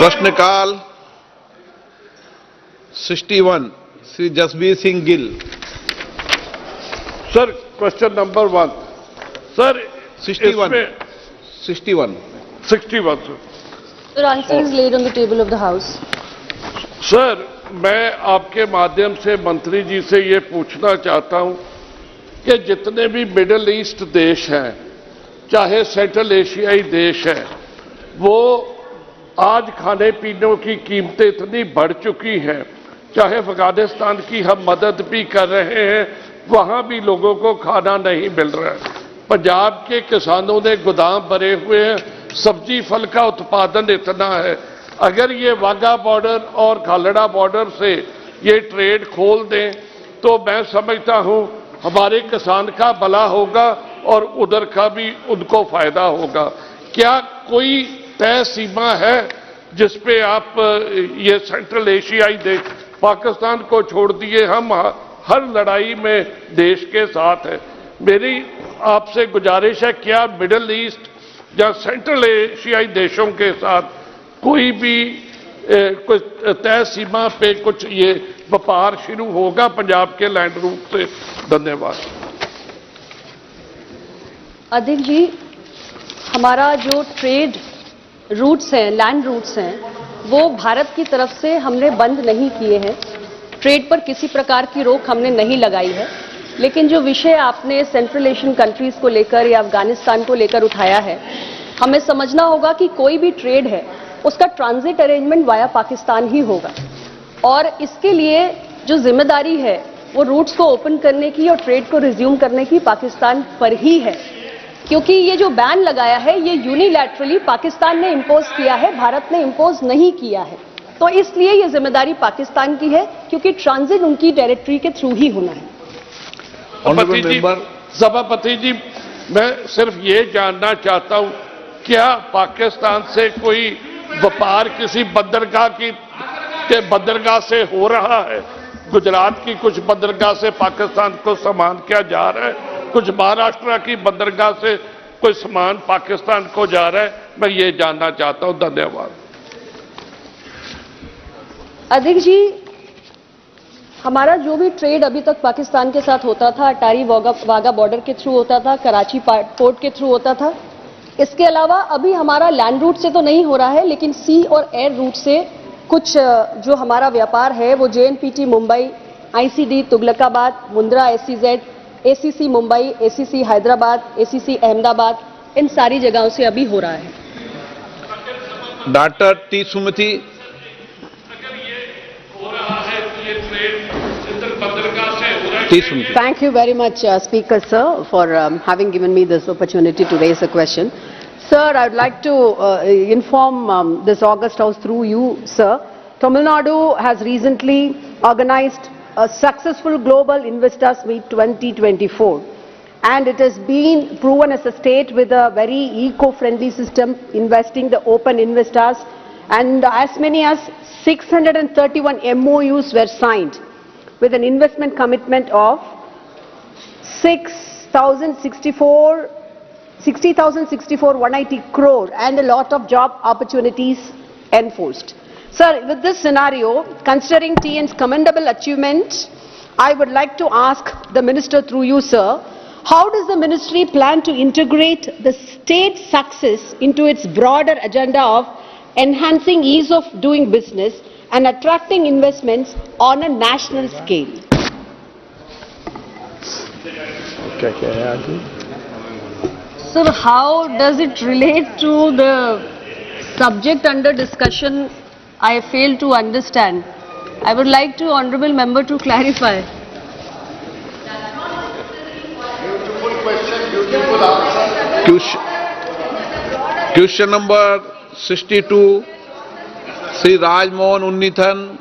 प्रश्नकाल 61 Shri Jasbir Singh Gill. Sir, question number 1 sir, 61 61 sir. Your answer is laid on the table of the House. Sir, मैं आपके माध्यम से मंत्री जी से ये पूछना चाहता हूं कि जितने भी मिडिल ईस्ट देश हैं, चाहे सेंट्रल एशियाई देश हैं, वो आज खाने पीने की कीमतें इतनी बढ़ चुकी हैं, चाहे अफगानिस्तान की हम मदद भी कर रहे हैं, वहां भी लोगों को खाना नहीं मिल रहा है। पंजाब के किसानों ने गोदाम भरे हुए हैं, सब्जी फल का उत्पादन इतना है, अगर ये वाघा बॉर्डर और खालड़ा बॉर्डर से ये ट्रेड खोल दें तो मैं समझता हूं हमारे किसान का भला होगा और उधर का भी उनको फायदा होगा। क्या कोई तय सीमा है जिस पे आप ये सेंट्रल एशियाई देश, पाकिस्तान को छोड़ दिए हम हर लड़ाई में देश के साथ है। मेरी आपसे गुजारिश है, क्या मिडिल ईस्ट या सेंट्रल एशियाई देशों के साथ कोई भी कुछ तय सीमा पे कुछ ये व्यापार शुरू होगा पंजाब के लैंड रूट से? धन्यवाद। अध्यक्ष जी, हमारा जो ट्रेड रूट्स हैं, लैंड रूट्स हैं, वो भारत की तरफ से हमने बंद नहीं किए हैं। ट्रेड पर किसी प्रकार की रोक हमने नहीं लगाई है। लेकिन जो विषय आपने सेंट्रल एशियन कंट्रीज को लेकर या अफगानिस्तान को लेकर उठाया है, हमें समझना होगा कि कोई भी ट्रेड है उसका ट्रांजिट अरेंजमेंट वाया पाकिस्तान ही होगा, और इसके लिए जो जिम्मेदारी है वो रूट्स को ओपन करने की और ट्रेड को रिज्यूम करने की पाकिस्तान पर ही है। क्योंकि ये जो बैन लगाया है ये यूनिलैटरली पाकिस्तान ने इंपोज किया है, भारत ने इंपोज नहीं किया है। तो इसलिए ये जिम्मेदारी पाकिस्तान की है, क्योंकि ट्रांजिट उनकी टेरिटरी के थ्रू ही होना है। सभापति जी, मैं सिर्फ ये जानना चाहता हूं, क्या पाकिस्तान से कोई व्यापार किसी बंदरगाह के बंदरगाह से हो रहा है? गुजरात की कुछ बंदरगाह से पाकिस्तान को सामान क्या जा रहा है, कुछ महाराष्ट्र की बंदरगाह से कोई सामान पाकिस्तान को जा रहा है? मैं ये जानना चाहता हूं। धन्यवाद। अध्यक्ष जी, हमारा जो भी ट्रेड अभी तक पाकिस्तान के साथ होता था, अटारी वाघा बॉर्डर के थ्रू होता था, कराची पोर्ट के थ्रू होता था। इसके अलावा अभी हमारा लैंड रूट से तो नहीं हो रहा है, लेकिन सी और एयर रूट से कुछ जो हमारा व्यापार है वो JNPT Mumbai, ICD Tughlakabad, Mundra SEZ, ACC Mumbai, ACC Hyderabad, ACC Ahmedabad, इन सारी जगहों से अभी हो रहा है। Doctor T Sumati. Thank you very much, Speaker Sir, for having given me this opportunity to raise a question. Sir, I would like to inform this August House through you, sir. Tamil Nadu has recently organized a successful Global Investors Meet 2024, and it has been proven as a state with a very eco-friendly system, investing the open investors, and as many as 631 MOUs were signed with an investment commitment of 60,064 crore and a lot of job opportunities enforced. Sir, with this scenario, considering TN's commendable achievement, I would like to ask the Minister through you, sir, how does the Ministry plan to integrate the state success into its broader agenda of enhancing ease of doing business and attracting investments on a national scale? Sir, how does it relate to the subject under discussion? I fail to understand. I would like to honourable member to clarify. Beautiful question, beautiful answer. Question number 62 Shri Rajmohan Unnithan.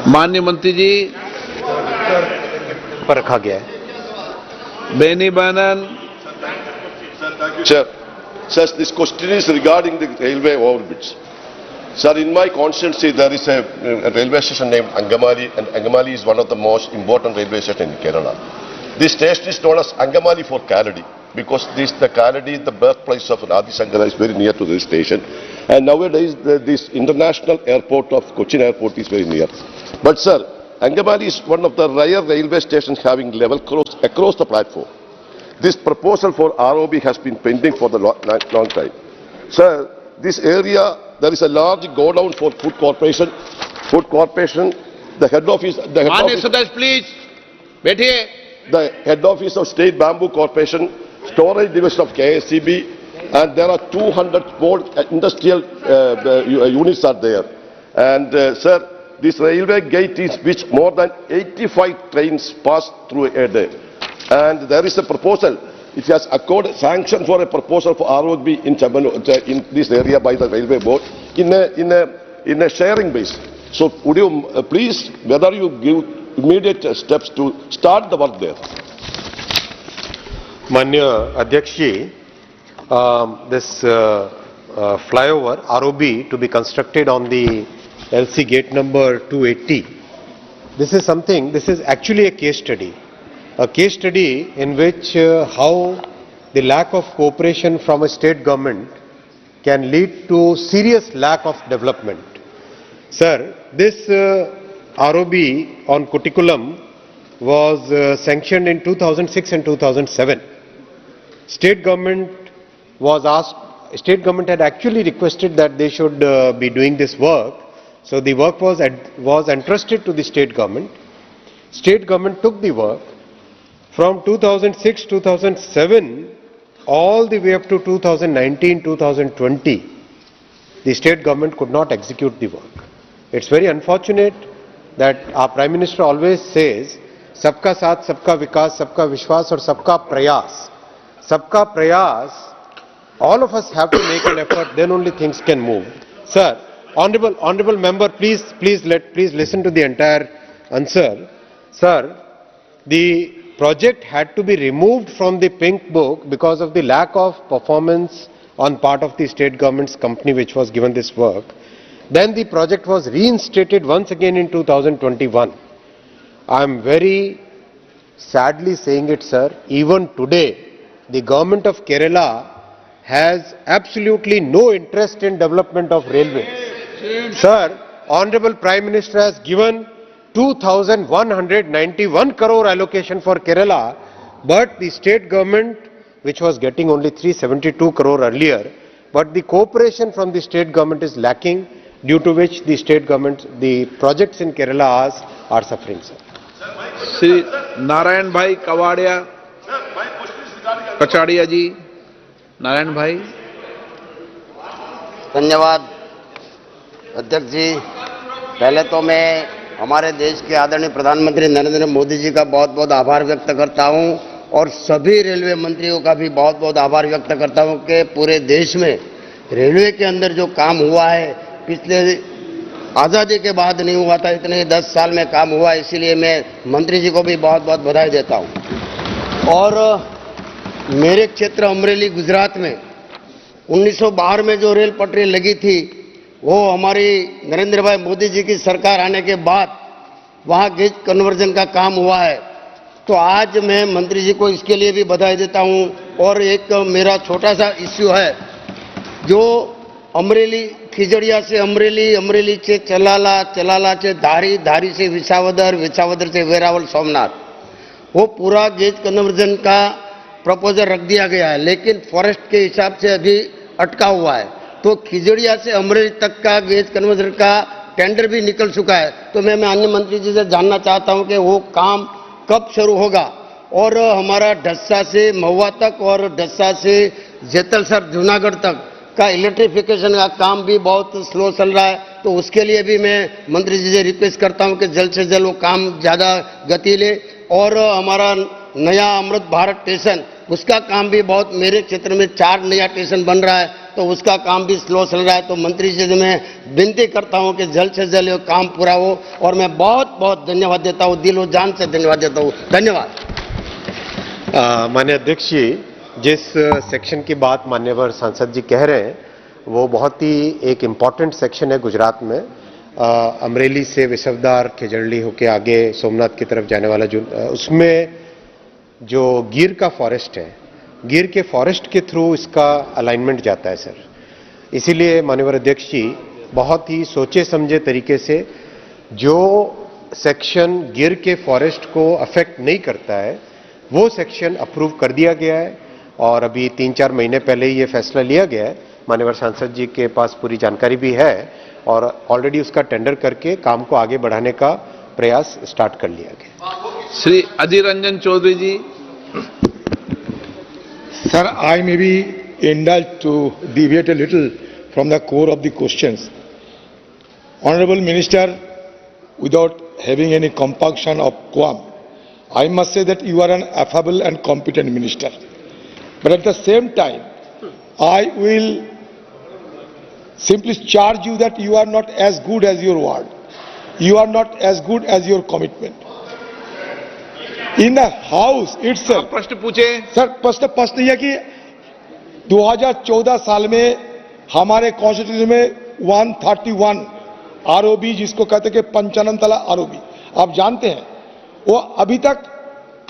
माननीय मंत्री जी पर रखा गया है। बेनी बैनन। Sir, this question is regarding the railway overbridge. Sir, in my constituency there is a railway station named Angamali, and Angamali is one of the most important railway stations in Kerala. This station is known as Angamali for Kaladi, because the Kaladi, the birthplace of Adi Shankara, is very near to this station. And nowadays, this international airport of Cochin Airport is very near. But sir, Angamali is one of the rare railway stations having level cross across the platform. This proposal for ROB has been pending for the long time. Sir, this area, there is a large godown for food corporation. The head office, please, बैठिए. the head office of State Bamboo Corporation, storage division of KSCB, and there are 200 small industrial units are there. And sir, this railway gate is which more than 85 trains pass through a day. And there is a proposal. It has accorded sanction for a proposal for ROB in this area by the railway board in a sharing base. So would you please, whether you give immediate steps to start the work there? Manya Adhyakshi, this flyover ROB to be constructed on the LC gate number 280. This is actually a case study. A case study in which how the lack of cooperation from a state government can lead to serious lack of development. Sir, this ROB on Kutikulam was sanctioned in 2006 and 2007. State government had actually requested that they should be doing this work. So the work was entrusted to the state government. State government took the work. From 2006, 2007, all the way up to 2019, 2020, the state government could not execute the work. It's very unfortunate that our Prime Minister always says, Sabka Saath, Sabka Vikas, Sabka Vishwas, or Sabka Prayas. Sabka Prayas, all of us have to make an effort, then only things can move. Sir, honorable member, please listen to the entire answer. Sir, the project had to be removed from the pink book because of the lack of performance on part of the state government's company which was given this work. Then the project was reinstated once again in 2021. I am very sadly saying it, sir, even today the government of Kerala has absolutely no interest in development of railways. Sir, Honorable Prime Minister has given 2,191 crore allocation for Kerala, but the state government, which was getting only 372 crore earlier, but the cooperation from the state government is lacking, due to which the state government, the projects in Kerala are suffering, sir. Sri Narayan Bhai Kawadia, Kachadia ji, Narayan Bhai. धन्यवाद अध्यक्ष जी। पहले तो मैं हमारे देश के आदरणीय प्रधानमंत्री नरेंद्र मोदी जी का बहुत बहुत आभार व्यक्त करता हूं और सभी रेलवे मंत्रियों का भी बहुत बहुत आभार व्यक्त करता हूं कि पूरे देश में रेलवे के अंदर जो काम हुआ है पिछले आज़ादी के बाद नहीं हुआ था, इतने 10 साल में काम हुआ, इसीलिए मैं मंत्री जी को भी बहुत बहुत बधाई देता हूं। और मेरे क्षेत्र अमरेली गुजरात में 1962 में जो रेल पटरी लगी थी वो हमारी नरेंद्र भाई मोदी जी की सरकार आने के बाद वहां गेज कन्वर्जन का काम हुआ है। तो आज मैं मंत्री जी को इसके लिए भी बधाई देता हूं। और एक मेरा छोटा सा इश्यू है, जो अमरेली खिजड़िया से अमरेली, अमरेली से चलाला, चलाला से धारी, धारी से विसावदर, विसावदर से वेरावल सोमनाथ, वो पूरा गेज कन्वर्जन का प्रपोजल रख दिया गया है, लेकिन फॉरेस्ट के हिसाब से अभी अटका हुआ है। तो खिजड़िया से अमरेली तक का गेज कन्वर्जन का टेंडर भी निकल चुका है। तो मैं अन्य मंत्री जी से जानना चाहता हूं कि वो काम कब शुरू होगा। और हमारा ढस्सा से महुआ तक और ढस्सा से जेतलसर जूनागढ़ तक का इलेक्ट्रिफिकेशन का काम भी बहुत स्लो चल रहा है। तो उसके लिए भी मैं मंत्री जी से रिक्वेस्ट करता हूं कि जल्द से जल्द वो काम ज़्यादा गति ले। और हमारा नया अमृत भारत स्टेशन, उसका काम भी बहुत, मेरे क्षेत्र में 4 नया स्टेशन बन रहा है, तो उसका काम भी स्लो चल रहा है। तो मंत्री जी से मैं विनती करता हूं कि जल्द से जल्द ये काम पूरा हो। और मैं बहुत बहुत धन्यवाद देता हूं, दिलो जान से धन्यवाद देता हूं। धन्यवाद। माननीय अध्यक्ष जी, जिस सेक्शन की बात माननीय सांसद जी कह रहे हैं वो बहुत ही एक इम्पॉर्टेंट सेक्शन है गुजरात में। अमरेली से विसवदार खिजड़ली होके आगे सोमनाथ की तरफ जाने वाला जो उसमें जो गिर का फॉरेस्ट है, गिर के फॉरेस्ट के थ्रू इसका अलाइनमेंट जाता है सर। इसीलिए माननीय अध्यक्ष जी, बहुत ही सोचे समझे तरीके से जो सेक्शन गिर के फॉरेस्ट को अफेक्ट नहीं करता है वो सेक्शन अप्रूव कर दिया गया है और अभी 3-4 महीने पहले ही ये फैसला लिया गया है। माननीय सांसद जी के पास पूरी जानकारी भी है और ऑलरेडी उसका टेंडर करके काम को आगे बढ़ाने का प्रयास स्टार्ट कर लिया गया। श्री अधीर रंजन चौधरी जी। Sir, I may be indulged to deviate a little from the core of the questions. Honorable Minister, without having any compunction of qualm, I must say that you are an affable and competent minister. But at the same time, I will simply charge you that you are not as good as your word. You are not as good as your commitment. In the house itself, प्रश्न पूछे। Sir प्रश्न यह कि 2014 साल में हमारे constitution में 131 ROB, जिसको कहते हैं कि 55 तला आरओबी, आप जानते हैं वो अभी तक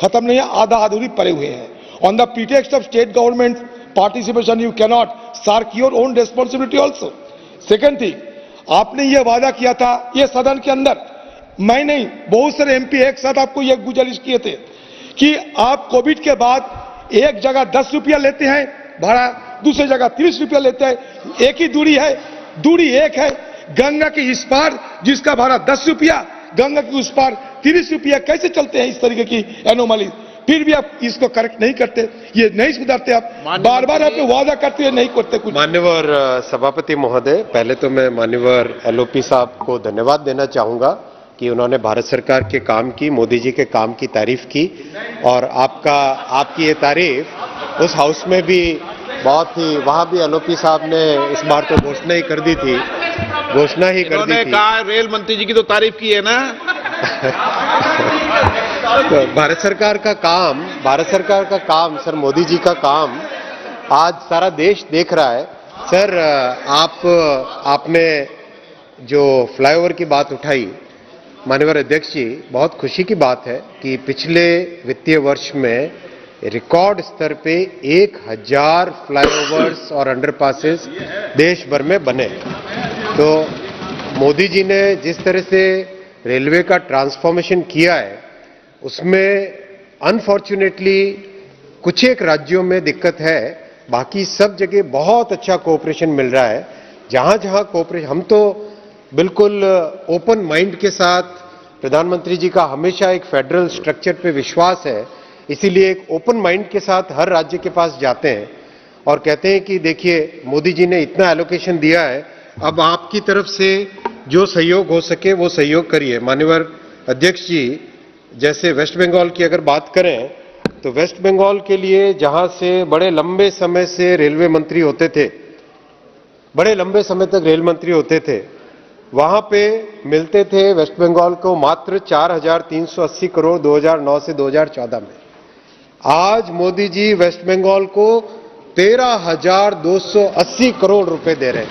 खत्म नहीं है, आधा अधूरी पड़े हुए हैं। On the pretext of state government participation you can not shirk your own responsibility also. Second thing, आपने ये वादा किया था ये सदन के अंदर, मैं नहीं बहुत सारे एमपी एक साथ आपको यह गुजारिश किए थे कि आप कोविड के बाद एक जगह 10 रुपया लेते हैं भाड़ा, दूसरी जगह 30 रुपया लेते हैं। एक ही दूरी है, दूरी एक है। गंगा के इस पार जिसका भाड़ा 10 रुपया, गंगा के उस पार 30 रुपया, कैसे चलते हैं इस तरीके की एनोमली? फिर भी आप इसको करेक्ट नहीं करते, ये नहीं सुधारते, आप बार बार आप वादा करते हैं, नहीं करते कुछ। मान्यवर सभापति महोदय, पहले तो मैं मान्यवर एलओपी साहब को धन्यवाद देना चाहूंगा कि उन्होंने भारत सरकार के काम की, मोदी जी के काम की तारीफ की और आपकी ये तारीफ उस हाउस में भी बहुत ही, वहां भी एलओपी साहब ने इस बार तो घोषणा ही कर दी थी, घोषणा ही कर दी थी। कहा रेल मंत्री जी की तो तारीफ की है ना। तो भारत सरकार का काम सर, मोदी जी का काम आज सारा देश देख रहा है। सर, आपने जो फ्लाईओवर की बात उठाई, माननीय अध्यक्ष जी, बहुत खुशी की बात है कि पिछले वित्तीय वर्ष में रिकॉर्ड स्तर पे 1000 फ्लाईओवर्स और अंडरपासेस देश भर में बने। तो मोदी जी ने जिस तरह से रेलवे का ट्रांसफॉर्मेशन किया है, उसमें अनफॉर्चुनेटली कुछ एक राज्यों में दिक्कत है, बाकी सब जगह बहुत अच्छा कोऑपरेशन मिल रहा है। जहां जहां कोऑपरेशन, हम तो बिल्कुल ओपन माइंड के साथ, प्रधानमंत्री जी का हमेशा एक फेडरल स्ट्रक्चर पे विश्वास है, इसीलिए एक ओपन माइंड के साथ हर राज्य के पास जाते हैं और कहते हैं कि देखिए मोदी जी ने इतना एलोकेशन दिया है, अब आपकी तरफ से जो सहयोग हो सके वो सहयोग करिए। माननीय अध्यक्ष जी, जैसे वेस्ट बंगाल की अगर बात करें तो वेस्ट बंगाल के लिए जहां से बड़े लंबे समय से रेलवे मंत्री होते थे, बड़े लंबे समय तक रेल मंत्री होते थे, वहां पे मिलते थे वेस्ट बंगाल को मात्र 4380 करोड़ 2009 से 2014 में। आज मोदी जी वेस्ट बंगाल को 13,280 करोड़ रुपए दे रहे हैं,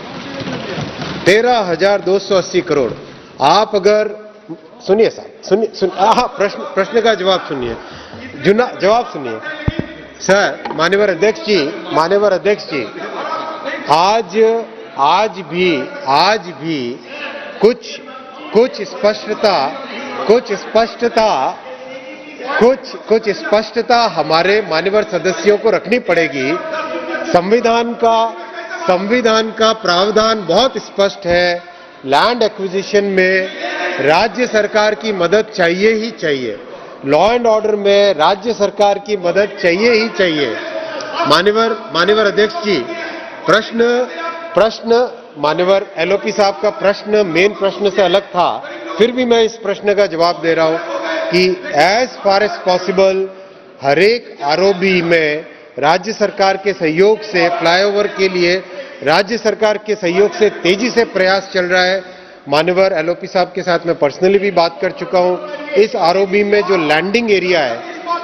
13,280 करोड़। आप अगर सुनिए साहब, सुनिए प्रश्न का जवाब सुनिए, जवाब सुनिए सर। माननीय अध्यक्ष जी, आज भी कुछ स्पष्टता हमारे मान्यवर सदस्यों को रखनी पड़ेगी। संविधान का प्रावधान बहुत स्पष्ट है, लैंड एक्विजिशन में राज्य सरकार की मदद चाहिए ही चाहिए, लॉ एंड ऑर्डर में राज्य सरकार की मदद चाहिए ही चाहिए। मान्यवर अध्यक्ष जी, प्रश्न मान्यवर एलओपी साहब का प्रश्न मेन प्रश्न से अलग था, फिर भी मैं इस प्रश्न का जवाब दे रहा हूं कि एज फार एज पॉसिबल हर एक आरओबी में राज्य सरकार के सहयोग से, फ्लाईओवर के लिए राज्य सरकार के सहयोग से तेजी से प्रयास चल रहा है। मान्यवर एलओपी साहब के साथ मैं पर्सनली भी बात कर चुका हूं। इस आरओबी में जो लैंडिंग एरिया है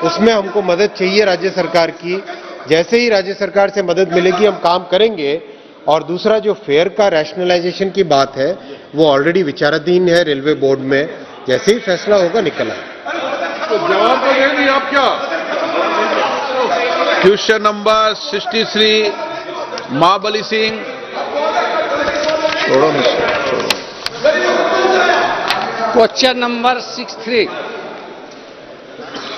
उसमें हमको मदद चाहिए राज्य सरकार की। जैसे ही राज्य सरकार से मदद मिलेगी हम काम करेंगे। और दूसरा जो फेयर का रैशनलाइजेशन की बात है वो ऑलरेडी विचाराधीन है रेलवे बोर्ड में, जैसे ही फैसला होगा निकल आए। तो जवाब तो दे नहीं आप क्या? Question number 63 Mahabali Singh. छोड़ो नहीं, छोड़ो। Question number 63।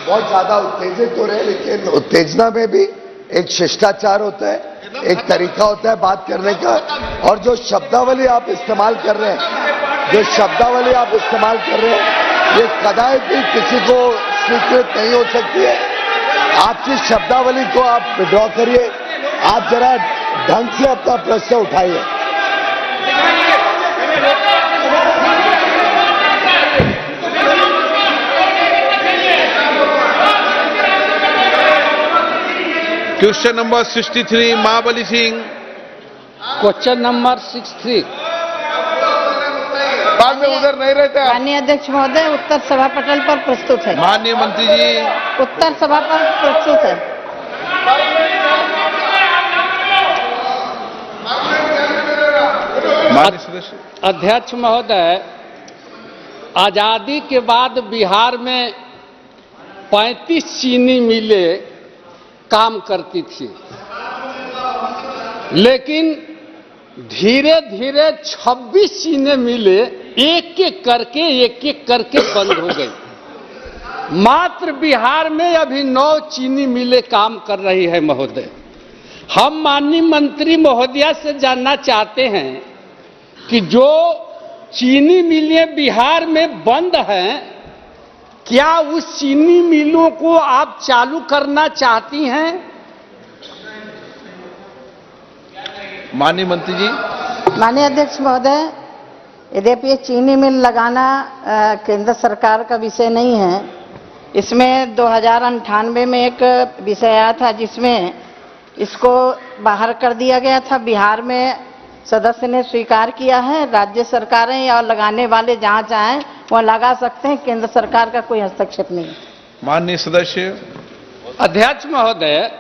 बहुत ज्यादा उत्तेजित हो रहे हैं, लेकिन उत्तेजना में भी एक शिष्टाचार होता है, एक तरीका होता है बात करने का। और जो शब्दावली आप इस्तेमाल कर रहे हैं, ये कदापि भी किसी को स्वीकृत नहीं हो सकती है। आपकी शब्दावली को आप विड्रॉ करिए। आप जरा ढंग से अपना प्रश्न उठाइए। Question number 63 Mahabali Singh. Question number 63। बाद में उधर नहीं रहते आप। माननीय अध्यक्ष महोदय, उत्तर सभा पटल पर प्रस्तुत है। माननीय मंत्री जी, उत्तर सभा पर प्रस्तुत है। माननीय सदस्य। अध्यक्ष महोदय, आजादी के बाद बिहार में 35 चीनी मिलें काम करती थी, लेकिन धीरे धीरे 26 चीनी मिलें एक एक करके बंद हो गई। मात्र बिहार में अभी 9 चीनी मिलें काम कर रही है महोदय। हम माननीय मंत्री महोदया से जानना चाहते हैं कि जो चीनी मिलें बिहार में बंद हैं, क्या उस चीनी मिलों को आप चालू करना चाहती हैं? माननीय मंत्री जी। माननीय अध्यक्ष महोदय, यद्यपि ये चीनी मिल लगाना केंद्र सरकार का विषय नहीं है। इसमें 2098 में एक विषय आया था जिसमें इसको बाहर कर दिया गया था। बिहार में सदस्य ने स्वीकार किया है। राज्य सरकारें या लगाने वाले जहां चाहें वहां लगा सकते हैं। केंद्र सरकार का कोई हस्तक्षेप नहीं है। माननीय सदस्य। अध्यक्ष महोदय,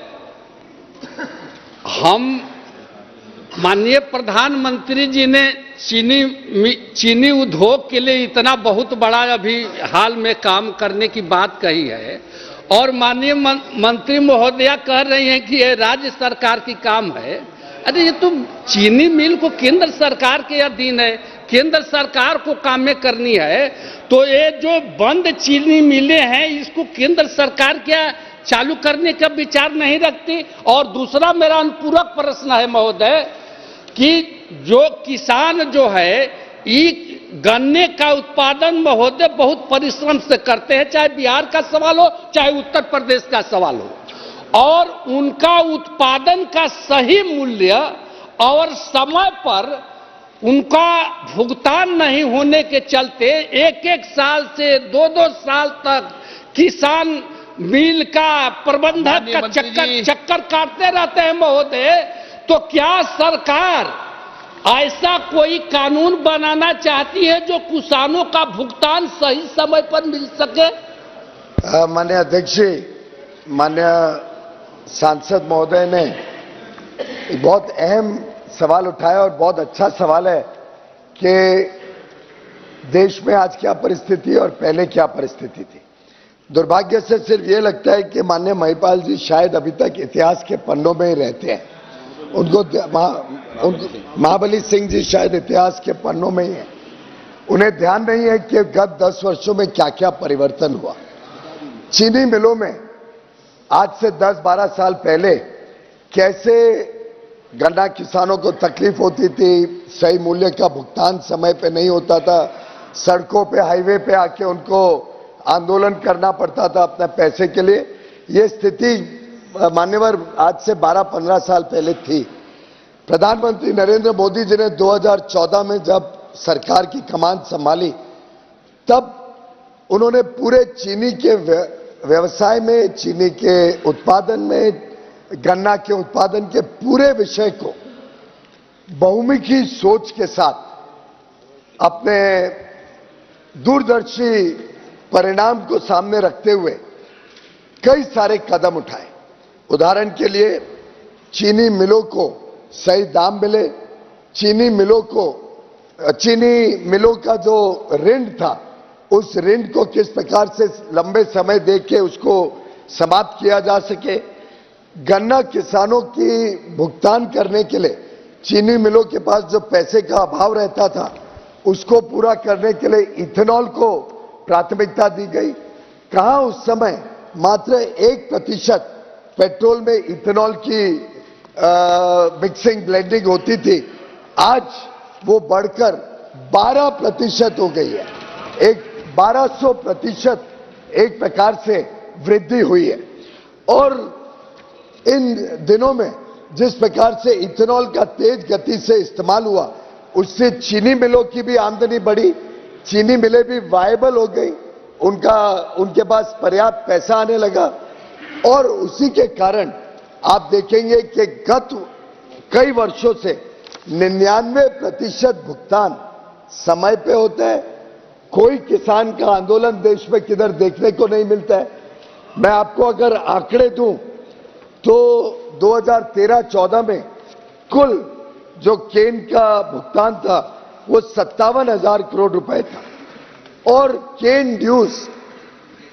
हम माननीय प्रधानमंत्री जी ने चीनी उद्योग के लिए इतना बहुत बड़ा अभी हाल में काम करने की बात कही है, और माननीय मंत्री महोदया कह रही हैं कि ये राज्य सरकार की काम है। अरे ये तो चीनी मिल को केंद्र सरकार के अधीन है, केंद्र सरकार को काम में करनी है। तो ये जो बंद चीनी मिलें हैं, इसको केंद्र सरकार क्या चालू करने का विचार नहीं रखती? और दूसरा मेरा अनुपूरक प्रश्न है महोदय कि जो किसान जो है गन्ने का उत्पादन महोदय बहुत परिश्रम से करते हैं, चाहे बिहार का सवाल हो चाहे उत्तर प्रदेश का सवाल हो, और उनका उत्पादन का सही मूल्य और समय पर उनका भुगतान नहीं होने के चलते एक साल से 2 साल तक किसान मिल का प्रबंधक का चक्कर काटते रहते हैं महोदय। तो क्या सरकार ऐसा कोई कानून बनाना चाहती है जो किसानों का भुगतान सही समय पर मिल सके? माननीय अध्यक्ष जी, माननीय सांसद महोदय ने एक बहुत अहम सवाल उठाया और बहुत अच्छा सवाल है कि देश में आज क्या परिस्थिति है और पहले क्या परिस्थिति थी। दुर्भाग्य से सिर्फ ये लगता है कि माननीय महिपाल जी शायद अभी तक इतिहास के पन्नों में ही रहते हैं। उनको महाबली सिंह जी शायद इतिहास के पन्नों में ही हैं। उन्हें ध्यान नहीं है कि गत 10 वर्षों में क्या क्या परिवर्तन हुआ। चीनी मिलों में आज से 10-12 साल पहले कैसे गन्ना किसानों को तकलीफ होती थी, सही मूल्य का भुगतान समय पे नहीं होता था, सड़कों पे हाईवे पे आके उनको आंदोलन करना पड़ता था अपने पैसे के लिए। ये स्थिति मान्यवर आज से 12-15 साल पहले थी। प्रधानमंत्री नरेंद्र मोदी जी ने 2014 में जब सरकार की कमान संभाली, तब उन्होंने पूरे चीनी के व्यवसाय में, चीनी के उत्पादन में, गन्ना के उत्पादन के पूरे विषय को बहुमुखी सोच के साथ अपने दूरदर्शी परिणाम को सामने रखते हुए कई सारे कदम उठाए। उदाहरण के लिए चीनी मिलों को सही दाम मिले, चीनी मिलों का जो ऋण था उस ऋण को किस प्रकार से लंबे समय देके उसको समाप्त किया जा सके। गन्ना किसानों की भुगतान करने के लिए चीनी मिलों के पास जो पैसे का अभाव रहता था उसको पूरा करने के लिए इथेनॉल को प्राथमिकता दी गई। कहां उस समय मात्र 1% पेट्रोल में इथेनॉल की मिक्सिंग ब्लेंडिंग होती थी, आज वो बढ़कर 12% हो गई है। एक 1200% एक प्रकार से वृद्धि हुई है। और इन दिनों में जिस प्रकार से इथेनॉल का तेज गति से इस्तेमाल हुआ उससे चीनी मिलों की भी आमदनी बढ़ी, चीनी मिलें भी वायबल हो गई, उनके पास पर्याप्त पैसा आने लगा। और उसी के कारण आप देखेंगे कि गत कई वर्षों से 99% भुगतान समय पे होता है। कोई किसान का आंदोलन देश में किधर देखने को नहीं मिलता है। मैं आपको अगर आंकड़े दूं तो 2013-14 में कुल जो केन का भुगतान था वो 57,000 करोड़ रुपए था और केन ड्यूज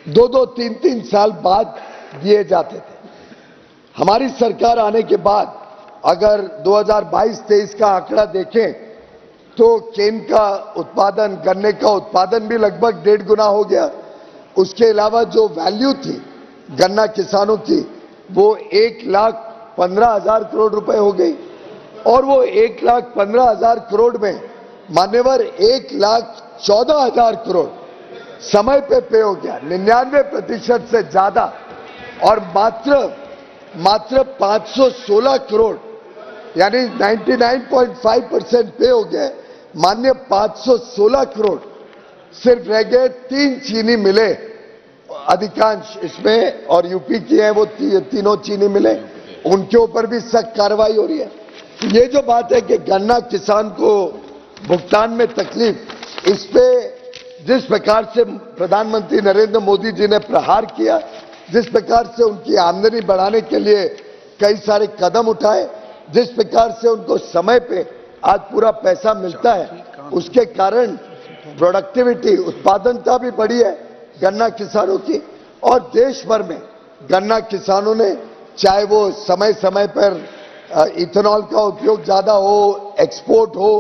2-2, 3-3 साल बाद दिए जाते थे। हमारी सरकार आने के बाद अगर 2022-23 का आंकड़ा देखें तो केन का उत्पादन, गन्ने का उत्पादन भी लगभग 1.5 गुना हो गया। उसके अलावा जो वैल्यू थी गन्ना किसानों की वो 1,15,000 करोड़ रुपए हो गई और वो 1,15,000 करोड़ में मान्यवर 1,14,000 करोड़ समय पे हो गया, 99% से ज्यादा। और मात्र 516 करोड़ यानी 99.5% पे हो गए। मान्य 516 करोड़ सिर्फ रह गए। 3 चीनी मिले अधिकांश इसमें और यूपी की है, वो तीनों चीनी मिले, उनके ऊपर भी सख्त कार्रवाई हो रही है। ये जो बात है कि गन्ना किसान को भुगतान में तकलीफ, इस पे जिस प्रकार से प्रधानमंत्री नरेंद्र मोदी जी ने प्रहार किया, जिस प्रकार से उनकी आमदनी बढ़ाने के लिए कई सारे कदम उठाए, जिस प्रकार से उनको समय पे आज पूरा पैसा मिलता है, उसके कारण प्रोडक्टिविटी, उत्पादनता भी बढ़ी है गन्ना किसानों की। और देश भर में गन्ना किसानों ने, चाहे वो समय समय पर इथेनॉल का उपयोग ज्यादा हो, एक्सपोर्ट हो,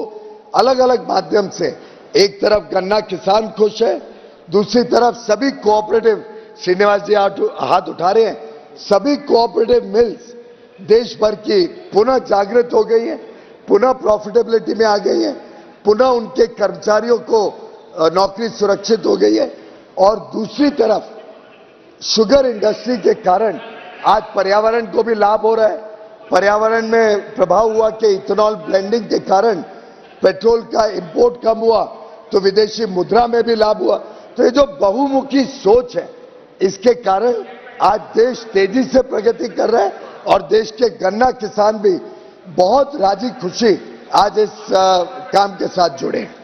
अलग अलग माध्यम से, एक तरफ गन्ना किसान खुश है, दूसरी तरफ सभी कोऑपरेटिव, श्रीनिवास जी हाथ उठा रहे हैं, सभी कोऑपरेटिव मिल्स देश भर की पुनः जागृत हो गई है, पुनः प्रॉफिटेबिलिटी में आ गई है, पुनः उनके कर्मचारियों को नौकरी सुरक्षित हो गई है। और दूसरी तरफ शुगर इंडस्ट्री के कारण आज पर्यावरण को भी लाभ हो रहा है। पर्यावरण में प्रभाव हुआ कि इथेनॉल ब्लेंडिंग के कारण पेट्रोल का इंपोर्ट कम हुआ तो विदेशी मुद्रा में भी लाभ हुआ। तो ये जो बहुमुखी सोच है, इसके कारण आज देश तेजी से प्रगति कर रहा है और देश के गन्ना किसान भी बहुत राजी खुशी आज इस काम के साथ जुड़े हैं।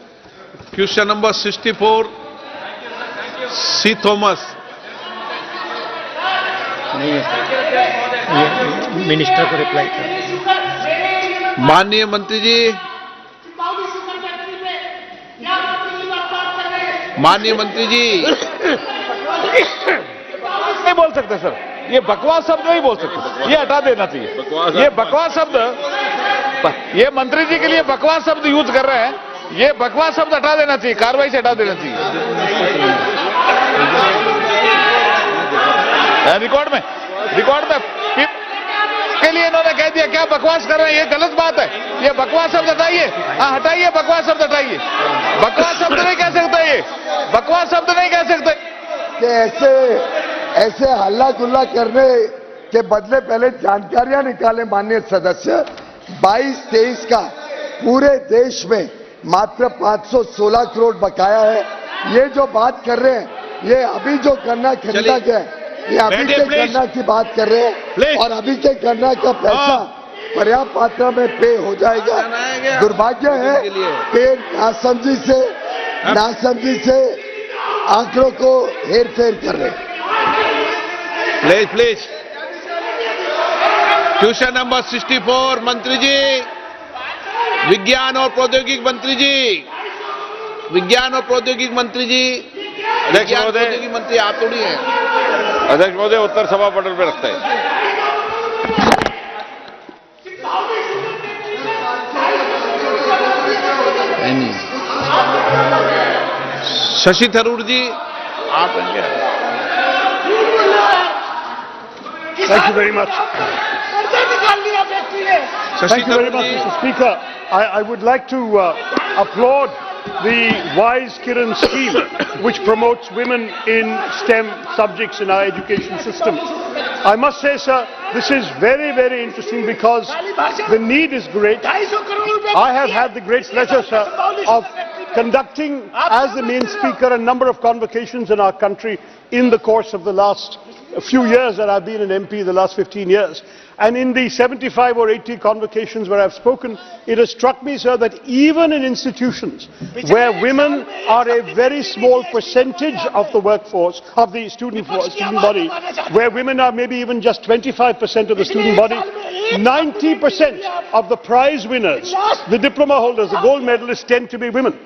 क्वेश्चन नंबर 64 सी थॉमस। मिनिस्टर को रिप्लाई कर। माननीय मंत्री जी, माननीय मंत्री जी, नहीं बोल सकते सर, ये बकवास शब्द नहीं बोल सकते, ये हटा देना चाहिए। ये बकवास शब्द, ये मंत्री जी के लिए बकवास शब्द यूज कर रहे हैं, ये बकवास शब्द हटा देना चाहिए, कार्रवाई से हटा देना चाहिए। रिकॉर्ड में के लिए इन्होंने कह दिया क्या बकवास कर रहे हैं, ये गलत बात है। ये बकवास शब्द हटाइए, हाँ हटाइए, बकवास शब्द हटाइए। बकवास शब्द नहीं कह सकते, ये बकवास शब्द नहीं कह सकते। कि ऐसे हल्ला गुल्ला करने के बदले पहले जानकारियां निकालें माननीय सदस्य। 22-23 का पूरे देश में मात्र 516 करोड़ बकाया है। ये जो बात कर रहे हैं, ये अभी जो गन्ना खरीदा गया है, ये अभी के गन्ना की बात कर रहे हैं और अभी के गन्ना का पैसा पर्याप्त मात्रा में पे हो जाएगा। दुर्भाग्य है कि नासमझी से आंकड़ों को हेर फेर कर रहे हैं। प्लीज क्वेश्चन नंबर 64 मंत्री जी, विज्ञान और प्रौद्योगिकी मंत्री जी, विज्ञान और प्रौद्योगिकी मंत्री जी, विज्ञान प्रौद्योगिकी मंत्री आप थोड़ी हैं। अध्यक्ष महोदय, उत्तर सभा पटल पर रखते हैं। नहीं। शशि थरूर जी, आप हैं? Thank you very much. Thank you very much, Mr. Speaker. I would like to applaud the Wise Kiran scheme, which promotes women in STEM subjects in our education system. I must say, sir, this is very, very interesting because the need is great. I have had the great pleasure, sir, of conducting as the main speaker a number of convocations in our country in the course of the last few years that I've been an MP, the last 15 years. And in the 75 or 80 convocations where I've spoken, it has struck me, sir, that even in institutions where women are a very small percentage of the workforce, of the student body, where women are maybe even just 25% of the student body, 90% of the prize winners, the diploma holders, the gold medalists tend to be women.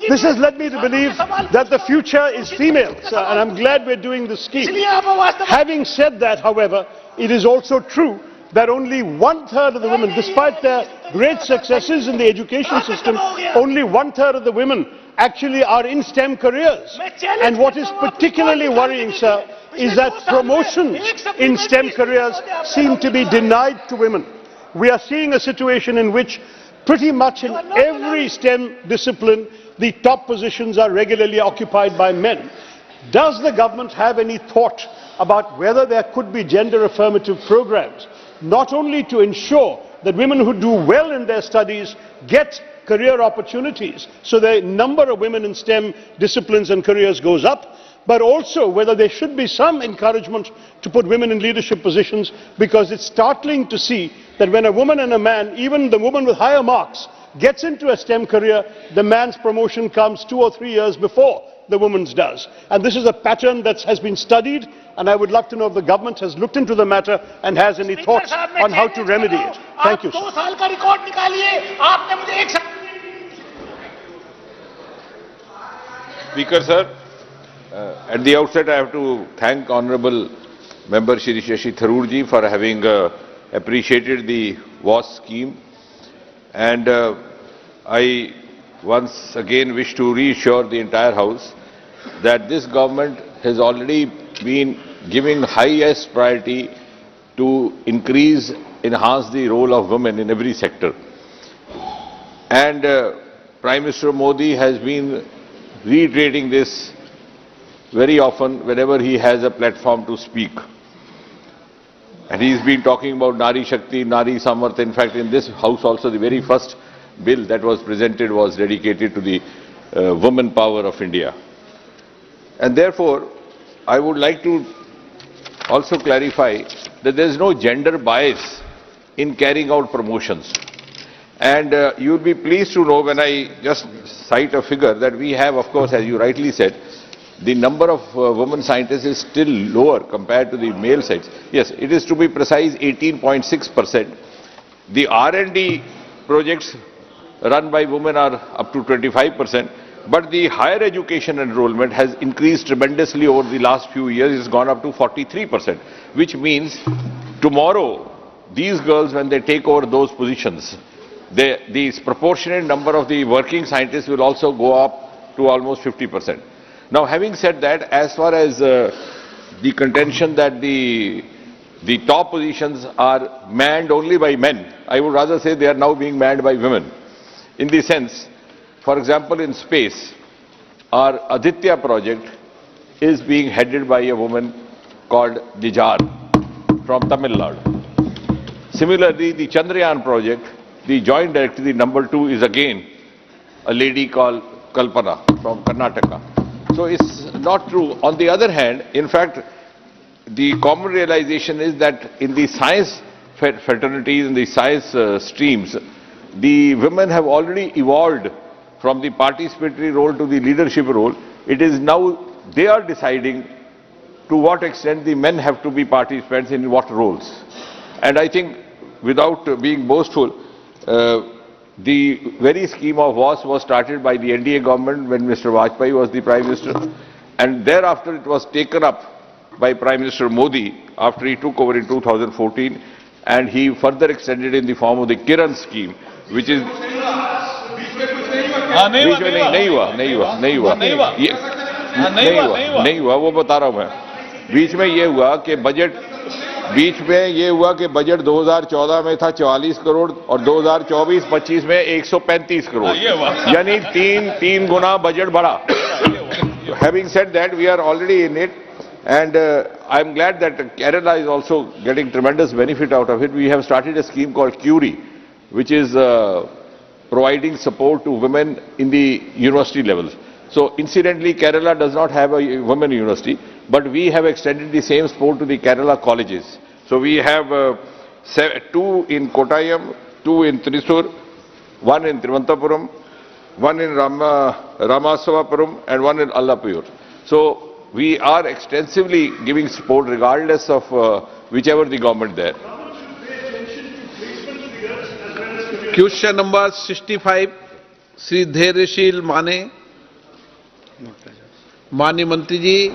This has led me to believe that the future is female, sir, and I'm glad we're doing this scheme. Having said that, however, it is also true that only 1/3 of the women, despite their great successes in the education system, only 1/3 of the women actually are in STEM careers. And what is particularly worrying, sir, is that promotions in STEM careers seem to be denied to women. We are seeing a situation in which pretty much in every STEM discipline, the top positions are regularly occupied by men. Does the government have any thought about whether there could be gender affirmative programs, not only to ensure that women who do well in their studies get career opportunities, so the number of women in STEM disciplines and careers goes up, but also whether there should be some encouragement to put women in leadership positions, because it's startling to see that when a woman and a man, even the woman with higher marks, gets into a STEM career, the man's promotion comes 2 or 3 years before the woman's does. And this is a pattern that has been studied, and I would love to know if the government has looked into the matter and has any thoughts on how to remedy it. Thank you, sir. Speaker, sir, at the outset I have to thank Honourable Member Shri Shashi Tharoor ji for having appreciated the WAS scheme, and I once again wish to reassure the entire House that this government has already been giving highest priority to enhance the role of women in every sector. And Prime Minister Modi has been reiterating this very often whenever he has a platform to speak. And he's been talking about Nari Shakti, Nari Samarth. In fact, in this House also, the very first bill that was presented was dedicated to the woman power of India. And therefore, I would like to also clarify that there is no gender bias in carrying out promotions. And you will be pleased to know, when I just cite a figure, that we have, of course, as you rightly said, the number of women scientists is still lower compared to the male sites. Yes, it is, to be precise, 18.6%. The R&D projects run by women are up to 25%, but the higher education enrollment has increased tremendously over the last few years. It's gone up to 43%, which means tomorrow these girls, when they take over those positions, the proportionate number of the working scientists will also go up to almost 50%. Now, having said that, as far as the contention that the top positions are manned only by men, I would rather say they are now being manned by women. In the sense, for example, in space, our Aditya project is being headed by a woman called Dijar from Tamil Nadu. Similarly, the Chandrayaan project, the joint director, the number 2, is again a lady called Kalpana from Karnataka. So it's not true. On the other hand, in fact, the common realization is that in the science fraternities, in the science streams, the women have already evolved from the participatory role to the leadership role. It is now they are deciding to what extent the men have to be participants in what roles. And I think, without being boastful, the very scheme of WAS was started by the NDA government when Mr. Vajpayee was the Prime Minister, and thereafter it was taken up by Prime Minister Modi after he took over in 2014, and he further extended in the form of the Kiran scheme, which is... बीच में नहीं हुआ, वो बता रहा हूं मैं। बीच में ये हुआ कि बजट 2014 में था 44 करोड़ और 2024-25 में 135 करोड़, यानी तीन गुना बजट बढ़ा। Having said that, we are already in it, and I am glad that Kerala is also getting tremendous benefit out of it. We have started a scheme called CURI, which is providing support to women in the university levels. So incidentally, Kerala does not have a women university, but we have extended the same support to the Kerala colleges. So we have 2 in Kottayam, 2 in Thrissur, 1 in Thiruvananthapuram, 1 in Ramaswamapuram, and 1 in Allapur. So we are extensively giving support regardless of whichever the government there. Question number 65, Shri धैर्यशील माने। माननीय मंत्री जी,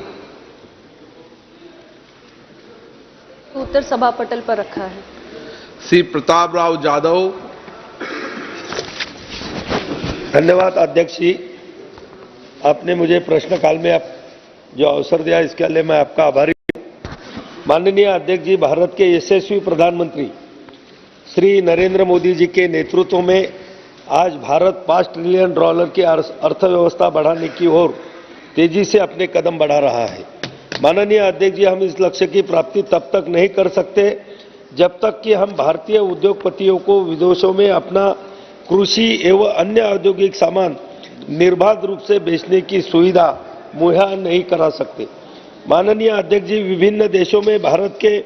उत्तर सभा पटल पर रखा है। श्री प्रताप राव जाधव। धन्यवाद अध्यक्ष जी, आपने मुझे प्रश्नकाल में जो अवसर दिया इसके लिए मैं आपका आभारी हूं। माननीय अध्यक्ष जी, भारत के यशस्वी प्रधानमंत्री श्री नरेंद्र मोदी जी के नेतृत्व में आज भारत $5 ट्रिलियन की अर्थव्यवस्था बढ़ाने की ओर तेजी से अपने कदम बढ़ा रहा है। माननीय अध्यक्ष जी, हम इस लक्ष्य की प्राप्ति तब तक नहीं कर सकते जब तक कि हम भारतीय उद्योगपतियों को विदेशों में अपना कृषि एवं अन्य औद्योगिक सामान निर्बाध रूप से बेचने की सुविधा मुहैया नहीं करा सकते। माननीय अध्यक्ष जी, विभिन्न देशों में भारत के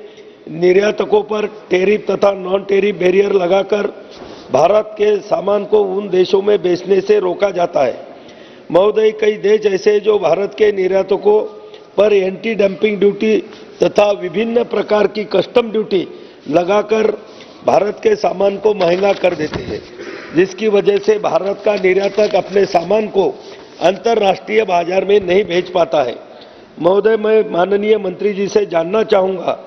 निर्यातकों पर टैरिफ तथा नॉन टैरिफ बैरियर लगाकर भारत के सामान को उन देशों में बेचने से रोका जाता है। महोदय, कई देश ऐसे जो भारत के निर्यातकों पर एंटी डंपिंग ड्यूटी तथा विभिन्न प्रकार की कस्टम ड्यूटी लगाकर भारत के सामान को महंगा कर देते हैं, जिसकी वजह से भारत का निर्यातक अपने सामान को अंतर्राष्ट्रीय बाजार में नहीं भेज पाता है। महोदय, मैं माननीय मंत्री जी से जानना चाहूँगा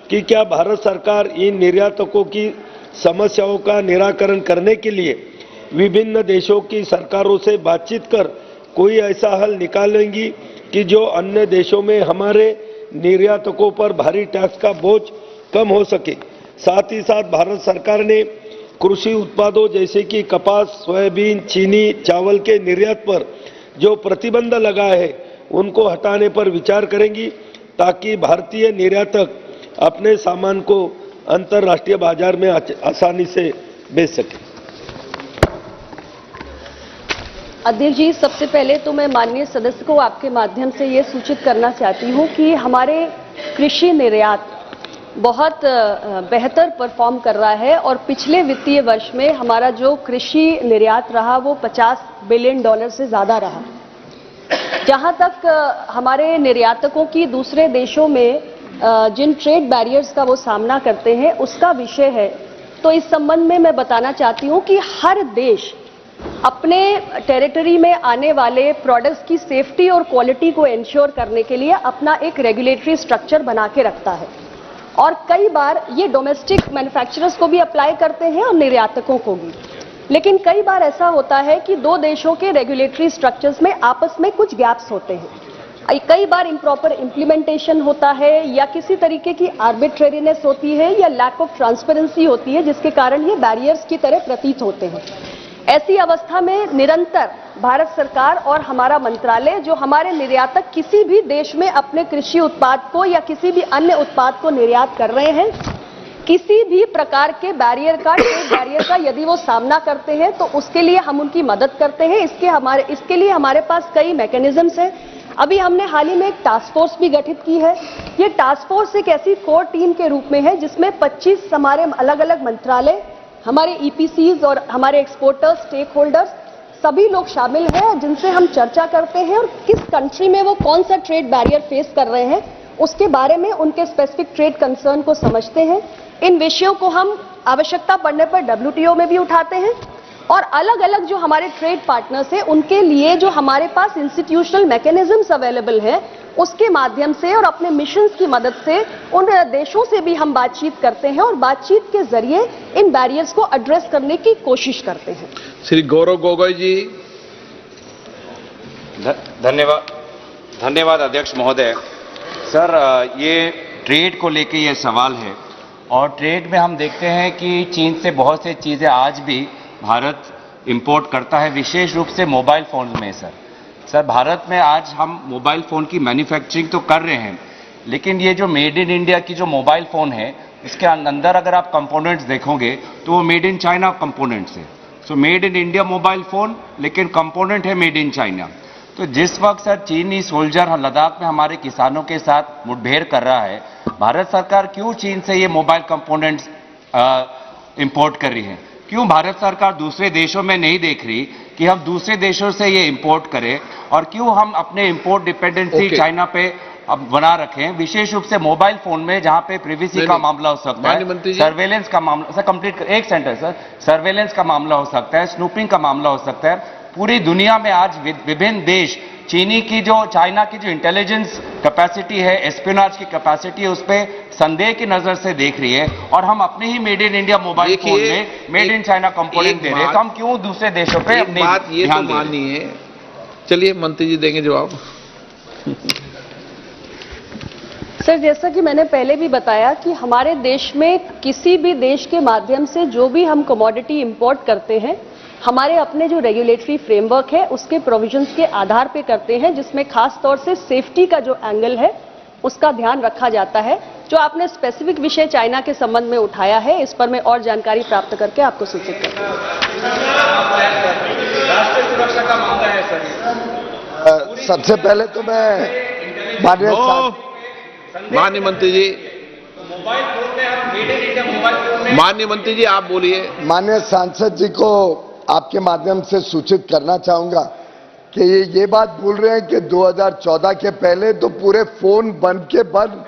कि क्या भारत सरकार इन निर्यातकों की समस्याओं का निराकरण करने के लिए विभिन्न देशों की सरकारों से बातचीत कर कोई ऐसा हल निकालेंगी कि जो अन्य देशों में हमारे निर्यातकों पर भारी टैक्स का बोझ कम हो सके। साथ ही साथ भारत सरकार ने कृषि उत्पादों जैसे कि कपास, सोयाबीन, चीनी, चावल के निर्यात पर जो प्रतिबंध लगाए हैं उनको हटाने पर विचार करेंगी ताकि भारतीय निर्यातक अपने सामान को अंतर्राष्ट्रीय बाजार में आसानी से बेच सके। अध्यक्ष जी, सबसे पहले तो मैं माननीय सदस्य को आपके माध्यम से ये सूचित करना चाहती हूँ कि हमारे कृषि निर्यात बहुत बेहतर परफॉर्म कर रहा है और पिछले वित्तीय वर्ष में हमारा जो कृषि निर्यात रहा वो $50 बिलियन से ज्यादा रहा। जहां तक हमारे निर्यातकों की दूसरे देशों में जिन ट्रेड बैरियर्स का वो सामना करते हैं उसका विषय है, तो इस संबंध में मैं बताना चाहती हूँ कि हर देश अपने टेरिटरी में आने वाले प्रोडक्ट्स की सेफ्टी और क्वालिटी को इंश्योर करने के लिए अपना एक रेगुलेटरी स्ट्रक्चर बना के रखता है और कई बार ये डोमेस्टिक मैन्युफैक्चरर्स को भी अप्लाई करते हैं और निर्यातकों को भी। लेकिन कई बार ऐसा होता है कि दो देशों के रेगुलेटरी स्ट्रक्चर्स में आपस में कुछ गैप्स होते हैं, कई बार इम्प्रॉपर इम्प्लीमेंटेशन होता है या किसी तरीके की आर्बिट्रेरीनेस होती है या लैक ऑफ ट्रांसपेरेंसी होती है, जिसके कारण ये बैरियर्स की तरह प्रतीत होते हैं। ऐसी अवस्था में निरंतर भारत सरकार और हमारा मंत्रालय जो हमारे निर्यातक किसी भी देश में अपने कृषि उत्पाद को या किसी भी अन्य उत्पाद को निर्यात कर रहे हैं, किसी भी प्रकार के बैरियर का, ट्रेड बैरियर का यदि वो सामना करते हैं तो उसके लिए हम उनकी मदद करते हैं। इसके लिए हमारे पास कई मैकेनिज्म्स हैं। अभी हमने हाल ही में एक टास्क फोर्स भी गठित की है। ये टास्क फोर्स एक ऐसी कोर टीम के रूप में है जिसमें 25 हमारे अलग अलग मंत्रालय, हमारे ईपीसीज और हमारे एक्सपोर्टर्स, स्टेक होल्डर्स सभी लोग शामिल हैं, जिनसे हम चर्चा करते हैं और किस कंट्री में वो कौन सा ट्रेड बैरियर फेस कर रहे हैं उसके बारे में उनके स्पेसिफिक ट्रेड कंसर्न को समझते हैं। इन विषयों को हम आवश्यकता पड़ने पर WTO में भी उठाते हैं और अलग अलग जो हमारे ट्रेड पार्टनर्स हैं उनके लिए जो हमारे पास इंस्टीट्यूशनल मैकेनिज्म्स अवेलेबल हैं उसके माध्यम से और अपने मिशंस की मदद से उन देशों से भी हम बातचीत करते हैं और बातचीत के जरिए इन बैरियर्स को एड्रेस करने की कोशिश करते हैं। श्री गौरव गोगोई जी। धन्यवाद अध्यक्ष महोदय। सर, ये ट्रेड को लेके ये सवाल है और ट्रेड में हम देखते हैं कि चीन से बहुत सी चीज़ें आज भी भारत इंपोर्ट करता है, विशेष रूप से मोबाइल फ़ोन में। सर भारत में आज हम मोबाइल फ़ोन की मैन्युफैक्चरिंग तो कर रहे हैं, लेकिन ये जो मेड इन इंडिया की जो मोबाइल फ़ोन है, इसके अंदर अगर आप कंपोनेंट्स देखोगे तो वो मेड इन चाइना कंपोनेंट्स है। So made in India mobile phone, लेकिन कंपोनेंट है मेड इन चाइना। तो जिस वक्त सर चीनी सोल्जर लद्दाख में हमारे किसानों के साथ मुठभेड़ कर रहा है, भारत सरकार क्यों चीन से ये मोबाइल कंपोनेंट्स इंपोर्ट कर रही है? क्यों भारत सरकार दूसरे देशों में नहीं देख रही कि हम दूसरे देशों से ये इंपोर्ट करें, और क्यों हम अपने इंपोर्ट डिपेंडेंसी चाइना पे अब बना रखें, विशेष रूप से मोबाइल फोन में, जहां पे प्रिवेसी का मामला हो सकता है, सर्वेलेंस का मामला, सर कंप्लीट एक सेंटेंस सर, सर्वेलेंस का मामला हो सकता है, स्नूपिंग का मामला हो सकता है। पूरी दुनिया में आज विभिन्न देश चाइना की जो इंटेलिजेंस कैपेसिटी है, एस्पियोनाज की कैपेसिटी है, उस पर संदेह की नजर से देख रही है, और हम अपने he made in India mobile phone में मेड इन चाइना कंपोनेंट दे रहे हैं, तो हम क्यों दूसरे देशों पे अपनी बात ये तो माननी है। चलिए मंत्री जी देंगे जवाब। सर, जैसा कि मैंने पहले भी बताया कि हमारे देश में किसी भी देश के माध्यम से जो भी हम कमोडिटी इंपोर्ट करते हैं, हमारे अपने जो रेगुलेटरी फ्रेमवर्क है उसके प्रोविजंस के आधार पे करते हैं, जिसमें खास तौर से सेफ्टी का जो एंगल है उसका ध्यान रखा जाता है। जो आपने स्पेसिफिक विषय चाइना के संबंध में उठाया है, इस पर मैं और जानकारी प्राप्त करके आपको सूचित करूंगा। राष्ट्रीय सुरक्षा का मामला है सर। सबसे पहले तो मैं माननीय मंत्री जी, मोबाइल फोन में हम made in India mobile phone में, माननीय मंत्री जी आप बोलिए। माननीय सांसद जी को आपके माध्यम से सूचित करना चाहूंगा कि ये बात बोल रहे हैं कि 2014 के पहले तो पूरे फोन बंद के बंद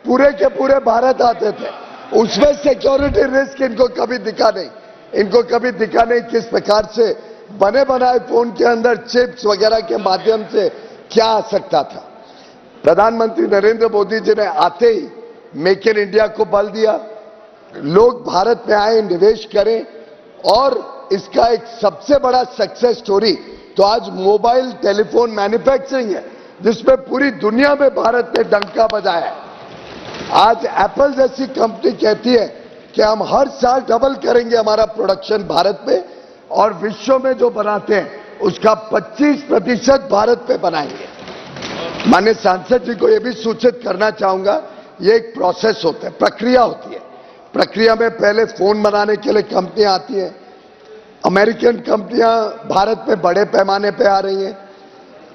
पूरे के पूरे भारत आते थे, उसमें सिक्योरिटी रिस्क इनको कभी दिखा नहीं, इनको कभी दिखा नहीं किस प्रकार से बने बनाए फोन के अंदर चिप्स वगैरह के माध्यम से क्या आ सकता था। प्रधानमंत्री नरेंद्र मोदी जी ने आते ही मेक इन इंडिया को बल दिया, लोग भारत में आए, निवेश करें, और इसका एक सबसे बड़ा सक्सेस स्टोरी तो आज मोबाइल टेलीफोन मैन्युफैक्चरिंग है, जिसमें पूरी दुनिया में भारत ने डंका बजाया है। आज एप्पल जैसी कंपनी कहती है कि हम हर साल डबल करेंगे हमारा प्रोडक्शन भारत में, और विश्व में जो बनाते हैं उसका 25% भारत पे बनाएंगे। माननीय सांसद जी को यह भी सूचित करना चाहूंगा, ये एक प्रोसेस होता है, प्रक्रिया होती है। प्रक्रिया में पहले फोन बनाने के लिए कंपनियां आती हैं, अमेरिकन कंपनियां भारत में बड़े पैमाने पे आ रही हैं,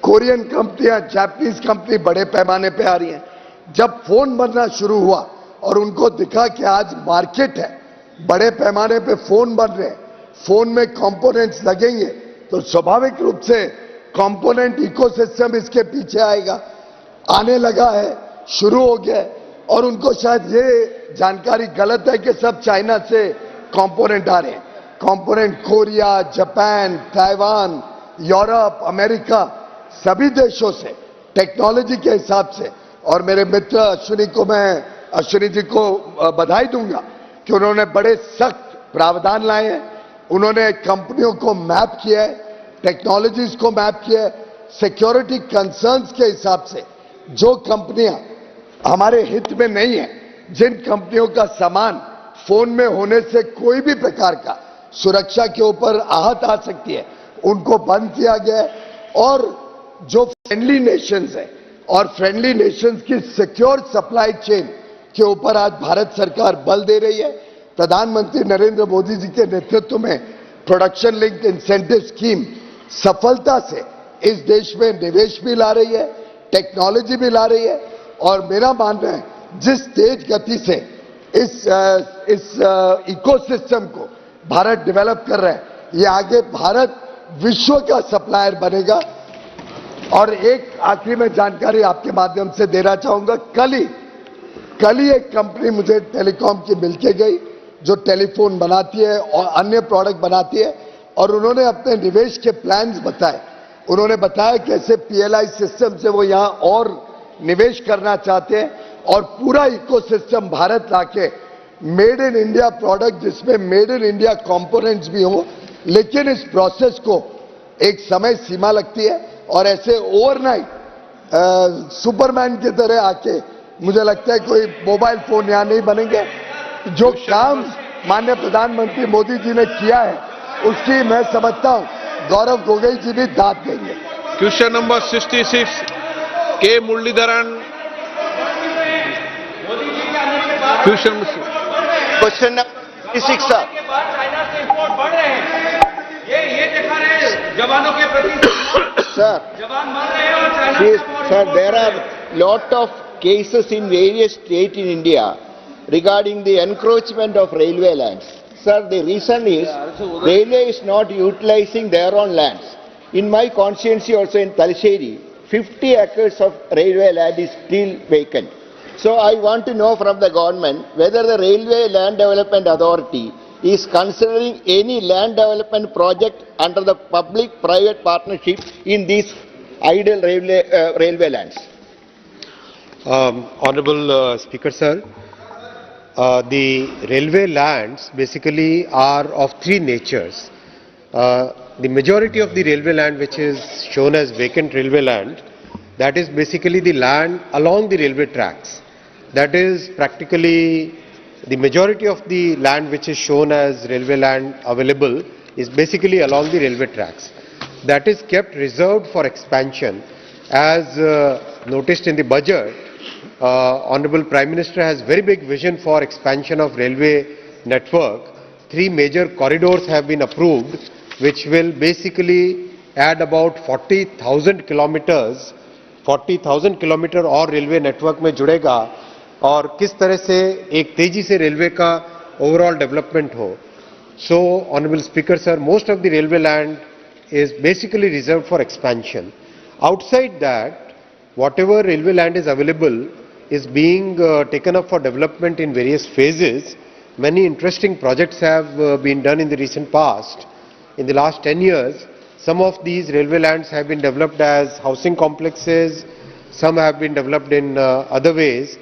कोरियन कंपनियां, जापानीज कंपनी बड़े पैमाने पे आ रही हैं। जब फोन बनना शुरू हुआ और उनको दिखा कि आज मार्केट है, बड़े पैमाने पे फोन बन रहे हैं, फोन में कंपोनेंट्स लगेंगे, तो स्वाभाविक रूप से कंपोनेंट इकोसिस्टम इसके पीछे आएगा, आने लगा है, शुरू हो गया। और उनको शायद ये जानकारी गलत है कि सब चाइना से कंपोनेंट आ रहे हैं। Component Korea, Japan, Taiwan, Europe, America, सभी देशों से टेक्नोलॉजी के हिसाब से। और मेरे मित्र अश्विनी जी को बधाई दूंगा कि उन्होंने बड़े सख्त प्रावधान लाए हैं, उन्होंने कंपनियों को मैप किया है, टेक्नोलॉजीज को मैप किया है, सिक्योरिटी कंसर्न्स के हिसाब से जो कंपनियां हमारे हित में नहीं है, जिन कंपनियों का सामान फोन में होने से कोई भी प्रकार का सुरक्षा के ऊपर आहत आ सकती है, उनको बंद किया गया है। और जो फ्रेंडली नेशंस है और फ्रेंडली नेशंस की सिक्योर सप्लाई चेन के ऊपर आज भारत सरकार बल दे रही है। प्रधानमंत्री नरेंद्र मोदी जी के नेतृत्व में प्रोडक्शन लिंक्ड इंसेंटिव स्कीम सफलता से इस देश में निवेश भी ला रही है, टेक्नोलॉजी भी ला रही है। और मेरा मानना है जिस तेज गति से इस इकोसिस्टम को भारत डेवलप कर रहा है, ये आगे भारत विश्व का सप्लायर बनेगा। और एक आखिरी में जानकारी आपके माध्यम से देना चाहूंगा, कल ही एक कंपनी मुझे टेलीकॉम की मिलके गई जो टेलीफोन बनाती है और अन्य प्रोडक्ट बनाती है, और उन्होंने अपने निवेश के प्लान्स बताए। उन्होंने बताया कैसे पीएलआई सिस्टम से वो यहां और निवेश करना चाहते हैं और पूरा इकोसिस्टम भारत लाके मेड इन इंडिया प्रोडक्ट, जिसमें मेड इन इंडिया कंपोनेंट्स भी हो, लेकिन इस प्रोसेस को एक समय सीमा लगती है और ऐसे ओवरनाइट सुपरमैन की तरह आके मुझे लगता है कोई मोबाइल फोन यहाँ नहीं बनेंगे। जो काम माननीय प्रधानमंत्री मोदी जी ने किया है उसकी मैं समझता हूँ गौरव गोगोई जी भी दाद देंगे। क्वेश्चन नंबर 66 के मुरलीधरन। Question number 66 sir. ये दिखा रहे जवानों के प्रति Sir, जवान मर रहे हैं और China sir, there are lot of cases in various states in India regarding the encroachment of railway lands. Sir, the reason is railway is not utilizing their own lands. In my constituency also in Talasheri, 50 acres of railway land is still vacant. So I want to know from the government whether the Railway Land Development Authority is considering any land development project under the public-private partnership in these idle railway lands. Honorable Speaker, sir, the railway lands basically are of three natures. The majority of the railway land which is shown as vacant railway land, that is basically the land along the railway tracks. That is practically the majority of the land which is shown as railway land available is basically along the railway tracks. That is kept reserved for expansion. As noticed in the budget, Honorable Prime Minister has very big vision for expansion of railway network. 3 major corridors have been approved which will basically add about 40,000 kilometers और railway network में जुड़ेगा और किस तरह से एक तेजी से रेलवे का ओवरऑल डेवलपमेंट हो. So, Honorable Speaker, sir, most of the railway land is basically reserved for expansion. Outside that, whatever railway land is available is being taken up for development in various phases. Many interesting projects have been done in the recent past. In the last 10 years, some of these railway lands have been developed as housing complexes, some have been developed in other ways,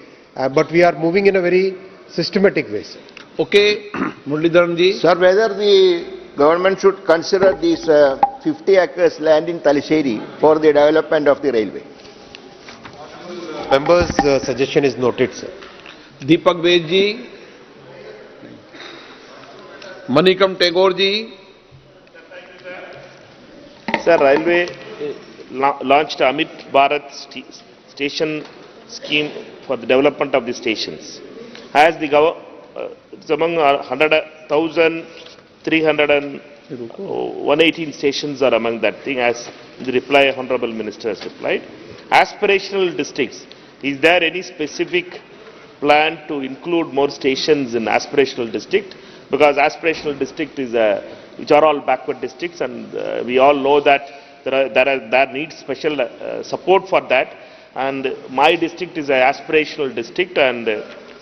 but we are moving in a very systematic way. Okay, Muralidharan ji. Sir, whether the government should consider these 50 acres land in Talasheri for the development of the railway. Members' suggestion is noted, sir. Deepak Ved ji. Manikam Tagore ji. Sir, Railway launched Amit Bharat station scheme for the development of the stations. As the it's among 118 stations are among that thing, as the reply Honorable Minister has replied. Aspirational districts, is there any specific plan to include more stations in aspirational district? Because aspirational district is which are all backward districts, and we all know that there needs special support for that. And my district is an aspirational district, and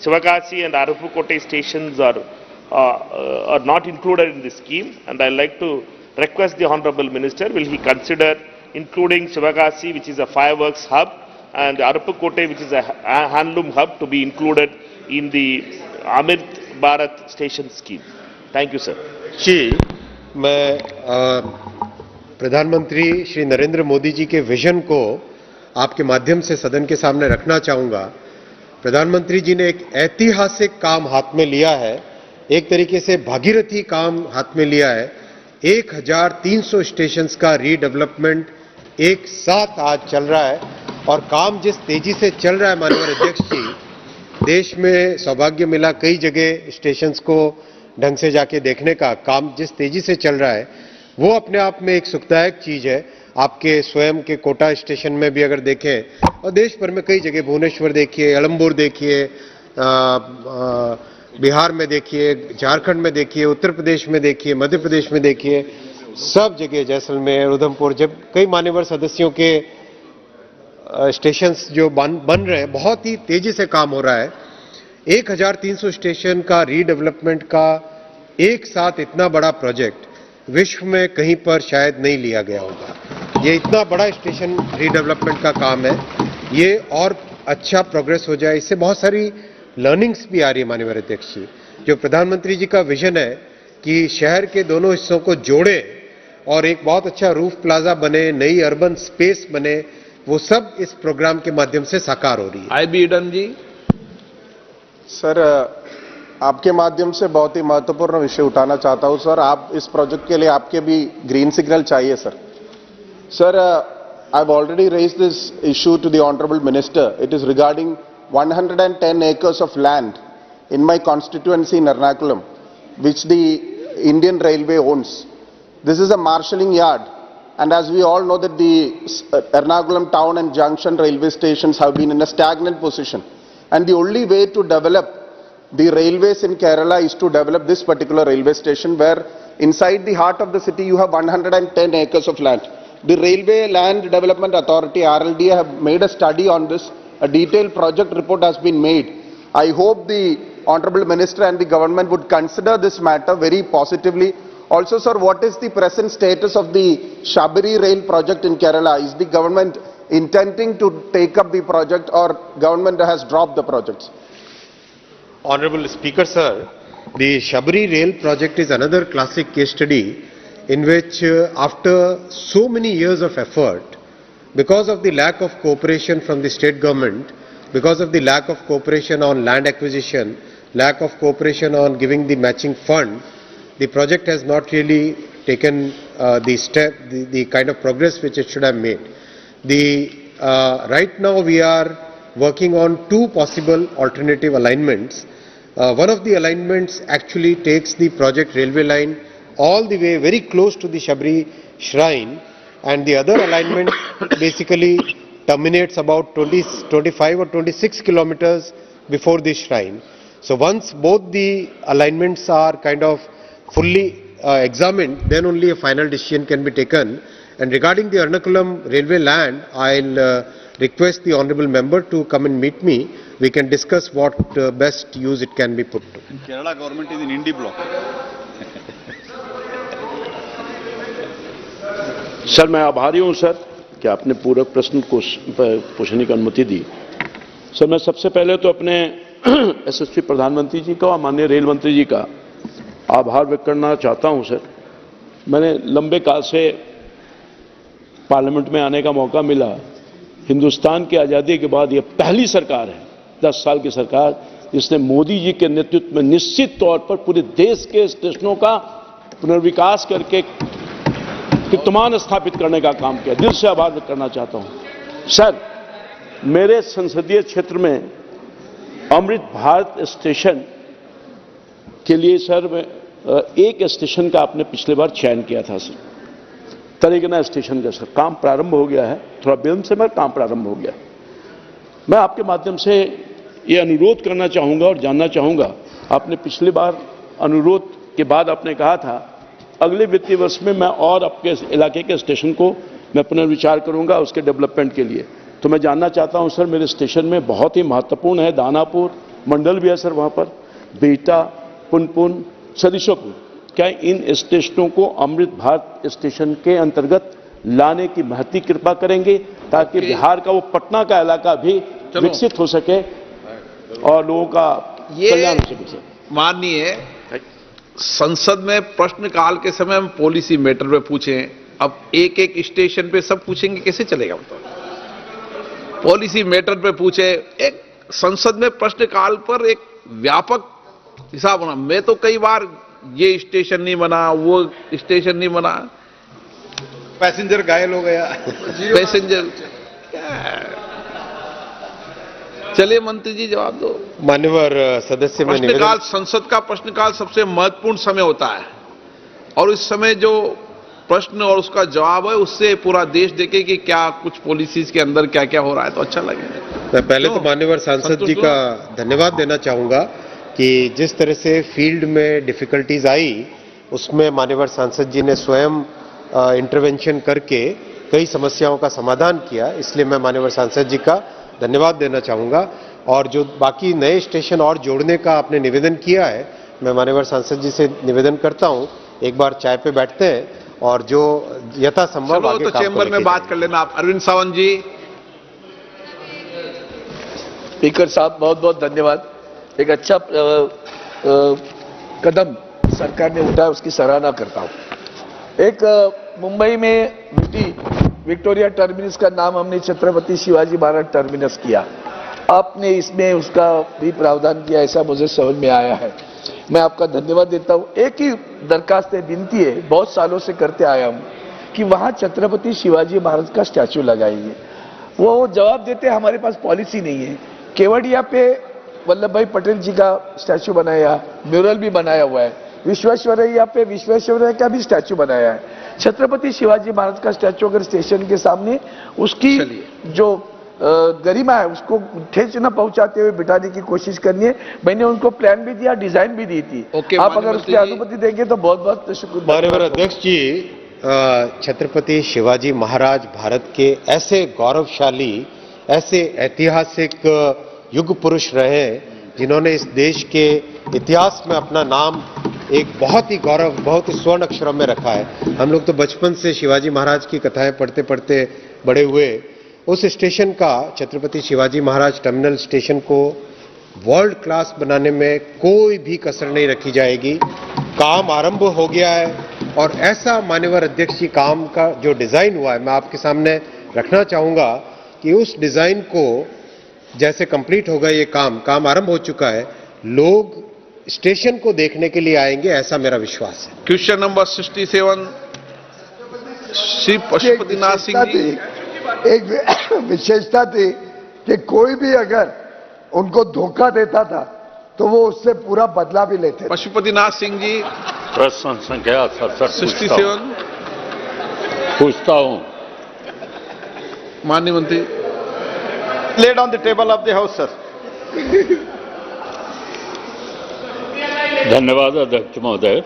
Sivakasi and Arupukote stations are not included in this scheme. And I like to request the Honorable Minister, will he consider including Sivakasi, which is a fireworks hub, and Arupukote, which is a handloom hub, to be included in the Amit Bharat station scheme? Thank you, sir. जी, मैं प्रधानमंत्री श्री नरेंद्र मोदी जी के vision को आपके माध्यम से सदन के सामने रखना चाहूंगा. प्रधानमंत्री जी ने एक ऐतिहासिक काम हाथ में लिया है, एक तरीके से भागीरथी काम हाथ में लिया है. 1300 स्टेशंस का रीडेवलपमेंट एक साथ आज चल रहा है और काम जिस तेजी से चल रहा है माननीय अध्यक्ष जी, देश में सौभाग्य मिला कई जगह स्टेशंस को ढंग से जाके देखने का. काम जिस तेजी से चल रहा है वो अपने आप में एक सुखदायक चीज है. आपके स्वयं के कोटा स्टेशन में भी अगर देखें और देश भर में कई जगह, भुवनेश्वर देखिए, अलमपुर देखिए, बिहार में देखिए, झारखंड में देखिए, उत्तर प्रदेश में देखिए, मध्य प्रदेश में देखिए, सब जगह जैसलमेर, उधमपुर, जब कई मान्यवर सदस्यों के स्टेशंस जो बन रहे हैं, बहुत ही तेजी से काम हो रहा है. 1300 स्टेशन का रीडेवलपमेंट का एक साथ इतना बड़ा प्रोजेक्ट विश्व में कहीं पर शायद नहीं लिया गया होगा. ये इतना बड़ा स्टेशन रीडेवलपमेंट का काम है, ये और अच्छा प्रोग्रेस हो जाए, इससे बहुत सारी लर्निंग्स भी आ रही है. माननीय अध्यक्ष जी, जो प्रधानमंत्री जी का विजन है कि शहर के दोनों हिस्सों को जोड़े और एक बहुत अच्छा रूफ प्लाजा बने, नई अर्बन स्पेस बने, वो सब इस प्रोग्राम के माध्यम से साकार हो रही है। IB ईडन जी। सर, आपके माध्यम से बहुत ही महत्वपूर्ण विषय उठाना चाहता हूं सर। आप इस प्रोजेक्ट के लिए आपके भी ग्रीन सिग्नल चाहिए sir. Sir, I've already raised this issue to the Honorable Minister. It is regarding 110 acres of land in my constituency in Ernakulam, which the Indian Railway owns. This is a marshalling yard, and as we all know that the Ernakulam town and junction railway stations have been in a stagnant position, and the only way to develop the railways in Kerala is to develop this particular railway station, where inside the heart of the city you have 110 acres of land. The Railway Land Development Authority, RLD, have made a study on this. A detailed project report has been made. I hope the Honorable Minister and the government would consider this matter very positively. Also, sir, what is the present status of the Shabari Rail project in Kerala? Is the government intending to take up the project, or government has dropped the projects? Honorable Speaker, sir, the Shabari Rail project is another classic case study in which after so many years of effort, because of the lack of cooperation from the state government, because of the lack of cooperation on land acquisition, lack of cooperation on giving the matching fund, the project has not really taken the kind of progress which it should have made. Right now we are working on two possible alternative alignments. One of the alignments actually takes the project railway line all the way very close to the Shabari shrine, and the other alignment basically terminates about 25 or 26 kilometers before the shrine. So once both the alignments are kind of fully examined, then only a final decision can be taken. And regarding the Ernakulam railway land, I'll request the honourable member to come and meet me. We can discuss what best use it can be put to. Kerala government is in Indie block. Sir, मैं आभारी हूं sir कि आपने पूरे प्रश्न को पूछने की अनुमति दी। सर, मैं सबसे पहले तो अपने यशस्वी प्रधानमंत्री जी का और माननीय रेल मंत्री जी का आभार व्यक्त करना चाहता हूं सर। मैंने लंबे काल से पार्लियामेंट में आने का मौका मिला। हिंदुस्तान की आज़ादी के बाद ये पहली सरकार है, 10 साल की सरकार, जिसने मोदी जी के नेतृत्व में निश्चित तौर पर पूरे देश के स्टेशनों का पुनर्विकास करके कीर्तिमान स्थापित करने का काम किया। दिल से आभार व्यक्त करना चाहता हूं। सर, मेरे संसदीय क्षेत्र में अमृत भारत स्टेशन के लिए सर एक स्टेशन का आपने पिछले बार चयन किया था सर, तरेगना स्टेशन का। सर, काम प्रारंभ हो गया है, थोड़ा विलंब से मगर काम प्रारंभ हो गया। मैं आपके माध्यम से ये अनुरोध करना चाहूंगा और जानना चाहूंगा, आपने पिछली बार अनुरोध के बाद आपने कहा था अगले वित्तीय वर्ष में मैं और आपके इलाके के स्टेशन को मैं पुनर्विचार करूंगा उसके डेवलपमेंट के लिए। तो मैं जानना चाहता हूं सर, मेरे स्टेशन में बहुत ही महत्वपूर्ण है, दानापुर मंडल भी है सर, वहां पर बेटा, पुनपुन, सरिसोपुर, क्या इन स्टेशनों को अमृत भारत स्टेशन के अंतर्गत लाने की महती कृपा करेंगे ताकि बिहार का वो पटना का इलाका भी विकसित हो सके और लोगों का कल्याण हो सके। माननीय संसद में प्रश्नकाल के समय हम पॉलिसी मैटर पे पूछें, अब एक एक स्टेशन पे सब पूछेंगे, कैसे चलेगा बताओ? पॉलिसी मैटर पे पूछे, एक संसद में प्रश्नकाल पर एक व्यापक हिसाब होना। मैं तो कई बार ये स्टेशन नहीं बना, वो स्टेशन नहीं बना, पैसेंजर घायल हो गया, पैसेंजर। चलिए मंत्री जी जवाब दो। मान्यवर सदस्य, प्रश्नकाल, संसद का प्रश्नकाल सबसे महत्वपूर्ण समय होता है और इस समय जो प्रश्न और उसका जवाब है उससे पूरा देश देखे कि क्या कुछ पॉलिसीज के अंदर क्या क्या हो रहा है, तो अच्छा लगेगा। मैं पहले तो मान्यवर सांसद जी का धन्यवाद देना चाहूंगा कि जिस तरह से फील्ड में डिफिकल्टीज आई उसमें मान्यवर सांसद जी ने स्वयं इंटरवेंशन करके कई समस्याओं का समाधान किया, इसलिए मैं मान्यवर सांसद जी का धन्यवाद देना चाहूंगा। और जो बाकी नए स्टेशन और जोड़ने का आपने निवेदन किया है, मैं माननीय सांसद जी से निवेदन करता हूं एक बार चाय पे बैठते हैं और जो यथासंभव आगे तो चेंबर में बात कर लेना आप। अरविंद सावंत जी। स्पीकर साहब, बहुत बहुत धन्यवाद। एक अच्छा कदम सरकार ने उठाया, उसकी सराहना करता हूं। एक मुंबई में विक्टोरिया टर्मिनस का नाम हमने छत्रपति शिवाजी महाराज टर्मिनस किया। आपने इसमें उसका भी प्रावधान किया, ऐसा मुझे समझ में आया है। मैं आपका धन्यवाद देता हूं। एक ही दरखास्त है, विनती है, बहुत सालों से करते आया हूं कि वहां छत्रपति शिवाजी महाराज का स्टैचू लगाइए। वो जवाब देते हमारे पास पॉलिसी नहीं है। केवड़िया पे वल्लभ भाई पटेल जी का स्टैचू बनाया, म्यूरल भी बनाया हुआ है। विश्वेश्वरैया पे विश्वेश्वरैया का भी स्टैचू बनाया है। छत्रपति शिवाजी महाराज का स्टैचू अगर स्टेशन के सामने, उसकी जो गरिमा है उसको ठेस न पहुंचाते हुए बिठाने की कोशिश करनी है। मैंने उनको प्लान भी दिया, डिजाइन भी दी थी। आप अगर उसकी अनुमति देंगे तो बहुत बहुत शुक्रिया। माननीय अध्यक्ष जी, छत्रपति शिवाजी महाराज भारत के ऐसे गौरवशाली, ऐसे ऐतिहासिक युग पुरुष रहे जिन्होंने इस देश के इतिहास में अपना नाम एक बहुत ही गौरव, बहुत ही स्वर्ण अक्षरों में रखा है। हम लोग तो बचपन से शिवाजी महाराज की कथाएं पढ़ते पढ़ते बड़े हुए। उस स्टेशन का, छत्रपति शिवाजी महाराज टर्मिनल स्टेशन को वर्ल्ड क्लास बनाने में कोई भी कसर नहीं रखी जाएगी। काम आरंभ हो गया है और ऐसा माननीय अध्यक्ष जी काम का जो डिजाइन हुआ है, मैं आपके सामने रखना चाहूंगा कि उस डिजाइन को जैसे कंप्लीट होगा ये काम आरंभ हो चुका है, लोग स्टेशन को देखने के लिए आएंगे, ऐसा मेरा विश्वास है। Question number 67 Shri Pashupatinath Singh ji. एक विशेषता थी कि कोई भी अगर उनको धोखा देता था तो वो उससे पूरा बदला भी लेते। पशुपतिनाथ सिंह जी, प्रश्न संख्या 67 पूछता हूं। माननीय मंत्री। Laid on the table of the house sir. धन्यवाद अध्यक्ष महोदय।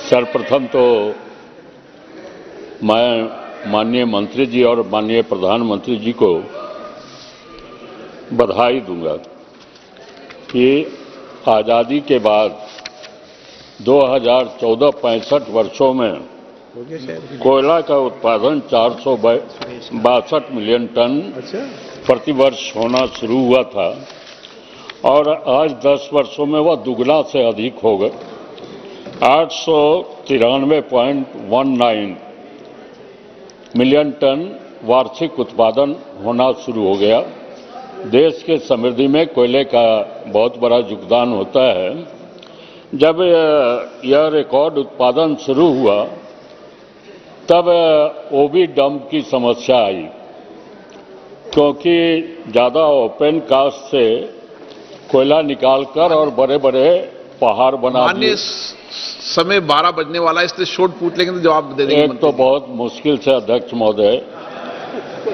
सर्वप्रथम तो मैं माननीय मंत्री जी और माननीय प्रधानमंत्री जी को बधाई दूंगा कि आज़ादी के बाद 2014-65 वर्षों में कोयला का उत्पादन 462 मिलियन टन प्रतिवर्ष होना शुरू हुआ था और आज 10 वर्षों में वह दुगना से अधिक हो गए। 893.19 मिलियन टन वार्षिक उत्पादन होना शुरू हो गया। देश के समृद्धि में कोयले का बहुत बड़ा योगदान होता है। जब यह रिकॉर्ड उत्पादन शुरू हुआ तब ओबी डंप की समस्या आई, क्योंकि ज़्यादा ओपन कास्ट से कोयला निकालकर और बड़े बड़े पहाड़ बना दिए। समय 12 बजने वाला है, इसलिए शॉर्ट पूछ लेंगे तो जवाब दे देंगे। एक तो बहुत मुश्किल से अध्यक्ष महोदय,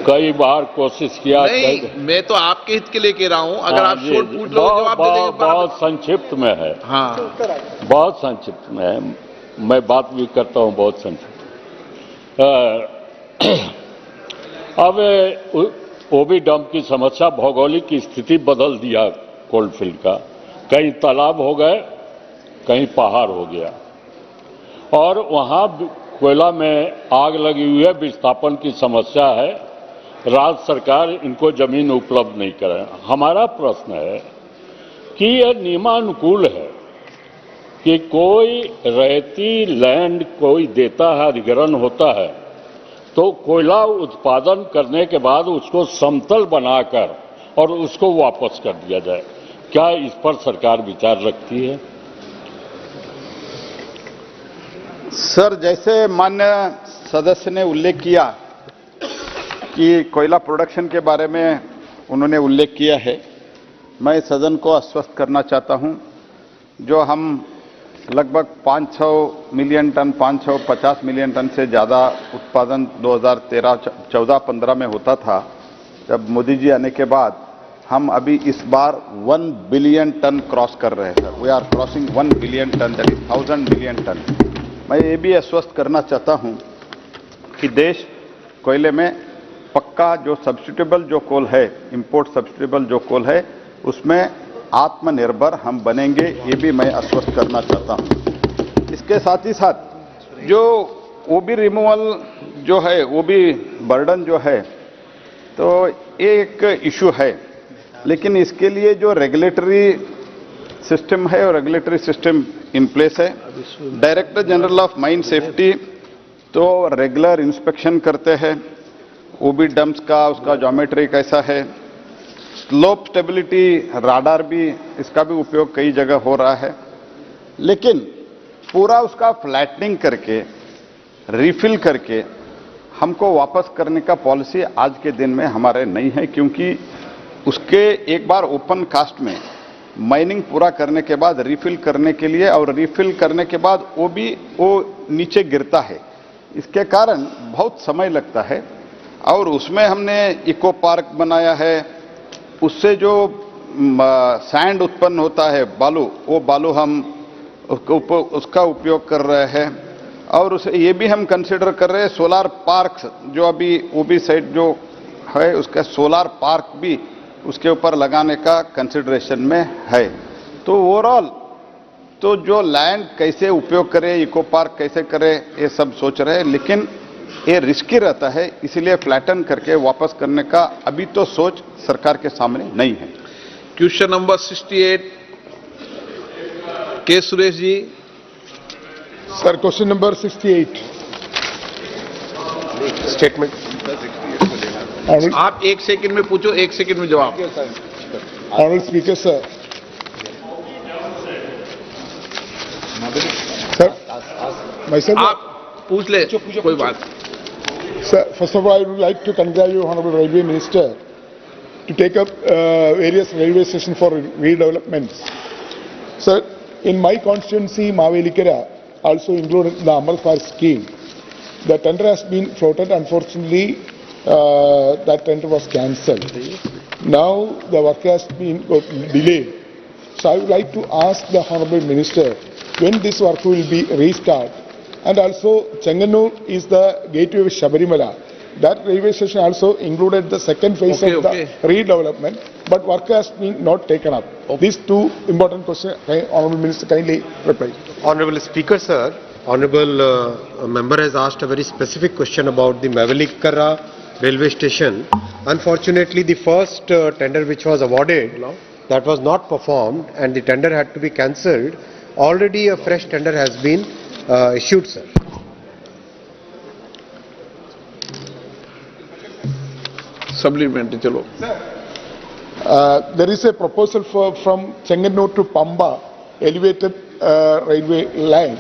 कई बार कोशिश किया। नहीं, मैं तो आपके हित के लिए कह रहा हूं, अगर आप शॉर्ट पूछ लो जवाब दे देंगे। बहुत संक्षिप्त में है। हाँ, बहुत संक्षिप्त में है। मैं बात भी करता हूं बहुत संक्षिप्त। अब ओबी डंप की समस्या, भौगोलिक स्थिति बदल दिया कोलफील्ड का। कहीं तालाब हो गए, कहीं पहाड़ हो गया और वहां कोयला में आग लगी हुई है, विस्थापन की समस्या है। राज्य सरकार इनको जमीन उपलब्ध नहीं करे। हमारा प्रश्न है कि यह नियमानुकूल है कि कोई रहती लैंड कोई देता है, अधिग्रहण होता है, तो कोयला उत्पादन करने के बाद उसको समतल बनाकर और उसको वापस कर दिया जाए। क्या इस पर सरकार विचार रखती है? सर, जैसे माननीय सदस्य ने उल्लेख किया कि कोयला प्रोडक्शन के बारे में उन्होंने उल्लेख किया है, मैं सदन को आश्वस्त करना चाहता हूं। जो हम लगभग 500 मिलियन टन, 550 मिलियन टन से ज़्यादा उत्पादन 2013-14-15 में होता था, जब मोदी जी आने के बाद हम अभी इस बार 1 बिलियन टन क्रॉस कर रहे हैं sir. We are crossing 1 billion ton, that is 1000 million ton. मैं ये भी आश्वस्त करना चाहता हूं कि देश कोयले में पक्का जो सब्स्टिट्यूएबल जो कोल है, इंपोर्ट सब्स्टिट्यूएबल जो कोल है, उसमें आत्मनिर्भर हम बनेंगे, ये भी मैं आश्वस्त करना चाहता हूं। इसके साथ ही साथ जो ओबी रिमूवल जो है, ओबी बर्डन जो है, तो एक इशू है, लेकिन इसके लिए जो रेगुलेटरी सिस्टम है और रेगुलेटरी सिस्टम इन प्लेस है। Director general of mine safety तो रेगुलर इंस्पेक्शन करते हैं, ओबी डंप्स का उसका ज्योमेट्री कैसा है, स्लोप स्टेबिलिटी राडार भी, इसका भी उपयोग कई जगह हो रहा है, लेकिन पूरा उसका फ्लैटनिंग करके रिफिल करके हमको वापस करने का पॉलिसी आज के दिन में हमारे नहीं है, क्योंकि उसके एक बार ओपन कास्ट में माइनिंग पूरा करने के बाद रिफिल करने के लिए, और रिफिल करने के बाद वो नीचे गिरता है, इसके कारण बहुत समय लगता है। और उसमें हमने इको पार्क बनाया है, उससे जो सैंड उत्पन्न होता है बालू, वो बालू हम उसका उपयोग कर रहे हैं। और उसे ये भी हम कंसिडर कर रहे हैं सोलार पार्क, जो अभी ओबी साइड जो है उसका सोलार पार्क भी उसके ऊपर लगाने का कंसिडरेशन में है। तो ओवरऑल तो जो लैंड कैसे उपयोग करें, इको पार्क कैसे करें, ये सब सोच रहे हैं, लेकिन ये रिस्की रहता है, इसलिए फ्लैटन करके वापस करने का अभी तो सोच सरकार के सामने नहीं है। Question number 68 K Suresh ji. Sir, question number 68 statement. आप 1 सेकंड में पूछो, 1 सेकंड में जवाब। ऑनरेबल स्पीकर सर, आप पूछ ले, कोई बात। Sir, first of all, I would like to congratulate Honorable Railway Minister to take up various railway stations for redevelopments. Sir, in my constituency, Mavelikara, also included in the Amrit Bharat scheme, the tender has been floated. Unfortunately, that tender was cancelled. Now the work has been delayed. So I would like to ask the Honorable Minister when this work will be restarted. And also, Chenganur is the gateway of Shabarimala. That railway station also included the second phase of the redevelopment, but work has been not taken up. These two important questions, Honourable Minister kindly reply. Honourable Speaker, sir, Honourable member has asked a very specific question about the Mavelikara railway station. Unfortunately, the first tender which was awarded, that was not performed, and the tender had to be cancelled. Already a fresh tender has been issued, sir. Supplementary, chalo. There is a proposal from Chenganur to Pamba elevated railway line.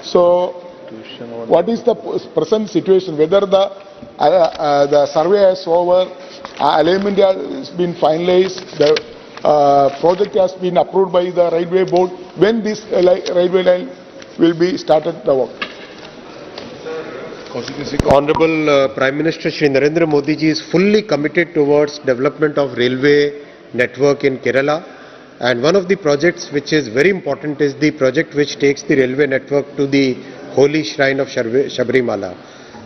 So, what is the present situation? Whether the survey is over, alignment has been finalized, the project has been approved by the railway board. When this railway line will be started the work? Honorable Prime Minister Shri Narendra Modi ji is fully committed towards development of railway network in Kerala, and one of the projects which is very important is the project which takes the railway network to the holy shrine of Shabarimala.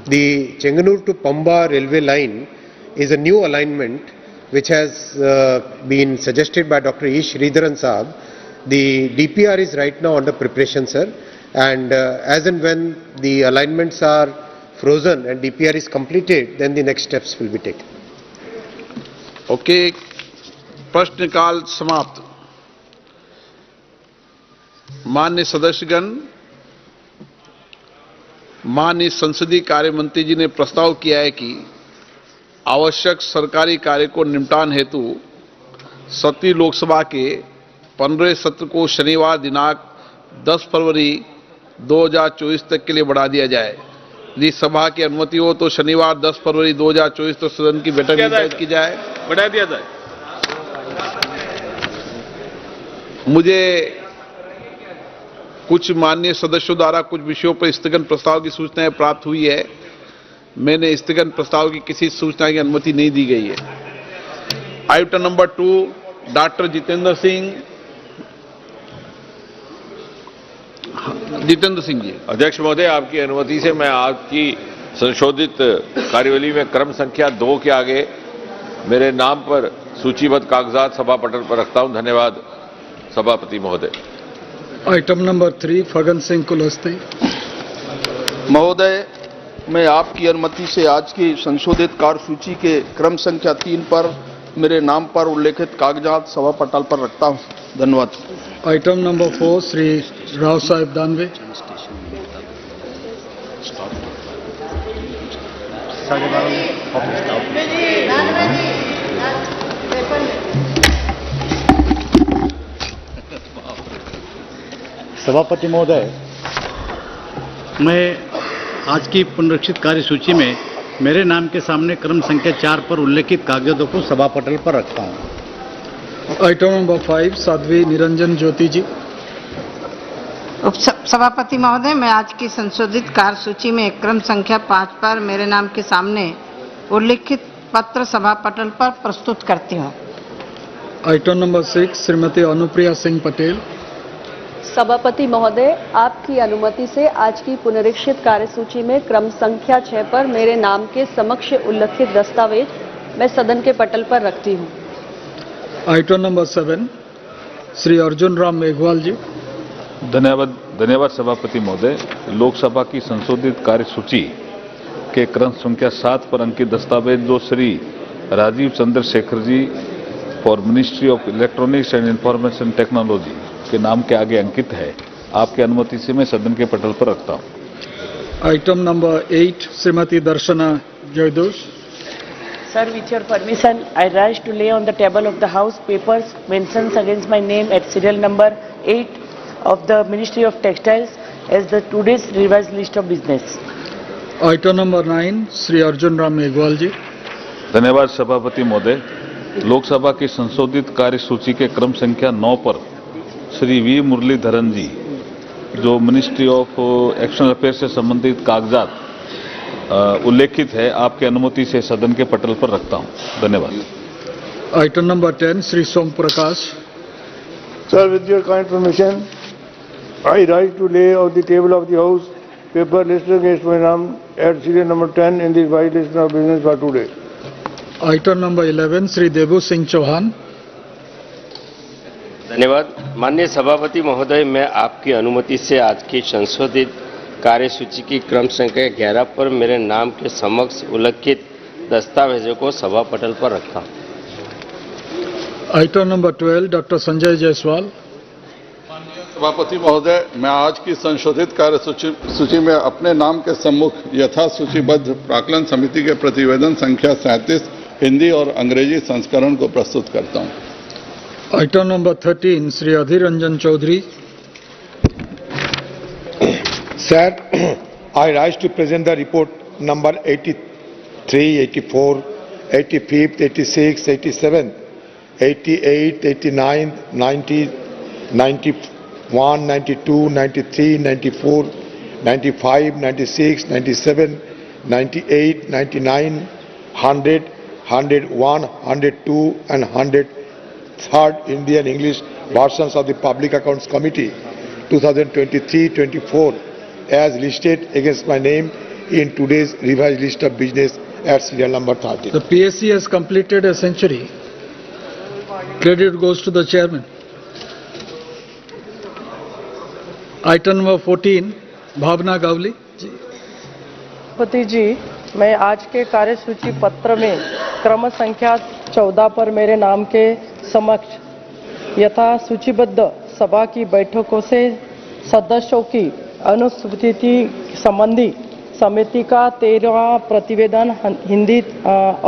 The Chenganur to Pamba railway line is a new alignment which has been suggested by Dr. E. Sridharan Saab. The DPR is right now under preparation, sir, and as and when the alignments are frozen and DPR is completed, then the next steps will be taken. Okay, प्रश्नकाल समाप्त। माननीय सदस्यगण, माननीय संसदीय कार्य मंत्री जी ने प्रस्ताव किया है कि आवश्यक सरकारी कार्य को निपटान हेतु 7वीं लोकसभा के 15वें सत्र को शनिवार दिनांक 10 फरवरी 2024 तक के लिए बढ़ा दिया जाए। यदि सभा की अनुमति हो तो शनिवार 10 फरवरी 2024 तो सदन की बैठक निर्धारित की जाए, बढ़ा दिया जाए। मुझे कुछ माननीय सदस्यों द्वारा कुछ विषयों पर स्थगन प्रस्ताव की सूचनाएं प्राप्त हुई है। मैंने स्थगन प्रस्ताव की किसी सूचना की अनुमति नहीं दी गई है। Item number 2, doctor Jitendra Singh ji. अध्यक्ष महोदय, आपकी अनुमति से मैं आपकी संशोधित कार्यवली में क्रम संख्या 2 के आगे मेरे नाम पर सूचीबद्ध कागजात सभा पटल पर रखता हूं। धन्यवाद सभापति महोदय। Item number 3, Phagan Singh Kulaste. महोदय, मैं आपकी अनुमति से आज की संशोधित कार्यसूची के क्रम संख्या 3 पर मेरे नाम पर उल्लेखित कागजात सभा पटल पर रखता हूं। धन्यवाद। आइटम नंबर 4, श्री राव साहेब दानवे। सभापति महोदय, मैं आज की पुनरीक्षित कार्यसूची में मेरे नाम के सामने क्रम संख्या 4 पर उल्लेखित कागजों को सभा पटल पर रखता हूँ। आइटम नंबर 5 साध्वी निरंजन ज्योति जी। सभापति महोदय, मैं आज की संशोधित कार्यसूची में क्रम संख्या 5 पर मेरे नाम के सामने उल्लेखित पत्र सभा पटल पर प्रस्तुत करती हूँ। Item number 6 Shrimati Anupriya Singh Patel. सभापति महोदय, आपकी अनुमति से आज की पुनरीक्षित कार्यसूची में क्रम संख्या 6 पर मेरे नाम के समक्ष उल्लेखित दस्तावेज मैं सदन के पटल पर रखती हूँ। Item number 7 Shri Arjun Ram Meghwal ji. धन्यवाद सभापति महोदय। लोकसभा की संशोधित कार्यसूची के क्रम संख्या 7 पर अंकित दस्तावेज जो Shri Rajeev Chandrasekhar ji for ministry of electronics and information technology के नाम के आगे अंकित है, आपकी अनुमति से मैं सदन के पटल पर रखता हूं। Item number 8 Shrimati Darshana Jardosh. Sir, with your permission, I rise to lay on the table of the House papers mentions against my name at serial number 8 of the Ministry of Textiles as the today's revised list of business. Item number 9 Shri Arjun Ram Meghwal ji. धन्यवाद सभापति महोदय। लोकसभा की संशोधित कार्यसूची के क्रम संख्या 9 पर श्री वी मुरलीधरन जी जो मिनिस्ट्री ऑफ एक्सटर्नल अफेयर्स से संबंधित कागजात उल्लेखित है, आपकी अनुमति से सदन के पटल पर रखता हूं। धन्यवाद। Item number 10 Shri Som Prakash. Sir, with your kind permission, I rise to lay on the table of the House paper listed against my name at serial number 10 in the revised list of business for today. Item number 11 Shri Debu Singh Chauhan. धन्यवाद। माननीय सभापति महोदय, मैं आपकी अनुमति से आज की संशोधित कार्यसूची की क्रम संख्या 11 पर मेरे नाम के समक्ष उल्लेखित दस्तावेजों को सभा पटल पर रखता हूं। Item number 12 doctor Sanjay Jaiswal. सभापति महोदय, मैं आज की संशोधित कार्यसूची में अपने नाम के सम्मुख यथा सूचीबद्ध प्राक्कलन समिति के प्रतिवेदन संख्या 37 हिंदी और अंग्रेजी संस्करण को प्रस्तुत करता हूं। Item number 13 Shri Adhir Ranjan Chowdhury. Sir, I rise to present the report number 83, 84, 85th, 86, 87, 88, 89, 90, 91, 92, 93, 94, 95, 96, 97, 98, 99, 100, 101, 102 and 103rd Indian English versions of the Public Accounts Committee 2023-24 as listed against my name in today's revised list of business at serial number 30. The PSC has completed a century. Credit goes to the chairman. Item number 14 भावना गावली। सभापति जी, मैं आज के कार्यसूची पत्र में क्रम संख्या 14 पर मेरे नाम के समक्ष यथा सूचीबद्ध सभा की बैठकों से सदस्यों की अनुपस्थिति संबंधी समिति का 13वां प्रतिवेदन हिंदी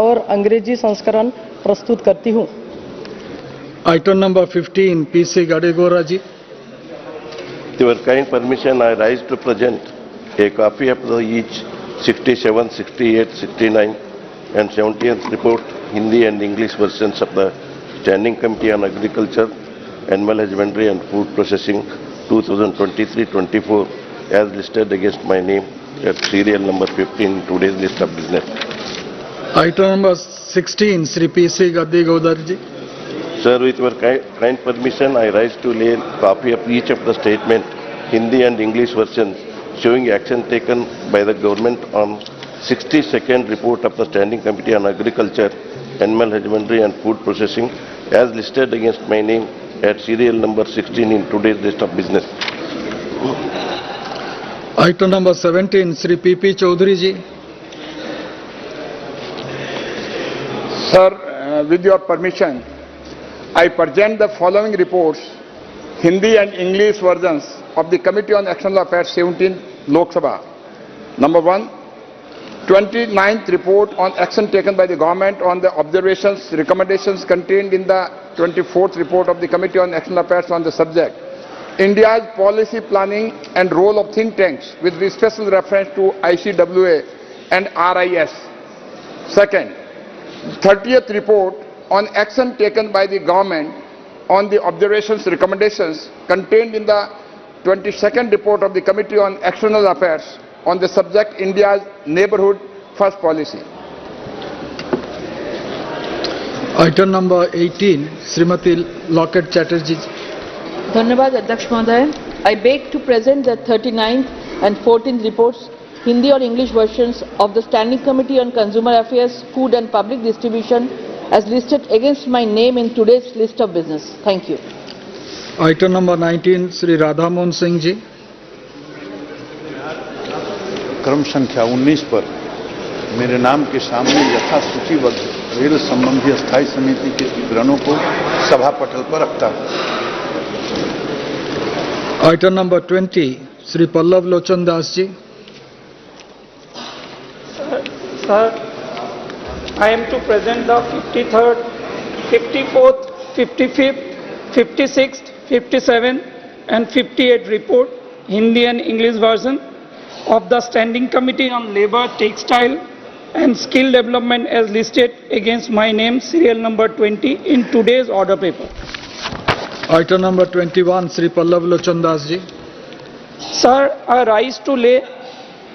और अंग्रेजी संस्करण प्रस्तुत करती हूं। Item number 15 P C Gaddigoudar ji. With your kind permission, I rise to present a copy of the each 67, 68, 69 and 70th report, Hindi and English versions of the Standing Committee on Agriculture, Animal Husbandry and Food Processing 2023-24 as listed against my name at serial number 15 in today's list of business. Item number 16 Sri PC Gaddi Gaudarji. Sir, with your kind permission, I rise to lay a copy of each of the statement, Hindi and English versions, showing action taken by the government on 62nd report of the Standing Committee on Agriculture, Animal Husbandry and Food Processing as listed against my name at serial number 16 in today's list of business. Item number 17 Sri PP Chaudhary ji. Sir, with your permission, I present the following reports, Hindi and English versions of the Committee on External Affairs 17 Lok Sabha. Number 1, 29th report on action taken by the government on the observations, recommendations contained in the 24th report of the Committee on External Affairs on the subject. India's policy planning and role of think tanks with special reference to ICWA and RIS. Second, 30th report on action taken by the government on the observations, recommendations contained in the 22nd report of the Committee on External Affairs on the subject India's neighborhood first policy. Item number 18, Srimati Loket Chatterjee. Dhanyabad Adhyaksh Mahoday. I beg to present the 39th and 14th reports, Hindi or English versions of the Standing Committee on Consumer Affairs, Food and Public Distribution as listed against my name in today's list of business. Thank you. Item number 19, Sri Radha Mohan Singh ji. क्रम संख्या 19 पर मेरे नाम के सामने यथा सूचीबद्ध rail संबंधी स्थायी समिति के विवरणों को सभा पटल पर रखता हूं। Item number 20, Sri Pallav Lochan Das ji. Sir, I am to present the 53rd, 54th, 55th, 56th, 57 and 58th report, Hindi and English version of the Standing Committee on Labour, Textile and Skill Development as listed against my name, serial number 20 in today's order paper. Item number 21, Sri Pallav Lochan Das ji. Sir, I rise to lay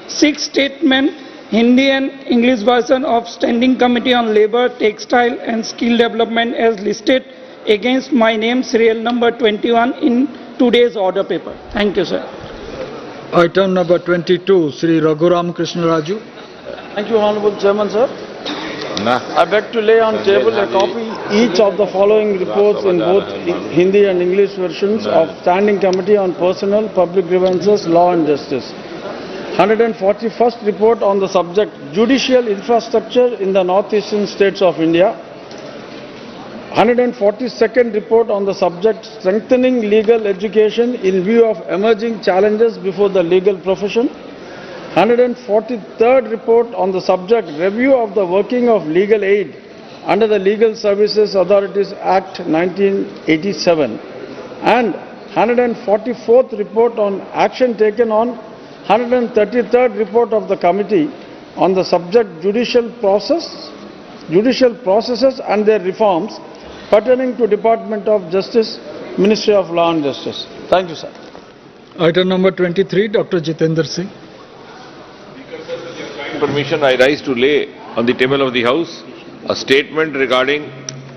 6 statement Hindi and English version of Standing Committee on Labour, Textile and Skill Development as listed against my name, serial number 21 in today's order paper. Thank you, sir. Item number 22, Sri Raghuram Krishna Raju. Thank you, Honorable Chairman, sir. I beg to lay on table a copy each of the following reports in both Hindi and English versions of Standing Committee on Personnel, Public Grievances, Law and Justice. 141st report on the subject Judicial Infrastructure in the Northeastern States of India. 142nd report on the subject Strengthening Legal Education in View of Emerging Challenges Before the Legal Profession. 143rd report on the subject Review of the Working of Legal Aid under the Legal Services Authorities Act 1987. And 144th report on action taken on 133rd report of the committee on the subject judicial processes and their reforms pertaining to Department of Justice, Ministry of Law and Justice. Thank you, sir. Item number 23, Dr. Jitendra Singh. Permission, I rise to lay on the table of the House a statement regarding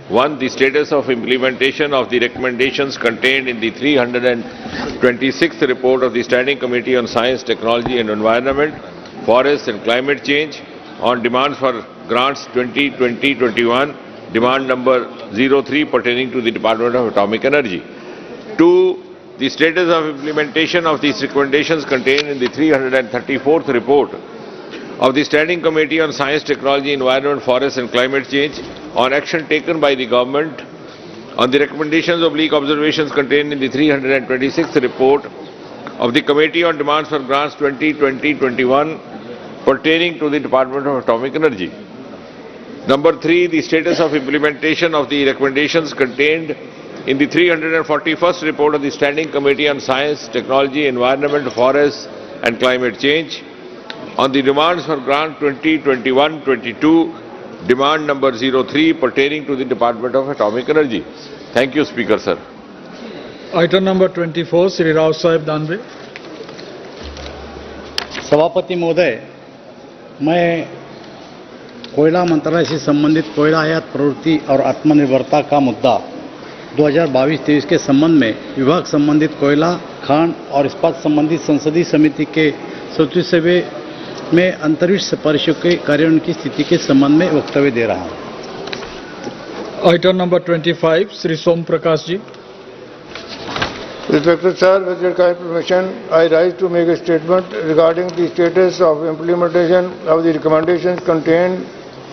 1. The status of implementation of the recommendations contained in the 326th report of the Standing Committee on Science, Technology and Environment, Forests and Climate Change on demands for grants 2020-21, demand number 03 pertaining to the Department of Atomic Energy. 2. The status of implementation of these recommendations contained in the 334th report of the Standing Committee on Science, Technology, Environment, Forests and Climate Change on action taken by the government on the recommendations observations contained in the 326th report of the Committee on Demands for Grants 2020-21 pertaining to the Department of Atomic Energy. Number 3, the status of implementation of the recommendations contained in the 341st report of the Standing Committee on Science, Technology, Environment, Forests and Climate Change on the demands for grant 2021-22, demand number 03 pertaining to the Department of Atomic Energy. Thank you, Speaker, sir. Item number 24, Sri Rao Sahib Danve. सभापति महोदय, मैं कोयला मंत्रालय से संबंधित कोयला आयात प्रवृत्ति और आत्मनिर्भरता का मुद्दा 2022-23 के संबंध में विभाग संबंधित कोयला, खान और इस्पात संबंधित संसदीय समिति के 37वें में अंतरिक्ष परिषद के कार्यान्वयन की स्थिति के संबंध में वक्तव्य दे रहा हूं। Item number 25, Sri Som Prakash ji. Respected Sir, with your kind permission, I rise to make a statement regarding the status of implementation of the recommendations contained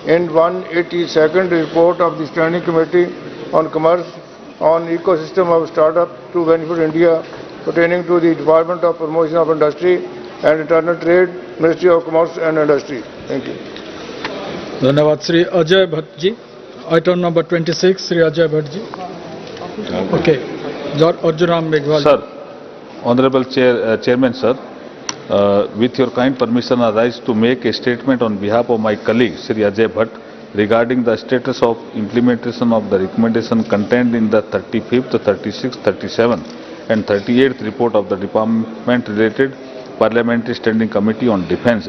in 182nd report of the Standing Committee on Commerce on Ecosystem of Startup to Benefit India pertaining to the Department of Promotion of Industry and Internal Trade, Ministry of Commerce and Industry. Thank you. धन्यवाद Shri Ajay Bhatt ji. Item number 26, Shri Ajay Bhatt ji. Okay. Arjunram Meghwal. Sir, Honorable Chairman, sir, with your kind permission, I rise to make a statement on behalf of my colleague, Shri Ajay Bhatt, regarding the status of implementation of the recommendation contained in the 35th, 36th, 37th and 38th report of the department-related Parliamentary Standing Committee on Defence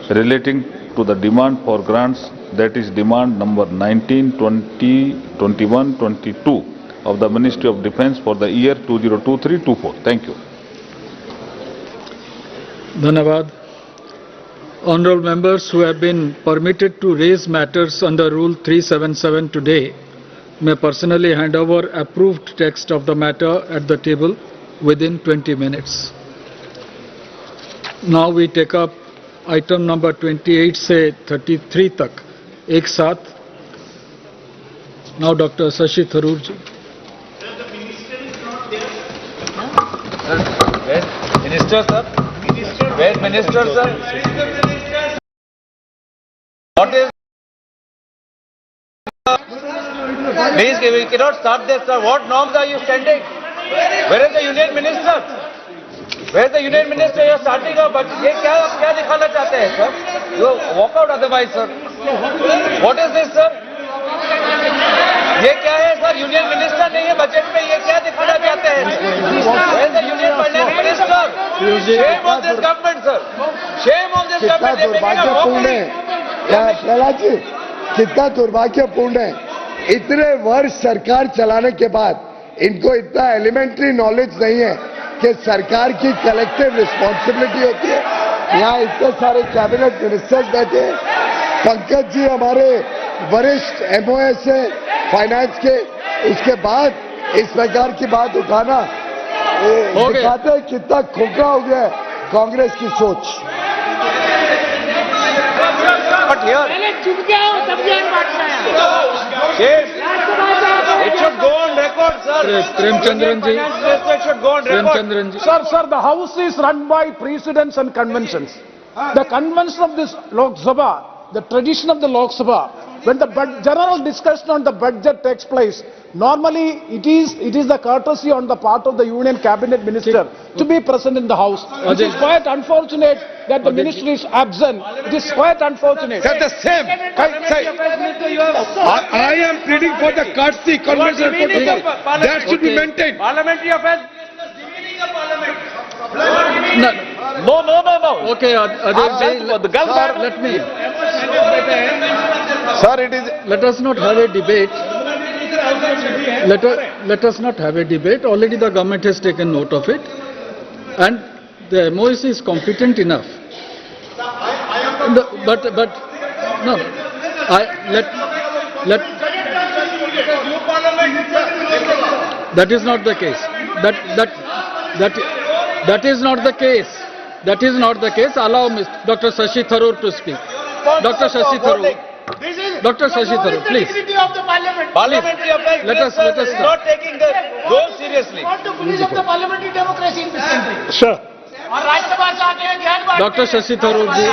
relating to the demand for grants, that is demand number 19, 20, 21, 22 of the Ministry of Defence for the year 2023-24. Thank you. Dhanyavad. Honorable members who have been permitted to raise matters under Rule 377 today may personally hand over approved text of the matter at the table within 20 minutes. Now we take up item number 28 से 33 तक एक साथ. Now Dr. Shashi Tharoor ji. Minister, sir. Where Minister, sir? What is? Please, we cannot start this, sir. What norms are you standing? Where is the Union Minister? Where is the Union Minister? You are starting a budget. ये क्या दिखाना चाहते हैं, sir? You walk out otherwise, sir. What is this, sir? ये क्या है, sir? Union Minister नहीं है बजट में. ये क्या दिखाना चाहते हैं? Where is the Union Finance Minister? Shame on this government, sir. Shame on this government. They making a mockery. Prahlad ji, कितना दुर्भाग्यपूर्ण है, इतने वर्ष सरकार चलाने के बाद इनको इतना एलिमेंट्री नॉलेज नहीं है कि सरकार की कलेक्टिव रिस्पॉन्सिबिलिटी होती है. यहाँ इतने सारे कैबिनेट मिनिस्टर्स बैठे हैं. पंकज जी हमारे वरिष्ठ MOS है फाइनेंस के, उसके बाद इस प्रकार की बात उठाना दिखाते हैं कितना खोखला हो गया है कांग्रेस की सोच. But here, it should go on record, sir. Premchandran ji. It should go on record. Sir, the House is run by precedents and conventions. The convention of this Lok Sabha, the tradition of the Lok Sabha, when the general discussion on the budget takes place, normally it is the courtesy on the part of the Union Cabinet Minister to be present in the House. It is quite unfortunate that the ministry is absent. It is quite unfortunate. That's the same. I am pleading for the courtesy convention protocol. That should be maintained. Parliamentary affairs. No. Okay, the girl, let me. Sir, it is. Let us not have a debate. Let us not have a debate. Already the government has taken note of it, and the MOS is competent enough. But no, that is not the case. That is not the case. That is not the case. Allow Dr. Shashi Tharoor to speak. Dr. Shashi Tharoor. Dr. Shashi Tharoor, please. Parliamentary affairs let us is not taking the role seriously. Not to police of the parliamentary democracy in this country. Sir. Dr. Shashi Tharoor ji.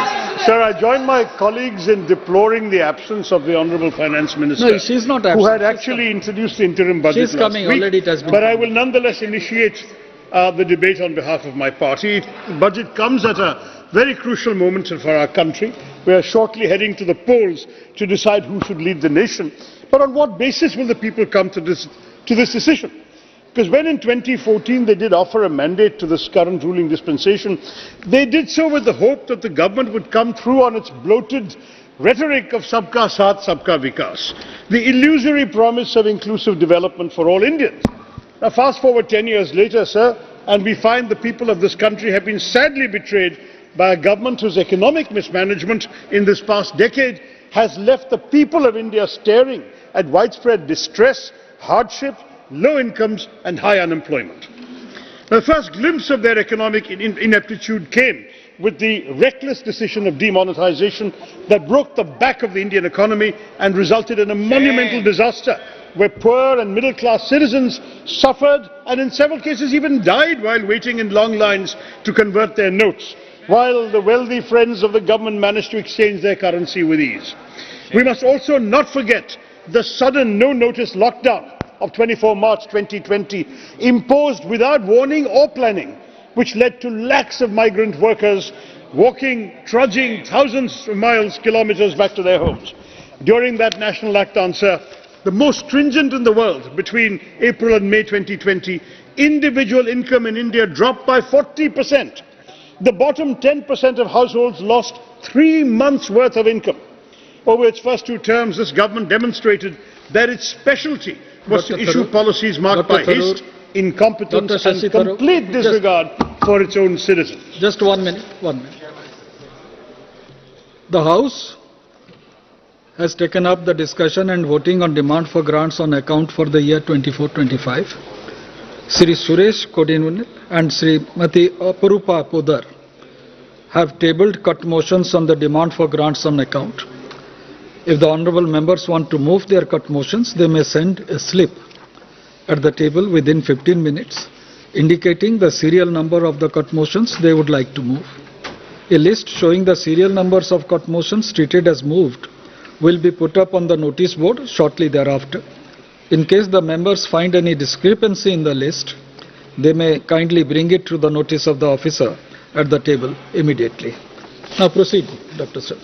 Sir, I join my colleagues in deploring the absence of the Honourable Finance Minister. No, she's not absent. Who had actually introduced the interim budget She's coming, last week. already it has been But I will nonetheless initiate the debate on behalf of my party. The budget comes at a very crucial moment for our country. We are shortly heading to the polls to decide who should lead the nation. But on what basis will the people come to this decision? Because when in 2014 they did offer a mandate to this current ruling dispensation, they did so with the hope that the government would come through on its bloated rhetoric of Sabka Saath, Sabka Vikas, the illusory promise of inclusive development for all Indians. Now fast forward 10 years later, sir, and we find the people of this country have been sadly betrayed by a government whose economic mismanagement in this past decade has left the people of India staring at widespread distress, hardship, low incomes and high unemployment. The first glimpse of their economic ineptitude came with the reckless decision of demonetization that broke the back of the Indian economy and resulted in a monumental disaster where poor and middle-class citizens suffered and in several cases even died while waiting in long lines to convert their notes. while the wealthy friends of the government managed to exchange their currency with ease. We must also not forget the sudden no-notice lockdown of 24 March 2020, imposed without warning or planning, which led to lakhs of migrant workers walking, trudging thousands of miles, kilometers back to their homes. During that national lockdown, sir, the most stringent in the world, between April and May 2020, individual income in India dropped by 40%. The bottom 10% of households lost 3 months' worth of income. Over its first 2 terms, this government demonstrated that its specialty was to issue policies marked by haste, incompetence and complete disregard for its own citizens. Just 1 minute, 1 minute. The House has taken up the discussion and voting on demand for grants on account for the year 24-25. Sri Suresh Kodinunil and Srimati Aparupa Podar have tabled cut motions on the demand for grants on account. If the honourable members want to move their cut motions, they may send a slip at the table within 15 minutes, indicating the serial number of the cut motions they would like to move. A list showing the serial numbers of cut motions treated as moved will be put up on the notice board shortly thereafter. In case the members find any discrepancy in the list, they may kindly bring it to the notice of the officer at the table immediately. Now proceed, Dr. Sir.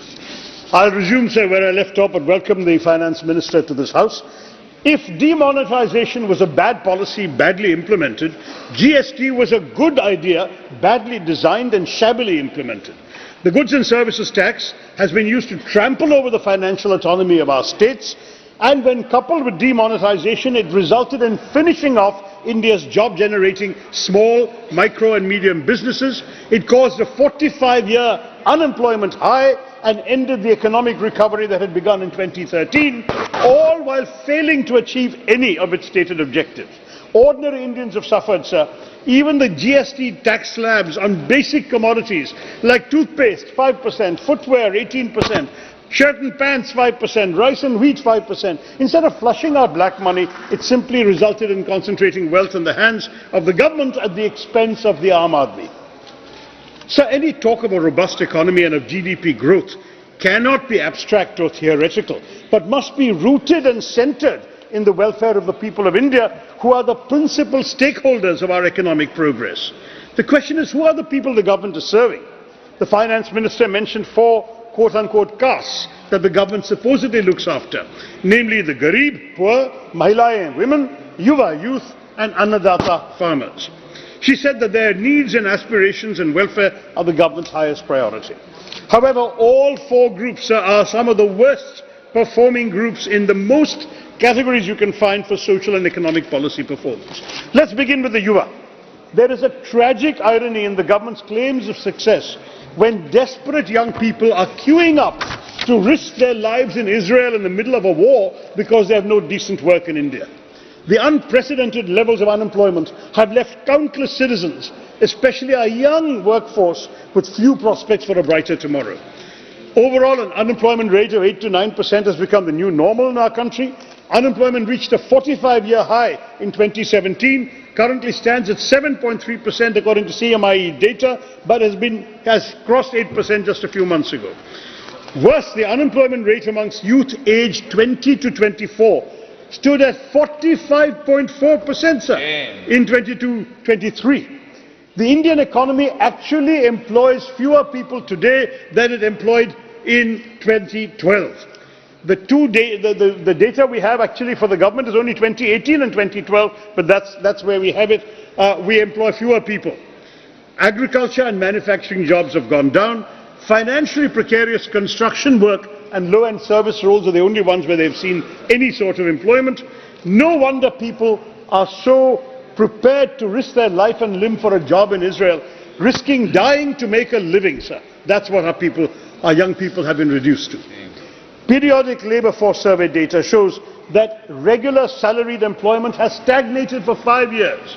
I'll resume, sir, where I left off and welcome the Finance Minister to this House. If demonetization was a bad policy, badly implemented, GST was a good idea, badly designed and shabbily implemented. The goods and services tax has been used to trample over the financial autonomy of our states, and when coupled with demonetization, it resulted in finishing off India's job-generating small, micro and medium businesses. It caused a 45-year unemployment high and ended the economic recovery that had begun in 2013, all while failing to achieve any of its stated objectives. Ordinary Indians have suffered, sir. Even the GST tax slabs on basic commodities like toothpaste 5%, footwear 18%, shirt and pants 5%, rice and wheat 5%. Instead of flushing out black money, it simply resulted in concentrating wealth in the hands of the government at the expense of the Aam Aadmi. So any talk of a robust economy and of GDP growth cannot be abstract or theoretical, but must be rooted and centred in the welfare of the people of India, who are the principal stakeholders of our economic progress. The question is, who are the people the government is serving? The Finance Minister mentioned 4 quote-unquote castes that the government supposedly looks after, namely the Garib, poor, Mahilayen, women, Yuva, youth, and Annadata, farmers. She said that their needs and aspirations and welfare are the government's highest priority. However, all 4 groups are some of the worst performing groups in the most categories you can find for social and economic policy performance. Let's begin with the Yuva. There is a tragic irony in the government's claims of success when desperate young people are queuing up to risk their lives in Israel in the middle of a war because they have no decent work in India. The unprecedented levels of unemployment have left countless citizens, especially our young workforce, with few prospects for a brighter tomorrow. Overall, an unemployment rate of 8 to 9% has become the new normal in our country. Unemployment reached a 45-year high in 2017, currently stands at 7.3% according to CMIE data, but has crossed 8% just a few months ago. Worse, the unemployment rate amongst youth aged 20 to 24 stood at 45.4%, sir, in 22-23. The Indian economy actually employs fewer people today than it employed in 2012. The data we have actually for the government is only 2018 and 2012, but that's where we have it. We employ fewer people. Agriculture and manufacturing jobs have gone down. Financially precarious construction work and low-end service roles are the only ones where they've seen any sort of employment. No wonder people are so prepared to risk their life and limb for a job in Israel, risking dying to make a living, sir. That's what our young people have been reduced to. Periodic labour force survey data shows that regular salaried employment has stagnated for 5 years.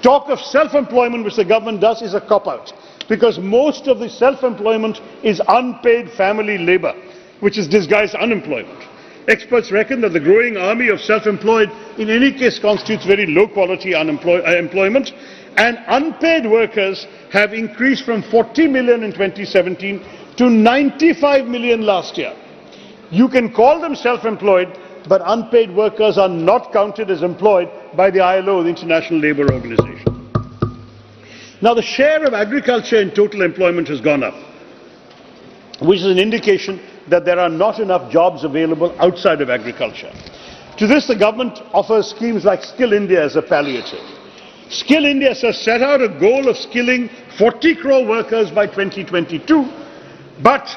Talk of self-employment, which the government does, is a cop-out, because most of the self-employment is unpaid family labour, which is disguised unemployment. Experts reckon that the growing army of self-employed in any case constitutes very low-quality employment, and unpaid workers have increased from 40 million in 2017 to 95 million last year. You can call them self-employed, but unpaid workers are not counted as employed by the ILO, the International Labour Organization. Now, the share of agriculture in total employment has gone up, which is an indication that there are not enough jobs available outside of agriculture. To this, the government offers schemes like Skill India as a palliative. Skill India has set out a goal of skilling 40 crore workers by 2022, but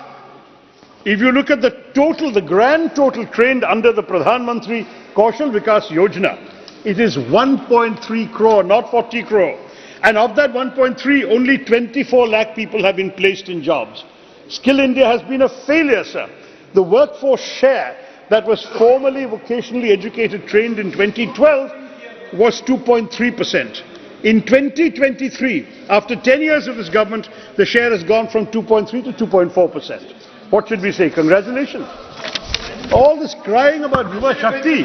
if you look at the grand total trained under the Pradhan Mantri Kaushal Vikas Yojana, it is 1.3 crore, not 40 crore. And of that 1.3, only 24 lakh people have been placed in jobs. Skill India has been a failure, sir. The workforce share that was formerly vocationally educated trained in 2012 was 2.3%. In 2023, after 10 years of this government, the share has gone from 2.3 to 2.4%. What should we say? Congratulations. All this crying about Yuva Shakti.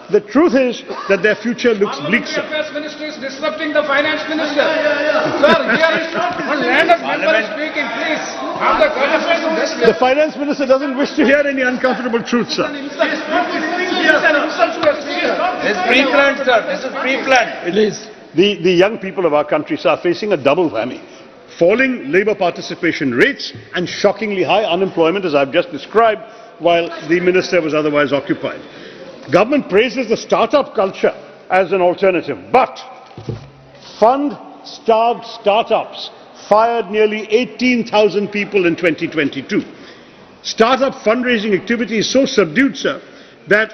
The truth is that their future looks bleak, sir. The Affairs Minister is disrupting the Finance Minister. Sir, here is one land of member is speaking, please. Have the courtesy to listen. The Finance Minister doesn't wish to hear any uncomfortable truth, sir. This is pre-planned, sir. This is pre-planned. It is. The young people of our country, sir, are facing a double whammy. Falling labour participation rates and shockingly high unemployment, as I've just described, while the minister was otherwise occupied. Government praises the start-up culture as an alternative, but fund-starved start-ups fired nearly 18,000 people in 2022. Start-up fundraising activity is so subdued, sir, that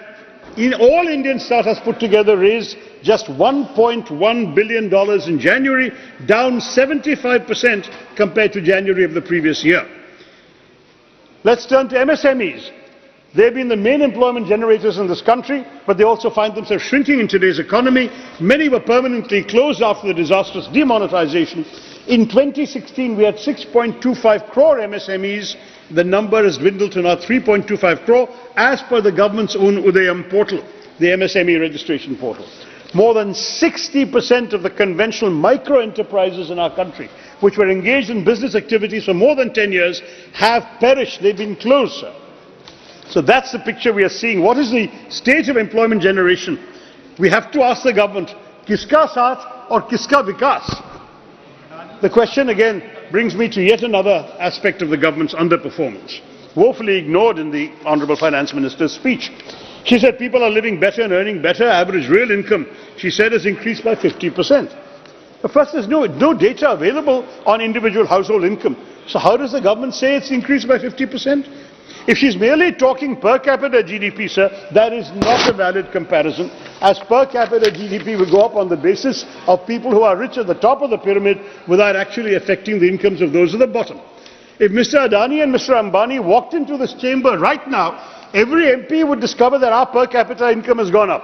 all Indian start-ups put together raised just $1.1 billion in January, down 75% compared to January of the previous year. Let's turn to MSMEs. They've been the main employment generators in this country, but they also find themselves shrinking in today's economy. Many were permanently closed after the disastrous demonetization. In 2016, we had 6.25 crore MSMEs. The number has dwindled to now 3.25 crore, as per the government's own Udayam portal, the MSME registration portal. More than 60% of the conventional micro-enterprises in our country, which were engaged in business activities for more than 10 years, have perished. They've been closed, sir. So that's the picture we are seeing. What is the state of employment generation? We have to ask the government, kiska saath or kiska vikas? The question again brings me to yet another aspect of the government's underperformance, woefully ignored in the Honourable Finance Minister's speech. She said people are living better and earning better. Average real income, she said, has increased by 50%. But first, there's no data available on individual household income. So how does the government say it's increased by 50%? If she's merely talking per capita GDP, sir, that is not a valid comparison, as per capita GDP will go up on the basis of people who are rich at the top of the pyramid without actually affecting the incomes of those at the bottom. If Mr. Adani and Mr. Ambani walked into this chamber right now, every MP would discover that our per capita income has gone up.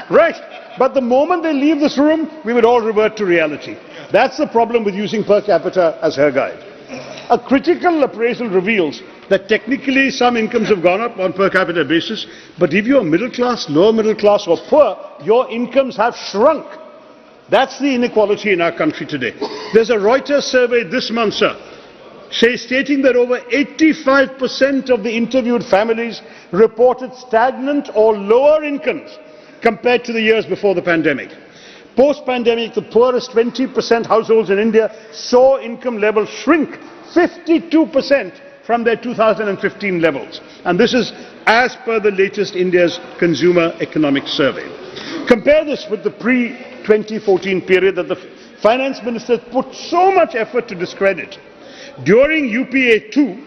Right? But the moment they leave this room, we would all revert to reality. That's the problem with using per capita as her guide. A critical appraisal reveals that technically some incomes have gone up on per capita basis, but if you are middle class, lower middle class or poor, your incomes have shrunk. That's the inequality in our country today. There's a Reuters survey this month, sir, stating that over 85% of the interviewed families reported stagnant or lower incomes compared to the years before the pandemic. Post-pandemic, the poorest 20% households in India saw income levels shrink 52% from their 2015 levels. And this is as per the latest India's Consumer Economic Survey. Compare this with the pre-2014 period that the Finance Minister put so much effort to discredit. During UPA 2,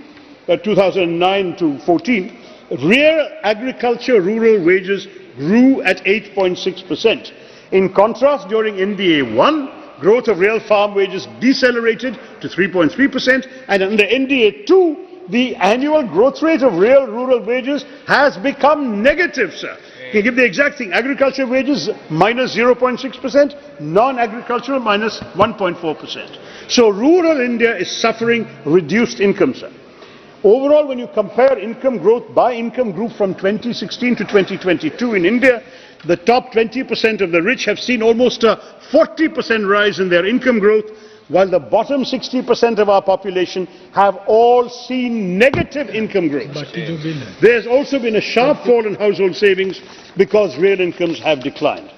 2009 to 14, real agriculture rural wages grew at 8.6%. In contrast, during NDA 1, growth of real farm wages decelerated to 3.3%, and under NDA 2, the annual growth rate of real rural wages has become negative, sir. Can you give the exact thing? Agriculture wages minus 0.6%, non-agricultural minus 1.4%. So rural India is suffering reduced income, sir. Overall, when you compare income growth by income group from 2016 to 2022 in India, the top 20% of the rich have seen almost a 40% rise in their income growth, while the bottom 60% of our population have all seen negative income growth. There's also been a sharp fall in household savings because real incomes have declined.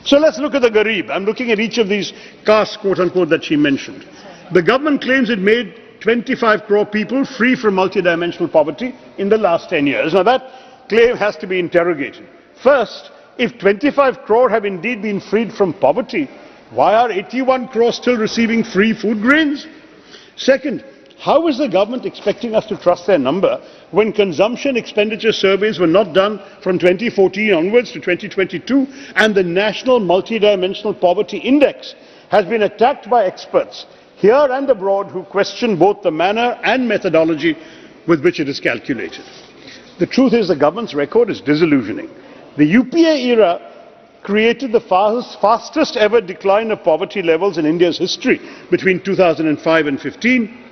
So let's look at the Garib. I'm looking at each of these castes, quote unquote, that she mentioned. The government claims it made 25 crore people free from multidimensional poverty in the last 10 years. Now that claim has to be interrogated. First, if 25 crore have indeed been freed from poverty, why are 81 crore still receiving free food grains? Second, how is the government expecting us to trust their number when consumption expenditure surveys were not done from 2014 onwards to 2022 and the National Multidimensional Poverty Index has been attacked by experts here and abroad who question both the manner and methodology with which it is calculated? The truth is the government's record is disillusioning. The UPA era created the fastest ever decline of poverty levels in India's history between 2005 and 15,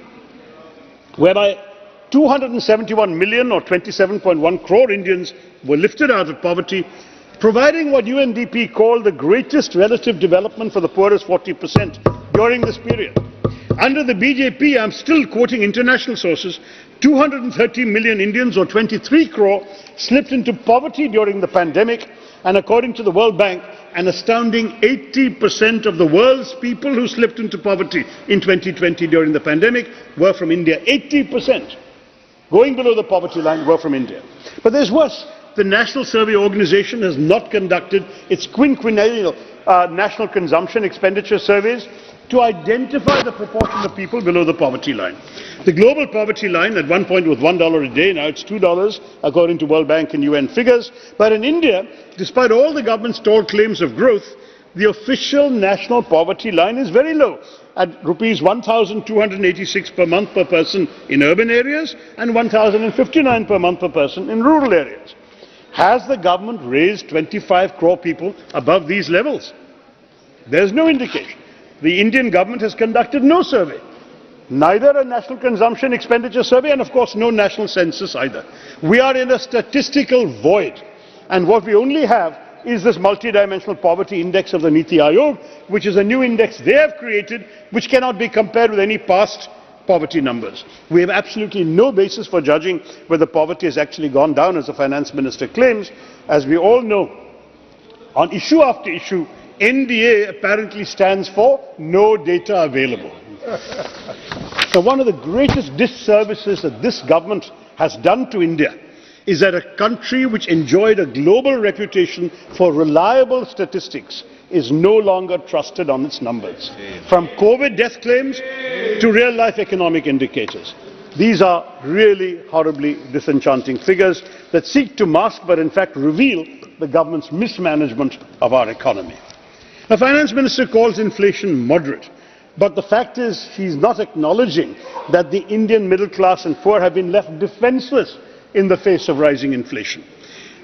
whereby 271 million or 27.1 crore Indians were lifted out of poverty, providing what UNDP called the greatest relative development for the poorest 40% during this period. Under the BJP, I'm still quoting international sources, 230 million Indians or 23 crore slipped into poverty during the pandemic, and according to the World Bank, an astounding 80% of the world's people who slipped into poverty in 2020 during the pandemic were from India. 80% going below the poverty line were from India. But there's worse. The National Survey Organization has not conducted its quinquennial national consumption expenditure surveys to identify the proportion of people below the poverty line. The global poverty line at one point was $1 a day, now it's $2 according to World Bank and UN figures. But in India, despite all the government's tall claims of growth, the official national poverty line is very low, at rupees 1,286 per month per person in urban areas and 1,059 per month per person in rural areas. Has the government raised 25 crore people above these levels? There's no indication. The Indian government has conducted no survey, neither a national consumption expenditure survey and of course no national census either. We are in a statistical void, and what we only have is this multidimensional poverty index of the Niti Aayog, which is a new index they have created, which cannot be compared with any past poverty numbers. We have absolutely no basis for judging whether poverty has actually gone down, as the finance minister claims. As we all know, on issue after issue, NDA apparently stands for no data available. Now, one of the greatest disservices that this government has done to India is that a country which enjoyed a global reputation for reliable statistics is no longer trusted on its numbers. From COVID death claims to real-life economic indicators. These are really horribly disenchanting figures that seek to mask but in fact reveal the government's mismanagement of our economy. The finance minister calls inflation moderate, but the fact is he is not acknowledging that the Indian middle class and poor have been left defenseless in the face of rising inflation.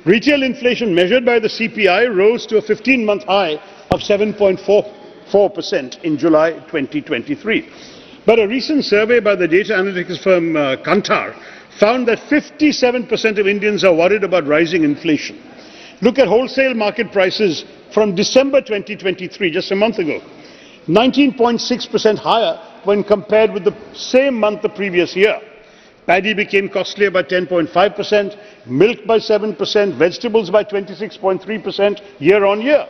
Retail inflation measured by the CPI rose to a 15-month high of 7.44% in July 2023. But a recent survey by the data analytics firm Kantar found that 57% of Indians are worried about rising inflation. Look at wholesale market prices from December 2023, just a month ago, 19.6% higher when compared with the same month the previous year. Paddy became costlier by 10.5%, milk by 7%, vegetables by 26.3% year on year.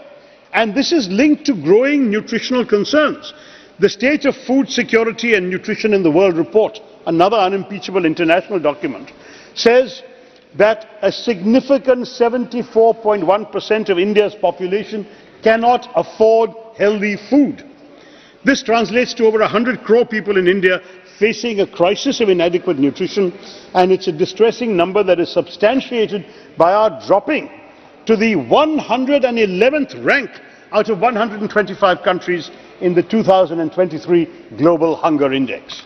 And this is linked to growing nutritional concerns. The State of Food Security and Nutrition in the World report, another unimpeachable international document, says that a significant 74.1% of India's population cannot afford healthy food. This translates to over 100 crore people in India facing a crisis of inadequate nutrition, and it's a distressing number that is substantiated by our dropping to the 111th rank out of 125 countries in the 2023 Global Hunger Index.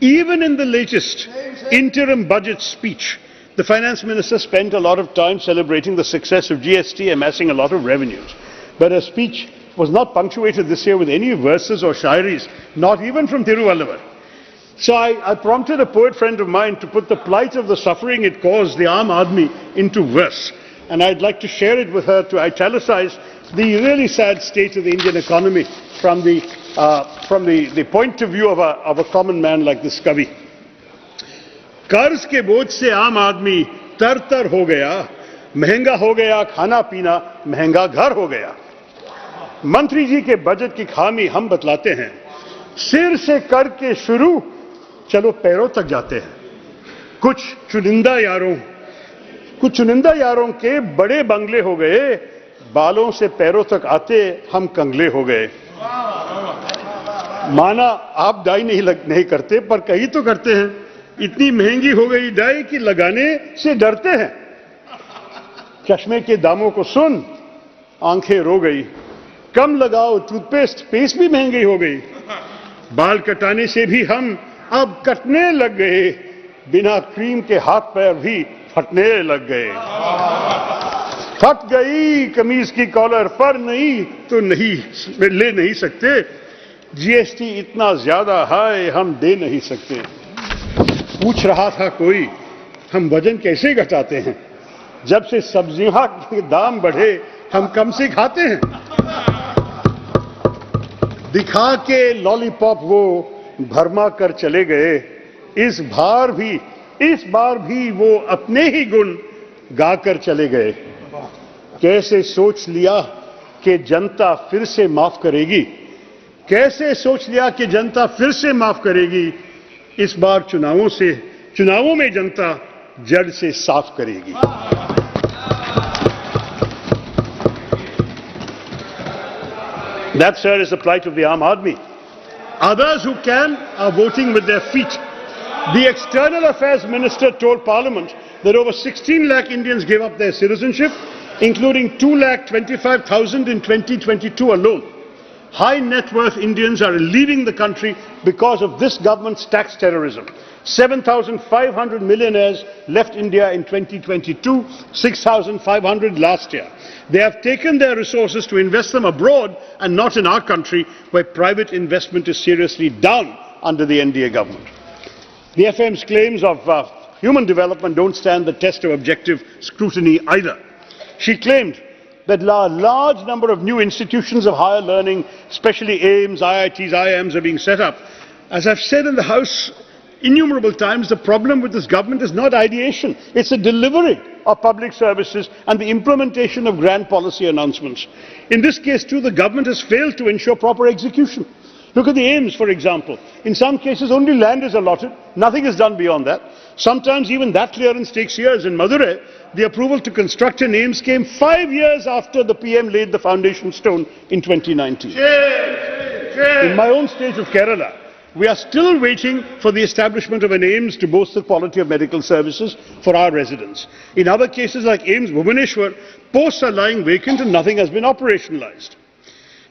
Even in the latest interim budget speech, the finance minister spent a lot of time celebrating the success of GST, amassing a lot of revenues. But her speech was not punctuated this year with any verses or shairis, not even from Thiruvalluvar. So I prompted a poet friend of mine to put the plight of the suffering it caused the Aam Aadmi into verse. And I'd like to share it with her to italicize the really sad state of the Indian economy from the point of view of a common man like this Kavi. कर्ज के बोझ से आम आदमी तर-तर हो गया, महंगा हो गया खाना पीना, महंगा घर हो गया। मंत्री जी के बजट की खामी हम बतलाते हैं, सिर से करके शुरू चलो पैरों तक जाते हैं। कुछ चुनिंदा यारों के बड़े बंगले हो गए, बालों से पैरों तक आते हम कंगले हो गए। माना आप डाई नहीं करते, पर कहीं तो करते हैं। इतनी महंगी हो गई डाई कि लगाने से डरते हैं। चश्मे के दामों को सुन आंखें रो गई, कम लगाओ टूथपेस्ट, पेस्ट भी महंगी हो गई। बाल कटाने से भी हम अब कटने लग गए, बिना क्रीम के हाथ पैर भी फटने लग गए। फट गई कमीज की कॉलर, पर नहीं तो नहीं ले नहीं सकते। जीएसटी इतना ज्यादा है हम दे नहीं सकते। पूछ रहा था कोई, हम वजन कैसे घटाते हैं? जब से सब्जियों के दाम बढ़े हम कम से खाते हैं। दिखा के लॉलीपॉप वो भरमा कर चले गए, इस बार भी वो अपने ही गुण गाकर चले गए। कैसे सोच लिया कि जनता फिर से माफ करेगी, कैसे सोच लिया कि जनता फिर से माफ करेगी। इस बार चुनावों में जनता जड़ से साफ करेगी। That, sir, is the plight of the Aam Aadmi. Others who can are voting with their feet. The External Affairs Minister told Parliament that over 16 lakh Indians gave up their citizenship, including 2,25,000 in 2022 alone. High net worth Indians are leaving the country because of this government's tax terrorism. 7,500 millionaires left India in 2022, 6,500 last year. They have taken their resources to invest them abroad and not in our country, where private investment is seriously down under the NDA government. The FM's claims of human development don't stand the test of objective scrutiny either. She claimed that a large number of new institutions of higher learning, especially AIIMS, IITs, IIMs, are being set up. As I've said in the House innumerable times, the problem with this government is not ideation, it's a delivery of public services and the implementation of grand policy announcements. In this case too, the government has failed to ensure proper execution. Look at the AIIMS, for example. In some cases, only land is allotted. Nothing is done beyond that. Sometimes even that clearance takes years. In Madurai, the approval to construct an AIIMS came 5 years after the PM laid the foundation stone in 2019. In my own state of Kerala, we are still waiting for the establishment of an AIIMS to boast the quality of medical services for our residents. In other cases like AIIMS Bhubaneswar, posts are lying vacant and nothing has been operationalized.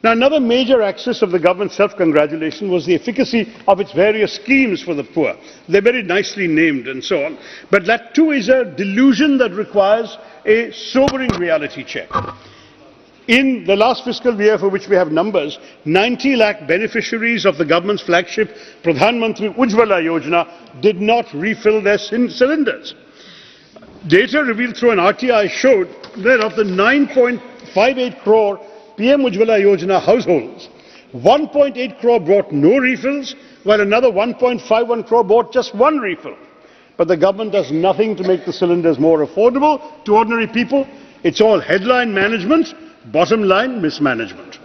Now, another major axis of the government's self-congratulation was the efficacy of its various schemes for the poor. They're very nicely named and so on. But that too is a delusion that requires a sobering reality check. In the last fiscal year, for which we have numbers, 90 lakh beneficiaries of the government's flagship Pradhan Mantri Ujjwala Yojana did not refill their cylinders. Data revealed through an RTI showed that of the 9.58 crore PM Ujjwala Yojana households, 1.8 crore brought no refills, while another 1.51 crore bought just one refill. But the government does nothing to make the cylinders more affordable to ordinary people. It's all headline management, bottom line mismanagement.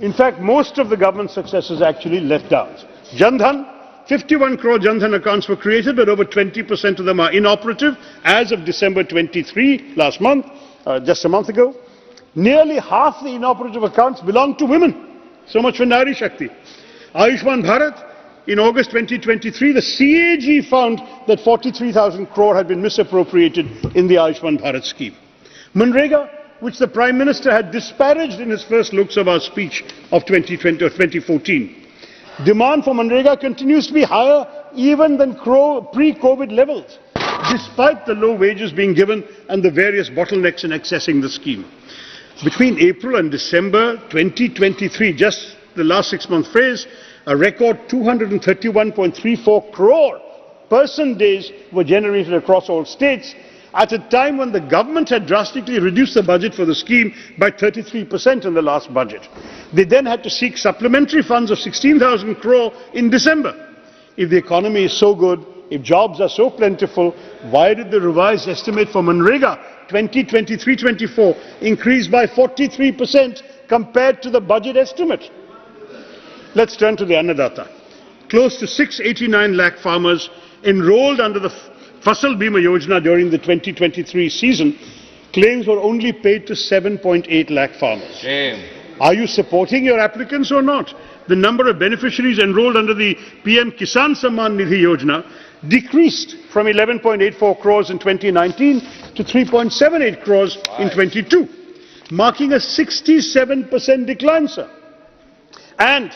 In fact, most of the government's successes actually left out. Jan Dhan, 51 crore Jan Dhan accounts were created, but over 20% of them are inoperative as of December 23, last month, just a month ago. Nearly half the inoperative accounts belong to women. So much for Nari Shakti. Ayushman Bharat, in August 2023, the CAG found that 43,000 crore had been misappropriated in the Ayushman Bharat scheme. Manrega, which the Prime Minister had disparaged in his first Lok Sabha speech of 2014. Demand for Manrega continues to be higher even than pre-COVID levels, despite the low wages being given and the various bottlenecks in accessing the scheme. Between April and December 2023, just the last 6-month phase, A record 231.34 crore person days were generated across all states at a time when the government had drastically reduced the budget for the scheme by 33% in the last budget. They then had to seek supplementary funds of 16,000 crore in December. If the economy is so good, if jobs are so plentiful, why did the revised estimate for Manrega 2023-24 increase by 43% compared to the budget estimate? Let's turn to the Annadata. Close to 689 lakh farmers enrolled under the Fasal Bima Yojana during the 2023 season. Claims were only paid to 7.8 lakh farmers. Shame. Are you supporting your applicants or not? The number of beneficiaries enrolled under the PM Kisan Samman Nidhi Yojana decreased from 11.84 crores in 2019 to 3.78 crores in 22, marking a 67% decline, sir. And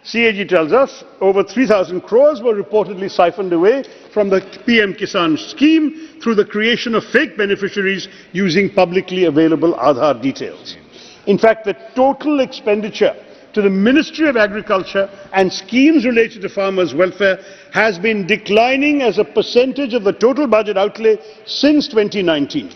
CAG tells us over 3,000 crores were reportedly siphoned away from the PM Kisan scheme through the creation of fake beneficiaries using publicly available Aadhaar details. In fact, the total expenditure to the Ministry of Agriculture and schemes related to farmers' welfare has been declining as a percentage of the total budget outlay since 2019.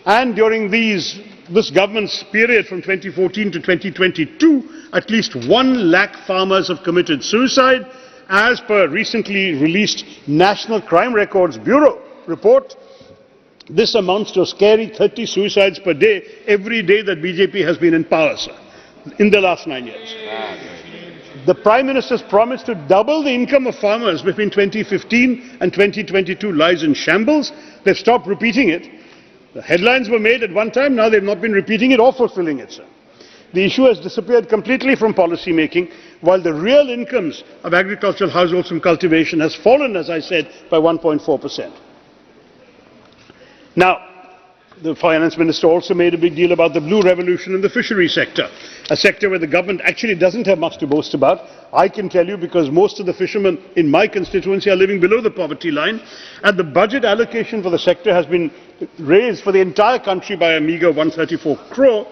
And during this government's period from 2014 to 2022, at least 1 lakh farmers have committed suicide. As per recently released National Crime Records Bureau report, this amounts to a scary 30 suicides per day every day that BJP has been in power, sir, in the last 9 years. The Prime Minister's promise to double the income of farmers between 2015 and 2022 lies in shambles. They've stopped repeating it. The headlines were made at one time, now they've not been repeating it or fulfilling it, sir. The issue has disappeared completely from policy making, while the real incomes of agricultural households from cultivation has fallen, as I said, by 1.4%. Now, the Finance Minister also made a big deal about the blue revolution in the fishery sector, a sector where the government actually doesn't have much to boast about. I can tell you because most of the fishermen in my constituency are living below the poverty line, and the budget allocation for the sector has been raised for the entire country by a meagre 134 crore.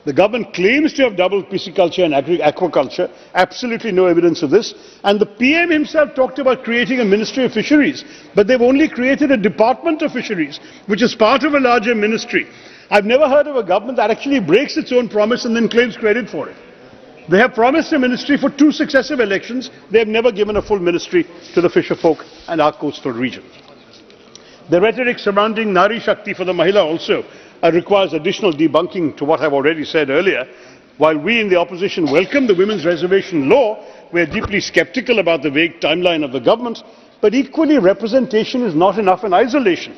The government claims to have doubled pisciculture and aquaculture. Absolutely no evidence of this. And the PM himself talked about creating a Ministry of Fisheries, but they've only created a Department of Fisheries, which is part of a larger ministry. I've never heard of a government that actually breaks its own promise and then claims credit for it. They have promised a ministry for 2 successive elections. They have never given a full ministry to the fisher folk and our coastal region. The rhetoric surrounding Nari Shakti for the Mahila also requires additional debunking to what I've already said earlier. While we in the opposition welcome the women's reservation law, we are deeply sceptical about the vague timeline of the government, but equally representation is not enough in isolation.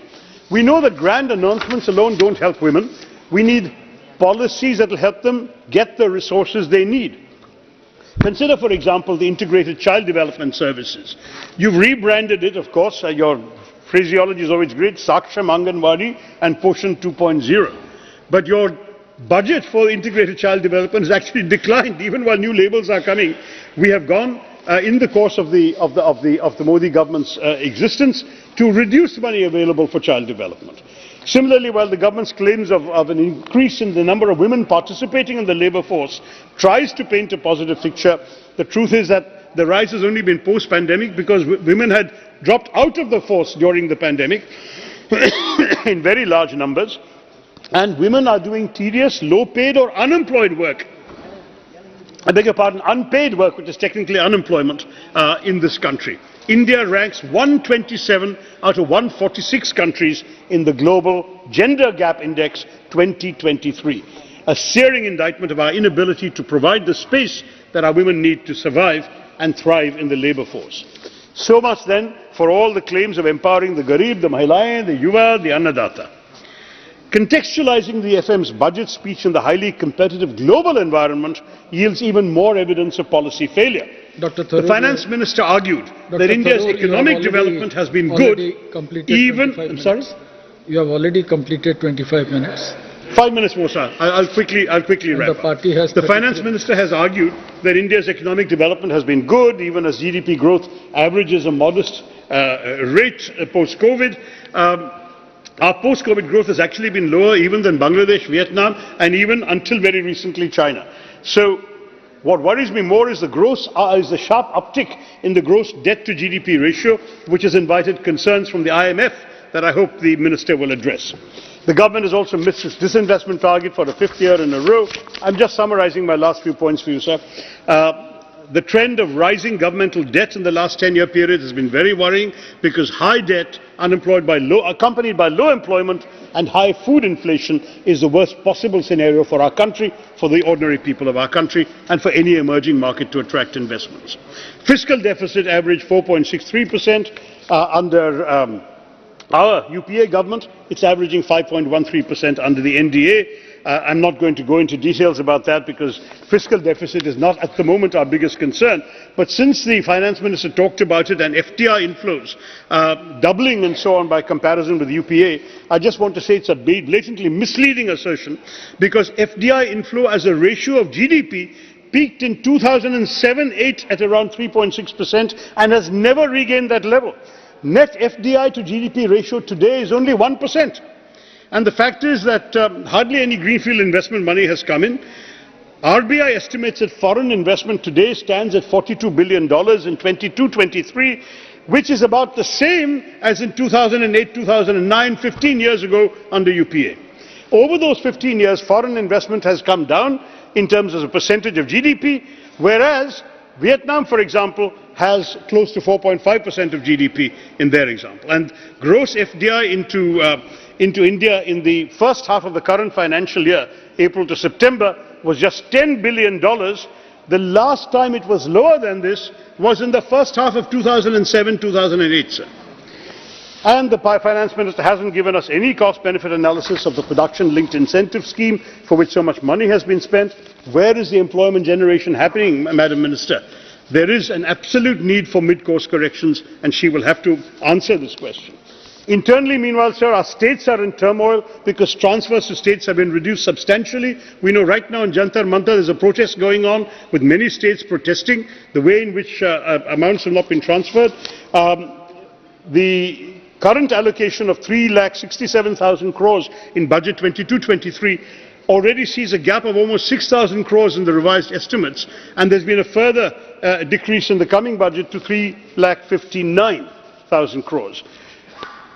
We know that grand announcements alone don't help women. We need policies that will help them get the resources they need. Consider, for example, the Integrated Child Development Services. You've rebranded it, of course, your phraseology is always great, Saksham Anganwadi and Poshan 2.0. But your budget for integrated child development has actually declined, even while new labels are coming. We have gone in the course of the Modi government's existence to reduce money available for child development. Similarly, while the government's claims of an increase in the number of women participating in the labour force tries to paint a positive picture, the truth is that the rise has only been post-pandemic because women had dropped out of the force during the pandemic in very large numbers, and women are doing tedious, low-paid or unemployed work. I beg your pardon, unpaid work, which is technically unemployment in this country. India ranks 127 out of 146 countries in the Global Gender Gap Index 2023, a searing indictment of our inability to provide the space that our women need to survive and thrive in the labour force. So much then for all the claims of empowering the Garib, the Mahilayen, the Yuva, the Annadata. Contextualizing the FM's budget speech in the highly competitive global environment yields even more evidence of policy failure. The Finance Minister argued that India's economic development has been good, even... I'm sorry? You have already completed 25 minutes. 5 minutes more, sir. I'll quickly wrap up. The Finance Minister has argued that India's economic development has been good, even as GDP growth averages a modest rate post-COVID. Our post-COVID growth has actually been lower even than Bangladesh, Vietnam, and even until very recently China. So What worries me more is the sharp uptick in the gross debt to GDP ratio, which has invited concerns from the IMF that I hope the Minister will address. The government has also missed its disinvestment target for the 5th year in a row. I'm just summarizing my last few points for you, sir. The trend of rising governmental debt in the last 10-year period has been very worrying because high debt accompanied by low employment and high food inflation is the worst possible scenario for our country, for the ordinary people of our country, and for any emerging market to attract investments. Fiscal deficit averaged 4.63% under our UPA government. It's averaging 5.13% under the NDA. I'm not going to go into details about that because fiscal deficit is not at the moment our biggest concern. But since the finance minister talked about it and FDI inflows doubling and so on by comparison with UPA, I just want to say it's a blatantly misleading assertion because FDI inflow as a ratio of GDP peaked in 2007-8 at around 3.6% and has never regained that level. Net FDI to GDP ratio today is only 1%. And the fact is that hardly any greenfield investment money has come in. RBI estimates that foreign investment today stands at $42 billion in 22-23, which is about the same as in 2008-2009, 15 years ago under UPA. Over those 15 years, foreign investment has come down in terms of a percentage of GDP, whereas Vietnam, for example, has close to 4.5% of GDP in their example. And gross FDI into India in the first half of the current financial year, April to September, was just $10 billion. The last time it was lower than this was in the first half of 2007-2008, sir. And the finance minister hasn't given us any cost-benefit analysis of the production-linked incentive scheme for which so much money has been spent. Where is the employment generation happening, Madam Minister? There is an absolute need for mid-course corrections, and she will have to answer this question. Internally, meanwhile, sir, our states are in turmoil because transfers to states have been reduced substantially. We know right now in Jantar Mantar there's a protest going on with many states protesting the way in which amounts have not been transferred. The current allocation of 3,67,000 crores in budget 22-23 already sees a gap of almost 6,000 crores in the revised estimates, and there's been a further decrease in the coming budget to 3,59,000 crores.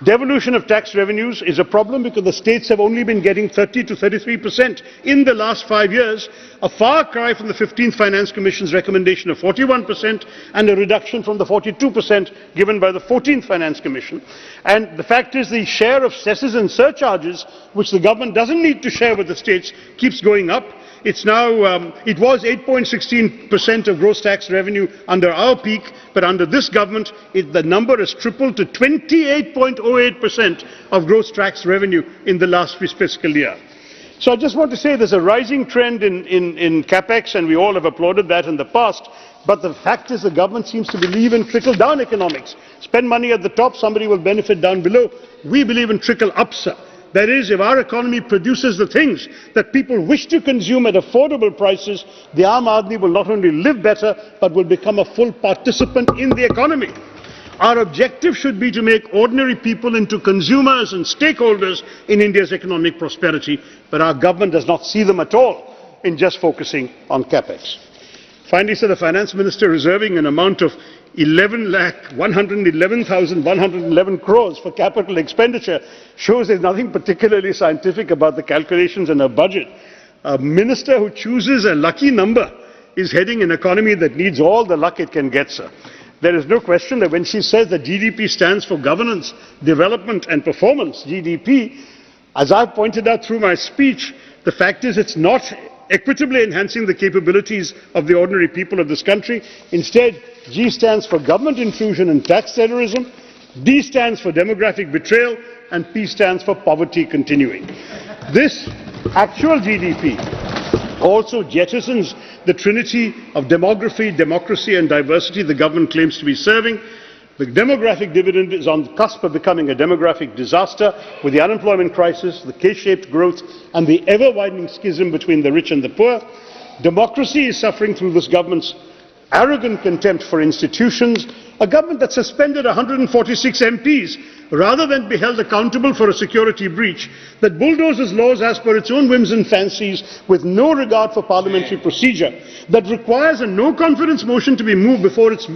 Devolution of tax revenues is a problem because the states have only been getting 30 to 33% in the last 5 years, a far cry from the 15th Finance Commission's recommendation of 41% and a reduction from the 42% given by the 14th Finance Commission. And the fact is the share of cesses and surcharges, which the government doesn't need to share with the states, keeps going up. It's now, it was 8.16% of gross tax revenue under our peak, but under this government, the number has tripled to 28.08% of gross tax revenue in the last fiscal year. So I just want to say there's a rising trend in capex, and we all have applauded that in the past. But the fact is the government seems to believe in trickle-down economics. Spend money at the top, somebody will benefit down below. We believe in trickle-up, sir. That is, if our economy produces the things that people wish to consume at affordable prices, the Aam Aadmi will not only live better, but will become a full participant in the economy. Our objective should be to make ordinary people into consumers and stakeholders in India's economic prosperity, but our government does not see them at all in just focusing on capex. Finally, sir, the finance minister reserving an amount of 11,111,111 crores for capital expenditure shows there's nothing particularly scientific about the calculations in her budget. A minister who chooses a lucky number is heading an economy that needs all the luck it can get, sir. There is no question that when she says that GDP stands for governance, development and performance, GDP, as I pointed out through my speech, the fact is it's not equitably enhancing the capabilities of the ordinary people of this country. Instead, G stands for government intrusion and tax terrorism, D stands for demographic betrayal, and P stands for poverty continuing. This actual GDP also jettisons the trinity of demography, democracy and diversity the government claims to be serving. The demographic dividend is on the cusp of becoming a demographic disaster with the unemployment crisis, the K-shaped growth and the ever-widening schism between the rich and the poor. Democracy is suffering through this government's arrogant contempt for institutions, a government that suspended 146 MPs rather than be held accountable for a security breach, that bulldozes laws as per its own whims and fancies with no regard for parliamentary procedure, that requires a no-confidence motion to be moved before its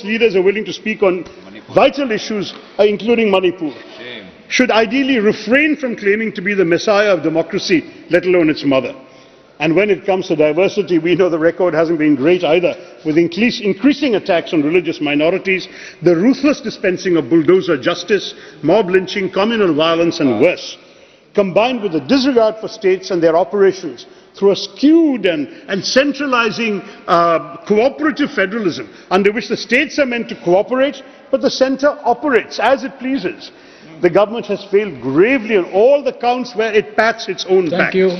leaders are willing to speak on vital issues, including Manipur, should ideally refrain from claiming to be the messiah of democracy, let alone its mother. And when it comes to diversity, we know the record hasn't been great either, with increasing attacks on religious minorities, the ruthless dispensing of bulldozer justice, mob lynching, communal violence and worse, combined with the disregard for states and their operations through a skewed and centralizing cooperative federalism, under which the states are meant to cooperate, but the centre operates as it pleases. The government has failed gravely on all the counts where it pats its own back. Thank you.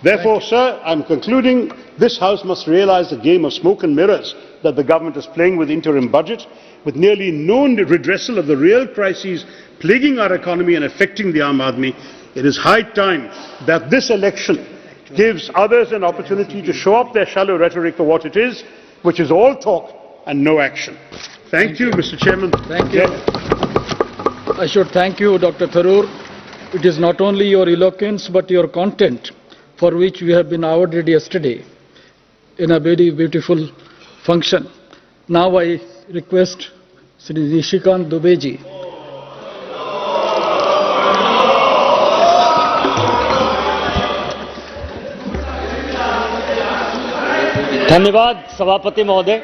Therefore, sir, I'm concluding, this House must realize the game of smoke and mirrors that the government is playing with interim budget, with nearly no redressal of the real crises plaguing our economy and affecting the Aam Aadmi. It is high time that this election gives others an opportunity to show up their shallow rhetoric for what it is, which is all talk and no action. Thank you, Mr. Chairman. Thank you. I should thank you, Dr. Tharoor. It is not only your eloquence, but your content, for which we have been awarded yesterday in a very beautiful function. Now I request Sri Nishikant Dubey ji. धन्यवाद सभापति महोदय।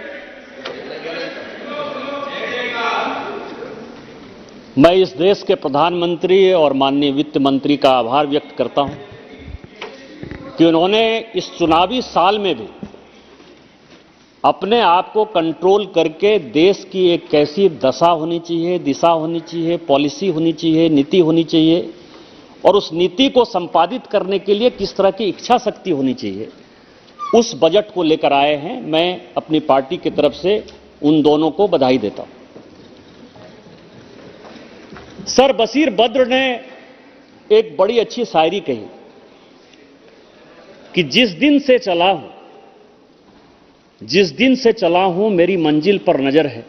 मैं इस देश के प्रधानमंत्री और माननीय वित्त मंत्री का आभार व्यक्त करता हूं कि उन्होंने इस चुनावी साल में भी अपने आप को कंट्रोल करके देश की एक कैसी दशा होनी चाहिए, दिशा होनी चाहिए, पॉलिसी होनी चाहिए, नीति होनी चाहिए और उस नीति को संपादित करने के लिए किस तरह की इच्छा शक्ति होनी चाहिए, उस बजट को लेकर आए हैं। मैं अपनी पार्टी की तरफ से उन दोनों को बधाई देता हूं। सर बशीर बद्र ने एक बड़ी अच्छी शायरी कही कि जिस दिन से चला हूं मेरी मंजिल पर नजर है,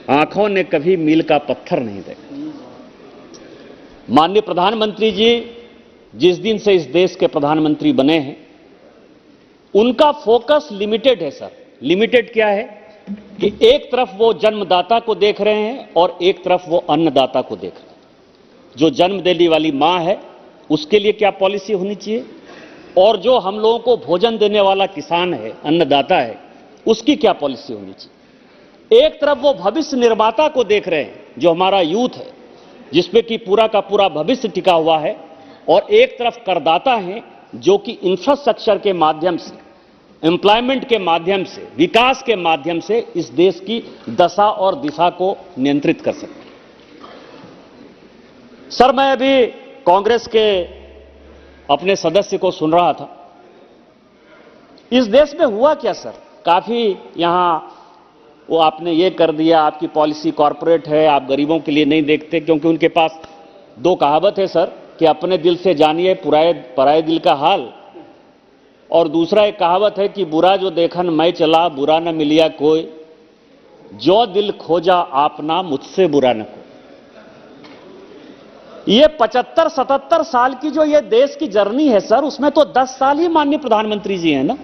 आंखों ने कभी मील का पत्थर नहीं देखा। माननीय प्रधानमंत्री जी जिस दिन से इस देश के प्रधानमंत्री बने हैं, उनका फोकस लिमिटेड है सर। लिमिटेड क्या है कि एक तरफ वो जन्मदाता को देख रहे हैं और एक तरफ वो अन्नदाता को देख रहे हैं। जो जन्म देने वाली मां है उसके लिए क्या पॉलिसी होनी चाहिए और जो हम लोगों को भोजन देने वाला किसान है, अन्नदाता है, उसकी क्या पॉलिसी होनी चाहिए। एक तरफ वो भविष्य निर्माता को देख रहे हैं जो हमारा यूथ है, जिसपे कि पूरा का पूरा भविष्य टिका हुआ है, और एक तरफ करदाता हैं जो कि इंफ्रास्ट्रक्चर के माध्यम से, एम्प्लॉयमेंट के माध्यम से, विकास के माध्यम से इस देश की दशा और दिशा को नियंत्रित कर सकते हैं। सर मैं अभी कांग्रेस के अपने सदस्य को सुन रहा था। इस देश में हुआ क्या सर, काफी यहां वो आपने ये कर दिया, आपकी पॉलिसी कॉर्पोरेट है, आप गरीबों के लिए नहीं देखते, क्योंकि उनके पास दो कहावत है सर कि अपने दिल से जानिए पराए दिल का हाल, और दूसरा एक कहावत है कि बुरा जो देखन मैं चला बुरा न मिलिया कोई, जो दिल खोजा आपना मुझसे बुरा न कोई। ये 75-77 साल की जो ये देश की जर्नी है सर, उसमें तो 10 साल ही माननीय प्रधानमंत्री जी हैं ना।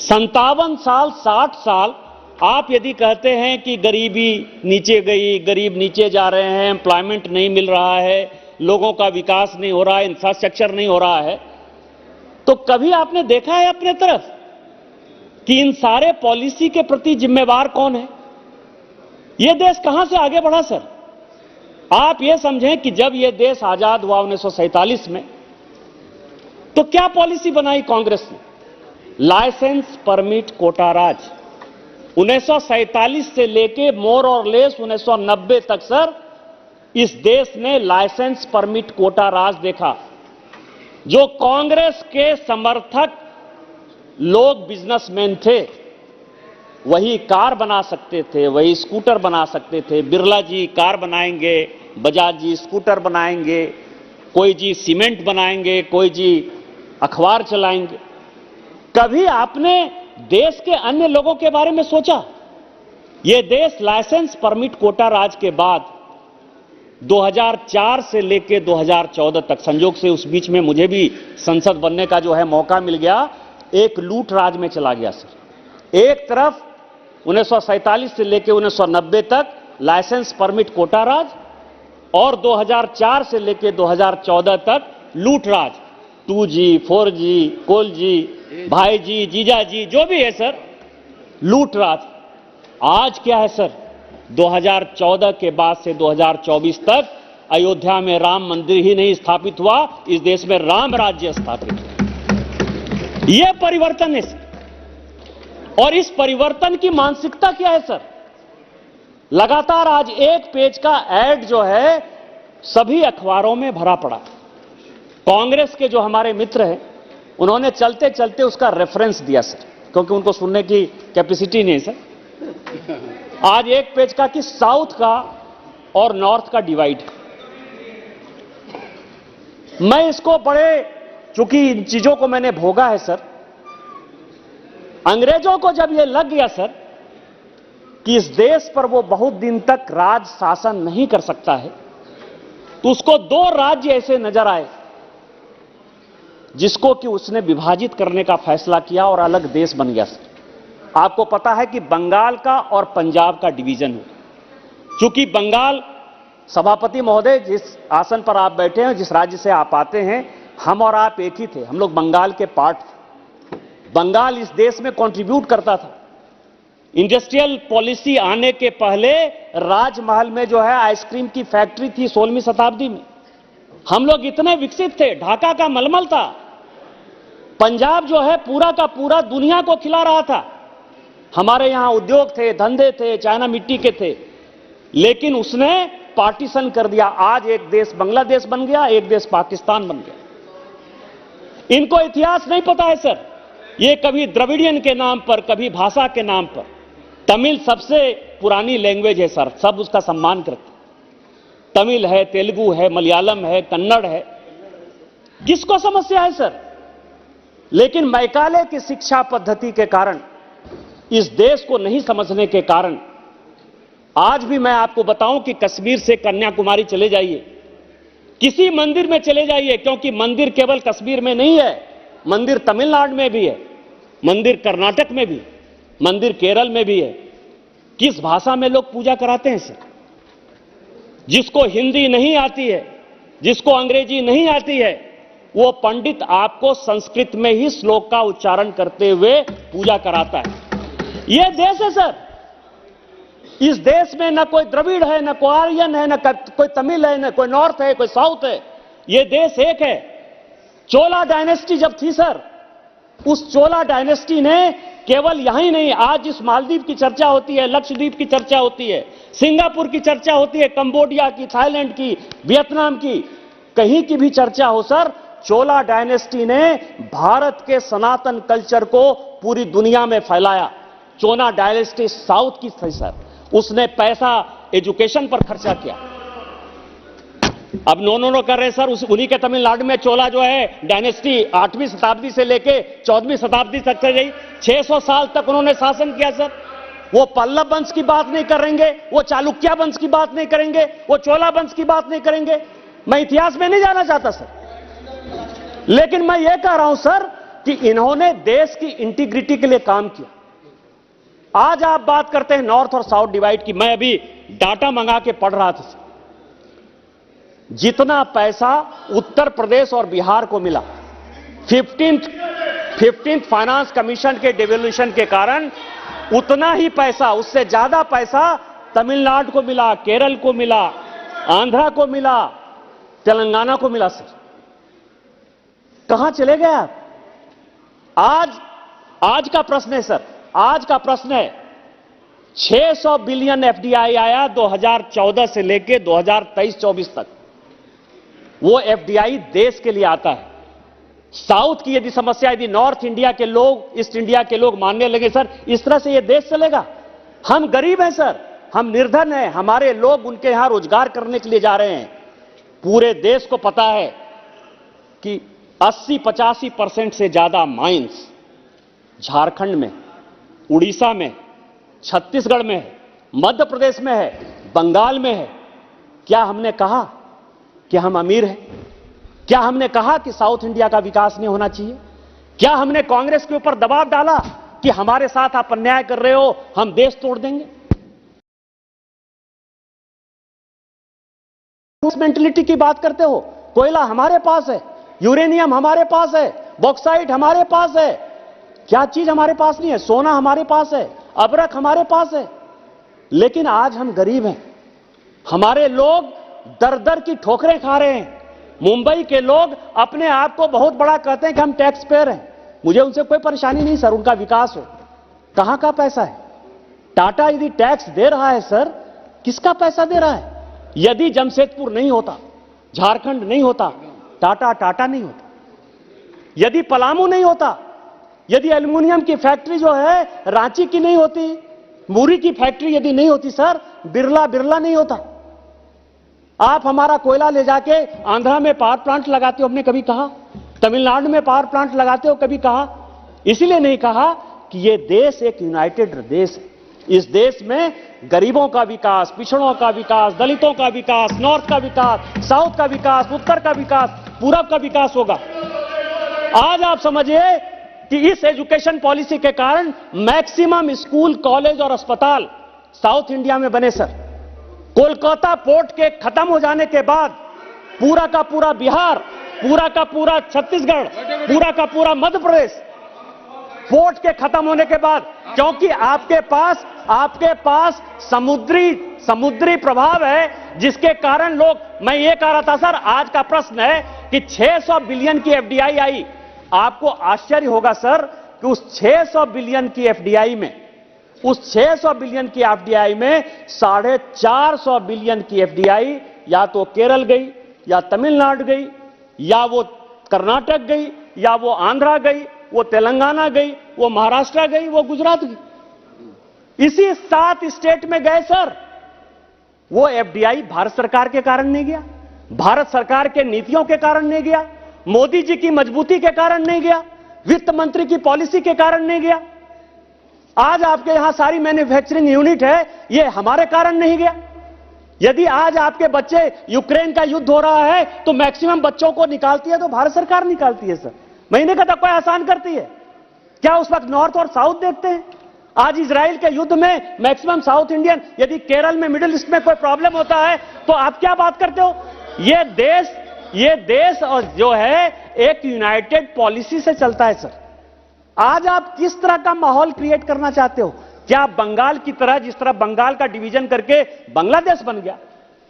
57 साल 60 साल आप यदि कहते हैं कि गरीबी नीचे गई, गरीब नीचे जा रहे हैं, एम्प्लॉयमेंट नहीं मिल रहा है, लोगों का विकास नहीं हो रहा है, इंफ्रास्ट्रक्चर नहीं हो रहा है, तो कभी आपने देखा है अपने तरफ कि इन सारे पॉलिसी के प्रति जिम्मेवार कौन है? यह देश कहां से आगे बढ़ा सर? आप यह समझें कि जब यह देश आजाद हुआ 1947 में, तो क्या पॉलिसी बनाई कांग्रेस ने? लाइसेंस परमिट कोटा राज। 1947 से लेके मोर और लेस 1990 तक सर इस देश ने लाइसेंस परमिट कोटा राज देखा। जो कांग्रेस के समर्थक लोग बिजनेसमैन थे, वही कार बना सकते थे, वही स्कूटर बना सकते थे। बिरला जी कार बनाएंगे, बजाज जी स्कूटर बनाएंगे, कोई जी सीमेंट बनाएंगे, कोई जी अखबार चलाएंगे। कभी आपने देश के अन्य लोगों के बारे में सोचा? यह देश लाइसेंस परमिट कोटा राज के बाद 2004 से लेकर 2014 तक, संजोग से उस बीच में मुझे भी संसद बनने का जो है मौका मिल गया, एक लूट राज में चला गया सर। एक तरफ 1947 से लेकर 1990 तक लाइसेंस परमिट कोटा राज और 2004 से लेकर 2014 तक लूट राज, 2G, 4G, कोल जी, भाई जी, जीजा जी, जो भी है सर, लूट राज। आज क्या है सर? 2014 के बाद से 2024 तक अयोध्या में राम मंदिर ही नहीं स्थापित हुआ, इस देश में राम राज्य स्थापित हुआ। यह परिवर्तन है सर। और इस परिवर्तन की मानसिकता क्या है सर? लगातार आज एक पेज का एड जो है सभी अखबारों में भरा पड़ा। कांग्रेस के जो हमारे मित्र हैं उन्होंने चलते चलते उसका रेफरेंस दिया सर, क्योंकि उनको सुनने की कैपेसिटी नहीं है सर। आज एक पेज का कि साउथ का और नॉर्थ का डिवाइड। मैं इसको बड़े, चूंकि इन चीजों को मैंने भोगा है सर, अंग्रेजों को जब यह लग गया सर कि इस देश पर वो बहुत दिन तक राज शासन नहीं कर सकता है, तो उसको दो राज्य ऐसे नजर आए जिसको कि उसने विभाजित करने का फैसला किया और अलग देश बन गया सर। आपको पता है कि बंगाल का और पंजाब का डिवीजन हुआ। चूंकि बंगाल, सभापति महोदय जिस आसन पर आप बैठे हैं, जिस राज्य से आप आते हैं, हम और आप एक ही थे, हम लोग बंगाल के पार्ट थे। बंगाल इस देश में कंट्रीब्यूट करता था। इंडस्ट्रियल पॉलिसी आने के पहले राजमहल में जो है आइसक्रीम की फैक्ट्री थी 16वीं शताब्दी में। हम लोग इतने विकसित थे, ढाका का मलमल था। पंजाब जो है पूरा का पूरा दुनिया को खिला रहा था। हमारे यहां उद्योग थे, धंधे थे, चाइना मिट्टी के थे, लेकिन उसने पार्टीशन कर दिया। आज एक देश बांग्लादेश बन गया, एक देश पाकिस्तान बन गया। इनको इतिहास नहीं पता है सर। ये कभी द्रविडियन के नाम पर, कभी भाषा के नाम पर। तमिल सबसे पुरानी लैंग्वेज है सर, सब उसका सम्मान करते। तमिल है, तेलुगु है, मलयालम है, कन्नड़ है, किसको समस्या है सर? लेकिन मैकाले की शिक्षा पद्धति के कारण, इस देश को नहीं समझने के कारण, आज भी मैं आपको बताऊं कि कश्मीर से कन्याकुमारी चले जाइए, किसी मंदिर में चले जाइए, क्योंकि मंदिर केवल कश्मीर में नहीं है, मंदिर तमिलनाडु में भी है, मंदिर कर्नाटक में भी, मंदिर केरल में भी है। किस भाषा में लोग पूजा कराते हैं सर? जिसको हिंदी नहीं आती है, जिसको अंग्रेजी नहीं आती है, वो पंडित आपको संस्कृत में ही श्लोक का उच्चारण करते हुए पूजा कराता है। यह देश है सर। इस देश में न कोई द्रविड़ है, न कोई आर्यन है, न कोई तमिल है, न कोई नॉर्थ है, कोई साउथ है। यह देश एक है। चोला डायनेस्टी जब थी सर, उस चोला डायनेस्टी ने केवल यहीं नहीं, आज इस मालदीव की चर्चा होती है, लक्षद्वीप की चर्चा होती है, सिंगापुर की चर्चा होती है, कंबोडिया की, थाईलैंड की, वियतनाम की, कहीं की भी चर्चा हो सर, चोला डायनेस्टी ने भारत के सनातन कल्चर को पूरी दुनिया में फैलाया। चोला डायनेस्टी साउथ की थी सर, उसने पैसा एजुकेशन पर खर्चा किया। अब नो कर रहे सर, उन्हीं के तमिलनाडु में चोला जो है डायनेस्टी 8वीं शताब्दी से लेके 14वीं शताब्दी तक चल रही, 600 साल तक उन्होंने शासन किया सर। वो पल्लव वंश की बात नहीं करेंगे, वो चालुक्य वंश की बात नहीं करेंगे, वो चोला वंश की बात नहीं करेंगे। मैं इतिहास में नहीं जाना चाहता सर, लेकिन मैं ये कह रहा हूं सर कि इन्होंने देश की इंटीग्रिटी के लिए काम किया। आज आप बात करते हैं नॉर्थ और साउथ डिवाइड की। मैं अभी डाटा मंगा के पढ़ रहा था सर, जितना पैसा उत्तर प्रदेश और बिहार को मिला 15th फाइनेंस कमीशन के डिवोल्यूशन के कारण, उतना ही पैसा, उससे ज्यादा पैसा तमिलनाडु को मिला, केरल को मिला, आंध्रा को मिला, तेलंगाना को मिला सर। कहां चले गए आप? आज का प्रश्न है सर, आज का प्रश्न है 600 बिलियन एफडीआई आया 2014 से लेकर 2023-24 तक। वो एफडीआई देश के लिए आता है। साउथ की यदि समस्या, यदि नॉर्थ इंडिया के लोग, ईस्ट इंडिया के लोग मानने लगे सर इस तरह से ये देश चलेगा। हम गरीब हैं सर, हम निर्धन हैं, हमारे लोग उनके यहां रोजगार करने के लिए जा रहे हैं। पूरे देश को पता है कि 80-85% से ज्यादा माइंस झारखंड में, उड़ीसा में, छत्तीसगढ़ में है, मध्य प्रदेश में है, बंगाल में है। क्या हमने कहा कि हम अमीर हैं? क्या हमने कहा कि साउथ इंडिया का विकास नहीं होना चाहिए? क्या हमने कांग्रेस के ऊपर दबाव डाला कि हमारे साथ आप अन्याय कर रहे हो, हम देश तोड़ देंगे? उस मेंटलिटी की बात करते हो। कोयला हमारे पास है, यूरेनियम हमारे पास है, बॉक्साइट हमारे पास है। क्या चीज हमारे पास नहीं है? सोना हमारे पास है, अबरक हमारे पास है। लेकिन आज हम गरीब हैं। हमारे लोग दर दर की ठोकरें खा रहे हैं। मुंबई के लोग अपने आप को बहुत बड़ा कहते हैं कि हम टैक्स पेयर हैं। मुझे उनसे कोई परेशानी नहीं सर, उनका विकास हो। कहां का पैसा है? टाटा यदि टैक्स दे रहा है सर, किसका पैसा दे रहा है? यदि जमशेदपुर नहीं होता, झारखंड नहीं होता, टाटा नहीं होता। यदि पलामू नहीं होता, यदि एल्युमिनियम की फैक्ट्री जो है रांची की नहीं होती, मुरी की फैक्ट्री यदि नहीं होती सर, बिरला नहीं होता। आप हमारा कोयला ले जाके आंध्रा में पावर प्लांट लगाते हो, हमने कभी कहा? तमिलनाडु में पावर प्लांट लगाते हो, कभी कहा? इसीलिए नहीं कहा कि यह देश एक यूनाइटेड देश है। इस देश में गरीबों का विकास, पिछड़ों का विकास, दलितों का विकास, नॉर्थ का विकास, साउथ का विकास, उत्तर का विकास, पूरब का विकास होगा। आज आप समझिए कि इस एजुकेशन पॉलिसी के कारण मैक्सिमम स्कूल, कॉलेज और अस्पताल साउथ इंडिया में बने सर। कोलकाता पोर्ट के खत्म हो जाने के बाद पूरा का पूरा बिहार, पूरा का पूरा छत्तीसगढ़, पूरा का पूरा मध्य प्रदेश पोर्ट के खत्म होने के बाद, क्योंकि आपके पास समुद्री प्रभाव है, जिसके कारण लोग, मैं ये कह रहा था सर, आज का प्रश्न है कि 600 बिलियन की एफडीआई आई। आपको आश्चर्य होगा सर कि उस 600 बिलियन की एफडीआई में, उस 600 बिलियन की एफडीआई में 450 बिलियन की एफडीआई या तो केरल गई, या तमिलनाडु गई, या वो कर्नाटक गई, या वो आंध्रा गई, वो तेलंगाना गई, वो महाराष्ट्र गई, वो गुजरात गई। इसी 7 स्टेट में गए सर। वो एफडीआई भारत सरकार के कारण नहीं गया, भारत सरकार के नीतियों के कारण नहीं गया, मोदी जी की मजबूती के कारण नहीं गया, वित्त मंत्री की पॉलिसी के कारण नहीं गया। आज आपके यहां सारी मैन्युफैक्चरिंग यूनिट है, ये हमारे कारण नहीं गया। यदि आज आपके बच्चे, यूक्रेन का युद्ध हो रहा है तो मैक्सिमम बच्चों को निकालती है तो भारत सरकार निकालती है सर। महीने का कोई आसान करती है क्या? उस वक्त नॉर्थ और साउथ देखते हैं। आज इजराइल के युद्ध में मैक्सिमम साउथ इंडियन, यदि केरल में, मिडिल ईस्ट में कोई प्रॉब्लम होता है तो आप क्या बात करते हो? ये देश और जो है एक यूनाइटेड पॉलिसी से चलता है सर। आज आप किस तरह का माहौल क्रिएट करना चाहते हो? क्या बंगाल की तरह, जिस तरह बंगाल का डिवीजन करके बांग्लादेश बन गया,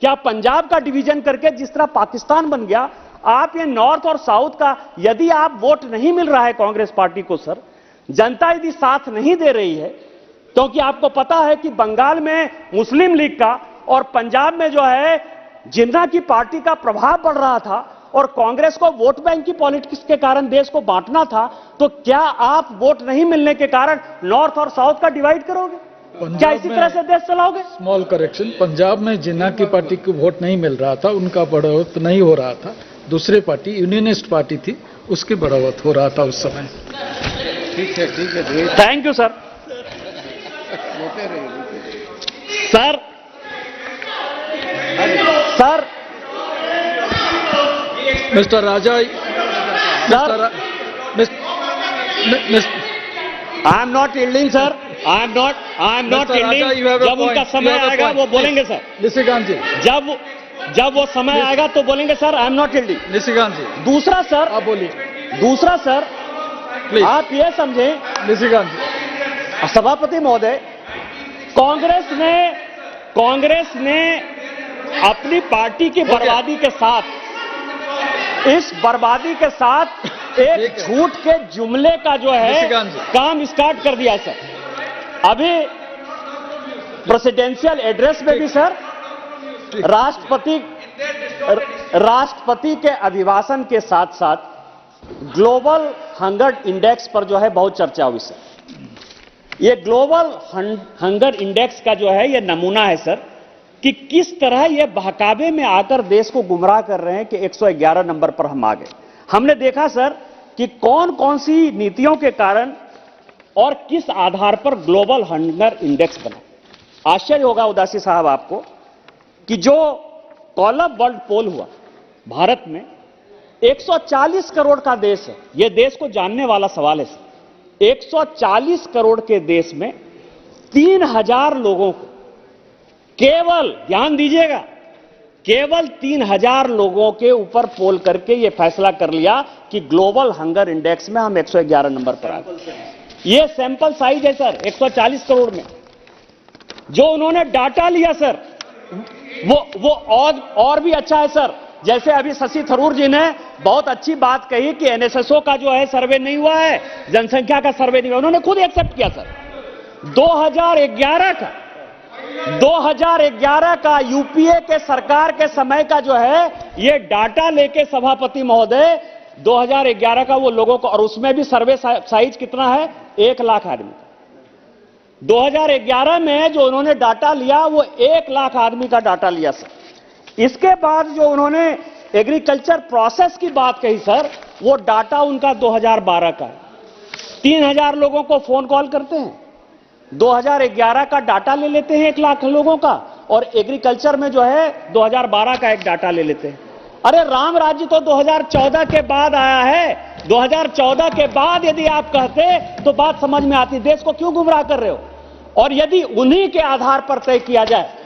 क्या पंजाब का डिवीजन करके जिस तरह पाकिस्तान बन गया, आप ये नॉर्थ और साउथ का, यदि आप वोट नहीं मिल रहा है कांग्रेस पार्टी को सर, जनता यदि साथ नहीं दे रही है, क्योंकि आपको पता है कि बंगाल में मुस्लिम लीग का और पंजाब में जो है जिन्ना की पार्टी का प्रभाव बढ़ रहा था और कांग्रेस को वोट बैंक की पॉलिटिक्स के कारण देश को बांटना था, तो क्या आप वोट नहीं मिलने के कारण नॉर्थ और साउथ का डिवाइड करोगे? क्या इसी तरह से देश चलाओगे? स्मॉल करेक्शन, पंजाब में जिन्ना की पार्टी को वोट नहीं मिल रहा था, उनका बढ़ोत नहीं हो रहा था। दूसरी पार्टी, यूनियनिस्ट पार्टी थी, उसकी बढ़ोत हो रहा था उस समय। ठीक है। Thank you sir. Sir mister Raja, I am not yielding sir, I am not yielding. जब उनका समय आएगा वो बोलेंगे सर। निशिकांत जी, जब वो समय आएगा तो बोलेंगे sir, I am not yielding. Nishikant ji, दूसरा सर, आप बोलिए। दूसरा सर, आप ये समझें, निशिकांत जी, सभापति महोदय, कांग्रेस ने अपनी पार्टी की बर्बादी के साथ, इस बर्बादी के साथ एक झूठ के जुमले का जो है काम स्टार्ट कर दिया सर। अभी प्रेसिडेंशियल एड्रेस में भी सर राष्ट्रपति के अभिभाषण के साथ साथ ग्लोबल हंगर इंडेक्स पर जो है बहुत चर्चा हुई सर। ये ग्लोबल हंगर इंडेक्स का जो है ये नमूना है सर कि किस तरह ये बहकावे में आकर देश को गुमराह कर रहे हैं कि 111 नंबर पर हम आ गए। हमने देखा सर कि कौन कौन सी नीतियों के कारण और किस आधार पर ग्लोबल हंगर इंडेक्स बना। आश्चर्य होगा उदासी साहब आपको कि जो कॉलम वर्ल्ड पोल हुआ भारत में, 140 करोड़ का देश है, यह देश को जानने वाला सवाल है। 140 करोड़ के देश में 3000 लोगों को, केवल ध्यान दीजिएगा, केवल 3000 लोगों के ऊपर पोल करके यह फैसला कर लिया कि ग्लोबल हंगर इंडेक्स में हम 111 नंबर पर आ गए। यह सैंपल साइज है सर, 140 करोड़ में। जो उन्होंने डाटा लिया सर, वो और भी अच्छा है सर। जैसे अभी शशि थरूर जी ने बहुत अच्छी बात कही कि एनएसएसओ का जो है सर्वे नहीं हुआ है, जनसंख्या का सर्वे नहीं हुआ, उन्होंने खुद एक्सेप्ट किया सर। 2011 का यूपीए के सरकार के समय का जो है ये डाटा लेके सभापति महोदय 2011 का वो लोगों को, और उसमें भी सर्वे साइज कितना है, 1 लाख आदमी। 2011 में जो उन्होंने डाटा लिया वो 1 लाख आदमी का डाटा लिया सर। इसके बाद जो उन्होंने एग्रीकल्चर प्रोसेस की बात कही सर, वो डाटा उनका 2012 का है। 3000 लोगों को फोन कॉल करते हैं, 2011 का डाटा ले लेते हैं 1 लाख लोगों का, और एग्रीकल्चर में जो है 2012 का एक डाटा ले लेते हैं। अरे राम राज्य तो 2014 के बाद आया है। 2014 के बाद यदि आप कहते तो बात समझ में आती। देश को क्यों गुमराह कर रहे हो? और यदि उन्हीं के आधार पर तय किया जाए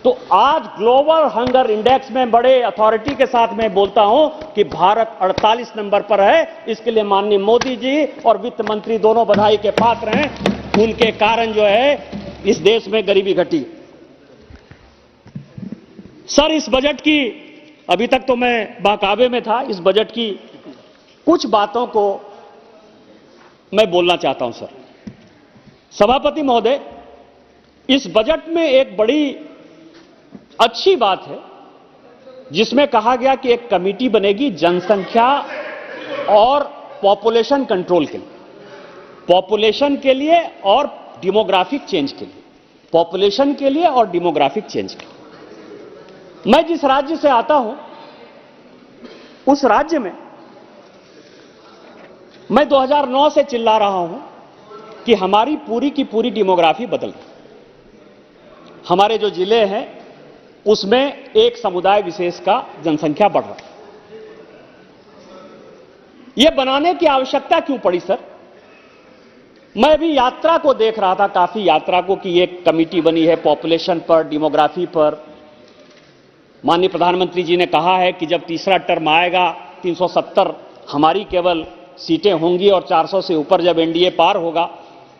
तो आज ग्लोबल हंगर इंडेक्स में बड़े अथॉरिटी के साथ मैं बोलता हूं कि भारत 48 नंबर पर है। इसके लिए माननीय मोदी जी और वित्त मंत्री दोनों बधाई के पात्र हैं। उनके कारण जो है इस देश में गरीबी घटी। सर, इस बजट की, अभी तक तो मैं बाकावे में था, इस बजट की कुछ बातों को मैं बोलना चाहता हूं सर। सभापति महोदय, इस बजट में एक बड़ी अच्छी बात है जिसमें कहा गया कि एक कमेटी बनेगी जनसंख्या और पॉपुलेशन कंट्रोल के लिए, पॉपुलेशन के लिए और डेमोग्राफिक चेंज के लिए, पॉपुलेशन के लिए और डेमोग्राफिक चेंज के लिए। मैं जिस राज्य से आता हूं उस राज्य में मैं 2009 से चिल्ला रहा हूं कि हमारी पूरी की पूरी डेमोग्राफी बदल रही। हमारे जो जिले हैं उसमें एक समुदाय विशेष का जनसंख्या बढ़ रहा है। यह बनाने की आवश्यकता क्यों पड़ी सर? मैं अभी यात्रा को देख रहा था, काफी यात्रा को, कि एक कमेटी बनी है पॉपुलेशन पर, डेमोग्राफी पर। माननीय प्रधानमंत्री जी ने कहा है कि जब तीसरा टर्म आएगा 370 हमारी केवल सीटें होंगी और 400 से ऊपर जब एनडीए पार होगा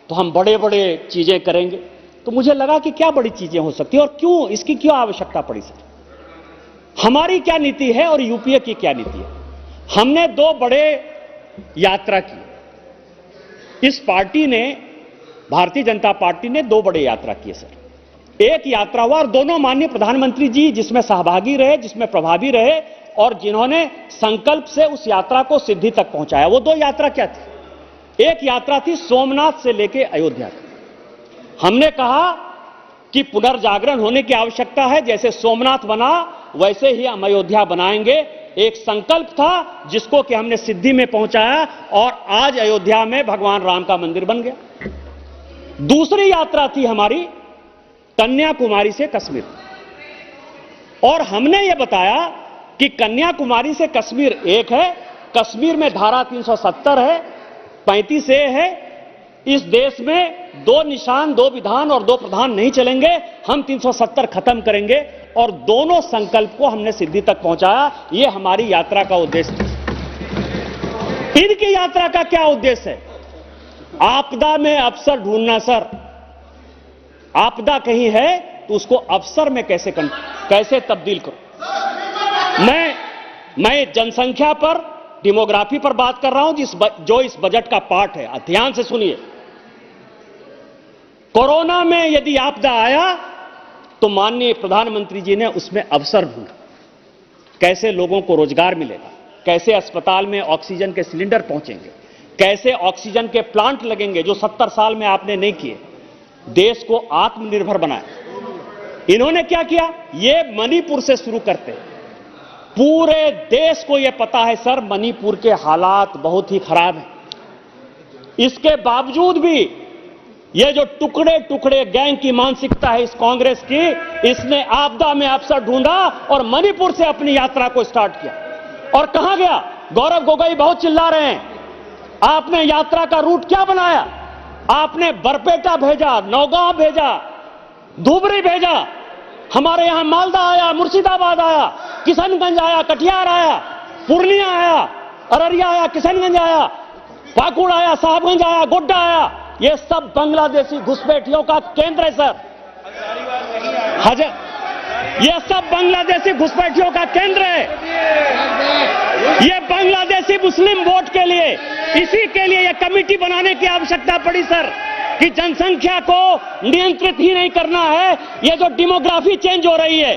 तो हम बड़े बड़े चीजें करेंगे। तो मुझे लगा कि क्या बड़ी चीजें हो सकती है और क्यों, इसकी क्यों आवश्यकता पड़ी सर? हमारी क्या नीति है और यूपीए की क्या नीति है? हमने 2 बड़े यात्रा की। इस पार्टी ने, भारतीय जनता पार्टी ने 2 बड़े यात्रा किए सर। एक यात्रा हुआ और दोनों माननीय प्रधानमंत्री जी जिसमें सहभागी रहे, जिसमें प्रभावी रहे और जिन्होंने संकल्प से उस यात्रा को सिद्धि तक पहुंचाया। वो 2 यात्रा क्या थी? एक यात्रा थी सोमनाथ से लेके अयोध्या तक। हमने कहा कि पुनर्जागरण होने की आवश्यकता है, जैसे सोमनाथ बना वैसे ही हम अयोध्या बनाएंगे। एक संकल्प था जिसको कि हमने सिद्धि में पहुंचाया और आज अयोध्या में भगवान राम का मंदिर बन गया। दूसरी यात्रा थी हमारी कन्याकुमारी से कश्मीर, और हमने यह बताया कि कन्याकुमारी से कश्मीर एक है, कश्मीर में धारा 370 है, 35 ए है। इस देश में 2 निशान, 2 विधान और 2 प्रधान नहीं चलेंगे। हम 370 खत्म करेंगे और दोनों संकल्प को हमने सिद्धि तक पहुंचाया। यह हमारी यात्रा का उद्देश्य था। इनकी यात्रा का क्या उद्देश्य है? आपदा में अवसर ढूंढना सर। आपदा कहीं है तो उसको अवसर में कैसे तब्दील करो। मैं जनसंख्या पर, डेमोग्राफी पर बात कर रहा हूं जो इस बजट का पार्ट है। ध्यान से सुनिए। कोरोना में यदि आपदा आया तो माननीय प्रधानमंत्री जी ने उसमें अवसर ढूंढा। कैसे लोगों को रोजगार मिलेगा, कैसे अस्पताल में ऑक्सीजन के सिलेंडर पहुंचेंगे, कैसे ऑक्सीजन के प्लांट लगेंगे जो 70 साल में आपने नहीं किए। देश को आत्मनिर्भर बनाया। इन्होंने क्या किया? ये मणिपुर से शुरू करते हैं। पूरे देश को यह पता है सर, मणिपुर के हालात बहुत ही खराब हैं। इसके बावजूद भी ये जो टुकड़े टुकड़े गैंग की मानसिकता है इस कांग्रेस की, इसने आपदा में अवसर ढूंढा और मणिपुर से अपनी यात्रा को स्टार्ट किया। और कहां गया? गौरव गोगोई बहुत चिल्ला रहे हैं, आपने यात्रा का रूट क्या बनाया? आपने बरपेटा भेजा, नौगांव भेजा, धुबरी भेजा, हमारे यहां मालदा आया, मुर्शिदाबाद आया, किशनगंज आया, कटिहार आया, पूर्णिया आया, अररिया आया, किशनगंज आया, पाकुड़ आया, साहबगंज आया, गोड्डा आया। ये सब बांग्लादेशी घुसपैठियों का केंद्र है सर। ये सब बांग्लादेशी घुसपैठियों का केंद्र है। ये बांग्लादेशी मुस्लिम वोट के लिए, इसी के लिए ये कमेटी बनाने की आवश्यकता पड़ी सर, कि जनसंख्या को नियंत्रित ही नहीं करना है। ये जो डेमोग्राफी चेंज हो रही है,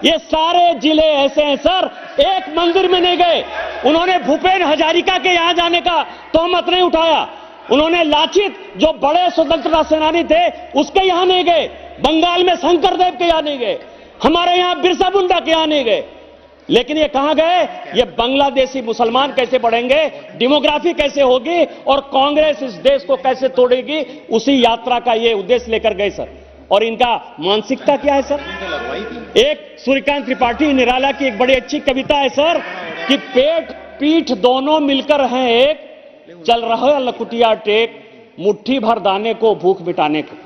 ये सारे जिले ऐसे हैं सर, एक मंदिर में नहीं गए। उन्होंने भूपेन हजारिका के यहां जाने का तोहमत नहीं उठाया। उन्होंने लाचित, जो बड़े स्वतंत्रता सेनानी थे, उसके यहां नहीं गए। बंगाल में शंकरदेव के यहां नहीं गए। हमारे यहां बिरसा मुंडा के यहां नहीं गए। लेकिन ये कहां गए? ये बांग्लादेशी मुसलमान कैसे बढ़ेंगे, डेमोग्राफी कैसे होगी और कांग्रेस इस देश को कैसे तोड़ेगी, उसी यात्रा का ये उद्देश्य लेकर गए सर। और इनका मानसिकता क्या है सर? एक सूर्यकांत त्रिपाठी निराला की एक बड़ी अच्छी कविता है सर, कि पेट पीठ दोनों मिलकर हैं एक, चल रहा है लकुटिया टेक, मुट्ठी भर दाने को भूख मिटाने को।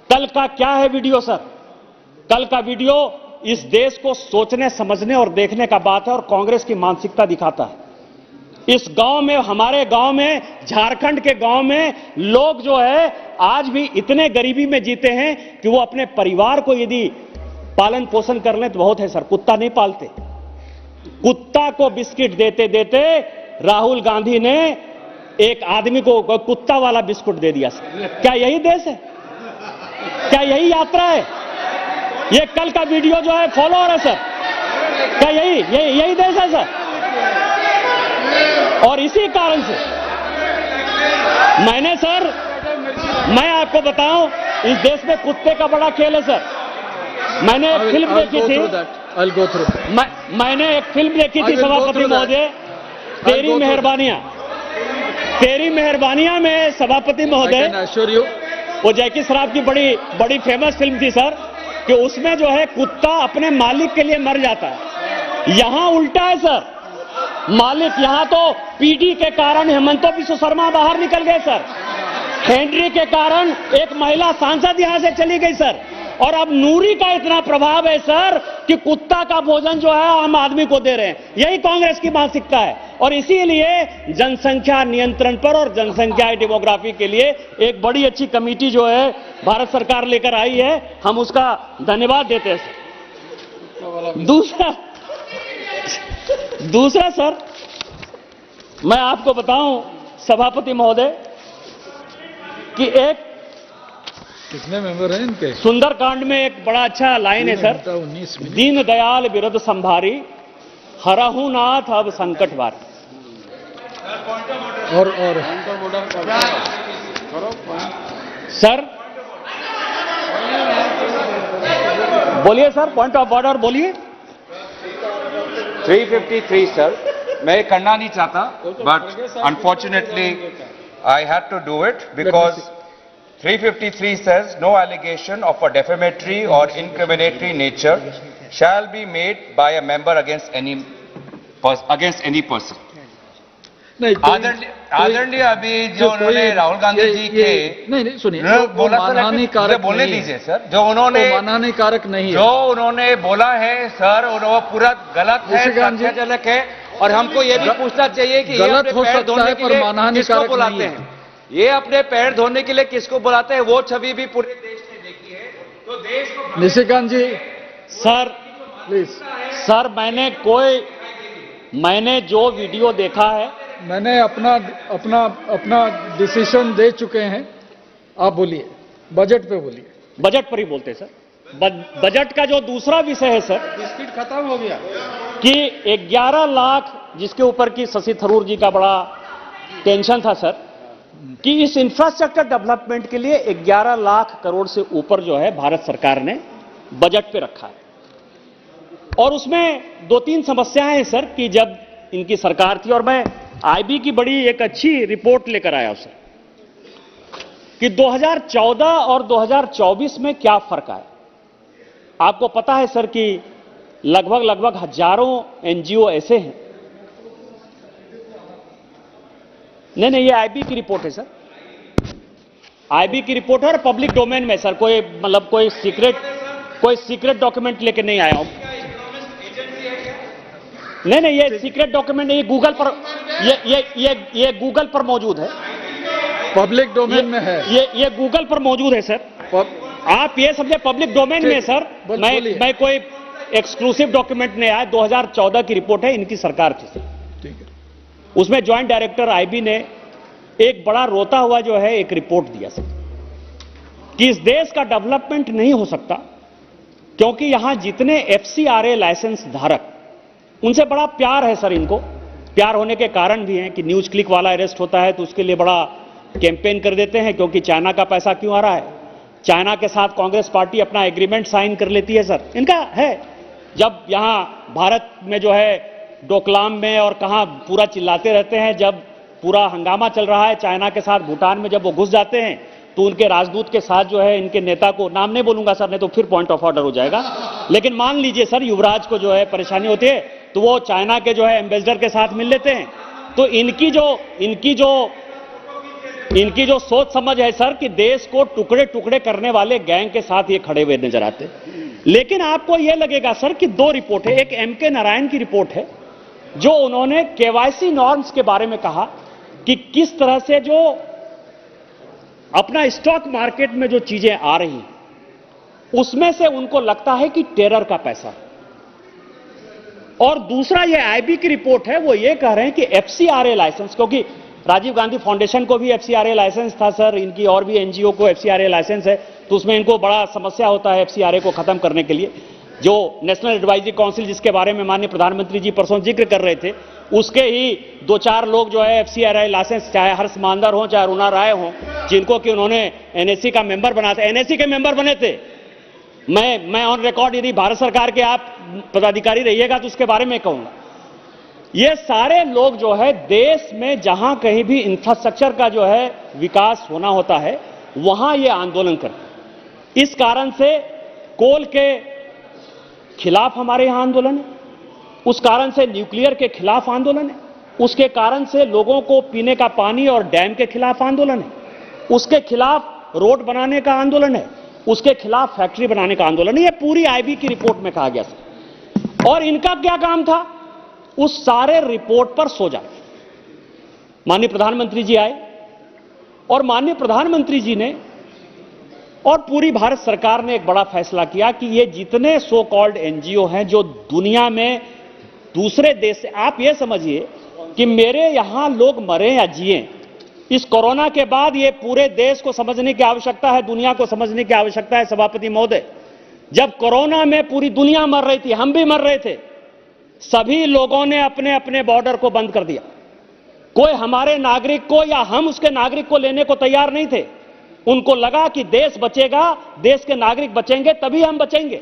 कल का क्या है वीडियो सर? कल का वीडियो इस देश को सोचने समझने और देखने का बात है और कांग्रेस की मानसिकता दिखाता है। इस गांव में, हमारे गांव में, झारखंड के गांव में लोग जो है आज भी इतने गरीबी में जीते हैं कि वो अपने परिवार को यदि पालन पोषण कर लें तो बहुत है सर, कुत्ता नहीं पालते। कुत्ता को बिस्किट देते देते राहुल गांधी ने एक आदमी को कुत्ता वाला बिस्कुट दे दिया सर। क्या यही देश है? क्या यही यात्रा है? ये कल का वीडियो जो है फॉलोअर है सर, क्या यही देश है सर? और इसी कारण से मैंने सर, मैं आपको बताऊं, इस देश में कुत्ते का बड़ा खेल है सर। मैंने एक फिल्म देखी थी, मैंने एक फिल्म देखी थी सभापति महोदय, तेरी मेहरबानियां। तेरी मेहरबानियां में सभापति महोदय, वो जैकी श्रॉफ की बड़ी फेमस फिल्म थी सर, कि उसमें जो है कुत्ता अपने मालिक के लिए मर जाता है। यहां उल्टा है सर, मालिक, यहां तो पीडी के कारण हेमंतो बिश्व शर्मा बाहर निकल गए सर, हेनरी के कारण एक महिला सांसद यहां से चली गई सर, और अब नूरी का इतना प्रभाव है सर कि कुत्ता का भोजन जो है आम आदमी को दे रहे हैं। यही कांग्रेस की मानसिकता है। और इसीलिए जनसंख्या नियंत्रण पर और जनसंख्या डेमोग्राफी के लिए एक बड़ी अच्छी कमेटी जो है भारत सरकार लेकर आई है, हम उसका धन्यवाद देते हैं सर। दूसरा सर, मैं आपको बताऊं सभापति महोदय कि एक कितने मेंबर हैं इनके? सुंदरकांड में एक बड़ा अच्छा लाइन है सर, दीन दयाल विरद संभारी, हरहु नाथ अब संकट बारी। और सर बोलिए सर, पॉइंट ऑफ ऑर्डर बोलिए। 353 सर, मैं करना नहीं चाहता, but unfortunately I had to do it because 353 says no allegation of a defamatory or incriminatory nature shall be made by a member against any person. आदरणीय अभी जो उन्होंने राहुल गांधी जी के नहीं सुनिए, बोला मानहानिकारक बोलने दीजिए सर, जो उन्होंने मानहानिकारक नहीं है, जो उन्होंने बोला है सर, वो पूरा गलत है, तथ्यजनक है। और हमको ये भी पूछना चाहिए कि गलत हो सकता है पर मानहानिकारक बुलाते हैं, ये अपने पैर धोने के लिए किसको बुलाते हैं, वो छवि भी पूरे देश ने देखी है। तो देश को निशिकांत जी सर प्लीज सर, मैंने जो वीडियो देखा है, मैंने अपना डिसीजन दे चुके हैं। आप बोलिए, बजट पे बोलिए। बजट पर ही बोलते सर। बजट का जो दूसरा विषय है सर, बिस्किट खत्म हो गया, कि 11 लाख, जिसके ऊपर की शशि थरूर जी का बड़ा टेंशन था सर, कि इस इंफ्रास्ट्रक्चर डेवलपमेंट के लिए 11 लाख करोड़ से ऊपर जो है भारत सरकार ने बजट पे रखा है। और उसमें 2-3 समस्याएं हैं सर, कि जब इनकी सरकार थी, और मैं आईबी की बड़ी एक अच्छी रिपोर्ट लेकर आया सर, कि 2014 और 2024 में क्या फर्क आया। आपको पता है सर कि लगभग हजारों एनजीओ ऐसे हैं। नहीं, ये आईबी की रिपोर्ट है सर, आईबी की रिपोर्ट है और पब्लिक डोमेन में सर, कोई मतलब कोई सीक्रेट डॉक्यूमेंट लेके नहीं आया हूं। नहीं, ये सीक्रेट डॉक्यूमेंट नहीं, गूगल पर ये गूगल पर मौजूद है, पब्लिक डोमेन में है, ये गूगल पर मौजूद है सर। आप ये समझे पब्लिक डोमेन में सर। मैं कोई एक्सक्लूसिव डॉक्यूमेंट नहीं आया, 2014 की रिपोर्ट है, इनकी सरकार थी सर। ठीक है। उसमें ज्वाइंट डायरेक्टर आईबी ने एक बड़ा रोता हुआ जो है एक रिपोर्ट दिया सर कि इस देश का डेवलपमेंट नहीं हो सकता क्योंकि यहां जितने एफसीआरए लाइसेंस धारक, उनसे बड़ा प्यार है सर, इनको प्यार होने के कारण भी हैं कि न्यूज क्लिक वाला अरेस्ट होता है तो उसके लिए बड़ा कैंपेन कर देते हैं क्योंकि चाइना का पैसा क्यों आ रहा है, चाइना के साथ कांग्रेस पार्टी अपना एग्रीमेंट साइन कर लेती है सर, इनका है। जब यहां भारत में जो है डोकलाम में और कहां पूरा चिल्लाते रहते हैं, जब पूरा हंगामा चल रहा है चाइना के साथ, भूटान में जब वो घुस जाते हैं तो उनके राजदूत के साथ जो है इनके नेता को, नाम नहीं बोलूंगा सर नहीं तो फिर पॉइंट ऑफ ऑर्डर हो जाएगा, लेकिन मान लीजिए सर युवराज को जो है परेशानी होती है तो वो चाइना के जो है एम्बेसडर के साथ मिल लेते हैं। तो इनकी जो सोच समझ है सर कि देश को टुकड़े टुकड़े करने वाले गैंग के साथ ये खड़े हुए नजर आते। लेकिन आपको यह लगेगा सर कि दो रिपोर्ट है, एक एमके नारायण की रिपोर्ट है जो उन्होंने केवाईसी नॉर्म्स के बारे में कहा कि किस तरह से जो अपना स्टॉक मार्केट में जो चीजें आ रही उसमें से उनको लगता है कि टेरर का पैसा। और दूसरा ये आईबी की रिपोर्ट है, वो ये कह रहे हैं कि एफसीआरए लाइसेंस, क्योंकि राजीव गांधी फाउंडेशन को भी एफसीआरए लाइसेंस था सर, इनकी और भी एनजीओ को एफसीआरए लाइसेंस है, तो उसमें इनको बड़ा समस्या होता है एफसीआरए को खत्म करने के लिए। जो नेशनल एडवाइजरी काउंसिल जिसके बारे में माननीय प्रधानमंत्री जी परसों जिक्र कर रहे थे, उसके ही 2-4 लोग जो है एफसीआरए लाइसेंस, चाहे हर्ष मांदर हो चाहे रुना राय हो, जिनको कि उन्होंने एनएससी का मेंबर बना था, एनएससी के मेंबर बने थे। मैं ऑन रिकॉर्ड यदि भारत सरकार के आप पदाधिकारी रहिएगा तो उसके बारे में कहूंगा। ये सारे लोग जो है देश में जहां कहीं भी इंफ्रास्ट्रक्चर का जो है विकास होना होता है वहां ये आंदोलन करते। इस कारण से कोल के खिलाफ हमारे यहां आंदोलन है, उस कारण से न्यूक्लियर के खिलाफ आंदोलन है, उसके कारण से लोगों को पीने का पानी और डैम के खिलाफ आंदोलन है, उसके खिलाफ रोड बनाने का आंदोलन है, उसके खिलाफ फैक्ट्री बनाने का आंदोलन है। ये पूरी आईबी की रिपोर्ट में कहा गया था। और इनका क्या काम था, उस सारे रिपोर्ट पर सो जाए। माननीय प्रधानमंत्री जी आए और माननीय प्रधानमंत्री जी ने और पूरी भारत सरकार ने एक बड़ा फैसला किया कि ये जितने सो कॉल्ड एनजीओ हैं जो दुनिया में दूसरे देश से, आप ये समझिए कि मेरे यहां लोग मरे या जिए, इस कोरोना के बाद ये पूरे देश को समझने की आवश्यकता है, दुनिया को समझने की आवश्यकता है सभापति महोदय। जब कोरोना में पूरी दुनिया मर रही थी, हम भी मर रहे थे, सभी लोगों ने अपने अपने बॉर्डर को बंद कर दिया। कोई हमारे नागरिक को या हम उसके नागरिक को लेने को तैयार नहीं थे। उनको लगा कि देश बचेगा, देश के नागरिक बचेंगे तभी हम बचेंगे।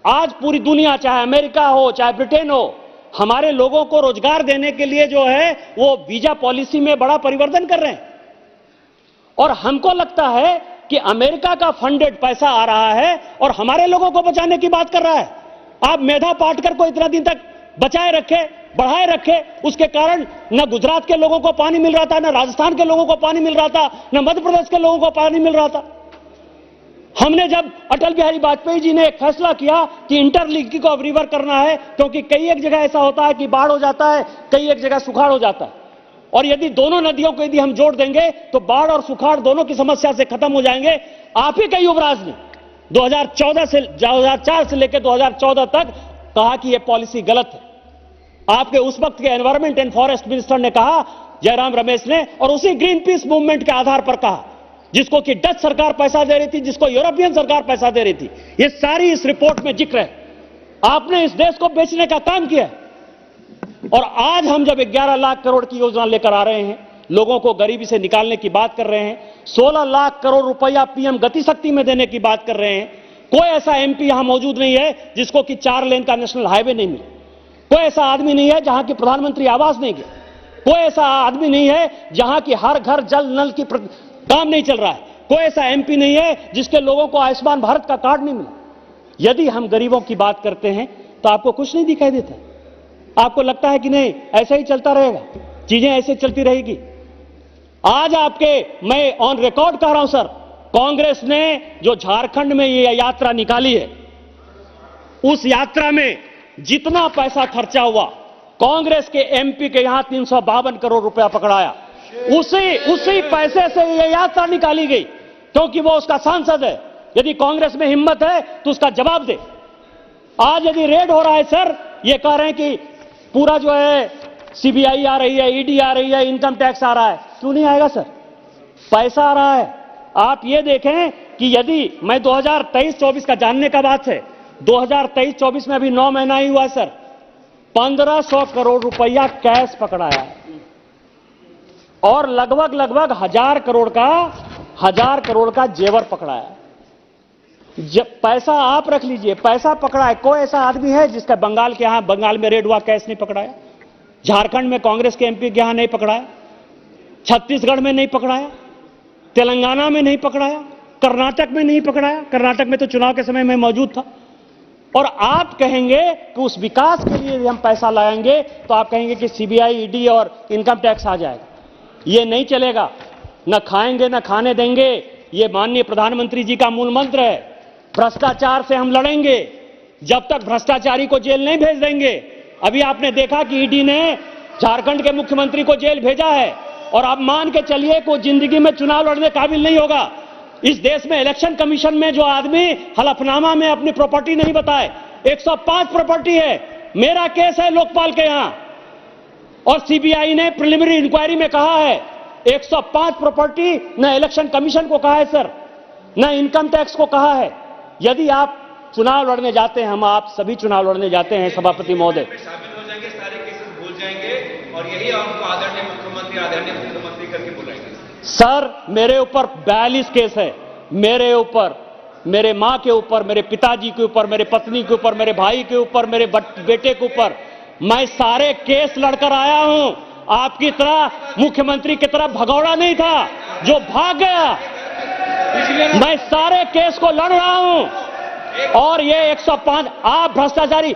आज पूरी दुनिया, चाहे अमेरिका हो चाहे ब्रिटेन हो, हमारे लोगों को रोजगार देने के लिए जो है वो वीजा पॉलिसी में बड़ा परिवर्तन कर रहे हैं। और हमको लगता है कि अमेरिका का फंडेड पैसा आ रहा है और हमारे लोगों को बचाने की बात कर रहा है। आप मेधा पाटकर को इतना दिन तक बचाए रखे, बढ़ाए रखे, उसके कारण न गुजरात के लोगों को पानी मिल रहा था, न राजस्थान के लोगों को पानी मिल रहा था, न मध्य प्रदेश के लोगों को पानी मिल रहा था। हमने जब अटल बिहारी वाजपेयी जी ने एक फैसला किया कि इंटरलिंकिंग को रिवर करना है, क्योंकि कई एक जगह ऐसा होता है कि बाढ़ हो जाता है, कई एक जगह सुखाड़ हो जाता है, और यदि दोनों नदियों को यदि हम जोड़ देंगे तो बाढ़ और सुखाड़ दोनों की समस्या से खत्म हो जाएंगे। आप ही कई युवराज ने 2004 से लेकर 2014 तक कहा कि यह पॉलिसी गलत है। आपके उस वक्त के एनवायरमेंट एंड फॉरेस्ट मिनिस्टर ने कहा, जयराम रमेश ने, और उसी ग्रीन पीस मूवमेंट के आधार पर कहा, जिसको कि डच सरकार पैसा दे रही थी, जिसको यूरोपियन सरकार पैसा दे रही थी। ये सारी इस रिपोर्ट में जिक्र है। आपने इस देश को बेचने का काम किया है। और आज हम जब 11 लाख करोड़ की योजना लेकर आ रहे हैं, लोगों को गरीबी से निकालने की बात कर रहे हैं, 16 लाख करोड़ रुपया पीएम गति शक्ति में देने की बात कर रहे हैं, कोई ऐसा एमपी यहां मौजूद नहीं है जिसको कि 4 लेन का नेशनल हाईवे नहीं मिले। कोई ऐसा आदमी नहीं है जहां की प्रधानमंत्री आवास नहीं गया। कोई ऐसा आदमी नहीं है जहां की हर घर जल नल की काम नहीं चल रहा है। कोई ऐसा एमपी नहीं है जिसके लोगों को आयुष्मान भारत का कार्ड नहीं मिला। यदि हम गरीबों की बात करते हैं तो आपको कुछ नहीं दिखाई देता। आपको लगता है कि नहीं ऐसा ही चलता रहेगा, चीजें ऐसे चलती रहेगी। आज मैं ऑन रिकॉर्ड कह रहा हूं सर, कांग्रेस ने जो झारखंड में ये यात्रा निकाली है, उस यात्रा में जितना पैसा खर्चा हुआ, कांग्रेस के एमपी के यहां 352 करोड़ रुपया पकड़ाया, उसी पैसे से ये यात्रा निकाली गई, क्योंकि वो उसका सांसद है। यदि कांग्रेस में हिम्मत है तो उसका जवाब दे। आज यदि रेड हो रहा है सर, ये कह रहे हैं कि पूरा जो है सीबीआई आ रही है, ईडी आ रही है, इनकम टैक्स आ रहा है। क्यों नहीं आएगा सर? पैसा आ रहा है। आप ये देखें कि यदि मैं 2023-24 का जानने का बात है, 2023-24 में अभी 9 महीना ही हुआ है सर, 1500 करोड़ रुपया कैश पकड़ाया है और लगभग 1000 करोड़ का जेवर पकड़ाया है। जब पैसा आप रख लीजिए, पैसा पकड़ा है। कोई ऐसा आदमी है जिसका बंगाल में रेड हुआ कैश नहीं पकड़ाया? झारखंड में कांग्रेस के एमपी के यहां नहीं पकड़ाया? छत्तीसगढ़ में नहीं पकड़ाया? तेलंगाना में नहीं पकड़ाया? कर्नाटक में नहीं पकड़ाया? कर्नाटक में तो चुनाव के समय मैं मौजूद था। और आप कहेंगे कि उस विकास के लिए हम पैसा लाएंगे तो आप कहेंगे कि सीबीआई, ईडी और इनकम टैक्स आ जाएगा। ये नहीं चलेगा। न खाएंगे न खाने देंगे। ये माननीय प्रधानमंत्री जी का मूल मंत्र है। भ्रष्टाचार से हम लड़ेंगे जब तक भ्रष्टाचारी को जेल नहीं भेज देंगे। अभी आपने देखा कि ईडी ने झारखंड के मुख्यमंत्री को जेल भेजा है और आप मान के चलिए कि वो जिंदगी में चुनाव लड़ने काबिल नहीं होगा। इस देश में इलेक्शन कमीशन में जो आदमी हलफनामा में अपनी प्रॉपर्टी नहीं बताए, 105 प्रॉपर्टी है। मेरा केस है लोकपाल के यहां और सीबीआई ने प्रिलिमिनरी इंक्वायरी में कहा है 105 प्रॉपर्टी न इलेक्शन कमीशन को कहा है सर, न इनकम टैक्स को कहा है। यदि आप चुनाव लड़ने जाते हैं, हम आप सभी चुनाव लड़ने जाते हैं सभापति महोदय, शामिल हो जाएंगे, सारे केसेस भूल जाएंगे और यही हमको आदरणीय मुख्यमंत्री करके बुलाएंगे। सर मेरे ऊपर 42 केस है। मेरे ऊपर, मेरे मां के ऊपर, मेरे पिताजी के ऊपर, मेरे पत्नी के ऊपर, मेरे भाई के ऊपर, मेरे बेटे के ऊपर, मैं सारे केस लड़कर आया हूं। आपकी तरह मुख्यमंत्री की तरह भगौड़ा नहीं था जो भाग गया। मैं सारे केस को लड़ रहा हूं और ये 105 आप भ्रष्टाचारी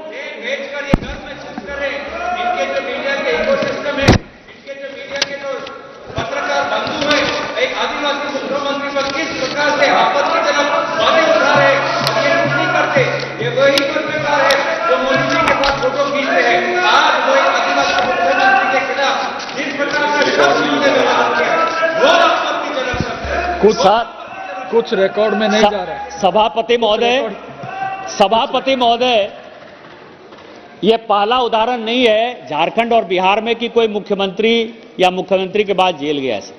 पत्रकार बंधु है, एक आदिवासी मुख्यमंत्री पर किस प्रकार से आपत्तिजनक बातें उठा रहे, ये नहीं करते। ये वही पत्रकार है जो मोदी जी के साथ फोटो खींचते हैं। आज वो एक आदिवासी मुख्यमंत्री के खिलाफ जिस प्रकार का शब्द व्यवहार किया, वो आपत्तिजनक है। कुछ रिकॉर्ड में नहीं जा रहा है। सभापति महोदय, यह पहला उदाहरण नहीं है झारखंड और बिहार में कि कोई मुख्यमंत्री या मुख्यमंत्री के बाद जेल गया है सर।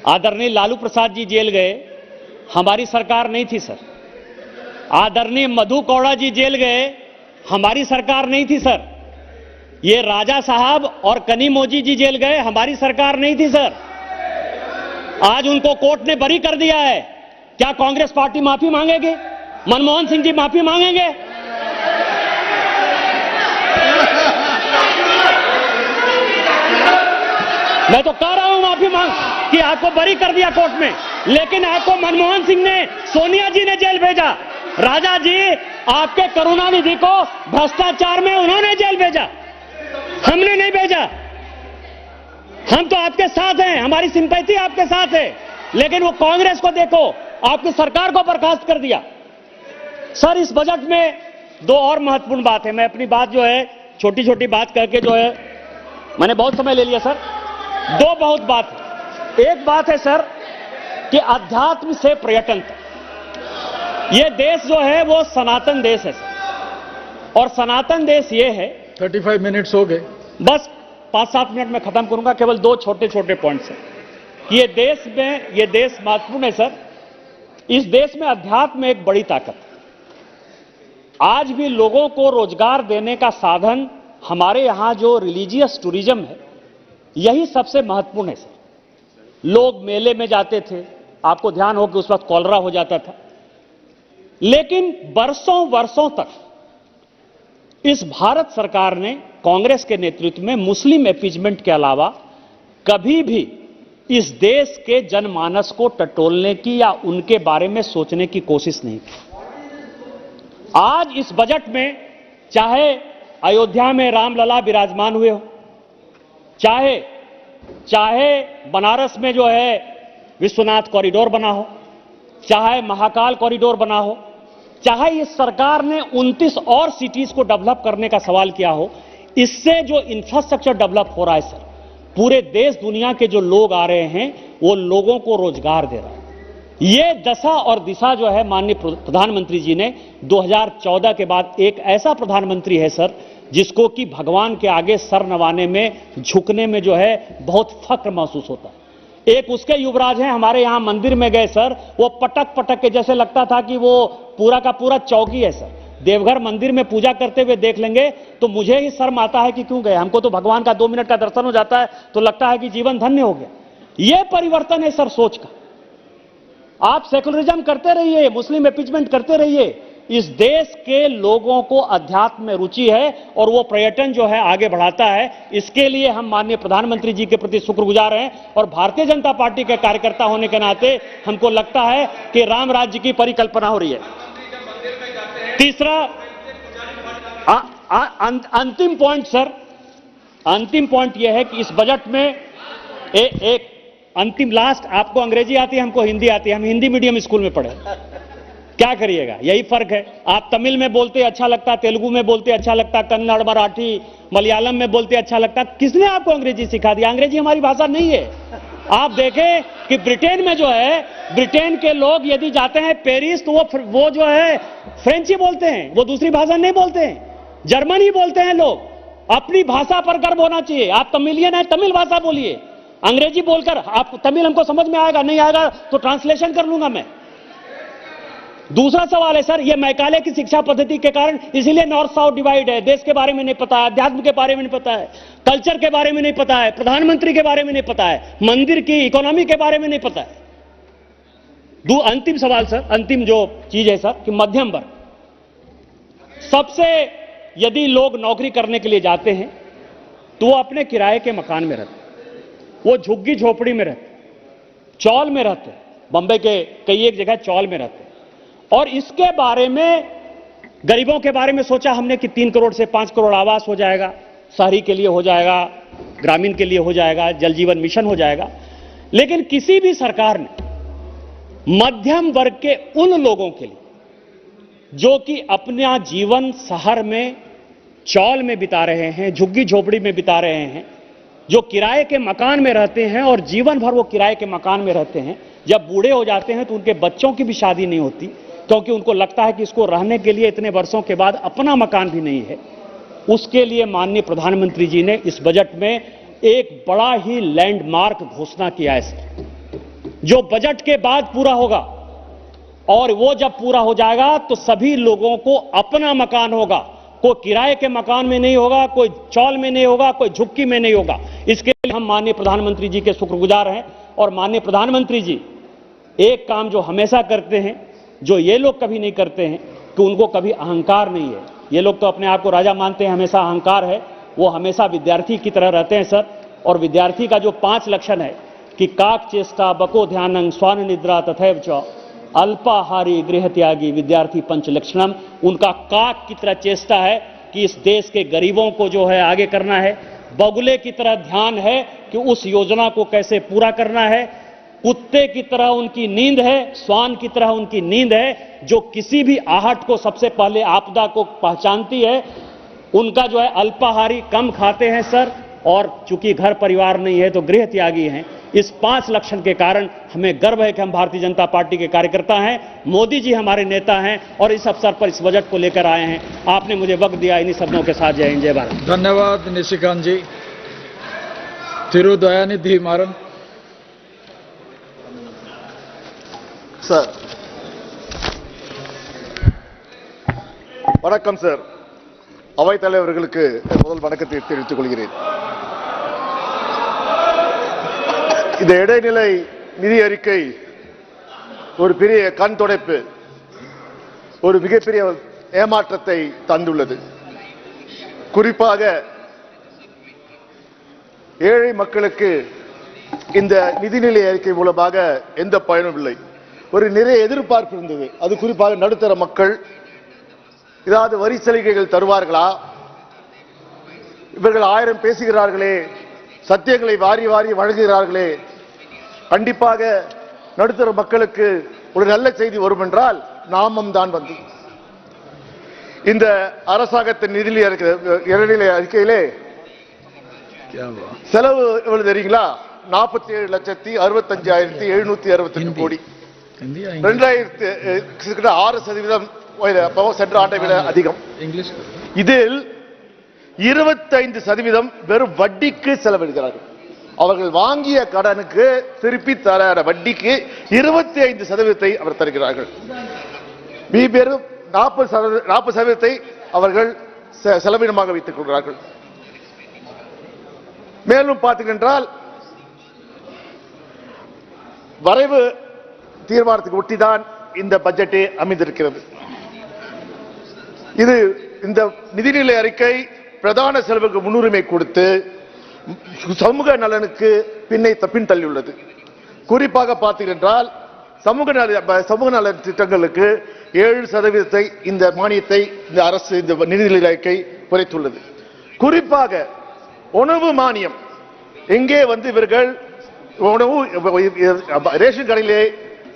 आदरणीय लालू प्रसाद जी जेल गए, हमारी सरकार नहीं थी सर। आदरणीय मधु कौड़ा जी जेल गए, हमारी सरकार नहीं थी सर। ये राजा साहब और कनी मोजी जी जेल गए, हमारी सरकार नहीं थी सर। आज उनको कोर्ट ने बरी कर दिया है। क्या कांग्रेस पार्टी माफी मांगेगी? मनमोहन सिंह जी माफी मांगेंगे? मैं तो कह रहा हूं माफी मांग कि आपको बरी कर दिया कोर्ट में, लेकिन आपको मनमोहन सिंह ने, सोनिया जी ने जेल भेजा। राजा जी आपके करुणानिधि को भ्रष्टाचार में उन्होंने जेल भेजा, हमने नहीं भेजा। हम तो आपके साथ हैं, हमारी सिंपैथी आपके साथ है, लेकिन वो कांग्रेस को देखो, आपकी सरकार को बर्खास्त कर दिया। सर इस बजट में दो और महत्वपूर्ण बात है। मैं अपनी बात जो है छोटी छोटी बात करके जो है, मैंने बहुत समय ले लिया सर। दो बहुत बात है। एक बात है सर कि अध्यात्म से पर्यटन तक ये देश जो है वो सनातन देश है सर। और सनातन देश ये है। 35 मिनट्स हो गए, बस 5-7 मिनट में खत्म करूंगा। केवल दो छोटे छोटे पॉइंट्स हैं। ये देश महत्वपूर्ण है सर। इस देश में अध्यात्म एक बड़ी ताकत है। आज भी लोगों को रोजगार देने का साधन हमारे यहां जो रिलीजियस टूरिज्म है, यही सबसे महत्वपूर्ण है सर। लोग मेले में जाते थे, आपको ध्यान हो कि उस वक्त कॉलरा हो जाता था, लेकिन वर्षों तक इस भारत सरकार ने कांग्रेस के नेतृत्व में मुस्लिम अपीजमेंट के अलावा कभी भी इस देश के जनमानस को टटोलने की या उनके बारे में सोचने की कोशिश नहीं की। आज इस बजट में चाहे अयोध्या में रामलला विराजमान हुए हो, चाहे बनारस में जो है विश्वनाथ कॉरिडोर बना हो, चाहे महाकाल कॉरिडोर बना हो, चाहे इस सरकार ने 29 और सिटीज को डेवलप करने का सवाल किया हो, इससे जो इंफ्रास्ट्रक्चर डेवलप हो रहा है सर, पूरे देश दुनिया के जो लोग आ रहे हैं वो लोगों को रोजगार दे रहा है। ये दशा और दिशा जो है माननीय प्रधानमंत्री जी ने 2014 के बाद एक ऐसा प्रधानमंत्री है सर जिसको कि भगवान के आगे सर नवाने में, झुकने में जो है बहुत फक्र महसूस होता है। एक उसके युवराज हैं, हमारे यहां मंदिर में गए सर, वो पटक पटक के जैसे लगता था कि वो पूरा का पूरा चौकी है सर। देवघर मंदिर में पूजा करते हुए देख लेंगे तो मुझे ही शर्म आता है कि क्यों गए। हमको तो भगवान का 2 मिनट का दर्शन हो जाता है तो लगता है कि जीवन धन्य हो गया। यह परिवर्तन है सर सोच का। आप सेकुलरिज्म करते रहिए, मुस्लिम अपीजमेंट करते रहिए, इस देश के लोगों को अध्यात्म में रुचि है और वो पर्यटन जो है आगे बढ़ाता है। इसके लिए हम माननीय प्रधानमंत्री जी के प्रति शुक्रगुजार हैं और भारतीय जनता पार्टी के कार्यकर्ता होने के नाते हमको लगता है कि राम राज्य की परिकल्पना हो रही है। तीसरा अंतिम पॉइंट सर, अंतिम पॉइंट यह है कि इस बजट में एक अंतिम लास्ट, आपको अंग्रेजी आती है, हमको हिंदी आती है, हम हिंदी मीडियम स्कूल में पढ़े, क्या करिएगा, यही फर्क है। आप तमिल में बोलते अच्छा लगता, तेलुगु में बोलते अच्छा लगता, कन्नड़, मराठी, मलयालम में बोलते अच्छा लगता। किसने आपको अंग्रेजी सिखा दिया? अंग्रेजी हमारी भाषा नहीं है। आप देखें कि ब्रिटेन में जो है, ब्रिटेन के लोग यदि जाते हैं पेरिस तो वो जो है फ्रेंची बोलते हैं, वो दूसरी भाषा नहीं बोलते हैं, जर्मन ही बोलते हैं लोग। अपनी भाषा पर गर्व होना चाहिए। आप तमिलियन है, तमिल भाषा बोलिए, अंग्रेजी बोलकर आप तमिल हमको समझ में आएगा, नहीं आएगा तो ट्रांसलेशन कर लूंगा मैं। दूसरा सवाल है सर, ये मैकाले की शिक्षा पद्धति के कारण इसीलिए नॉर्थ साउथ डिवाइड है। देश के बारे में नहीं पता है, अध्यात्म के बारे में नहीं पता है, कल्चर के बारे में नहीं पता है, प्रधानमंत्री के बारे में नहीं पता है, मंदिर की इकोनॉमी के बारे में नहीं पता है। अंतिम सवाल सर, अंतिम जो चीज है सर कि मध्यम वर्ग, सबसे यदि लोग नौकरी करने के लिए जाते हैं तो वो अपने किराए के मकान में रहते, वो झुग्गी झोपड़ी में रहते, चौल में रहते, बंबई के कई एक जगह चौल में रहते। और इसके बारे में, गरीबों के बारे में सोचा हमने कि 3 करोड़ से 5 करोड़ आवास हो जाएगा, शहरी के लिए हो जाएगा, ग्रामीण के लिए हो जाएगा, जल जीवन मिशन हो जाएगा। लेकिन किसी भी सरकार ने मध्यम वर्ग के उन लोगों के लिए जो कि अपना जीवन शहर में चौल में बिता रहे हैं, झुग्गी झोपड़ी में बिता रहे हैं, जो किराए के मकान में रहते हैं और जीवन भर वो किराए के मकान में रहते हैं, जब बूढ़े हो जाते हैं तो उनके बच्चों की भी शादी नहीं होती क्योंकि उनको लगता है कि इसको रहने के लिए इतने वर्षों के बाद अपना मकान भी नहीं है। उसके लिए माननीय प्रधानमंत्री जी ने इस बजट में एक बड़ा ही लैंडमार्क घोषणा किया है सर, जो बजट के बाद पूरा होगा। और वो जब पूरा हो जाएगा तो सभी लोगों को अपना मकान होगा, कोई किराए के मकान में नहीं होगा, कोई चौल में नहीं होगा, कोई झुग्गी में नहीं होगा। इसके लिए हम माननीय प्रधानमंत्री जी के शुक्रगुजार हैं। और माननीय प्रधानमंत्री जी एक काम जो हमेशा करते हैं, जो ये लोग कभी नहीं करते हैं, कि उनको कभी अहंकार नहीं है। ये लोग तो अपने आप को राजा मानते हैं, हमेशा अहंकार है। वो हमेशा विद्यार्थी की तरह रहते हैं सर। और विद्यार्थी का जो 5 लक्षण है कि काक चेष्टा, बको ध्यानं, स्वान निद्रा तथैव च, अल्पाहारी गृह त्यागी विद्यार्थी 5 लक्षणम। उनका काक की तरह चेष्टा है कि इस देश के गरीबों को जो है आगे करना है। बगुले की तरह ध्यान है कि उस योजना को कैसे पूरा करना है। कुत्ते की तरह उनकी नींद है, श्वान की तरह उनकी नींद है, जो किसी भी आहट को सबसे पहले आपदा को पहचानती है। उनका जो है अल्पाहारी, कम खाते हैं सर, और चूंकि घर परिवार नहीं है तो गृह त्यागी हैं। इस 5 लक्षण के कारण हमें गर्व है कि हम भारतीय जनता पार्टी के कार्यकर्ता हैं, मोदी जी हमारे नेता हैं और इस अवसर पर इस बजट को लेकर आए हैं। आपने मुझे वक्त दिया, इन्हीं शब्दों के साथ जय हिंद, जय भारत। धन्यवाद निशिकांत जी। तिरुदयानिधि मारन சார், வணக்கம் சார். அவைத்தலைவர்களுக்கு முதல் வணக்கத்தை தெரிவித்துக் கொள்கிறேன். இந்த இடைநிலை நிதி அறிக்கை ஒரு பெரிய கண் துடைப்பு, ஒரு மிகப்பெரிய ஏமாற்றத்தை தந்துள்ளது. குறிப்பாக ஏழை மக்களுக்கு இந்த நிதிநிலை அறிக்கை மூலமாக எந்த பயனும் இல்லை. ஒரு நிறைய எதிர்பார்ப்பு இருந்தது. அது குறிப்பாக நடுத்தர மக்கள் ஏதாவது வரி சலுகைகள் தருவார்களா, இவர்கள் 1000 பேசுகிறார்களே, சத்தியங்களை வாரி வாரி வழங்குகிறார்களே, கண்டிப்பாக நடுத்தர மக்களுக்கு ஒரு நல்ல செய்தி வரும் என்றால் நாமம் தான் வந்து இந்த அரசாங்கத்தின் நிதிநிலை அறிக்கையிலே செலவு எவ்வளவு தெரியுங்களா? 47,65,768 கோடி. 6% சென்ற ஆண்டை விட அதிகம். இதில் 25% வெறும் வட்டிக்கு செலவிடுகிறார்கள். அவர்கள் வாங்கிய கடனுக்கு திருப்பி தர வட்டிக்கு 25% அவர் தருகிறார்கள். வெறும் 40% அவர்கள் செலவினமாக வைத்துக் கொள்கிறார்கள். மேலும் பார்த்தீங்கன்றால் வரைவு தீர்மானத்துக்கு ஒட்டிதான் இந்த பட்ஜெட்டே அமைந்திருக்கிறது. இது இந்த நிதிநிலை அறிக்கை பிரதான செலவுக்கு முன்னுரிமை கொடுத்து சமூக நலனுக்கு பின் தள்ளியுள்ளது. குறிப்பாக பார்த்தீர்கள் சமூக நல திட்டங்களுக்கு 7% இந்த மானியத்தை இந்த அரசு இந்த நிதிநிலை அறிக்கை குறைத்துள்ளது. குறிப்பாக உணவு மானியம் எங்கே இவர்கள் உணவு ரேஷன் கடையிலே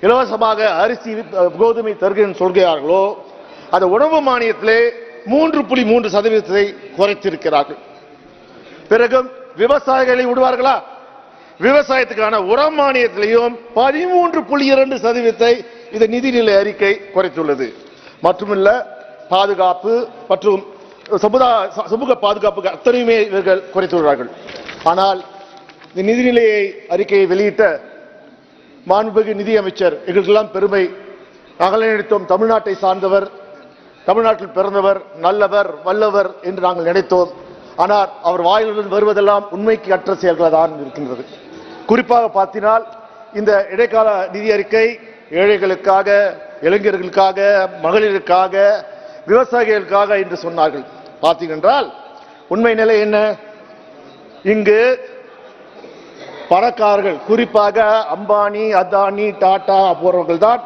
இலவசமாக அரிசி கோதுமை தருகிறேன் சொல்கிறார்களோ அந்த உணவு மானியத்திலே 3.3% குறைத்திருக்கிறார்கள். பிறகு விவசாயிகளை விடுவார்களா? விவசாயத்துக்கான உரம் மானியத்திலையும் 13.2% இந்த நிதிநிலை அறிக்கை குறைத்துள்ளது. மட்டுமல்ல, பாதுகாப்பு மற்றும் சமூக பாதுகாப்புக்கு அத்தனையுமே இவர்கள் குறைத்துள்ளார்கள். ஆனால் இந்த நிதிநிலை அறிக்கையை வெளியிட்ட மாண்புமிகு நிதியமைச்சர் எங்களுக்கெல்லாம் பெருமை. நாங்கள் நினைத்தோம் தமிழ்நாட்டை சார்ந்தவர், தமிழ்நாட்டில் பிறந்தவர், நல்லவர், வல்லவர் என்று நாங்கள் நினைத்தோம். ஆனால் அவர் வாயிலுடன் வருவதெல்லாம் உண்மைக்கு அற்ற செயல்கள் தான் இருக்கின்றது. குறிப்பாக பார்த்தினால் இந்த இடைக்கால நிதி அறிக்கை ஏழைகளுக்காக, இளைஞர்களுக்காக, மகளிருக்காக, விவசாயிகளுக்காக என்று சொன்னார்கள். பார்த்தீங்கன்றால் உண்மை நிலை என்ன? இங்கு பணக்காரர்கள், குறிப்பாக அம்பானி, அதானி, டாடா போன்றவர்கள் தான்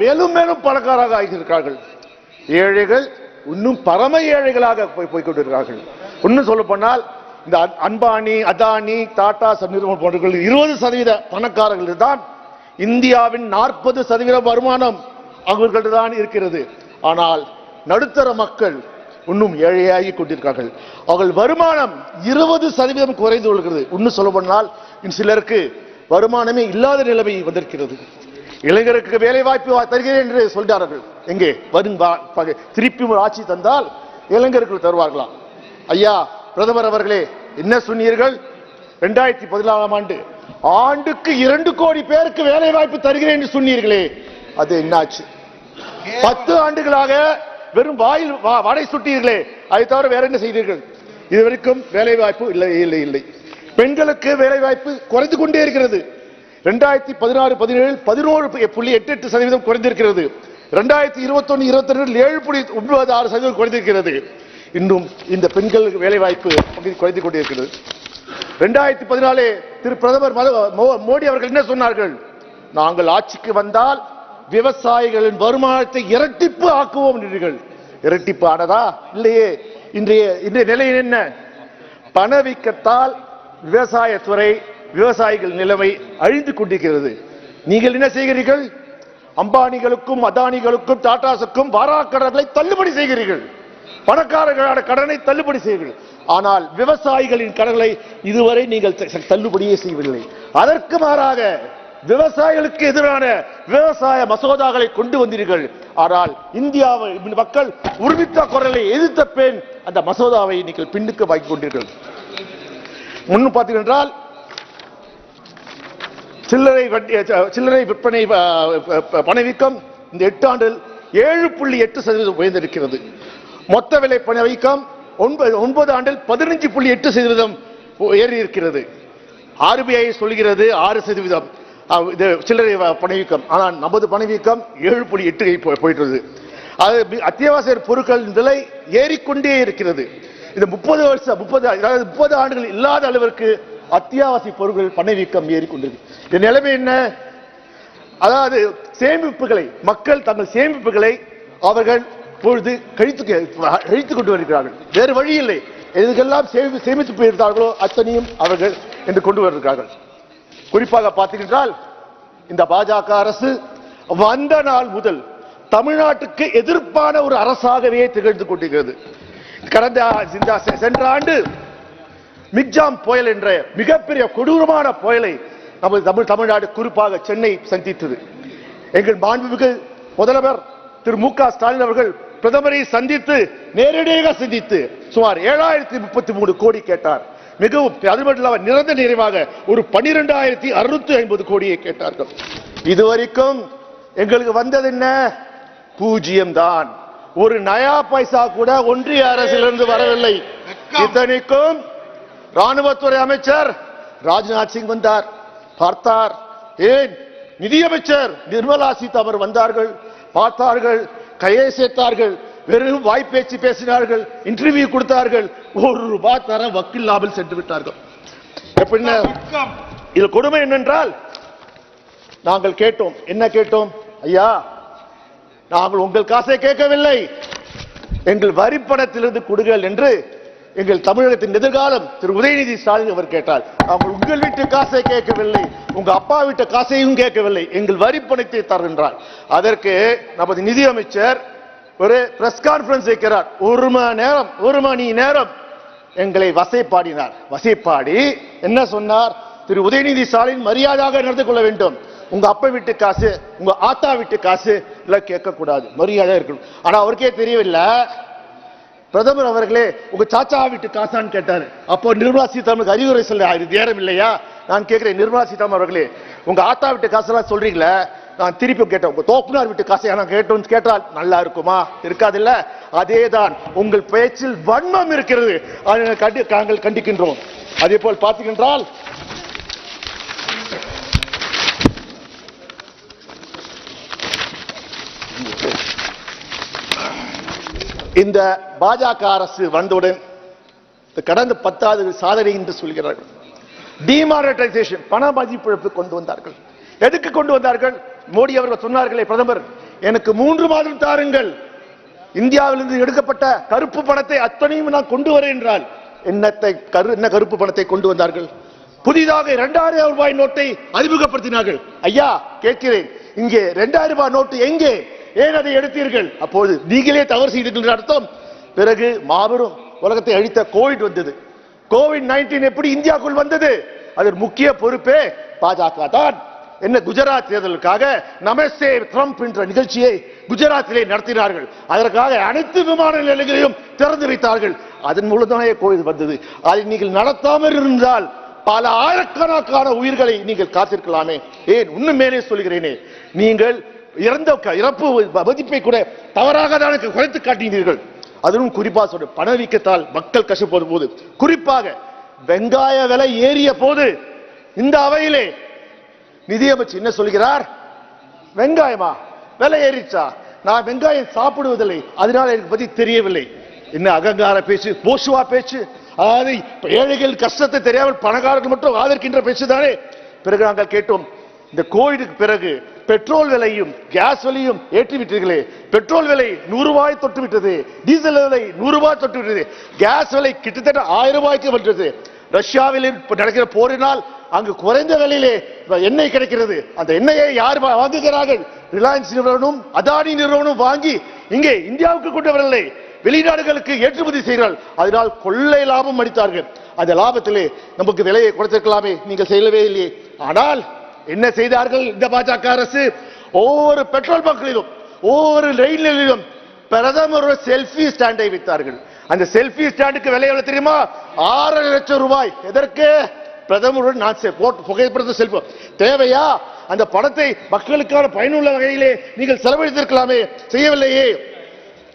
மேலும் மேலும் பணக்காரராக ஆகியிருக்கிறார்கள். ஏழைகள் இன்னும் பரம ஏழைகளாக போய்கொண்டிருக்கிறார்கள். இன்னும் சொல்ல போனால் இந்த அம்பானி, அதானி, டாடா நிறுவனம் போன்றவர்கள் 20% பணக்காரர்கள் தான். இந்தியாவின் 40% வருமானம் அவர்கள்ட்ட தான் இருக்கிறது. ஆனால் நடுத்தர மக்கள் இன்னும் ஏழையாகி கொண்டிருக்கிறார்கள். அவர்கள் வருமானம் 20% குறைந்து கொள்கிறது. இன்னும் சொல்ல போனால் சிலருக்கு வருமானமே இல்லாத நிலைமை வந்திருக்கிறது. இளைஞருக்கு வேலை வாய்ப்பு தருகிறேன் என்று சொல்கிறார்கள். எங்கே வரும் திருப்பி ஆட்சி தந்தால் இளைஞர்கள் தருவார்களா? ஐயா பிரதமர் அவர்களே, என்ன சொன்னீர்கள்? 2014ஆம் ஆண்டு ஆண்டுக்கு 2 கோடி பேருக்கு வேலை வாய்ப்பு தருகிறேன் என்று சொன்னீர்களே, அது என்னாச்சு? 10 ஆண்டுகளாக வெறும் வாயில் வாடை சுட்டீர்களே, அதை தவிர வேற என்ன செய்தீர்கள்? இதுவரைக்கும் வேலை வாய்ப்பு இல்லை. பெண்களுக்கு வேலை வாய்ப்பு குறைந்து கொண்டே இருக்கிறது. 2016-17 11.88% குறைந்திருக்கிறது. 2021-22 7.96% குறைந்திருக்கிறது. இன்னும் இந்த பெண்கள் வேலை வாய்ப்பு குறைந்து கொண்டிருக்கிறது. 2014 திரு பிரதமர் மோடி அவர்கள் என்ன சொன்னார்கள்? நாங்கள் ஆட்சிக்கு வந்தால் விவசாயிகளின் வருமானத்தை இரட்டிப்பு ஆக்குவோம் என்றீர்கள். இரட்டிப்பு ஆனதா? இல்லையே. இன்றைய நிலை என்ன? பணவீக்கத்தால் விவசாயத்துறை, விவசாயிகள் நிலைமை அழிந்து கொண்டிருக்கிறது. நீங்கள் என்ன செய்கிறீர்கள்? அம்பானிகளுக்கும், அதானிகளுக்கும், டாடாஸுக்கும் வாராக்கடனை தள்ளுபடி செய்கிறீர்கள். பணக்காரர்களான கடனை தள்ளுபடி செய்கிறீர்கள். ஆனால் விவசாயிகளின் கடனை இதுவரை நீங்கள் தள்ளுபடியே செய்யவில்லை. அதற்கு மாறாக விவசாயிகளுக்கு எதிரான விவசாய மசோதாக்களை கொண்டு வந்தீர்கள். ஆனால் இந்தியாவின் மக்கள் உரிமைத்த குரலை எதிர்த்த பெண் அந்த மசோதாவை நீங்கள் பின்னுக்கு வாங்கிக் கொண்டீர்கள். முன்னு பார்த்தீர்கள், சில்லறை விற்பனை பணவீக்கம் இந்த 8 ஆண்டில் 7.8% உயர்ந்திருக்கிறது. மொத்த விலை பணவீக்கம் 9 ஆண்டில் 15.8% ஏறி இருக்கிறது. RBI சொல்கிறது 6% சில்லறை பணவீக்கம். ஆனால் நமது பணவீக்கம் 7.8 போயிட்டு. அது அத்தியாவசிய பொருட்கள் விலை ஏறிக்கொண்டே இருக்கிறது. இந்த 30 ஆண்டுகள் இல்லாத அளவிற்கு அத்தியாவசிய பொருட்கள் பணவீக்கம் ஏறிக்கொண்டிருக்கு. இந்த நிலைமை என்ன? அதாவது சேமிப்புகளை மக்கள் தங்கள் சேமிப்புகளை அவர்கள் பொழுது கழித்துக் கொண்டு வருகிறார்கள். வேறு வழி இல்லை. எதுக்கெல்லாம் சேமித்து போயிருந்தார்களோ அத்தனையும் அவர்கள் என்று கொண்டு வருகிறார்கள். குறிப்பாக பார்த்தீங்கன்றால் இந்த பாஜக அரசு வந்த நாள் முதல் தமிழ்நாட்டுக்கு எதிர்ப்பான ஒரு அரசாகவே திகழ்ந்து கொண்டிருக்கிறது. சென்ற ஆண்டு மிக்ஜாம் புயல் என்ற மிகப்பெரிய கொடூரமான புயலை நமது தமிழ்நாடு குறிப்பாக சென்னை சந்தித்தது. எங்கள் மாண்புமிகு முதல்வர் திரு மு.க. ஸ்டாலின் அவர்கள் பிரதமரை சந்தித்து நேரடியாக சந்தித்து சுமார் 7033 கோடி கேட்டார். மிகவும் அது மட்டும் இல்லாமல் நிரந்தர நிறைவாக ஒரு 12,650 கோடியை கேட்டார்கள். இதுவரைக்கும் எங்களுக்கு வந்தது என்ன? 0 தான். ஒரு நயா பைசா கூட ஒன்றிய அரசிலிருந்து வரவில்லை. இத்தனைக்கும் ராணுவத்துறை அமைச்சர் ராஜ்நாத் சிங் வந்தார், பார்த்தார். ஏன் நிதியமைச்சர் நிர்மலா சீதாராமன் வந்தார்கள், பார்த்தார்கள், கையை சேர்த்தார்கள், வெறும் வாய்ப்பேச்சு பேசினார்கள், இன்டர்வியூ கொடுத்தார்கள், ₹1 தர வக்கில்லாமல் சென்று விட்டார்கள். எப்படின்னா இது கொடுமை என்னென்றால் நாங்கள் கேட்டோம். என்ன கேட்டோம்? ஐயா, நாங்கள் உங்கள் காசை கேட்கவில்லை, எங்கள் வரிப்பணத்திலிருந்து கொடுங்கள் என்று எங்கள் தமிழகத்தின் எதிர்காலம் திரு உதயநிதி ஸ்டாலின் அவர் கேட்டார். நாங்கள் உங்கள் வீட்டு காசை கேட்கவில்லை, உங்க அப்பா வீட்டு காசையும் கேட்கவில்லை, எங்கள் வரிப்பணத்தை தருகின்றார். அதற்கு நமது நிதியமைச்சர் ஒரு பிரஸ் கான்பரன்ஸ் வைக்கிறார். 1 மணி நேரம் எங்களை வசைப்பாடினார். வசைப்பாடி என்ன சொன்னார்? திரு உதயநிதி ஸ்டாலின் மரியாதையாக நடந்து கொள்ள வேண்டும், உங்க அப்பா வீட்டு காசு உங்க ஆத்தா வீட்டு காசு இல்ல கேட்க கூடாது, மரியாதை இருக்கணும். ஆனா அவருக்கே தெரியவில்லை. பிரதமர் அவர்களே உங்க சாச்சா வீட்டு காசான்னு கேட்டாரு. அப்போ நிர்மலா சீதாராமனுக்கு அறிவுரை சொல்ல நேரம் இல்லையா? நான் கேட்கிறேன், நிர்மலா சீதாராமன் அவர்களே உங்க ஆத்தா வீட்டு காசெல்லாம் சொல்றீங்களே, நான் திருப்பி கேட்டேன், உங்க தோப்புனார் வீட்டு காசை நான் கேட்டோம் கேட்டால் நல்லா இருக்குமா? இருக்காது இல்ல? அதேதான் உங்கள் பேச்சில் வன்மம் இருக்கிறது, நாங்கள் கண்டிக்கின்றோம். அதே போல் பார்த்தீங்கன்றால் இந்த பாஜக அரசு வந்தவுடன் கடந்த 10 ஆண்டு சாதனை என்று சொல்கிறார்கள். டிமானிட்டைசேஷன், பண மதிப்பிழப்பு கொண்டு வந்தார்கள். எதுக்கு கொண்டு வந்தார்கள்? மோடி அவர்கள் சொன்னார்களே, பிரதமர் எனக்கு 3 மாதம் தாருங்கள், இந்தியாவிலிருந்து எடுக்கப்பட்ட கருப்பு பணத்தை அத்தனையும் நான் கொண்டு வரேன் என்றால் என்ன கருப்பு பணத்தை கொண்டு வந்தார்கள்? புதிதாக 2000 ரூபாய் நோட்டை அறிமுகப்படுத்தினார்கள். ஐயா கேட்கிறேன், இங்கே 2000 ரூபாய் நோட்டு எங்கே? ஏன் அதை எடுத்தீர்கள்? அப்போது நீங்களே தவறு செய்தீர்கள் அர்த்தம். பிறகு மாபெரும் உலகத்தை அழித்த கோவிட் வந்தது. கோவிட்-19 எப்படி இந்தியாவுக்குள் வந்தது? அதற்கு முக்கிய பொறுப்பே பாஜக தான். என்ன குஜராத் தேர்தலுக்காக நமஸ்தே ட்ரம்ப் என்ற நிகழ்ச்சியை குஜராத்திலே நடத்தினார்கள். அதற்காக அனைத்து விமான நிலையங்களையும் திறந்து வைத்தார்கள். அதன் மூலம்தானே கோவிட் வந்தது. அதை நீங்கள் நடத்தாமல் இருந்தால் பல ஆயிரக்கணக்கான உயிர்களை நீங்கள் காத்திருக்கலாமே. ஏன் இன்னும் மேலே சொல்கிறேனே, நீங்கள் இறப்பு மதிப்பை கூட தவறாக தான் குறைத்து காட்டினீர்கள். அதுவும் குறிப்பாக சொல்ற பணவீக்கத்தால் மக்கள் கஷ்டப்படும் போது, குறிப்பாக வெங்காய விலை ஏறிய போது இந்த அவையிலே நிதியமைச்சர் என்ன சொல்கிறார்? வெங்காயமா விலை ஏறிச்சா? நான் வெங்காயம் சாப்பிடுவதில்லை, அதனால எனக்கு பத்தி தெரியவில்லை. என்ன அகங்கார பேச்சு, போஷுவா பேச்சு. அதாவது ஏழைகள் கஷ்டத்தை தெரியாமல் பணக்காரர்கள் மட்டும் ஆதரிக்கின்ற பேச்சு தானே. பிறகு நாங்கள் கேட்டோம், இந்த கோவிடுக்கு பிறகு பெட்ரோல் விலையும் கேஸ் விலையும் ஏற்றிவிட்டீர்களே, பெட்ரோல் விலை 100 ரூபாய் தொட்டுவிட்டது, டீசல் விலை 100 ரூபாய் தொட்டுவிட்டது, கேஸ் விலை கிட்டத்தட்ட 1000 ரூபாய்க்கு வந்தது. ரஷ்யாவில் நடக்கிற போரினால் அங்கு குறைந்த விலையிலே எண்ணெய் கிடைக்கிறது. அந்த எண்ணெயை யார் வாங்குகிறார்கள்? ரிலையன்ஸ் நிறுவனம், அதானி நிறுவனம் வாங்கி இங்கே இந்தியாவுக்கு கொண்டு வரவில்லை, வெளிநாடுகளுக்கு ஏற்றுமதி செய்கிறார்கள். அதனால் கொள்ளை லாபம் அடித்தார்கள். அந்த லாபத்திலே நமக்கு விலையை குறைத்திருக்கலாமே, நீங்கள் செய்யவே இல்லையே. ஆனால் என்ன செய்தார்கள் இந்த பாஜக அரசு? ஒவ்வொரு பெட்ரோல் பங்கிலும் ஒவ்வொரு ரயில் நிலையிலும் பிரதமர் செல்ஃபி ஸ்டாண்டை வைத்தார்கள். அந்த செல்ஃபி ஸ்டாண்டுக்கு விலை எவ்வளவு தெரியுமா? 6 லட்சம் ரூபாய். எதற்கு? பிரதமருடன் நான் புகைப்படத்தை செல்போம் தேவையா? அந்த பணத்தை மக்களுக்கான பயனுள்ள வகையிலே நீங்கள் செலவழித்திருக்கலாமே, செய்யவில்லையே.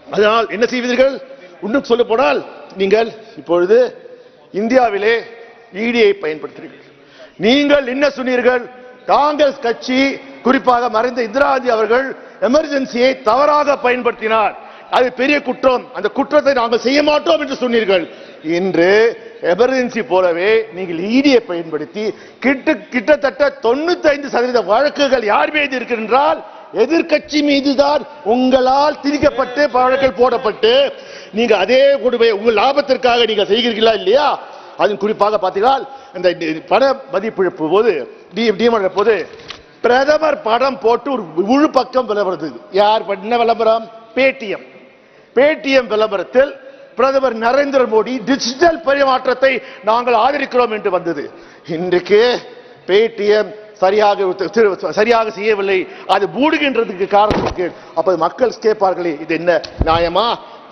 அதனால் என்ன செய்வீர்கள்? இன்னும் சொல்ல போனால் நீங்கள் இப்பொழுது இந்தியாவிலே இடியை பயன்படுத்துகிறீர்கள். நீங்கள் என்ன சொன்னீர்கள்? காங்கிரஸ் கட்சி குறிப்பாக மறைந்த இந்திரா காந்தி அவர்கள் எமர்ஜென்சியை தவறாக பயன்படுத்தினார், அது பெரிய குற்றம், அந்த குற்றத்தை நாங்கள் செய்ய மாட்டோம் என்று சொன்னீர்கள். இன்று எமர்ஜென்சி போலவே நீங்கள் ஈடியை பயன்படுத்தி கிட்டத்தட்ட 95% வழக்குகள் யார் மீது இருக்கின்றால் எதிர்க்கட்சி மீதுதான் உங்களால் திணிக்கப்பட்டு வழக்குகள் போடப்பட்டு நீங்க அதே கொடுமை உங்கள் லாபத்திற்காக நீங்க செய்கிறீர்களா இல்லையா? அது குறிப்பாக பார்த்தீங்கன்னா இந்த பண மதிப்பிழப்பு போது போது பிரதமர் படம் போட்டு ஒரு முழு பக்கம் விளம்பரது. யார் என்ன விளம்பரம்? பேடிஎம் விளம்பரத்தில் பிரதமர் நரேந்திர மோடி டிஜிட்டல் பரிமாற்றத்தை நாங்கள் ஆதரிக்கிறோம் என்று வந்தது. இன்றைக்கு பேடிஎம் சரியாக செய்யவில்லை, அது மூடுகின்றதுக்கு காரணத்துக்கு அப்ப மக்கள் கேட்பார்களே இது என்ன நியாயமா?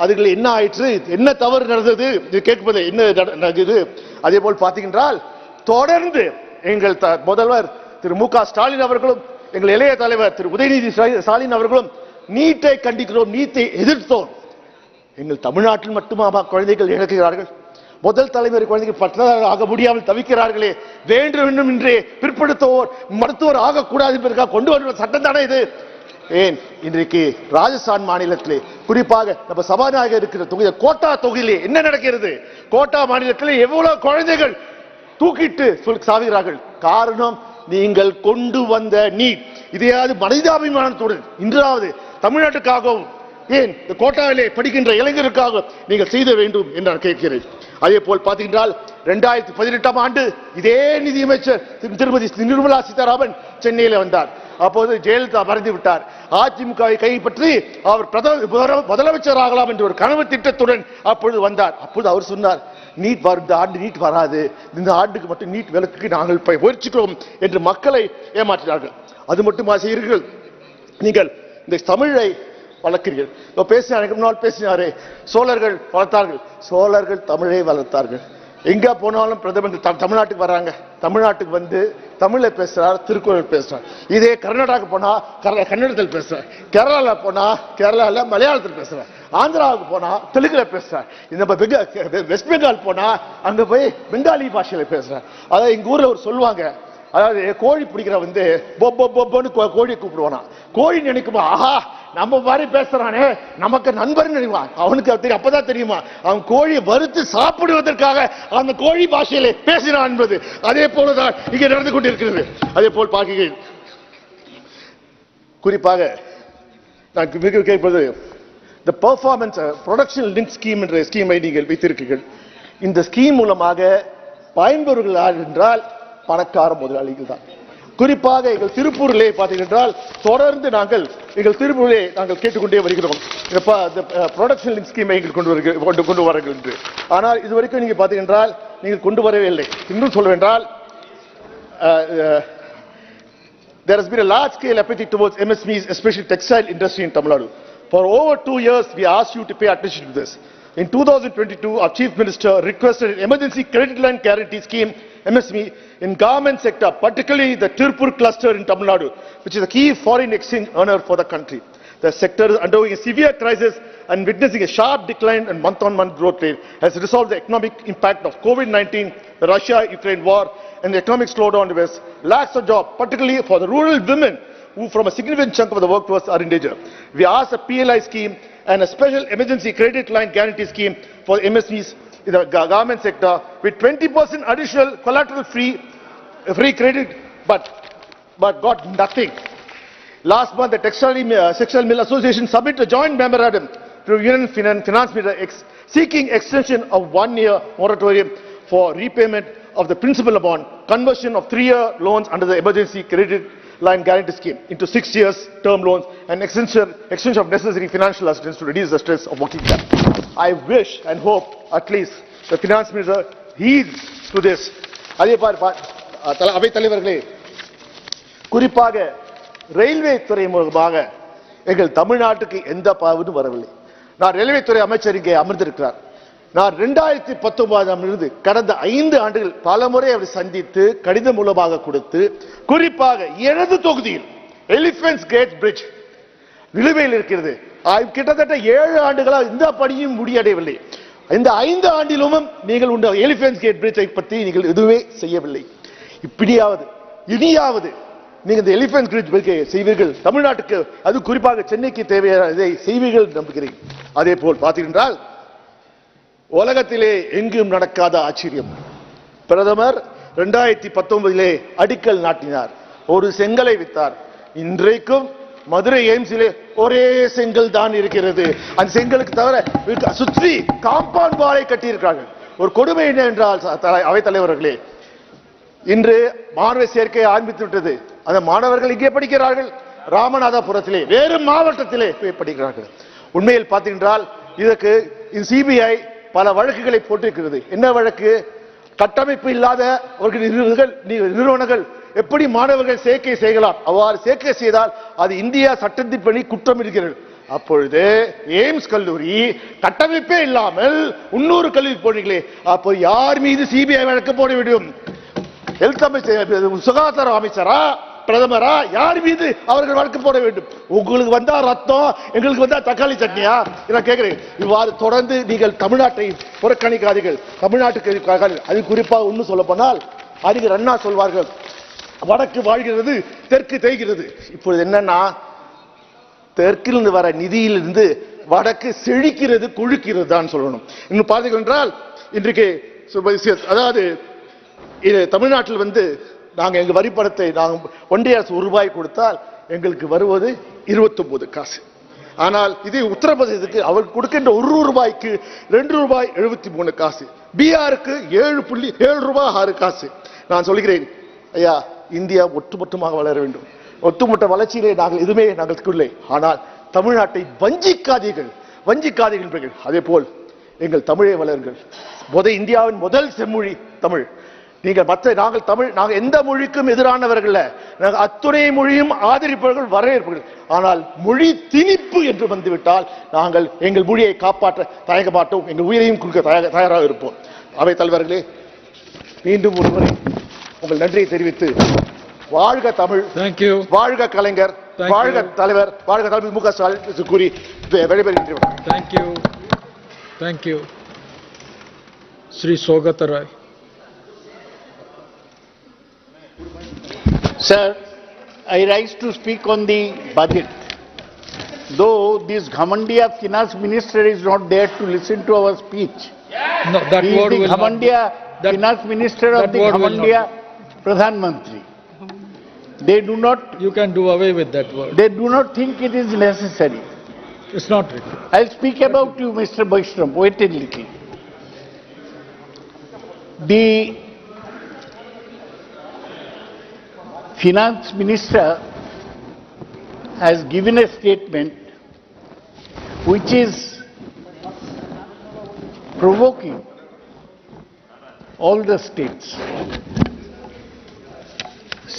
அதுல என்ன ஆயிற்று, என்ன தவறு நடந்தது இது கேட்பது என்ன நடந்தது? அதே போல் பார்த்தீங்கன்றால் தொடர்ந்து எங்கள் முதல்வர் திரு மு க ஸ்டாலின் அவர்களும் எங்கள் இளைய தலைவர் திரு உதயநிதி ஸ்டாலின் அவர்களும் நீட்டை கண்டிக்கிறோம், நீட்டை எதிர்த்தோம். எங்கள் தமிழ்நாட்டில் மட்டுமா குழந்தைகள் இழக்கிறார்கள்? முதல் தலைமுறை குழந்தைகள் பட்டதாரி ஆக முடியாமல் தவிக்கிறார்களே, வேண்டும் என்றே பிற்படுத்துவோர் மருத்துவர் ஆகக்கூடாது என்பதற்காக கொண்டு வந்த சட்டம் தானே இது? ஏன் இன்றைக்கு ராஜஸ்தான் மாநிலத்திலே குறிப்பாக நம்ம சபாநாயகர் இருக்கிற தொகுதி கோட்டா தொகுதியிலே என்ன நடக்கிறது? கோட்டா மாநிலத்திலே எவ்வளவு குழந்தைகள் தூக்கிட்டு சாவுகிறார்கள். காரணம் நீங்கள் கொண்டு வந்த நீட். இதையாவது மனிதாபிமானத்துடன் இன்றாவது தமிழ்நாட்டுக்காகவும் ஏன் இந்த கோட்டாவிலே படிக்கின்ற இளைஞருக்காக நீங்கள் செய்த வேண்டும் என்று நான் கேட்கிறேன். அதே போல் பார்த்தீங்கன்றால் 2018ஆம் ஆண்டு இதே நிதியமைச்சர் திருமதி நிர்மலா சீதாராமன் சென்னையில் வந்தார். அப்போது ஜெயலலிதா மறைந்து விட்டார். அதிமுகவை கைப்பற்றி அவர் முதலமைச்சர் ஆகலாம் என்ற ஒரு கனவு திட்டத்துடன் அப்பொழுது வந்தார். அப்போது அவர் சொன்னார், நீட் இந்த ஆண்டு நீட் வராது, இந்த ஆண்டுக்கு மட்டும் நீட் விலக்குக்கு நாங்கள் முயற்சிக்கிறோம் என்று மக்களை ஏமாற்றினார்கள். அது மட்டுமா செய்கிறீர்கள்? நீங்கள் இந்த தமிழை வளர்க்கிறீர்கள். பேசினாரே சோழர்கள் வளர்த்தார்கள், சோழர்கள் தமிழை வளர்த்தார்கள். எங்க போனாலும் பிரதமர் தமிழ்நாட்டுக்கு வர்றாங்க, தமிழ்நாட்டுக்கு வந்து தமிழை பேசுறார், திருக்குறள் பேசுறார். இதே கர்நாடகாவுக்கு போனா கன்னடத்தில் பேசுறார், கேரளால போனா கேரளால மலையாளத்தில் பேசுறார், ஆந்திராவுக்கு போனா தெலுங்குல பேசுறார், இந்த வெஸ்ட் பெங்கால் போனா அங்க போய் பெங்காலி பாஷையில பேசுறார். அதாவது எங்க ஊர்ல ஒரு சொல்லுவாங்க, அதாவது கோழி பிடிக்கிற வந்து பொப்பொன்னு கோழி கூப்பிடுவானா, கோழி நினைக்குமா ஆஹா நம்ம மாதிரி பேசுறானே நமக்கு நண்பர் நினைவான். அவனுக்கு அப்பதான் தெரியுமா அவன் கோழியை வறுத்து சாப்பிடுவதற்காக அந்த கோழி பாஷையிலே பேசினான் என்பது. அதே போலதான் இங்கே நடந்து கொண்டிருக்கிறது. அதே போல் பார்க்கிறேன். குறிப்பாக நான் கேட்பது இந்த பெர்ஃபார்மன்ஸ் ப்ரொடக்ஷன் லிங்க் ஸ்கீம் என்ற ஸ்கீமை நீங்கள் வைத்திருக்கிறீர்கள். இந்த ஸ்கீம் மூலமாக பயன்பெறுகள் யார் என்றால் பணக்கார முதலாளிகள் தான். குறிப்பாக எங்கள் திருப்பூரிலே பார்த்தீர்கள் தொடர்ந்து நாங்கள் எங்கள் திருப்பூரிலே நாங்கள் கேட்டுக்கொண்டே வருகிறோம் ப்ரொடக்ஷன் லிங்க் ஸ்கீமை கொண்டு வாருங்கள் என்று. ஆனால் இதுவரைக்கும் நீங்க பார்த்தீர்கள் நீங்கள் கொண்டு வரவே இல்லை. இன்னும் சொல்வென்றால் there has been a large scale apathy towards MSMEs, especially textile industry in Tamil Nadu. For over 2 years we asked you to pay attention to this. In 2022 our chief minister requested an emergency credit line guarantee scheme MSME in garment sector, particularly the Tirupur cluster in Tamil Nadu, which is a key foreign exchange earner for the country. The sector is undergoing a severe crisis and witnessing a sharp decline in month-on-month growth rate as a result of the economic impact of COVID-19, the Russia-Ukraine war, and the economic slowdown in the West. Lacks of jobs, particularly for the rural women, who from a significant chunk of the workforce are in danger. We asked a PLI scheme and a special emergency credit line guarantee scheme for MSMEs in the garment sector with 20% additional collateral free credit, but got nothing. Last month, the Textile Mill Association submitted a joint memorandum to Union Finance Minister seeking extension of 1-year moratorium for repayment of the principal amount, conversion of 3-year loans under the emergency credit line guarantee scheme into 6 years term loans, and extension of necessary financial assistance to reduce the stress of working capital. I wish and hope at least the finance minister heeds to this. அதே அவை தலைவர்களே, குறிப்பாக railway துறை மூலமாக எங்கள் தமிழ்நாட்டுக்கு எந்த பாவமும் வரவில்லை. நான் ரயில்வே துறை அமைச்சர் இங்கே அமர்ந்திருக்கிறார். நான் 2019ஆம் இருந்து கடந்த 5 ஆண்டுகள் பலமுறை அவரை சந்தித்து கடிதம் மூலமாக கொடுத்து, குறிப்பாக எனது தொகுதியில் எலிபென்ட்ஸ் கேட் பிரிட்ஜ் நிலுவையில் இருக்கிறது. கிட்டத்தட்ட 7 ஆண்டுகளாக இந்த பணியும் முடியடையவில்லை. இந்த 5 ஆண்டிலும் நீங்கள் உண்ட எலிபென்ட்ஸ் கேட் பிரிட்ஜை பற்றி நீங்கள் எதுவே செய்யவில்லை. இப்படியாவது இனியாவது நீங்கள் இந்த எலிபென்ட் பிரிட்ஜ் செய்வீர்கள், தமிழ்நாட்டுக்கு அது குறிப்பாக சென்னைக்கு தேவையான இதை செய்வீர்கள் நம்புகிறேன். அதே போல் பார்த்தீர்கள் உலகத்திலே எங்கும் நடக்காத ஆச்சரியம். பிரதமர் 2019 அடிக்கல் நாட்டினார், ஒரு செங்கலை வித்தார். இன்றைக்கும் மதுரை எய்ம்ஸிலே ஒரே செங்கல் தான் இருக்கிறது. அந்த செங்கலுக்கு தவிர சுற்றி காம்பவுண்ட் வாலை கட்டியிருக்கிறார்கள். ஒரு கொடுமை என்ன என்றால் அவைத் தலைவர்களே, இன்று மாணவர் சேர்க்கை ஆரம்பித்து விட்டது. அந்த மாணவர்கள் இங்கே படிக்கிறார்கள், ராமநாதபுரத்திலே வேறு மாவட்டத்திலே போய் படிக்கிறார்கள். உண்மையில் பார்த்தீங்கன்றால் இதற்கு சிபிஐ பல வழக்குகளை போட்டிருக்கிறது. என்ன வழக்கு? கட்டமைப்பு இல்லாத நிறுவனங்கள் எப்படி மாணவர்கள் சேர்க்கை செய்யலாம், அவ்வாறு சேர்க்கை செய்தால் அது இந்தியா சட்டத்தின்படி குற்றம் இருக்கிறது. அப்பொழுது எய்ம்ஸ் கல்லூரி கட்டமைப்பே இல்லாமல் 300 கல்லூரி போனீங்களே, அப்போ யார் மீது சிபிஐ வழக்கு போட வேண்டும்? ஹெல்த் அமைச்சர், சுகாதார அமைச்சரா, பிரதமரா, யார் மீது அவர்கள் வழக்கு போட வேண்டும்? உங்களுக்கு வந்தா ரத்தம், எங்களுக்கு வந்தா தக்காளி சட்னியா? நான் கேட்கிறேன். இவ்வாறு தொடர்ந்து நீங்கள் தமிழ்நாட்டை புறக்கணிக்காதீர்கள். தமிழ்நாட்டுக்கு அது குறிப்பாக ஒன்று சொல்ல போனால் அறிஞர் அண்ணா சொல்வார்கள், வடக்கு வாழ்கிறது தெற்கு தேய்கிறது. இப்பொழுது என்னன்னா, தெற்கிலிருந்து வர நிதியிலிருந்து வடக்கு செழிக்கிறது கொழுக்கிறது தான் சொல்லணும். இன்னும் பார்த்தீர்கள் என்றால் இன்றைக்கு அதாவது இது தமிழ்நாட்டில் நாங்கள் எங்கள் வரிப்பணத்தை நாங்கள் ஒன்றிய அரசு ₹1 கொடுத்தால் எங்களுக்கு வருவது 29 காசு. ஆனால் இதே உத்தரப்பிரதேசத்துக்கு அவர் கொடுக்கின்ற ₹1 ₹2.73 காசு, பீகாருக்கு ₹7.6 நான் சொல்கிறேன், ஐயா, இந்தியா ஒட்டுமொத்தமாக வளர வேண்டும். ஒட்டுமொத்த வளர்ச்சியிலே நாங்கள் எதுவுமே இல்லை. ஆனால் தமிழ்நாட்டை வஞ்சிக்காதீர்கள். அதே போல் எங்கள் தமிழை வளருங்கள். இந்தியாவின் முதல் செம்மொழி தமிழ். நாங்கள் எந்த மொழிக்கும் எதிரானவர்கள், நாங்கள் அத்துணை மொழியும் ஆதரிப்பவர்கள், வரவேற்பவர்கள். ஆனால் மொழி திணிப்பு என்று வந்துவிட்டால் நாங்கள் எங்கள் மொழியை காப்பாற்ற தயங்க மாட்டோம், எங்கள் உயிரையும் கொடுக்க தயாராக இருப்போம். அவைத் தலைவர்களே, மீண்டும் ஒருமுறை உங்கள் நன்றியை தெரிவித்து, வாழ்க தமிழ், வாழ்க கலைஞர், வாழ்க தலைவர், வாழ்க தலைவர் மு.க. ஸ்டாலின் கூறி விடைபெறுகின்றேன். Thank you. Sri Saugata Roy. Sir, I rise to speak on the budget. Though this Ghamandiya finance minister is not there to listen to our speech. No, that he word is the will Ghamandiya finance minister of the Ghamandiya Pradhan Mantri. They do not. You can do away with that word. They do not think it is necessary. It's not written. I'll speak about you, Mr. Vaishnav. Wait a little. The finance minister has given a statement which is provoking all the states.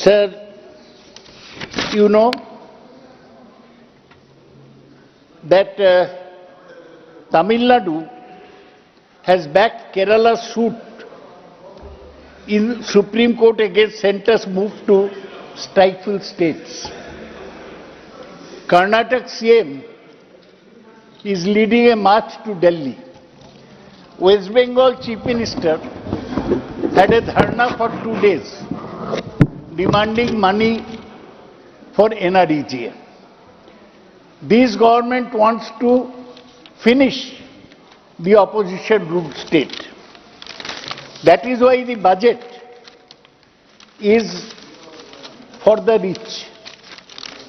Sir, you know that Tamil Nadu has backed Kerala's suit in Supreme Court against centre's move to stifle states. Karnataka CM is leading a march to Delhi. West Bengal Chief Minister had a dharna for 2 days demanding money for NREGA. This government wants to finish the opposition-ruled state. That is why the budget is for the rich.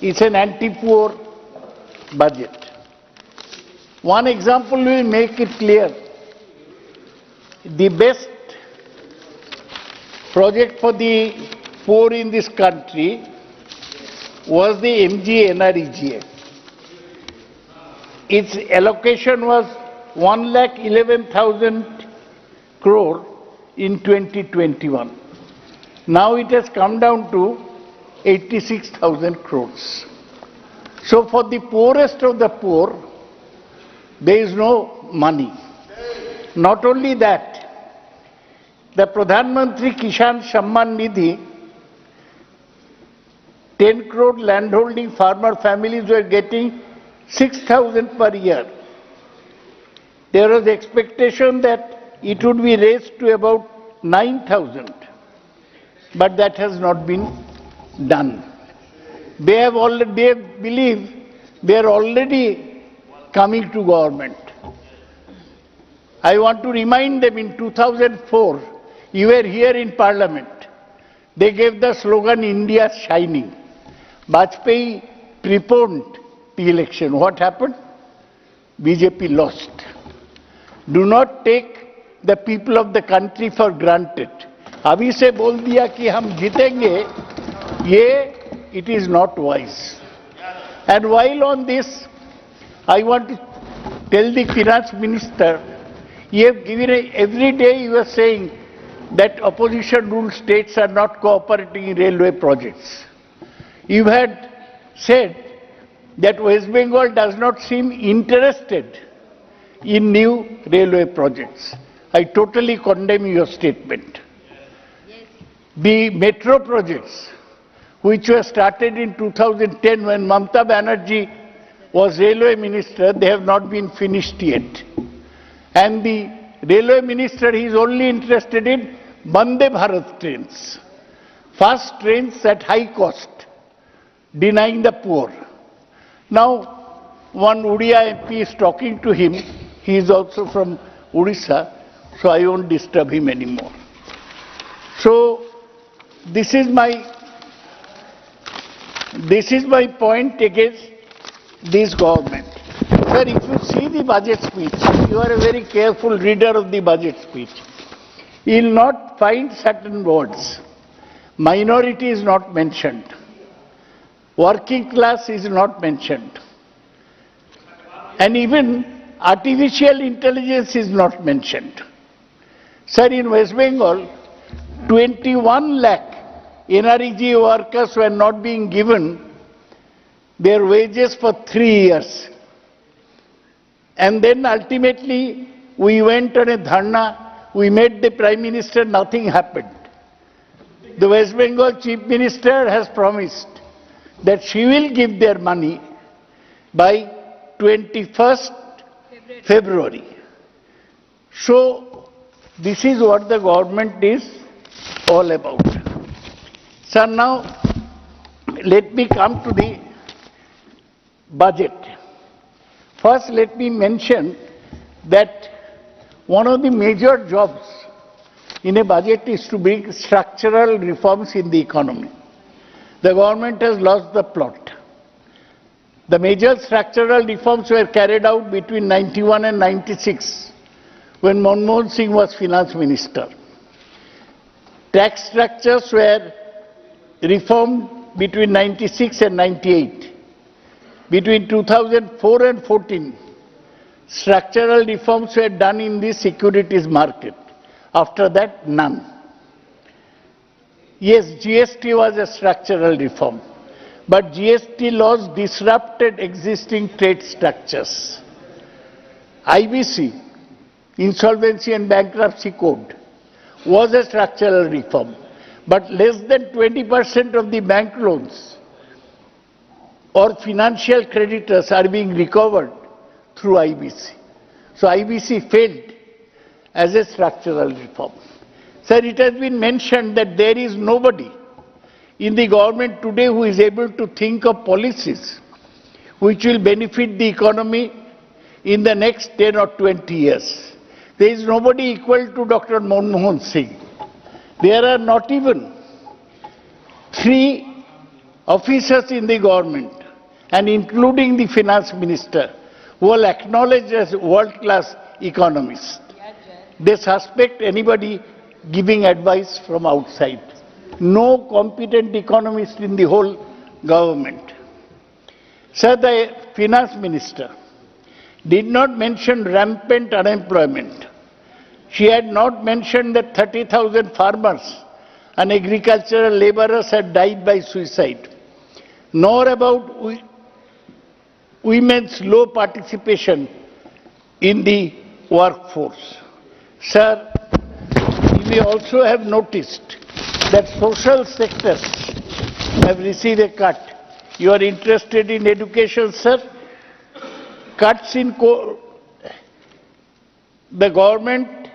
It's an anti-poor budget. One example will make it clear. The best project for the poor in this country was the MG-NREGA. Its allocation was 1,11,000 crore in 2021. Now it has come down to 86,000 crores. So for the poorest of the poor, there is no money. Not only that, the Pradhan Mantri Kisan Samman Nidhi, 10 crore landholding farmer families were getting 6,000 per year. There was expectation that it would be raised to about 9,000, but that has not been done. They believe they are already coming to government. I want to remind them in 2004, you were here in Parliament. They gave the slogan, India Shining. Vajpayee preponed the election. What happened? BJP lost. Do not take the people of the country for granted. अभी से बोल दिया कि हम जीतेंगे, ये it is not wise. And while on this, I want to tell the finance minister, you have given every day you are saying that opposition ruled states are not cooperating in railway projects. You had said that West Bengal does not seem interested in new railway projects. I totally condemn your statement. The metro projects, which were started in 2010 when Mamata Banerjee was railway minister, they have not been finished yet. And the railway minister is only interested in Vande Bharat trains, fast trains at high cost, denying the poor. Now, one Odia MP is talking to him. He is also from Odisha, so I won't disturb him anymore. So, this is my point against this government. Sir, if you see the budget speech, you are a very careful reader of the budget speech. You will not find certain words. Minority is not mentioned. Working class is not mentioned. And even artificial intelligence is not mentioned. Sir, in West Bengal, 21 lakh NREG workers were not being given their wages for 3 years. And then ultimately we went on a dharna, we met the Prime Minister, nothing happened. The West Bengal Chief Minister has promised that she will give their money by 21st February. So this is what the government is all about. Sir, now let me come to the budget. First, let me mention that one of the major jobs in a budget is to bring structural reforms in the economy. The government has lost the plot. The major structural reforms were carried out between 91 and 96 when Manmohan Singh was finance minister. Tax structures were reformed between 96 and 98. Between 2004 and 14, structural reforms were done in the securities market. After that, none. Yes, GST was a structural reform, but GST laws disrupted existing trade structures. IBC, Insolvency and Bankruptcy Code, was a structural reform, but less than 20% of the bank loans or financial creditors are being recovered through IBC. So IBC failed as a structural reform. Sir, it has been mentioned that there is nobody in the government today who is able to think of policies which will benefit the economy in the next 10 or 20 years. There is nobody equal to Dr. Manmohan Singh. There are not even 3 officers in the government, and including the finance minister, who are acknowledged as world-class economists. They suspect anybody giving advice from outside. No competent economist in the whole government. Sir, the finance minister did not mention rampant unemployment. She had not mentioned that 30,000 farmers and agricultural laborers had died by suicide, nor about women's low participation in the workforce. Sir, you may also have noticed that social sectors have received a cut. You are interested in education, sir? Cuts in the government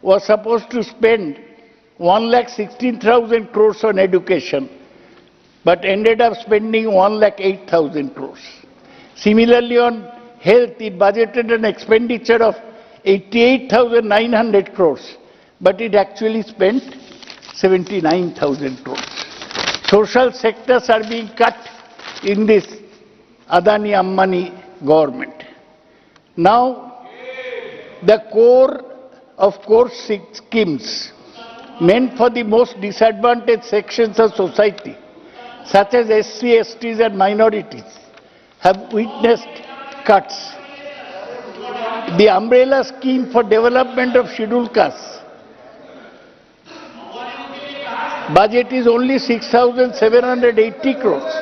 was supposed to spend 1,16,000 crores on education, but ended up spending 1,08,000 crores. Similarly, on health, it budgeted an expenditure of 88,900 crores, but it actually spent 79,000 crores. Social sectors are being cut in this Adani Ambani government. Now, the core of course schemes meant for the most disadvantaged sections of society, such as SC, STs and minorities, have witnessed cuts. The umbrella scheme for development of scheduled castes budget is only 6,780 crores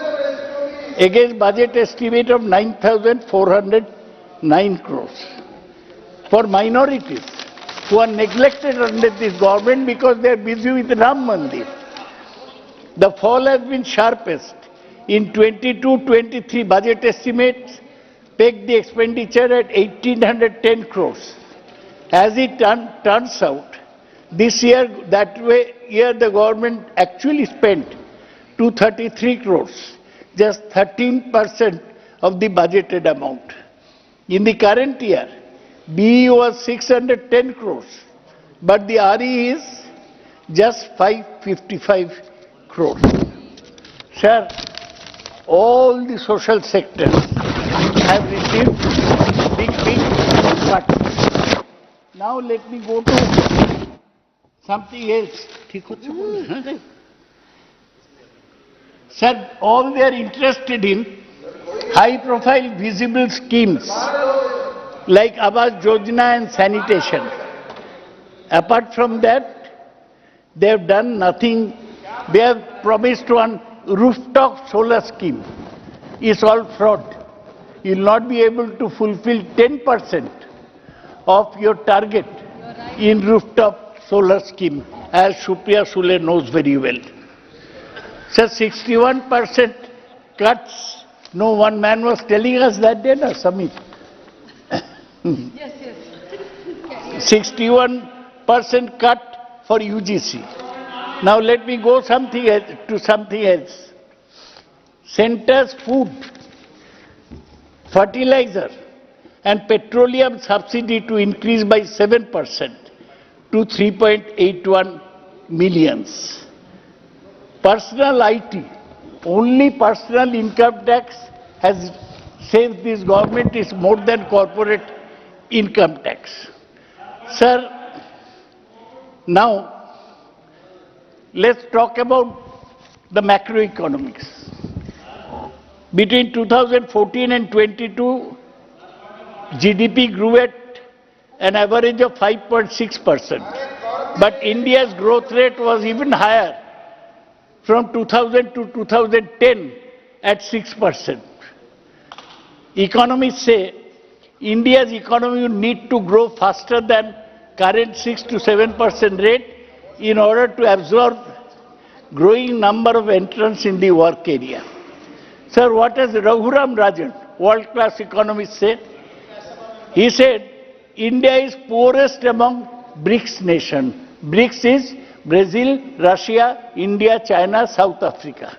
against budget estimate of 9,409 crores. For minorities who are neglected under this government because they are busy with Ram Mandir, the fall has been sharpest. In 22-23 budget estimates pegged the expenditure at 1,810 crores. As it turns out, this year, the government actually spent 233 crores, just 13% of the budgeted amount. In the current year, BE was 610 crores, but the RE is just 555 crores. Sir, all the social sectors have received big cuts. Now let me go to something else. Sir, all they are interested in high-profile visible schemes like Awas Yojana and sanitation. Apart from that, they have done nothing. They have promised one rooftop solar scheme. It's all fraud. You will not be able to fulfill 10% of your target in rooftop solar scheme, as Supriya Sule knows very well. Sir, 61% cuts. No, one man was telling us that day, na, Samit? Yes. 61% cut for UGC. Now let me go to something else. Centre's food, fertilizer and petroleum subsidy to increase by 7% to 3.81 millions. Personal IT, only personal income tax has saved this government is more than corporate income tax. Sir, now let's talk about the macroeconomics. Between 2014 and 22, GDP grew at an average of 5.6%. But India's growth rate was even higher from 2000 to 2010 at 6%. Economists say India's economy will need to grow faster than current 6 to 7% rate in order to absorb growing number of entrants in the work area. Sir, what does Raghuram Rajan, world-class economist, say? He said, India is poorest among BRICS nations. BRICS is Brazil, Russia, India, China, South Africa.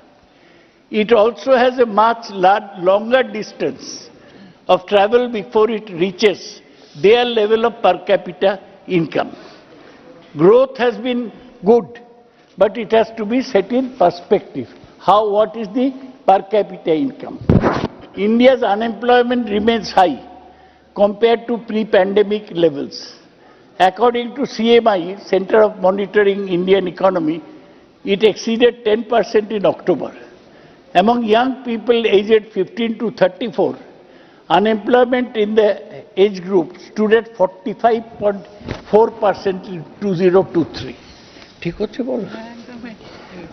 It also has a much longer distance of travel before it reaches their level of per capita income. Growth has been good, but it has to be set in perspective. What is the per capita income? India's unemployment remains high compared to pre-pandemic levels. According to CMI, Center of Monitoring Indian Economy, it exceeded 10% in October. Among young people aged 15 to 34, unemployment in the age group stood at 45.4% in 2023.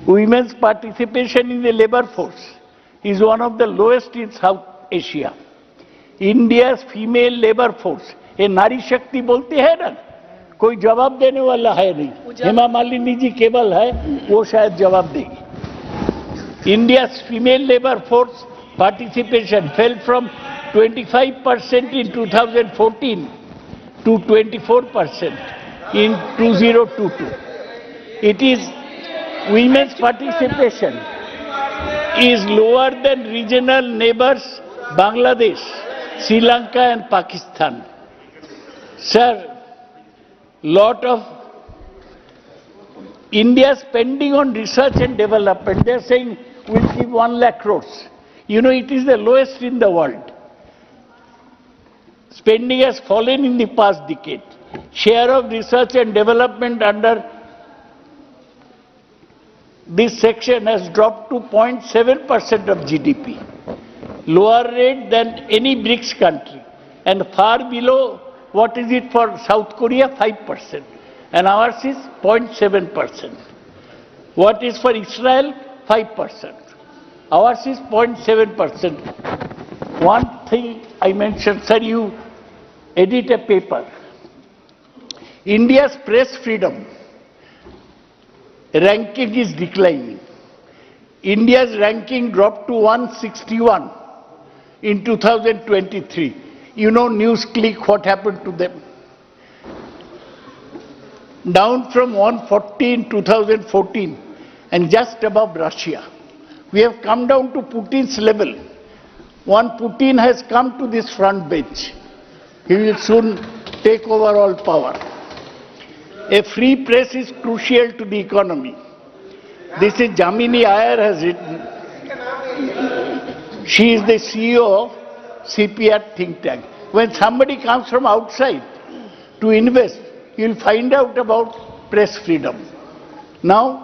Women's participation in the labor force is one of the lowest in South Asia. India's female labor force, ये नारी शक्ति बोलते हैं ना, कोई जवाब देने वाला है नहीं. हेमा मालिनी जी केवल है, वो शायद जवाब देगी. India's female labor force participation fell from 25% in 2014 to 24% in 2022. It is women's participation is lower than regional neighbors Bangladesh, Sri Lanka and Pakistan. Sir, lot of India spending on research and development. They are saying we'll give 1 lakh crores. You know, it is the lowest in the world. Spending has fallen in the past decade. Share of research and development under this section has dropped to 0.7% of GDP, lower rate than any BRICS country, and far below what is it for South Korea, 5%, and ours is 0.7%. What is for Israel, 5%. Ours is 0.7%. One thing I mentioned, sir, you edit a paper. India's press freedom ranking is declining. India's ranking dropped to 161 in 2023. You know, NewsClick, what happened to them? Down from 140 in 2014 and just above Russia. We have come down to Putin's level. One Putin has come to this front bench. He will soon take over all power. A free press is crucial to the economy. This is Jamini Iyer has written. She is the CEO of CPR think tank. When somebody comes from outside to invest, you will find out about press freedom. Now,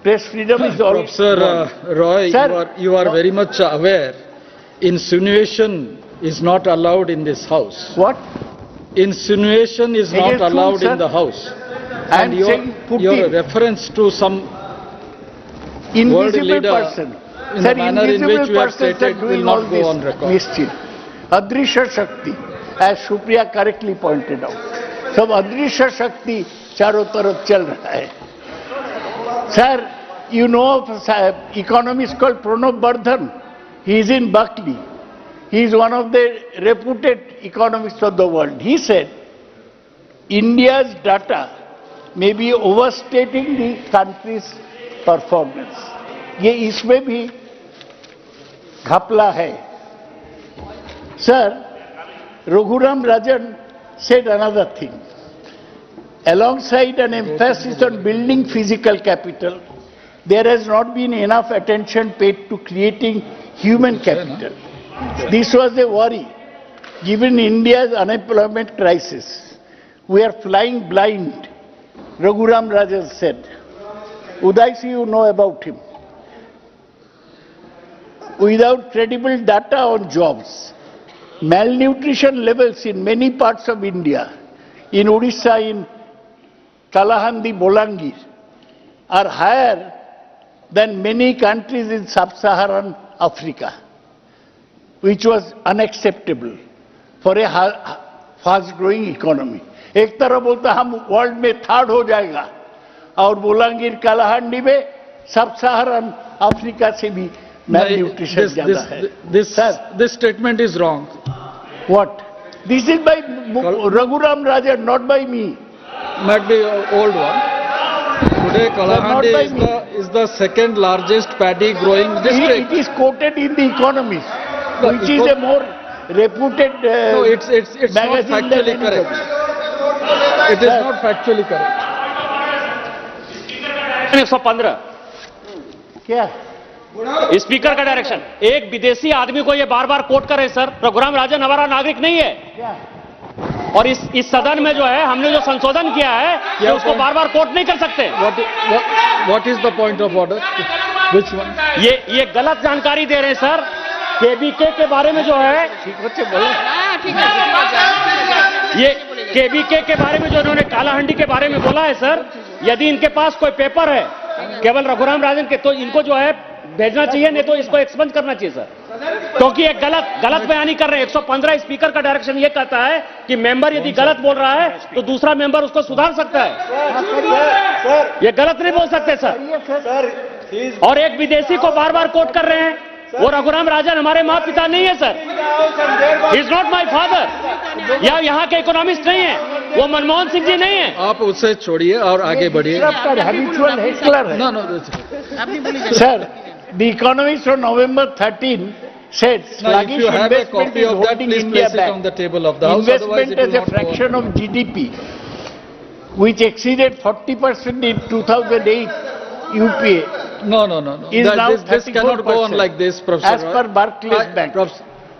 press freedom is all. Professor Roy, you are very much aware. Insinuation is not allowed in this house. What? Insinuation is not allowed in the house. And your reference to some world leader in the manner in which you have stated will not go on record. Mischief. Adrisha Shakti, as Supriya correctly pointed out. सब अदृश्य शक्ति चारों तरफ चल रहा है. Sir, you know economist called Pranab Bardhan. He is in Berkeley. He is one of the reputed economists of the world. He said, India's data may be overstating the country's performance. ये इसमें भी घपला है. Sir, Raghuram Rajan said another thing. Alongside an emphasis on building physical capital, there has not been enough attention paid to creating human capital. This was a worry, given India's unemployment crisis. We are flying blind, Raghuram Rajan said. Uday, you know about him. Without credible data on jobs, malnutrition levels in many parts of India, in Odisha, in Kalahandi, Bolangir, are higher than many countries in sub-Saharan Africa, which was unacceptable for a fast-growing economy. एक तरफ बोलता हम world में third हो जाएगा और बोलांगीर कालाहांडी में सब-Saharan Africa से भी malnutrition ज्यादा है. This statement is wrong. What? This is by Raghuram Rajan, not by me. Might be an old one. Today, Kalahandi is the second largest paddy growing district. It is quoted in The Economist, which is a more reputed no, it's not factually correct. It is not factually correct. 115 क्या? Speaker का direction. एक विदेशी आदमी को ये बार बार coat करे sir. Raghuram Rajan हमारा नागरिक नहीं है. और इस सदन में जो है हमने जो संशोधन किया है ये उसको बार बार कोट नहीं कर सकते. What is the point of order? Which one? ये गलत जानकारी दे रहे हैं सर. केबीके के बारे में जो है ये केबीके के बारे में जो उन्होंने कालाहंडी के बारे में बोला है सर, यदि इनके पास कोई पेपर है केवल रघुराम राजन के तो इनको जो है भेजना चाहिए, नहीं तो इसको एक्सपंज करना चाहिए सर, क्योंकि एक गलत बयानी कर रहे हैं. 115 स्पीकर का डायरेक्शन ये कहता है कि मेंबर यदि गलत बोल रहा है तो दूसरा मेंबर उसको सुधार सकता है. ये गलत नहीं बोल सकते सर. और एक विदेशी को बार बार कोट कर रहे हैं. वो रघुराम राजन हमारे माँ पिता नहीं है sir. He is not my father. या यहाँ के इकोनॉमिस्ट नहीं है. वो मनमोहन सिंह जी नहीं है. आप उससे छोड़िए और आगे बढ़िए. Sir, The Economist on November 13 said Now, if sluggish you have a investment copy is of that, holding please India place it back. on the table of the House. Otherwise, Investment it as will a not go fraction on. of GDP, which exceeded 40% in 2008 UPA, No. is now This cannot go on 34% like this, Professor. as per Barclays Bank.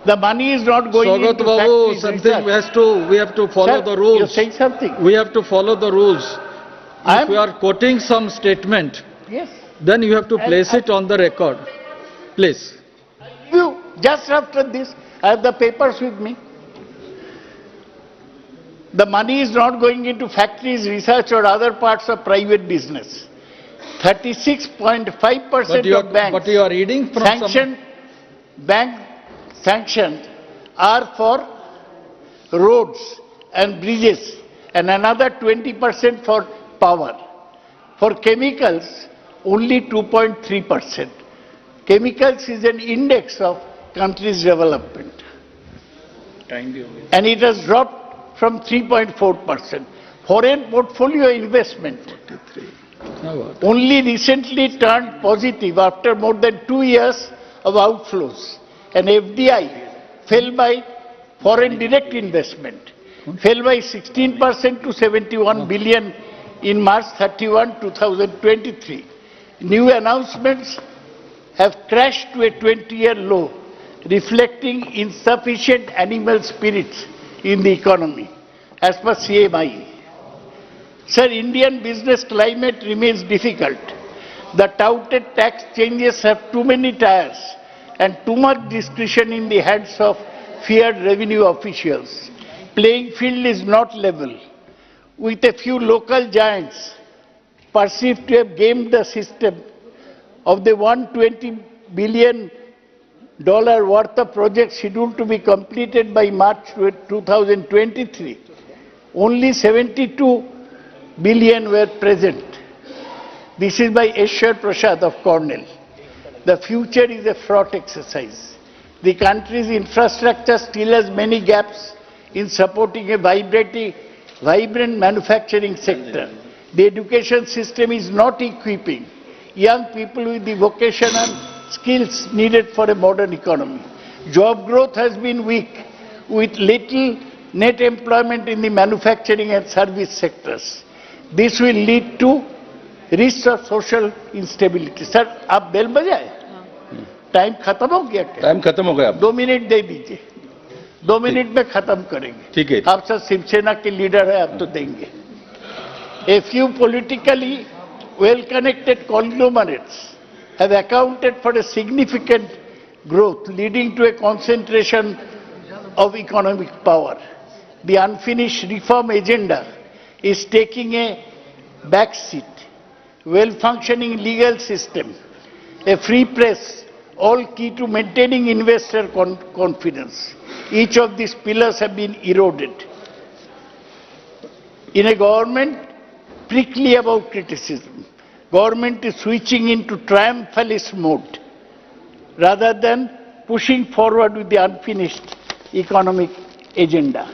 The money is not going Sogat into Babu, factories. something we have to follow Sir, the rules. you're saying something. We have to follow the rules. If you are quoting some statement, Yes. then you have to place it on the record. Please. You, just after this, I have the papers with me. The money is not going into factories, research or other parts of private business. 36.5% of banks But you are reading from sanctioned are for roads and bridges and another 20% for power. For chemicals, only 2.3%. Chemicals is an index of country's development. And it has dropped from 3.4%. Foreign portfolio investment only recently turned positive after more than 2 years of outflows. And FDI fell by foreign direct investment, fell by 16% to 71 billion in March 31, 2023. New announcements have crashed to a 20-year low, reflecting insufficient animal spirits in the economy, as per CMI. Sir, Indian business climate remains difficult. The touted tax changes have too many tires and too much discretion in the hands of feared revenue officials. Playing field is not level, with a few local giants perceived to have gamed the system. Of the $120 billion worth of projects scheduled to be completed by March 2023, only 72 billion were present. This is by Eshwar Prasad of Cornell. The future is a fraught exercise. The country's infrastructure still has many gaps in supporting a vibrant manufacturing sector. The education system is not equipping young people with the vocation and skills needed for a modern economy. Job growth has been weak, with little net employment in the manufacturing and service sectors. This will lead to risk of social instability. Sir, आप bell बजाए? Time खत्म हो गया क्या? Time खत्म हो गया. 2 minute दे दीजिए. 2 मिनट में खत्म करेंगे. ठीक है. आप सब शिवसेना के लीडर हैं, आप तो देंगे. A few politically well-connected conglomerates have accounted for a significant growth, leading to a concentration of economic power. The unfinished reform agenda is taking a backseat. Well-functioning legal system, a free press, all key to maintaining investor confidence. Each of these pillars have been eroded. In a government prickly about criticism, government is switching into triumphalist mode rather than pushing forward with the unfinished economic agenda.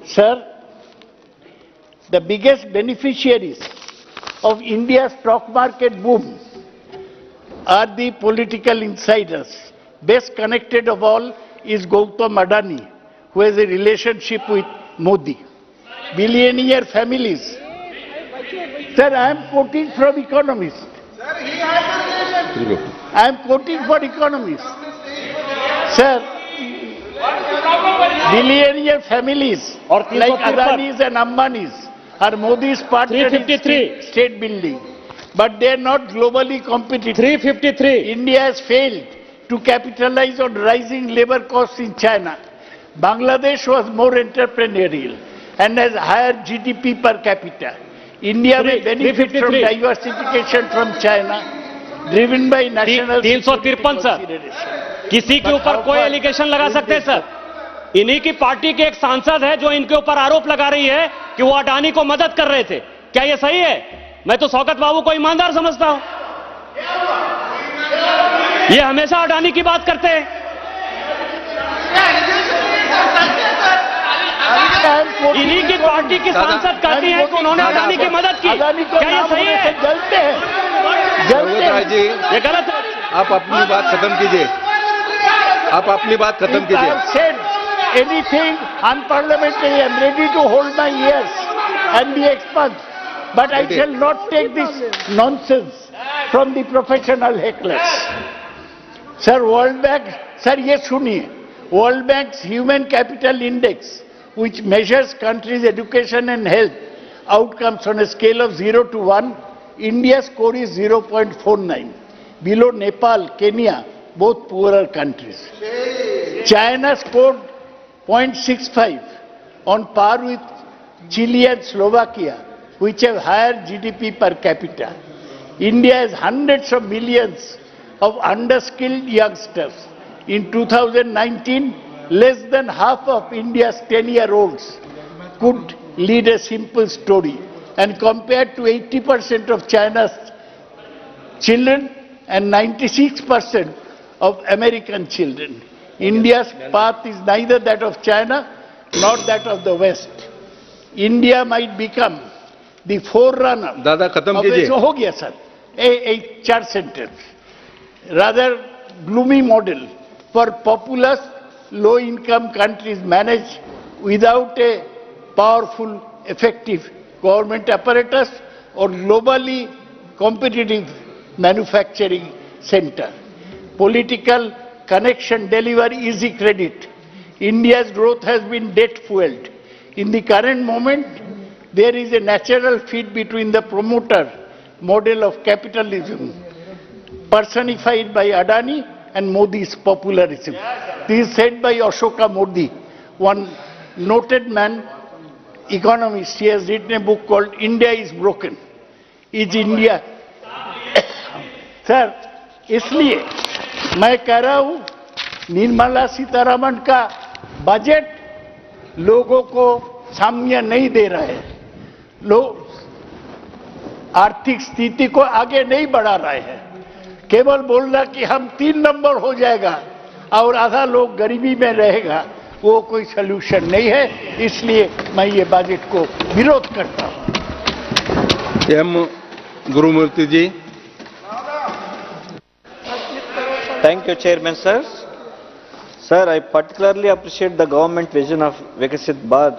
Sir, the biggest beneficiaries of India's stock market boom are the political insiders. Best connected of all is Gautam Adani, who has a relationship with Modi. Billionaire families. Sir, I am quoting from economists. I am quoting for economists. Sir, billionaire families like Adanis and Ambanis are Modi's partners in state building. But they are not globally competitive. 353. India has failed to capitalize on rising labor costs in China. Bangladesh was more entrepreneurial and has higher GDP per capita. India will benefit from diversification from China, driven by national 353 sir. किसी के ऊपर कोई allegation लगा सकते हैं sir. इन्हीं की party के एक सांसद है जो इनके ऊपर आरोप लगा रही है कि वो अडानी को मदद कर रहे थे. क्या ये सही है? मैं तो शौकत बाबू को ईमानदार समझता हूं. ये हमेशा अडानी की बात करते हैं. इन्हीं की पार्टी की सांसद कहती है कि उन्होंने अडानी की मदद की. क्या ये सही है? जलते हैं. जी, ये गलत है. आप अपनी बात खत्म कीजिए. आप अपनी बात खत्म If I कीजिए. have said anything unparliamentary, I am ready to hold my ears and be expunged. But I shall not take this nonsense from the professional hecklers. Sir, World Bank, sir, ये सुनिए, World Bank's Human Capital Index, which measures countries' education and health outcomes on a scale of 0 to 1, India's score is 0.49. Below Nepal, Kenya, both poorer countries. China scored 0.65, on par with Chile and Slovakia, which have higher GDP per capita. India has hundreds of millions of underskilled youngsters. In 2019, less than half of India's 10-year-olds could lead a simple story, and compared to 80% of China's children and 96% of American children. India's path is neither that of China nor that of the West. India might become the forerunner दादा खत्म कीजिए. हो गया sir, एक 4 sentence, rather gloomy model for populous low-income countries managed without a powerful, effective government apparatus or globally competitive manufacturing center. Political connection deliver easy credit. India's growth has been debt-fueled. In the current moment, there is a natural fit between the promoter model of capitalism, personified by Adani, and Modi's popularism. This is said by Ashoka Modi, one noted man, economist. He has written a book called India is Broken. Is India? Sir, इसलिए मैं कह रहा हूं, निर्मला सीतारमण का budget लोगों को साम्य नहीं दे रहा है, लोग आर्थिक स्थिति को आगे नहीं बढ़ा रहे हैं, केवल बोल रहा कि हम 3 नंबर हो जाएगा और आधा लोग गरीबी में रहेगा, वो कोई सलूशन नहीं है, इसलिए मैं ये बजट को विरोध करता हूं. M Gurumurthy ji. Thank you, Chairman, sir. Sir, I particularly appreciate the government vision of Viksit Bharat,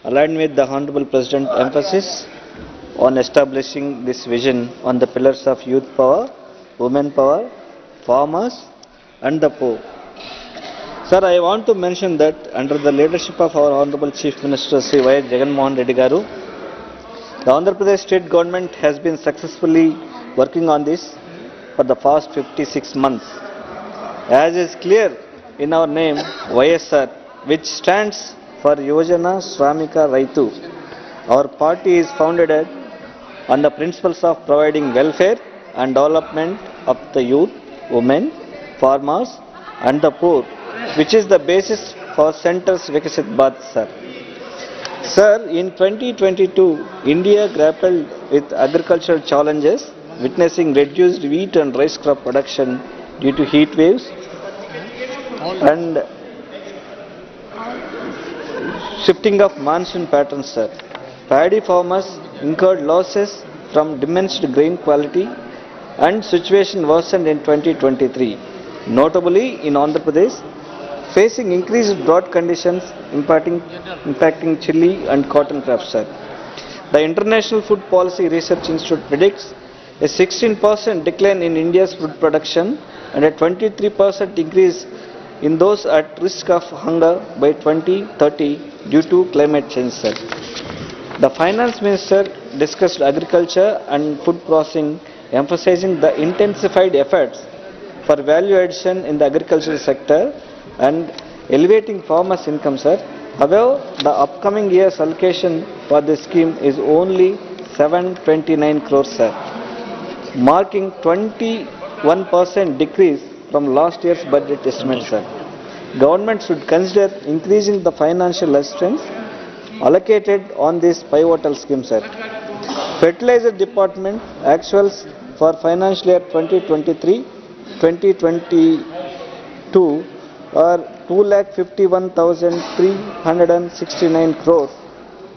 aligned with the Honorable President's emphasis on establishing this vision on the pillars of youth power, women power, farmers, and the poor. Sir, I want to mention that under the leadership of our Honorable Chief Minister Sri Y. Jagan Mohan Reddy Garu, the Andhra Pradesh state government has been successfully working on this for the past 56 months. As is clear in our name, YSR, which stands for Yojana Shramika Raitu, our party is founded on the principles of providing welfare and development of the youth, women, farmers, and the poor, which is the basis for Centre's Viksit Bharat, sir. Sir, in 2022, India grappled with agricultural challenges, witnessing reduced wheat and rice crop production due to heat waves and shifting of monsoon patterns, sir. Paddy farmers incurred losses from diminished grain quality, and situation worsened in 2023. Notably, in Andhra Pradesh, facing increased drought conditions impacting chili and cotton crops, sir. The International Food Policy Research Institute predicts a 16% decline in India's food production and a 23% increase in those at risk of hunger by 2030 due to climate change, sir. The Finance Minister discussed agriculture and food processing, emphasizing the intensified efforts for value addition in the agricultural sector and elevating farmers' income, sir. However, the upcoming year's allocation for this scheme is only 729 crores, sir, marking 21% decrease from last year's budget estimate, sir. Government should consider increasing the financial assistance allocated on this pivotal scheme, sir. Fertilizer Department actuals for financial year 2023-2022 are 2,51,369 crores.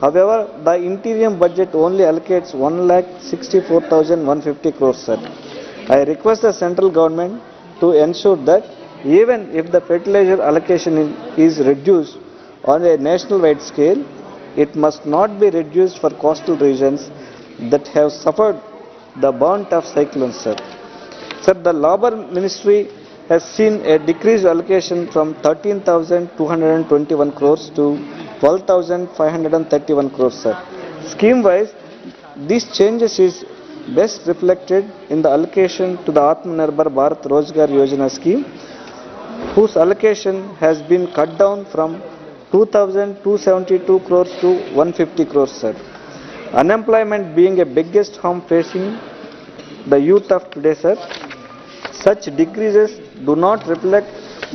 However, the interim budget only allocates 1,64,150 crores, sir. I request the central government to ensure that even if the fertilizer allocation is reduced on a national-wide scale, it must not be reduced for coastal regions that have suffered the brunt of cyclones, sir. Sir, the Labor Ministry has seen a decreased allocation from 13,221 crores to 12,531 crores, sir. Scheme-wise, these changes is best reflected in the allocation to the Atmanirbhar Bharat Rozgar Yojana scheme, whose allocation has been cut down from 2,272 crores to 150 crores, sir. Unemployment being a biggest harm facing the youth of today, sir, such decreases do not reflect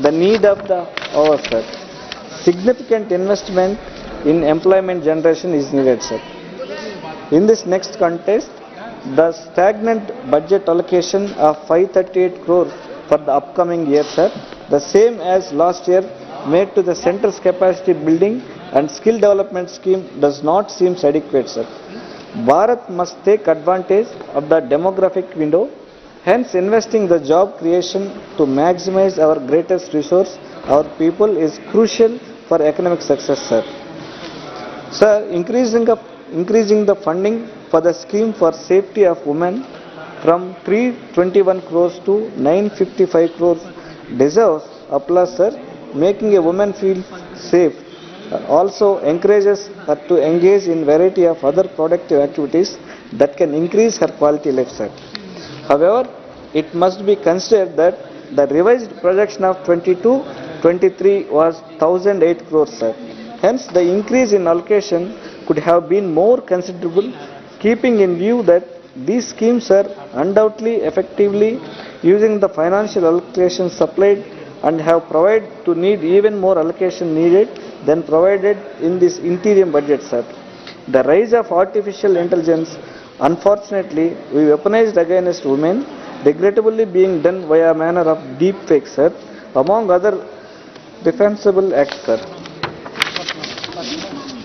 the need of the hour, sir. Significant investment in employment generation is needed, sir. In this next context, the stagnant budget allocation of 538 crores for the upcoming year, sir, the same as last year, made to the center's capacity building and skill development scheme does not seem adequate, sir. Bharat must take advantage of the demographic window, hence investing the job creation to maximize our greatest resource, our people, is crucial for economic success, sir. Sir, increasing the funding for the scheme for safety of women from 321 crores to 955 crores deserves applause, sir. Making a woman feel safe also encourages her to engage in variety of other productive activities that can increase her quality life, sir. However, it must be considered that the revised projection of 22-23 was 1,008 crores, sir. Hence, the increase in allocation could have been more considerable, keeping in view that these schemes are undoubtedly effectively using the financial allocation supplied and have provided to need even more allocation needed than provided in this interim budget, sir. The rise of artificial intelligence, unfortunately, we weaponized against women, regrettably being done via a manner of deep fake, sir, among other defensible acts, sir.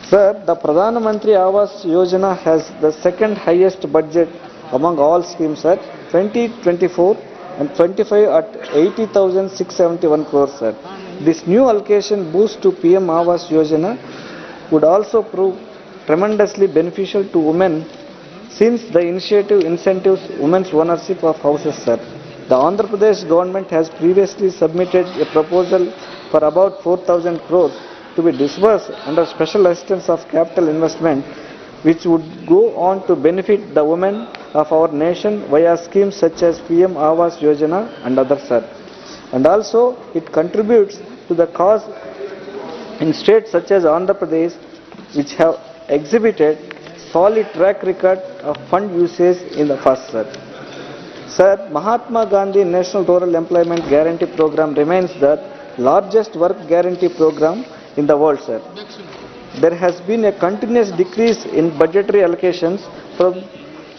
Sir, the Pradhan Mantri Awas Yojana has the second highest budget among all schemes, sir, 2024 and 25 at 80,671 crores, sir. This new allocation boost to PM Awas Yojana would also prove tremendously beneficial to women, since the initiative incentives women's ownership of houses, sir. The Andhra Pradesh government has previously submitted a proposal for about 4,000 crores to be disbursed under special assistance of capital investment, which would go on to benefit the women of our nation via schemes such as PM Awas Yojana and others, sir. And also, it contributes to the cause in states such as Andhra Pradesh, which have exhibited solid track record of fund usage in the past, sir. Sir, Mahatma Gandhi National Rural Employment Guarantee Program remains the largest work guarantee program in the world, sir. There has been a continuous decrease in budgetary allocations from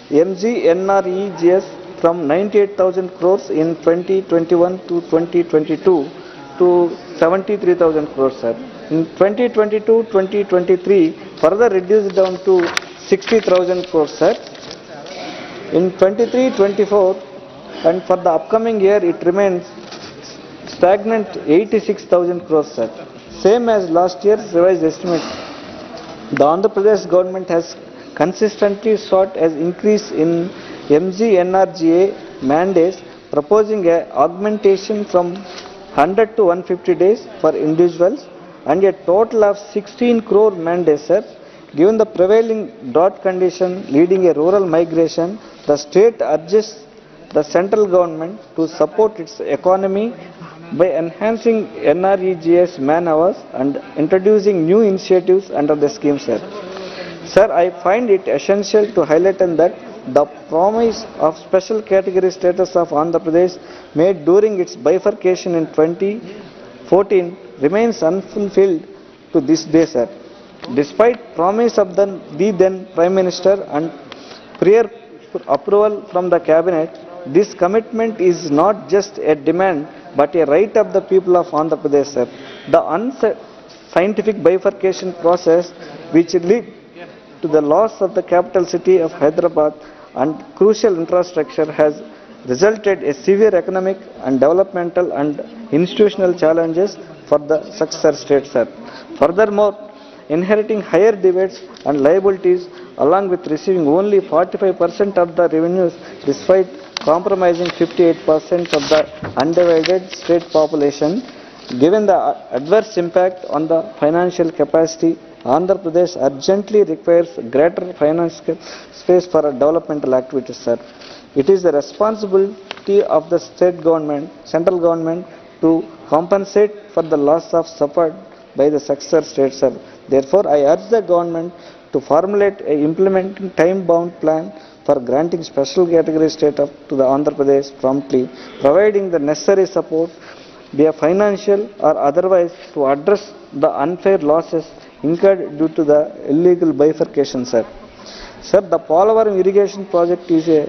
MGNREGS from 98,000 crores in 2021 to 2022 to 73,000 crores, sir. In 2022-2023, further reduced down to 60,000 crores, sir. In 23-24 and for the upcoming year, it remains stagnant 86,000 crores, sir. Same as last year's revised estimate. The Andhra Pradesh government has consistently sought as increase in MGNRGA mandates, proposing a augmentation from 100 to 150 days for individuals and a total of 16 crore mandates, sir. Given the prevailing drought condition leading a rural migration, the state urges the central government to support its economy by enhancing NREGS man hours and introducing new initiatives under the scheme, sir. Sir, I find it essential to highlight that the promise of special category status of Andhra Pradesh made during its bifurcation in 2014 remains unfulfilled to this day, sir. Despite promise of the then Prime Minister and prior approval from the Cabinet, this commitment is not just a demand but a right of the people of Andhra Pradesh, sir. The unscientific bifurcation process, which led to the loss of the capital city of Hyderabad and crucial infrastructure, has resulted in severe economic and developmental and institutional challenges for the successor states, sir. Furthermore, inheriting higher debates and liabilities along with receiving only 45% of the revenues despite compromising 58% of the undivided state population. Given the adverse impact on the financial capacity, Andhra Pradesh urgently requires greater financial space for developmental activities, sir. It is the responsibility of the state government, central government, to compensate for the loss of suffered by the successor states, sir. Therefore, I urge the government to formulate a implementing time-bound plan for granting special category status to the Andhra Pradesh promptly, providing the necessary support, be a financial or otherwise, to address the unfair losses incurred due to the illegal bifurcation, sir. Sir, the Polavaram irrigation project is a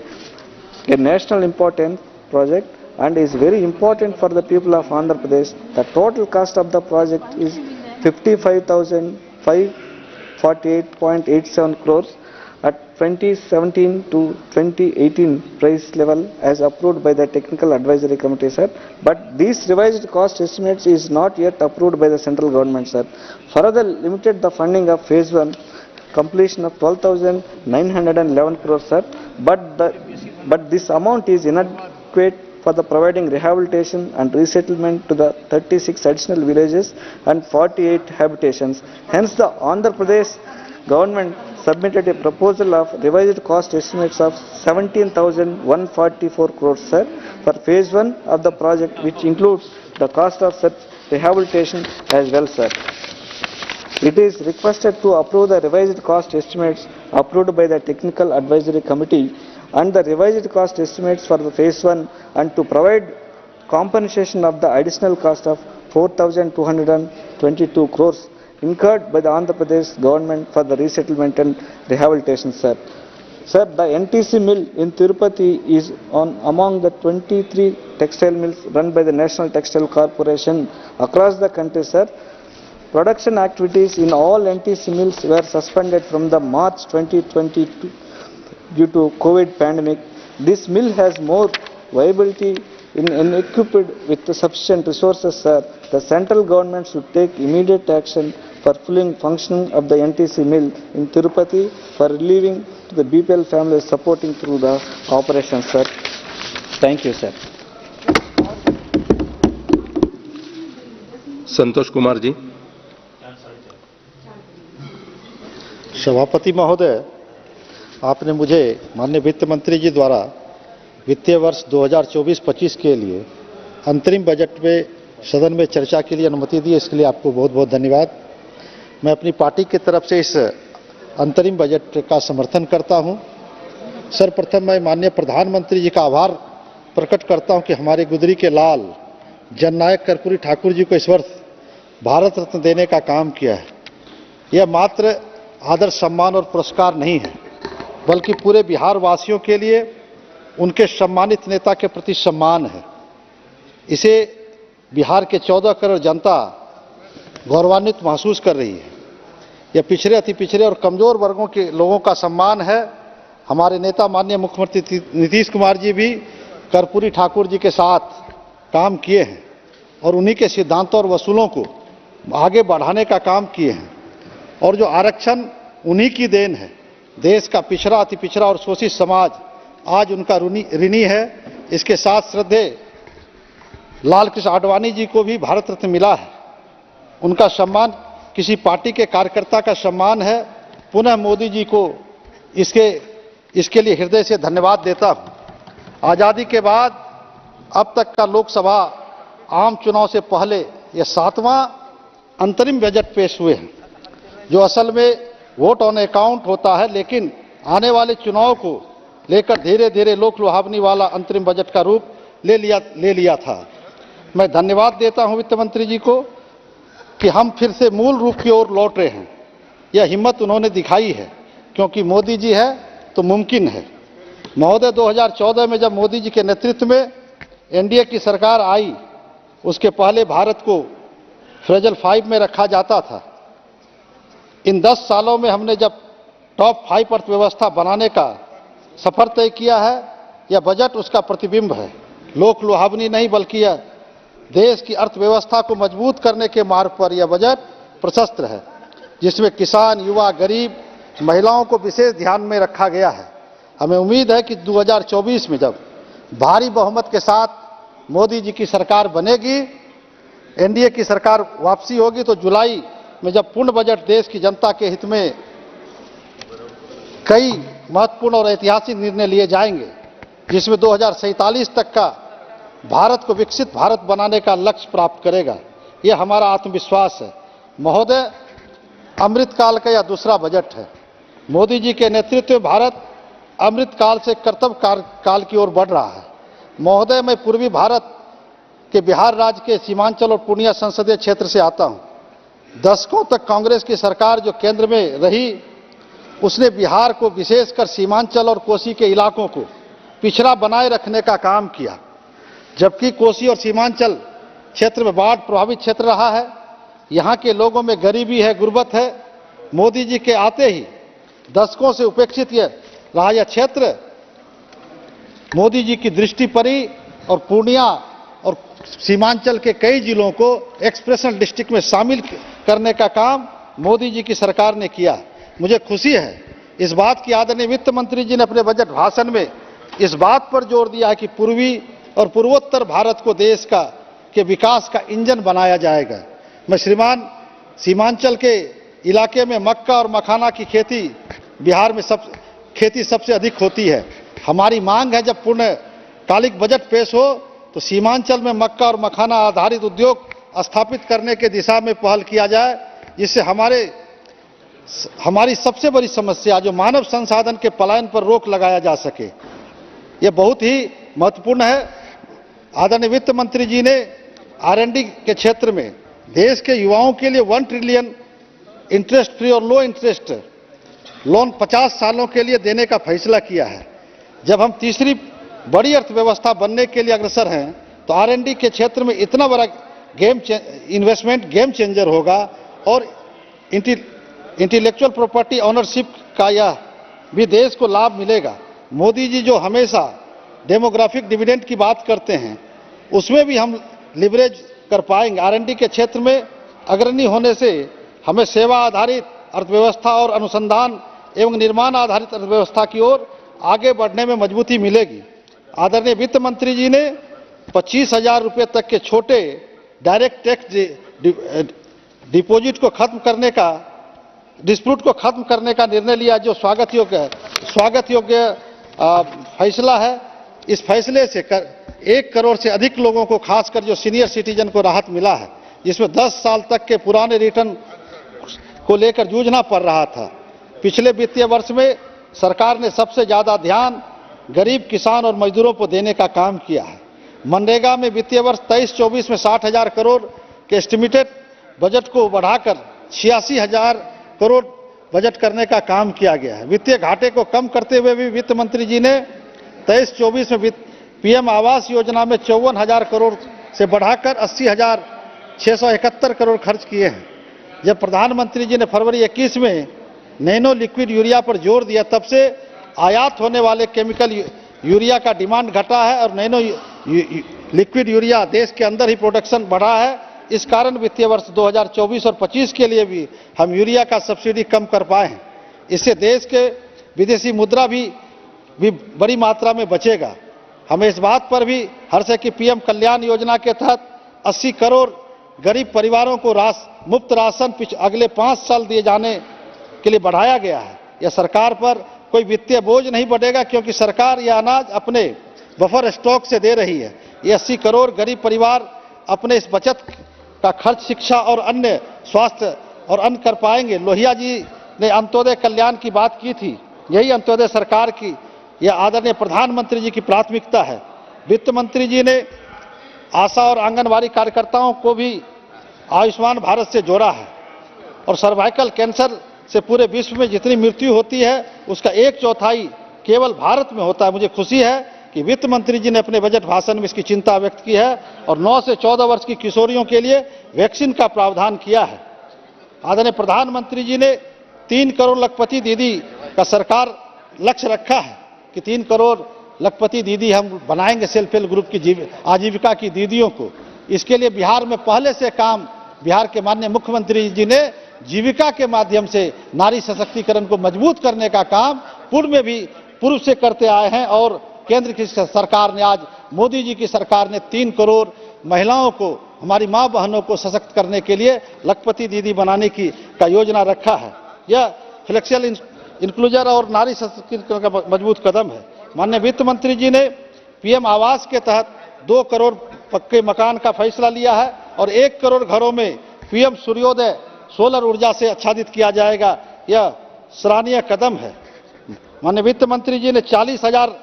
national important project and is very important for the people of Andhra Pradesh. The total cost of the project is 55,548.87 crores at 2017 to 2018 price level as approved by the Technical Advisory Committee, sir. But these revised cost estimates is not yet approved by the central government, sir. Further limited the funding of phase 1 completion of 12,911 crores, sir. But this amount is inadequate for the providing rehabilitation and resettlement to the 36 additional villages and 48 habitations. Hence, the Andhra Pradesh government submitted a proposal of revised cost estimates of 17,144 crores, sir, for phase 1 of the project, which includes the cost of such rehabilitation as well, sir. It is requested to approve the revised cost estimates approved by the Technical Advisory Committee and the revised cost estimates for the phase 1 and to provide compensation of the additional cost of 4,222 crores incurred by the Andhra Pradesh government for the resettlement and rehabilitation, sir. Sir, the NTC mill in Tirupati is among the 23 textile mills run by the National Textile Corporation across the country, sir. Production activities in all NTC mills were suspended from the March 2022 due to COVID pandemic. This mill has more viability in equipped with sufficient resources, sir. The central government should take immediate action for fully functioning of the NTC mill in Tirupati for relieving to the BPL families supporting through the operation, sir. Thank you, sir. Santosh Kumar ji. सभापति महोदय, आपने मुझे माननीय वित्त मंत्री जी द्वारा वित्तीय वर्ष 2024-25 के लिए अंतरिम बजट में सदन में चर्चा के लिए अनुमति दी, इसके लिए आपको बहुत बहुत धन्यवाद। मैं अपनी पार्टी की तरफ से इस अंतरिम बजट का समर्थन करता हूं। सर्वप्रथम मैं माननीय प्रधानमंत्री जी का आभार प्रकट करता हूं कि हमारे गुदरी के लाल जननायक कर्पूरी ठाकुर जी को इस वर्ष भारत रत्न देने का काम किया है। यह मात्र आदर सम्मान और पुरस्कार नहीं है, बल्कि पूरे बिहार वासियों के लिए उनके सम्मानित नेता के प्रति सम्मान है। इसे बिहार के 14 करोड़ जनता गौरवान्वित महसूस कर रही है। यह पिछड़े, अति पिछड़े और कमजोर वर्गों के लोगों का सम्मान है। हमारे नेता माननीय मुख्यमंत्री नीतीश कुमार जी भी कर्पूरी ठाकुर जी के साथ काम किए हैं और उन्हीं के सिद्धांतों और वसूलों को आगे बढ़ाने का काम किए हैं। और जो आरक्षण उन्हीं की देन है। देश का पिछड़ा, अति पिछड़ा और शोषित समाज आज उनका ऋणी है। इसके साथ श्रद्धेय लाल कृष्ण आडवाणी जी को भी भारत रत्न मिला है। उनका सम्मान किसी पार्टी के कार्यकर्ता का सम्मान है। पुनः मोदी जी को इसके लिए हृदय से धन्यवाद देता हूं। आजादी के बाद अब तक का लोकसभा आम चुनाव से पहले यह 7वां अंतरिम बजट पेश हुए हैं, जो असल में वोट ऑन अकाउंट होता है, लेकिन आने वाले चुनाव को लेकर धीरे धीरे लोक लुभावनी वाला अंतरिम बजट का रूप ले लिया था। मैं धन्यवाद देता हूं वित्त मंत्री जी को कि हम फिर से मूल रूप की ओर लौट रहे हैं। यह हिम्मत उन्होंने दिखाई है, क्योंकि मोदी जी है तो मुमकिन है। महोदय, 2014 में जब मोदी जी के नेतृत्व में एनडीए की सरकार आई, उसके पहले भारत को फ्रेजल 5 में रखा जाता था। इन 10 सालों में हमने जब टॉप 5 अर्थव्यवस्था बनाने का सफर तय किया है, यह बजट उसका प्रतिबिंब है। लोक लुभावनी नहीं, बल्कि यह देश की अर्थव्यवस्था को मजबूत करने के मार्ग पर यह बजट प्रशस्त है, जिसमें किसान, युवा, गरीब, महिलाओं को विशेष ध्यान में रखा गया है। हमें उम्मीद है कि 2024 में जब भारी बहुमत के साथ मोदी जी की सरकार बनेगी, एनडीए की सरकार वापसी होगी, तो जुलाई में जब पूर्ण बजट देश की जनता के हित में कई महत्वपूर्ण और ऐतिहासिक निर्णय लिए जाएंगे, जिसमें 2047 तक का भारत को विकसित भारत बनाने का लक्ष्य प्राप्त करेगा। यह हमारा आत्मविश्वास है। महोदय, अमृतकाल का यह दूसरा बजट है। मोदी जी के नेतृत्व में भारत अमृतकाल से कर्तव्य काल की ओर बढ़ रहा है। महोदय, मैं पूर्वी भारत के बिहार राज्य के सीमांचल और पूर्णिया संसदीय क्षेत्र से आता हूं। दशकों तक कांग्रेस की सरकार जो केंद्र में रही, उसने बिहार को, विशेषकर सीमांचल और कोसी के इलाकों को पिछड़ा बनाए रखने का काम किया, जबकि कोसी और सीमांचल क्षेत्र में बाढ़ प्रभावित क्षेत्र रहा है। यहाँ के लोगों में गरीबी है, गुर्बत है। मोदी जी के आते ही दशकों से उपेक्षित रहा यह क्षेत्र मोदी जी की दृष्टि पड़ी और पूर्णिया और सीमांचल के कई जिलों को एक्सप्रेशन डिस्ट्रिक्ट में शामिल करने का काम मोदी जी की सरकार ने किया। मुझे खुशी है इस बात की, आदरणीय वित्त मंत्री जी ने अपने बजट भाषण में इस बात पर जोर दिया है कि पूर्वी और पूर्वोत्तर भारत को देश के विकास का इंजन बनाया जाएगा। मैं श्रीमान, सीमांचल के इलाके में मक्का और मखाना की खेती बिहार में खेती सबसे अधिक होती है। हमारी मांग है जब पूर्णकालिक बजट पेश हो तो सीमांचल में मक्का और मखाना आधारित उद्योग स्थापित करने के दिशा में पहल किया जाए, जिससे हमारी सबसे बड़ी समस्या जो मानव संसाधन के पलायन पर रोक लगाया जा सके। यह बहुत ही महत्वपूर्ण है। आदरणीय वित्त मंत्री जी ने R&D के क्षेत्र में देश के युवाओं के लिए 1 ट्रिलियन इंटरेस्ट फ्री और लो इंटरेस्ट लोन 50 सालों के लिए देने का फैसला किया है। जब हम तीसरी बड़ी अर्थव्यवस्था बनने के लिए अग्रसर हैं, तो R&D के क्षेत्र में इतना बड़ा इन्वेस्टमेंट गेम चेंजर होगा और इंटेलेक्चुअल प्रॉपर्टी ऑनरशिप का यह भी देश को लाभ मिलेगा। मोदी जी जो हमेशा डेमोग्राफिक डिविडेंड की बात करते हैं, उसमें भी हम लिवरेज कर पाएंगे। R&D के क्षेत्र में अग्रणी होने से हमें सेवा आधारित अर्थव्यवस्था और अनुसंधान एवं निर्माण आधारित अर्थव्यवस्था की ओर आगे बढ़ने में मजबूती मिलेगी। आदरणीय वित्त मंत्री जी ने 25,000 रुपये तक के छोटे डायरेक्ट टैक्स डिपॉजिट को खत्म करने का, डिस्प्यूट को खत्म करने का निर्णय लिया, जो स्वागत योग्य फैसला है। इस फैसले से 1 करोड़ से अधिक लोगों को, खासकर जो सीनियर सिटीजन को राहत मिला है, जिसमें 10 साल तक के पुराने रिटर्न को लेकर जूझना पड़ रहा था। पिछले वित्तीय वर्ष में सरकार ने सबसे ज्यादा ध्यान गरीब, किसान और मजदूरों को देने का काम किया है। मनरेगा में वित्तीय वर्ष 23-24 में 60,000 करोड़ के एस्टिमेटेड बजट को बढ़ाकर 86,000 करोड़ बजट करने का काम किया गया है। वित्तीय घाटे को कम करते हुए भी वित्त मंत्री जी ने 23-24 में PM आवास योजना में 54,000 करोड़ से बढ़ाकर 80,671 करोड़ खर्च किए हैं। जब प्रधानमंत्री जी ने फरवरी 21 में नैनो लिक्विड यूरिया पर जोर दिया, तब से आयात होने वाले केमिकल यूरिया का डिमांड घटा है और नैनो लिक्विड यूरिया देश के अंदर ही प्रोडक्शन बढ़ा है। इस कारण वित्तीय वर्ष 2024 और 25 के लिए भी हम यूरिया का सब्सिडी कम कर पाए हैं। इससे देश के विदेशी मुद्रा भी बड़ी मात्रा में बचेगा। हमें इस बात पर भी हर्ष है कि PM कल्याण योजना के तहत 80 करोड़ गरीब परिवारों को मुफ्त राशन अगले 5 साल दिए जाने के लिए बढ़ाया गया है। यह सरकार पर कोई वित्तीय बोझ नहीं बढ़ेगा, क्योंकि सरकार यह अनाज अपने बफर स्टॉक से दे रही है। ये 80 करोड़ गरीब परिवार अपने इस बचत का खर्च शिक्षा और अन्य स्वास्थ्य और अन्य कर पाएंगे। लोहिया जी ने अंत्योदय कल्याण की बात की थी, यही अंत्योदय सरकार की, यह आदरणीय प्रधानमंत्री जी की प्राथमिकता है। वित्त मंत्री जी ने आशा और आंगनबाड़ी कार्यकर्ताओं को भी आयुष्मान भारत से जोड़ा है और सर्वाइकल कैंसर से पूरे विश्व में जितनी मृत्यु होती है उसका 1/4 केवल भारत में होता है। मुझे खुशी है कि वित्त मंत्री जी ने अपने बजट भाषण में इसकी चिंता व्यक्त की है और 9 से 14 वर्ष की किशोरियों के लिए वैक्सीन का प्रावधान किया है। आदरणीय प्रधानमंत्री जी ने 3 करोड़ लखपति दीदी का सरकार लक्ष्य रखा है कि 3 करोड़ लखपति दीदी हम बनाएंगे, सेल्फ हेल्प ग्रुप की आजीविका की दीदियों को। इसके लिए बिहार में पहले से काम बिहार के माननीय मुख्यमंत्री जी ने जीविका के माध्यम से नारी सशक्तिकरण को मजबूत करने का काम पूर्व से करते आए हैं और केंद्र की सरकार ने, आज मोदी जी की सरकार ने 3 करोड़ महिलाओं को, हमारी मां बहनों को सशक्त करने के लिए लखपति दीदी बनाने का योजना रखा है। यह फ्लेक्सिबल इंक्लूजन और नारी सशक्तिकरण का मजबूत कदम है। माननीय वित्त मंत्री जी ने पीएम आवास के तहत 2 करोड़ पक्के मकान का फैसला लिया है और 1 करोड़ घरों में पीएम सूर्योदय सोलर ऊर्जा से आच्छादित किया जाएगा। यह सराहनीय कदम है। माननीय वित्त मंत्री जी ने 40,000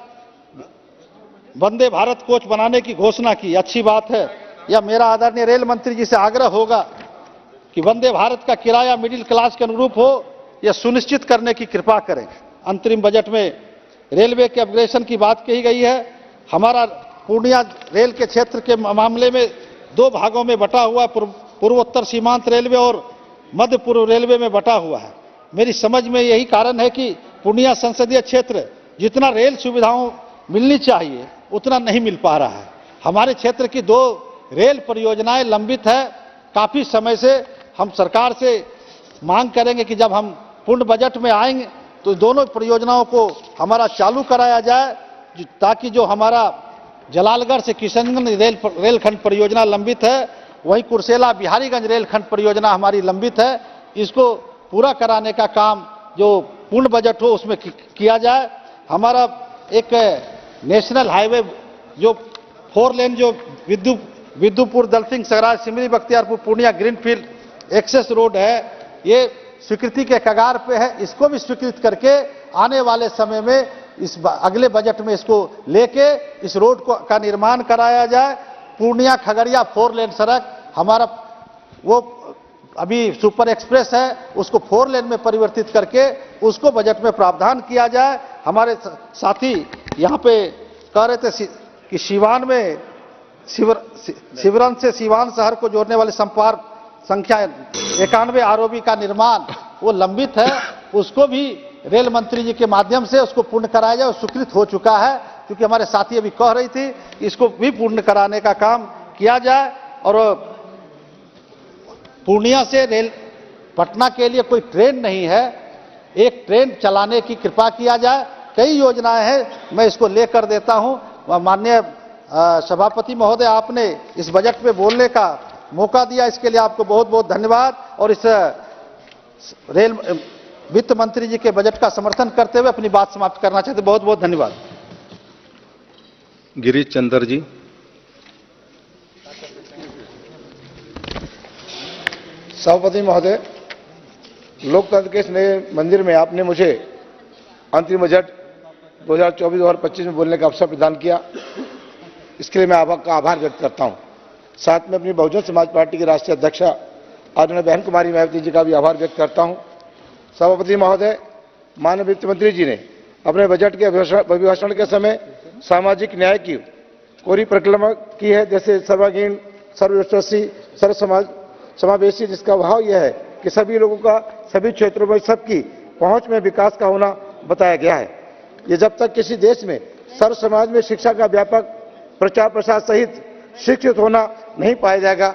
वंदे भारत कोच बनाने की घोषणा की, अच्छी बात है। यह मेरा आदरणीय रेल मंत्री जी से आग्रह होगा कि वंदे भारत का किराया मिडिल क्लास के अनुरूप हो, यह सुनिश्चित करने की कृपा करें। अंतरिम बजट में रेलवे के अपग्रेडेशन की बात कही गई है। हमारा पूर्णिया रेल के क्षेत्र के मामले में 2 भागों में बटा हुआ, पूर्वोत्तर सीमांत रेलवे और मध्य पूर्व रेलवे में बटा हुआ है। मेरी समझ में यही कारण है कि पूर्णिया संसदीय क्षेत्र जितना रेल सुविधाओं मिलनी चाहिए उतना नहीं मिल पा रहा है। हमारे क्षेत्र की 2 रेल परियोजनाएं लंबित है। काफी समय से हम सरकार से मांग करेंगे कि जब हम पूर्ण बजट में आएंगे तो दोनों परियोजनाओं को हमारा चालू कराया जाए, ताकि जो हमारा जलालगढ़ से किशनगंज रेलखंड परियोजना लंबित है, वहीं कुर्सेला बिहारीगंज रेलखंड परियोजना हमारी लंबित है, इसको पूरा कराने का काम जो पूर्ण बजट हो उसमें किया जाए। हमारा एक नेशनल हाईवे जो 4 लेन जो Vidyapur Dalsingh Sarai Simri Bakhtiarpur Purnia greenfield access road है, ये स्वीकृति के कगार पे है। इसको भी स्वीकृत करके आने वाले समय में अगले बजट में इसको लेके इस रोड का निर्माण कराया जाए। पूर्णिया खगड़िया 4 लेन सड़क हमारा वो अभी सुपर एक्सप्रेस है, उसको 4 लेन में परिवर्तित करके उसको बजट में प्रावधान किया जाए। हमारे साथी यहाँ पे कह रहे थे कि सिवान में सिवरन से सिवान शहर को जोड़ने वाले संपर्क संख्या 91 आरओबी का निर्माण वो लंबित है, उसको भी रेल मंत्री जी के माध्यम से उसको पूर्ण कराया जाए। स्वीकृत हो चुका है, क्योंकि हमारे साथी अभी कह रही थी इसको भी पूर्ण कराने का काम किया जाए। और पूर्णिया से रेल पटना के लिए कोई ट्रेन नहीं है, एक ट्रेन चलाने की कृपा किया जाए। कई योजनाएं हैं, मैं इसको लेकर देता हूं। माननीय सभापति महोदय, आपने इस बजट में बोलने का मौका दिया, इसके लिए आपको बहुत बहुत धन्यवाद। और इस रेल वित्त मंत्री जी के बजट का समर्थन करते हुए अपनी बात समाप्त करना चाहते, बहुत बहुत धन्यवाद। गिरीश चंद्र जी। सभापति महोदय, लोकतंत्र के इस नए मंदिर में आपने मुझे अंतरिम बजट 2024-2025 में बोलने का अवसर प्रदान किया, इसके लिए मैं आपका आभार व्यक्त करता हूं। साथ में अपनी बहुजन समाज पार्टी की राष्ट्रीय अध्यक्षा आदरणीय बहन कुमारी मायावती जी का भी आभार व्यक्त करता हूं। सभापति महोदय, माननीय वित्त मंत्री जी ने अपने बजट के अभिभाषण के समय सामाजिक न्याय की कोरी परिक्रमा की है, जैसे सर्वांगीण, सर्वस्पर्शी, समावेशी, जिसका भाव यह है कि सभी लोगों का सभी क्षेत्रों में सबकी पहुंच में विकास का होना बताया गया है। ये जब तक किसी देश में सर्व समाज में शिक्षा का व्यापक प्रचार प्रसार सहित शिक्षित होना नहीं पाया जाएगा,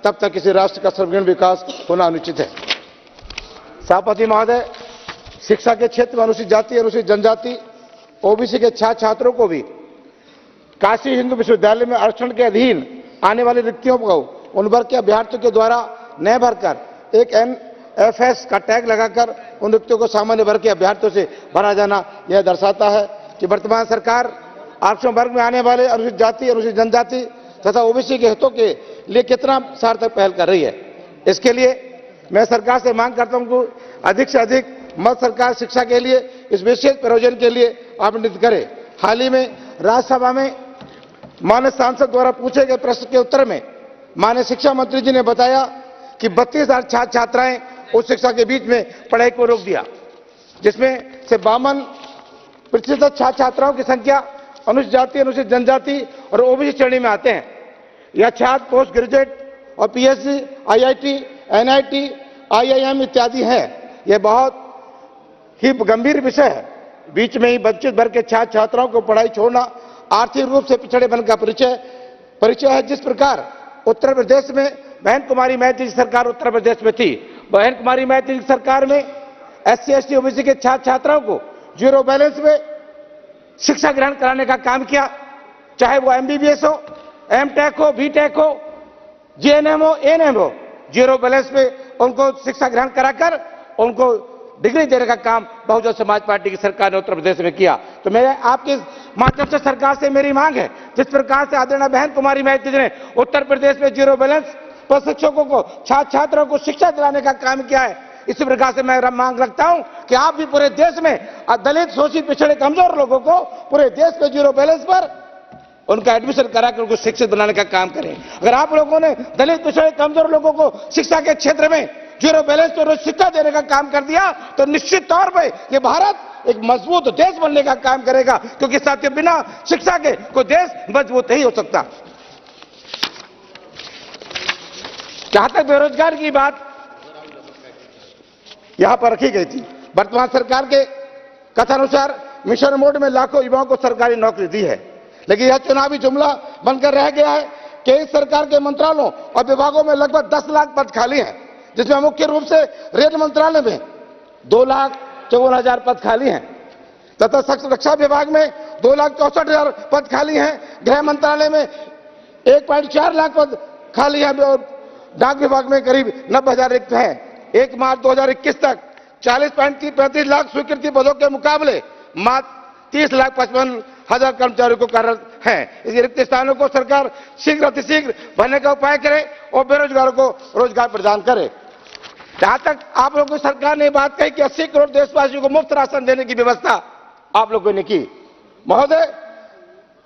तब तक किसी राष्ट्र का सर्वगुण विकास होना अनुचित है। सभापति महोदय, शिक्षा के क्षेत्र में अनुसूचित जाति, अनुसूचित जनजाति, ओबीसी के छात्रों को भी काशी हिंदू विश्वविद्यालय में आरक्षण के अधीन आने वाली रिक्तियों को उन वर्ग के अभ्यर्थियों के द्वारा न भरकर एक NFS का टैग लगाकर उन रिक्तियों को सामान्य वर्ग के अभ्यर्थियों से भरा जाना, यह दर्शाता है कि वर्तमान सरकार आरक्षण वर्ग में आने वाले अनुसूचित जाति, अनुसूचित जनजाति तथा ओबीसी के हितों के लिए कितना सार्थक पहल कर रही है। इसके लिए मैं सरकार से मांग करता हूं कि अधिक से अधिक मध्य सरकार शिक्षा के लिए इस विशेष प्रयोजन के लिए आवंटित करे। हाल ही में राज्यसभा में माननीय सांसद द्वारा पूछे गए प्रश्न के उत्तर में माननीय शिक्षा मंत्री जी ने बताया कि 32,000 छात्र छात्राएं उच्च शिक्षा के बीच में पढ़ाई को रोक दिया, जिसमें से 52% छात्र छात्राओं की संख्या अनुसूचित जाति, अनुसूचित जनजाति और ओबीसी श्रेणी में आते हैं। यह छात्र पोस्ट ग्रेजुएट और PhD, IIT, NIT, IIM इत्यादि हैं। यह बहुत ही गंभीर विषय है। बीच में ही वंचित वर्ग के छात्र छात्राओं को पढ़ाई छोड़ना आर्थिक रूप से पिछड़े वर्ग का परिचय है। जिस प्रकार उत्तर प्रदेश में बहन कुमारी मैत्री की सरकार उत्तर प्रदेश में थी। बहन कुमारी मैत्री की सरकार में SC ST OBC के छात्र छात्राओं को जीरो बैलेंस में शिक्षा ग्रहण कराने का काम किया, चाहे वो MBBS हो, M.Tech हो, B.Tech हो, GNM हो, ANM हो, जीरो बैलेंस में उनको शिक्षा ग्रहण कराकर उनको डिग्री देने का काम बहुजन समाज पार्टी की सरकार ने उत्तर प्रदेश में किया। तो मेरे आपके माध्यम से सरकार से मेरी मांग है, जिस प्रकार से आदरणीय बहन कुमारी मैत्री ने उत्तर प्रदेश में जीरो बैलेंस पर शिक्षकों को छात्र छात्राओं को शिक्षा दिलाने का काम किया है, इसी प्रकार से मैं मांग रखता हूं कि आप भी पूरे देश में दलित, शोषित, पिछड़े, कमजोर लोगों को पूरे देश में जीरो बैलेंस पर उनका एडमिशन कराकर उनको शिक्षित बनाने का काम करें। अगर आप लोगों ने दलित, पिछड़े, कमजोर लोगों को शिक्षा के क्षेत्र में जीरो बैलेंस पर शिक्षा देने का काम कर दिया तो निश्चित तौर पर यह भारत एक मजबूत देश बनने का काम करेगा, क्योंकि साथियों बिना शिक्षा के कोई देश मजबूत नहीं हो सकता। जहां तक बेरोजगार की बात यहां पर रखी गई थी, वर्तमान सरकार के कथानुसार मिशन मोड में लाखों युवाओं को सरकारी नौकरी दी है, लेकिन यह चुनावी जुमला बनकर रह गया है कि इस सरकार के मंत्रालयों और विभागों में लगभग 10 लाख पद खाली हैं, जिसमें मुख्य रूप से रेल मंत्रालय में 2,54,000 पद खाली हैं तथा रक्षा विभाग में 2,64,000 पद खाली हैं, गृह मंत्रालय में 1.4 लाख पद खाली हैं और डाक विभाग में करीब 90,000 रिक्त हैं। 1 मार्च 2021 तक 40.35 लाख स्वीकृति पदों के मुकाबले मात्र 30,55,000 कर्मचारियों को कार्यरत हैं। इस रिक्त स्थानों को सरकार शीघ्र अतिशीघ्र भरने का उपाय करे और बेरोजगारों को रोजगार प्रदान करे। जहां तक आप लोगों की सरकार ने बात कही कि 80 करोड़ देशवासियों को मुफ्त राशन देने की व्यवस्था आप लोगों ने की। महोदय,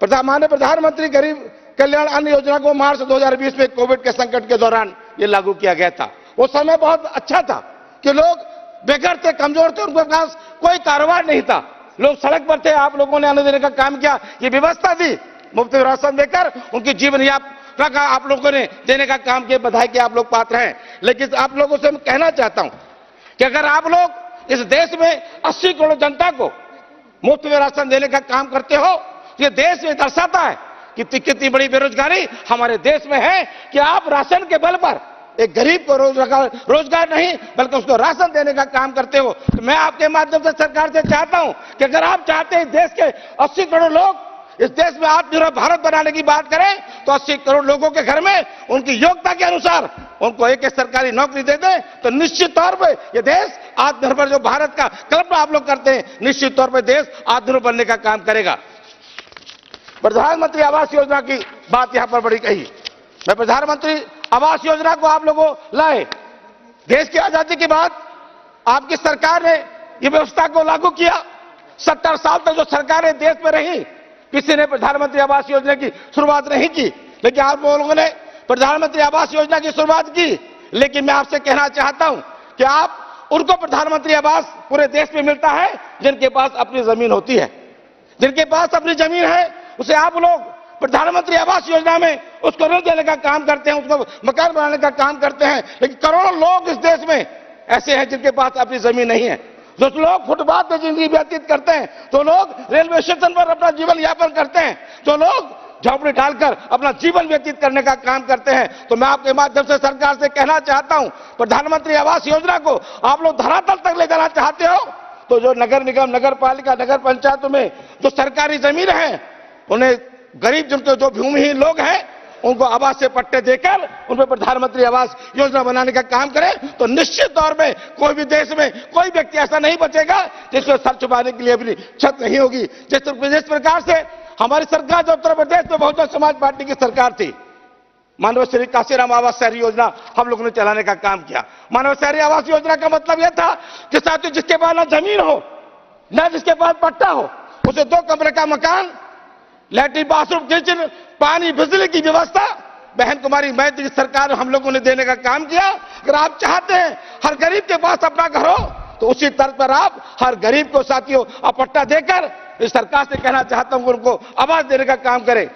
माननीय प्रधानमंत्री गरीब कल्याण अन्न योजना को मार्च 2020 में कोविड के संकट के दौरान ये लागू किया गया था। वो समय बहुत अच्छा था कि लोग बेघर थे, कमजोर थे, उनके पास कोई कारोबार नहीं था, लोग सड़क पर थे, आप लोगों ने अन्न देने का काम किया, ये व्यवस्था दी, मुफ्त राशन देकर उनकी जीवन यात्रा का आप लोगों ने देने का काम किया। बधाई के आप लोग पात्र हैं। लेकिन आप लोगों से मैं कहना चाहता हूं कि अगर आप लोग इस देश में 80 करोड़ जनता को मुफ्त राशन देने का काम करते हो, ये देश में दर्शाता है कि कितनी बड़ी बेरोजगारी हमारे देश में है कि आप राशन के बल पर एक गरीब को रोजगार नहीं बल्कि उसको राशन देने का काम करते हो। तो मैं आपके माध्यम से सरकार से चाहता हूं कि अगर आप चाहते हैं देश के 80 करोड़ लोग इस देश में आत्मनिर्भर भारत बनाने की बात करें तो 80 करोड़ लोगों के घर में उनकी योग्यता के अनुसार उनको एक सरकारी नौकरी दे दें तो निश्चित तौर पर यह देश आत्मनिर्भर जो भारत का कल्पना आप लोग करते हैं, निश्चित तौर पर देश आत्मनिर्भर बनने का काम करेगा। प्रधानमंत्री आवास योजना की बात यहां पर बड़ी कही। मैं प्रधानमंत्री आवास योजना को आप लोगों लाए। देश की आजादी के बाद आपकी सरकार ने यह व्यवस्था को लागू किया। 70 साल तक जो सरकारें देश में रही, किसी ने प्रधानमंत्री आवास योजना की शुरुआत नहीं की, लेकिन आप लोगों ने प्रधानमंत्री आवास योजना की शुरुआत की। लेकिन मैं आपसे कहना चाहता हूं कि आप उनको प्रधानमंत्री आवास पूरे देश में मिलता है जिनके पास अपनी जमीन होती है, जिनके पास अपनी जमीन है उसे आप लोग प्रधानमंत्री आवास योजना में उसको ऋण देने का काम करते हैं, उसको मकान बनाने का काम करते हैं। लेकिन करोड़ों लोग इस देश में ऐसे हैं जिनके पास अपनी जमीन नहीं है, जो लोग फुटपाथ पर जिंदगी व्यतीत करते हैं, जो लोग रेलवे स्टेशन पर अपना जीवन यापन करते हैं, जो लोग झोंपड़ी डालकर अपना जीवन व्यतीत करने का काम करते हैं। तो मैं आपके माध्यम से सरकार से कहना चाहता हूं, प्रधानमंत्री आवास योजना को आप लोग धरातल तक ले जाना चाहते हो तो जो नगर निगम, नगर पालिका, नगर पंचायतों में जो सरकारी जमीन है उन्हें गरीब जिनके जो भूमिहीन लोग हैं उनको आवास से पट्टे देकर उन पर प्रधानमंत्री आवास योजना बनाने का काम करें तो निश्चित तौर पे कोई भी देश में कोई व्यक्ति ऐसा नहीं बचेगा जिसको सर छुपाने के लिए अपनी छत नहीं होगी। जिस प्रकार से हमारी सरकार जो उत्तर प्रदेश में बहुजन समाज पार्टी की सरकार थी, मानव श्री काशीराम आवास शहरी योजना हम लोगों ने चलाने का काम किया। मानव शहरी आवास योजना का मतलब यह था कि साथियों जिसके पास ना जमीन हो ना जिसके पास पट्टा हो उसे 2 कमरे का मकान, लैट्रिन, बाथरूम, किचन, पानी, बिजली की व्यवस्था बहन कुमारी मैत्री की सरकार हम लोगों ने देने का काम किया। अगर आप चाहते हैं हर गरीब के पास अपना घर हो तो उसी तर्ज पर आप हर गरीब को साथियों पट्टा देकर इस सरकार से कहना चाहता हूं कि उनको आवास देने का काम करें।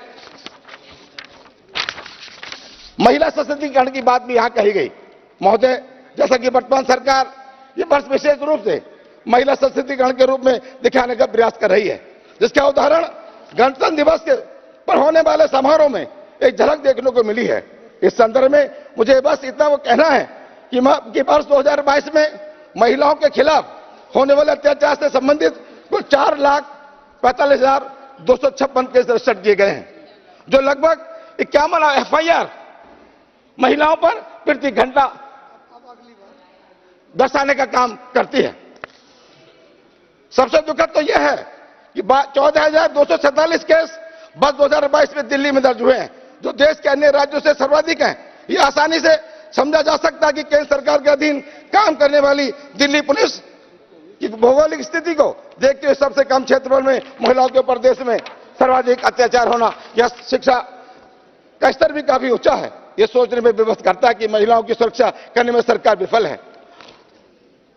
महिला सशक्तिकरण की बात भी यहां कही गई। महोदय, जैसा कि वर्तमान सरकार ये वर्ष विशेष रूप से महिला सशक्तिकरण के रूप में दिखाने का प्रयास कर रही है, जिसका उदाहरण गणतंत्र दिवस पर होने वाले समारोह में एक झलक देखने को मिली है। इस संदर्भ में मुझे बस इतना वो कहना है कि वर्ष 2022 में महिलाओं के खिलाफ होने वाले अत्याचार से संबंधित कुल 4,45,256 केस रजिस्टर किए गए हैं, जो लगभग 51 FIR महिलाओं पर प्रति घंटा दर्शाने का काम करती है। सबसे दुखद तो यह है कि 14,247 केस वर्ष 2022 में दिल्ली में दर्ज हुए हैं, जो देश के अन्य राज्यों से सर्वाधिक हैं। यह आसानी से समझा जा सकता है कि केंद्र सरकार के अधीन काम करने वाली दिल्ली पुलिस की भौगोलिक स्थिति को देखते हुए सबसे कम क्षेत्रफल में महिलाओं के ऊपर देश में सर्वाधिक अत्याचार होना, यह शिक्षा का स्तर भी काफी ऊंचा है। यह सोचने में विवश करता है कि महिलाओं की सुरक्षा करने में सरकार विफल है।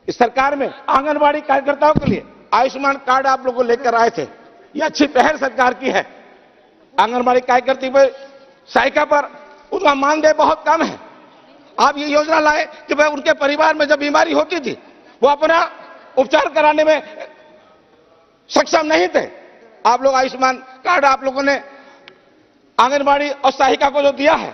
इस सरकार में आंगनबाड़ी कार्यकर्ताओं के लिए आयुष्मान कार्ड आप लोगों को लेकर आए थे, यह अच्छी पहल सरकार की है। आंगनबाड़ी कार्यकर्ता पर सहायिका पर उनका मानदेय बहुत कम है। आप ये योजना लाए कि भाई उनके परिवार में जब बीमारी होती थी वो अपना उपचार कराने में सक्षम नहीं थे। आप लोग आयुष्मान कार्ड आप लोगों ने आंगनबाड़ी और सहायिका को जो दिया है,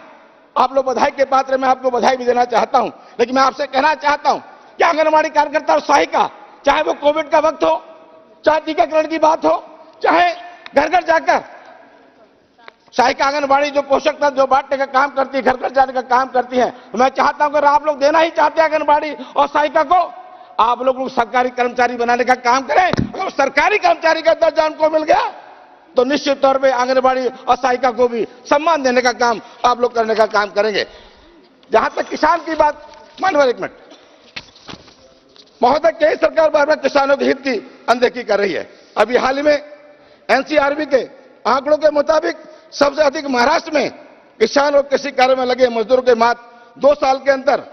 आप लोग बधाई के पात्र, मैं आपको बधाई भी देना चाहता हूं। लेकिन मैं आपसे कहना चाहता हूं कि आंगनबाड़ी कार्यकर्ता और सहायिका, चाहे वो कोविड का वक्त हो, चाहे टीकाकरण की बात हो, चाहे घर घर जाकर सहायिका आंगनबाड़ी जो पोषक तत्व जो बांटने का काम करती है, घर घर जाने का काम करती है, तो मैं चाहता हूं अगर आप लोग देना ही चाहते हैं आंगनबाड़ी और सहायिका को, आप लोग सरकारी कर्मचारी बनाने का काम करें। अगर सरकारी कर्मचारी का दर्जा उनको मिल गया तो निश्चित तौर पे आंगनबाड़ी और सहायिका को भी सम्मान देने का काम आप लोग करने का काम करेंगे। जहां तक किसान की बात, मानवर एक मिनट महोदय, केंद्र सरकार बार बार किसानों के हित की अनदेखी कर रही है। अभी हाल ही में NCRB के आंकड़ों के मुताबिक सबसे अधिक महाराष्ट्र में किसान और कृषि कार्य में लगे मजदूरों के मात्र 2 साल के अंदर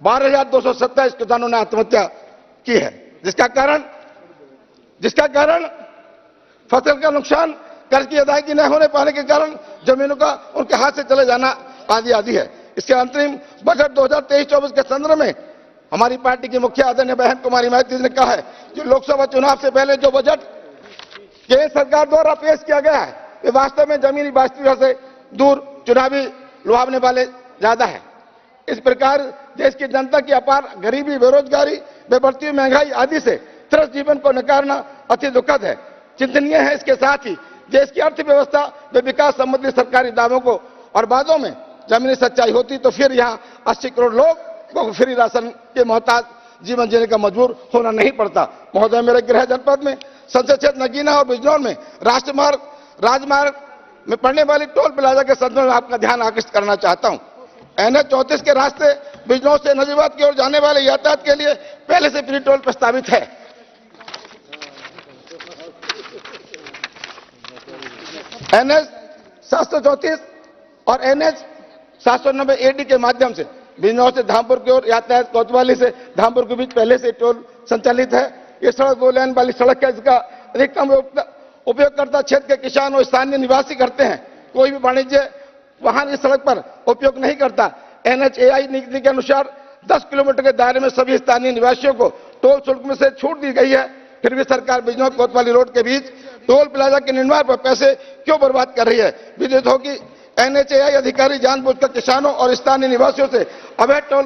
12,227 किसानों ने आत्महत्या की है, जिसका कारण फसल का नुकसान, कर्ज की अदायगी न होने पाने के कारण जमीनों का उनके हाथ से चले जाना आदि है। इसके अंतरिम बजट 2023-24 के संदर्भ में हमारी पार्टी की मुखिया आदरणीय बहन कुमारी मायावती ने कहा है कि लोकसभा चुनाव से पहले जो बजट केंद्र सरकार द्वारा पेश किया गया है, ये वास्तव में जमीनी वास्तविकता से दूर चुनावी लुभावने वाले ज्यादा है। इस प्रकार देश की जनता की अपार गरीबी, बेरोजगारी, बढ़ती हुई महंगाई आदि से त्रस्त जीवन को नकारना अति दुखद है, चिंतनीय है। इसके साथ ही देश की अर्थव्यवस्था व विकास संबंधी सरकारी दावों को और वादों में जमीनी सच्चाई होती तो फिर यहाँ 80 करोड़ लोग को फ्री राशन के मोहताज जीवन जीने का मजबूर होना नहीं पड़ता। महोदय, मेरे गृह जनपद में संसद क्षेत्र नगीना और बिजनौर में राजमार्ग में पड़ने वाली टोल प्लाजा के संदर्भ में आपका ध्यान आकर्षित करना चाहता हूं। NH 34 के रास्ते बिजनौर से नजीबाद की ओर जाने वाले यातायात के लिए पहले से फ्री टोल प्रस्तावित है। NH 734 और NH 790 AD के माध्यम से बिजनौर से धामपुर की ओर यातायात कोतवाली से धामपुर के बीच पहले से टोल संचालित है। ये सड़क 2 लेन वाली सड़क है, जिसका अधिकतम उपयोगकर्ता क्षेत्र के किसान और स्थानीय निवासी करते हैं। कोई भी वाणिज्य वाहन इस सड़क पर उपयोग नहीं करता। NHAI नीति के अनुसार 10 किलोमीटर के दायरे में सभी स्थानीय निवासियों को टोल शुल्क में से छूट दी गई है। फिर भी सरकार बिजनौर कोतवाली रोड के बीच टोल प्लाजा के निर्माण पर पैसे क्यों बर्बाद कर रही है? विदित हो कि NHAI अधिकारी जानबूझकर किसानों और स्थानीय निवासियों से अवैध टोल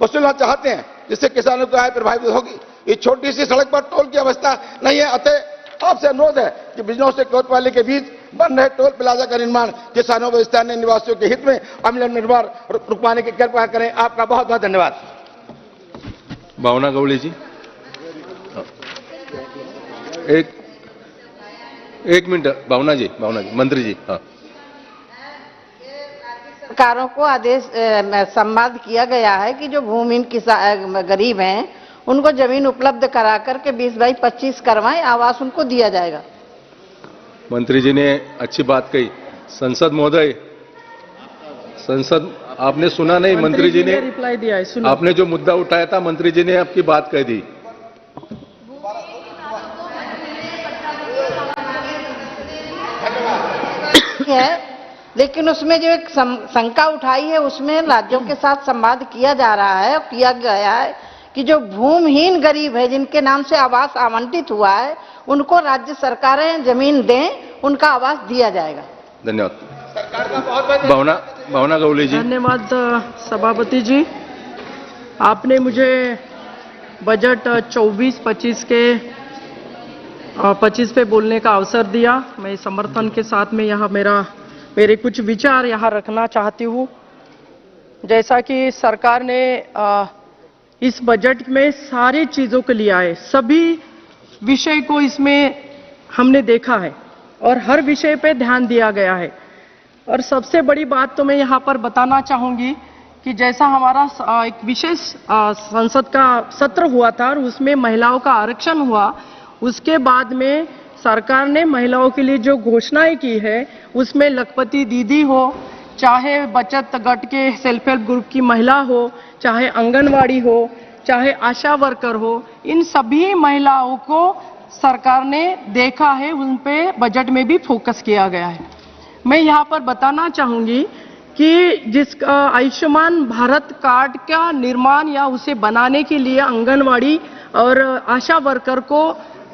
वसूलना चाहते हैं, जिससे किसानों की आय प्रभावित होगी। इस छोटी सी सड़क पर टोल की व्यवस्था नहीं है। अतः आपसे अनुरोध है कि बिजनौर से कोतवाली के बीच बन रहे टोल प्लाजा का निर्माण किसानों व स्थानीय निवासियों के हित में अमल निर्माण रुकवाने की कृपा करें। आपका बहुत बहुत धन्यवाद। भावना गवली जी, एक मिनट। भावना जी, मंत्री जी। हाँ, सरकारों को आदेश संवाद किया गया है कि जो भूमिहीन किसान गरीब हैं उनको जमीन उपलब्ध करा करके 20 बाई 25 करवाएं, आवास उनको दिया जाएगा। मंत्री जी ने अच्छी बात कही। संसद महोदय, संसद आपने सुना नहीं? मंत्री जी ने रिप्लाई दिया है, सुनो। आपने जो मुद्दा उठाया था, मंत्री जी ने आपकी बात कह दी। है, लेकिन उसमें जो एक शंका उठाई है उसमें राज्यों के साथ संवाद किया जा रहा है, किया गया है कि जो भूमिहीन गरीब है जिनके नाम से आवास आवंटित हुआ है उनको राज्य सरकारें जमीन दें, उनका आवास दिया जाएगा। धन्यवाद। भावना गौली जी। धन्यवाद सभापति जी। आपने मुझे बजट 24-25 के 25 पे बोलने का अवसर दिया। मैं समर्थन के साथ में यहाँ मेरे कुछ विचार यहाँ रखना चाहती हूँ। जैसा कि सरकार ने इस बजट में सारी चीजों को लिया है, सभी विषय को इसमें हमने देखा है और हर विषय पे ध्यान दिया गया है। और सबसे बड़ी बात तो मैं यहाँ पर बताना चाहूंगी कि जैसा हमारा एक विशेष संसद का सत्र हुआ था और उसमें महिलाओं का आरक्षण हुआ, उसके बाद में सरकार ने महिलाओं के लिए जो घोषणाएं की है उसमें लखपति दीदी हो, चाहे बचत गट के सेल्फ हेल्प ग्रुप की महिला हो, चाहे आंगनवाड़ी हो, चाहे आशा वर्कर हो, इन सभी महिलाओं को सरकार ने देखा है, उन पे बजट में भी फोकस किया गया है। मैं यहाँ पर बताना चाहूंगी कि जिस आयुष्मान भारत कार्ड का निर्माण या उसे बनाने के लिए आंगनवाड़ी और आशा वर्कर को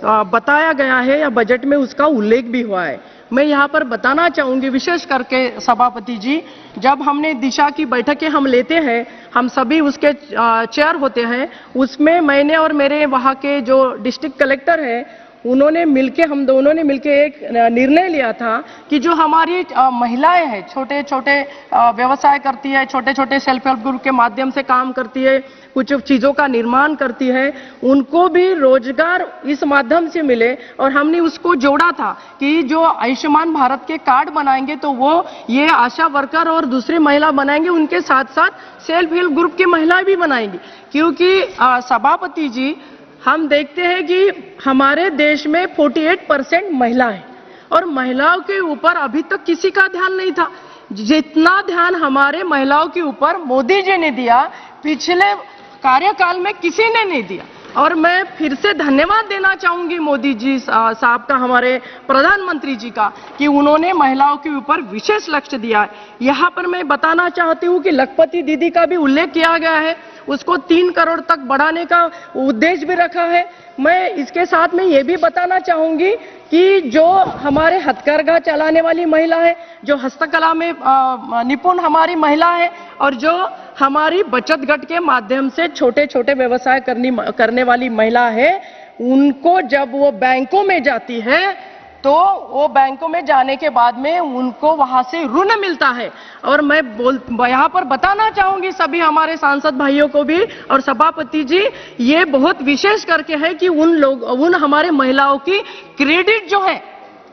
बताया गया है या बजट में उसका उल्लेख भी हुआ है। मैं यहाँ पर बताना चाहूंगी, विशेष करके सभापति जी, जब हमने दिशा की बैठकें हम लेते हैं, हम सभी उसके चेयर होते हैं, उसमें मैंने और मेरे वहाँ के जो डिस्ट्रिक्ट कलेक्टर हैं हम दोनों ने मिलके एक निर्णय लिया था कि जो हमारी महिलाएं हैं, छोटे छोटे व्यवसाय करती है, छोटे छोटे सेल्फ हेल्प ग्रुप के माध्यम से काम करती है, कुछ चीजों का निर्माण करती है, उनको भी रोजगार इस माध्यम से मिले। और हमने उसको जोड़ा था कि जो आयुष्मान भारत के कार्ड बनाएंगे तो वो ये आशा वर्कर और दूसरी महिला बनाएंगे, उनके साथ साथ सेल्फ हेल्प ग्रुप की महिलाएं भी बनाएंगी। क्योंकि सभापति जी, हम देखते हैं कि हमारे देश में 48% महिला है और महिलाओं के ऊपर अभी तक किसी का ध्यान नहीं था। जितना ध्यान हमारे महिलाओं के ऊपर मोदी जी ने दिया, पिछले कार्यकाल में किसी ने नहीं दिया। और मैं फिर से धन्यवाद देना चाहूंगी मोदी जी साहब का, हमारे प्रधानमंत्री जी का, कि उन्होंने महिलाओं के ऊपर विशेष लक्ष्य दिया है। यहाँ पर मैं बताना चाहती हूँ कि लखपति दीदी का भी उल्लेख किया गया है, उसको 3 करोड़ तक बढ़ाने का उद्देश्य भी रखा है। मैं इसके साथ में ये भी बताना चाहूंगी कि जो हमारे हथकरघा चलाने वाली महिला है, जो हस्तकला में निपुण हमारी महिला है और जो हमारी बचत गट के माध्यम से छोटे छोटे व्यवसाय करने वाली महिला है, उनको जब वो बैंकों में जाती है तो वो बैंकों में जाने के बाद में उनको वहां से ऋण मिलता है। और मैं यहाँ पर बताना चाहूंगी सभी हमारे सांसद भाइयों को भी और सभापति जी, ये बहुत विशेष करके है कि उन हमारे महिलाओं की क्रेडिट जो है,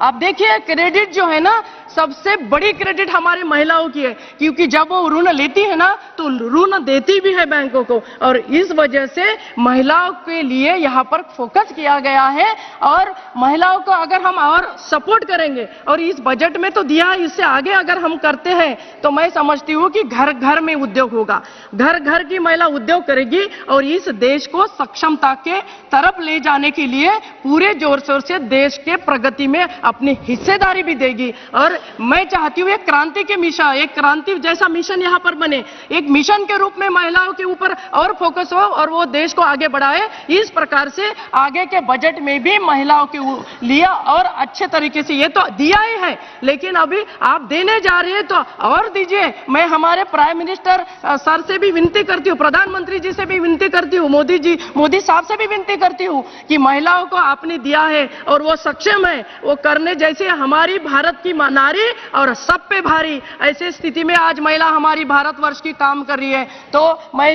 आप देखिए क्रेडिट जो है ना, सबसे बड़ी क्रेडिट हमारी महिलाओं की है, क्योंकि जब वो ऋण लेती है ना तो ऋण देती भी है बैंकों को। और इस वजह से महिलाओं के लिए यहाँ पर फोकस किया गया है। और महिलाओं को अगर हम और सपोर्ट करेंगे, और इस बजट में तो दिया, इससे आगे अगर हम करते हैं तो मैं समझती हूँ कि घर घर में उद्योग होगा, घर घर की महिला उद्योग करेगी और इस देश को सक्षमता के तरफ ले जाने के लिए पूरे जोर शोर से देश के प्रगति में अपनी हिस्सेदारी भी देगी। और मैं चाहती हूँ एक क्रांति के मिशन, एक क्रांति जैसा मिशन यहाँ पर बने, एक मिशन के रूप में महिलाओं के ऊपर और फोकस हो और वो देश को आगे बढ़ाए। इस प्रकार से आगे के बजट में भी महिलाओं के लिए और अच्छे तरीके से, ये तो दिया ही है लेकिन अभी आप देने जा रहे हैं तो और दीजिए। मैं हमारे प्राइम मिनिस्टर सर से भी विनती करती हूँ, प्रधानमंत्री जी से भी विनती करती हूँ, मोदी साहब से भी विनती करती हूँ कि महिलाओं को आपने दिया है और वो सक्षम है, वो करने जैसे हमारी भारत की नारी और सब पे भारी, ऐसे स्थिति में आज महिला हमारी भारतवर्ष की काम कर रही है। तो मैं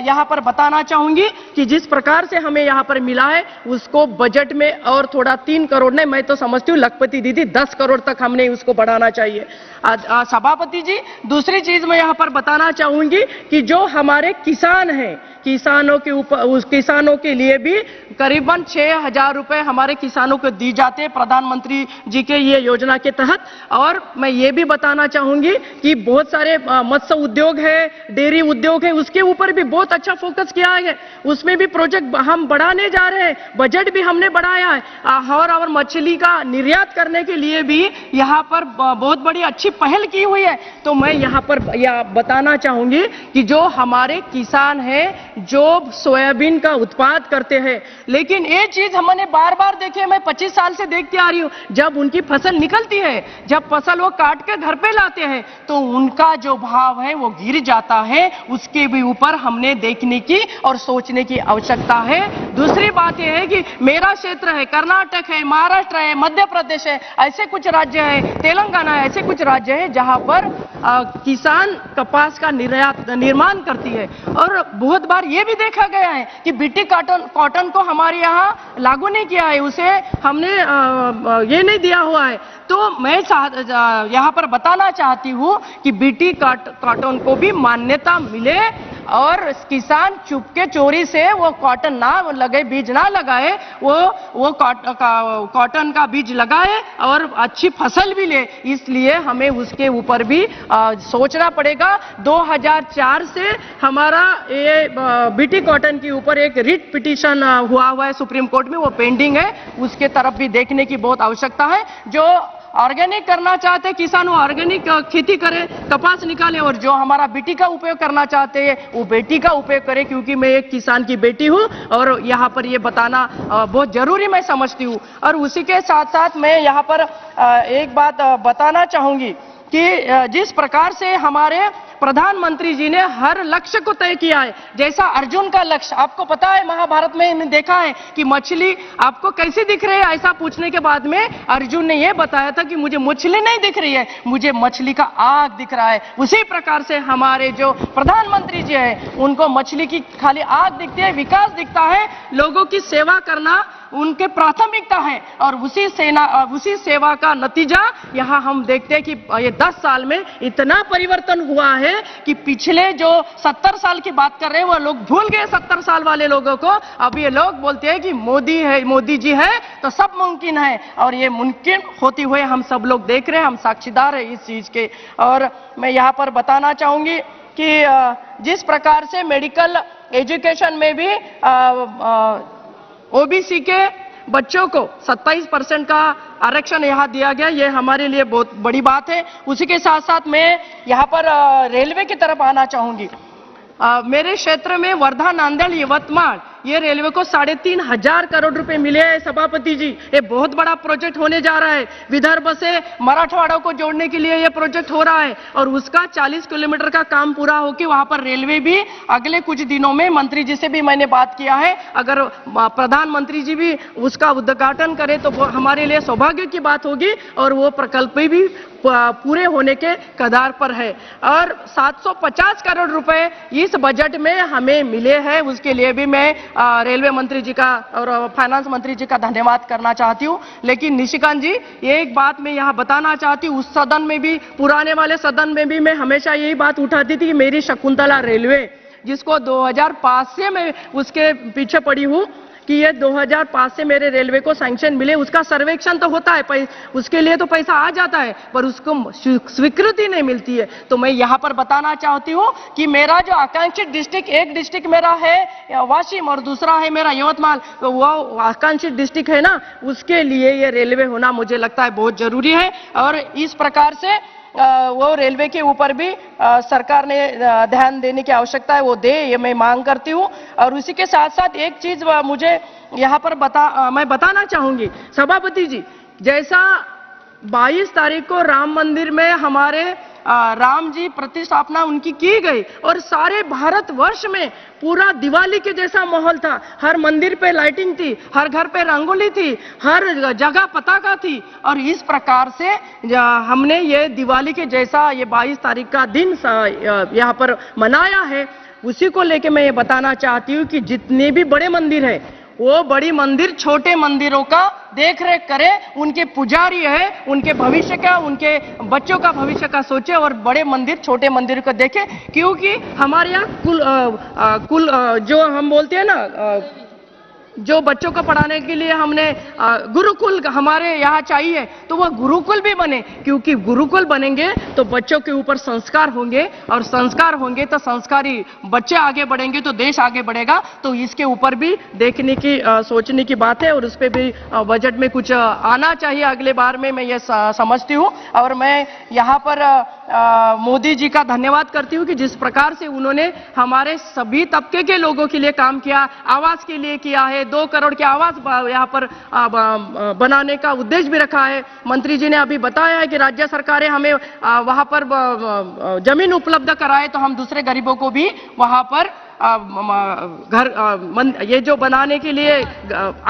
यहाँ पर बताना चाहूंगी कि जिस प्रकार से हमें यहाँ पर मिला है उसको बजट में और थोड़ा 3 करोड़ नहीं, मैं तो समझती हूँ लखपति दीदी 10 करोड़ तक हमने उसको बढ़ाना चाहिए। सभापति जी, दूसरी चीज मैं यहाँ पर बताना चाहूंगी कि जो हमारे किसान हैं, किसानों के लिए भी करीबन 6,000 रुपए हमारे किसानों को दी जाते हैं प्रधानमंत्री जी के ये योजना के तहत। और मैं ये भी बताना चाहूंगी कि बहुत सारे मत्स्य उद्योग है, डेयरी उद्योग है, उसके ऊपर भी बहुत अच्छा फोकस किया है, उसमें भी प्रोजेक्ट हम बढ़ाने जा रहे हैं, बजट भी हमने बढ़ाया है। और मछली का निर्यात करने के लिए भी यहाँ पर बहुत बड़ी अच्छी पहल की हुई है। तो मैं यहाँ पर बताना चाहूंगी कि जो हमारे किसान हैं, जो सोयाबीन का उत्पाद करते हैं, लेकिन ये चीज हमने बार बार देखी है, मैं 25 साल से देखती आ रही हूँ। जब उनकी फसल निकलती है, जब फसल वो काट के घर पे लाते हैं, तो उनका जो भाव है वो गिर जाता है। उसके भी ऊपर हमने देखने की और सोचने की आवश्यकता है। दूसरी बात यह है कि मेरा क्षेत्र है, कर्नाटक है, महाराष्ट्र है, मध्य प्रदेश है, ऐसे कुछ राज्य है, तेलंगाना है, ऐसे कुछ राज्य है जहां पर किसान कपास का निर्माण करती है। और बहुत बार यह भी देखा गया है कि बीटी कॉटन को हमारे यहाँ लागू नहीं किया है, उसे हमने ये नहीं दिया हुआ है। तो मैं यहाँ पर बताना चाहती हूँ कि बीटी कॉटन को भी मान्यता मिले और किसान चुपके चोरी से वो कॉटन ना लगे, बीज ना लगाए, वो कॉटन का बीज लगाए और अच्छी फसल भी ले। इसलिए हमें उसके ऊपर भी सोचना पड़ेगा। 2004 से हमारा ये बीटी कॉटन के ऊपर एक रिट पिटीशन हुआ है सुप्रीम कोर्ट में, वो पेंडिंग है, उसके तरफ भी देखने की बहुत आवश्यकता है। जो ऑर्गेनिक करना चाहते किसान वो ऑर्गेनिक खेती करे, कपास निकाले, और जो हमारा बेटी का उपयोग करना चाहते हैं वो बेटी का उपयोग करे, क्योंकि मैं एक किसान की बेटी हूं और यहाँ पर ये बताना बहुत जरूरी मैं समझती हूँ। और उसी के साथ साथ मैं यहाँ पर एक बात बताना चाहूंगी कि जिस प्रकार से हमारे प्रधानमंत्री जी ने हर लक्ष्य को तय किया है, जैसा अर्जुन का लक्ष्य, आपको पता है महाभारत में हमने देखा है कि मछली आपको कैसी दिख रही है, ऐसा पूछने के बाद में अर्जुन ने यह बताया था कि मुझे मछली नहीं दिख रही है, मुझे मछली का आग दिख रहा है। उसी प्रकार से हमारे जो प्रधानमंत्री जी है उनको मछली की खाली आग दिखती है, विकास दिखता है, लोगों की सेवा करना उनके प्राथमिकता है। और उसी सेवा का नतीजा यहाँ हम देखते हैं कि ये 10 साल में इतना परिवर्तन हुआ है कि पिछले जो 70 साल की बात कर रहे हैं वो लोग भूल गए 70 साल वाले लोगों को। अब ये लोग बोलते हैं कि मोदी जी है तो सब मुमकिन है, और ये मुमकिन होते हुए हम सब लोग देख रहे हैं, हम साक्षीदार हैं इस चीज के। और मैं यहाँ पर बताना चाहूंगी कि जिस प्रकार से मेडिकल एजुकेशन में भी ओबीसी के बच्चों को 27% का आरक्षण यहाँ दिया गया, ये हमारे लिए बहुत बड़ी बात है। उसी के साथ साथ मैं यहाँ पर रेलवे की तरफ आना चाहूंगी। मेरे क्षेत्र में वर्धा, नांदेड़, यवतमाल, ये रेलवे को 3,500 करोड़ रुपए मिले हैं सभापति जी। ये बहुत बड़ा प्रोजेक्ट होने जा रहा है। विदर्भ से मराठवाड़ा को जोड़ने के लिए ये प्रोजेक्ट हो रहा है और उसका 40 किलोमीटर का काम पूरा होकर वहां पर रेलवे भी अगले कुछ दिनों में, मंत्री जी से भी मैंने बात किया है, अगर प्रधानमंत्री जी भी उसका उद्घाटन करें तो वो हमारे लिए सौभाग्य की बात होगी और वो प्रकल्प भी पूरे होने के कगार पर है। और 750 करोड़ रुपए इस बजट में हमें मिले हैं, उसके लिए भी मैं रेलवे मंत्री जी का और फाइनेंस मंत्री जी का धन्यवाद करना चाहती हूँ। लेकिन निशिकांत जी, एक बात मैं यहाँ बताना चाहती हूँ, उस सदन में भी, पुराने वाले सदन में भी मैं हमेशा यही बात उठाती थी कि मेरी शकुंतला रेलवे, जिसको 2005 से मैं उसके पीछे पड़ी हूँ कि ये 2005 से मेरे रेलवे को सैंक्शन मिले, उसका सर्वेक्षण तो होता है, उसके लिए तो पैसा आ जाता है, पर उसको स्वीकृति नहीं मिलती है। तो मैं यहाँ पर बताना चाहती हूँ कि मेरा जो आकांक्षित डिस्ट्रिक्ट, एक डिस्ट्रिक्ट मेरा है वाशिम और दूसरा है मेरा यवतमाल, तो वो आकांक्षित डिस्ट्रिक्ट है ना, उसके लिए ये रेलवे होना मुझे लगता है बहुत जरूरी है। और इस प्रकार से वो रेलवे के ऊपर भी सरकार ने ध्यान देने की आवश्यकता है, वो दे, ये मैं मांग करती हूँ। और उसी के साथ साथ एक चीज मुझे यहाँ पर मैं बताना चाहूंगी सभापति जी, जैसा 22 तारीख को राम मंदिर में हमारे राम जी प्रतिष्ठापना उनकी की गई और सारे भारतवर्ष में पूरा दिवाली के जैसा माहौल था, हर मंदिर पे लाइटिंग थी, हर घर पे रंगोली थी, हर जगह पताका थी। और इस प्रकार से हमने ये दिवाली के जैसा ये 22 तारीख का दिन यहाँ पर मनाया है। उसी को लेके मैं ये बताना चाहती हूँ कि जितने भी बड़े मंदिर है वो बड़ी मंदिर छोटे मंदिरों का देख रेख करे, उनके पुजारी है, उनके भविष्य का, उनके बच्चों का भविष्य का सोचे और बड़े मंदिर छोटे मंदिर को देखे। क्योंकि हमारे यहाँ कुल जो हम बोलते हैं ना, जो बच्चों को पढ़ाने के लिए हमने गुरुकुल हमारे यहाँ चाहिए, तो वह गुरुकुल भी बने, क्योंकि गुरुकुल बनेंगे तो बच्चों के ऊपर संस्कार होंगे और संस्कार होंगे तो संस्कारी बच्चे आगे बढ़ेंगे तो देश आगे बढ़ेगा। तो इसके ऊपर भी देखने की सोचने की बात है और उस पर भी बजट में कुछ आना चाहिए अगले बार में, मैं ये समझती हूँ। और मैं यहाँ पर मोदी जी का धन्यवाद करती हूँ कि जिस प्रकार से उन्होंने हमारे सभी तबके के लोगों के लिए काम किया, आवास के लिए किया है। 2 करोड़ के आवास यहाँ पर बनाने का उद्देश्य भी रखा है। मंत्री जी ने अभी बताया है कि राज्य सरकारें हमें वहां पर जमीन उपलब्ध कराए तो हम दूसरे गरीबों को भी वहां पर घर ये जो बनाने के लिए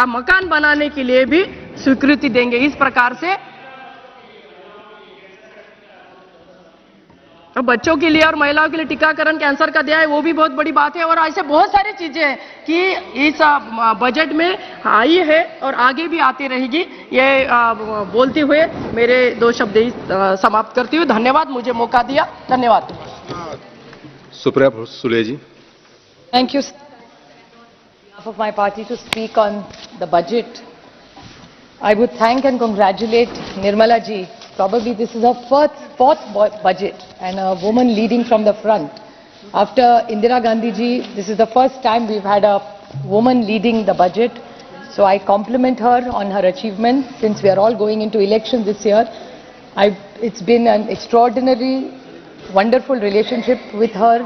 मकान बनाने के लिए भी स्वीकृति देंगे। इस प्रकार से बच्चों के लिए और महिलाओं के लिए टीकाकरण कैंसर का दिया है, वो भी बहुत बड़ी बात है। और ऐसे बहुत सारी चीजें हैं कि इस बजट में आई है और आगे भी आती रहेगी। ये बोलते हुए मेरे 2 शब्द ही समाप्त करती हूँ। धन्यवाद, मुझे मौका दिया। धन्यवाद। सुप्रिया सुले जी। Thank you. On behalf of my party to speak on the budget, I would thank and congratulate Nirmala ji. Probably this is her fourth budget and a woman leading from the front. After Indira Gandhi ji, this is the first time we've had a woman leading the budget. So I compliment her on her achievement since we are all going into elections this year. It's been an extraordinary, wonderful relationship with her.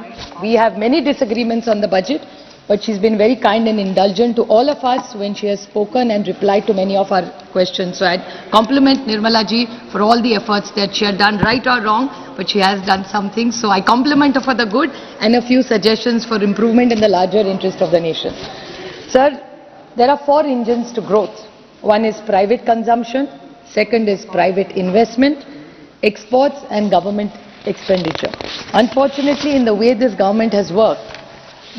We have many disagreements on the budget, but she's been very kind and indulgent to all of us when she has spoken and replied to many of our questions. So I compliment Nirmala ji for all the efforts that she had done, right or wrong, but she has done something. So I compliment her for the good and a few suggestions for improvement in the larger interest of the nation. Sir, there are 4 engines to growth. One is private consumption, second is private investment, exports and government expenditure. Unfortunately, in the way this government has worked,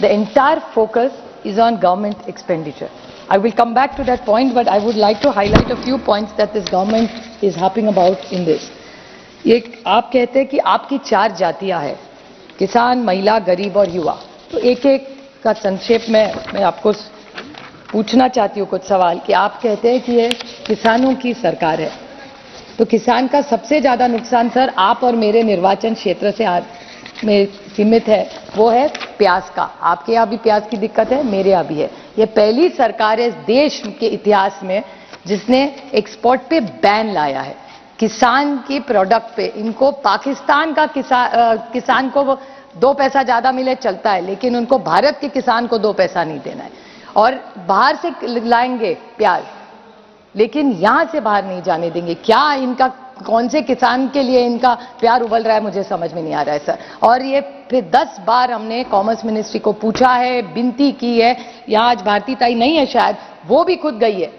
the entire focus is on government expenditure. I will come back to that point, but I would like to highlight a few points that this government is harping about in this. एक आप कहते हैं कि आपकी 4 जातियां हैं, किसान, महिला, गरीब और युवा। तो एक का संक्षेप में मैं आपको पूछना चाहती हूँ कुछ सवाल कि आप कहते हैं कि ये किसानों की सरकार है, तो किसान का सबसे ज्यादा नुकसान सर आप और मेरे निर्वाचन क्षेत्र से में सीमित है, वो है प्याज का। आपके यहाँ भी प्याज की दिक्कत है, मेरे यहाँ भी है। ये पहली सरकार है इस देश के इतिहास में जिसने एक्सपोर्ट पे बैन लाया है, किसान की प्रोडक्ट पे। इनको पाकिस्तान का किसान को 2 पैसा ज्यादा मिले चलता है, लेकिन उनको भारत के किसान को 2 पैसा नहीं देना है। और बाहर से लाएंगे प्याज, लेकिन यहां से बाहर नहीं जाने देंगे। क्या इनका कौन से किसान के लिए इनका प्यार उबल रहा है, मुझे समझ में नहीं आ रहा है सर। और ये फिर 10 बार हमने कॉमर्स मिनिस्ट्री को पूछा है, विनती की है। यहाँ आज भारती ताई नहीं है, शायद वो भी खुद गई है,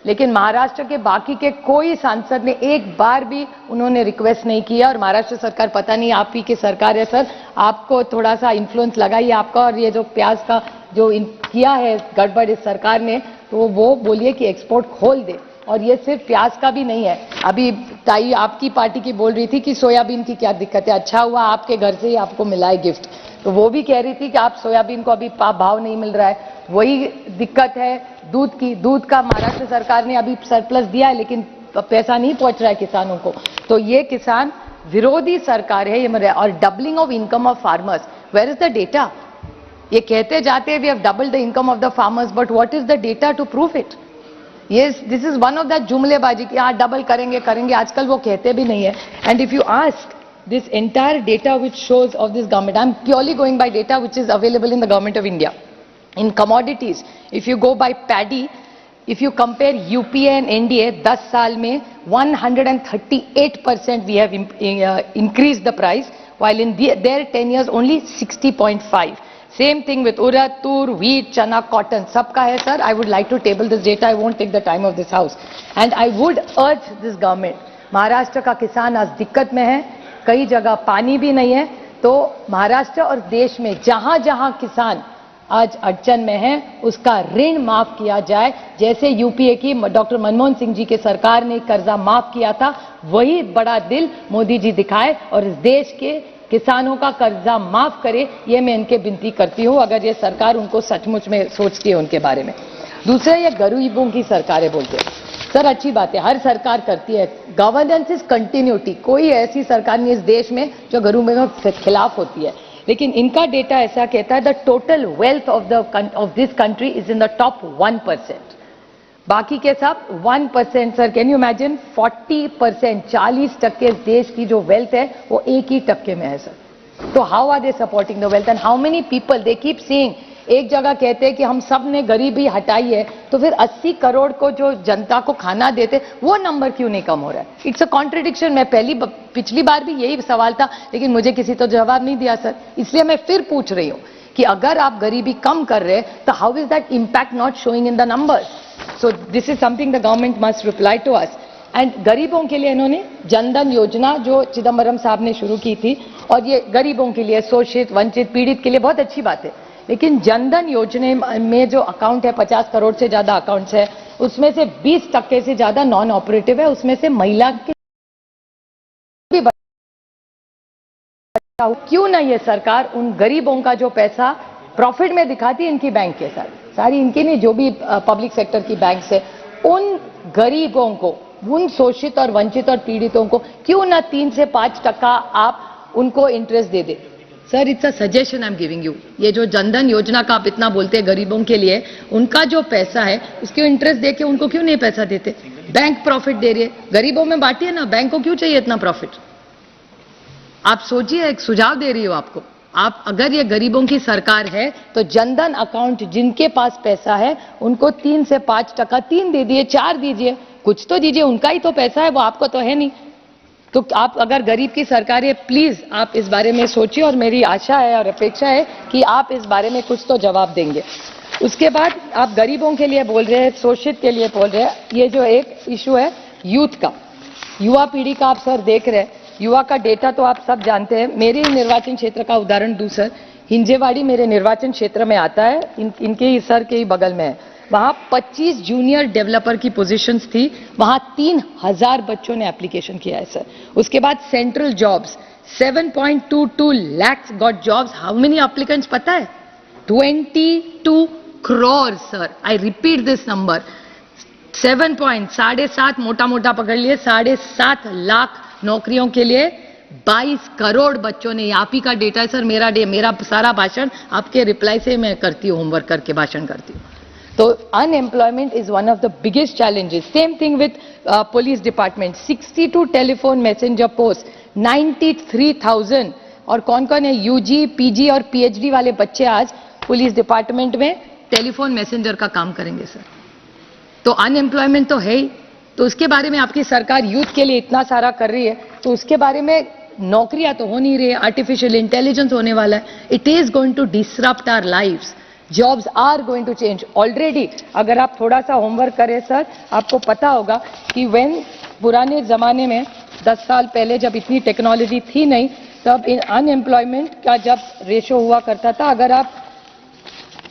लेकिन महाराष्ट्र के बाकी के कोई सांसद ने एक बार भी उन्होंने रिक्वेस्ट नहीं किया। और महाराष्ट्र सरकार, पता नहीं आप ही की सरकार है सर, आपको थोड़ा सा इन्फ्लुएंस लगाइए आपका। और ये जो प्याज का जो किया है गड़बड़ इस सरकार ने, तो वो बोलिए कि एक्सपोर्ट खोल दे। और ये सिर्फ प्याज का भी नहीं है। अभी ताई आपकी पार्टी की बोल रही थी कि सोयाबीन की क्या दिक्कत है, अच्छा हुआ आपके घर से ही आपको मिला है गिफ्ट। तो वो भी कह रही थी कि आप सोयाबीन को अभी भाव नहीं मिल रहा है, वही दिक्कत है दूध की। दूध का महाराष्ट्र सरकार ने अभी सरप्लस दिया है, लेकिन पैसा नहीं पहुंच रहा है किसानों को। तो ये किसान विरोधी सरकार है ये। और doubling of income of farmers, where is the data? ये कहते जाते हैं we have doubled the income of the farmers, but what is the data to prove it? Yes, this is one of that जुमलेबाजी कि हाँ double करेंगे करेंगे, आजकल वो कहते भी नहीं है। And if you ask this entire data which shows of this government, I'm purely going by data which is available in the government of India. In commodities, if you go by paddy, if you compare UPA and NDA, 10 साल में 138% we have increased the price, while in their 10 years only 60.5. Same thing with urad, tur, wheat, chana, cotton, सबका है sir. I would like to table this data. I won't take the time of this house. And I would urge this government, Maharashtra का किसान आज दिक्कत में है, कई जगह पानी भी नहीं है, तो महाराष्ट्र और देश में जहां जहां किसान आज अड़चन में है उसका ऋण माफ किया जाए। जैसे यूपीए की डॉक्टर मनमोहन सिंह जी की सरकार ने कर्जा माफ किया था, वही बड़ा दिल मोदी जी दिखाए और इस देश के किसानों का कर्जा माफ करे। ये मैं इनके विनती करती हूँ, अगर ये सरकार उनको सचमुच में सोचती है उनके बारे में। दूसरा, ये गरीबों की सरकारें बोलते हैं सर, अच्छी बात है, हर सरकार करती है। गवर्नेंस इज कंटिन्यूटी, कोई ऐसी सरकार नहीं इस देश में जो गरीबों के खिलाफ होती है। लेकिन इनका डेटा ऐसा कहता है the total wealth of this country is in the top 1%, बाकी के सब 1%। सर कैन यू इमेजिन 40%, 40% देश की जो वेल्थ है वो 1% में है सर। तो how are they supporting the wealth and how many people they keep saying, एक जगह कहते हैं कि हम सब ने गरीबी हटाई है, तो फिर 80 करोड़ को जो जनता को खाना देते वो नंबर क्यों नहीं कम हो रहा है? It's a contradiction. मैं पिछली बार भी यही सवाल था, लेकिन मुझे किसी तो जवाब नहीं दिया सर, इसलिए मैं फिर पूछ रही हूं कि अगर आप गरीबी कम कर रहे हैं तो how is that impact not showing in the numbers? So this is something the government must reply to us. And गरीबों के लिए इन्होंने जनधन योजना जो चिदम्बरम साहब ने शुरू की थी, और ये गरीबों के लिए, शोषित, वंचित, पीड़ित के लिए बहुत अच्छी बात है, लेकिन जनधन योजना में जो अकाउंट है 50 करोड़ से ज्यादा अकाउंट्स है, उसमें से 20% से ज्यादा नॉन ऑपरेटिव है, उसमें से महिला के क्यों ना ये सरकार उन गरीबों का जो पैसा प्रॉफिट में दिखाती है इनकी बैंक के साथ, सारी इनकी नहीं, जो भी पब्लिक सेक्टर की बैंक है, उन गरीबों को, उन शोषित और वंचित और पीड़ितों को क्यों ना 3 से 5% आप उनको interest they they? Sir it's a suggestion I am giving you. ये जो जनधन योजना का आप इतना बोलते हैं गरीबों के लिए, उनका जो पैसा है उसके इंटरेस्ट देके उनको क्यों नहीं पैसा देते? बैंक प्रॉफिट दे रही है, गरीबों में बांटिए ना, बैंक को क्यों चाहिए इतना प्रॉफिट? आप सोचिए, एक सुझाव दे रही हो आपको। आप अगर ये गरीबों की सरकार है तो जनधन अकाउंट जिनके पास पैसा है उनको 3 से 5%, 3 दे दिए, 4 दीजिए, कुछ तो दीजिए, उनका ही तो पैसा है, वो आपको तो है नहीं। तो आप अगर गरीब की सरकार है, प्लीज आप इस बारे में सोचिए, और मेरी आशा है और अपेक्षा है कि आप इस बारे में कुछ तो जवाब देंगे। उसके बाद आप गरीबों के लिए बोल रहे हैं, शोषित के लिए बोल रहे हैं, ये जो एक इशू है यूथ का, युवा पीढ़ी का, आप सर देख रहे हैं, युवा का डेटा तो आप सब जानते हैं। मेरे निर्वाचन क्षेत्र का उदाहरण दूं सर, हिंजेवाड़ी मेरे निर्वाचन क्षेत्र में आता है, इनके ही सर के ही बगल में है, वहां 25 जूनियर डेवलपर की पोजीशंस थी, वहां 3000 बच्चों ने एप्लीकेशन किया है सर। उसके बाद central jobs 7.22 lakhs got jobs. How many applicants पता है? 22 crore sir. I repeat this number, 7.7 मोटा मोटा पकड़ लिए, 7.5 लाख नौकरियों के लिए 22 करोड़ बच्चों ने। आप ही का डेटा है सर, मेरा सारा भाषण आपके रिप्लाई से मैं करती हूँ, होमवर्क करके भाषण करती हूँ। तो unemployment is one of the biggest challenges. Same thing with police department, 62 telephone messenger post, 93,000। और कौन कौन है यूजी, पीजी और पीएचडी वाले बच्चे आज पुलिस डिपार्टमेंट में टेलीफोन मैसेंजर का काम करेंगे सर? तो अनएम्प्लॉयमेंट तो है ही। तो उसके बारे में आपकी सरकार यूथ के लिए इतना सारा कर रही है, तो उसके बारे में नौकरियां तो हो नहीं रही है, आर्टिफिशियल इंटेलिजेंस होने वाला है, it is going to disrupt our lives, jobs are going to change already. अगर आप थोड़ा सा होमवर्क करें सर, आपको पता होगा कि व्हेन पुराने जमाने में 10 साल पहले जब इतनी टेक्नोलॉजी थी नहीं, तब अनएम्प्लॉयमेंट का जब रेशो हुआ करता था, अगर आप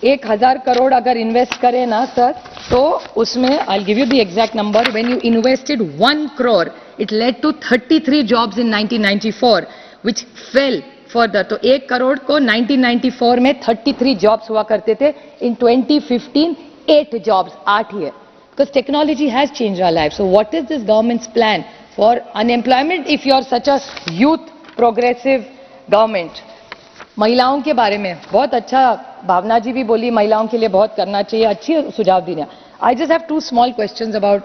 1000 करोड़ अगर इन्वेस्ट करें ना सर, तो उसमें I give you the exact number, when you invested 1 crore it led to 33 jobs in 1994 which fell further. तो 1 करोड़ को 1994 में 33 जॉब्स हुआ करते थे, इन 2015 8 जॉब्स, 8 ही है, because technology has changed our life. So what is this government's plan for unemployment if you are such a youth progressive government? महिलाओं के बारे में बहुत अच्छा भावना जी भी बोली, महिलाओं के लिए बहुत करना चाहिए, अच्छी सुझाव दी। I just have 2 small questions about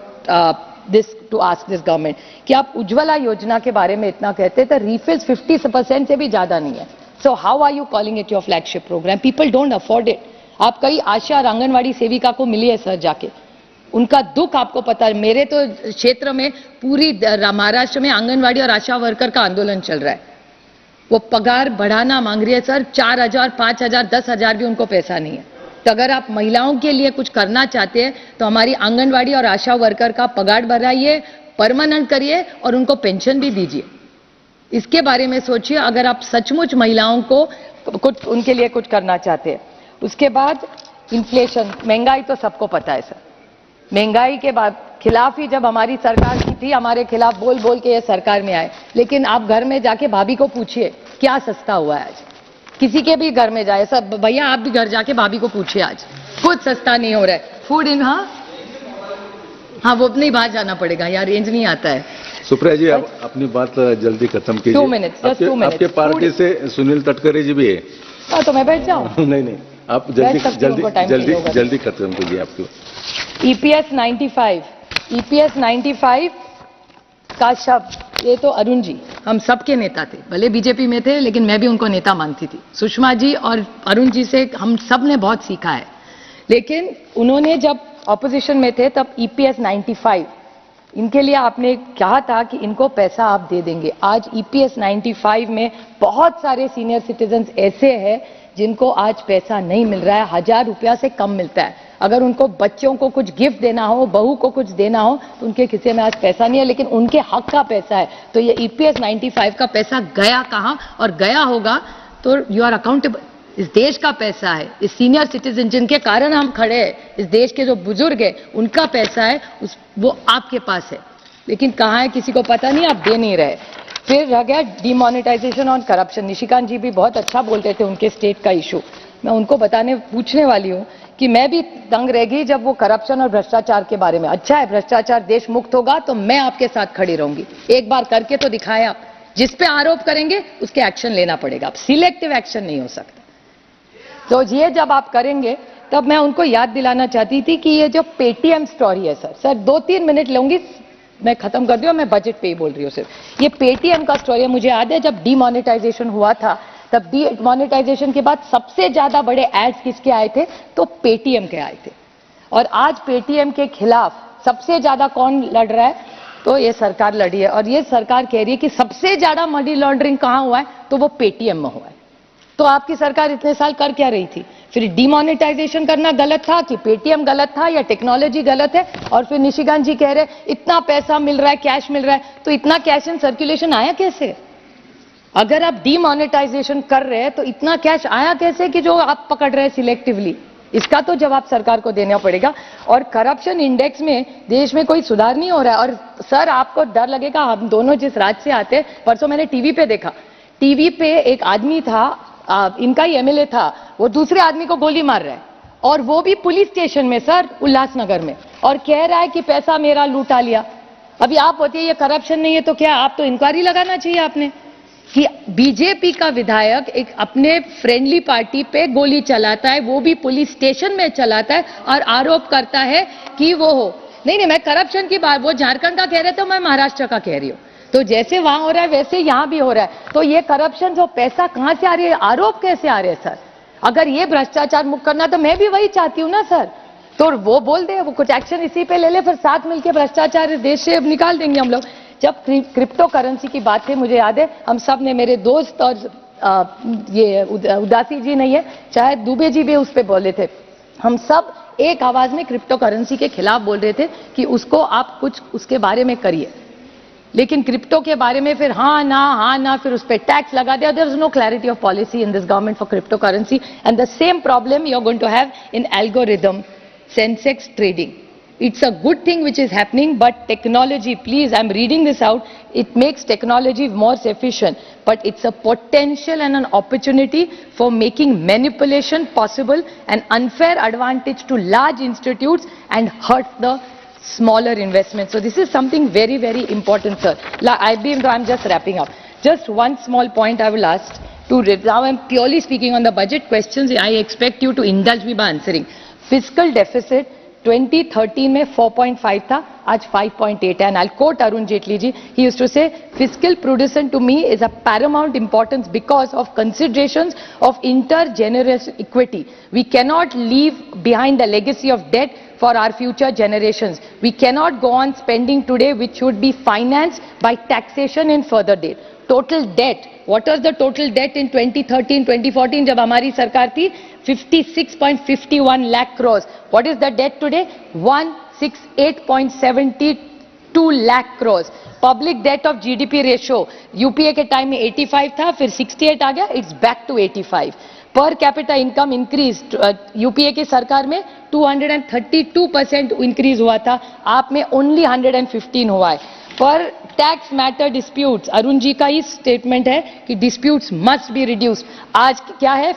this to ask this government कि आप उज्ज्वला योजना के बारे में इतना कहते हैं, तो रिफिल्स 50% से भी ज्यादा नहीं है। So how are you calling it your flagship program? People don't afford it. आप कई आशा और आंगनवाड़ी सेविका को मिली है सर जाके, उनका दुख आपको पता है। मेरे तो क्षेत्र में पूरी महाराष्ट्र में आंगनवाड़ी और आशा वर्कर का आंदोलन चल रहा है, वो पगार बढ़ाना मांग रही है सर, 4,000, 5,000, 10,000 भी उनको पैसा नहीं है। तो अगर आप महिलाओं के लिए कुछ करना चाहते हैं तो हमारी आंगनवाड़ी और आशा वर्कर का पगार बढ़ाइए, परमानेंट करिए और उनको पेंशन भी दीजिए। इसके बारे में सोचिए अगर आप सचमुच महिलाओं को कुछ उनके लिए कुछ करना चाहते हैं। उसके बाद इन्फ्लेशन, महंगाई तो सबको पता है सर, महंगाई के बाद खिलाफ ही जब हमारी सरकार की थी, हमारे खिलाफ बोल बोल के ये सरकार में आए, लेकिन आप घर में जाके भाभी को पूछिए क्या सस्ता हुआ है आज, किसी के भी घर में जाए सब, भैया आप भी घर जाके भाभी को पूछिए आज कुछ सस्ता नहीं हो रहा है। फूड इन हाँ वो नहीं बाहर जाना पड़ेगा यार, रेंज नहीं आता है। सुप्रिया जी आप अपनी बात जल्दी खत्म कीजिए। 2 minutes, just 2 minutes। आपके पार्टी से सुनील तटकरे जी भी है। तो मैं बैठ जाऊं? नहीं आप जल्दी खत्म कीजिए आपको। EPS 95 का शब्द, ये तो अरुण जी हम सबके नेता थे, भले बीजेपी में थे लेकिन मैं भी उनको नेता मानती थी। सुषमा जी और अरुण जी से हम सब ने बहुत सीखा है, लेकिन उन्होंने जब ऑपोजिशन में थे तब EPS 95 इनके लिए आपने कहा था कि इनको पैसा आप दे देंगे। आज EPS 95 में बहुत सारे सीनियर सिटीजन्स ऐसे हैं जिनको आज पैसा नहीं मिल रहा है, 1000 रुपया से कम मिलता है। अगर उनको बच्चों को कुछ गिफ्ट देना हो, बहू को कुछ देना हो, तो उनके खिस्से में आज पैसा नहीं है, लेकिन उनके हक का पैसा है। तो ये EPS 95 का पैसा गया कहां और गया होगा तो यू आर अकाउंटेबल। इस देश का पैसा है, इस सीनियर सिटीजन जिनके कारण हम खड़े हैं, इस देश के जो बुजुर्ग हैं उनका पैसा है, वो आपके पास है, लेकिन कहाँ है किसी को पता नहीं, आप दे नहीं रहे। फिर रह गया डिमोनेटाइजेशन और करप्शन। निशिकांत जी भी बहुत अच्छा बोलते थे उनके स्टेट का इशू। मैं उनको पूछने वाली हूँ कि मैं भी दंग रह गई जब वो करप्शन और भ्रष्टाचार के बारे में। अच्छा है, भ्रष्टाचार देश मुक्त होगा तो मैं आपके साथ खड़ी रहूंगी। एक बार करके तो दिखाया आप। जिस पे आरोप करेंगे उसके एक्शन लेना पड़ेगा, अब सिलेक्टिव एक्शन नहीं हो सकता। तो ये जब आप करेंगे तब मैं उनको याद दिलाना चाहती थी कि ये जो पेटीएम स्टोरी है, सर 2-3 मिनट लूंगी, मैं खत्म कर दूं, मैं बजट पे ही बोल रही हूँ सिर्फ। ये पेटीएम का स्टोरी है। मुझे याद है जब डीमोनेटाइजेशन हुआ था, तब डीमोनेटाइजेशन के बाद सबसे ज्यादा बड़े एड्स किसके आए थे, तो पेटीएम के आए थे। और आज पेटीएम के खिलाफ सबसे ज्यादा कौन लड़ रहा है, तो ये सरकार लड़ी है। और ये सरकार कह रही है कि सबसे ज्यादा मनी लॉन्ड्रिंग कहां हुआ है, तो वो पेटीएम में हुआ है। तो आपकी सरकार इतने साल कर क्या रही थी? फिर डिमोनेटाइजेशन करना गलत था कि पेटीएम गलत था या टेक्नोलॉजी गलत है? और फिर निशिकांत जी कह रहे इतना पैसा मिल रहा है, कैश मिल रहा है, तो इतना कैश इन सर्कुलेशन आया कैसे? अगर आप डिमोनेटाइजेशन कर रहे हैं तो इतना कैश आया कैसे कि जो आप पकड़ रहे हैं सिलेक्टिवली? इसका तो जवाब सरकार को देना पड़ेगा। और करप्शन इंडेक्स में देश में कोई सुधार नहीं हो रहा है। और सर आपको डर लगेगा, हम दोनों जिस राज्य से आते हैं, परसों मैंने टीवी पे देखा, टीवी पे एक आदमी था, इनका ही एमएलए था, वो दूसरे आदमी को गोली मार रहा है, और वो भी पुलिस स्टेशन में सर, उल्लासनगर में, और कह रहा है कि पैसा मेरा लूटा लिया। अभी आप होती है ये करप्शन नहीं है तो क्या? आप तो इंक्वायरी लगाना चाहिए आपने कि बीजेपी का विधायक एक अपने फ्रेंडली पार्टी पे गोली चलाता है, वो भी पुलिस स्टेशन में चलाता है, और आरोप करता है कि वो हो। नहीं, मैं करप्शन की बात, वो झारखंड का कह रहे थे, मैं महाराष्ट्र का कह रही हूं। तो जैसे वहां हो रहा है वैसे यहां भी हो रहा है। तो ये करप्शन, जो पैसा कहां से आ रही है, आरोप कैसे आ रहे हैं सर? अगर ये भ्रष्टाचार मुक्त करना तो मैं भी वही चाहती हूं ना सर। तो वो बोल दे, वो कुछ एक्शन इसी पे ले ले, फिर साथ मिलकर भ्रष्टाचार इस देश से निकाल देंगे हम लोग। जब क्रिप्टो करेंसी की बात थी, मुझे याद है हम सब ने, मेरे दोस्त और ये उदासी जी नहीं है, चाहे दुबे जी भी उस पर बोले थे, हम सब एक आवाज में क्रिप्टो करेंसी के खिलाफ बोल रहे थे कि उसको आप कुछ उसके बारे में करिए। लेकिन क्रिप्टो के बारे में फिर हाँ ना, फिर उस पर टैक्स लगा दिया। There is no clarity of policy in this government for crypto currency, and the same problem you are going to have in algorithm Sensex trading. It's a good thing which is happening, but technology, please, I'm reading this out, it makes technology more efficient, but it's a potential and an opportunity for making manipulation possible and unfair advantage to large institutes and hurt the smaller investments. So this is something very, very important, sir. I'm just wrapping up. Just one small point I will ask. Now I'm purely speaking on the budget questions. I expect you to indulge me by answering. Fiscal deficit 2013 में 4.5 था, आज 5.8 है. And I'll quote Arun Jaitley ji. He used to say, fiscal prudence to me is a paramount importance because of considerations of intergenerational equity. We cannot leave behind the legacy of debt for our future generations. We cannot go on spending today which should be financed by taxation in further date. Total debt. What was the total debt in 2013, 2014 जब हमारी सरकार थी? 56.51 lakh crores. What is the debt today? 168.72 lakh crores. Public debt of GDP ratio UPA के time में 85 था, फिर 68 आ गया, it's back to 85. Per capita income increase UPA की सरकार में 232% इंक्रीज हुआ था, आप में only 115 हुआ है. पर tax matter disputes, Arun ji का ही स्टेटमेंट है कि डिस्प्यूट्स मस्ट बी रिड्यूस्ड. आज क्या है?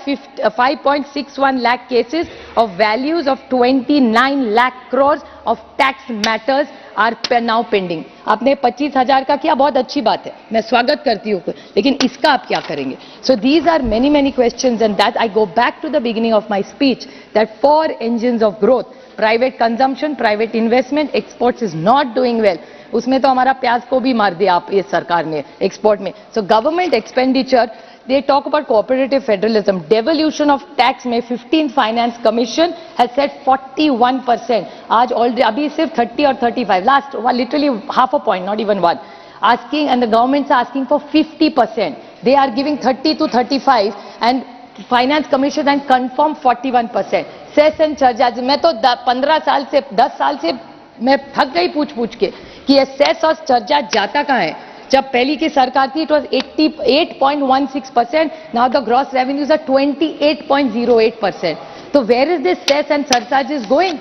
5.61 lakh cases of values of 29 lakh crore of tax matters are now pending. आपने 25,000 का किया, बहुत अच्छी बात है, मैं स्वागत करती हूँ, लेकिन इसका आप क्या करेंगे? So these are many questions, and that I go back to the beginning of my speech, that 4 engines of growth. Private consumption, private investment, exports is not doing well. उसमें तो हमारा प्याज को भी मार दिया आप ये सरकार ने एक्सपोर्ट में. So government expenditure, they talk about cooperative federalism. Devolution of tax में 15th Finance Commission has said 41%. आज already अभी सिर्फ 30 और 35. Last literally half a point, not even one. Asking, and the governments are asking for 50%. They are giving 30 to 35, and Finance Commission and confirm 41%. Cess and charges. मैं तो 15 साल से 10 साल से मैं थक गई पूछ के कि ये सेस और चार्जा जाता कहाँ है. जब पहली की सरकार थी, it was 88.16%. Now the gross revenues are 28.08%. So where is this cess and surcharges going?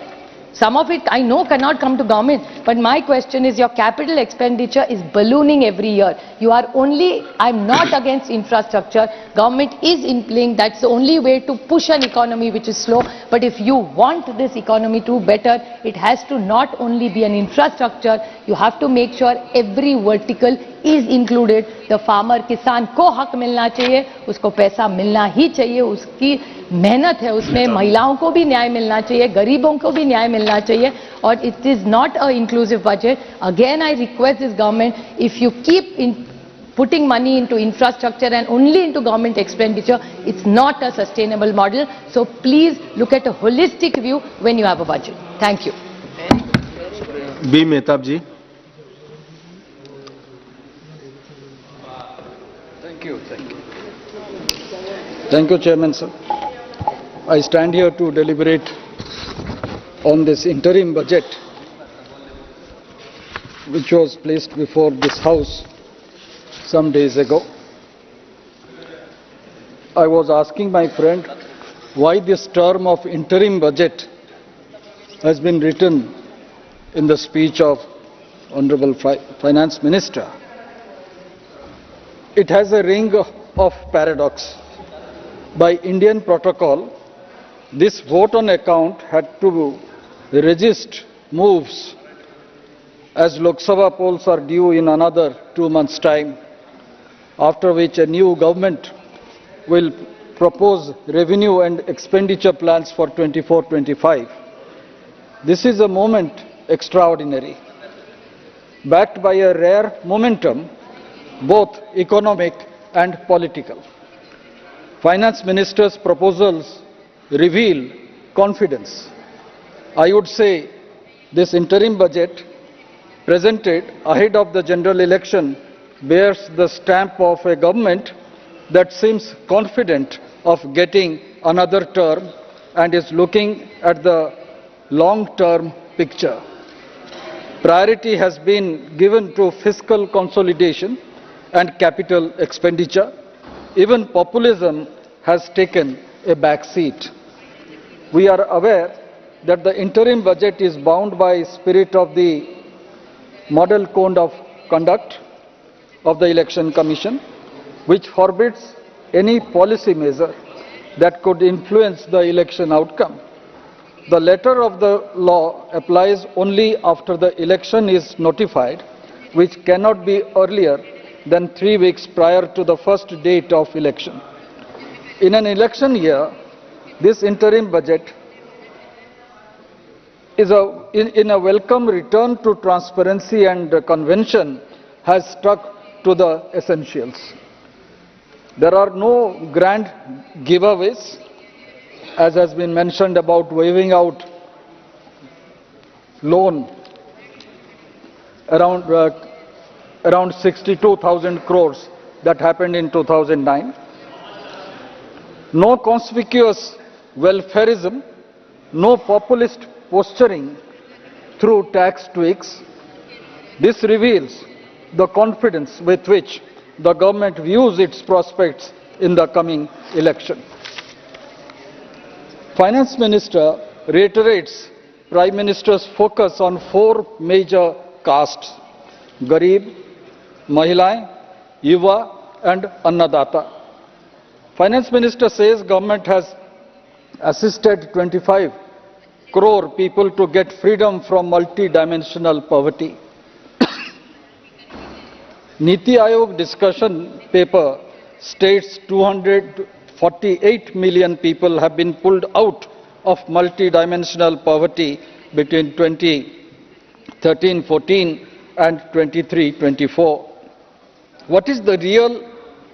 Some of it I know cannot come to government, but my question is, your capital expenditure is ballooning every year. You are only, I'm not against infrastructure. Government is implying that's the only way to push an economy which is slow. But if you want this economy to better, it has to not only be an infrastructure, you have to make sure every vertical is included. The farmer, किसान को हक मिलना चाहिए, उसको पैसा मिलना ही चाहिए, उसकी मेहनत है उसमें, महिलाओं को भी न्याय मिलना चाहिए, गरीबों को भी न्याय मिलना चाहिए. और it is not an inclusive budget. Again I request this government, if you keep putting money into infrastructure and only into government expenditure, it's not a sustainable model. So please look at a holistic view when you have a budget. Thank you. B. Mehtab ji. Thank you, Chairman, sir. I stand here to deliberate on this interim budget which was placed before this House some days ago. I was asking my friend why this term of interim budget has been written in the speech of Honorable Finance Minister. It has a ring of paradox. By Indian protocol, this vote on account had to resist moves as Lok Sabha polls are due in another 2 months' time, after which a new government will propose revenue and expenditure plans for 24-25. This is a moment extraordinary, backed by a rare momentum, both economic and political. Finance Minister's proposals reveal confidence. I would say this interim budget presented ahead of the general election bears the stamp of a government that seems confident of getting another term and is looking at the long-term picture. Priority has been given to fiscal consolidation and capital expenditure. Even populism has taken a back seat. We are aware that the interim budget is bound by spirit of the Model Code of Conduct of the Election Commission, which forbids any policy measure that could influence the election outcome. The letter of the law applies only after the election is notified, which cannot be earlier than 3 weeks prior to the first date of election. In an election year, this interim budget is in a welcome return to transparency and convention has stuck to the essentials. There are no grand giveaways, as has been mentioned about waiving out loan around 62,000 crores that happened in 2009. No conspicuous welfareism, no populist posturing through tax tweaks. This reveals the confidence with which the government views its prospects in the coming election. Finance Minister reiterates Prime Minister's focus on 4 major castes: Garib, Mahilaएं, Yuva and Annadata. Finance Minister says government has assisted 25 crore people to get freedom from multi-dimensional poverty. Niti Aayog discussion paper states 248 million people have been pulled out of multidimensional poverty between 2013-14 and 23-24. What is the real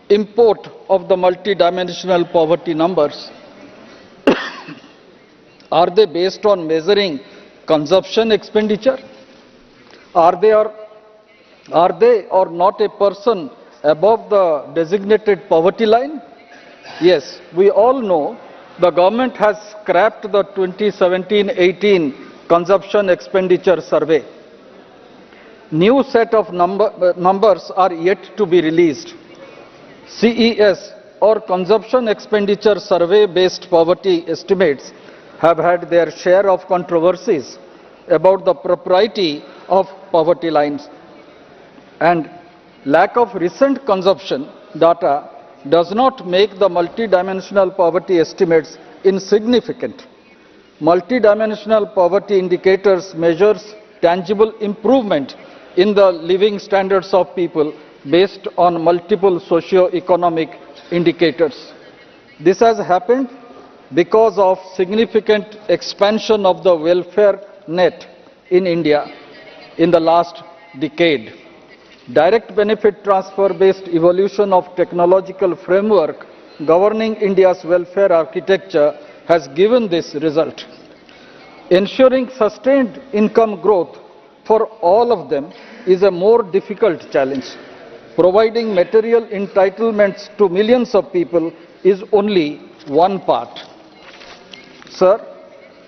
import of the multidimensional poverty numbers? Are they based on measuring consumption expenditure? Are they or not a person above the designated poverty line? Yes, we all know the government has scrapped the 2017-18 consumption expenditure survey. New set of numbers are yet to be released. CES or consumption expenditure survey based poverty estimates have had their share of controversies about the propriety of poverty lines, and lack of recent consumption data does not make the multidimensional poverty estimates insignificant. Multidimensional poverty indicators measures tangible improvement in the living standards of people based on multiple socio-economic indicators. This has happened because of significant expansion of the welfare net in India in the last decade. Direct benefit transfer based evolution of technological framework governing India's welfare architecture has given this result. Ensuring sustained income growth for all of them is a more difficult challenge. Providing material entitlements to millions of people is only one part. Sir,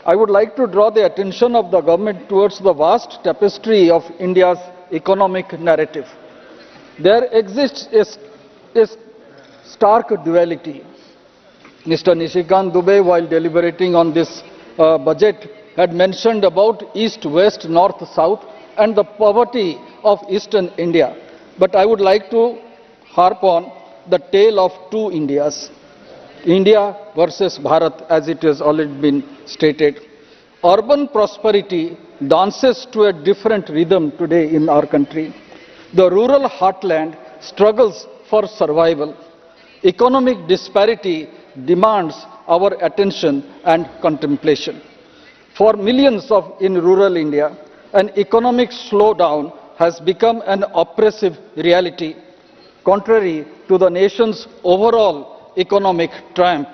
I would like to draw the attention of the government towards the vast tapestry of India's economic narrative. There exists a stark duality. Mr. Nishikant Dubey, while deliberating on this budget, had mentioned about East, West, North, South, and the poverty of Eastern India. But I would like to harp on the tale of two Indias. India versus Bharat, as it has already been stated. Urban prosperity dances to a different rhythm today in our country. The rural heartland struggles for survival. Economic disparity demands our attention and contemplation. For millions in rural India, an economic slowdown has become an oppressive reality, contrary to the nation's overall economic triumph.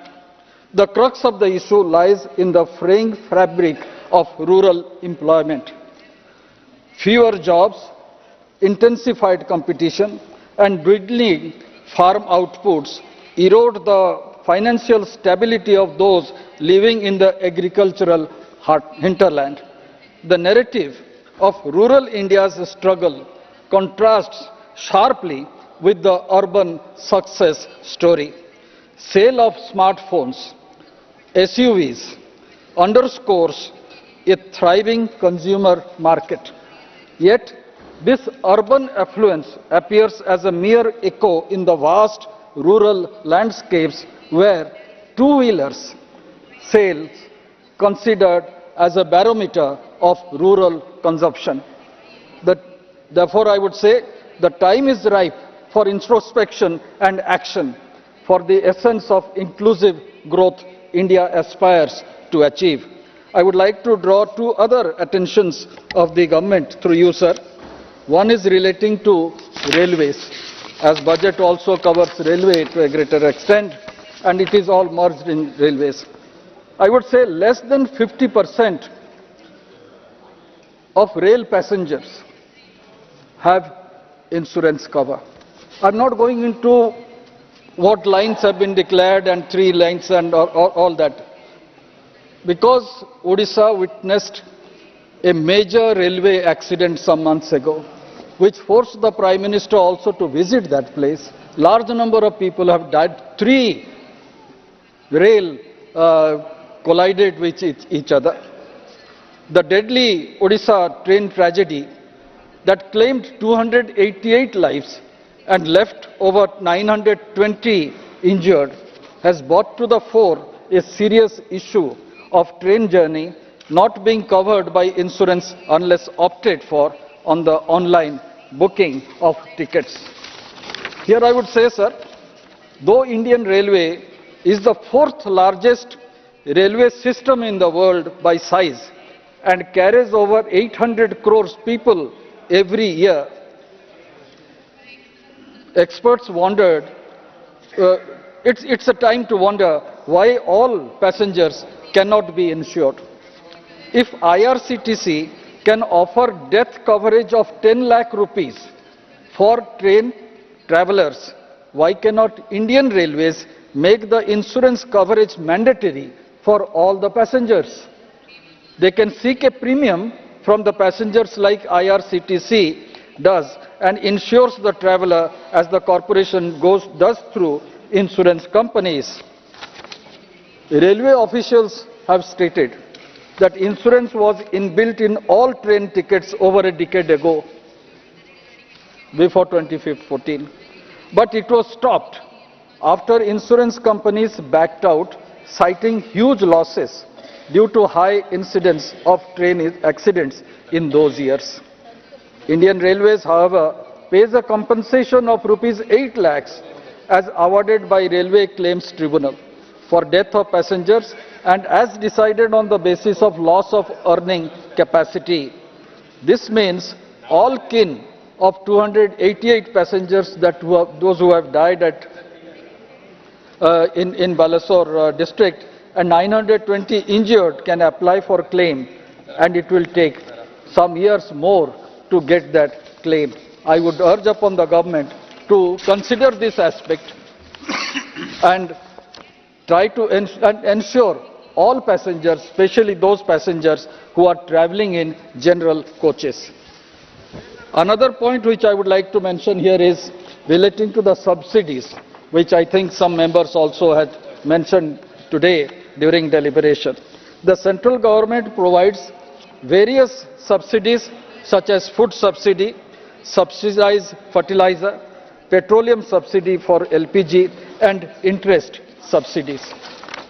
The crux of the issue lies in the fraying fabric of rural employment. Fewer jobs, intensified competition, and dwindling farm outputs erode the financial stability of those living in the agricultural hinterland. The narrative of rural India's struggle contrasts sharply with the urban success story. Sale of smartphones, SUVs underscores a thriving consumer market. Yet, this urban affluence appears as a mere echo in the vast rural landscapes where two-wheelers sales considered as a barometer of rural consumption. Therefore, I would say the time is ripe for introspection and action for the essence of inclusive growth India aspires to achieve. I would like to draw two other attentions of the government through you, sir. One is relating to railways, as budget also covers railway to a greater extent, and it is all merged in railways. I would say less than 50% of rail passengers have insurance cover. I'm not going into what lines have been declared and 3 lines and all that. Because Odisha witnessed a major railway accident some months ago, which forced the Prime Minister also to visit that place. Large number of people have died. 3 rail collided with each other. The deadly Odisha train tragedy that claimed 288 lives and left over 920 injured has brought to the fore a serious issue of train journey not being covered by insurance unless opted for on the online booking of tickets. Here I would say, sir, though Indian Railway is the 4th largest railway system in the world by size and carries over 800 crores people every year, experts wondered, it's a time to wonder why all passengers cannot be insured. If IRCTC can offer death coverage of 10 lakh rupees for train travelers, why cannot Indian Railways make the insurance coverage mandatory for all the passengers? They can seek a premium from the passengers like IRCTC does and insures the traveler as the corporation does through insurance companies. Railway officials have stated that insurance was inbuilt in all train tickets over a decade ago, before 2014. But it was stopped after insurance companies backed out, citing huge losses due to high incidence of train accidents in those years. Indian Railways, however, pays a compensation of rupees 8 lakhs as awarded by Railway Claims Tribunal for death of passengers and as decided on the basis of loss of earning capacity. This means all kin of 288 passengers, those who have died in Balasore district, and 920 injured can apply for claim, and it will take some years more to get that claim. I would urge upon the government to consider this aspect and try to ensure all passengers, especially those passengers who are traveling in general coaches. Another point which I would like to mention here is relating to the subsidies, which I think some members also had mentioned today during deliberation. The central government provides various subsidies such as food subsidy, subsidized fertilizer, petroleum subsidy for LPG and interest subsidies.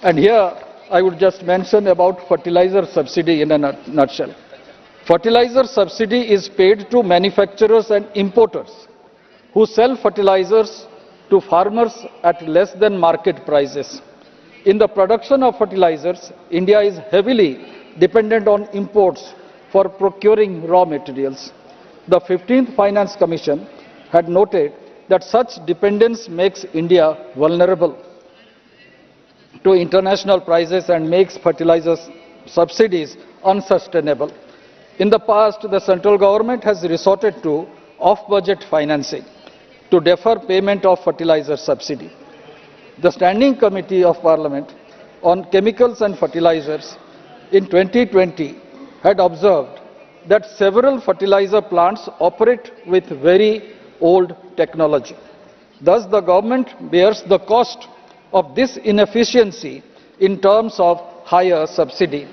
And here I would just mention about fertilizer subsidy in a nutshell. Fertilizer subsidy is paid to manufacturers and importers who sell fertilizers to farmers at less than market prices. In the production of fertilizers, India is heavily dependent on imports for procuring raw materials. The 15th Finance Commission had noted that such dependence makes India vulnerable to international prices and makes fertilizer subsidies unsustainable. In the past, the central government has resorted to off-budget financing to defer payment of fertilizer subsidy. The Standing Committee of Parliament on Chemicals and Fertilizers in 2020 had observed that several fertilizer plants operate with very old technology. Thus, the government bears the cost of this inefficiency in terms of higher subsidy.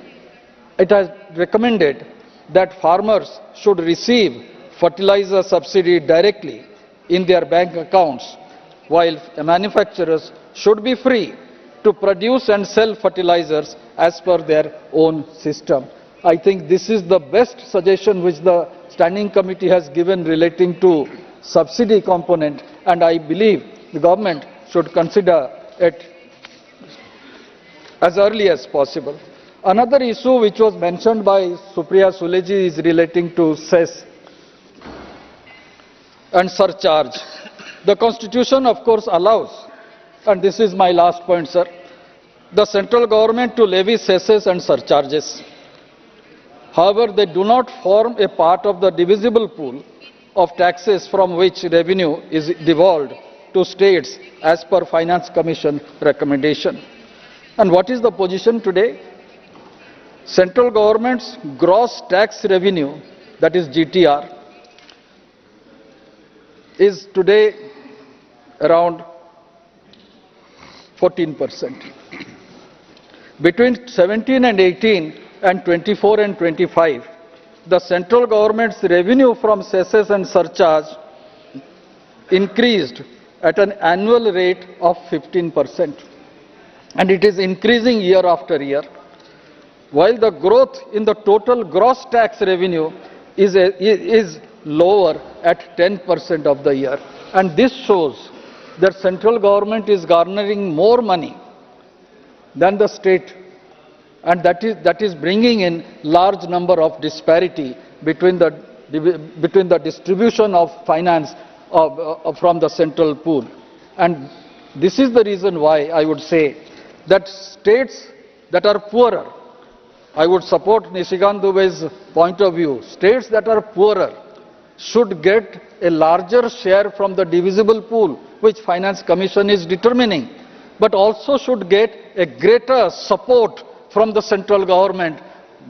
It has recommended that farmers should receive fertilizer subsidy directly in their bank accounts, while manufacturers should be free to produce and sell fertilizers as per their own system. I think this is the best suggestion which the Standing Committee has given relating to subsidy component, and I believe the government should consider it as early as possible. Another issue which was mentioned by Supriya Suleji is relating to cess and surcharge. The Constitution, of course, allows, and this is my last point, sir, the central government to levy cesses and surcharges. However, they do not form a part of the divisible pool of taxes from which revenue is devolved to states as per Finance Commission recommendation. And what is the position today? Central government's gross tax revenue, that is GTR, is today around 14%. Between 17 and 18 and 24 and 25, the central government's revenue from cesses and surcharge increased at an annual rate of 15%. And it is increasing year after year, while the growth in the total gross tax revenue is lower at 10% of the year. And this shows that central government is garnering more money than the state and that is bringing in large number of disparity between the distribution of finance from the central pool. And this is the reason why I would say that states that are poorer, I would support Nishikant Dubey's point of view, states that are poorer should get a larger share from the divisible pool, which Finance Commission is determining, but also should get a greater support from the central government,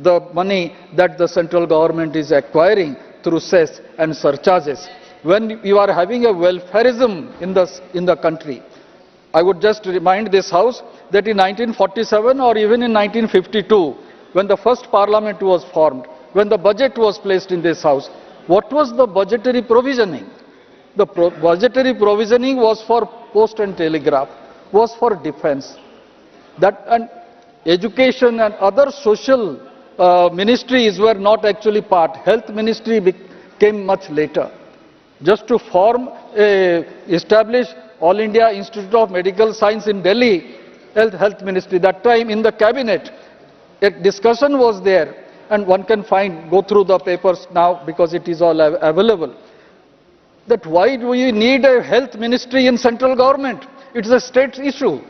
the money that the central government is acquiring through cess and surcharges. When you are having a welfareism in the country, I would just remind this House that in 1947 or even in 1952, when the first parliament was formed, when the budget was placed in this House, what was the budgetary provisioning? The budgetary provisioning was for post and telegraph, was for defense. That and education and other social ministries were not actually part. Health ministry came much later. Just to establish All India Institute of Medical Science in Delhi, Health Ministry, that time in the cabinet, a discussion was there, and one can go through the papers now because it is all available, that why do we need a health ministry in central government? It's a state issue.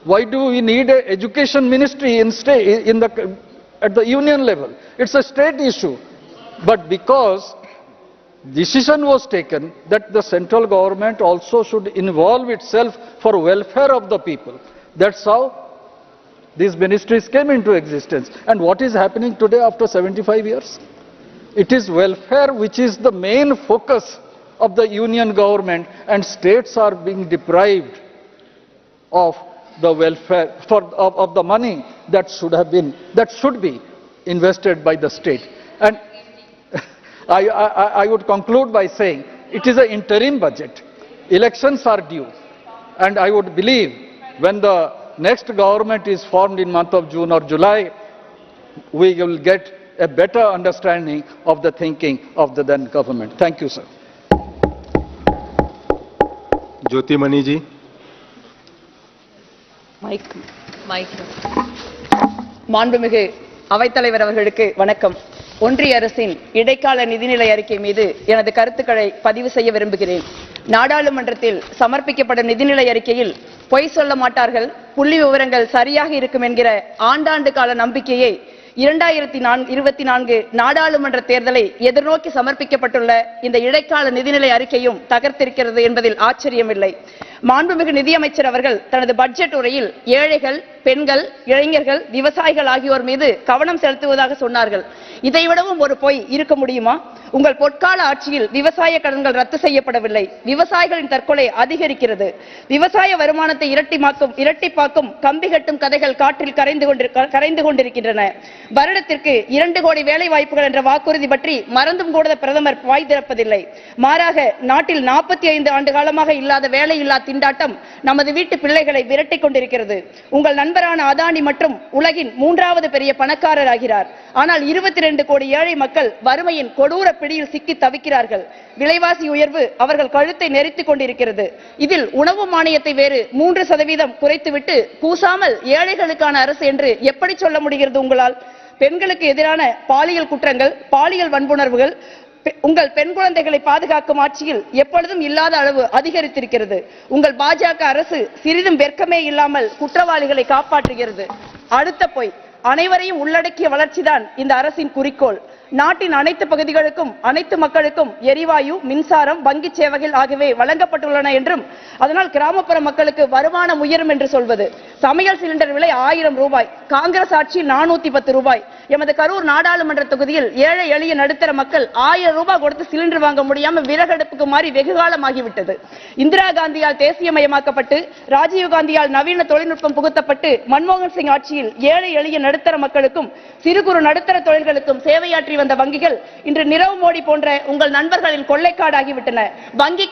Why do we need an education ministry at the union level? It's a state issue. But because decision was taken that the central government also should involve itself for welfare of the people, that's how these ministries came into existence. And what is happening today after 75 years? It is welfare which is the main focus of the union government, and states are being deprived of the welfare of the money that should be invested by the state. And I would conclude by saying it is an interim budget. Elections are due, and I would believe when the next government is formed in month of June or July, we will get a better understanding of the thinking of the then government. Thank you, sir. Jyoti Mani ji. மாண்புமிகு அவைத்தலைவர் அவர்களுக்கு வணக்கம். ஒன்றிய அரசின் இடைக்கால நிதிநிலை அறிக்கை மீது எனது கருத்துக்களை பதிவு செய்ய விரும்புகிறேன். நாடாளுமன்றத்தில் சமர்ப்பிக்கப்படும் நிதிநிலை அறிக்கையில் பொய் சொல்ல மாட்டார்கள், புள்ளி விவரங்கள் சரியாக இருக்கும் என்கிற ஆண்டாண்டு கால நம்பிக்கையை 2024 நாடாளுமன்ற தேர்தலை எதிர்நோக்கி சமர்ப்பிக்கப்பட்டுள்ள இந்த இடைக்கால நிதிநிலை அறிக்கையும் தகர்த்திருக்கிறது என்பதில் ஆச்சரியமில்லை. மாண்புமிகு நிதியமைச்சர் அவர்கள் தனது பட்ஜெட் உரையில் ஏழைகள், பெண்கள், இளைஞர்கள், விவசாயிகள் ஆகியோர் மீது கவனம் செலுத்துவதாக சொன்னார்கள். இதைவிடவும் ஒரு பொய் இருக்க முடியுமா? உங்கள் பொற்கால ஆட்சியில் விவசாய கடன்கள் ரத்து செய்யப்படவில்லை. விவசாயிகளின் தற்கொலை அதிகரிக்கிறது. விவசாய வருமானத்தை இரட்டிப்பாக்கும் கம்பி கட்டும் கதைகள் காற்றில் கரைந்து கொண்டிருக்கின்றன. வருடத்திற்கு 2 கோடி வேலை வாய்ப்புகள் என்ற வாக்குறுதி பற்றி மறந்தும் கூட பிரதமர் வாய் திறப்பதில்லை. மாறாக நாட்டில் 45 ஆண்டு காலமாக இல்லாத வேலையில்லா திண்டாட்டம் நமது வீட்டு பிள்ளைகளை விரட்டிக் கொண்டிருக்கிறது. உங்கள் நண்பரான அதானி மற்றும் உலகின் 3வது பெரிய பணக்காரர் ஆகிறார். ஆனால் 22 கோடி ஏழை மக்கள் வறுமையின் கொடூர பிடியில் சிக்கி தவிக்கிறார்கள். விலைவாசி உயர்வு அவர்கள் கழுத்தை நெரித்துக் கொண்டிருக்கிறது. இதில் உணவு மானியத்தை வேறு 3% குறைத்துவிட்டு கூசாமல் ஏழைகளுக்கான அரசு என்று எப்படி சொல்ல முடிகிறது உங்களால்? பெண்களுக்கு எதிரான பாலியல் குற்றங்கள், பாலியல் வன்புணர்வுகள் உங்கள் பெண் குழந்தைகளை பாதுகாக்கும் ஆட்சியில் எப்பொழுதும் இல்லாத அளவு அதிகரித்திருக்கிறது. உங்கள் பாஜக அரசு சிறிதும் வெட்கமே இல்லாமல் குற்றவாளிகளை காப்பாற்றுகிறது. அடுத்த பொய், அனைவரையும் உள்ளடக்கிய வளர்ச்சிதான் இந்த அரசின் குறிக்கோள். நாட்டின் அனைத்து பகுதிகளுக்கும் அனைத்து மக்களுக்கும் எரிவாயு, மின்சாரம், வங்கி சேவைகள் ஆகியவை வழங்கப்பட்டுள்ளன என்றும் அதனால் கிராமப்புற மக்களுக்கு வருமானம் உயரும் என்று சொல்வது. சமையல் சிலிண்டர் விலை 1000 ரூபாய், காங்கிரஸ் ஆட்சியில் 410 ரூபாய். எமது கரூர் நாடாளுமன்ற தொகுதியில் ஏழை எளிய நடுத்தர மக்கள் 1000 ரூபாய் கொடுத்து சிலிண்டர் வாங்க முடியாம விறகடுப்புக்கு மாறி வெகுகாலமாகிவிட்டது. இந்திரா காந்தியால் தேசியமயமாக்கப்பட்டு ராஜீவ் காந்தியால் நவீன தொழில்நுட்பம் புகுத்தப்பட்டு மன்மோகன் சிங் ஆட்சியில் ஏழை எளிய நடுத்தர மக்களுக்கும் சிறு குறு நடுத்தர தொழில்களுக்கும் சேவையாற்றி வந்த வங்கிகள் இன்று நிரவ் மோடி போன்ற உங்கள் நண்பர்களின் கொள்ளைக்காடாகிவிட்டன. வங்கி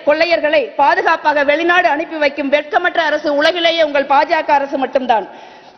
கொள்ளையர்களை பாதுகாப்பாக வெளிநாடு அனுப்பி வைக்கும் வெட்கமற்ற அரசு உலகிலேயே உங்கள் பாஜக அரசு மட்டும்தான்.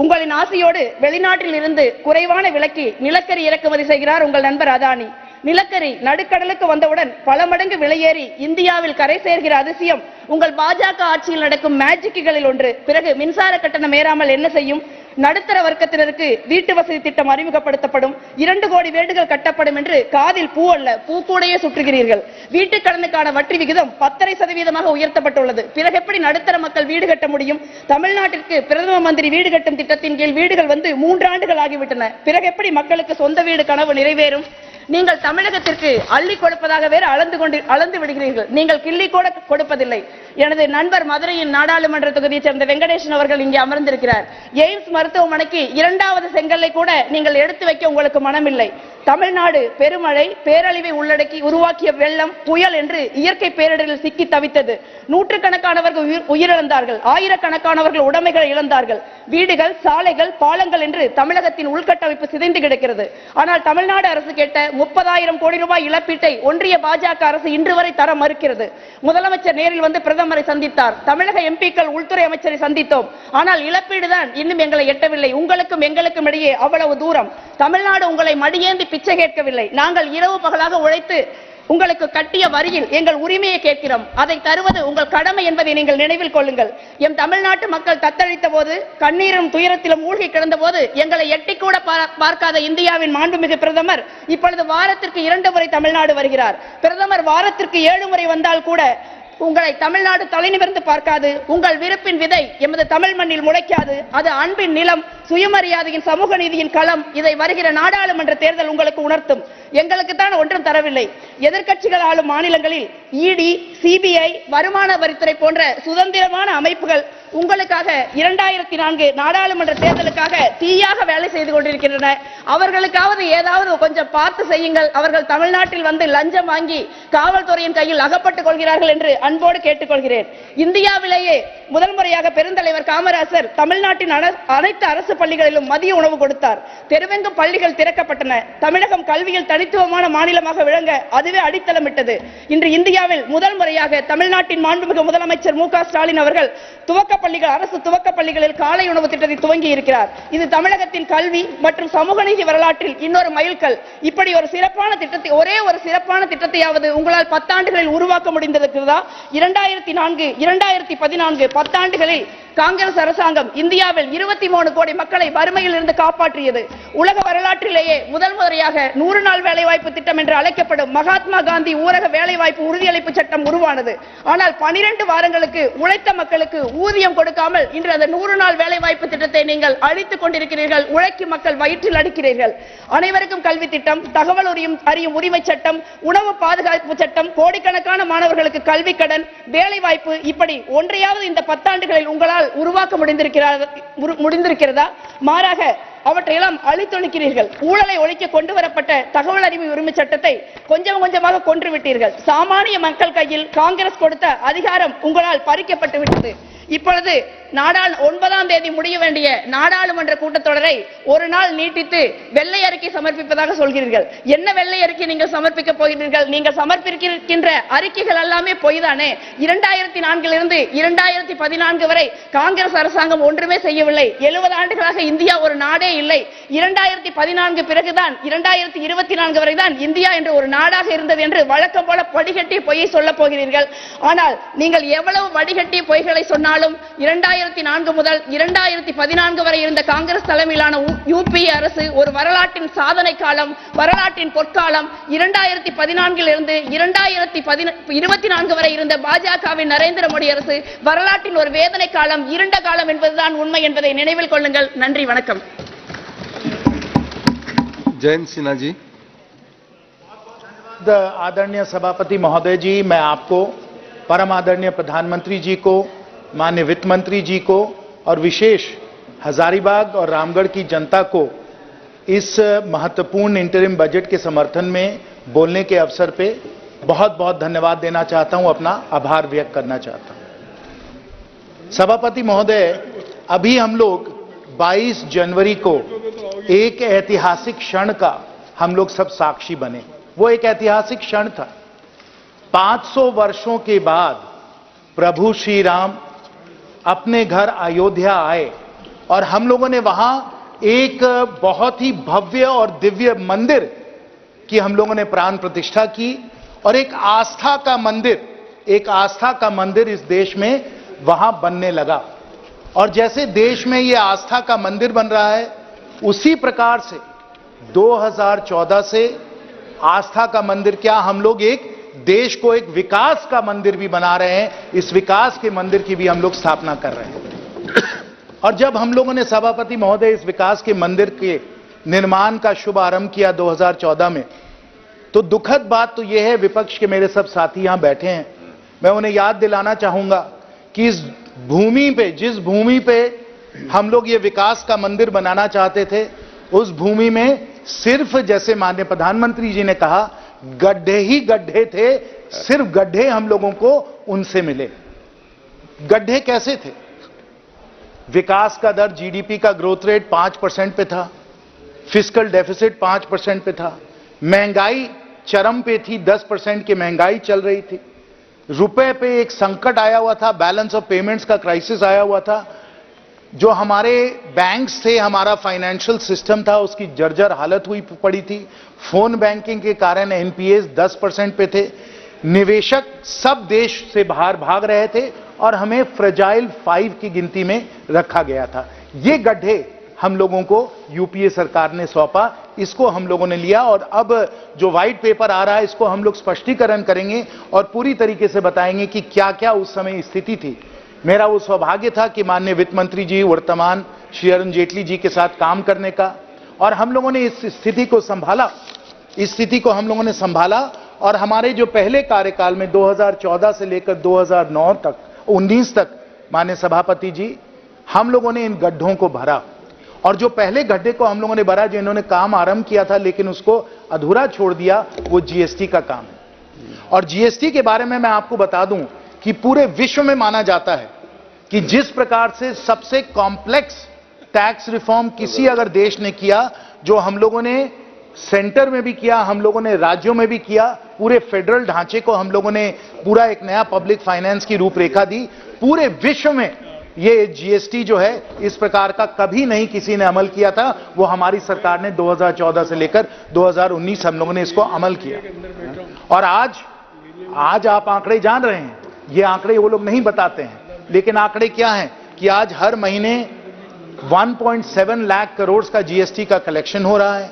உங்களின் ஆசையோடு வெளிநாட்டில் இருந்து குறைவான விலைக்கு நிலக்கரி இறக்குமதி செய்கிறார் உங்கள் நண்பர் அதானி. நிலக்கரி நடுக்கடலுக்கு வந்தவுடன் பல மடங்கு விலையேறி இந்தியாவில் கரை சேர்கிற அதிசயம் உங்கள் பாஜக ஆட்சியில் நடக்கும் மேஜிக்குகளில் ஒன்று. பிறகு மின்சார கட்டணம் ஏறாமல் என்ன செய்யும்? நடுத்தர வர்க்கத்தினருக்கு வீட்டு வசதி திட்டம் அறிமுகப்படுத்தப்படும், 2 கோடி வீடுகள் கட்டப்படும் என்று காதில் பூ அல்ல பூக்கூடையே சுற்றுகிறீர்கள். வீட்டுக் கடனுக்கான வட்டி விகிதம் 10% உயர்த்தப்பட்டுள்ளது. பிறகு எப்படி நடுத்தர மக்கள் வீடு கட்ட முடியும்? தமிழ்நாட்டிற்கு பிரதம மந்திரி வீடு கட்டும் திட்டத்தின் கீழ் வீடுகள் வந்து 3 ஆண்டுகள் ஆகிவிட்டன. பிறகு எப்படி மக்களுக்கு சொந்த வீடு கனவு நிறைவேறும்? நீங்கள் தமிழகத்திற்கு அள்ளி கொடுப்பதாக வேறு அளந்து விடுகிறீர்கள். நீங்கள் கிள்ளி கூட கொடுப்பதில்லை. எனது நண்பர் மதுரையின் நாடாளுமன்ற தொகுதியைச் சேர்ந்த வெங்கடேசன் அவர்கள் இங்கே அமர்ந்திருக்கிறார். எய்ம்ஸ் மருத்துவமனைக்கு 2வது செங்கல்லை கூட நீங்கள் எடுத்து வைக்க உங்களுக்கு மனமில்லை. தமிழ்நாடு பெருமழை, பேரழிவை உள்ளடக்கி உருவாக்கிய வெள்ளம், புயல் என்று இயற்கை பேரிடரில் சிக்கி தவித்தது. நூற்றுக்கணக்கானவர்கள் உயிரிழந்தார்கள், ஆயிரக்கணக்கானவர்கள் உடைமைகளை இழந்தார்கள். வீடுகள், சாலைகள், பாலங்கள் என்று தமிழகத்தின் உள்கட்டமைப்பு சிதைந்து கிடக்கிறது. ஆனால் தமிழ்நாடு அரசு கேட்ட 30,000 கோடி ரூபாய் இழப்பீட்டை ஒன்றிய பாஜக அரசு இன்று வரை தர மறுக்கிறது. முதலமைச்சர் நேரில் வந்து பிரதமரை சந்தித்தார். தமிழக எம்பிக்கள் உள்துறை அமைச்சரை சந்தித்தோம். ஆனால் இழப்பீடுதான் இன்னும் எங்களை எட்டவில்லை. உங்களுக்கும் எங்களுக்கும் இடையே அவ்வளவு தூரம். தமிழ்நாடு உங்களை மடியேந்தி பிச்சை கேட்கவில்லை. நாங்கள் இரவு பகலாக உழைத்து உங்களுக்கு கட்டிய வரியில் எங்கள் உரிமையை கேட்கிறோம். அதை தருவது உங்கள் கடமை என்பதை நீங்கள் நினைவில் கொள்ளுங்கள். எம் தமிழ்நாட்டு மக்கள் தத்தளித்த போது, கண்ணீரும் துயரத்திலும் மூழ்கி கிடந்த போது எங்களை எட்டி கூட பார்க்காத இந்தியாவின் மாண்புமிகு பிரதமர் இப்பொழுது வாரத்திற்கு 2 முறை தமிழ்நாடு வருகிறார். பிரதமர் வாரத்திற்கு 7 முறை வந்தால் கூட உங்களை தமிழ்நாடு தலைநிமிர்ந்து பார்க்காது. உங்கள் விருப்பின் விதை எமது தமிழ் மண்ணில் முளைக்காது. அது அன்பின் நிலம், சுயமரியாதையின், சமூக நீதியின் களம். இதை வருகிற நாடாளுமன்ற தேர்தல் உங்களுக்கு உணர்த்தும். எங்களுக்கு தான் ஒன்றும் தரவில்லை. எதிர்க்கட்சிகள் ஆளும் மாநிலங்களில் இடி, சிபிஐ, வருமான வரித்துறை போன்ற சுதந்திரமான அமைப்புகள் உங்களுக்காக 2004 நாடாளுமன்ற தேர்தலுக்காக தீயாக வேலை செய்து கொண்டிருக்கின்றன. அவர்களுக்காவது ஏதாவது கொஞ்சம் பார்த்து செய்யுங்கள். அவர்கள் தமிழ்நாட்டில் வந்து லஞ்சம் வாங்கி காவல்துறையின் கையில் அகப்பட்டுக் கொள்கிறார்கள் என்று அன்போடு கேட்டுக்கொள்கிறேன். இந்தியாவிலேயே முதல் முறையாக பெருந்தலைவர் காமராசர் தமிழ்நாட்டின் அனைத்து அரசு பள்ளிகளிலும் மதிய உணவு கொடுத்தார். தெருவெங்கும் பள்ளிகள் திறக்கப்பட்டன. தமிழகம் கல்வியில் தனித்துவமான மாநிலமாக விளங்க அதுவே அடித்தளமிட்டது. இன்று இந்தியாவில் முதல் முறையாக தமிழ்நாட்டின் மாண்புமிகு முதலமைச்சர் மு.க. ஸ்டாலின் அவர்கள் அரசு துவக்க பள்ளிகளில் காலை உணவு திட்டத்தை துவங்கி இருக்கிறார். இது தமிழகத்தின் கல்வி மற்றும் சமூக நீதி வரலாற்றில் இன்னொரு மைல்கல். இப்படி ஒரு சிறப்பான திட்டத்தை, ஒரே ஒரு சிறப்பான திட்டத்தையாவது உங்களால் 10 ஆண்டுகளில் உருவாக்க முடிந்திருக்கிறதா? 2004, 2014 10 ஆண்டுகளில் காங்கிரஸ் அரசாங்கம் இந்தியாவில் 23 கோடி மக்களை வறுமையில் இருந்து காப்பாற்றியது. உலக வரலாற்றிலேயே முதல் முறையாக 100 நாள் வேலைவாய்ப்பு திட்டம் என்று அழைக்கப்படும் மகாத்மா காந்தி ஊரக வேலைவாய்ப்பு உறுதியளிப்பு சட்டம் உருவானது. ஆனால் 12 வாரங்களுக்கு உழைத்த மக்களுக்கு ஊதியம் கொடுக்காமல் இன்று அந்த 100 நாள் வேலைவாய்ப்பு திட்டத்தை நீங்கள் அழித்துக் கொண்டிருக்கிறீர்கள். உழைக்கும் மக்கள் வயிற்றில் அடிக்கிறீர்கள். அனைவருக்கும் கல்வி திட்டம், தகவல் அறியும் உரிமை சட்டம், உணவு பாதுகாப்பு சட்டம், கோடிக்கணக்கான மாணவர்களுக்கு கல்வி கடன், வேலைவாய்ப்பு, இப்படி ஒன்றையாவது இந்த 10 ஆண்டுகளில் உங்களால் உருவாக்க முடிந்திருக்கிறதா? மாறாக அவற்றையெல்லாம் அழித்தொழிக்கிறீர்கள். ஊழலை ஒழிக்க கொண்டு வரப்பட்ட தகவல் அறிவு உரிமை சட்டத்தை கொஞ்சம் கொஞ்சமாக கொன்றுவிட்டீர்கள். சாமானிய மக்கள் கையில் காங்கிரஸ் கொடுத்த அதிகாரம் உங்களால் பறிக்கப்பட்டு விட்டது. இப்பொழுது 9ஆம் தேதி முடிய வேண்டிய நாடாளுமன்ற கூட்டத்தொடரை ஒரு நாள் நீட்டித்து வெள்ளை அறிக்கை சமர்ப்பிப்பதாக சொல்கிறீர்கள். என்ன வெள்ளை அறிக்கை நீங்கள் சமர்ப்பிக்க போகிறீர்கள்? நீங்கள் சமர்ப்பிக்கின்ற அறிக்கைகள் எல்லாமே பொய்தானே. 2004 இருந்து 2014 வரை காங்கிரஸ் அரசாங்கம் ஒன்றுமே செய்யவில்லை. 70 ஆண்டுகளாக இந்தியா ஒரு நாடே இல்லை. 2014 பிறகுதான் 2024 வரைதான் இந்தியா என்ற ஒரு நாடாக இருந்தது என்று வழக்கம் போல வடிகட்டிய பொய்யை சொல்ல போகிறீர்கள். ஆனால் நீங்கள் எவ்வளவு வடிகட்டிய பொய்களை சொன்னாலும் 2004 முதல் 2014 வரை இருந்த காங்கிரஸ் தலைமையிலான UPA அரசு ஒரு வரலாற்றின் சாதனை காலம், வரலாற்றின் பொற்காலம். 2014 இருந்து 2024 வரை இருந்த பாஜகவின் நரேந்திர மோடி அரசு வரலாற்றின் ஒரு வேதனை காலம், இருண்ட காலம் என்பதுதான் உண்மை என்பதை நினைவில் கொள்ளுங்கள். நன்றி, வணக்கம். जयंत सिन्हा जी। आदरणीय सभापति महोदय जी, मैं आपको, परम आदरणीय प्रधानमंत्री जी को, माननीय वित्त मंत्री जी को और विशेष हजारीबाग और रामगढ़ की जनता को इस महत्वपूर्ण इंटरिम बजट के समर्थन में बोलने के अवसर पे बहुत बहुत धन्यवाद देना चाहता हूं, अपना आभार व्यक्त करना चाहता हूं। सभापति महोदय, अभी हम लोग 22 जनवरी को एक ऐतिहासिक क्षण का हम लोग सब साक्षी बने। वो एक ऐतिहासिक क्षण था। 500 वर्षों के बाद प्रभु श्री राम अपने घर अयोध्या आए और हम लोगों ने वहां एक बहुत ही भव्य और दिव्य मंदिर की हम लोगों ने प्राण प्रतिष्ठा की और एक आस्था का मंदिर इस देश में वहां बनने लगा। और जैसे देश में ये आस्था का मंदिर बन रहा है, उसी प्रकार से 2014 से आस्था का मंदिर क्या, हम लोग एक देश को एक विकास का मंदिर भी बना रहे हैं। इस विकास के मंदिर की भी हम लोग स्थापना कर रहे हैं। और जब हम लोगों ने सभापति महोदय इस विकास के मंदिर के निर्माण का शुभ आरंभ किया 2014 में, तो दुखद बात तो यह है, विपक्ष के मेरे सब साथी यहां बैठे हैं, मैं उन्हें याद दिलाना चाहूंगा कि इस भूमि पे, जिस भूमि पे हम लोग ये विकास का मंदिर बनाना चाहते थे, उस भूमि में सिर्फ, जैसे माननीय प्रधानमंत्री जी ने कहा, गड्ढे ही गड्ढे थे। सिर्फ गड्ढे हम लोगों को उनसे मिले। गड्ढे कैसे थे? विकास का दर, जीडीपी का ग्रोथ रेट 5% पे था, फिस्कल डेफिसिट 5% पे था, महंगाई चरम पे थी, 10% की महंगाई चल रही थी, रुपए पे एक संकट आया हुआ था, बैलेंस ऑफ पेमेंट्स का क्राइसिस आया हुआ था, जो हमारे बैंक्स थे, हमारा फाइनेंशियल सिस्टम था, उसकी जर्जर हालत हुई पड़ी थी। फोन बैंकिंग के कारण एनपीएस 10% पे थे, निवेशक सब देश से बाहर भाग रहे थे और हमें फ्रेजाइल 5 की गिनती में रखा गया था। ये गड्ढे हम लोगों को यूपीए सरकार ने सौंपा, इसको हम लोगों ने लिया और अब जो व्हाइट पेपर आ रहा है, इसको हम लोग स्पष्टीकरण करेंगे और पूरी तरीके से बताएंगे कि क्या क्या उस समय स्थिति थी। मेरा वो सौभाग्य था कि माननीय वित्त मंत्री जी वर्तमान श्री अरुण जेटली जी के साथ काम करने का, और हम लोगों ने इस स्थिति को संभाला, इस स्थिति को हम लोगों ने संभाला। और हमारे जो पहले कार्यकाल में 2014 से लेकर 2009 तक 19 तक माननीय सभापति जी, हम लोगों ने इन गड्ढों को भरा। और जो पहले गड्ढे को हम लोगों ने भरा, जो इन्होंने काम आरंभ किया था लेकिन उसको अधूरा छोड़ दिया, वो जीएसटी का काम है। और जीएसटी के बारे में मैं आपको बता दूं कि पूरे विश्व में माना जाता है कि जिस प्रकार से सबसे कॉम्प्लेक्स टैक्स रिफॉर्म किसी अगर देश ने किया, जो हम लोगों ने सेंटर में भी किया, हम लोगों ने राज्यों में भी किया, पूरे फेडरल ढांचे को हम लोगों ने पूरा एक नया पब्लिक फाइनेंस की रूपरेखा दी। पूरे विश्व में ये जीएसटी जो है, इस प्रकार का कभी नहीं किसी ने अमल किया था। वो हमारी सरकार ने 2014 से लेकर 2019 हम लोगों ने इसको अमल किया। और आज आप आंकड़े जान रहे हैं, ये आंकड़े वो लोग नहीं बताते हैं, लेकिन आंकड़े क्या हैं कि आज हर महीने 1.7 लाख करोड़ का जीएसटी का कलेक्शन हो रहा है,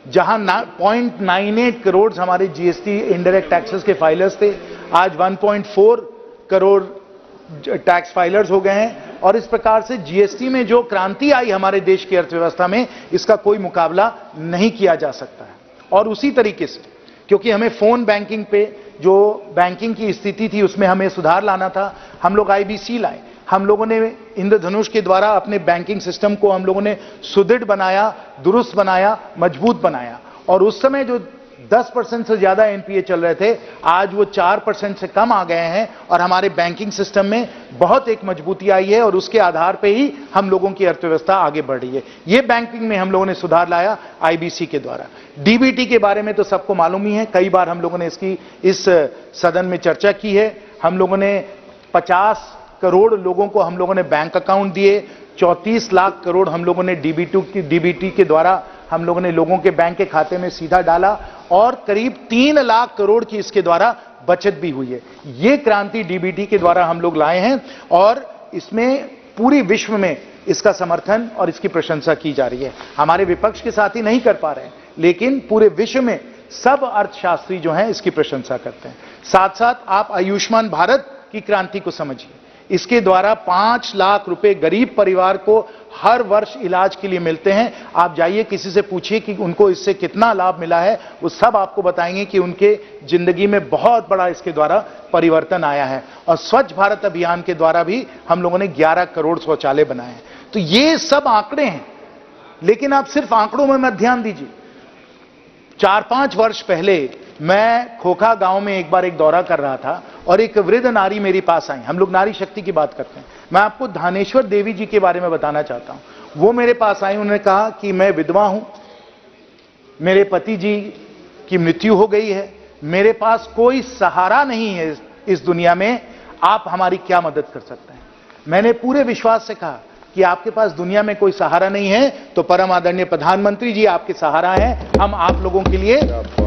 जहां 0.98 करोड़ हमारे जीएसटी इनडायरेक्ट टैक्सेस के फाइलर्स थे, आज 1.4 करोड़ टैक्स फाइलर्स हो गए हैं। और इस प्रकार से जीएसटी में जो क्रांति आई हमारे देश की अर्थव्यवस्था में, इसका कोई मुकाबला नहीं किया जा सकता है। और उसी तरीके से, क्योंकि हमें फोन बैंकिंग पे जो बैंकिंग की स्थिति थी उसमें हमें सुधार लाना था, हम लोग आईबीसी लाए, हम लोगों ने इंद्रधनुष के द्वारा अपने बैंकिंग सिस्टम को हम लोगों ने सुदृढ़ बनाया, दुरुस्त बनाया, मजबूत बनाया। और उस समय जो 10% से ज्यादा एनपीए चल रहे थे, आज वो 4% से कम आ गए हैं और हमारे बैंकिंग सिस्टम में बहुत एक मजबूती आई है और उसके आधार पे ही हम लोगों की अर्थव्यवस्था आगे बढ़ रही है। ये बैंकिंग में हम लोगों ने सुधार लाया आईबीसी के द्वारा। डीबीटी के बारे में तो सबको मालूम ही है, कई बार हम लोगों ने इसकी इस सदन में चर्चा की है। हम लोगों ने 50 करोड़ लोगों को हम लोगों ने बैंक अकाउंट दिए, 34 लाख करोड़ हम लोगों ने डीबीटी के द्वारा हम लोगों ने लोगों के बैंक के खाते में सीधा डाला और करीब 3 लाख करोड़ की इसके द्वारा बचत भी हुई है। ये क्रांति डीबीटी के द्वारा हम लोग लाए हैं और इसमें पूरी विश्व में इसका समर्थन और इसकी प्रशंसा की जा रही है। हमारे विपक्ष के साथी नहीं कर पा रहे हैं, लेकिन पूरे विश्व में सब अर्थशास्त्री जो हैं इसकी प्रशंसा करते हैं। साथ साथ आप आयुष्मान भारत की क्रांति को समझिए, इसके द्वारा 5 लाख रुपए गरीब परिवार को हर वर्ष इलाज के लिए मिलते हैं। आप जाइए किसी से पूछिए कि उनको इससे कितना लाभ मिला है, वो सब आपको बताएंगे कि उनके जिंदगी में बहुत बड़ा इसके द्वारा परिवर्तन आया है। और स्वच्छ भारत अभियान के द्वारा भी हम लोगों ने 11 करोड़ शौचालय बनाए हैं। तो ये सब आंकड़े हैं, लेकिन आप सिर्फ आंकड़ों में मत ध्यान दीजिए। 4-5 वर्ष पहले मैं खोखा गांव में एक बार एक दौरा कर रहा था और एक वृद्ध नारी मेरे पास आई। हम लोग नारी शक्ति की बात करते हैं, मैं आपको धानेश्वर देवी जी के बारे में बताना चाहता हूं। वो मेरे पास आई, उन्होंने कहा कि मैं विधवा हूं, मेरे पति जी की मृत्यु हो गई है, मेरे पास कोई सहारा नहीं है इस दुनिया में, आप हमारी क्या मदद कर सकते हैं। मैंने पूरे विश्वास से कहा कि आपके पास दुनिया में कोई सहारा नहीं है, तो परम आदरणीय प्रधानमंत्री जी आपके सहारा हैं। हम आप लोगों के लिए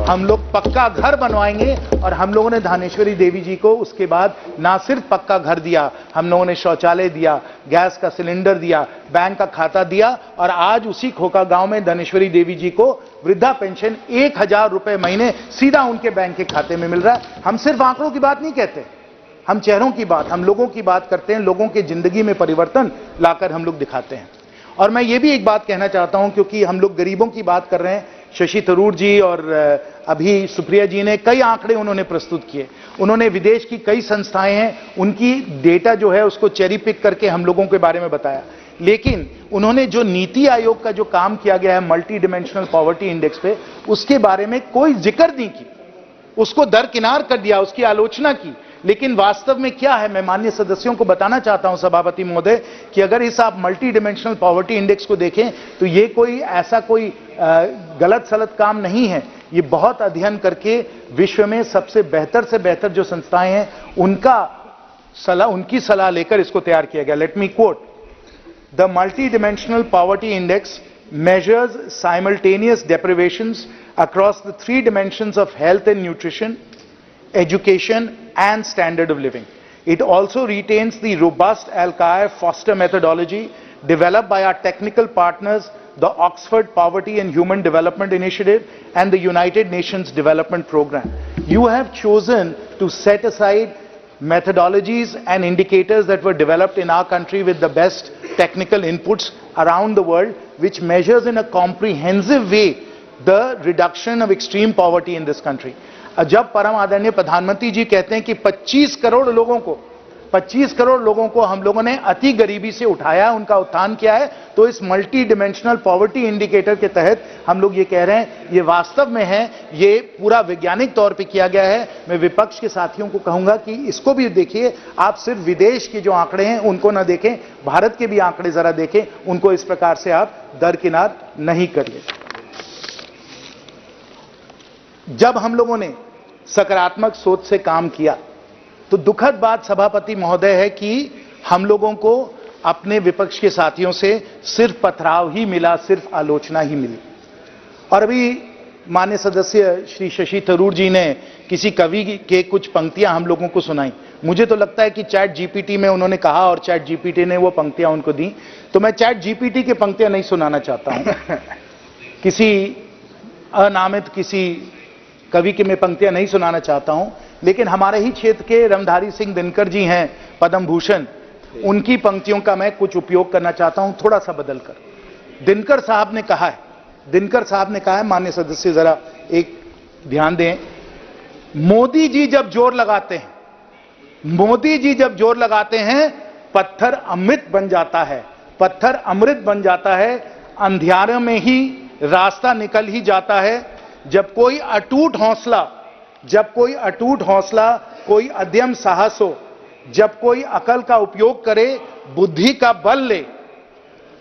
हम लोग पक्का घर बनवाएंगे। और हम लोगों ने धानेश्वरी देवी जी को उसके बाद ना सिर्फ पक्का घर दिया, हम लोगों ने शौचालय दिया, गैस का सिलेंडर दिया, बैंक का खाता दिया, और आज उसी खोखा गांव में धानेश्वरी देवी जी को वृद्धा पेंशन 1000 रुपए महीने सीधा उनके बैंक के खाते में मिल रहा है। हम सिर्फ आंकड़ों की बात नहीं कहते, हम चेहरों की बात, हम लोगों की बात करते हैं, लोगों के जिंदगी में परिवर्तन लाकर हम लोग दिखाते हैं। और मैं ये भी एक बात कहना चाहता हूं, क्योंकि हम लोग गरीबों की बात कर रहे हैं, शशि थरूर जी और अभी सुप्रिया जी ने कई आंकड़े उन्होंने प्रस्तुत किए। उन्होंने विदेश की कई संस्थाएं हैं, उनकी डेटा जो है उसको चेरी पिक करके हम लोगों के बारे में बताया। लेकिन उन्होंने जो नीति आयोग का जो काम किया गया है मल्टी डिमेंशनल पॉवर्टी इंडेक्स पे, उसके बारे में कोई जिक्र नहीं की, उसको दरकिनार कर दिया, उसकी आलोचना की। लेकिन वास्तव में क्या है, मैं माननीय सदस्यों को बताना चाहता हूं सभापति महोदय, कि अगर इस आप मल्टी डिमेंशनल पॉवर्टी इंडेक्स को देखें तो ये कोई ऐसा कोई गलत सलत काम नहीं है। ये बहुत अध्ययन करके विश्व में सबसे बेहतर जो संस्थाएं हैं उनकी सलाह लेकर इसको तैयार किया गया। Let me quote, the multi dimensional poverty index measures simultaneous deprivations across the 3 dimensions of health and nutrition, education and standard of living. It also retains the robust Alkire-Foster methodology developed by our technical partners, the Oxford Poverty and Human Development Initiative and the United Nations Development Programme. You have chosen to set aside methodologies and indicators that were developed in our country with the best technical inputs around the world, which measures in a comprehensive way the reduction of extreme poverty in this country. जब परम आदरणीय प्रधानमंत्री जी कहते हैं कि 25 करोड़ लोगों को हम लोगों ने अति गरीबी से उठाया, उनका उत्थान किया है, तो इस मल्टी डिमेंशनल पॉवर्टी इंडिकेटर के तहत हम लोग ये कह रहे हैं, ये वास्तव में है, ये पूरा वैज्ञानिक तौर पे किया गया है। मैं विपक्ष के साथियों को कहूंगा कि इसको भी देखिए, आप सिर्फ विदेश के जो आंकड़े हैं उनको ना देखें, भारत के भी आंकड़े जरा देखें, उनको इस प्रकार से आप दरकिनार नहीं करिए। जब हम लोगों ने सकारात्मक सोच से काम किया तो दुखद बात सभापति महोदय है कि हम लोगों को अपने विपक्ष के साथियों से सिर्फ पथराव ही मिला, सिर्फ आलोचना ही मिली। और अभी माननीय सदस्य श्री शशि थरूर जी ने किसी कवि के कुछ पंक्तियां हम लोगों को सुनाई। मुझे तो लगता है कि चैट जीपीटी में उन्होंने कहा और चैट जीपीटी ने वो पंक्तियां उनको दी, तो मैं चैट जीपीटी की पंक्तियां नहीं सुनाना चाहता हूं। किसी अनामित किसी कवि की मैं पंक्तियां नहीं सुनाना चाहता हूं, लेकिन हमारे ही क्षेत्र के रमधारी सिंह दिनकर जी हैं पद्म भूषण, उनकी पंक्तियों का मैं कुछ उपयोग करना चाहता हूं, थोड़ा सा बदलकर। दिनकर साहब ने कहा है, माननीय सदस्य जरा एक ध्यान दें, मोदी जी जब जोर लगाते हैं पत्थर अमृत बन जाता है, अंधियारों में ही रास्ता निकल ही जाता है। जब कोई अटूट हौसला, कोई अद्यम साहस हो, जब कोई अकल का उपयोग करे, बुद्धि का बल ले,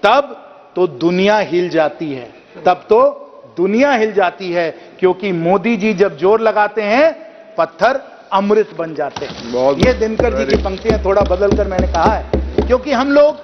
तब तो दुनिया हिल जाती है, क्योंकि मोदी जी जब जोर लगाते हैं पत्थर अमृत बन जाते हैं। ये दिनकर जी की पंक्तियां थोड़ा बदलकर मैंने कहा है, क्योंकि हम लोग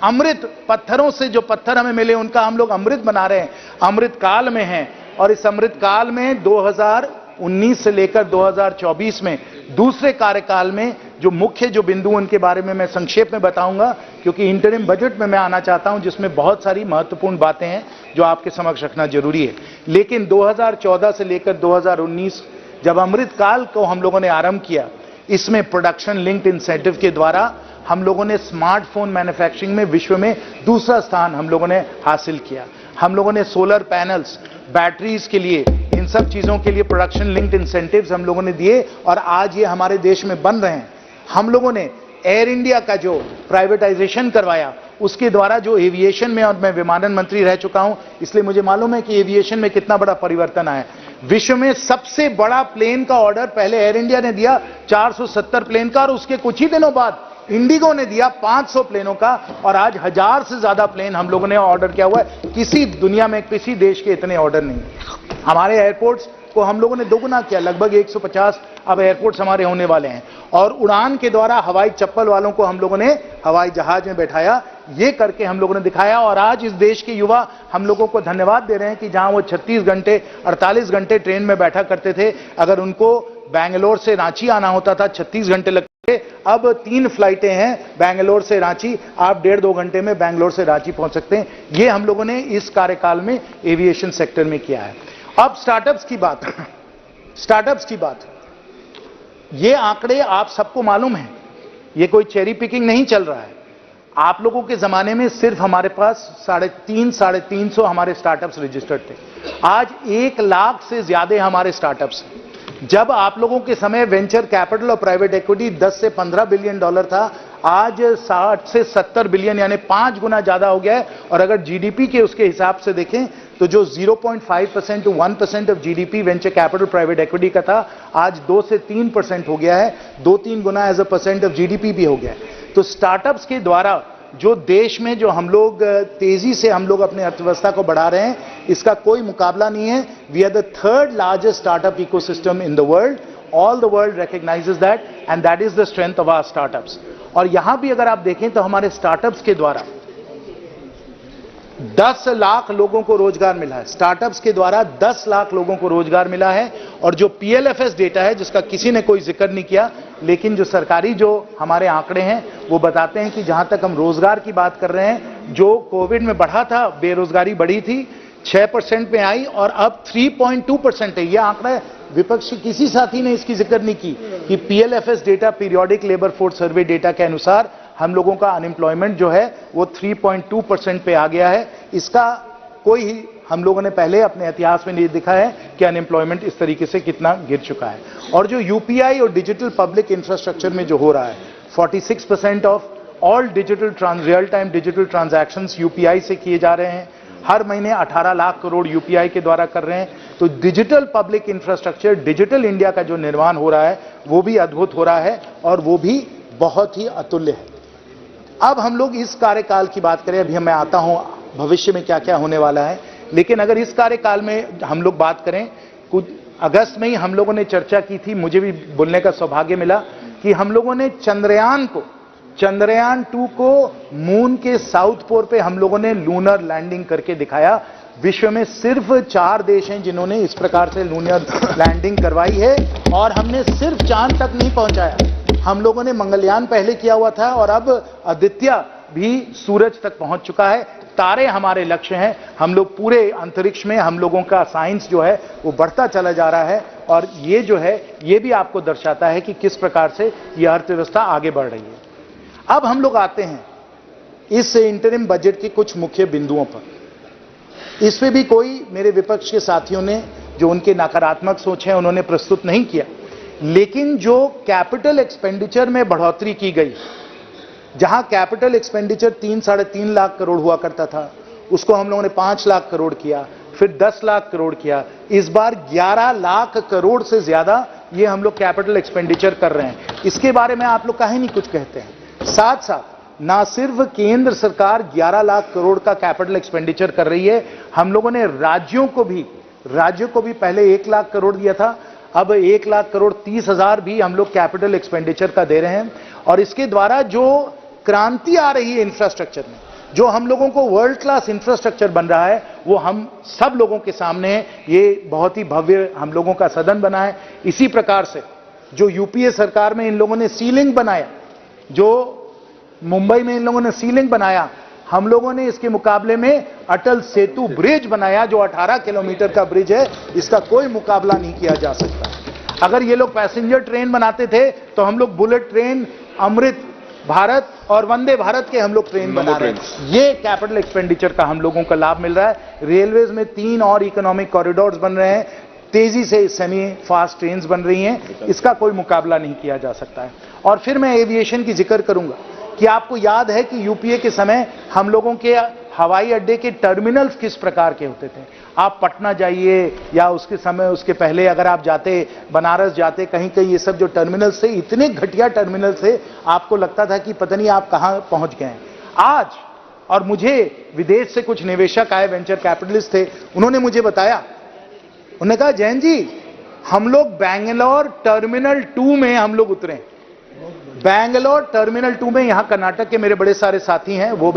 अमृत पत्थरों से, जो पत्थर हमें मिले उनका हम लोग अमृत बना रहे हैं, अमृत काल में हैं। और इस अमृत काल में 2019 से लेकर 2024 में दूसरे कार्यकाल में जो मुख्य बिंदु उनके बारे में मैं संक्षेप में बताऊंगा, क्योंकि इंटरिम बजट में मैं आना चाहता हूं जिसमें बहुत सारी महत्वपूर्ण बातें हैं जो आपके समक्ष रखना जरूरी है। लेकिन 2014 से लेकर 2019 जब अमृत काल को हम लोगों ने आरंभ किया, इसमें प्रोडक्शन लिंक्ड इंसेंटिव के द्वारा हम लोगों ने स्मार्टफोन मैन्युफैक्चरिंग में विश्व में दूसरा स्थान हम लोगों ने हासिल किया। हम लोगों ने सोलर पैनल्स, बैटरीज के लिए, इन सब चीजों के लिए प्रोडक्शन लिंक्ड इंसेंटिव्स हम लोगों ने दिए और आज ये हमारे देश में बन रहे हैं। हम लोगों ने एयर इंडिया का जो प्राइवेटाइजेशन करवाया, उसके द्वारा जो एविएशन में, और मैं विमानन मंत्री रह चुका हूं इसलिए मुझे मालूम है कि एविएशन में कितना बड़ा परिवर्तन आया। विश्व में सबसे बड़ा प्लेन का ऑर्डर पहले एयर इंडिया ने दिया 470 प्लेन का, और उसके कुछ ही दिनों बाद इंडिगो ने दिया 500 प्लेनों का, और आज 1000 से ज्यादा प्लेन हम लोगों ने ऑर्डर किया हुआ है। किसी दुनिया में किसी देश के इतने ऑर्डर नहीं। हमारे एयरपोर्ट्स को हम लोगों ने दोगुना किया, लगभग 150 अब एयरपोर्ट्स हमारे होने वाले हैं। और उड़ान के द्वारा हवाई चप्पल वालों को हम लोगों ने हवाई जहाज में बैठाया। ये करके हम लोगों ने दिखाया। और आज इस देश के युवा हम लोगों को धन्यवाद दे रहे हैं कि जहां वो 36 घंटे 48 घंटे ट्रेन में बैठा करते थे, अगर उनको बैंगलोर से रांची आना होता था 36 घंटे लगते, अब 3 फ्लाइटें हैं बैंगलोर से रांची, आप 1.5-2 घंटे में बैंगलोर से रांची पहुंच सकते हैं। ये हम लोगों ने इस कार्यकाल में एविएशन सेक्टर में किया है। अब स्टार्टअप्स की बात, ये आंकड़े आप सबको मालूम है, ये कोई चेरी पिकिंग नहीं चल रहा है। आप लोगों के जमाने में सिर्फ हमारे पास 350 हमारे स्टार्टअप्स रजिस्टर्ड थे, आज 1 लाख से ज्यादा हमारे स्टार्टअप्स हैं। जब आप लोगों के समय वेंचर कैपिटल और प्राइवेट इक्विटी 10 से 15 बिलियन डॉलर था, आज 60 से 70 बिलियन यानी 5 गुना ज्यादा हो गया है। और अगर जीडीपी के उसके हिसाब से देखें तो जो 0.5% to 1% of GDP venture capital private equity का था, आज 2 से 3% हो गया है, 2-3 गुना as a percent of GDP भी हो गया है। तो स्टार्टअप्स के द्वारा जो देश में जो हम लोग तेजी से हम लोग अपने अर्थव्यवस्था को बढ़ा रहे हैं, इसका कोई मुकाबला नहीं है। We are the 3rd largest startup ecosystem in the world. All the world recognises that and that is the strength of our startups. और यहां भी अगर आप देखें तो हमारे स्टार्टअप्स के द्वारा 10 लाख लोगों को रोजगार मिला है। स्टार्टअप्स के द्वारा 10 लाख लोगों को रोजगार मिला है। और जो पीएलएफएस डेटा है, जिसका किसी ने कोई जिक्र नहीं किया, लेकिन जो सरकारी जो हमारे आंकड़े हैं वो बताते हैं कि जहां तक हम रोजगार की बात कर रहे हैं, जो कोविड में बढ़ा था, बेरोजगारी बढ़ी थी, 6% में आई और अब 3.2% है। यह आंकड़ा विपक्ष के किसी साथी ने इसकी जिक्र नहीं की कि PLFS data, periodic labour force survey data के अनुसार हम लोगों का अनएम्प्लॉयमेंट जो है वो 3.2% पे आ गया है। इसका कोई हम लोगों ने पहले अपने इतिहास में नहीं देखा है कि अनएम्प्लॉयमेंट इस तरीके से कितना गिर चुका है। और जो यूपीआई और डिजिटल पब्लिक इंफ्रास्ट्रक्चर में जो हो रहा है, 46% of all real time digital transactions UPI से किए जा रहे हैं। हर महीने 18 लाख करोड़ यूपीआई के द्वारा कर रहे हैं। तो digital public infrastructure, digital India का जो निर्माण हो रहा है वो भी अद्भुत हो रहा है और वो भी बहुत ही अतुल्य है। अब हम लोग इस कार्यकाल की बात करें, अभी मैं आता हूं भविष्य में क्या क्या होने वाला है, लेकिन अगर इस कार्यकाल में हम लोग बात करें, कुछ अगस्त में ही हम लोगों ने चर्चा की थी, मुझे भी बोलने का सौभाग्य मिला कि हम लोगों ने चंद्रयान 2 को मून के साउथ पोल पे हम लोगों ने लूनर लैंडिंग करके दिखाया। विश्व में सिर्फ 4 देश हैं जिन्होंने इस प्रकार से लूनर लैंडिंग करवाई है। और हमने सिर्फ चांद तक नहीं पहुंचाया, हम लोगों ने मंगलयान पहले किया हुआ था और अब आदित्य भी सूरज तक पहुंच चुका है। तारे हमारे लक्ष्य हैं। हम लोग पूरे अंतरिक्ष में हम लोगों का साइंस जो है वो बढ़ता चला जा रहा है। और ये जो है ये भी आपको दर्शाता है कि किस प्रकार से ये अर्थव्यवस्था आगे बढ़ रही है। अब हम लोग आते हैं इस इंटरिम बजट के कुछ मुख्य बिंदुओं पर। इसमें भी कोई मेरे विपक्ष के साथियों ने जो उनके नकारात्मक सोच है उन्होंने प्रस्तुत नहीं किया, लेकिन जो कैपिटल एक्सपेंडिचर में बढ़ोतरी की गई, जहां कैपिटल एक्सपेंडिचर 3-3.5 लाख करोड़ हुआ करता था, उसको हम लोगों ने 5 लाख करोड़ किया, फिर 10 लाख करोड़ किया। इस बार 11 लाख करोड़ से ज्यादा ये हम लोग कैपिटल एक्सपेंडिचर कर रहे हैं। इसके बारे में आप लोग काहे नहीं कुछ कहते हैं। साथ साथ ना सिर्फ केंद्र सरकार 11 लाख करोड़ का कैपिटल एक्सपेंडिचर कर रही है, हम लोगों ने राज्यों को भी पहले 1 लाख करोड़ दिया था, अब 1 लाख करोड़ 30,000 भी हम लोग कैपिटल एक्सपेंडिचर का दे रहे हैं। और इसके द्वारा जो क्रांति आ रही है इंफ्रास्ट्रक्चर में, जो हम लोगों को वर्ल्ड क्लास इंफ्रास्ट्रक्चर बन रहा है, वो हम सब लोगों के सामने है। ये बहुत ही भव्य हम लोगों का सदन बना है। इसी प्रकार से जो यूपीए सरकार में इन लोगों ने सीलिंग बनाया, जो मुंबई में इन लोगों ने सीलिंग बनाया, हम लोगों ने इसके मुकाबले में अटल सेतु ब्रिज बनाया जो 18 किलोमीटर का ब्रिज है। इसका कोई मुकाबला नहीं किया जा सकता। अगर ये लोग पैसेंजर ट्रेन बनाते थे तो हम लोग बुलेट ट्रेन, अमृत भारत और वंदे भारत के हम लोग ट्रेन बना रहे हैं। ये कैपिटल एक्सपेंडिचर का हम लोगों का लाभ मिल रहा है। रेलवेज में 3 और इकोनॉमिक कॉरिडोर्स बन रहे हैं, तेजी से सेमी फास्ट ट्रेन्स बन रही हैं। इसका कोई मुकाबला नहीं किया जा सकता है। और फिर मैं एविएशन की जिक्र करूंगा कि आपको याद है कि यूपीए के समय हम लोगों के हवाई अड्डे के टर्मिनल्स किस प्रकार के होते थे। आप पटना जाइए या उसके समय उसके पहले अगर आप जाते बनारस जाते, कहीं कहीं ये सब जो टर्मिनल्स थे, इतने घटिया टर्मिनल थे, आपको लगता था कि पता नहीं आप कहां पहुंच गए हैं। आज, और मुझे विदेश से कुछ निवेशक आए, वेंचर कैपिटलिस्ट थे, उन्होंने मुझे बताया, उन्होंने कहा जैन जी हम लोग बैंगलोर टर्मिनल 2 में हम लोग उतरे। बैंगलोर टर्मिनल 2 में, यहां कर्नाटक के मेरे बड़े सारे साथी हैं, वो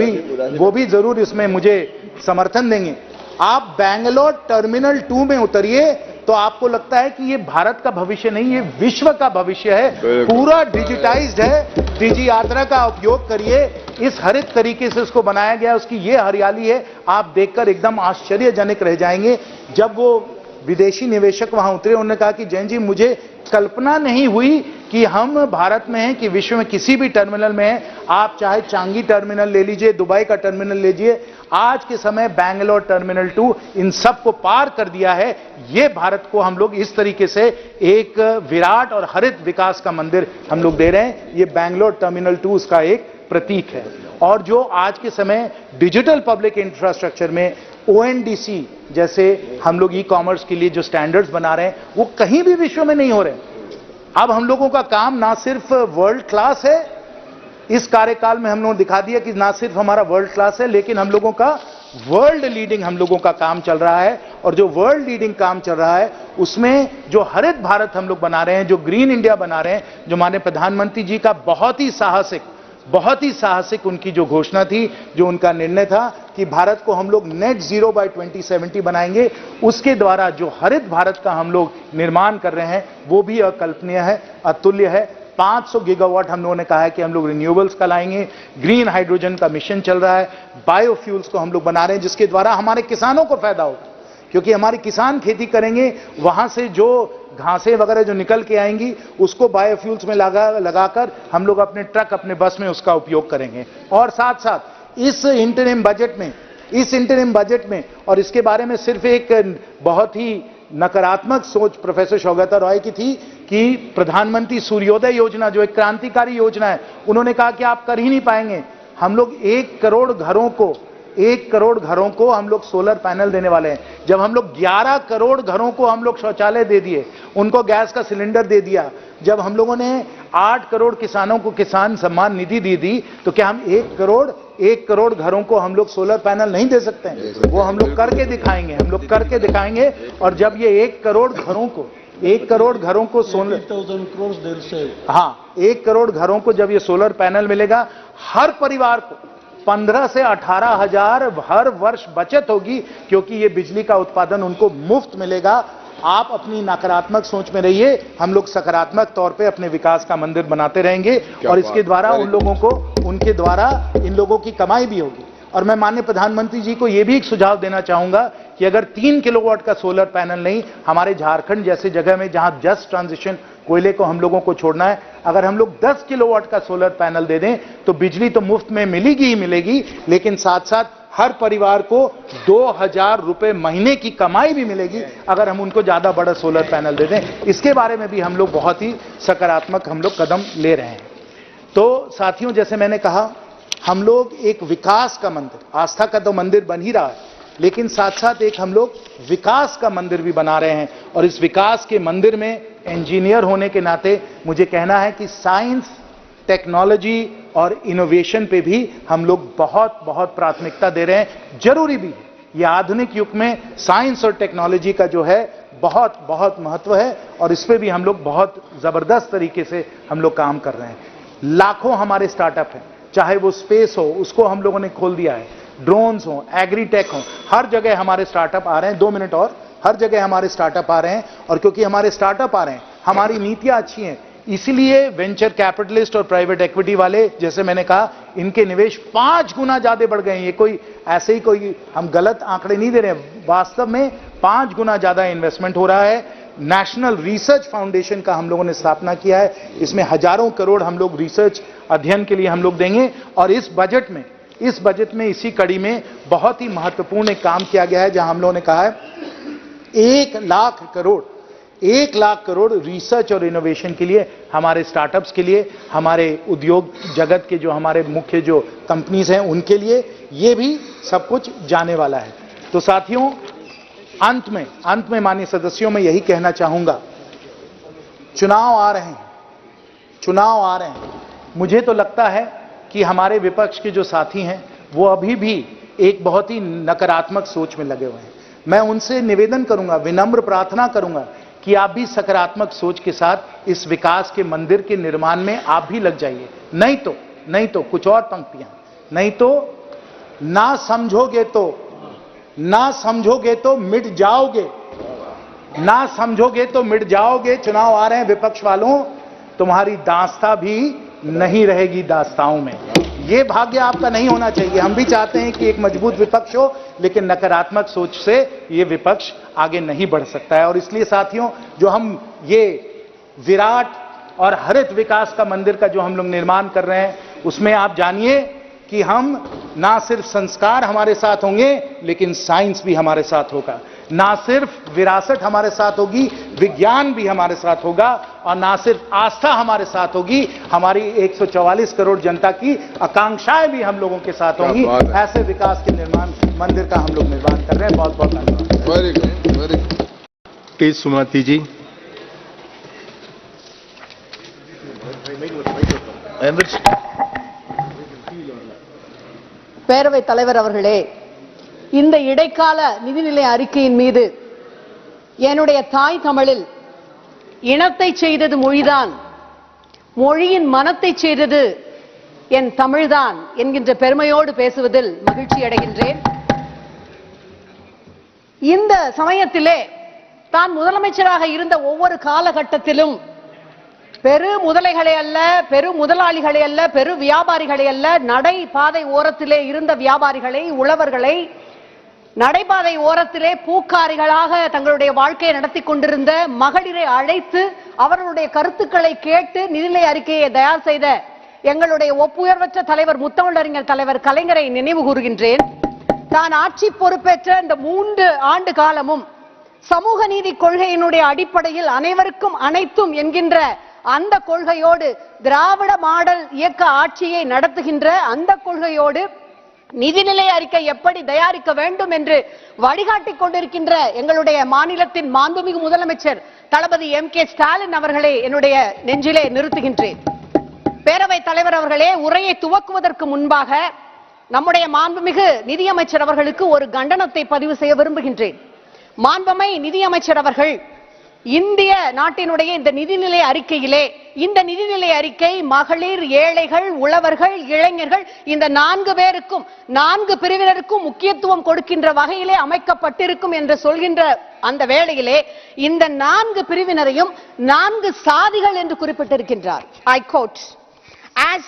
भी जरूर इसमें मुझे समर्थन देंगे। आप बैंगलोर टर्मिनल 2 में उतरिए तो आपको लगता है कि ये भारत का भविष्य नहीं, ये विश्व का भविष्य है। पूरा डिजिटाइज्ड है। डिजी यात्रा का उपयोग करिए, इस हरित तरीके से उसको बनाया गया, उसकी ये हरियाली है, आप देखकर एकदम आश्चर्यजनक रह जाएंगे। जब वो विदेशी निवेशक वहां उतरे, उन्होंने कहा कि जैन जी, मुझे कल्पना नहीं हुई कि हम भारत में हैं, कि विश्व में किसी भी टर्मिनल में हैं। आप चाहे चांगी टर्मिनल ले लीजिए, दुबई का टर्मिनल ले लीजिए, आज के समय बैंगलोर टर्मिनल 2 इन सब को पार कर दिया है। ये भारत को हम लोग इस तरीके से एक विराट और हरित विकास का मंदिर हम लोग दे रहे हैं। ये बैंगलोर टर्मिनल 2 उसका एक प्रतीक है। और जो आज के समय डिजिटल पब्लिक इंफ्रास्ट्रक्चर में ONDC जैसे हम लोग ई-कॉमर्स के लिए जो स्टैंडर्ड्स बना रहे हैं, वो कहीं भी विश्व में नहीं हो रहे। अब हम लोगों का काम ना सिर्फ वर्ल्ड क्लास है, इस कार्यकाल में हम लोगों ने दिखा दिया कि ना सिर्फ हमारा वर्ल्ड क्लास है, लेकिन हम लोगों का वर्ल्ड लीडिंग हम लोगों का काम चल रहा है। और जो वर्ल्ड लीडिंग काम चल रहा है, उसमें जो हरित भारत हम लोग बना रहे हैं, जो ग्रीन इंडिया बना रहे हैं, जो माननीय प्रधानमंत्री जी का बहुत ही साहसिक उनकी जो घोषणा थी, जो उनका निर्णय था कि भारत को हम लोग नेट जीरो बाय 2070 बनाएंगे, उसके द्वारा जो हरित भारत का हम लोग निर्माण कर रहे हैं, वो भी अकल्पनीय है, अतुल्य है। 500 गीगावाट हम लोगों ने कहा है कि हम लोग रिन्यूएबल्स का लाएंगे। ग्रीन हाइड्रोजन का मिशन चल रहा है। बायोफ्यूल्स को हम लोग बना रहे हैं, जिसके द्वारा हमारे किसानों को फायदा होगा, क्योंकि हमारे किसान खेती करेंगे, वहां से जो घासें वगैरह जो निकल के आएंगी, उसको बायोफ्यूल्स में लगाकर हम लोग अपने ट्रक, अपने बस में उसका उपयोग करेंगे। और साथ साथ इस इंटरिम बजट में और इसके बारे में सिर्फ एक बहुत ही नकारात्मक सोच प्रोफेसर शौगता रॉय की थी कि प्रधानमंत्री सूर्योदय योजना, जो एक क्रांतिकारी योजना है, उन्होंने कहा कि आप कर ही नहीं पाएंगे। हम लोग 1 करोड़ घरों को हम लोग सोलर पैनल देने वाले हैं। जब हम लोग 11 करोड़ घरों को हम लोग शौचालय दे दिए, उनको गैस का सिलेंडर दे दिया, जब हम लोगों ने 8 करोड़ किसानों को किसान सम्मान निधि दी, तो क्या हम 1 करोड़ घरों को हम लोग सोलर पैनल नहीं दे सकते हैं? वो हम लोग करके दिखाएंगे। और जब ये 1 करोड़ घरों को सोलर, हाँ, 1 करोड़ घरों को जब ये सोलर पैनल मिलेगा, हर परिवार को 15 से 18 हजार हर वर्ष बचत होगी, क्योंकि ये बिजली का उत्पादन उनको मुफ्त मिलेगा। आप अपनी नकारात्मक सोच में रहिए, हम लोग सकारात्मक तौर पे अपने विकास का मंदिर बनाते रहेंगे, और इसके द्वारा उनके द्वारा इन लोगों की कमाई भी होगी। और मैं माननीय प्रधानमंत्री जी को यह भी एक सुझाव देना चाहूंगा कि अगर 3 किलोवाट का सोलर पैनल नहीं, हमारे झारखंड जैसे जगह में जहां जस्ट ट्रांजिशन कोयले को हम लोगों को छोड़ना है, अगर हम लोग 10 किलोवाट का सोलर पैनल दे दें, तो बिजली तो मुफ्त में मिलेगी ही मिलेगी, लेकिन साथ साथ हर परिवार को 2000 रुपए महीने की कमाई भी मिलेगी, अगर हम उनको ज्यादा बड़ा सोलर पैनल दे दें। इसके बारे में भी हम लोग बहुत ही सकारात्मक हम लोग कदम ले रहे हैं। तो साथियों, जैसे मैंने कहा, हम लोग एक विकास का मंदिर, आस्था का तो मंदिर बन ही रहा है, लेकिन साथ साथ एक हम लोग विकास का मंदिर भी बना रहे हैं। और इस विकास के मंदिर में इंजीनियर होने के नाते मुझे कहना है कि साइंस, टेक्नोलॉजी और इनोवेशन पे भी हम लोग बहुत बहुत प्राथमिकता दे रहे हैं। जरूरी भी है, ये आधुनिक युग में साइंस और टेक्नोलॉजी का जो है बहुत बहुत महत्व है, और इस पे भी हम लोग बहुत जबरदस्त तरीके से हम लोग काम कर रहे हैं। लाखों हमारे स्टार्टअप हैं, चाहे वो स्पेस हो, उसको हम लोगों ने खोल दिया है, ड्रोन्स हो, एग्रीटेक हो, हर जगह हमारे स्टार्टअप आ रहे हैं। 2 मिनट और, हर जगह हमारे स्टार्टअप आ रहे हैं। और क्योंकि हमारे स्टार्टअप आ रहे हैं, हमारी नीतियां अच्छी हैं, इसलिए वेंचर कैपिटलिस्ट और प्राइवेट इक्विटी वाले, जैसे मैंने कहा, इनके निवेश 5 गुना ज्यादा बढ़ गए हैं। ये कोई ऐसे ही कोई हम गलत आंकड़े नहीं दे रहे हैं, वास्तव में 5 गुना ज्यादा इन्वेस्टमेंट हो रहा है। नेशनल रिसर्च फाउंडेशन का हम लोगों ने स्थापना किया है, इसमें हजारों करोड़ हम लोग रिसर्च अध्ययन के लिए हम लोग देंगे। और इस बजट में इसी कड़ी में बहुत ही महत्वपूर्ण एक काम किया गया है, जहां हम लोगों ने कहा है 1 लाख करोड़ रिसर्च और इनोवेशन के लिए, हमारे स्टार्टअप्स के लिए, हमारे उद्योग जगत के जो हमारे मुख्य जो कंपनीज हैं उनके लिए, ये भी सब कुछ जाने वाला है। तो साथियों, अंत में माननीय सदस्यों, में यही कहना चाहूंगा, चुनाव आ रहे हैं। मुझे तो लगता है कि हमारे विपक्ष के जो साथी हैं, वो अभी भी एक बहुत ही नकारात्मक सोच में लगे हुए हैं। मैं उनसे निवेदन करूंगा, विनम्र प्रार्थना करूंगा कि आप भी सकारात्मक सोच के साथ इस विकास के मंदिर के निर्माण में आप भी लग जाइए। नहीं तो कुछ और पंक्तियां, नहीं तो ना समझोगे तो मिट जाओगे, ना समझोगे तो मिट जाओगे। चुनाव आ रहे हैं विपक्ष वालों, तुम्हारी दास्ता भी नहीं रहेगी दास्ताओं में। ये भाग्य आपका नहीं होना चाहिए। हम भी चाहते हैं कि एक मजबूत विपक्ष हो, लेकिन नकारात्मक सोच से ये विपक्ष आगे नहीं बढ़ सकता है। और इसलिए साथियों, जो हम ये विराट और हरित विकास का मंदिर का जो हम लोग निर्माण कर रहे हैं, उसमें आप जानिए कि हम ना सिर्फ संस्कार हमारे साथ होंगे, लेकिन साइंस भी हमारे साथ होगा। ना सिर्फ विरासत हमारे साथ होगी, विज्ञान भी हमारे साथ होगा। और ना सिर्फ आस्था हमारे साथ होगी, हमारी 144 करोड़ जनता की आकांक्षाएं भी हम लोगों के साथ होंगी। ऐसे विकास के निर्माण मंदिर का हम लोग निर्माण कर रहे हैं। बहुत बहुत धन्यवाद। Very good, very good. T Sumathi ji. பேரவைத் தலைவர் அவர்களே, இந்த இடைக்கால நிதிநிலை அறிக்கையின் மீது என்னுடைய தாய் தமிழில் இனத்தை செய்தது மொழிதான், மொழியின் மனத்தை செய்தது என் தமிழ்தான் என்கின்ற பெருமையோடு பேசுவதில் மகிழ்ச்சி அடைகின்றேன். இந்த சமயத்திலே தான் முதலமைச்சராக இருந்த ஒவ்வொரு காலகட்டத்திலும் பெரு முதலைகளை அல்ல, பெரு முதலாளிகளை அல்ல, பெரு வியாபாரிகளை அல்ல, நடைபாதை ஓரத்திலே இருந்த வியாபாரிகளை, உழவர்களை, நடைபாதை ஓரத்திலே பூக்காரிகளாக தங்களுடைய வாழ்க்கையை நடத்தி கொண்டிருந்த மகளிரை அழைத்து அவர்களுடைய கருத்துக்களை கேட்டு நிதிநிலை அறிக்கையை தயார் செய்த எங்களுடைய ஒப்புயர்வற்ற தலைவர், முத்தமிழறிஞர் தலைவர் கலைஞரை நினைவு கூறுகின்றேன். தான் ஆட்சி பொறுப்பேற்ற இந்த 3 ஆண்டு காலமும் சமூக நீதி கொள்கையினுடைய அடிப்படையில் அனைவருக்கும் அனைத்தும் என்கின்ற அந்த கொள்கையோடு, திராவிட மாடல் இயக்க ஆட்சியை நடத்துகின்ற அந்த கொள்கையோடு நிதிநிலை அறிக்கை எப்படி தயாரிக்க வேண்டும் என்று வழிகாட்டிக் கொண்டிருக்கின்ற எங்களுடைய மாநிலத்தின் மாண்புமிகு முதலமைச்சர் தளபதி MK ஸ்டாலின் அவர்களை என்னுடைய நெஞ்சிலே நிறுத்துகின்றேன். பேரவைத் தலைவர் அவர்களே, உரையை துவக்குவதற்கு முன்பாக நம்முடைய மாண்புமிகு நிதியமைச்சர் அவர்களுக்கு ஒரு கண்டனத்தை பதிவு செய்ய விரும்புகின்றேன். மாண்புமை நிதியமைச்சர் அவர்கள் இந்திய நாட்டினுடைய இந்த நிதிநிலை அறிக்கையிலே, இந்த நிதிநிலை அறிக்கை மகளிர், ஏழைகள், உழவர்கள், இளைஞர்கள், இந்த 4 பேருக்கும் 4 பிரிவினருக்கும் முக்கியத்துவம் கொடுக்கின்ற வகையிலே அமைக்கப்பட்டிருக்கும் என்று சொல்கின்ற அந்த வேளையிலே இந்த 4 பிரிவினரையும் 4 சாதிகள் என்று குறிப்பிட்டிருக்கின்றார். I quote, as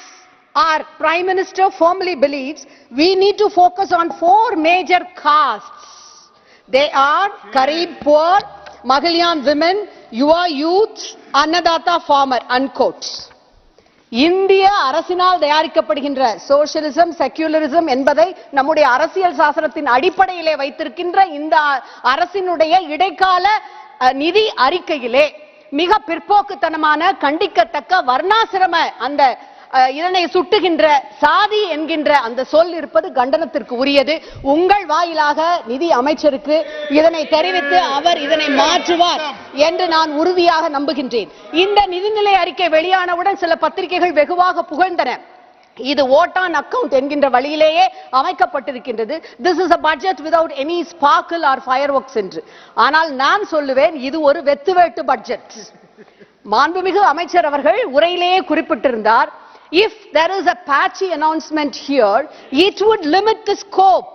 our Prime Minister firmly believes, we need to focus on 4 major castes. They are Garib poor, Mahalyan women, Yuva youth, Annadata farmer, unquote. இந்திய அரசினால் தயாரிக்கப்படுகின்ற சோசியலிசம், செக்யூலரிசம் என்பதை நம்முடைய அரசியல் சாசனத்தின் அடிப்படையிலே வைத்திருக்கின்ற இந்த அரசினுடைய இடைக்கால நிதி அறிக்கையிலே மிக பிற்போக்குத்தனமான, கண்டிக்கத்தக்க, வர்ணாசிரம அந்த இதனை சுட்டுகின்ற சாதி என்கின்ற அந்த சொல் இருப்பது கண்டனத்திற்கு உரியது. உங்கள் வாயிலாக நிதி அமைச்சருக்கு இதனை தெரிவித்து அவர் இதனை மாற்றுவார் என்று நான் உறுதியாக நம்புகின்றேன். இந்த நிதிநிலை அறிக்கை வெளியானவுடன் சில பத்திரிகைகள் வெகுவாக புகழ்ந்தன. இது vote on account என்கின்ற வழியிலேயே அமைக்கப்பட்டிருக்கின்றது. This is a budget without any sparkle or fireworks என்று. ஆனால் நான் சொல்லுவேன், இது ஒரு வெத்துவேட்டு பட்ஜெட். மாண்புமிகு அமைச்சர் அவர்கள் உரையிலேயே குறிப்பிட்டிருந்தார், if there is a patchy announcement here, it would limit the scope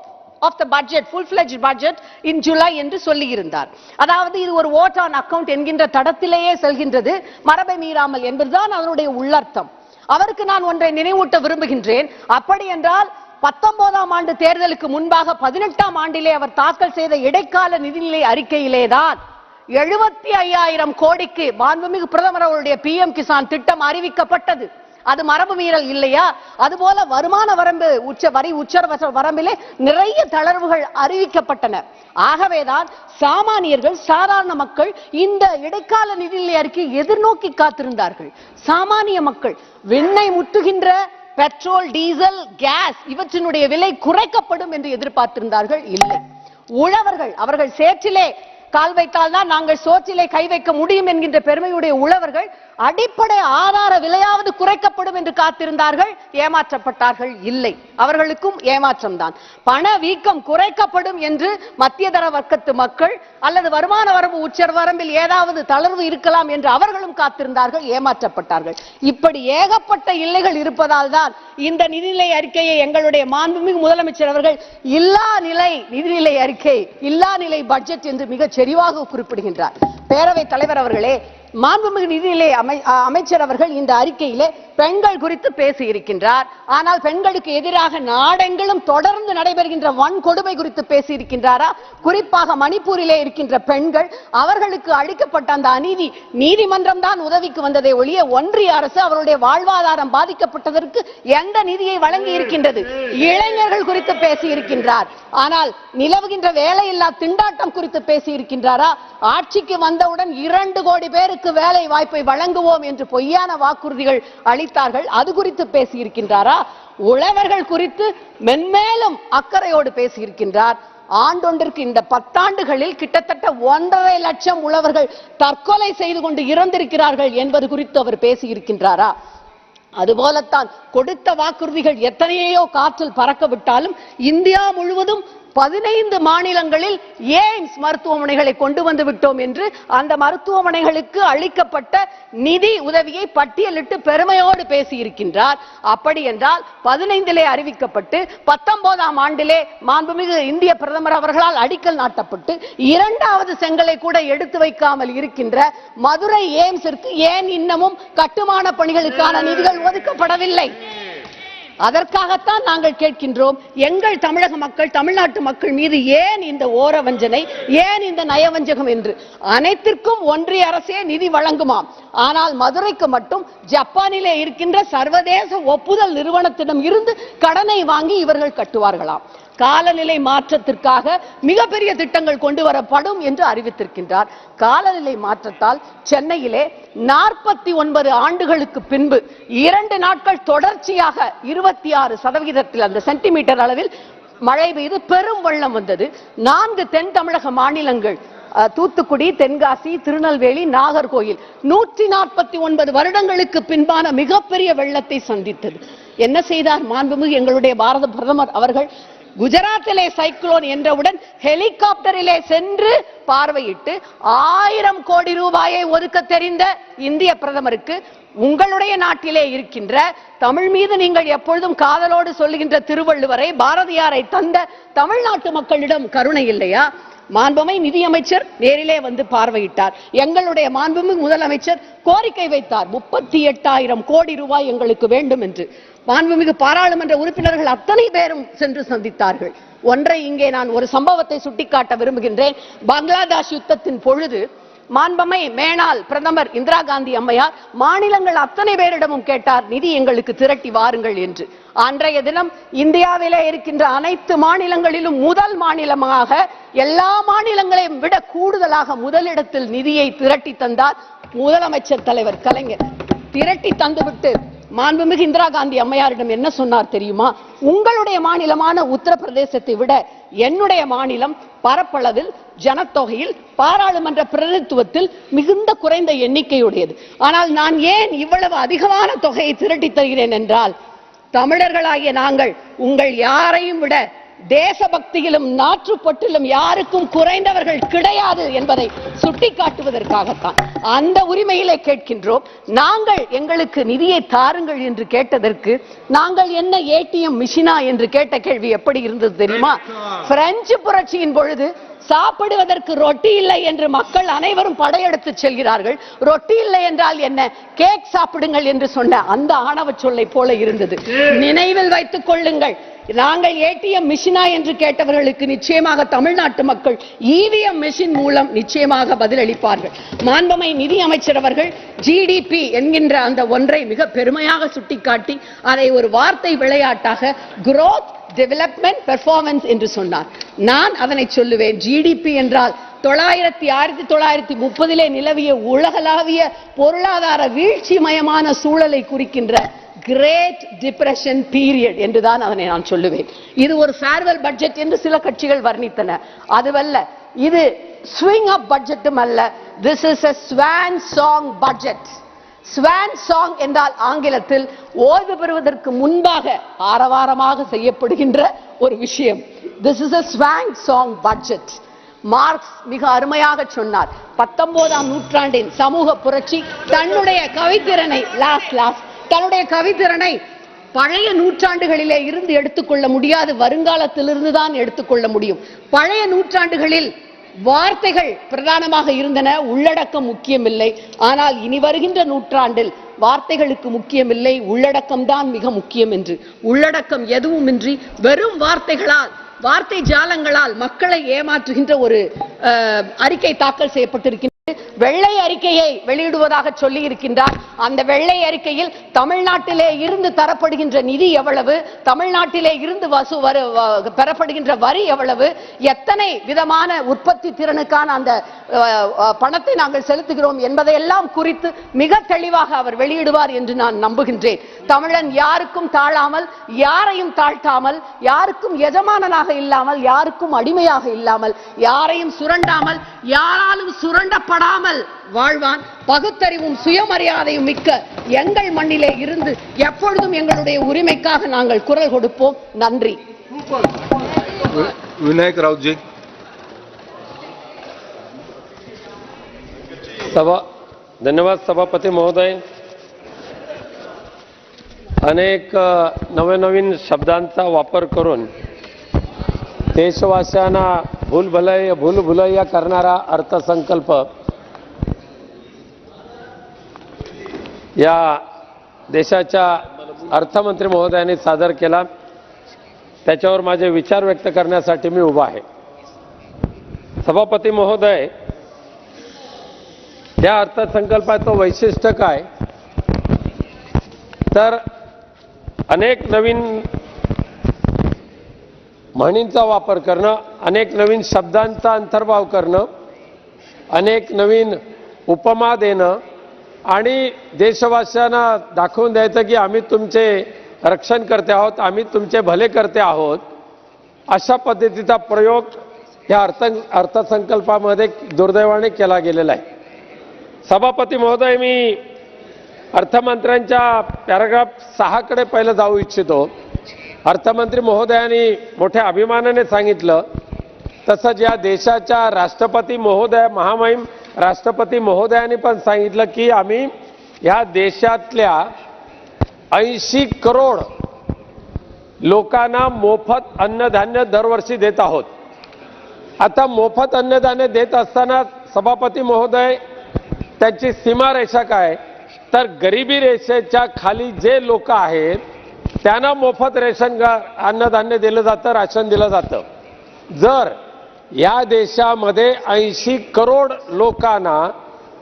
of the budget, full-fledged budget in July என்று சொல்லி இருந்தார். அதாவது இது ஒரு vote on account என்கின்ற தடத்திலேயே செல்கின்றது, மரபை மீறாமல் என்பதுதான் அதனுடைய உள்ளர்த்தம். அவருக்கு நான் ஒன்றை நினைவூட்ட விரும்புகின்றேன். அப்படி என்றால் 19ஆம் ஆண்டு தேர்தலுக்கு முன்பாக 18ஆம் ஆண்டிலே அவர் தாக்கல் செய்த இடைக்கால நிதிநிலை அறிக்கையிலேதான் 75,000 கோடிக்கு மாண்புமிகு பிரதமர் அவருடைய PM கிசான் திட்டம் அறிவிக்கப்பட்டது. அது மரபு மீறல் இல்லையா? அதுபோல வருமான வரம்பு உச்ச வரம்பிலே நிறைய தளர்வுகள் அறிவிக்கப்பட்டன. ஆகவேதான் சாமானியர்கள், சாதாரண மக்கள் இந்த இடைக்கால நிதிநிலை அறிக்கையை எதிர்நோக்கி காத்திருந்தார்கள். சாமானிய மக்கள் விண்ணை முட்டுகின்ற பெட்ரோல், டீசல், கேஸ் இவற்றினுடைய விலை குறைக்கப்படும் என்று எதிர்பார்த்திருந்தார்கள். இல்லை. உழவர்கள், அவர்கள் சேற்றிலே கால் வைத்தால் தான் நாங்கள் சோற்றிலே கை வைக்க முடியும் என்கின்ற பெருமையுடைய உழவர்கள் அடிப்படை ஆதார விலையாவது குறைக்கப்படும் என்று காத்திருந்தார்கள், ஏமாற்றப்பட்டார்கள். இல்லை, அவர்களுக்கும் ஏமாற்றம் தான். பணவீக்கம் குறைக்கப்படும் என்று மத்தியதர வர்க்கத்து மக்கள் அல்லது வருமான வரம்பு உச்சவரம்பில் ஏதாவது தளர்வு இருக்கலாம் என்று அவர்களும் காத்திருந்தார்கள், ஏமாற்றப்பட்டார்கள். இப்படி ஏகப்பட்ட இல்லைகள் இருப்பதால் தான் இந்த நிதிநிலை அறிக்கையை எங்களுடைய மாண்புமிகு முதலமைச்சர் அவர்கள் இல்லா நிலை நிதிநிலை அறிக்கை, இல்லா நிலை பட்ஜெட் என்று மிக செறிவாக குறிப்பிடுகின்றார். பேரவைத் தலைவர் அவர்களே, மாண்புமிகு நிதிநிலை அமைச்சர் அவர்கள் இந்த அறிக்கையிலே பெண்கள் குறித்து பேசி இருக்கின்றார். ஆனால் பெண்களுக்கு எதிராக நாடெங்கிலும் தொடர்ந்து நடைபெறுகின்ற வன்கொடுமை குறித்து பேசி இருக்கின்றாரா? குறிப்பாக மணிப்பூரிலே இருக்கின்ற பெண்கள், அவர்களுக்கு அளிக்கப்பட்ட அந்த அநீதி, நீதிமன்றம் தான் உதவிக்கு வந்ததை ஒழிய ஒன்றிய அரசு அவருடைய வாழ்வாதாரம் பாதிக்கப்பட்டதற்கு எந்த நிதியை வழங்கி இருக்கின்றது? இளைஞர்கள் குறித்து பேசி இருக்கின்றார். ஆனால் நிலவுகின்ற வேலையில்லா திண்டாட்டம் குறித்து பேசி இருக்கின்றாரா? ஆட்சிக்கு வந்தவுடன் 2 கோடி பேருக்கு வேலை வாய்ப்பை வழங்குவோம் என்று பொய்யான வாக்குறுதிகள் அளித்தார்கள், அது குறித்து பேசி இருக்கின்றாரா? உழவர்கள் குறித்து மென்மேலும் அக்கறையோடு பேசி இருக்கின்றார். ஆண்டொன்றிற்கு இந்த 10 ஆண்டுகளில் கிட்டத்தட்ட 1.5 லட்சம் உழவர்கள் தற்கொலை செய்து கொண்டு இறந்திருக்கிறார்கள் என்பது குறித்து அவர் பேசி இருக்கின்றாரா? அதுபோலத்தான் கொடுத்த வாக்குறுதிகள் எத்தனையோ காற்றில் பறக்க விட்டாலும் இந்தியா முழுவதும் 15 மாநிலங்களில் எய்ம்ஸ் மருத்துவமனைகளை கொண்டு வந்து விட்டோம் என்று அந்த மருத்துவமனைகளுக்கு அளிக்கப்பட்ட நிதி உதவியை பட்டியலிட்டு பெருமையோடு பேசி இருக்கின்றார். அப்படி என்றால் 15 அறிவிக்கப்பட்டு 19ஆம் ஆண்டிலே மாண்புமிகு இந்திய பிரதமர் அவர்களால் அடிக்கல் நாட்டப்பட்டு 2வது செங்கலை கூட எடுத்து வைக்காமல் இருக்கின்ற மதுரை எய்ம்ஸிற்கு ஏன் இன்னமும் கட்டுமான பணிகளுக்கான நிதிகள் ஒதுக்கப்படவில்லை? அதற்காகத்தான் நாங்கள் கேட்கின்றோம், எங்கள் தமிழக மக்கள், தமிழ்நாட்டு மக்கள் மீது ஏன் இந்த ஓரவஞ்சனை, ஏன் இந்த நயவஞ்சகம் என்று. அனைத்திற்கும் ஒன்றிய அரசே நிதி வழங்குமாம். ஆனால் மதுரைக்கு மட்டும் ஜப்பானிலே இருக்கின்ற சர்வதேச ஒப்புதல் நிறுவனத்திடம் இருந்து கடனை வாங்கி இவர்கள் கட்டுவார்களாம். காலநிலை மாற்றத்திற்காக மிகப்பெரிய திட்டங்கள் கொண்டு வரப்படும் என்று அறிவித்திருக்கின்றார். காலநிலை மாற்றத்தால் சென்னையிலே 49 ஆண்டுகளுக்கு பின்பு 2 நாட்கள் தொடர்ச்சியாக 26% அந்த சென்டிமீட்டர் அளவில் மழை பெய்து பெரும் வெள்ளம் வந்தது. 4 தென் தமிழக மாநிலங்கள், தூத்துக்குடி, தென்காசி, திருநெல்வேலி, நாகர்கோயில் 149 வருடங்களுக்கு பின்பான மிகப்பெரிய வெள்ளத்தை சந்தித்தது. என்ன செய்தார் மாண்புமிகு எங்களுடைய பாரத பிரதமர் அவர்கள்? குஜராத்திலே சைக்ளோன் என்றவுடன் ஹெலிகாப்டரிலே சென்று பார்வையிட்டு 1000 கோடி ரூபாயை ஒதுக்க தெரிந்த இந்திய பிரதமருக்கு உங்களுடைய நாட்டிலே இருக்கின்ற தமிழ் மீது நீங்கள் எப்பொழுதும் காதலோடு சொல்லுகின்ற திருவள்ளுவரை, பாரதியாரை தந்த தமிழ்நாட்டு மக்களிடம் கருணை இல்லையா? மாண்புமை நிதியமைச்சர் நேரிலே வந்து பார்வையிட்டார். எங்களுடைய மாண்புமிகு முதலமைச்சர் கோரிக்கை வைத்தார், 38,000 கோடி ரூபாய் எங்களுக்கு வேண்டும் என்று. மாண்புமிகு பாராளுமன்ற உறுப்பினர்கள் அத்தனை பேரும் சென்று சந்தித்தார்கள். ஒன்றை இங்கே நான் ஒரு சம்பவத்தை சுட்டிக்காட்ட விரும்புகின்றேன். பங்களாதேஷ் யுத்தத்தின் பொழுது மாண்புமை மேனாள் பிரதமர் இந்திரா காந்தி அம்மையார் மாநிலங்கள் அத்தனை பேரிடமும் கேட்டார், நிதி எங்களுக்கு திரட்டி வாருங்கள் என்று. அன்றைய தினம் இந்தியாவிலே இருக்கின்ற அனைத்து மாநிலங்களிலும் முதல் மாநிலமாக, எல்லா மாநிலங்களையும் விட கூடுதலாக முதலிடத்தில் நிதியை திரட்டி தந்தார் முதலமைச்சர் தலைவர் கலைஞர். திரட்டி தந்துவிட்டு மாண்புமிகு இந்திரா காந்தி அம்மையாரிடம் என்ன சொன்னார் தெரியுமா? உங்களுடைய மாநிலமான உத்தரப்பிரதேசத்தை விட என்னுடைய மாநிலம் பரப்பளவில், ஜனத்தொகையில், பாராளுமன்ற பிரதிநிதித்துவத்தில் மிகுந்த குறைந்த எண்ணிக்கையுடையது. ஆனால் நான் ஏன் இவ்வளவு அதிகமான தொகையை திரட்டி தருகிறேன் என்றால், தமிழர்களாகிய நாங்கள் உங்கள் யாரையும் விட தேசபக்தியிலும் நாற்றுப்பட்டிலும் யாருக்கும் குறைந்தவர்கள் கிடையாது என்பதை சுட்டிக்காட்டுவதற்காகத்தான். அந்த உரிமையிலே கேட்கின்றோம். நாங்கள் எங்களுக்கு நிதியை தாருங்கள் என்று கேட்டதற்கு நாங்கள் என்ன ஏடிஎம் மிஷினா என்று கேட்ட கேள்வி எப்படி இருந்தது தெரியுமா? பிரெஞ்சு புரட்சியின் பொழுது சாப்பிடுவதற்கு ரொட்டி இல்லை என்று மக்கள் அனைவரும் படையெடுத்து செல்கிறார்கள். ரொட்டி இல்லை என்றால் என்ன, கேக் சாப்பிடுங்கள் என்று சொன்ன அந்த ஆணவ சொல்லை போல இருந்தது. நினைவில் வைத்துக் கொள்ளுங்கள், நாங்கள் ஏடிஎம் மிஷினா என்று கேட்டவர்களுக்கு நிச்சயமாக தமிழ்நாட்டு மக்கள் இவிஎம் மிஷின் மூலம் நிச்சயமாக பதிலளிப்பார்கள். மாண்புமை நிதி அமைச்சர் அவர்கள் ஜிடிபி என்கின்ற அந்த ஒன்றை மிக பெருமையாக சுட்டிக்காட்டி அதை ஒரு வார்த்தை விளையாட்டாக growth development performance என்று சொன்னார். நான் அதனை சொல்லுவேன், ஜிடிபி என்றால் 1930 நிலவிய உலகளாவிய பொருளாதார வீழ்ச்சி மயமான சூழலை குறிக்கின்ற கிரேட் டிப்ரெஷன் பீரியட் என்றுதான் அதனை நான் சொல்லுவேன். இது ஒரு ஃபேர்வெல் பட்ஜெட் என்று சில கட்சிகள் வர்ணித்தன. அதுவல்ல, இது ஸ்விங் அப் பட்ஜெட்டும் அல்ல. This is a swan song budget. Swan song என்றால் ஆங்கிலத்தில் ஓய்வு பெறுவதற்கு முன்பாக ஆரவாரமாக செய்யப்படுகின்ற ஒரு விஷயம். This is a swan song budget. Marx மிக அருமையாக சொன்னார், 19ஆம் நூற்றாண்டின் சமூக புரட்சி தன்னுடைய கவித்திறனை பழைய நூற்றாண்டுகளிலே இருந்து எடுத்துக்கொள்ள முடியாது, வருங்காலத்திலிருந்து தான் எடுத்துக்கொள்ள முடியும். பழைய நூற்றாண்டுகளில் வார்த்தைகள் பிரதானமாக இருந்தன, உள்ளடக்கம் முக்கியமில்லை. ஆனால் இனி வருகின்ற நூற்றாண்டில் வார்த்தைகளுக்கு முக்கியமில்லை, உள்ளடக்கம் தான் மிக முக்கியம் என்று. உள்ளடக்கம் எதுவுமின்றி வெறும் வார்த்தை ஜாலங்களால் மக்களை ஏமாற்றுகின்ற ஒரு அறிக்கை தாக்கல் செய்யப்பட்டிருக்கின்றது. வெள்ளை அறிக்கையை வெளியிடுவதாக சொல்லி இருக்கின்றார். அந்த வெள்ளை அறிக்கையில் தமிழ்நாட்டிலே இருந்து தரப்படுகின்ற நிதி எவ்வளவு, தமிழ்நாட்டிலே இருந்து பெறப்படுகின்ற வரி எவ்வளவு, எத்தனை விதமான உற்பத்தி திறனுக்கான அந்த பணத்தை நாங்கள் செலுத்துகிறோம் என்பதையெல்லாம் குறித்து மிக தெளிவாக அவர் வெளியிடுவார் என்று நான் நம்புகின்றேன். தமிழன் யாருக்கும் தாழாமல், யாரையும் தாழ்த்தாமல், யாருக்கும் எஜமானனாக இல்லாமல், யாருக்கும் அடிமையாக இல்லாமல், யாரையும் சுரண்டாமல், யாராலும் சுரண்டப்படாமல் வாழ்வான். பகுத்தறிவும் சுயமரியாதையும் மிக்க எங்கள் மண்ணிலே இருந்து எப்பொழுதும் எங்களுடைய உரிமைக்காக நாங்கள் குரல் கொடுப்போம். நன்றி. विनायक राउत जी. धन्यवाद सभापती महोदय. अनेक नवीन शब्दांचा वापर करून देशवासियांना भूलभुलैया करणारा अर्थसंकल्प या देशाच्या अर्थमंत्री महोदयांनी सादर केला. त्याच्यावर माझे विचार व्यक्त करण्यासाठी मी उभा आहे. सभापती महोदय, या अर्थसंकल्पाचं वैशिष्ट्य काय तर अनेक नवीन म्हणींचा वापर करणं, अनेक नवीन शब्दांचा अंतर्भाव करणं, अनेक नवीन उपमा देणं आणि देशवासियांना दाखवून द्यायचं की आम्ही तुमचे रक्षण करते आहोत, आम्ही तुमचे भले करते आहोत, अशा पद्धतीचा प्रयोग या अर्थसंकल्पामध्ये दुर्दैवाने केला गेलेला आहे. सभापती महोदय, मी अर्थमंत्र्यांच्या पॅराग्राफ 6 कडे पहिलं जाऊ इच्छितो. अर्थमंत्री महोदयांनी मोठ्या अभिमानाने सांगितलं तसंच या देशाच्या राष्ट्रपती महोदय, महामहिम राष्ट्रपती महोदयांनी पण सांगितलं की आम्ही या देशातल्या 80 करोड लोकांना मोफत अन्नधान्य दरवर्षी देत आहोत. आता मोफत अन्नधान्य देत असताना सभापती महोदय, त्याची सीमारेषा काय तर गरिबी रेषेच्या खाली जे लोक आहेत त्यांना मोफत अन्नधान्य दिलं जातं, राशन दिलं जातं. जर या देशामध्ये 80 करोड लोकांना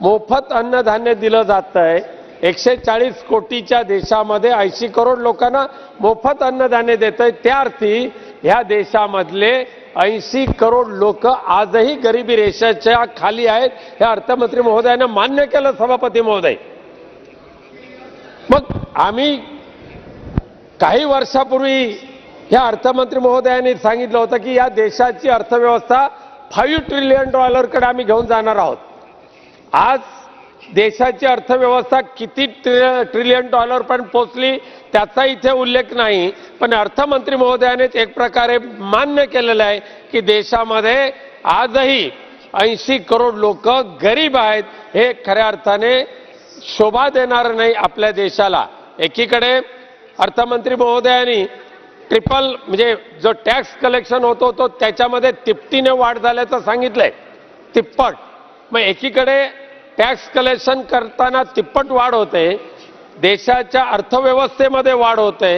मोफत अन्नधान्य दिलं जातंय, 140 कोटीच्या देशामध्ये 80 करोड लोकांना मोफत अन्नधान्य देतंय, त्या अर्थी या देशामधले 80 करोड लोक आजही गरिबी रेषेच्या खाली आहेत. हे अर्थमंत्री महोदयांनी मान्य केलं. सभापती महोदय, मग आम्ही काही वर्षापूर्वी या अर्थमंत्री महोदयांनी सांगितलं होतं की या देशाची अर्थव्यवस्था $5 ट्रिलियन कडे आम्ही घेऊन जाणार आहोत. आज देशाची अर्थव्यवस्था किती ट्रिलियन डॉलर पण पोहोचली त्याचा इथे उल्लेख नाही, पण अर्थमंत्री महोदयाने एक प्रकारे मान्य केलेलं आहे की देशामध्ये आजही 80 करोड लोक गरीब आहेत. हे खऱ्या अर्थाने शोभा देणार नाही आपल्या देशाला. एकीकडे अर्थमंत्री महोदयांनी ट्रिपल म्हणजे जो टॅक्स कलेक्शन होतो तो त्याच्यामध्ये तिप्पटीने वाढ झाल्याचं सांगितलंय, तिप्पट. मग एकीकडे टॅक्स कलेक्शन करताना तिप्पट वाढ होते, देशाच्या अर्थव्यवस्थेमध्ये वाढ होते,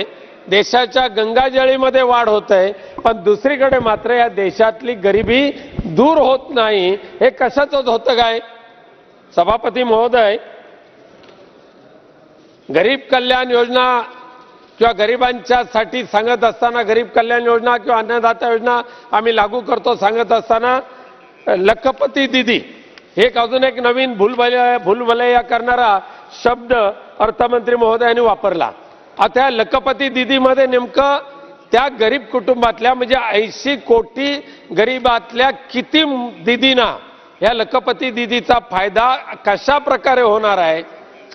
देशाच्या गंगाजळीमध्ये वाढ होते, पण दुसरीकडे मात्र या देशातली गरिबी दूर होत नाही. हे कशाचं होतं काय सभापती महोदय? गरीब कल्याण योजना किंवा गरिबांच्यासाठी सांगत असताना, गरीब कल्याण योजना किंवा अन्नदाता योजना आम्ही लागू करतो सांगत असताना लखपती दीदी एक अजून एक नवीन भूलभुलैया करणारा शब्द अर्थमंत्री महोदयांनी वापरला. आता लखपती दीदीमध्ये नेमकं त्या गरीब कुटुंबातल्या म्हणजे 80 कोटी गरीबातल्या किती दीदींना या लखपती दीदीचा फायदा कशा प्रकारे होणार आहे?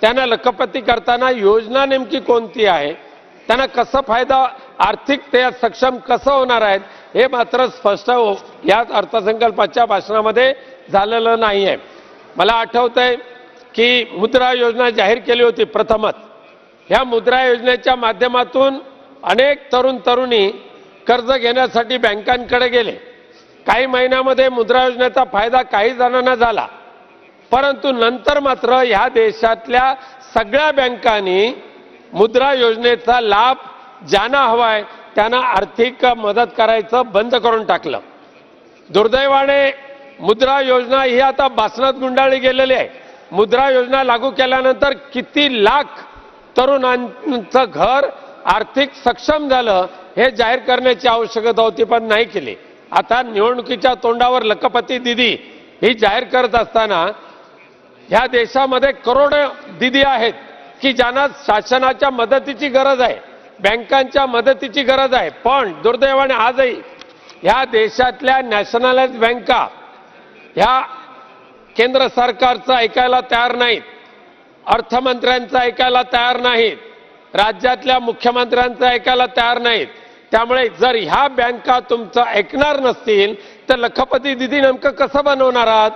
त्यांना लखपती करताना योजना नेमकी कोणती आहे, त्यांना कसं फायदा आर्थिक ते सक्षम कसं होणार आहे हे मात्र स्पष्ट या अर्थसंकल्पाच्या भाषणामध्ये झालेलं नाही आहे. मला आठवतंय की मुद्रा योजना जाहीर केली होती प्रथमच. ह्या मुद्रा योजनेच्या माध्यमातून अनेक तरुण तरुणी कर्ज घेण्यासाठी बँकांकडे गेले. काही महिन्यामध्ये मुद्रा योजनेचा फायदा काही जणांना झाला, परंतु नंतर मात्र ह्या देशातल्या सगळ्या बँकांनी मुद्रा योजनेचा लाभ ज्यांना हवाय त्यांना आर्थिक मदत करायचं बंद करून टाकलं. दुर्दैवाने मुद्रा योजना ही आता बासनात गुंडाळली गेलेली आहे. मुद्रा योजना लागू केल्यानंतर किती लाख तरुणांचं घर आर्थिक सक्षम झालं हे जाहीर करण्याची आवश्यकता होती, पण नाही केली. आता निवडणुकीच्या तोंडावर लखपती दिदी ही जाहीर करत असताना ह्या देशामध्ये करोडो दिदी आहेत की ज्यांना शासनाच्या मदतीची गरज आहे, बँकांच्या मदतीची गरज आहे. पण दुर्दैवाने आजही ह्या देशातल्या नॅशनलाइज बँका ह्या केंद्र सरकारचं ऐकायला तयार नाहीत, अर्थमंत्र्यांचं ऐकायला तयार नाहीत, राज्यातल्या मुख्यमंत्र्यांचं ऐकायला तयार नाहीत. त्यामुळे जर ह्या बँका तुमचं ऐकणार नसतील तर लखपती दिदी नेमकं कसं बनवणार आहात?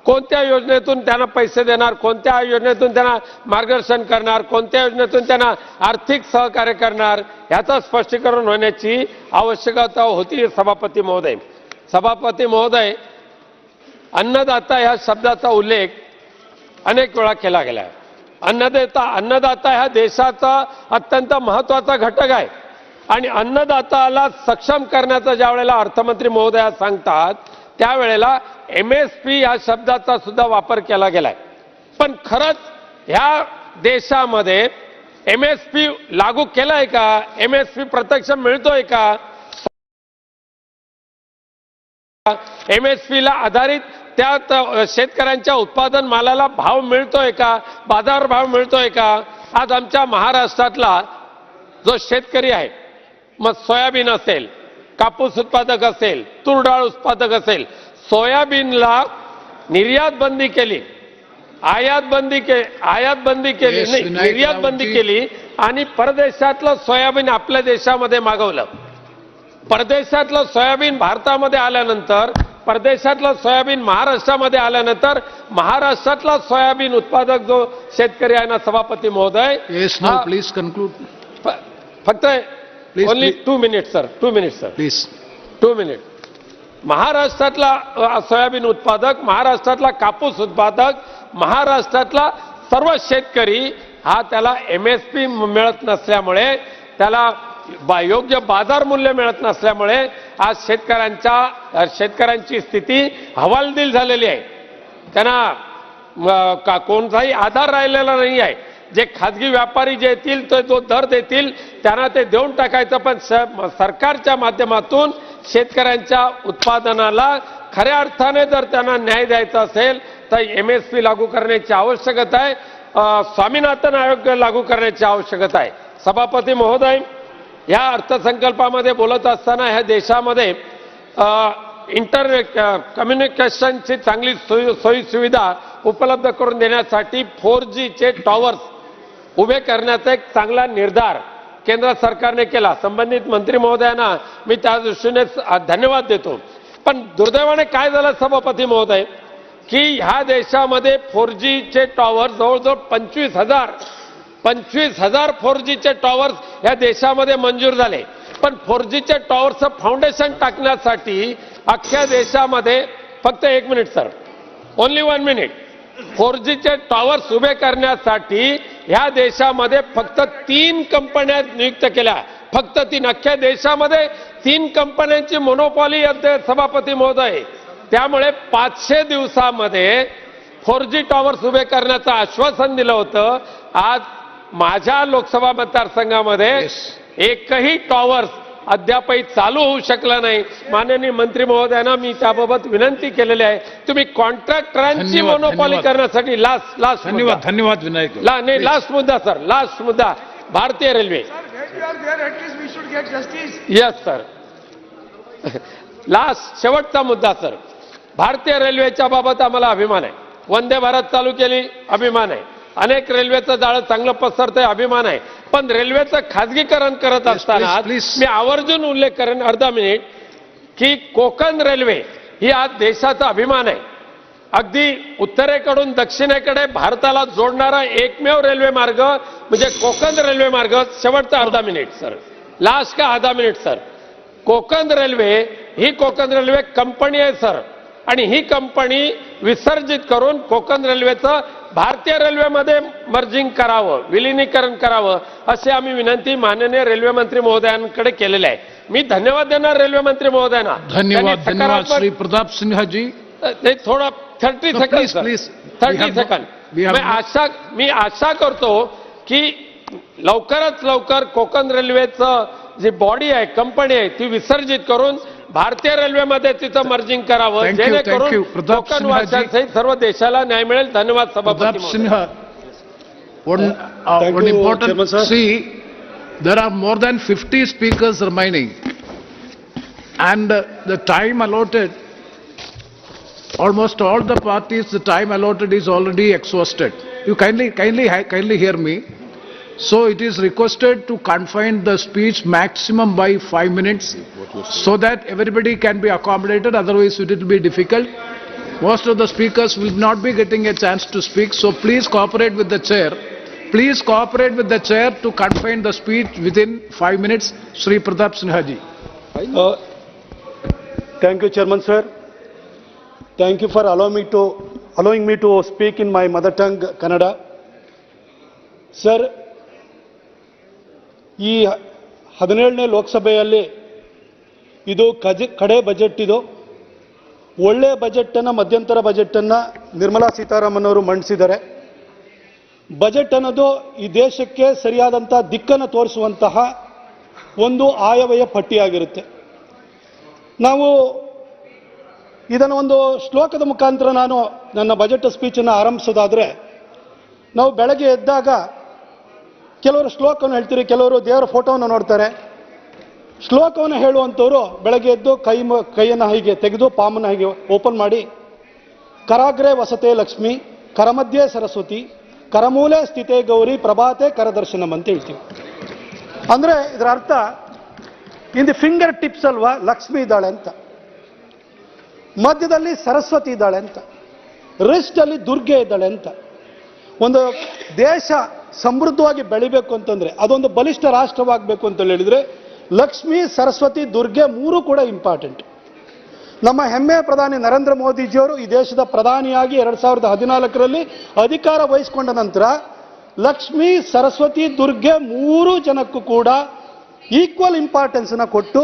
कोणत्या योजनेतून त्यांना पैसे देणार, कोणत्या योजनेतून त्यांना मार्गदर्शन करणार, कोणत्या योजनेतून त्यांना आर्थिक सहकार्य करणार, याचं स्पष्टीकरण होण्याची आवश्यकता होती. सभापती महोदय, सभापती महोदय, अन्नदाता ह्या शब्दाचा उल्लेख अनेक वेळा केला गेला आहे. अन्नदाता ह्या देशाचा अत्यंत महत्वाचा घटक आहे आणि अन्नदाताला सक्षम करण्याचा ज्या वेळेला अर्थमंत्री महोदया सांगतात त्यावेळेला MSP या शब्दाचा सुद्धा वापर केला गेलाय. पण खरंच ह्या देशामध्ये MSP लागू केलाय का? MSP प्रत्यक्ष मिळतोय का? MSP ला आधारित त्या शेतकऱ्यांच्या उत्पादन मालाला भाव मिळतोय का? बाजार भाव मिळतोय का? आज आमच्या महाराष्ट्रातला जो शेतकरी आहे, मग सोयाबीन असेल, कापूस उत्पादक असेल, तूर डाळ उत्पादक असेल, सोयाबीनला निर्यात बंदी केली, आयात बंदी केली नाही, निर्यात बंदी केली आणि परदेशातलं सोयाबीन आपल्या देशामध्ये मागवलं. परदेशातलं सोयाबीन भारतामध्ये आल्यानंतर, परदेशातलं सोयाबीन महाराष्ट्रामध्ये आल्यानंतर महाराष्ट्रातला सोयाबीन उत्पादक जो शेतकरी आहे ना सभापती महोदय, प्लीज कन्क्लूड. फक्त only 2 minutes sir, 2 minutes sir, please 2 minute. महाराष्ट्रातला सोयाबीन उत्पादक, महाराष्ट्रातला कापूस उत्पादक, महाराष्ट्रातला सर्व शेतकरी हा त्याला MSP मिळत नसल्यामुळे, त्याला योग्य बाजार मूल्य मिळत नसल्यामुळे आज शेतकऱ्यांची स्थिती हवालदिल झालेली आहे. त्यांना कोणताही आधार राहिलेला नाही आहे. जे खाजगी व्यापारी जे येतील तो जो दर देतील त्यांना ते देऊन टाकायचं. पण सरकारच्या माध्यमातून शेतकऱ्यांच्या उत्पादनाला खऱ्या अर्थाने जर त्यांना न्याय द्यायचा असेल तर MSP लागू करण्याची आवश्यकता आहे. स्वामीनाथन आयोग लागू करण्याची आवश्यकता आहे. सभापती महोदय, या अर्थसंकल्पामध्ये बोलत असताना ह्या देशामध्ये इंटरनेट कम्युनिकेशनची चांगली सोयी सुविधा उपलब्ध करून देण्यासाठी 4G चे टॉवर्स उभे करण्याचा एक चांगला निर्धार केंद्र सरकारने केला. संबंधित मंत्री महोदयांना मी त्या दृष्टीने धन्यवाद देतो. पण दुर्दैवाने काय झालं सभापती महोदय की ह्या देशामध्ये 4G चे टॉवर जवळजवळ 25,000 4G चे टॉवर्स या देशामध्ये मंजूर झाले. पण 4G चे टॉवरचं फाउंडेशन टाकण्यासाठी अख्ख्या देशामध्ये फक्त 1 minute sir, only 1 minute, 4G चे टॉवर्स उभे करण्यासाठी ह्या देशामध्ये फक्त 3 कंपन्या नियुक्त केल्या. फक्त 3. अख्ख्या देशामध्ये 3 कंपन्यांची मोनोपॉली आहे सभापती महोदय. त्यामुळे 500 दिवसामध्ये 4G टॉवर्स उभे करण्याचं आश्वासन दिलं होतं. आज माझ्या लोकसभा मतदारसंघामध्ये एकही टॉवर्स अद्यापही चालू होऊ शकला नाही. माननीय मंत्री महोदयांना मी त्याबाबत विनंती केलेली आहे. तुम्ही कॉन्ट्रॅक्टरांची मोनोपॉली करण्यासाठी धन्यवाद विनायक. नाही, लास्ट मुद्दा सर, लास्ट मुद्दा, भारतीय रेल्वे. यस सर, लास्ट शेवटचा मुद्दा सर, भारतीय रेल्वेच्या बाबत आम्हाला अभिमान आहे. वंदे भारत चालू केली, अभिमान आहे. अनेक रेल्वेचं जाळं चांगलं पसरतंय, अभिमान आहे. पण रेल्वेचं खाजगीकरण करत असताना मी आवर्जून उल्लेख करेन अर्धा मिनिट की कोकण रेल्वे ही आज देशाचा अभिमान आहे. अगदी उत्तरेकडून दक्षिणेकडे भारताला जोडणारा एकमेव रेल्वे मार्ग म्हणजे कोकण रेल्वे मार्ग. शेवटचा अर्धा मिनिट सर, लास्ट का आधा मिनिट सर. कोकण रेल्वे ही कोकण रेल्वे कंपनी आहे सर, आणि ही कंपनी विसर्जित करून कोकण रेल्वेचं भारतीय रेल्वेमध्ये मर्जिंग करावं, विलिनीकरण करावं अशी आम्ही विनंती माननीय रेल्वे मंत्री महोदयांकडे केलेली आहे. मी धन्यवाद देणार रेल्वे मंत्री महोदयांना. धन्यवाद श्री प्रताप सिन्हा जी. नहीं थोड़ा 30 सेकंड प्लीज 30 सेकंड. मी आशा करतो की लवकरात लवकर कोकण रेल्वेचं जी बॉडी आहे, कंपनी आहे, ती विसर्जित करून भारतीय रेल्वेमध्ये तिचं मर्जिंग करावं, जेणेकरून कोकण वासियांसहित सर्व देशाला न्याय मिळेल. धन्यवाद सभापती Sinha. One important, see, there are more than 50 speakers remaining, and the time allotted, almost all the parties, the time allotted is already exhausted. You kindly hear me. So it is requested to confine the speech maximum by 5 minutes, so that everybody can be accommodated. Otherwise, it will be difficult. Most of the speakers will not be getting a chance to speak. So please cooperate with the chair. Please cooperate with the chair to confine the speech within 5 minutes. Shri Pratap Sinha ji. Thank you, Chairman sir. Thank you for allowing me to speak in my mother tongue, Kannada. Sir, ಈ 17ನೇ ಲೋಕಸಭೆಯಲ್ಲಿ ಇದು ಕಡೆ budget. ಇದು ಒಳ್ಳೆ ಬಜೆಟನ್ನು, ಮಧ್ಯಂತರ ಬಜೆಟನ್ನು ನಿರ್ಮಲಾ ಸೀತಾರಾಮನ್ ಅವರು ಮಂಡಿಸಿದ್ದಾರೆ. Budget ಅನ್ನೋದು ಈ ದೇಶಕ್ಕೆ ಸರಿಯಾದಂಥ ದಿಕ್ಕನ್ನು ತೋರಿಸುವಂತಹ ಒಂದು ಆಯವ್ಯಯ ಪಟ್ಟಿಯಾಗಿರುತ್ತೆ. ನಾವು ಇದನ್ನು ಒಂದು ಶ್ಲೋಕದ ಮುಖಾಂತರ ನಾನು ನನ್ನ ಬಜೆಟ್ ಸ್ಪೀಚನ್ನು ಆರಂಭಿಸೋದಾದರೆ, ನಾವು ಬೆಳಗ್ಗೆ ಎದ್ದಾಗ ಕೆಲವರು ಶ್ಲೋಕವನ್ನು ಹೇಳ್ತೀರಿ, ಕೆಲವರು ದೇವರ ಫೋಟೋವನ್ನು ನೋಡ್ತಾರೆ. ಶ್ಲೋಕವನ್ನು ಹೇಳುವಂಥವ್ರು ಬೆಳಗ್ಗೆ ಎದ್ದು ಕೈಯನ್ನು ಹೀಗೆ ತೆಗೆದು ಪಾಮನ್ನು ಹೀಗೆ ಓಪನ್ ಮಾಡಿ, ಕರಾಗ್ರೆ ವಸತೆ ಲಕ್ಷ್ಮಿ, ಕರಮಧ್ಯೆ ಸರಸ್ವತಿ, ಕರಮೂಲೆ ಸ್ಥಿತೆ ಗೌರಿ, ಪ್ರಭಾತೆ ಕರದರ್ಶನಂ ಅಂತ ಹೇಳ್ತೀವಿ. ಅಂದರೆ ಇದರ ಅರ್ಥ ಇನ್ ದಿ ಫಿಂಗರ್ ಟಿಪ್ಸ್ ಅಲ್ವಾ ಲಕ್ಷ್ಮಿ ಇದ್ದಾಳೆ ಅಂತ, ಮಧ್ಯದಲ್ಲಿ ಸರಸ್ವತಿ ಇದ್ದಾಳೆ ಅಂತ, ರಿಸ್ಟ್ ಅಲ್ಲಿ ದುರ್ಗೆ ಇದ್ದಾಳೆ ಅಂತ. ಒಂದು ದೇಶ ಸಮೃದ್ಧವಾಗಿ ಬೆಳಿಬೇಕು ಅಂತಂದ್ರೆ, ಅದೊಂದು ಬಲಿಷ್ಠ ರಾಷ್ಟ್ರವಾಗಬೇಕು ಅಂತ ಹೇಳಿದ್ರೆ ಲಕ್ಷ್ಮಿ, ಸರಸ್ವತಿ, ದುರ್ಗೆ ಮೂರು ಕೂಡ ಇಂಪಾರ್ಟೆಂಟ್. ನಮ್ಮ ಹೆಮ್ಮೆಯ ಪ್ರಧಾನಿ ನರೇಂದ್ರ ಮೋದಿಜಿಯವರು ಈ ದೇಶದ ಪ್ರಧಾನಿಯಾಗಿ 2014ರಲ್ಲಿ ಅಧಿಕಾರ ವಹಿಸಿಕೊಂಡ ನಂತರ ಲಕ್ಷ್ಮಿ, ಸರಸ್ವತಿ, ದುರ್ಗೆ ಮೂರು ಜನಕ್ಕೂ ಕೂಡ ಈಕ್ವಲ್ ಇಂಪಾರ್ಟೆನ್ಸ್ ಅನ್ನು ಕೊಟ್ಟು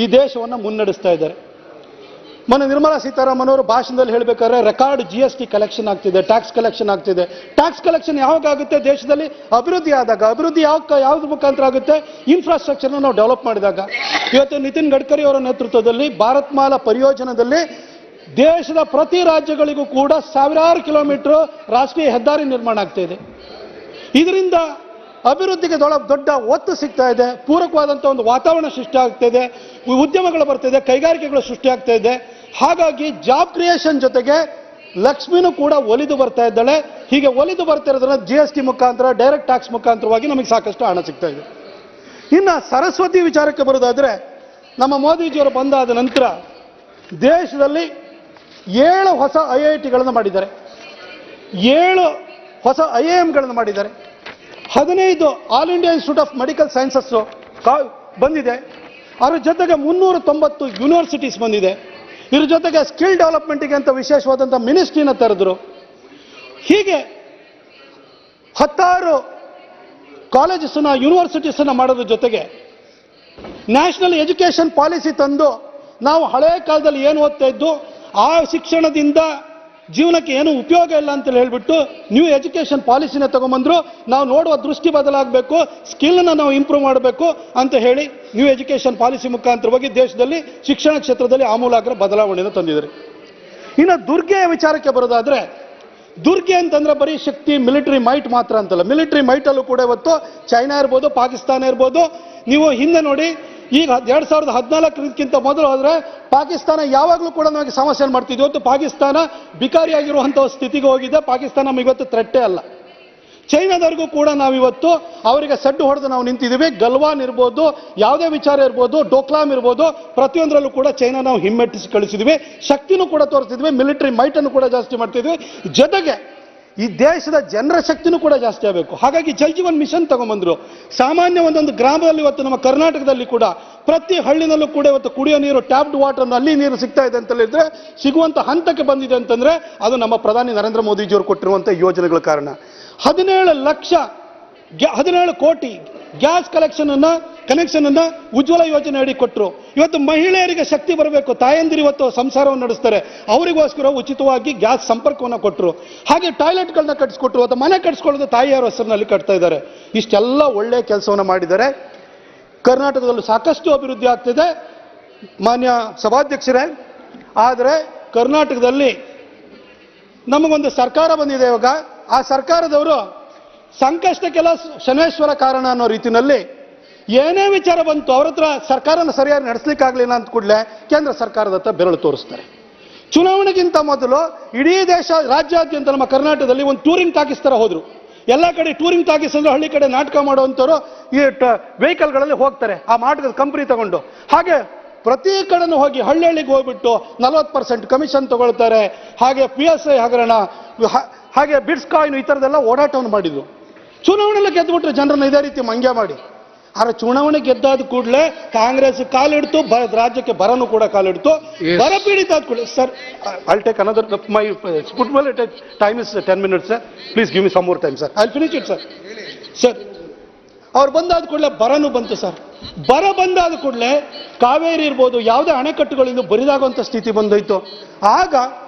ಈ ದೇಶವನ್ನು ಮುನ್ನಡೆಸ್ತಾ ಇದ್ದಾರೆ. ಮೊನ್ನೆ ನಿರ್ಮಲಾ ಸೀತಾರಾಮನ್ ಅವರು ಭಾಷಣದಲ್ಲಿ ಹೇಳಬೇಕಾದ್ರೆ ರೆಕಾರ್ಡ್ GST ಕಲೆಕ್ಷನ್ ಆಗ್ತಿದೆ, ಟ್ಯಾಕ್ಸ್ ಕಲೆಕ್ಷನ್ ಆಗ್ತಿದೆ. ಟ್ಯಾಕ್ಸ್ ಕಲೆಕ್ಷನ್ ಯಾವಾಗ ಆಗುತ್ತೆ? ದೇಶದಲ್ಲಿ ಅಭಿವೃದ್ಧಿ ಆದಾಗ. ಅಭಿವೃದ್ಧಿ ಯಾವ್ದ್ರ ಮುಖಾಂತರ ಆಗುತ್ತೆ? ಇನ್ಫ್ರಾಸ್ಟ್ರಕ್ಚರ್ನ ನಾವು ಡೆವಲಪ್ ಮಾಡಿದಾಗ. ಇವತ್ತು ನಿತಿನ್ ಗಡ್ಕರಿ ಅವರ ನೇತೃತ್ವದಲ್ಲಿ ಭಾರತ್ ಮಾಲಾ ಪರಿಯೋಜನೆಯಲ್ಲಿ ದೇಶದ ಪ್ರತಿ ರಾಜ್ಯಗಳಿಗೂ ಕೂಡ ಸಾವಿರಾರು ಕಿಲೋಮೀಟರ್ ರಾಷ್ಟ್ರೀಯ ಹೆದ್ದಾರಿ ನಿರ್ಮಾಣ ಆಗ್ತಾ ಇದೆ. ಇದರಿಂದ ಅಭಿವೃದ್ಧಿಗೆ ದೊಡ್ಡ ಒತ್ತು ಸಿಗ್ತಾ ಇದೆ, ಪೂರಕವಾದಂಥ ಒಂದು ವಾತಾವರಣ ಸೃಷ್ಟಿ ಆಗ್ತಾ ಇದೆ, ಉದ್ಯಮಗಳು ಬರ್ತಿದೆ, ಕೈಗಾರಿಕೆಗಳು ಸೃಷ್ಟಿ ಆಗ್ತಾ ಇದೆ. ಹಾಗಾಗಿ ಜಾಬ್ ಕ್ರಿಯೇಷನ್ ಜೊತೆಗೆ ಲಕ್ಷ್ಮಿನೂ ಕೂಡ ಒಲಿದು ಬರ್ತಾ ಇದ್ದಾಳೆ. ಹೀಗೆ ಒಲಿದು ಬರ್ತಿರೋದ್ರಿಂದ GST ಮುಖಾಂತರ, ಡೈರೆಕ್ಟ್ ಟ್ಯಾಕ್ಸ್ ಮುಖಾಂತರವಾಗಿ ನಮಗೆ ಸಾಕಷ್ಟು ಹಣ ಸಿಗ್ತಾ ಇದೆ. ಇನ್ನು ಸರಸ್ವತಿ ವಿಚಾರಕ್ಕೆ ಬರೋದಾದ್ರೆ, ನಮ್ಮ ಮೋದಿಜಿಯವರು ಬಂದಾದ ನಂತರ ದೇಶದಲ್ಲಿ 7 ಹೊಸ IITಗಳನ್ನು ಮಾಡಿದ್ದಾರೆ, 7 ಹೊಸ IIMಗಳನ್ನು ಮಾಡಿದ್ದಾರೆ, 15 all India institute of medical sciences ಬಂದಿದೆ. ಅದರ ಜೊತೆಗೆ 390 ಯೂನಿವರ್ಸಿಟೀಸ್ ಬಂದಿದೆ. ಇದ್ರ ಜೊತೆಗೆ ಸ್ಕಿಲ್ ಡೆವಲಪ್ಮೆಂಟ್ಗೆ ಅಂತ ವಿಶೇಷವಾದಂಥ ಮಿನಿಸ್ಟ್ರಿನ ತೆರೆದ್ರು. ಹೀಗೆ 16 ಕಾಲೇಜಸ್ನ, ಯೂನಿವರ್ಸಿಟೀಸನ್ನು ಮಾಡೋದ್ರ ಜೊತೆಗೆ ನ್ಯಾಷನಲ್ ಎಜುಕೇಷನ್ ಪಾಲಿಸಿ ತಂದು, ನಾವು ಹಳೆಯ ಕಾಲದಲ್ಲಿ ಏನು ಓದ್ತಾ ಇದ್ದು ಆ ಶಿಕ್ಷಣದಿಂದ ಜೀವನಕ್ಕೆ ಏನು ಉಪಯೋಗ ಇಲ್ಲ ಅಂತ ಹೇಳ್ಬಿಟ್ಟು ನ್ಯೂ ಎಜುಕೇಷನ್ ಪಾಲಿಸಿನ ತಗೊಂಬಂದ್ರು. ನಾವು ನೋಡುವ ದೃಷ್ಟಿ ಬದಲಾಗಬೇಕು, ಸ್ಕಿಲ್ನ ನಾವು ಇಂಪ್ರೂವ್ ಮಾಡಬೇಕು ಅಂತ ಹೇಳಿ ನ್ಯೂ ಎಜುಕೇಷನ್ ಪಾಲಿಸಿ ಮುಖಾಂತರವಾಗಿ ದೇಶದಲ್ಲಿ ಶಿಕ್ಷಣ ಕ್ಷೇತ್ರದಲ್ಲಿ ಆಮೂಲಾಗ್ರ ಬದಲಾವಣೆಯನ್ನು ತಂದಿದ್ದಾರೆ. ಇನ್ನು ದುರ್ಗೆಯ ವಿಚಾರಕ್ಕೆ ಬರೋದಾದ್ರೆ, ದುರ್ಗೆ ಅಂತಂದ್ರೆ ಬರೀ ಶಕ್ತಿ, ಮಿಲಿಟರಿ ಮೈಟ್ ಮಾತ್ರ ಅಂತಲ್ಲ. ಮಿಲಿಟರಿ ಮೈಟಲ್ಲೂ ಕೂಡ ಇವತ್ತು ಚೈನಾ ಇರ್ಬೋದು, ಪಾಕಿಸ್ತಾನ ಇರ್ಬೋದು. ನೀವು ಹಿಂದೆ ನೋಡಿ, ಈಗ 2014ಕ್ಕಿಂತ ಮೊದಲು ಹೋದ್ರೆ ಪಾಕಿಸ್ತಾನ ಯಾವಾಗಲೂ ಕೂಡ ನಮಗೆ ಸಮಸ್ಯೆ ಮಾಡ್ತಿದ್ವಿ. ಇವತ್ತು ಪಾಕಿಸ್ತಾನ ಬಿಕಾರಿಯಾಗಿರುವಂತಹ ಸ್ಥಿತಿಗೆ ಹೋಗಿದೆ. ಪಾಕಿಸ್ತಾನ ನಮಗೆ ಇವತ್ತು ಥ್ರೆಟ್ಟೇ ಅಲ್ಲ. ಚೈನಾದವರಿಗೂ ಕೂಡ ನಾವಿವತ್ತು ಅವರಿಗೆ ಸಡ್ಡು ಹೊಡೆದು ನಾವು ನಿಂತಿದ್ದೀವಿ. ಗಲ್ವಾನ್ ಇರ್ಬೋದು, ಯಾವುದೇ ವಿಚಾರ ಇರ್ಬೋದು, ಡೋಕ್ಲಾಮ್ ಇರ್ಬೋದು, ಪ್ರತಿಯೊಂದರಲ್ಲೂ ಕೂಡ ಚೈನಾ ನಾವು ಹಿಮ್ಮೆಟ್ಟಿಸಿ ಕಳಿಸಿದ್ವಿ. ಶಕ್ತಿನೂ ಕೂಡ ತೋರಿಸಿದ್ವಿ, ಮಿಲಿಟರಿ ಮೈಟನ್ನು ಕೂಡ ಜಾಸ್ತಿ ಮಾಡ್ತಿದ್ವಿ. ಜೊತೆಗೆ ಈ ದೇಶದ ಜನರ ಶಕ್ತಿನೂ ಕೂಡ ಜಾಸ್ತಿ ಆಗಬೇಕು. ಹಾಗಾಗಿ ಜಲ್ ಜೀವನ್ ಮಿಷನ್ ತಗೊಂಡ್ಬಂದ್ರು. ಸಾಮಾನ್ಯ ಒಂದೊಂದು ಗ್ರಾಮದಲ್ಲಿ ಇವತ್ತು ನಮ್ಮ ಕರ್ನಾಟಕದಲ್ಲಿ ಕೂಡ ಪ್ರತಿ ಹಳ್ಳಿನಲ್ಲೂ ಕೂಡ ಇವತ್ತು ಕುಡಿಯೋ ನೀರು, ಟ್ಯಾಪ್ಡ್ ವಾಟರ್, ನಲ್ಲಿ ನೀರು ಸಿಗ್ತಾ ಇದೆ ಅಂತ ಹೇಳಿದ್ರೆ, ಸಿಗುವಂತ ಹಂತಕ್ಕೆ ಬಂದಿದೆ ಅಂತಂದ್ರೆ ಅದು ನಮ್ಮ ಪ್ರಧಾನಿ ನರೇಂದ್ರ ಮೋದಿಜಿಯವರು ಕೊಟ್ಟಿರುವಂತಹ ಯೋಜನೆಗಳ ಕಾರಣ. 17 ಕೋಟಿ ಗ್ಯಾಸ್ ಕನೆಕ್ಷನ್ ಅನ್ನ ಉಜ್ವಲ ಯೋಜನೆ ಅಡಿ ಕೊಟ್ಟರು. ಇವತ್ತು ಮಹಿಳೆಯರಿಗೆ ಶಕ್ತಿ ಬರಬೇಕು, ತಾಯಂದಿರು ಇವತ್ತು ಸಂಸಾರವನ್ನು ನಡೆಸ್ತಾರೆ, ಅವರಿಗೋಸ್ಕರ ಉಚಿತವಾಗಿ ಗ್ಯಾಸ್ ಸಂಪರ್ಕವನ್ನು ಕೊಟ್ಟರು. ಹಾಗೆ ಟಾಯ್ಲೆಟ್ಗಳನ್ನ ಕಟ್ಟಿಸ್ಕೊಟ್ರು. ಅಥವಾ ಮನೆ ಕಟ್ಟಿಸ್ಕೊಳ್ಳೋದು ತಾಯಿಯವರ ಹೆಸರಿನಲ್ಲಿ ಕಟ್ತಾ ಇದ್ದಾರೆ. ಇಷ್ಟೆಲ್ಲ ಒಳ್ಳೆ ಕೆಲಸವನ್ನು ಮಾಡಿದ್ದಾರೆ. ಕರ್ನಾಟಕದಲ್ಲೂ ಸಾಕಷ್ಟು ಅಭಿವೃದ್ಧಿ ಆಗ್ತಿದೆ ಮಾನ್ಯ ಸಭಾಧ್ಯಕ್ಷರೇ. ಆದರೆ ಕರ್ನಾಟಕದಲ್ಲಿ ನಮಗೊಂದು ಸರ್ಕಾರ ಬಂದಿದೆ ಇವಾಗ. ಆ ಸರ್ಕಾರದವರು ಸಂಕಷ್ಟಕ್ಕೆಲ್ಲ ಶನೇಶ್ವರ ಕಾರಣ ಅನ್ನೋ ರೀತಿಯಲ್ಲಿ ಏನೇ ವಿಚಾರ ಬಂತು ಅವ್ರ ಹತ್ರ ಸರ್ಕಾರನ ಸರಿಯಾಗಿ ನಡೆಸಲಿಕ್ಕಾಗಲಿಲ್ಲ ಅಂತ ಕೂಡಲೇ ಕೇಂದ್ರ ಸರ್ಕಾರದ ಹತ್ರ ಬೆರಳು ತೋರಿಸ್ತಾರೆ. ಚುನಾವಣೆಗಿಂತ ಮೊದಲು ಇಡೀ ದೇಶ, ರಾಜ್ಯಾದ್ಯಂತ ನಮ್ಮ ಕರ್ನಾಟಕದಲ್ಲಿ ಒಂದು ಟೂರಿಂಗ್ ಟಾಕೀಸ್ ತರ ಹೋದ್ರು. ಎಲ್ಲ ಕಡೆ ಟೂರಿಂಗ್ ಟಾಕೀಸ್ ಅಂದ್ರೆ ಹಳ್ಳಿ ಕಡೆ ನಾಟಕ ಮಾಡುವಂಥವ್ರು ಈ ವೆಹಿಕಲ್ಗಳಲ್ಲಿ ಹೋಗ್ತಾರೆ, ಆ ನಾಟಕದ ಕಂಪನಿ ತಗೊಂಡು. ಹಾಗೆ ಪ್ರತಿ ಕಡೆನೂ ಹೋಗಿ ಹಳ್ಳಿಗೆ ಹೋಗ್ಬಿಟ್ಟು 40% ಕಮಿಷನ್ ತಗೊಳ್ತಾರೆ. ಹಾಗೆ PSI ಹಗರಣ, ಹಾಗೆ ಬಿಟ್ಸ್ ಕಾಯಿನ್, ಈ ಥರದೆಲ್ಲ ಓಡಾಟವನ್ನು ಮಾಡಿದ್ರು. ಚುನಾವಣೆಯಲ್ಲಿ ಗೆದ್ದುಬಿಟ್ರೆ ಜನರನ್ನ ಇದೇ ರೀತಿ ಮಂಗ್ಯ ಮಾಡಿ. ಆದ್ರೆ ಚುನಾವಣೆ ಗೆದ್ದಾದ ಕೂಡಲೇ ಕಾಂಗ್ರೆಸ್ ಕಾಲಿಡ್ತು, ರಾಜ್ಯಕ್ಕೆ ಬರನು ಕೂಡ ಕಾಲಿಡ್ತು. ಬರ ಪೀಡಿತ ಆದ ಕೂಡಲೇ sir, I'll take another, my time is 10 minutes sir, please give me some more time sir, I'll finish it sir. Sir ಅವ್ರು ಬಂದಾದ ಕೂಡಲೇ ಬರನು ಬಂತು ಸರ್. ಬರ ಬಂದಾದ ಕೂಡಲೇ ಕಾವೇರಿ ಇರ್ಬೋದು, ಯಾವುದೇ ಅಣೆಕಟ್ಟುಗಳಿಂದ ಬರಿದಾಗುವಂಥ ಸ್ಥಿತಿ ಬಂದೋಯ್ತು. ಆಗ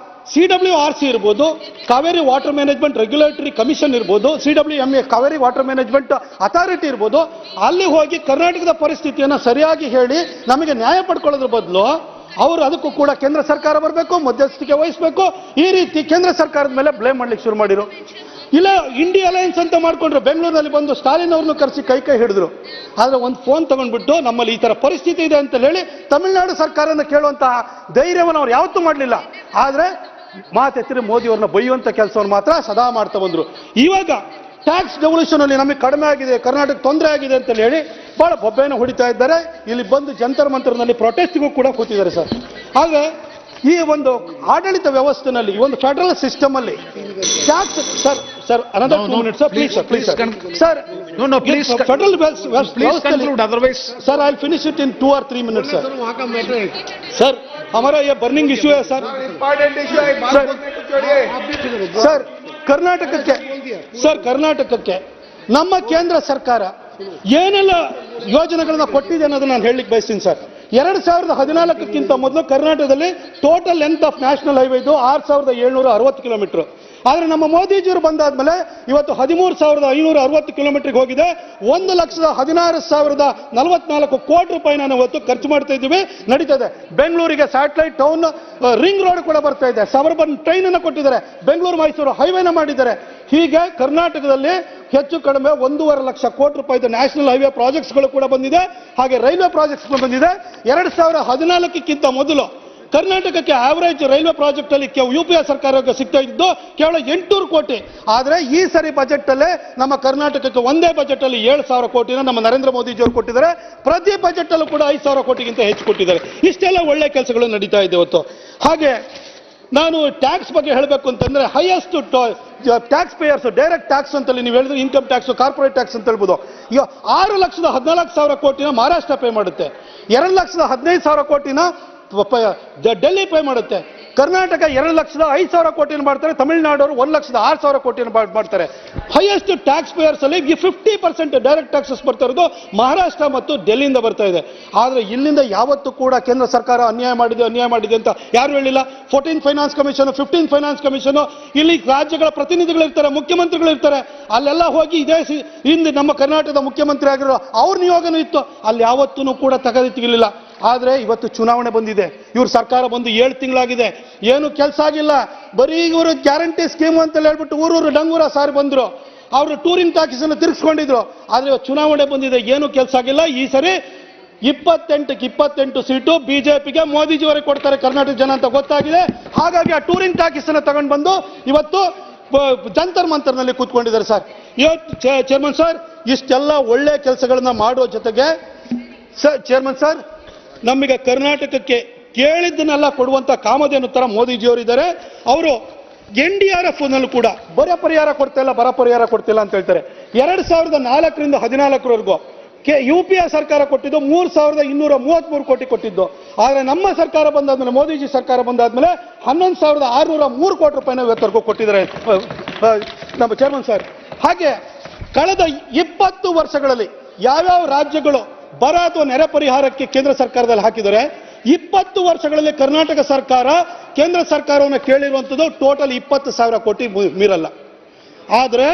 CWRC ಇರ್ಬೋದು, Kaveri water management regulatory commission ಇರ್ಬೋದು, CWMA Kaveri water management authority ಇರ್ಬೋದು, ಅಲ್ಲಿ ಹೋಗಿ ಕರ್ನಾಟಕದ ಪರಿಸ್ಥಿತಿಯನ್ನು ಸರಿಯಾಗಿ ಹೇಳಿ ನಮಗೆ ನ್ಯಾಯ ಪಡ್ಕೊಳ್ಳೋದ್ರ ಬದಲು ಅವರು ಅದಕ್ಕೂ ಕೂಡ ಕೇಂದ್ರ ಸರ್ಕಾರ ಬರಬೇಕು, ಮಧ್ಯಸ್ಥಿಕೆ ವಹಿಸಬೇಕು, ಈ ರೀತಿ ಕೇಂದ್ರ ಸರ್ಕಾರದ ಮೇಲೆ ಬ್ಲೇಮ್ ಮಾಡ್ಲಿಕ್ಕೆ ಶುರು ಮಾಡಿರು. ಇಲ್ಲ ಇಂಡಿಯಾ ಅಲಯನ್ಸ್ ಅಂತ ಮಾಡ್ಕೊಂಡ್ರು. ಬೆಂಗಳೂರಿನಲ್ಲಿ ಬಂದು ಸ್ಟಾಲಿನ್ ಅವ್ರನ್ನು ಕರೆಸಿ ಕೈ ಹಿಡಿದ್ರು. ಆದ್ರೆ ಒಂದು ಫೋನ್ ತಗೊಂಡ್ಬಿಟ್ಟು ನಮ್ಮಲ್ಲಿ ಈ ತರ ಪರಿಸ್ಥಿತಿ ಇದೆ ಅಂತ ಹೇಳಿ ತಮಿಳುನಾಡು ಸರ್ಕಾರನ ಕೇಳುವಂತಹ ಧೈರ್ಯವನ್ನು ಅವ್ರು ಯಾವತ್ತೂ ಮಾಡಲಿಲ್ಲ. ಆದ್ರೆ ಮಾತೆತ್ತಿರಿ ಮೋದಿ ಅವ್ರನ್ನ ಬೈಯುವಂತ ಕೆಲಸವನ್ನು ಮಾತ್ರ ಸದಾ ಮಾಡ್ತಾ ಬಂದ್ರು. ಇವಾಗ ಟ್ಯಾಕ್ಸ್ ಡೆವಲ್ಯೂಷನ್ ಅಲ್ಲಿ ನಮಗೆ ಕಡಿಮೆ ಆಗಿದೆ, ಕರ್ನಾಟಕ ತೊಂದರೆ ಆಗಿದೆ ಅಂತ ಹೇಳಿ ಬಹಳ ಬೊಬ್ಬೆಯನ್ನು ಹೊಡಿತಾ ಇದ್ದಾರೆ. ಇಲ್ಲಿ ಬಂದು ಜಂತರ್ ಮಂತರ್ನಲ್ಲಿ ಪ್ರೊಟೆಸ್ಟ್ಗೂ ಕೂಡ ಕೂತಿದ್ದಾರೆ ಸರ್. ಹಾಗೆ ಈ ಒಂದು ಆಡಳಿತ ವ್ಯವಸ್ಥೆನಲ್ಲಿ, ಈ ಒಂದು ಫೆಡರಲ್ ಸಿಸ್ಟಮ್ ಅಲ್ಲಿ tax sir sir another 2 minutes sir, please sir, please sir, no please, federal otherwise sir I finish it in 2 or 3 minutes sir. Sir हमारा ये बर्निंग इश्यू है सर, सर ಕರ್ನಾಟಕಕ್ಕೆ ನಮ್ಮ ಕೇಂದ್ರ ಸರ್ಕಾರ ಏನೆಲ್ಲ ಯೋಜನೆಗಳನ್ನ ಕೊಟ್ಟಿದೆ ಅನ್ನೋದನ್ನ ನಾನು ಹೇಳಲಿಕ್ಕೆ ಬಯಸ್ತೀನಿ ಸರ್. 2014ಕ್ಕಿಂತ ಮೊದಲು ಕರ್ನಾಟಕದಲ್ಲಿ total length of national highway ಇದು 6760 ಕಿಲೋಮೀಟರ್. ಆದ್ರೆ ನಮ್ಮ ಮೋದಿಜಿಯವರು ಬಂದಾದ್ಮೇಲೆ ಇವತ್ತು 13,560 ಕಿಲೋಮೀಟರ್ಗೆ ಹೋಗಿದೆ. 1,16,044 ಕೋಟಿ ರೂಪಾಯಿ ನಾವು ಇವತ್ತು ಖರ್ಚು ಮಾಡ್ತಾ ಇದ್ದೀವಿ, ನಡೀತಾ ಇದೆ. ಬೆಂಗಳೂರಿಗೆ ಸ್ಯಾಟಲೈಟ್ ಟೌನ್ ರಿಂಗ್ ರೋಡ್ ಕೂಡ ಬರ್ತಾ ಇದೆ, ಸಬರ್ಬನ್ ಟ್ರೈನ್ ಅನ್ನು ಕೊಟ್ಟಿದ್ದಾರೆ, ಬೆಂಗಳೂರು ಮೈಸೂರು ಹೈವೇನ ಮಾಡಿದ್ದಾರೆ. ಹೀಗೆ ಕರ್ನಾಟಕದಲ್ಲಿ ಹೆಚ್ಚು ಕಡಿಮೆ 1.5 ಲಕ್ಷ ಕೋಟಿ ರೂಪಾಯಿದ ನ್ಯಾಷನಲ್ ಹೈವೇ ಪ್ರಾಜೆಕ್ಟ್ಸ್ಗಳು ಕೂಡ ಬಂದಿದೆ. ಹಾಗೆ ರೈಲ್ವೆ ಪ್ರಾಜೆಕ್ಟ್ಸ್ ಬಂದಿದೆ. 2014ಕ್ಕಿಂತ ಮೊದಲು ಕರ್ನಾಟಕಕ್ಕೆ ಆವರೇಜ್ ರೈಲ್ವೆ ಪ್ರಾಜೆಕ್ಟ್ ಅಲ್ಲಿ UPA ಸರ್ಕಾರಕ್ಕೆ ಸಿಗ್ತಾ ಇದ್ದು ಕೇವಲ 800 ಕೋಟಿ. ಆದ್ರೆ ಈ ಸರಿ ಬಜೆಟ್ ಅಲ್ಲೇ ನಮ್ಮ ಕರ್ನಾಟಕಕ್ಕೆ ಒಂದೇ ಬಜೆಟ್ ಅಲ್ಲಿ 7,000 ಕೋಟಿನ ನಮ್ಮ ನರೇಂದ್ರ ಮೋದಿಜಿಯವರು ಕೊಟ್ಟಿದ್ದಾರೆ. ಪ್ರತಿ ಬಜೆಟ್ ಅಲ್ಲೂ ಕೂಡ 5,000 ಕೋಟಿಗಿಂತ ಹೆಚ್ಚು ಕೊಟ್ಟಿದ್ದಾರೆ. ಇಷ್ಟೆಲ್ಲ ಒಳ್ಳೆ ಕೆಲಸಗಳು ನಡೀತಾ ಇದೆ ಇವತ್ತು. ಹಾಗೆ ನಾನು ಟ್ಯಾಕ್ಸ್ ಬಗ್ಗೆ ಹೇಳಬೇಕು ಅಂತಂದ್ರೆ, highest tax payers direct tax ಅಂತಲ್ಲಿ ನೀವು ಹೇಳಿದ್ರೆ ಇನ್ಕಮ್ ಟ್ಯಾಕ್ಸ್, ಕಾರ್ಪೊರೇಟ್ ಟ್ಯಾಕ್ಸ್ ಅಂತ ಹೇಳ್ಬೋದು. ಈಗ 6,14,000 ಕೋಟಿನ ಮಹಾರಾಷ್ಟ್ರ ಪೇ ಮಾಡುತ್ತೆ, 2,15,000 ಕೋಟಿನ ಡೆಲ್ಲಿ ಪೇ ಮಾಡುತ್ತೆ. ಕರ್ನಾಟಕ 2,05,000 ಕೋಟಿಯನ್ನು ಮಾಡ್ತಾರೆ, ತಮಿಳುನಾಡವರು 1,06,000 ಕೋಟಿಯನ್ನು ಮಾಡ್ತಾರೆ. ಹೈಯೆಸ್ಟ್ ಟ್ಯಾಕ್ಸ್ ಪೇಯರ್ಸ್ ಅಲ್ಲಿ 50% ಡೈರೆಕ್ಟ್ ಟ್ಯಾಕ್ಸಸ್ ಬರ್ತಾ ಇರೋದು ಮಹಾರಾಷ್ಟ್ರ ಮತ್ತು ಡೆಲ್ಲಿಯಿಂದ ಬರ್ತಾ ಇದೆ. ಆದ್ರೆ ಇಲ್ಲಿಂದ ಯಾವತ್ತೂ ಕೂಡ ಕೇಂದ್ರ ಸರ್ಕಾರ ಅನ್ಯಾಯ ಮಾಡಿದೆ ಅಂತ ಯಾರು ಹೇಳಿಲ್ಲ. 14 ಫೈನಾನ್ಸ್ ಕಮಿಷನ್, 15 ಫೈನಾನ್ಸ್ ಕಮಿಷನ್, ಇಲ್ಲಿ ರಾಜ್ಯಗಳ ಪ್ರತಿನಿಧಿಗಳು ಇರ್ತಾರೆ, ಮುಖ್ಯಮಂತ್ರಿಗಳು ಇರ್ತಾರೆ. ಅಲ್ಲೆಲ್ಲ ಹೋಗಿ ಇದೇ ಹಿಂದೆ ನಮ್ಮ ಕರ್ನಾಟಕದ ಮುಖ್ಯಮಂತ್ರಿ ಆಗಿರೋ ಅವ್ರ ನಿಯೋಗನೂ ಇತ್ತು, ಅಲ್ಲಿ ಯಾವತ್ತೂ ಕೂಡ ತೆಗೆದಿಲ್ಲ. ಆದ್ರೆ ಇವತ್ತು ಚುನಾವಣೆ ಬಂದಿದೆ, ಇವ್ರ ಸರ್ಕಾರ ಬಂದು 7 ತಿಂಗಳಾಗಿದೆ, ಏನು ಕೆಲಸ ಆಗಿಲ್ಲ. ಬರೀ ಇವರು ಗ್ಯಾರಂಟಿ ಸ್ಕೀಮ್ ಅಂತ ಹೇಳ್ಬಿಟ್ಟು ಊರೂರು ಡಂಗೂರ ಸಾರಿ ಬಂದ್ರು, ಅವರು ಟೂರಿಂಗ್ ಟಾಕೀಸ್ ಅನ್ನು ತಿರ್ಗಿಸ್ಕೊಂಡಿದ್ರು. ಆದ್ರೆ ಇವತ್ತು ಚುನಾವಣೆ ಬಂದಿದೆ, ಏನು ಕೆಲಸ ಆಗಿಲ್ಲ. ಈ ಸರಿ 28ಕ್ಕೆ 28 ಸೀಟು ಬಿಜೆಪಿಗೆ ಮೋದಿಜಿಯವರಿಗೆ ಕೊಡ್ತಾರೆ ಕರ್ನಾಟಕ ಜನ ಅಂತ ಗೊತ್ತಾಗಿದೆ. ಹಾಗಾಗಿ ಆ ಟೂರಿಂಗ್ ಟಾಕೀಸ್ ಅನ್ನು ತಗೊಂಡು ಬಂದು ಇವತ್ತು ಜಂತರ್ ಮಂತರ್ನಲ್ಲಿ ಕೂತ್ಕೊಂಡಿದ್ದಾರೆ ಸರ್. ಇವತ್ತು ಚೇರ್ಮನ್ ಸರ್ ಇಷ್ಟೆಲ್ಲ ಒಳ್ಳೆ ಕೆಲಸಗಳನ್ನ ಮಾಡುವ ಜೊತೆಗೆ ಚೇರ್ಮನ್ ಸರ್ ನಮಗೆ ಕರ್ನಾಟಕಕ್ಕೆ ಕೇಳಿದ್ದನ್ನೆಲ್ಲ ಕೊಡುವಂತ ಕಾಮಧೇನು ತರ ಮೋದಿಜಿಯವರಿದ್ದಾರೆ. ಅವರು NDRF ನಲ್ಲೂ ಕೂಡ ಬರ ಪರಿಹಾರ ಕೊಡ್ತಿಲ್ಲ ಬರ ಪರಿಹಾರ ಕೊಡ್ತಿಲ್ಲ ಅಂತ ಹೇಳ್ತಾರೆ. 2004ರಿಂದ 2014ವರೆಗೂ UPA ಸರ್ಕಾರ ಕೊಟ್ಟಿದ್ದು 3,233 ಕೋಟಿ ಕೊಟ್ಟಿದ್ದು. ಆದರೆ ನಮ್ಮ ಸರ್ಕಾರ ಬಂದಾದ್ಮೇಲೆ ಮೋದಿಜಿ ಸರ್ಕಾರ ಬಂದಾದ್ಮೇಲೆ 11,603 ಕೋಟಿ ರೂಪಾಯಿನ ಇವತ್ತವರೆಗೂ ಕೊಟ್ಟಿದ್ದಾರೆ ನಮ್ಮ ಚೇರ್ಮನ್ ಸರ್. ಹಾಗೆ ಕಳೆದ 20 ವರ್ಷಗಳಲ್ಲಿ ಯಾವ್ಯಾವ ರಾಜ್ಯಗಳು ಬರ ಅಥವಾ ನೆರೆ ಪರಿಹಾರಕ್ಕೆ ಕೇಂದ್ರ ಸರ್ಕಾರದಲ್ಲಿ ಹಾಕಿದರೆ 20 ವರ್ಷಗಳಲ್ಲಿ ಕರ್ನಾಟಕ ಸರ್ಕಾರ ಕೇಂದ್ರ ಸರ್ಕಾರವನ್ನು ಕೇಳಿರುವಂಥದ್ದು ಟೋಟಲ್ 20,000 ಕೋಟಿ ಮೀರಲ್ಲ. ಆದರೆ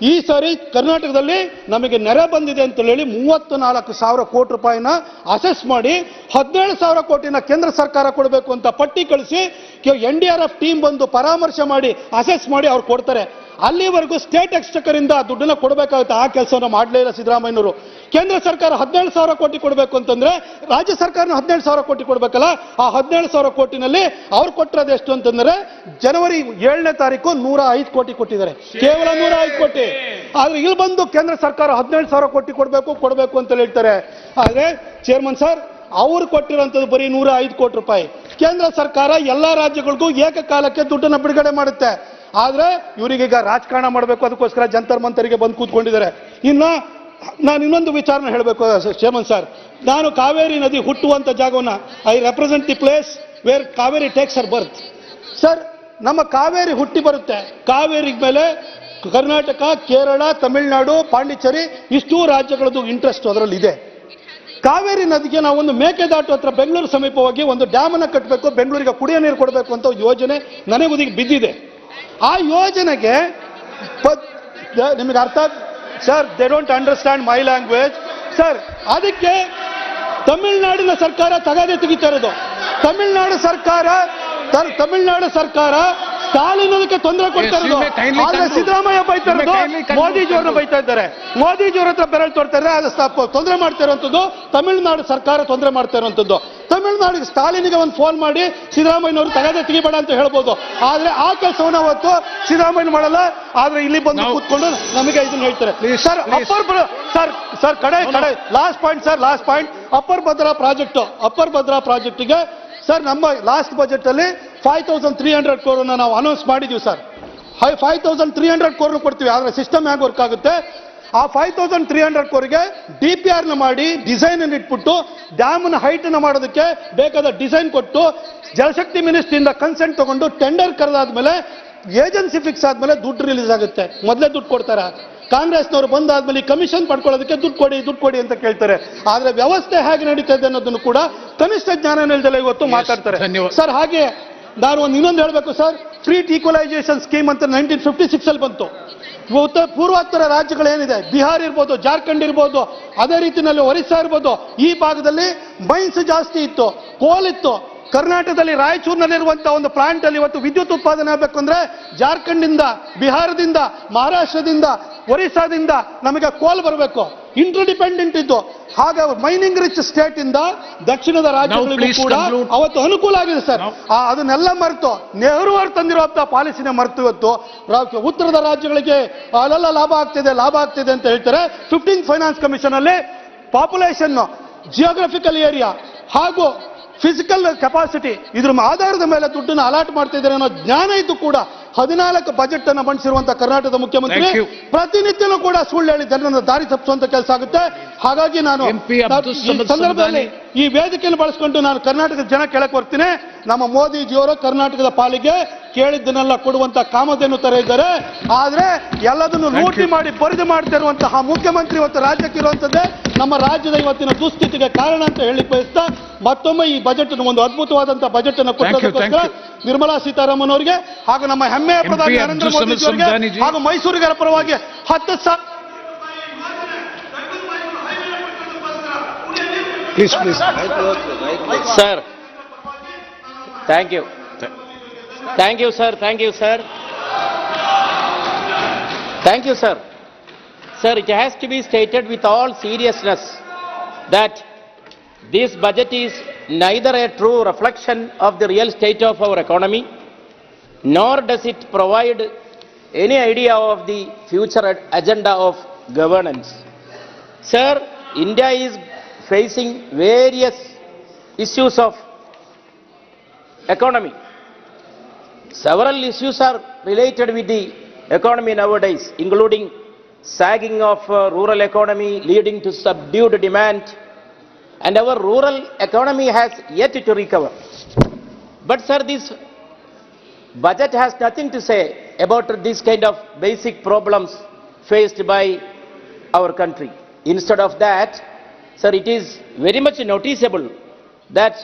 ಈ ಸಾರಿ ಕರ್ನಾಟಕದಲ್ಲಿ ನಮಗೆ ನೆರೆ ಬಂದಿದೆ ಅಂತ ಹೇಳಿ 34,000 ಕೋಟಿ ರೂಪಾಯಿನ ಅಸೆಸ್ ಮಾಡಿ 17,000 ಕೋಟಿನ ಕೇಂದ್ರ ಸರ್ಕಾರ ಕೊಡಬೇಕು ಅಂತ ಪಟ್ಟಿ ಕಳಿಸಿ NDRF ಟೀಮ್ ಬಂದು ಪರಾಮರ್ಶೆ ಮಾಡಿ ಅಸೆಸ್ ಮಾಡಿ ಅವ್ರು ಕೊಡ್ತಾರೆ. ಅಲ್ಲಿವರೆಗೂ ಸ್ಟೇಟ್ ಎಕ್ಸ್ಚೆಕರ್ ಇಂದ ದುಡ್ಡನ್ನ ಕೊಡಬೇಕಾಗುತ್ತೆ. ಆ ಕೆಲಸವನ್ನು ಮಾಡಲೇ ಇಲ್ಲ ಸಿದ್ದರಾಮಯ್ಯನವರು. ಕೇಂದ್ರ ಸರ್ಕಾರ 17,000 ಕೋಟಿ ಕೊಡಬೇಕು ಅಂತಂದ್ರೆ ರಾಜ್ಯ ಸರ್ಕಾರನ 17,000 ಕೋಟಿ ಕೊಡಬೇಕಲ್ಲ. ಆ 17,000 ಕೋಟಿನಲ್ಲಿ ಅವ್ರು ಕೊಟ್ಟಿರೋದು ಎಷ್ಟು ಅಂತಂದ್ರೆ ಜನವರಿ 7ನೇ ತಾರೀಕು 105 ಕೋಟಿ ಕೊಟ್ಟಿದ್ದಾರೆ, ಕೇವಲ 105 ಕೋಟಿ. ಆದ್ರೆ ಇಲ್ಲಿ ಬಂದು ಕೇಂದ್ರ ಸರ್ಕಾರ 17,000 ಕೋಟಿ ಕೊಡಬೇಕು ಅಂತ ಹೇಳ್ತಾರೆ. ಆದ್ರೆ ಚೇರ್ಮನ್ ಸರ್ ಅವ್ರು ಕೊಟ್ಟಿರುವಂತದ್ದು ಬರೀ 105 ಕೋಟಿ ರೂಪಾಯಿ. ಕೇಂದ್ರ ಸರ್ಕಾರ ಎಲ್ಲಾ ರಾಜ್ಯಗಳಿಗೂ ಏಕಕಾಲಕ್ಕೆ ದುಡ್ಡನ್ನ ಬಿಡುಗಡೆ ಮಾಡುತ್ತೆ. ಆದ್ರೆ ಇವರಿಗೀಗ ರಾಜಕಾರಣ ಮಾಡಬೇಕು, ಅದಕ್ಕೋಸ್ಕರ ಜಂತರ್ ಮಂತರಿಗೆ ಬಂದು ಕೂತ್ಕೊಂಡಿದ್ದಾರೆ. ನಾನು ಇನ್ನೊಂದು ವಿಚಾರನ ಹೇಳಬೇಕು ಚೇರ್ಮನ್ ಸರ್. ನಾನು ಕಾವೇರಿ ನದಿ ಹುಟ್ಟುವಂತ ಜಾಗವನ್ನ I represent the place where Kaveri takes Har birth. Sir ನಮ್ಮ ಕಾವೇರಿ ಹುಟ್ಟಿ ಬರುತ್ತೆ. ಕಾವೇರಿ ಮೇಲೆ ಕರ್ನಾಟಕ, ಕೇರಳ, ತಮಿಳುನಾಡು, ಪಾಂಡಿಚೇರಿ ಇಷ್ಟೂ ರಾಜ್ಯಗಳದ್ದು ಇಂಟ್ರೆಸ್ಟ್ ಅದರಲ್ಲಿ ಇದೆ. ಕಾವೇರಿ ನದಿಗೆ ನಾವು ಒಂದು ಮೇಕೆದಾಟು ಹತ್ರ ಬೆಂಗಳೂರು ಸಮೀಪವಾಗಿ ಒಂದು ಡ್ಯಾಮ್ ಅನ್ನ ಕಟ್ಟಬೇಕು, ಬೆಂಗಳೂರಿಗೆ ಕುಡಿಯೋ ನೀರು ಕೊಡಬೇಕು ಅಂತ ಯೋಜನೆ ನನಗುದಿಗೆ ಬಿದ್ದಿದೆ. ಆ ಯೋಜನೆಗೆ ನಿಮಗೆ ಅರ್ಥ sir, they don't understand my language sir. ಅದಕ್ಕೆ ತಮಿಳುನಾಡಿನ ಸರ್ಕಾರ ತಗಾದೆ ತೆಗಿತಾ ಇರೋದು. ತಮಿಳುನಾಡು ಸರ್ಕಾರ ಸ್ಟಾಲಿನ್ ಅದಕ್ಕೆ ತೊಂದರೆ ಕೊಡ್ತಾ ಇರೋದು. ಆದ್ರೆ ಸಿದ್ದರಾಮಯ್ಯ ಬೈತಾ ಇರೋದು ಮೋದಿಜಿಯವ್ರನ್ನ ಬೈತಾ ಇದ್ದಾರೆ. ಮೋದಿಜಿಯವ್ರ ಹತ್ರ ಬೆರಳು ತೋರ್ತಾ ಇದ್ದಾರೆ. ಅದು ತೊಂದರೆ ಮಾಡ್ತಾ ಇರುವಂತದ್ದು ತಮಿಳುನಾಡು ಸರ್ಕಾರ ತೊಂದರೆ ಮಾಡ್ತಾ ಇರುವಂತದ್ದು. ತಮಿಳುನಾಡಿಗೆ ಸ್ಟಾಲಿನ್ಗೆ ಒಂದು ಫೋನ್ ಮಾಡಿ ಸಿದ್ದರಾಮಯ್ಯನವರು ತಗಾದೆ ತೆಗಿಬೇಡ ಅಂತ ಹೇಳ್ಬೋದು. ಆದ್ರೆ ಆ ಕೆಲಸವನ್ನು ಅವತ್ತು ಸಿದ್ದರಾಮಯ್ಯ ಮಾಡಲ್ಲ. ಆದ್ರೆ ಇಲ್ಲಿ ಬಂದು ಕೂತ್ಕೊಂಡು ನಮಗೆ ಇದನ್ನ ಹೇಳ್ತಾರೆ ಸರ್. ಸರ್ ಕಡೆ ಲಾಸ್ಟ್ ಪಾಯಿಂಟ್ ಅಪ್ಪರ್ ಭದ್ರಾ ಪ್ರಾಜೆಕ್ಟ್ಗೆ ಸರ್ ನಮ್ಮ ಲಾಸ್ಟ್ ಬಜೆಟ್ ಅಲ್ಲಿ 5,300 ಕೋರನ್ನ ನಾವು ಅನೌನ್ಸ್ ಮಾಡಿದ್ವಿ ಸರ್. 5,300 ಕೋರ್ ಕೊಡ್ತೀವಿ. ಆದ್ರೆ ಸಿಸ್ಟಮ್ ಹೇಗೆ ವರ್ಕ್ ಆಗುತ್ತೆ, ಆ 5,300 ಕೋರಿಗೆ DPR ನ ಮಾಡಿ ಡಿಸೈನ್ ಅನ್ನು ಇಟ್ಬಿಟ್ಟು ಡ್ಯಾಮ್ ನ ಹೈಟ್ ನ ಮಾಡೋದಕ್ಕೆ ಬೇಕಾದ ಡಿಸೈನ್ ಕೊಟ್ಟು ಜಲಶಕ್ತಿ ಮಿನಿಸ್ಟ್ರಿಯಿಂದ ಕನ್ಸೆಂಟ್ ತಗೊಂಡು ಟೆಂಡರ್ ಕರೆದಾದ್ಮೇಲೆ ಏಜೆನ್ಸಿ ಫಿಕ್ಸ್ ಆದ್ಮೇಲೆ ದುಡ್ಡು ರಿಲೀಸ್ ಆಗುತ್ತೆ. ಮೊದಲೇ ದುಡ್ಡು ಕೊಡ್ತಾರೆ. ಕಾಂಗ್ರೆಸ್ನವರು ಬಂದಾದ್ಮೇಲೆ ಕಮಿಷನ್ ಪಡ್ಕೊಳ್ಳೋದಕ್ಕೆ ದುಡ್ಡು ಕೊಡಿ ಅಂತ ಕೇಳ್ತಾರೆ. ಆದ್ರೆ ವ್ಯವಸ್ಥೆ ಹೇಗೆ ನಡೀತಾ ಇದೆ ಅನ್ನೋದನ್ನು ಕೂಡ ಕನಿಷ್ಠ ಜ್ಞಾನ ಇಲ್ಲದೆ ಇವತ್ತು ಮಾತಾಡ್ತಾರೆ ಸರ್. ಹಾಗೆ ನಾನು ಇನ್ನೊಂದು ಹೇಳಬೇಕು ಸರ್. ಫ್ರೀಟ್ ಈಕ್ವಲೈಸೇಷನ್ ಸ್ಕೀಮ್ ಅಂತ 1956 ಅಲ್ಲಿ ಬಂತು. ಪೂರ್ವೋತ್ತರ ರಾಜ್ಯಗಳೇನಿದೆ, ಬಿಹಾರ್ ಇರ್ಬೋದು, ಜಾರ್ಖಂಡ್ ಇರ್ಬೋದು, ಅದೇ ರೀತಿಯಲ್ಲಿ ಒರಿಸ್ಸಾ ಇರ್ಬೋದು, ಈ ಭಾಗದಲ್ಲಿ ಮೈನ್ಸ್ ಜಾಸ್ತಿ ಇತ್ತು, ಕೋಲ್ ಇತ್ತು. ಕರ್ನಾಟಕದಲ್ಲಿ ರಾಯಚೂರಿನಲ್ಲಿರುವಂತಹ ಒಂದು ಪ್ಲಾಂಟ್ ಅಲ್ಲಿ ಇವತ್ತು ವಿದ್ಯುತ್ ಉತ್ಪಾದನೆ ಆಗಬೇಕು ಅಂದ್ರೆ ಜಾರ್ಖಂಡ್, ಬಿಹಾರದಿಂದ, ಮಹಾರಾಷ್ಟ್ರದಿಂದ, ಒರಿಸ್ಸಾದಿಂದ ನಮಗೆ ಕೋಲ್ ಬರಬೇಕು. ಇಂಟರ್ಡಿಪೆಂಡೆಂಟ್ ಇದ್ದು. ಹಾಗೆ ಮೈನಿಂಗ್ ರಿಚ್ ಸ್ಟೇಟ್ ಇಂದ ದಕ್ಷಿಣದ ರಾಜ್ಯಗಳಿಗೂ ಕೂಡ ಅವತ್ತು ಅನುಕೂಲ ಆಗಿದೆ ಸರ್. ಅದನ್ನೆಲ್ಲ ಮರೆತು ನೆಹರು ಅವರು ತಂದಿರುವಂತಹ ಪಾಲಿಸಿನ ಮರೆತು ಇವತ್ತು ಉತ್ತರದ ರಾಜ್ಯಗಳಿಗೆ ಅಲ್ಲೆಲ್ಲ ಲಾಭ ಆಗ್ತಿದೆ ಅಂತ ಹೇಳ್ತಾರೆ. 15th ಫೈನಾನ್ಸ್ ಕಮಿಷನ್ ಅಲ್ಲಿ ಪಾಪ್ಯುಲೇಷನ್, ಜಿಯೋಗ್ರಫಿಕಲ್ ಏರಿಯಾ ಹಾಗೂ ಫಿಸಿಕಲ್ ಕೆಪಾಸಿಟಿ ಇದ್ರ ಆಧಾರದ ಮೇಲೆ ದುಡ್ಡನ್ನು ಅಲಾಟ್ ಮಾಡ್ತಾ ಇದ್ದಾರೆ ಅನ್ನೋ ಜ್ಞಾನ ಇದ್ದು ಕೂಡ 14 ಬಜೆಟ್ ಅನ್ನು ಮಂಡಿಸಿರುವಂತಹ ಕರ್ನಾಟಕದ ಮುಖ್ಯಮಂತ್ರಿ ಪ್ರತಿನಿತ್ಯನೂ ಕೂಡ ಸುಳ್ಳು ಹೇಳಿ ಜನರನ್ನು ದಾರಿ ತಪ್ಪಿಸುವಂತ ಕೆಲಸ ಆಗುತ್ತೆ. ಹಾಗಾಗಿ ನಾನು ಈ ಸಂದರ್ಭದಲ್ಲಿ ಈ ವೇದಿಕೆಯನ್ನು ಬಳಸಿಕೊಂಡು ನಾನು ಕರ್ನಾಟಕದ ಜನ ಕೇಳಕ್ ಬರ್ತೀನಿ. ನಮ್ಮ ಮೋದಿಜಿಯವರು ಕರ್ನಾಟಕದ ಪಾಲಿಗೆ ಕೇಳಿದ್ದನ್ನೆಲ್ಲ ಕೊಡುವಂತ ಕಾಮಧೇನು ತರ ಇದ್ದಾರೆ. ಆದ್ರೆ ಎಲ್ಲದನ್ನು ಲೂಟಿ ಮಾಡಿ ಬರಿದು ಮಾಡ್ತಾ ಇರುವಂತಹ ಮುಖ್ಯಮಂತ್ರಿ ಇವತ್ತು ರಾಜ್ಯಕ್ಕೆ ಇರುವಂತದ್ದೇ ನಮ್ಮ ರಾಜ್ಯದ ಇವತ್ತಿನ ದುಸ್ಥಿತಿಗೆ ಕಾರಣ ಅಂತ ಹೇಳಿ ಬಯಸ್ತಾ ಮತ್ತೊಮ್ಮೆ ಈ ಬಜೆಟ್ ಒಂದು ಅದ್ಭುತವಾದಂತಹ ಬಜೆಟ್ ಅನ್ನು ಕೊಟ್ಟದಕ್ಕೋಸ್ಕರ ನಿರ್ಮಲಾ ಸೀತಾರಾಮನ್ ಅವರಿಗೆ ಹಾಗೂ ನಮ್ಮ ಹೆಮ್ಮೆಯ ಪ್ರಧಾನಿ ನರೇಂದ್ರ ಮೋದಿ ಅವರಿಗೆ ಹಾಗೂ ಮೈಸೂರಿಗರ ಪರವಾಗಿ 10,000 sir. Thank you sir. Sir, it has to be stated with all seriousness that this budget is neither a true reflection of the real state of our economy, nor does it provide any idea of the future agenda of governance. Sir, India is facing various issues of economy. Several issues are related with the economy nowadays, including sagging of rural economy leading to subdued demand, and our rural economy has yet to recover. But sir, this budget has nothing to say about this kind of basic problems faced by our country. Instead of that, sir, it is very much noticeable that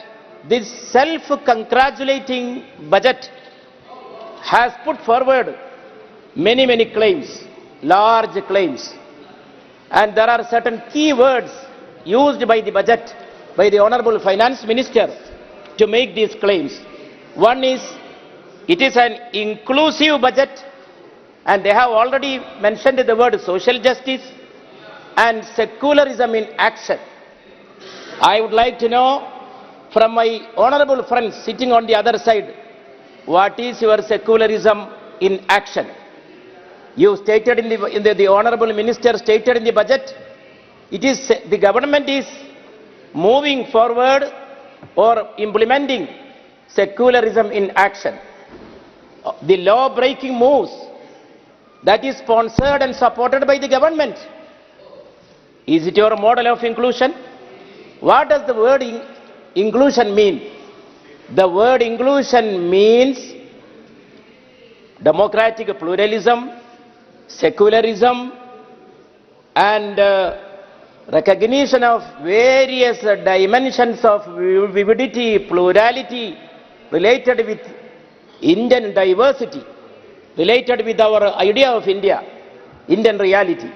this self-congratulating budget has put forward many claims, large claims. And there are certain key words used by the budget, by the Honorable Finance Minister to make these claims. One is, it is an inclusive budget, and they have already mentioned the word social justice and secularism in action. I would like to know from my honorable friends sitting on the other side, what is your secularism in action? You stated the honorable minister stated in the budget, it is the government is moving forward or implementing secularism in action. The law-breaking moves that is sponsored and supported by the government. Is it your model of inclusion? What does the word inclusion mean? The word inclusion means democratic pluralism, secularism, and recognition of various dimensions of vividity, plurality, related with Indian diversity, related with our idea of India, Indian reality.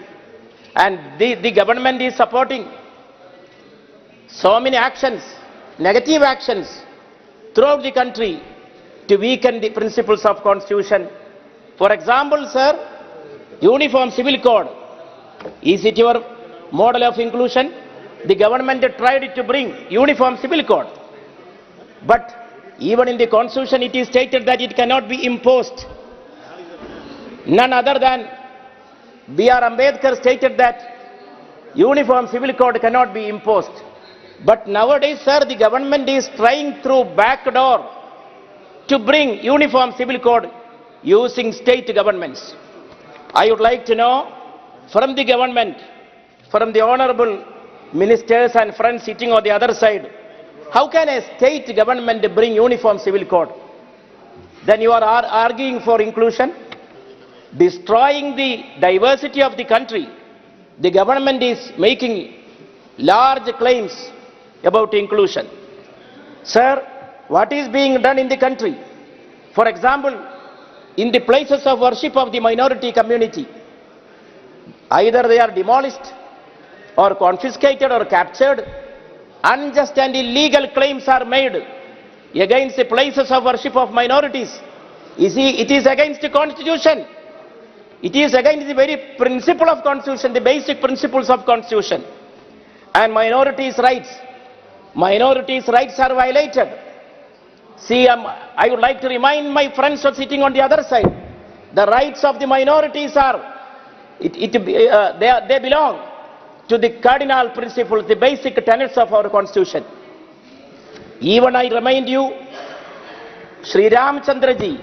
And the government is supporting so many actions, negative actions throughout the country to weaken the principles of Constitution. For example, sir, Uniform Civil Code. Is it your model of inclusion? The government tried to bring Uniform Civil Code. But even in the Constitution it is stated that it cannot be imposed. None other than B.R. Ambedkar stated that Uniform Civil Code cannot be imposed. But nowadays, sir, the government is trying through back door to bring Uniform Civil Code using state governments. I would like to know from the government, from the honorable ministers and friends sitting on the other side, how can a state government bring Uniform Civil Code? Then you are arguing for inclusion, destroying the diversity of the country. The government is making large claims about inclusion. Sir, what is being done in the country? For example, in the places of worship of the minority community, either they are demolished or confiscated or captured. Unjust and illegal claims are made against the places of worship of minorities. It is against the Constitution. It is against the very principle of Constitution, the basic principles of Constitution. And minorities' rights are violated. See, I would like to remind my friends who are sitting on the other side, the rights of the minorities they belong to the cardinal principles, the basic tenets of our Constitution. Even I remind you, Sri Ramchandra ji,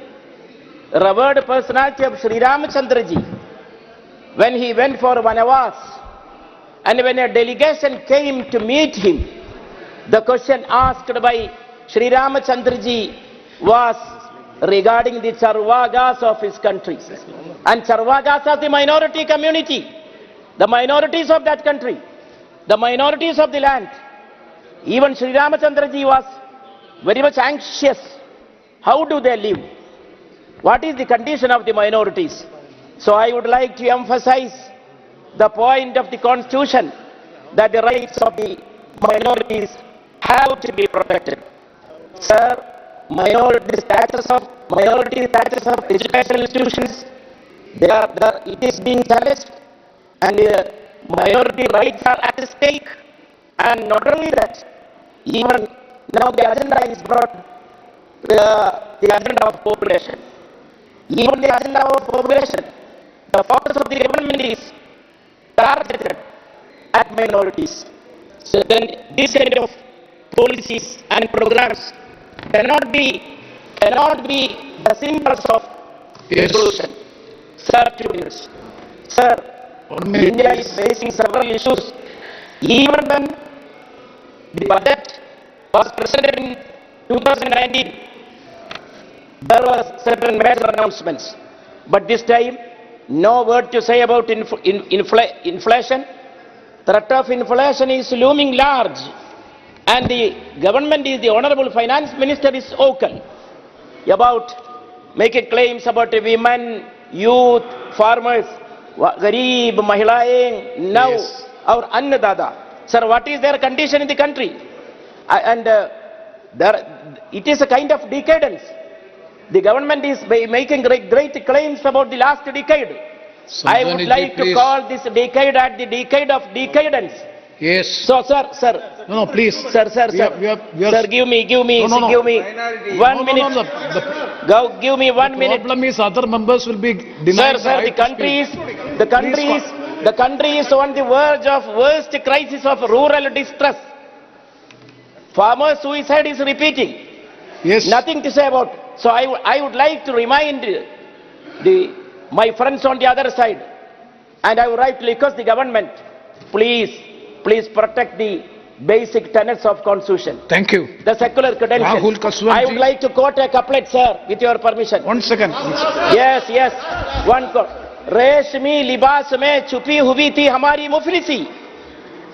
revered personality of Sri Ramchandra ji, when he went for Vanavas, and when a delegation came to meet him, the question asked by Sri Ramchandra ji was regarding the Charvagas of his country. And Charvagas are the minority community, the minorities of that country, the minorities of the land. Even Sri Ramchandra ji was very much anxious. How do they live? What is the condition of the minorities? So I would like to emphasize the point of the Constitution that the rights of the minorities have to be protected. Sir, minority status of educational institutions, it is being challenged, and minority rights are at stake. And not only that, even now the agenda is brought, the agenda of population. even the agenda of population, the focus of the government is targeted at minorities. So then this kind of policies and programs cannot be the symbols of inclusion. Sir, 2 minutes. Sir, India is facing several issues. Even when the budget was presented in 2019, there were certain major announcements. But this time, no word to say about inflation. Threat of inflation is looming large, and the government is, the Honorable Finance Minister is vocal about making claims about women, youth, farmers, Garib, Mahilayen, now our Annadada. Sir, what is their condition in the country? It is a kind of decadence. The government is making great claims about the last decade. I would like to call this decade at the decade of decadence. Yes. So, sir. No, please. Sir. Sir, give me 1 minute. Give me 1 minute. The problem is other members will be denied. Sir, the country is on the verge of worst crisis of rural distress. Farmer suicide is repeating. Yes. Nothing to say about. So I would like to remind my friends on the other side, and I would like to request the government, please protect the basic tenets of constitution. Thank you. The secular credentials. I would like to quote a couplet, sir, with your permission. 1 second. Yes. One quote. रेशमी लिबास में छुपी हुई थी हमारी मुफलिसी,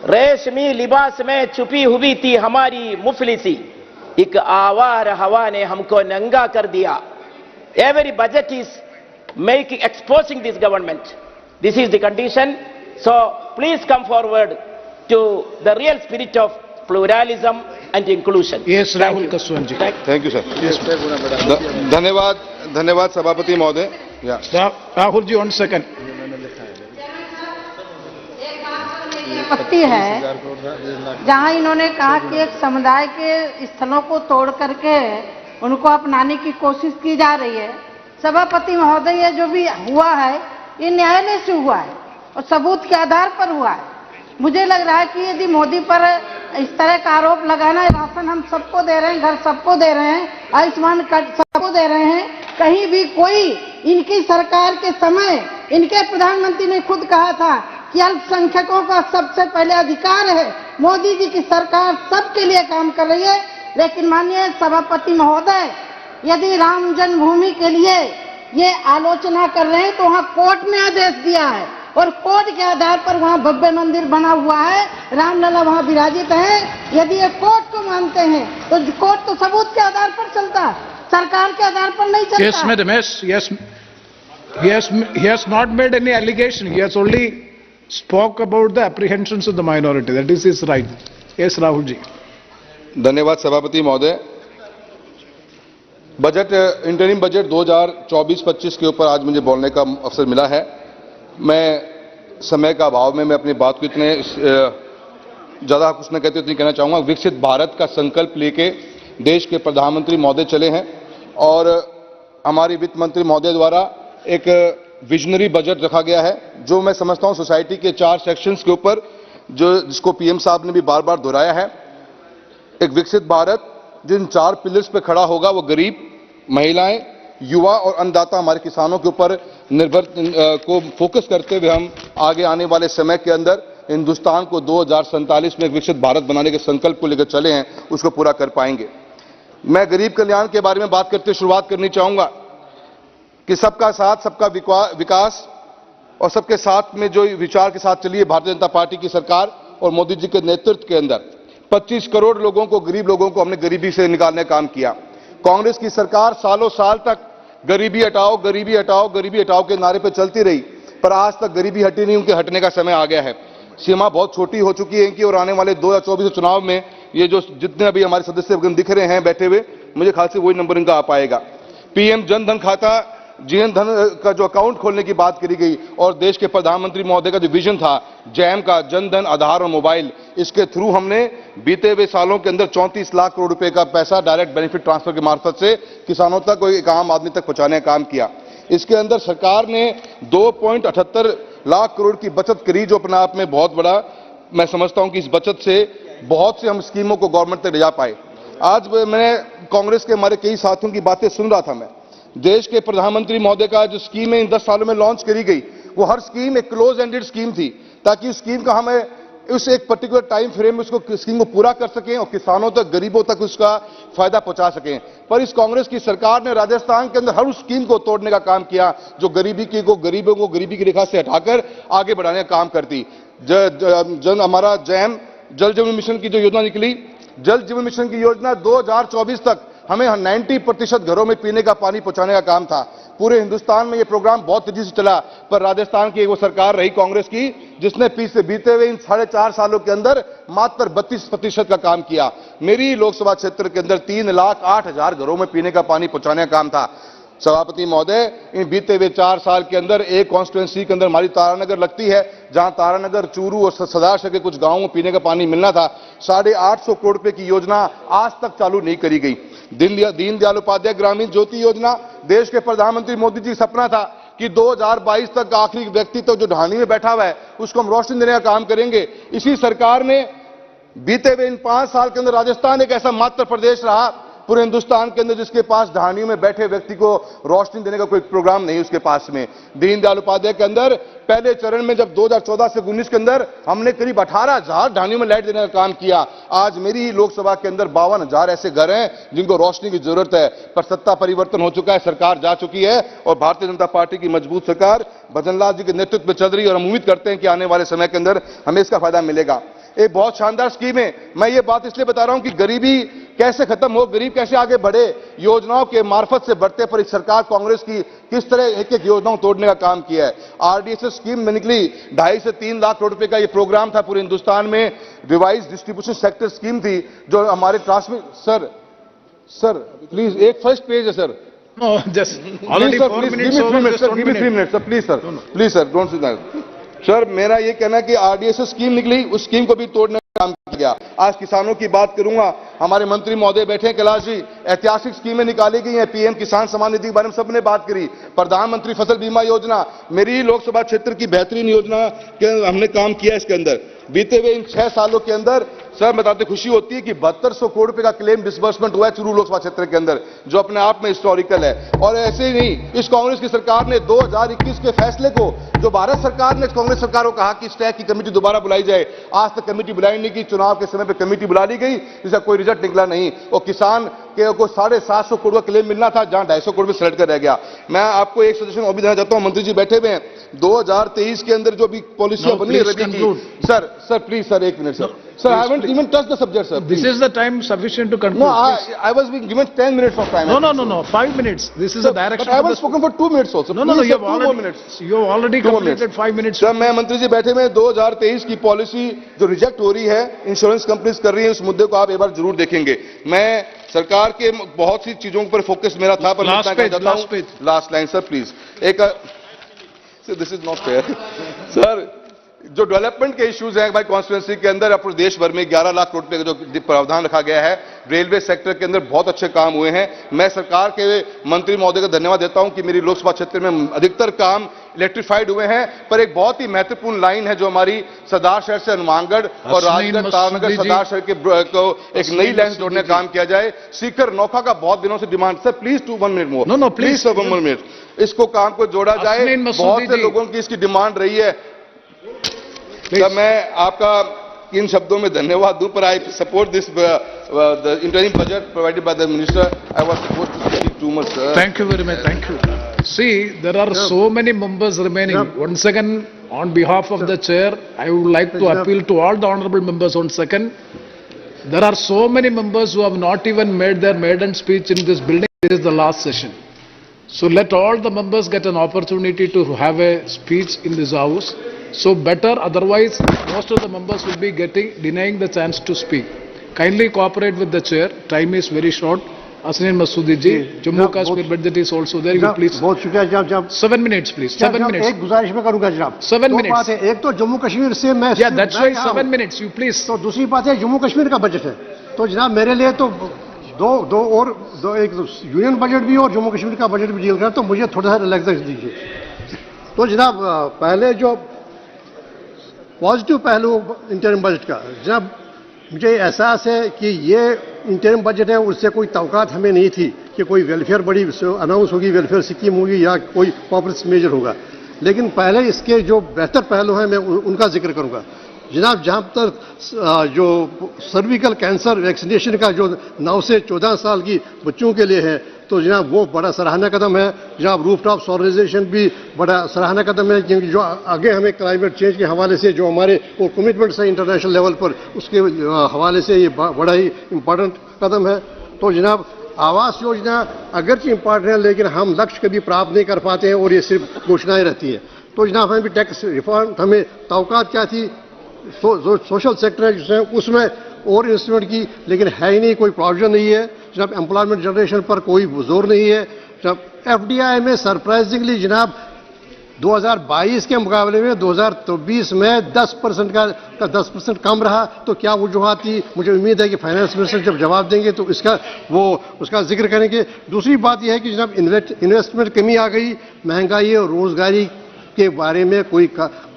रेशमी लिबास में छुपी हुई थी हमारी मुफलिसी, एक आवार हवा ने हमको नंगा कर दिया. Every budget is exposing this government. This is the condition. So please come forward to the real spirit of pluralism and inclusion. Yes, Rahul Kaswan ji. Thank you, sir. Yes. धन्यवाद सभापति महोदय. राहुल जी 1 second. आपत्ति है जहां इन्होंने कहा कि एक समुदाय के स्थलों को तोड़ करके उनको अपनाने की कोशिश की जा रही है. सभापति महोदय, ये जो भी हुआ है ये न्यायालय से हुआ है और सबूत के आधार पर हुआ है. मुझे लग रहा है कि यदि मोदी पर इस तरह का आरोप लगाना, राशन हम सबको दे रहे हैं, घर सबको दे रहे हैं, आयुष्मान कार्ड सबको दे रहे हैं, कहीं भी कोई इनकी सरकार के समय इनके प्रधानमंत्री ने खुद कहा था कि अल्पसंख्यकों का सबसे पहले अधिकार है. मोदी जी की सरकार सबके लिए काम कर रही है. लेकिन माननीय सभापति महोदय, यदि राम जन्मभूमि के लिए ये आलोचना कर रहे हैं तो वहाँ कोर्ट ने आदेश दिया है और कोर्ट के आधार पर वहाँ भव्य मंदिर बना हुआ है, रामलला वहाँ विराजित है. यदि ये कोर्ट को मानते हैं तो कोर्ट तो सबूत के आधार पर चलता है, सरकार के आधार पर नहीं चलता. Yes, madam. Yes. He has not made any allegation. He has only spoke about the apprehensions of the minority. That is his right. Yes, Rahul ji. धन्यवाद सभापति महोदय. इंटरिम बजट 2024-25 के ऊपर आज मुझे बोलने का अवसर मिला है. मैं समय का अभाव में मैं अपनी बात को इतने ज्यादा कुछ न कहते इतनी कहना चाहूंगा. विकसित भारत का संकल्प लेके देश के प्रधानमंत्री महोदय चले हैं और हमारी वित्त मंत्री महोदय द्वारा एक विजनरी बजट रखा गया है, जो मैं समझता हूं सोसाइटी के 4 सेक्शंस के ऊपर, जिसको पीएम साहब ने भी बार बार दोहराया है. एक विकसित भारत जिन 4 पिलर्स पे खड़ा होगा, वो गरीब, महिलाएं, युवा और अन्नदाता हमारे किसानों के ऊपर निर्भर को फोकस करते हुए हम आगे आने वाले समय के अंदर हिंदुस्तान को 2047 में एक विकसित भारत बनाने के संकल्प को लेकर चले हैं, उसको पूरा कर पाएंगे. मैं गरीब कल्याण के बारे में बात करते शुरुआत करनी चाहूंगा कि सबका साथ, सबका विकास और सबके साथ में जो विचार के साथ चली है भारतीय जनता पार्टी की सरकार और मोदी जी के नेतृत्व के अंदर 25 करोड़ लोगों को, गरीब लोगों को हमने गरीबी से निकालने का काम किया. कांग्रेस की सरकार सालों साल तक गरीबी हटाओ, गरीबी हटाओ, गरीबी हटाओ के नारे पर चलती रही, पर आज तक गरीबी हटी नहीं. उनके हटने का समय आ गया है. सीमा बहुत छोटी हो चुकी है इनकी और आने वाले 2024 चुनाव में ये जो जितने अभी हमारे सदस्य दिख रहे हैं बैठे हुए, मुझे ख्याल से वही नंबर इनका आ पाएगा. पीएम जन धन खाता, जीवन धन का जो अकाउंट खोलने की बात करी गई और देश के प्रधानमंत्री महोदय का जो विजन था जैम का, जन धन, आधार और मोबाइल, इसके थ्रू हमने बीते हुए सालों के अंदर 34 लाख करोड़ रुपए का पैसा डायरेक्ट बेनिफिट ट्रांसफर के मार्फत से किसानों तक, कोई एक आम आदमी तक पहुंचाने का काम किया. इसके अंदर सरकार ने 2.78 लाख करोड़ की बचत करी, जो अपने आप में बहुत बड़ा, मैं समझता हूं कि इस बचत से बहुत से हम स्कीमों को गवर्नमेंट तक ले जा पाए। आज मैं कांग्रेस के हमारे कई साथियों की बातें सुन रहा था। मैं देश के प्रधानमंत्री महोदय का जो स्कीम इन 10 सालों में लॉन्च करी गई, वो हर स्कीम एक क्लोज एंडेड स्कीम थी, ताकि उस स्कीम का हमें उस एक पर्टिकुलर टाइम फ्रेम में उसको स्कीम को पूरा कर सकें और किसानों तक, गरीबों तक उसका फायदा पहुंचा सकें। पर इस कांग्रेस की सरकार ने राजस्थान के अंदर हर उस स्कीम को तोड़ने का काम किया जो गरीबों को गरीबी की रेखा से हटाकर आगे बढ़ाने का काम करती। हमारा जल जीवन मिशन की जो योजना निकली, जल जीवन मिशन की योजना 2024 तक हमें 90% घरों में पीने का पानी पहुंचाने का काम था। पूरे हिंदुस्तान में यह प्रोग्राम बहुत तेजी से चला, पर राजस्थान की वो सरकार रही कांग्रेस की जिसने बीते हुए इन 4.5 सालों के अंदर मात्र 32% का काम किया। मेरी लोकसभा क्षेत्र के अंदर 3,08,000 घरों में पीने का पानी पहुंचाने का काम था। सभापति महोदय, इन बीते हुए 4 साल के अंदर एक कॉन्स्टिट्यूएंसी के अंदर हमारी तारानगर लगती है, जहां तारानगर, चूरू और सदाशहर के कुछ गांवों में पीने का पानी मिलना था। 850 करोड़ रुपए की योजना आज तक चालू नहीं करी गई। दीनदयाल उपाध्याय ग्रामीण ज्योति योजना, देश के प्रधानमंत्री मोदी जी का सपना था कि 2022 तक आखिरी व्यक्ति तो जो ढाणी में बैठा हुआ है उसको हम रोशनी देने का काम करेंगे। इसी सरकार ने बीते हुए इन 5 साल के अंदर राजस्थान एक ऐसा मात्र प्रदेश रहा पूरे हिंदुस्तान के अंदर जिसके पास ढाणियों में बैठे व्यक्ति को रोशनी देने का कोई प्रोग्राम नहीं उसके पास में। दीनदयाल उपाध्याय के अंदर पहले चरण में जब 2014 से 19 के अंदर हमने करीब 18,000 ढाणियों में लाइट देने का काम किया। आज मेरी लोकसभा के अंदर 52,000 ऐसे घर हैं जिनको रोशनी की जरूरत है। पर सत्ता परिवर्तन हो चुका है, सरकार जा चुकी है और भारतीय जनता पार्टी की मजबूत सरकार भजनलाल जी के नेतृत्व में चल रही है और हम उम्मीद करते हैं कि आने वाले समय के अंदर हमें इसका फायदा मिलेगा। एक बहुत शानदार स्कीम है। मैं ये बात इसलिए बता रहा हूं कि गरीबी कैसे खत्म हो, गरीब कैसे आगे बढ़े, योजनाओं के मार्फत से बढ़ते पर इस सरकार कांग्रेस की किस तरह एक एक योजनाओं तोड़ने का काम किया है। आरडीएसएस स्कीम में निकली 2.5 से 3 लाख करोड़ रुपए का ये प्रोग्राम था पूरे हिंदुस्तान में। रिवाइज डिस्ट्रीब्यूशन सेक्टर स्कीम थी जो हमारे सर प्लीज एक फर्स्ट पेज है sir. No, just already 4 minutes over, just 1 Give me 3 minutes, sir. Please, sir, don't sit down. Sir, मेरा ये कहना है कि आरडीएसएस स्कीम निकली, उस स्कीम को भी तोड़ने का काम किया। आज किसानों की बात करूंगा, हमारे मंत्री महोदय बैठे हैं कैलाश जी, ऐतिहासिक स्कीमें निकाली गई हैं। पीएम किसान सम्मान निधि के बारे में सबने बात करी, प्रधानमंत्री फसल बीमा योजना, मेरी लोकसभा क्षेत्र की बेहतरीन योजना के हमने काम किया इसके अंदर। बीते हुए इन 6 सालों के अंदर सर बताते खुशी होती है कि 7200 करोड़ रुपए का क्लेम डिसबर्समेंट हुआ है चूरू लोकसभा क्षेत्र के अंदर, जो अपने आप में हिस्टोरिकल है। और ऐसे ही नहीं, इस कांग्रेस की सरकार ने 2021 के फैसले को, जो भारत सरकार ने कांग्रेस सरकार को कहा कि स्टैक की कमेटी दोबारा बुलाई जाए, आज तक कमेटी बुलाई नहीं की। चुनाव के समय पे कमेटी बुला ली गई, जिसका कोई रिजल्ट निकला नहीं और किसान को 750 करोड़ का क्लेम मिलना था, जहां 250 करोड़ में सेलेक्ट कर रह गया। मैं आपको एक सजेशन और भी देना चाहता हूं, मंत्री जी बैठे हुए हैं। 2023 के अंदर जो भी पॉलिसियां बनी है रबी की, sir please sir 1 minute sir, I haven't even touched the subject, sir. This is the time sufficient to conclude. No, I was being given 10 minutes of time. No, 5 minutes. This is the direction. But I was spoken for 2 minutes also. No, you have already completed 5 minutes. Sir, मैं मंत्री जी बैठे हुए 2023 की policy जो reject हो रही है, insurance companies कर रही है, उस मुद्दे को आप एक बार जरूर देखेंगे। मैं सरकार के बहुत सी चीजों पर फोकस मेरा था, पर last line sir please. This is not fair sir. जो डेवलपमेंट के इश्यूज हैं भाई कॉन्स्टिट्यूएंसी के अंदर, पूरे देश भर में 11 लाख करोड़ रुपए का जो प्रावधान रखा गया है, रेलवे सेक्टर के अंदर बहुत अच्छे काम हुए हैं। मैं सरकार के मंत्री महोदय का धन्यवाद देता हूं कि मेरी लोकसभा क्षेत्र में अधिकतर काम इलेक्ट्रीफाइड हुए हैं। पर एक बहुत ही महत्वपूर्ण लाइन है जो हमारी सरदार शहर से हनुमानगढ़ और राजगढ़ तारानगर सरदार शहर के को एक नई लाइन जोड़ने का काम किया जाए। सीकर नौखा का बहुत दिनों से demand, sir please 1 minute more. No please sir 1 minute, इसको काम को जोड़ा जाए, बहुत से लोगों की इसकी डिमांड रही है। सर, मैं आपका इन शब्दों में धन्यवाद दूं, पर I support this the interim budget provided by the minister. I was supposed to speak too much, sir. Thank you very much. Thank you. See, there are so many members remaining. Once again, on behalf of the chair, I would like to appeal to all the honorable members once again. There are so many members who have not even made their maiden speech in this building. This is the last session. So let all the members get an opportunity to have a speech in this house. So better, otherwise most of the members will be denying the chance to speak. Kindly cooperate with the chair. Time is very short. Asnin Masoodi ji, Jammu Kashmir budget is also there. You please. बहुत शुक्रिया जनाब। 7 minutes please. 7 minutes. एक गुजारिश में करूंगा जनाब। 7 minutes. बात है, एक तो जम्मू कश्मीर से मैं that's why 7 minutes. You please. तो दूसरी बात है जम्मू कश्मीर का बजट है, तो जनाब मेरे लिए तो एक यूनियन बजट भी और जम्मू कश्मीर का बजट भी डील करें, तो मुझे थोड़ा सा रिलैक्सेशन दीजिए। तो जनाब पहले जो पॉजिटिव पहलू इंटरिम बजट का, जनाब मुझे एहसास है कि ये इंटरिम बजट है, उससे कोई तवक़ात हमें नहीं थी कि कोई वेलफेयर बड़ी अनाउंस होगी, वेलफेयर स्कीम होगी या कोई पॉपुलर मेजर होगा। लेकिन पहले इसके जो बेहतर पहलू हैं मैं उनका जिक्र करूंगा। जनाब जहां तक जो सर्विकल कैंसर वैक्सीनेशन का जो 9 से 14 साल की बच्चों के लिए है, तो जनाब वो बड़ा सराहना कदम है। जनाब रूफटॉप सोलराइजेशन भी बड़ा सराहना कदम है, क्योंकि जो आगे हमें क्लाइमेट चेंज के हवाले से जो हमारे वो कमिटमेंट्स है इंटरनेशनल लेवल पर, उसके हवाले से ये बड़ा ही इम्पॉर्टेंट कदम है। तो जनाब आवास योजना अगरचे इम्पॉर्टेंट है, लेकिन हम लक्ष्य कभी प्राप्त नहीं कर पाते हैं और ये सिर्फ घोषणाएं रहती हैं। तो जनाब हमें भी टैक्स रिफॉर्म, हमें तवक़ात क्या थी, जो सोशल सेक्टर है जिसमें उसमें और इन्वेस्टमेंट की, लेकिन है ही नहीं, कोई प्रोविजन नहीं है। जनाब एम्प्लॉयमेंट जनरेशन पर कोई जोर नहीं है। जब एफडीआई में सरप्राइजिंगली जनाब 2022 के मुकाबले में 2024 में 10% का 10% कम रहा। तो क्या वजूहात थी, मुझे उम्मीद है कि फाइनेंस मिनिस्टर जब जवाब देंगे तो उसका जिक्र करेंगे। दूसरी बात यह है कि जनाब इन्वेस्टमेंट कमी आ गई, महंगाई और रोजगारी के बारे में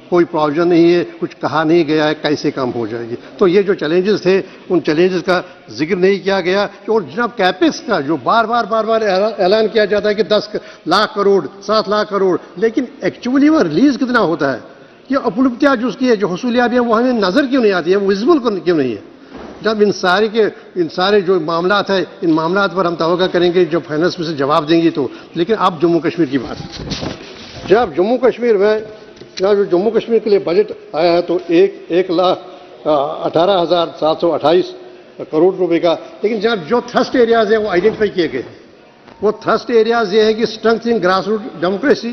कोई प्रोविजन नहीं है, कुछ कहा नहीं गया है कैसे काम हो जाएगी। तो ये जो चैलेंजेस थे उन चैलेंजेस का जिक्र नहीं किया गया। और जनाब कैपेक्स का जो बार बार ऐलान किया जाता है कि 10 लाख करोड़ 7 लाख करोड़, लेकिन एक्चुअली वो रिलीज कितना होता है, ये उपलब्धियां जो उसकी है, जो हसूलियाबियां, वो हमें नजर क्यों नहीं आती है, वो विजिबल क्यों नहीं है। जब इन सारे जो मामला है, इन मामला पर हम तवक्को करेंगे जब फाइनेंस में से जवाब देंगी तो। लेकिन अब जम्मू कश्मीर की बात, जब जम्मू कश्मीर में जो जम्मू कश्मीर के लिए बजट आया है तो 1,18,728 करोड़ रुपए का। लेकिन जब जो थ्रस्ट एरियाज हैं वो आइडेंटिफाई किए गए, वो थ्रस्ट एरियाज ये है कि strengthening grass root democracy,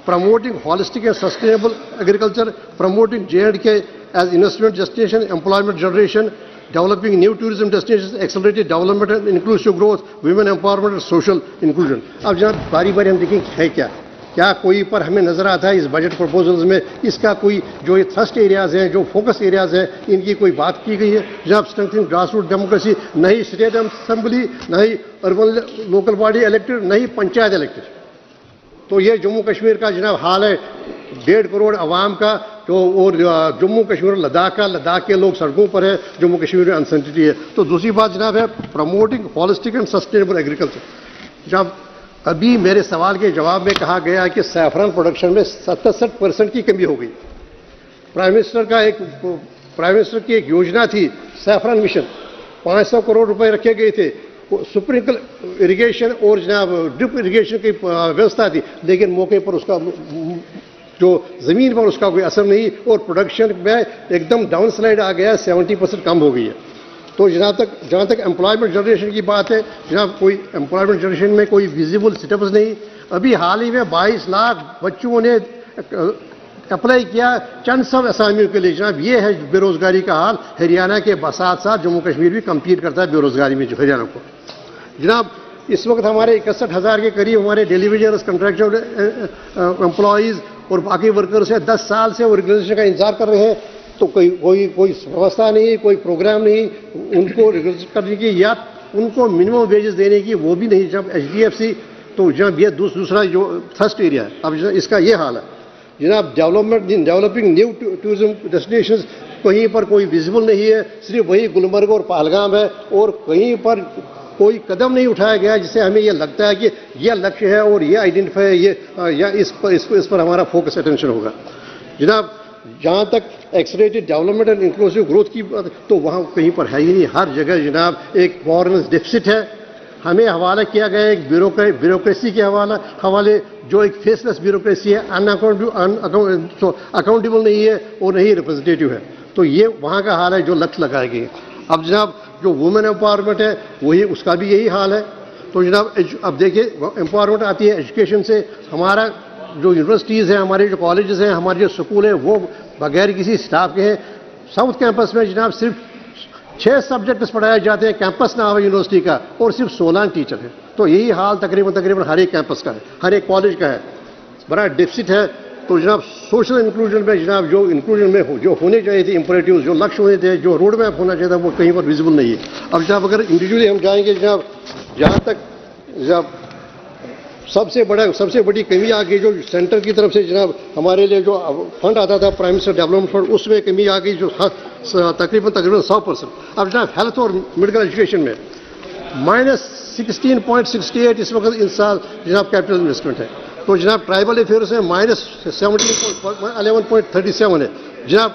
promoting holistic and sustainable agriculture, promoting J&K as investment destination, employment generation, developing new tourism destinations, accelerated development and inclusive growth, women empowerment and social inclusion। अब जनाब बारी बारी हम देखें है क्या कोई पर हमें नजर आता है इस बजट प्रपोजल्स में, इसका कोई जो ये थ्रस्ट एरियाज हैं, जो फोकस एरियाज हैं, इनकी कोई बात की गई है। जनाब स्ट्रेंथनिंग ग्रास रूट डेमोक्रेसी, नहीं स्टेट असेंबली, नहीं अर्बन लोकल बॉडी इलेक्टेड, नहीं पंचायत इलेक्टेड। तो ये जम्मू कश्मीर का जनाब हाल है 1.5 करोड़ आवाम का। तो और जम्मू कश्मीर लद्दाख के लोग सड़कों पर है, जम्मू कश्मीर में अनसर्टेनिटी है। तो दूसरी बात जनाब है promoting holistic and sustainable agriculture. जब अभी मेरे सवाल के जवाब में कहा गया कि सैफरन प्रोडक्शन में 67% की कमी हो गई। प्राइम मिनिस्टर की एक योजना थी सैफरन मिशन, 500 करोड़ रुपए रखे गए थे, स्प्रिंकल इरिगेशन और जनाब ड्रिप इरिगेशन की व्यवस्था थी, लेकिन मौके पर उसका जो जमीन पर उसका कोई असर नहीं और प्रोडक्शन में एकदम डाउन स्लाइड आ गया, 70% कम हो गई है। तो जहाँ तक एम्प्लॉयमेंट जनरेशन की बात है, जनाब कोई एम्प्लॉयमेंट जनरेशन में कोई विजिबल स्टेटस नहीं। अभी हाल ही में 22 लाख बच्चों ने अप्लाई किया चंद सब असामियों के लिए। जनाब ये है बेरोजगारी का हाल। हरियाणा के साथ साथ जम्मू कश्मीर भी कम्पीट करता है बेरोजगारी में, जो हरियाणा को। जनाब इस वक्त हमारे 61,000 के करीब हमारे डेलीवेजर कंट्रैक्चुअल एम्प्लॉयज़ और बाकी वर्कर्स है, 10 साल से वो रेगुलेशन का इंतजार कर रहे हैं। तो कोई व्यवस्था नहीं, कोई प्रोग्राम नहीं उनको रेगुलेशन करने की या उनको मिनिमम वेजेस देने की, वो भी नहीं। जब HDFC तो जब ये दूसरा जो थर्स्ट एरिया है, अब इसका ये हाल है। जनाब डेवलपिंग न्यू टूरिज्म डेस्टिनेशंस, कहीं पर कोई विजिबल नहीं है, सिर्फ वही गुलमर्ग और पहलगाम है और कहीं पर कोई कदम नहीं उठाया गया जिससे हमें यह लगता है कि यह लक्ष्य है और ये आइडेंटिफाई है, ये इस पर हमारा फोकस अटेंशन होगा। जनाब जहाँ तक एक्सलेरेटेड डेवलपमेंट एंड इंक्लूसिव ग्रोथ की बात, तो वहाँ कहीं पर है ही नहीं। हर जगह जनाब एक गवर्नेंस डेफिसिट है। हमें हवाला किया गया एक ब्यूरोक्रेसी के हवाले जो एक फेसलेस ब्यूरोक्रेसी है, अकाउंटेबल नहीं है और नहीं रिप्रेजेंटेटिव है। तो ये वहाँ का हाल है जो लक्ष्य लगाए गए। अब जनाब जो वुमेन एम्पावरमेंट है वही उसका भी यही हाल है। तो जनाब अब देखिए एम्पावरमेंट आती है एजुकेशन से। हमारा जो यूनिवर्सिटीज़ हैं, हमारे जो कॉलेजेस हैं, हमारे जो स्कूल हैं, वो बगैर किसी स्टाफ के हैं। साउथ कैंपस में जनाब सिर्फ 6 सब्जेक्ट्स पढ़ाए जाते हैं, कैंपस नाम है यूनिवर्सिटी का, और सिर्फ 16 टीचर हैं। तो यही हाल तकरीबन हर एक कैंपस का है, हर एक कॉलेज का है। बड़ा डिफिसिट है तो जनाब सोशल इंक्लूजन में जनाब जो इंक्लूजन में जो होने चाहिए थे इंपरेटिव, जो लक्ष्य होने थे, जो रोड मैप होना चाहिए था, वो कहीं पर विजिबल नहीं है। अब जनाब अगर इंडिविजुअली हम जाएंगे जनाब, जहाँ तक जनाब सबसे बड़ी कमी आ गई जो सेंटर की तरफ से जनाब हमारे लिए जो फंड आता था प्राइम मिनिस्टर डेवलपमेंट फंड, उसमें कमी आ गई जो तकरीबन 100%। अब जनाब हेल्थ और मेडिकल एजुकेशन में -16.68 इस वक्त इस साल जनाब कैपिटल इन्वेस्टमेंट है। तो जनाब ट्राइबल अफेयर्स में -11.37 है। जनाब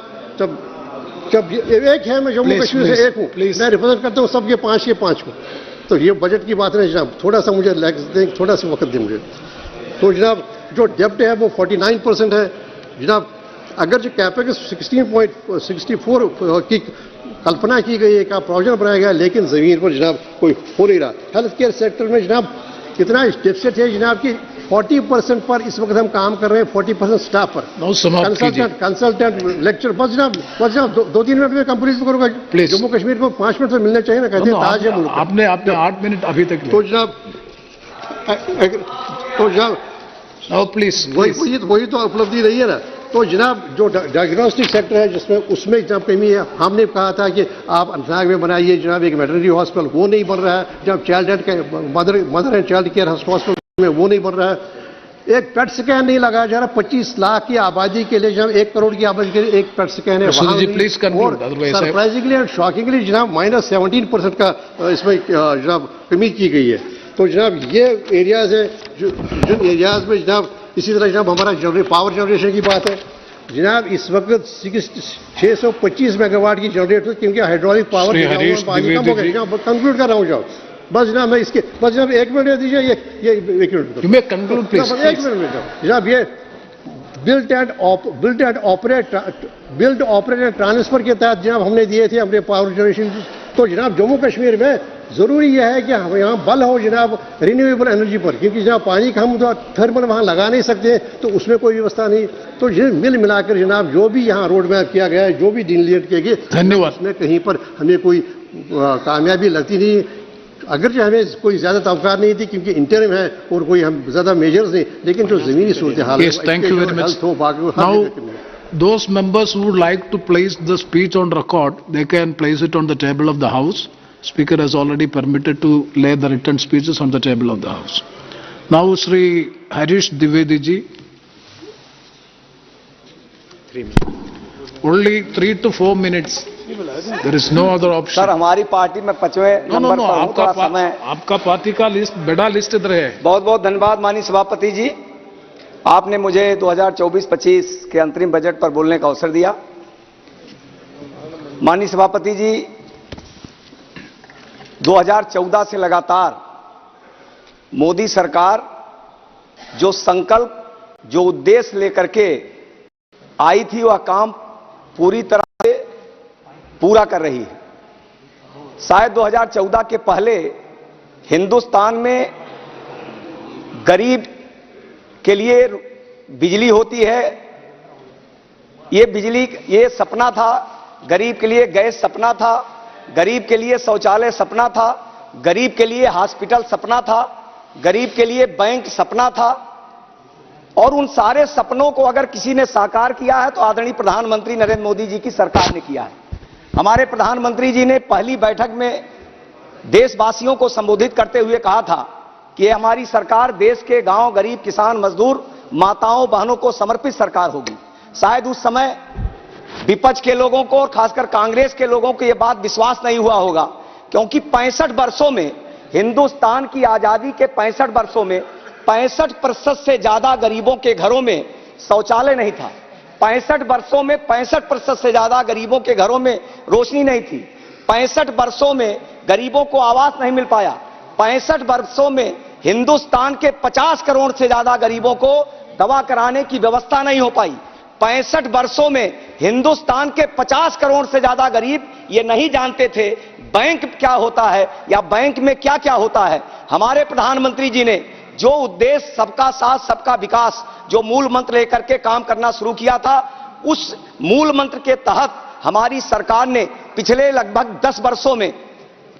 जब एक है, मैं जम्मू कश्मीर से एक हूँ, मैं रिप्रेजेंट करता हूँ सबके 5 के 5 को। तो ये बजट की बात नहीं जनाब, थोड़ा सा मुझे थोड़ा सा वक्त दें मुझे। तो जनाब जो डेप्ट है वो 49% है। जनाब अगर जो कैपेक्स 16.64 की कल्पना की गई है, का प्रोजेक्ट बनाया गया, लेकिन जमीन पर जनाब कोई हो नहीं रहा। हेल्थ केयर सेक्टर में जनाब कितना डेफिसिट है जनाब की 40% पर इस वक्त हम काम कर रहे हैं, 40% स्टाफ पर, कंसल्टेंट लेक्चर। बस जनाब 2-3 मिनट में कंप्लीट करूंगा। जम्मू कश्मीर को 5 मिनट से मिलने चाहिए ना, कहते हैं ताज है मुल्क। आपने 8 मिनट अभी तक। तो जनाब प्लीज वही तो उपलब्धि रही है ना। तो जनाब जो डायग्नोस्टिक सेक्टर है जिसमें उसमें जनाब कमी है। हमने कहा था कि आप अनंतनाग में बनाइए जनाब एक वेटरनरी हॉस्पिटल, वो नहीं बन रहा है। जब child and mother and child care hospital में वो नहीं बन रहा है। एक पेट स्कैन नहीं लगाया जा रहा। 25 लाख की आबादी के लिए जनाब 1 करोड़ की आबादी के लिए एक पेट स्कैन है। सरप्राइजिंगली एंड शॉकिंगली जनाब -17% का इसमें जनाब कमी की गई है। तो जनाब ये एरियाज है जिन एरियाज में जनाब इसी तरह जनाब हमारा पावर जनरेशन की बात है। जनाब इस वक्त 625 मेगावाट की जनरेटर, क्योंकि हाइड्रोलिक पावर कंक्लूड कर रहा हूँ जनाब। बस जनाब मैं इसके बस जनाब 1 मिनट दे दीजिए। ये 1 मिनट कंक्लूड प्लीज। 1 मिनट जनाब ये बिल्ड ऑपरेट एंड ट्रांसफर के तहत जनाब हमने दिए थे अपने पावर जनरेशन। तो जनाब जम्मू कश्मीर में जरूरी यह है कि हम यहाँ बल हो जनाब रिन्यूएबल एनर्जी पर, क्योंकि जनाब पानी का हम थर्मल वहाँ लगा नहीं सकते, तो उसमें कोई व्यवस्था नहीं। तो मिल मिलाकर जनाब जो भी यहाँ रोड मैप किया गया है, जो भी डिलीनेट किए गए, धन्यवाद, उसमें कहीं पर हमें कोई कामयाबी लगती नहीं। अगर हमें कोई ज्यादा तवक्कार नहीं थी क्योंकि इंटरम है और कोई हम ज्यादा मेजर्स नहीं, लेकिन जो जमीनी सूरत हाल है। Thank you very much. Now those members who would like to place the speech on record, they can place it on the table of the house. Speaker has already permitted to lay the written speeches on the table of the house. Now Shri Harish Dwivedi ji, only 3 to 4 minutes. There is no other option. Sir हमारी party में 5वें number पर आपका party का list बड़ा list इधर है। बहुत बहुत धन्यवाद माननीय सभापति जी, आपने मुझे 2024-25 के अंतरिम बजट पर बोलने का अवसर दिया। माननीय सभापति जी 2014 से लगातार मोदी सरकार जो संकल्प, जो उद्देश्य लेकर के आई थी, वह काम पूरी तरह से पूरा कर रही है। शायद 2014 के पहले हिंदुस्तान में गरीब के लिए बिजली होती है, ये बिजली ये सपना था। गरीब के लिए गैस सपना था, गरीब के लिए शौचालय सपना था, गरीब के लिए हॉस्पिटल सपना था, गरीब के लिए बैंक सपना था। और उन सारे सपनों को अगर किसी ने साकार किया है तो आदरणीय प्रधानमंत्री नरेंद्र मोदी जी की सरकार ने किया है। हमारे प्रधानमंत्री जी ने पहली बैठक में देशवासियों को संबोधित करते हुए कहा था कि हमारी सरकार देश के गांव, गरीब, किसान, मजदूर, माताओं, बहनों को समर्पित सरकार होगी। शायद उस समय विपक्ष के लोगों को और खासकर कांग्रेस के लोगों को यह बात विश्वास नहीं हुआ होगा, क्योंकि 65 वर्षों में, हिंदुस्तान की आजादी के 65 वर्षों में 65% से ज्यादा गरीबों के घरों में शौचालय नहीं था। 65 वर्षों में 65% से ज्यादा गरीबों के घरों में रोशनी नहीं थी। 65 वर्षों में गरीबों को आवास नहीं मिल पाया। 65 वर्षों में हिंदुस्तान के 50 करोड़ से ज्यादा गरीबों को दवा कराने की व्यवस्था नहीं हो पाई। 65 वर्षों में हिंदुस्तान के 50 करोड़ से ज्यादा गरीब ये नहीं जानते थे बैंक क्या होता है या बैंक में क्या क्या होता है। हमारे प्रधानमंत्री जी ने जो उद्देश्य सबका साथ सबका विकास, जो मूल मंत्र लेकर के काम करना शुरू किया था, उस मूल मंत्र के तहत हमारी सरकार ने पिछले लगभग 10 वर्षों में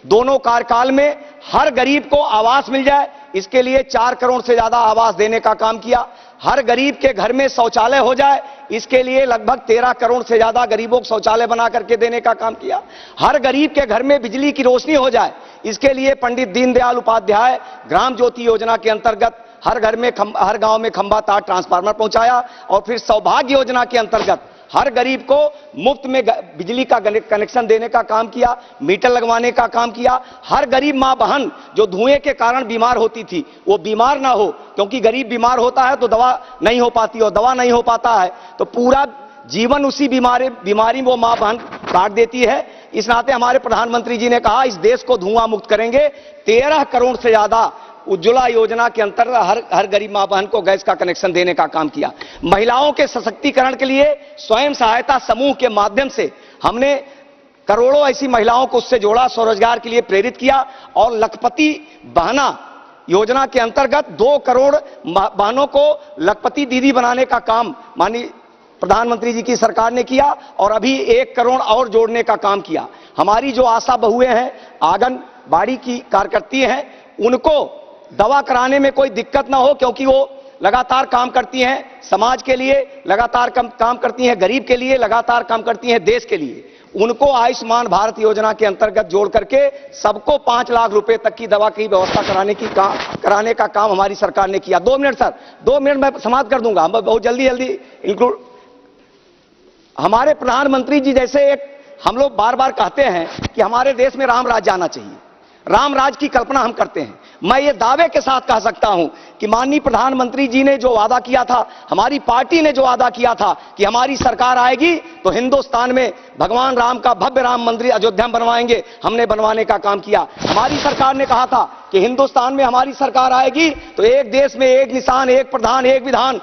दोनों कार्यकाल में हर गरीब को आवास मिल जाए, इसके लिए 4 करोड़ से ज्यादा आवास देने का काम किया। हर गरीब के घर में शौचालय हो जाए, इसके लिए लगभग 13 करोड़ से ज्यादा गरीबों को शौचालय बना करके देने का काम किया। हर गरीब के घर में बिजली की रोशनी हो जाए, इसके लिए पंडित दीनदयाल उपाध्याय ग्राम ज्योति योजना के अंतर्गत हर गांव में खंभा तार ट्रांसफार्मर पहुंचाया। और फिर सौभाग्य योजना के अंतर्गत हर गरीब को मुफ्त में बिजली का कनेक्शन देने का काम किया, मीटर लगवाने का काम किया। हर गरीब मां बहन जो धुएं के कारण बीमार होती थी, वो बीमार ना हो, क्योंकि गरीब बीमार होता है तो दवा नहीं हो पाती, और दवा नहीं हो पाता है तो पूरा जीवन उसी बीमारी वो मां बहन काट देती है। इस नाते हमारे प्रधानमंत्री जी ने कहा इस देश को धुआं मुक्त करेंगे। 13 करोड़ से ज्यादा उज्ज्वला योजना के अंतर्गत हर गरीब मां बहन को गैस का कनेक्शन देने का काम किया। महिलाओं के सशक्तिकरण के लिए स्वयं सहायता समूह के माध्यम से हमने करोड़ों ऐसी महिलाओं को उससे जोड़ा, स्वरोजगार के लिए प्रेरित किया। और लखपति बहना योजना के अंतर्गत 2 करोड़ बहनों को लखपति दीदी बनाने का काम माननीय प्रधानमंत्री जी की सरकार ने किया, और अभी 1 करोड़ और जोड़ने का काम किया। हमारी जो आशा बहुएं हैं, आंगनबाड़ी की कार्यकर्ती हैं, उनको दवा कराने में कोई दिक्कत ना हो, क्योंकि वो लगातार काम करती हैं, समाज के लिए लगातार काम करती हैं, गरीब के लिए लगातार काम करती हैं, देश के लिए। उनको आयुष्मान भारत योजना के अंतर्गत जोड़ करके सबको 5 लाख रुपए तक की दवा की व्यवस्था कराने का काम हमारी सरकार ने किया। 2 मिनट सर, 2 मिनट मैं समाप्त कर दूंगा, बहुत जल्दी इंक्लूड। हमारे प्रधानमंत्री जी जैसे हम लोग बार बार कहते हैं कि हमारे देश में राम राज्य आना चाहिए, राम राज की कल्पना हम करते हैं। मैं ये दावे के साथ कह सकता हूं कि माननीय प्रधानमंत्री जी ने जो वादा किया था, हमारी पार्टी ने जो वादा किया था कि हमारी सरकार आएगी तो हिंदुस्तान में भगवान राम का भव्य राम मंदिर अयोध्या में बनवाएंगे, हमने बनवाने का काम किया। हमारी सरकार ने कहा था कि हिंदुस्तान में हमारी सरकार आएगी तो एक देश में एक निशान, एक प्रधान, एक विधान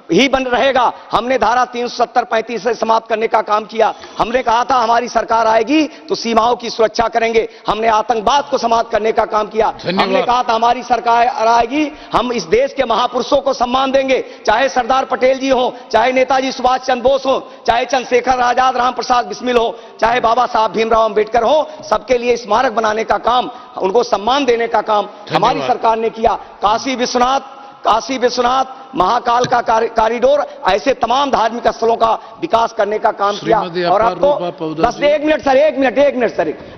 ही बन रहेगा। हमने धारा 370-35 से समाप्त करने का काम किया। हमने कहा था हमारी सरकार आएगी तो सीमाओं की सुरक्षा करेंगे, हमने आतंकवाद को समाप्त करने का काम किया। हमने कहा था हमारी सरकार आएगी, हम इस देश के महापुरुषों को सम्मान देंगे, चाहे सरदार पटेल जी हो, चाहे नेताजी सुभाष चंद्र बोस हो, चाहे चंद्रशेखर आजाद, राम प्रसाद बिस्मिल हो, चाहे बाबा साहब भीमराव अंबेडकर हो, सबके लिए स्मारक बनाने का काम, उनको सम्मान देने का काम हमारी सरकार ने किया। काशी विश्वनाथ, महाकाल का कॉरिडोर, ऐसे तमाम धार्मिक स्थलों का विकास करने का काम किया। और अब तो बस 1 मिनट सर,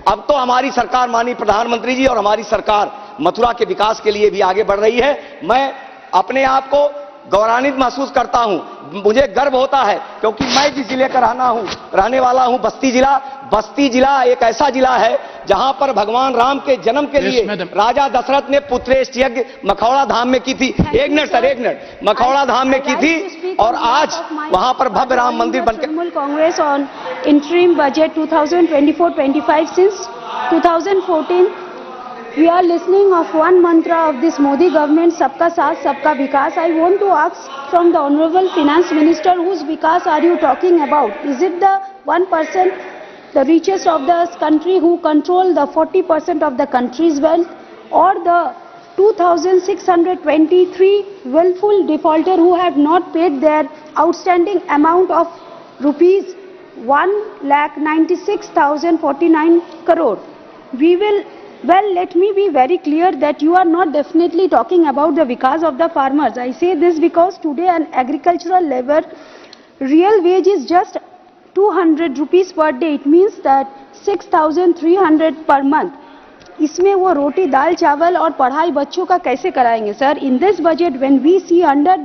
अब तो हमारी सरकार, माननीय प्रधानमंत्री जी और हमारी सरकार मथुरा के विकास के लिए भी आगे बढ़ रही है। मैं अपने आप को गौरवान्वित महसूस करता हूं, मुझे गर्व होता है, क्योंकि मैं जिस जिले का रहने वाला हूं, बस्ती जिला एक ऐसा जिला है जहां पर भगवान राम के जन्म के लिए राजा दशरथ ने पुत्रेष्ट यज्ञ मखौड़ा धाम में की थी। 1 मिनट, मखौड़ा धाम में की थी, और आज वहां पर भव्य राम मंदिर बनकर। Congress on interim budget 2024-25 since 2014 we are listening of one mantra of this Modi government, sabka saath sabka vikas. I want to ask from the honorable finance minister, whose vikas are you talking about? Is it the 1%, the richest of the country who control the 40% of the country's wealth, or the 2,623 willful defaulter who have not paid their outstanding amount of rupees 1,96,049 crore? Well, let me be very clear that you are not definitely talking about the vikas of the farmers. I say this because today an agricultural labor real wage is just 200 rupees per day. It means that 6,300 per month. इसमें वो रोटी दाल चावल और पढ़ाई बच्चों का कैसे कराएंगे sir? In this budget, when we see under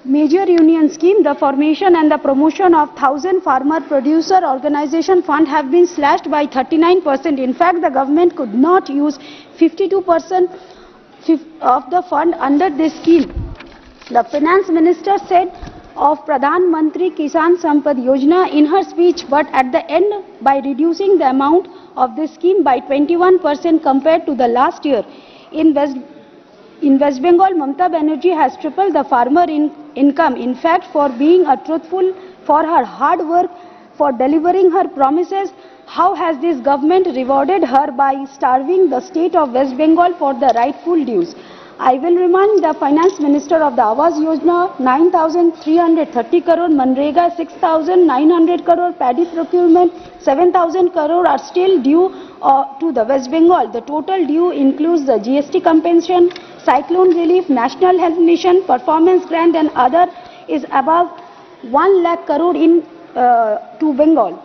major union scheme, the formation and the promotion of 1,000 farmer producer organization fund have been slashed by 39%. In fact, the government could not use 52% of the fund under this scheme. The finance minister said of Pradhan Mantri Kisan Sampad Yojana in her speech, but at the end, by reducing the amount of this scheme by 21% compared to the last year, in West Bengal, Mamata Banerjee has tripled the farmer income. In fact, for being truthful, for her hard work, for delivering her promises, how has this government rewarded her by starving the state of West Bengal for the rightful dues? I will remind the Finance Minister of the Awas Yojana, 9,330 crore, Manrega 6,900 crore, paddy procurement 7,000 crore are still due to the West Bengal. The total due includes the GST compensation, cyclone relief, National Health Mission, performance grant and other is above 1 lakh crore in to Bengal.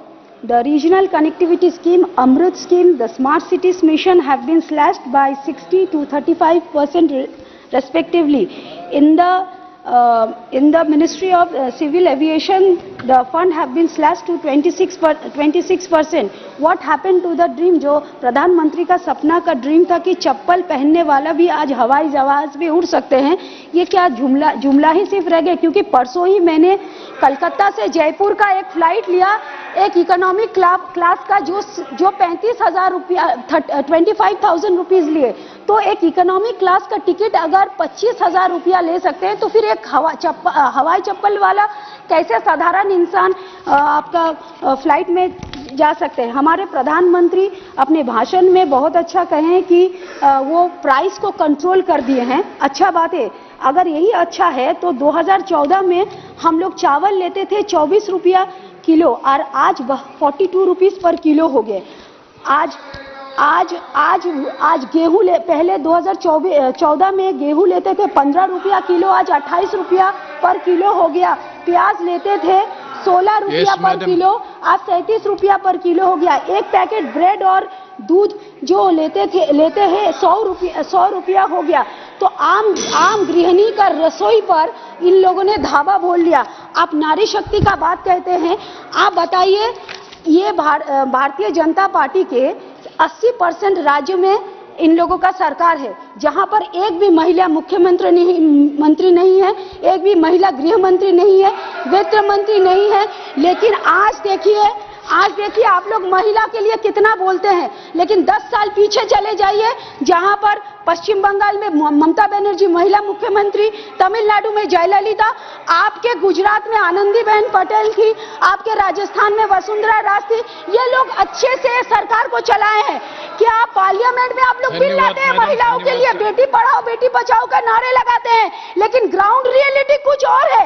The regional connectivity scheme, Amrit scheme, the smart cities mission have been slashed by 60 to 35% respectively. In the Ministry of Civil Aviation, the fund have been slashed to 26%. What happened to the dream? जो प्रधानमंत्री का सपना का dream था कि चप्पल पहनने वाला भी आज हवाई जहाज में उड़ सकते हैं, ये क्या जुमला ही सिर्फ रह गया? क्योंकि परसों ही मैंने कलकत्ता से जयपुर का एक फ्लाइट लिया, एक इकोनॉमिक क्लास का जो 35,000 रुपया 25,000 रुपीज लिए, तो एक इकोनॉमिक क्लास का टिकट अगर 25,000 रुपया ले सकते हैं तो फिर एक हवाई चप्पल वाला कैसे साधारण इंसान आपका फ्लाइट में जा सकते हैं? हमारे प्रधानमंत्री अपने भाषण में बहुत अच्छा कहे हैं कि वो प्राइस को कंट्रोल कर दिए हैं, अच्छा बात है। अगर यही अच्छा है तो 2014 में हम लोग चावल लेते थे 24 रुपया किलो और आज 42 रुपीस पर किलो हो गए। आज गेहूं पहले 2014 में गेहूं लेते थे 15 रुपया किलो, आज 28 रुपया पर किलो हो गया। प्याज लेते थे 16 रुपया पर किलो, आज 37 रुपया पर किलो हो गया। एक पैकेट ब्रेड और दूध जो लेते हैं 100 रुपया हो गया। तो आम गृहिणी का रसोई पर इन लोगों ने धावा बोल लिया। आप नारी शक्ति का बात कहते हैं, आप बताइए, ये भारतीय जनता पार्टी के 80% राज्य में इन लोगों का सरकार है, जहां पर एक भी महिला मुख्यमंत्री मंत्री नहीं है, एक भी महिला गृह मंत्री नहीं है, वित्त मंत्री नहीं है। लेकिन आज देखिए आप लोग महिला के लिए कितना बोलते हैं, लेकिन 10 साल पीछे चले जाइए, जहां पर पश्चिम बंगाल में ममता बनर्जी महिला मुख्यमंत्री, तमिलनाडु में जयललिता, आपके गुजरात में आनंदीबेन पटेल थी, आपके राजस्थान में वसुंधरा राजे थी। ये लोग अच्छे से सरकार को चलाए हैं। क्या पार्लियामेंट में आप लोग बिल लाते हैं महिलाओं के लिए, बेटी पढ़ाओ बेटी बचाओ का नारे लगाते हैं, लेकिन ग्राउंड रियलिटी कुछ और है।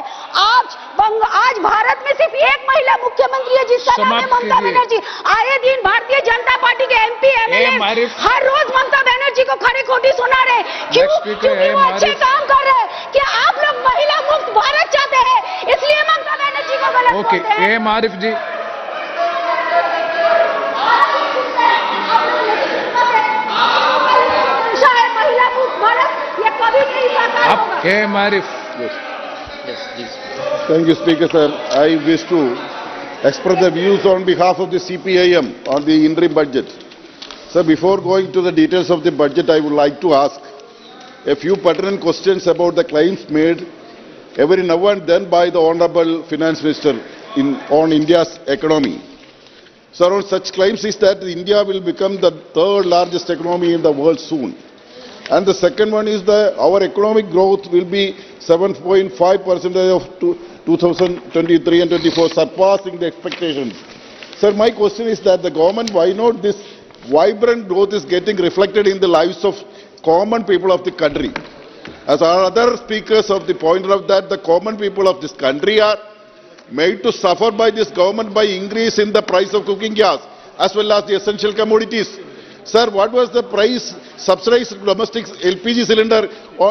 आज भारत में सिर्फ एक महिला मुख्यमंत्री है जिसका नाम है ममता बनर्जी। आए दिन भारतीय जनता पार्टी के MP MLA हर रोज ममता बनर्जी को खरी खोटी सुना रहे। क्यों? क्योंकि वो अच्छे काम कर रहे हैं। क्या आप लोग महिला मुक्त भारत चाहते हैं, इसलिए ममता बनर्जी को गलत बोलते हैं? आरिफ जी, महिला मुक्त भारत ये कभी नहीं साकार होगा। Arif. Thank you, Speaker, sir. I wish to express the views on behalf of the CPIM on the interim budget. Sir, before going to the details of the budget, I would like to ask a few pertinent questions about the claims made every now and then by the Honorable Finance Minister on India's economy. Sir, on such claims is that India will become the third largest economy in the world soon. And the second one is that our economic growth will be 7.5% of 2023 and 24, surpassing the expectations. Sir, my question is that the government, why not this vibrant growth is getting reflected in the lives of common people of the country? As our other speakers of the pointed out that the common people of this country are made to suffer by this government by increase in the price of cooking gas as well as the essential commodities. Sir, what was the price subsidized domestic LPG cylinder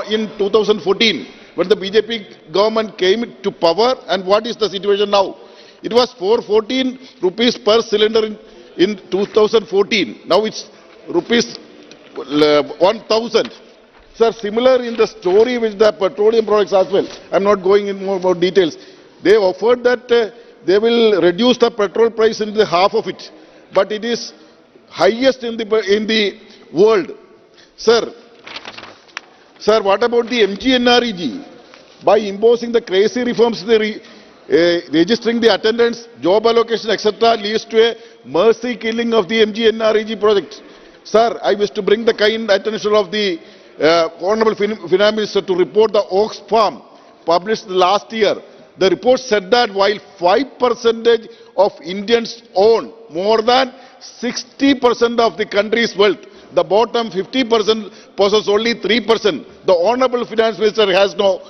in 2014 when the BJP government came to power, and what is the situation now? It was 414 rupees per cylinder in 2014. Now it's rupees 1,000. Sir, similar in the story with the petroleum products as well. I'm not going in more about details. They offered that they will reduce the petrol price into half of it, but it is highest in the world. Sir, what about the MGNREG? By imposing the crazy reforms, registering the attendance, job allocation, etc., leads to a mercy killing of the MGNREG project. Sir, I wish to bring the kind attention of the Honorable Finance Minister to report the Ox Farm published last year. The report said that while 5% of Indians own more than 60% of the country's wealth, The bottom 50% possess only 3%. The Honorable Finance Minister has no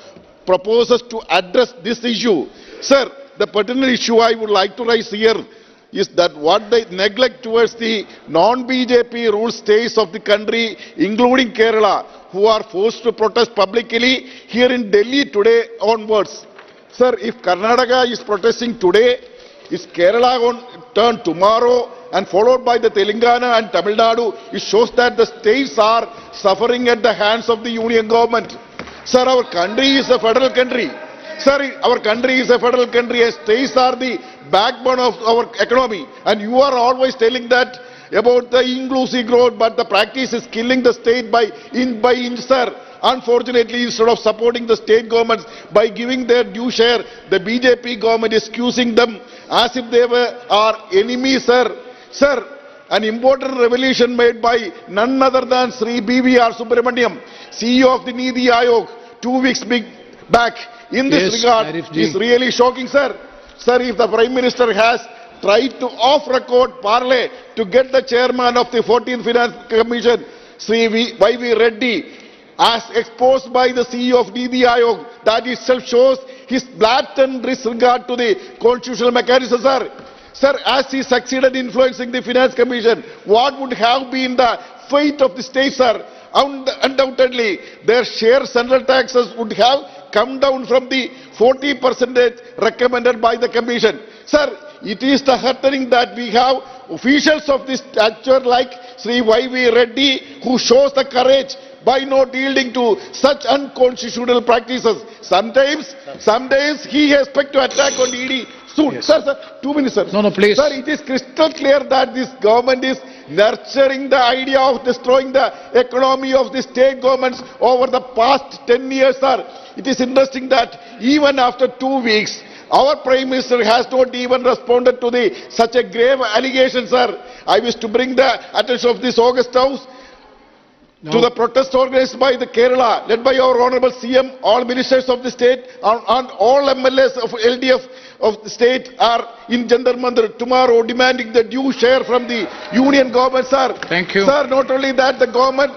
proposals to address this issue. Sir, the pertinent issue I would like to raise here is that what the neglect towards the non-BJP ruled states of the country, including Kerala, who are forced to protest publicly here in Delhi today onwards. Sir, if Karnataka is protesting today, is Kerala on turn tomorrow and followed by the Telangana and Tamil Nadu? It shows that the states are suffering at the hands of the union government. Sir, our country is a federal country. Sir, our country is a federal country, and states are the backbone of our economy. And you are always telling that about the inclusive growth, but the practice is killing the state by inch, sir. Unfortunately, instead of supporting the state governments by giving their due share, the BJP government is accusing them as if they were our enemies, sir. Sir, an important revelation made by none other than Sri B.V.R. Subramaniam, CEO of the Niti Aayog, 2 weeks back. In this regard, is really shocking, sir. Sir, if the Prime Minister has tried to off-record parley to get the chairman of the 14th Finance Commission, Sri Y.V. Reddy, as exposed by the CEO of Niti Aayog, that itself shows his blatant disregard to the constitutional mechanism, sir. Sir, as he succeeded in influencing the Finance Commission, what would have been the fate of the state, sir? Undoubtedly, their share central taxes would have come down from the 40% recommended by the Commission. Sir, it is heartening that we have officials of this stature like Sri Y.V. Reddy who shows the courage by not yielding to such unconstitutional practices. Sometimes he expects to attack on ED soon. Yes. Sir, 2 minutes, sir. No, please. Sir, it is crystal clear that this government is nurturing the idea of destroying the economy of the state governments over the past 10 years, sir. It is interesting that even after 2 weeks, our Prime Minister has not even responded to such a grave allegation, sir. I wish to bring the attention of this August House to the protest organized by the Kerala, led by our Honorable CM, all ministers of the state, and all MLAs of LDF of the state are in Jantar Mandir tomorrow demanding the due share from the union government, sir. Thank you. Sir, not only that, the government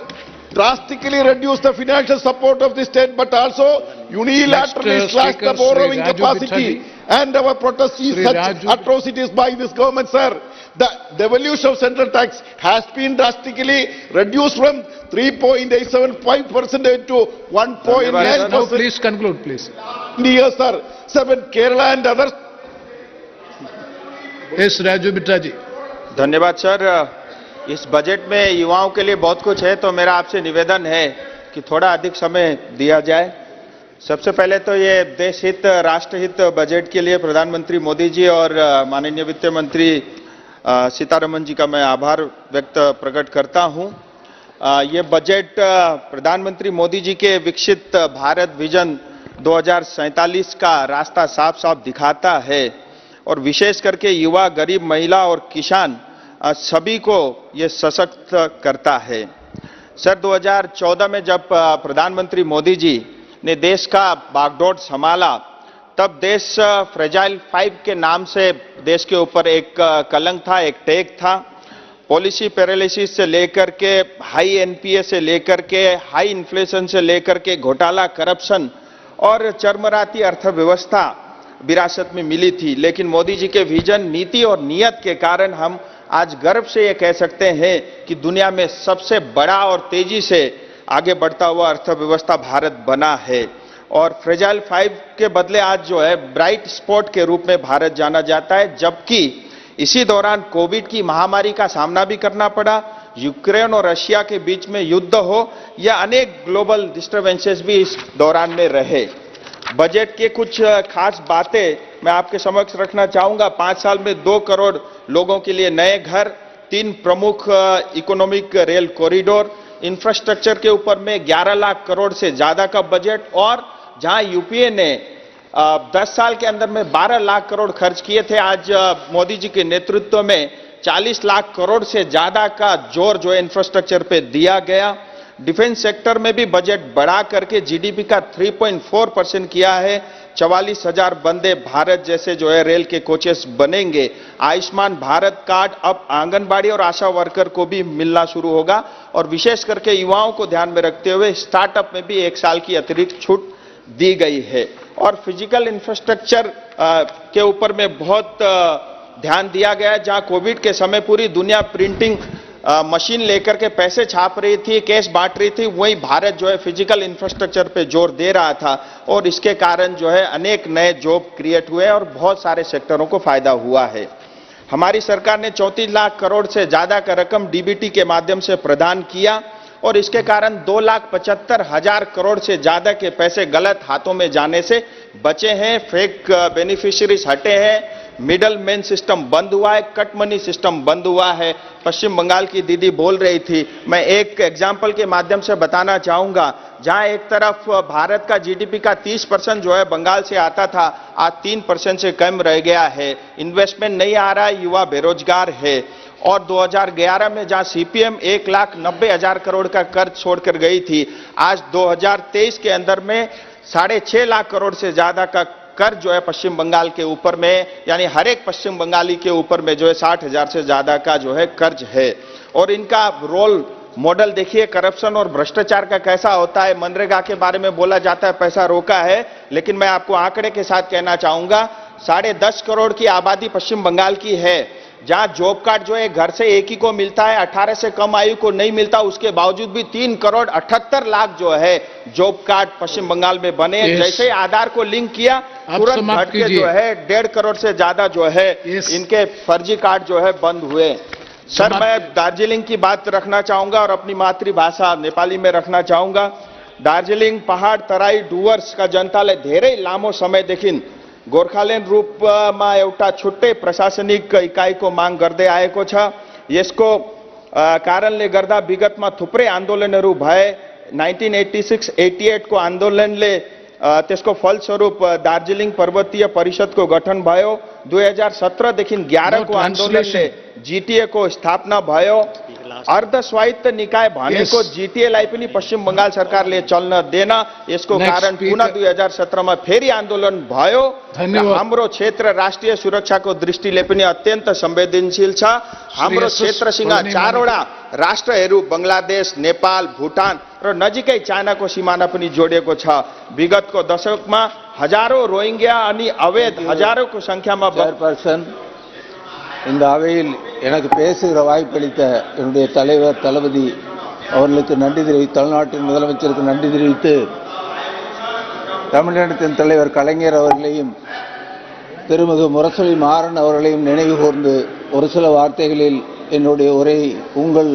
drastically reduced the financial support of the state, but also unilaterally slashed the borrowing capacity. And our protest is such atrocities by this government, sir. The devolution of central tax has been drastically reduced from 3.875% to 1.9%. Now, please conclude, please. Yes, sir. Sir, when Kerala and others. Yes, Raju Bitraji. धन्यवाद sir. इस budget में युवाओं के लिए बहुत कुछ है, तो मेरा आपसे निवेदन है कि थोड़ा अधिक समय दिया जाए. सबसे पहले तो ये देश हित राष्ट्र हित बजट के लिए प्रधानमंत्री मोदी जी और माननीय वित्त मंत्री सीतारमण जी का मैं आभार प्रकट करता हूं. ये बजट प्रधानमंत्री मोदी जी के विकसित भारत विजन 2047 का रास्ता साफ साफ दिखाता है और विशेष करके युवा, गरीब, महिला और किसान सभी को ये सशक्त करता है. सर, 2014 में जब प्रधानमंत्री मोदी जी ने देश का बागडोर संभाला, तब देश फ्रेजाइल 5 के नाम से देश के ऊपर एक कलंक था, एक टैग था. पॉलिसी पैरालिसिस से लेकर के हाई एनपीए से लेकर के हाई इन्फ्लेशन से लेकर के घोटाला, करप्शन और चरमराती अर्थव्यवस्था विरासत में मिली थी. लेकिन मोदी जी के विजन, नीति और नियत के कारण हम आज गर्व से ये कह सकते हैं कि दुनिया में सबसे बड़ा और तेजी से आगे बढ़ता हुआ अर्थव्यवस्था भारत बना है. और फ्रेजाइल 5 के बदले आज जो है ब्राइट स्पॉट के रूप में भारत जाना जाता है. जबकि इसी दौरान कोविड की महामारी का सामना भी करना पड़ा, यूक्रेन और रशिया के बीच में युद्ध हो या अनेक ग्लोबल डिस्टर्बेंसेस भी इस दौरान में रहे. बजट के कुछ खास बातें मैं आपके समक्ष रखना चाहूंगा. 5 साल में 2 करोड़ लोगों के लिए नए घर, 3 प्रमुख इकोनॉमिक रेल कॉरिडोर, इंफ्रास्ट्रक्चर के ऊपर में 11 लाख करोड़ से ज्यादा का बजट. और जहां यूपीए ने 10 साल के अंदर में 12 लाख करोड़ खर्च किए थे, आज मोदी जी के नेतृत्व में 40 लाख करोड़ से ज्यादा का जोर जो है इंफ्रास्ट्रक्चर पे दिया गया. डिफेंस सेक्टर में भी बजट बढ़ा करके जीडीपी का 3.4% किया है। 44,000 वंदे भारत जैसे जो है रेल के कोचेस बनेंगे। आयुष्मान भारत कार्ड अब आंगनबाड़ी और आशा वर्कर को भी मिलना शुरू होगा और विशेष करके युवाओं को ध्यान में रखते हुए स्टार्टअप में भी 1 साल की अतिरिक्त छूट दी गई है। और फिजिकल इंफ्रास्ट्रक्चर के ऊपर में बहुत ध्यान दिया गया है। जहां कोविड के समय पूरी दुनिया प्रिंटिंग मशीन लेकर के पैसे छाप रही थी, कैश बांट रही थी, वहीं भारत जो है फिजिकल इंफ्रास्ट्रक्चर पे जोर दे रहा था और इसके कारण जो है अनेक नए जॉब क्रिएट हुए और बहुत सारे सेक्टरों को फायदा हुआ है। हमारी सरकार ने 34 लाख करोड़ से ज्यादा का रकम डीबीटी के माध्यम से प्रदान किया और इसके कारण 2,75,000 करोड़ से ज्यादा के पैसे गलत हाथों में जाने से बचे हैं। फेक बेनिफिशियरीज हटे हैं, मिडल मैन सिस्टम बंद हुआ है, कट मनी सिस्टम बंद हुआ है। पश्चिम बंगाल की दीदी बोल रही थी, मैं एक एग्जाम्पल के माध्यम से बताना चाहूंगा। जहां एक तरफ भारत का जीडीपी का 30% जो है बंगाल से आता था, आज 3% से कम रह गया है। इन्वेस्टमेंट नहीं आ रहा है, युवा बेरोजगार है। और 2011 में जहां सीपीएम 1,90,000 करोड़ का कर्ज छोड़कर गई थी, आज 2023 के अंदर में 6.5 लाख करोड़ से ज्यादा का कर्ज जो है पश्चिम बंगाल के ऊपर में, यानी हर एक पश्चिम बंगाली के ऊपर में जो है 60,000 से ज्यादा का जो है कर्ज है। और इनका रोल मॉडल देखिए करप्शन और भ्रष्टाचार का कैसा होता है। मनरेगा के बारे में बोला जाता है पैसा रोका है, लेकिन मैं आपको आंकड़े के साथ कहना चाहूंगा 10.5 करोड़ की आबादी पश्चिम बंगाल की है। जहां जॉब कार्ड जो है घर से एक ही को मिलता है, 18 से कम आयु को नहीं मिलता, उसके बावजूद भी 3,78,00,000 जो है जॉब कार्ड पश्चिम बंगाल में बने। जैसे आधार को लिंक किया तुरंत घट के जो है 1.5 करोड़ से ज्यादा जो है इनके फर्जी कार्ड जो है बंद हुए। सर मैं दार्जिलिंग की बात रखना चाहूंगा और अपनी मातृभाषा नेपाली में रखना चाहूंगा। दार्जिलिंग पहाड़ तराई डुवर्स का जनताले धेरै लामो समयदेखि गोर्खाल्यान्ड रूपमा एउटा छुट्टै प्रशासनिक इकाइको माग गर्दै आएको छ। यसको कारणले गर्दा विगतमा थुप्रै आन्दोलनहरू भए। 1986-88 को आन्दोलनले त्यसको फलस्वरूप दार्जिलिङ पर्वतीय परिषदको गठन भयो। 2017 देखि 11 को आन्दोलनले जीटीए को स्थापना भयो। अर्ध स्वायत्त निकाय भनेको जीटीएलाई पनि पश्चिम बंगाल सरकारले चल्न देन। यसको कारण पुनः 2017 मा फेरि आन्दोलन भयो। हाम्रो क्षेत्र राष्ट्रिय सुरक्षाको दृष्टिले पनि अत्यन्त संवेदनशील छ। हाम्रो क्षेत्रसँग 4 वटा राष्ट्रहरू बंगलादेश, नेपाल, भुटान र नजिकै चाइनाको सिमाना पनि जोडिएको छ। विगतको दशकमा हजारौं रोहिंग्या अनि अवैध हजारौंको संख्यामा இந்த அவையில் எனக்கு பேசுகிற வாய்ப்பளித்த என்னுடைய தலைவர் தளபதி அவர்களுக்கு நன்றி தெரிவித்து, தமிழ்நாட்டின் முதலமைச்சருக்கு நன்றி தெரிவித்து, தமிழ்நாட்டின் தலைவர் கலைஞர் அவர்களையும் திருமிகு முரசொலி மாறன் அவர்களையும் நினைவு கூர்ந்து ஒரு சில வார்த்தைகளில் என்னுடைய உரை உங்கள்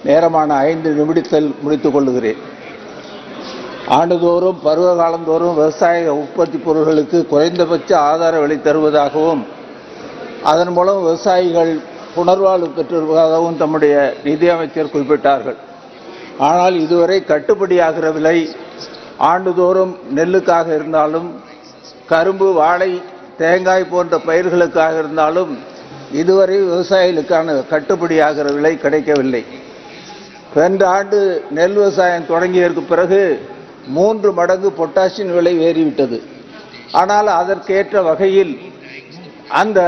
நேரமான 5 நிமிடத்தில் முடித்துக் கொள்கிறேன். ஆண்டுதோறும் பருவ காலந்தோறும் விவசாய உற்பத்தி பொருட்களுக்கு குறைந்தபட்ச ஆதார விலை தருவதாகவும் அதன் மூலம் விவசாயிகள் புனர்வாழ்வு பெற்றிருப்பதாகவும் தம்முடைய நிதியமைச்சர் குறிப்பிட்டார்கள். ஆனால் இதுவரை கட்டுப்படியாகிற விலை ஆண்டுதோறும் நெல்லுக்காக இருந்தாலும், கரும்பு, வாழை, தேங்காய் போன்ற பயிர்களுக்காக இருந்தாலும் இதுவரை விவசாயிகளுக்கான கட்டுப்படியாகிற விலை கிடைக்கவில்லை. சென்ற ஆண்டு நெல் விவசாயம் தொடங்கியதற்கு பிறகு 3 மடங்கு பொட்டாசியம் விலை ஏறிவிட்டது. ஆனால் அதற்கேற்ற வகையில் அந்த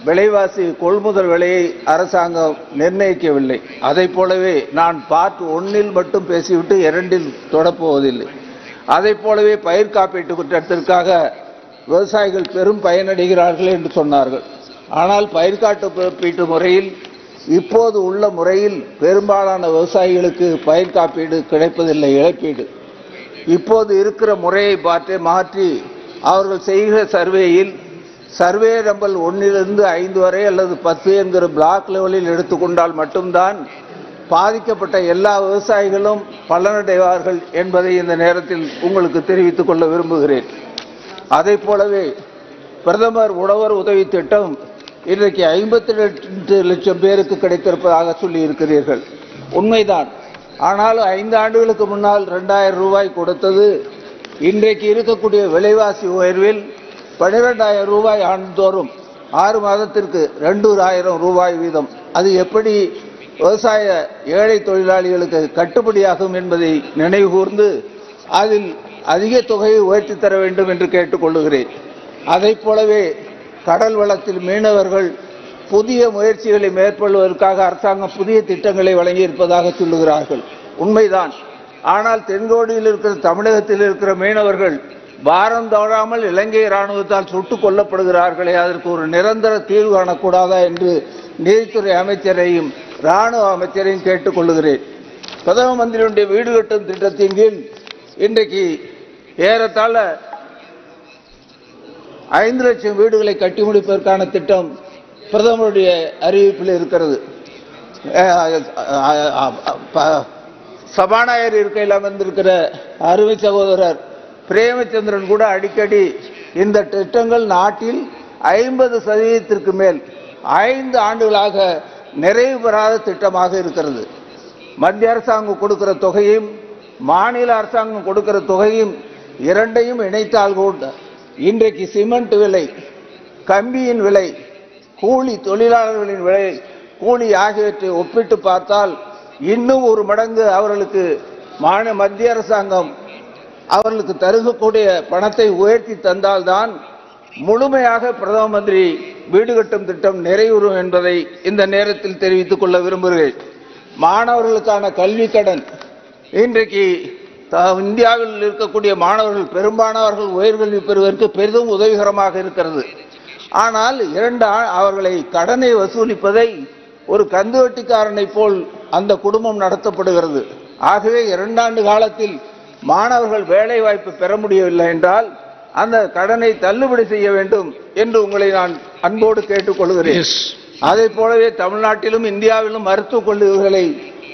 விலைவாசி கொள்முதல் விலையை அரசாங்கம் நிர்ணயிக்கவில்லை. அதை போலவே நான் பார்ட் 1 மட்டும் பேசிவிட்டு 2 தொடப்போவதில்லை. அதை போலவே பயிர் காப்பீட்டு திட்டத்திற்காக விவசாயிகள் பெரும் பயனடைகிறார்கள் என்று சொன்னார்கள். ஆனால் பயிர் காப்பீட்டு முறையில் இப்போது உள்ள முறையில் பெரும்பாலான விவசாயிகளுக்கு பயிர் காப்பீடு கிடைப்பதில்லை, இழப்பீடு. இப்போது இருக்கிற முறையை மாற்றி அவர்கள் செய்கிற சர்வேயில் சர்வே நம்பர் 1 - 5 வரை அல்லது 10 என்கிற பிளாக் லெவலில் எடுத்துக்கொண்டால் மட்டும்தான் பாதிக்கப்பட்ட எல்லா விவசாயிகளும் பலனடைவார்கள் என்பதை இந்த நேரத்தில் உங்களுக்கு தெரிவித்துக் கொள்ள விரும்புகிறேன். அதை போலவே பிரதமர் உழவர் உதவி திட்டம் இன்றைக்கு 52 லட்சம் பேருக்கு கிடைத்திருப்பதாக சொல்லி இருக்கிறீர்கள். உண்மைதான். ஆனால் 5 ஆண்டுகளுக்கு முன்னால் 2000 ரூபாய் கொடுத்தது இன்றைக்கு இருக்கக்கூடிய விலைவாசி உயர்வில் 12,000 ரூபாய் ஆண்டுதோறும் 6 மாதத்திற்கு 2,000 ரூபாய் வீதம். அது எப்படி விவசாய ஏழை தொழிலாளிகளுக்கு கட்டுப்படியாகும் என்பதை நினைவுகூர்ந்து அதில் அதிக தொகையை உயர்த்தி தர வேண்டும் என்று கேட்டுக்கொள்கிறேன். அதைப் போலவே கடல் வளத்தில் மீனவர்கள் புதிய முயற்சிகளை மேற்கொள்வதற்காக அரசாங்கம் புதிய திட்டங்களை வழங்கியிருப்பதாக சொல்லுகிறார்கள். உண்மைதான். ஆனால் தென்கோடியில் இருக்கிற தமிழகத்தில் இருக்கிற மீனவர்கள் பாரம் தவறாமல் இலங்கை இராணுவத்தால் சுட்டுக் கொல்லப்படுகிறார்களே, அதற்கு ஒரு நிரந்தர தீர்வு காணக்கூடாதா என்று நீதித்துறை அமைச்சரையும் இராணுவ அமைச்சரையும் கேட்டுக்கொள்கிறேன். பிரதம மந்திரியுடைய வீடு கட்டும் திட்டத்தின் கீழ் இன்றைக்கு ஏறத்தாழ 5 லட்சம் வீடுகளை கட்டி முடிப்பதற்கான திட்டம் பிரதமருடைய அறிவிப்பில் இருக்கிறது. சபாநாயகர் இருக்கையில் அமர்ந்திருக்கிற அருமை சகோதரர் பிரேமச்சந்திரன் கூட அடிக்கடி இந்த திட்டங்கள் நாட்டில் 50% மேல் 5 ஆண்டுகளாக நிறைவு பெறாத திட்டமாக இருக்கிறது. மத்திய அரசாங்கம் கொடுக்கிற தொகையும் மாநில அரசாங்கம் கொடுக்கிற தொகையும் இரண்டையும் இணைத்தால் கூட இன்றைக்கு சிமெண்ட் விலை, கம்பியின் விலை, கூலி தொழிலாளர்களின் விலை, கூலி ஆகியவற்றை ஒப்பிட்டு பார்த்தால் இன்னும் ஒரு மடங்கு அவர்களுக்கு மத்திய அரசாங்கம் அவர்களுக்கு தருகக்கூடிய பணத்தை உயர்த்தி தந்தால்தான் முழுமையாக பிரதம மந்திரி வீடு கட்டும் திட்டம் நிறைவேறும் என்பதை இந்த நேரத்தில் தெரிவித்துக் கொள்ள விரும்புகிறேன். மாணவர்களுக்கான கல்வி கடன் இன்றைக்கு இந்தியாவில் இருக்கக்கூடிய மாணவர்கள் பெரும்பாலானவர்கள் உயர்கல்வி பெறுவதற்கு பெரிதும் உதவிகரமாக இருக்கிறது. ஆனால் அவர்களை கடனை வசூலிப்பதை ஒரு கந்துவட்டிக்காரனை போல் அந்த குடும்பம் நடத்தப்படுகிறது. ஆகவே 2 ஆண்டு காலத்தில் மாணவர்கள் வேலை வாய்ப்பு பெற முடியவில்லை என்றால் அந்த கடனை தள்ளுபடி செய்ய வேண்டும் என்று உங்களை நான் அன்போடு கேட்டுக்கொள்கிறேன். அதே போலவே தமிழ்நாட்டிலும் இந்தியாவிலும் மருத்துவக் கல்லூரிகளை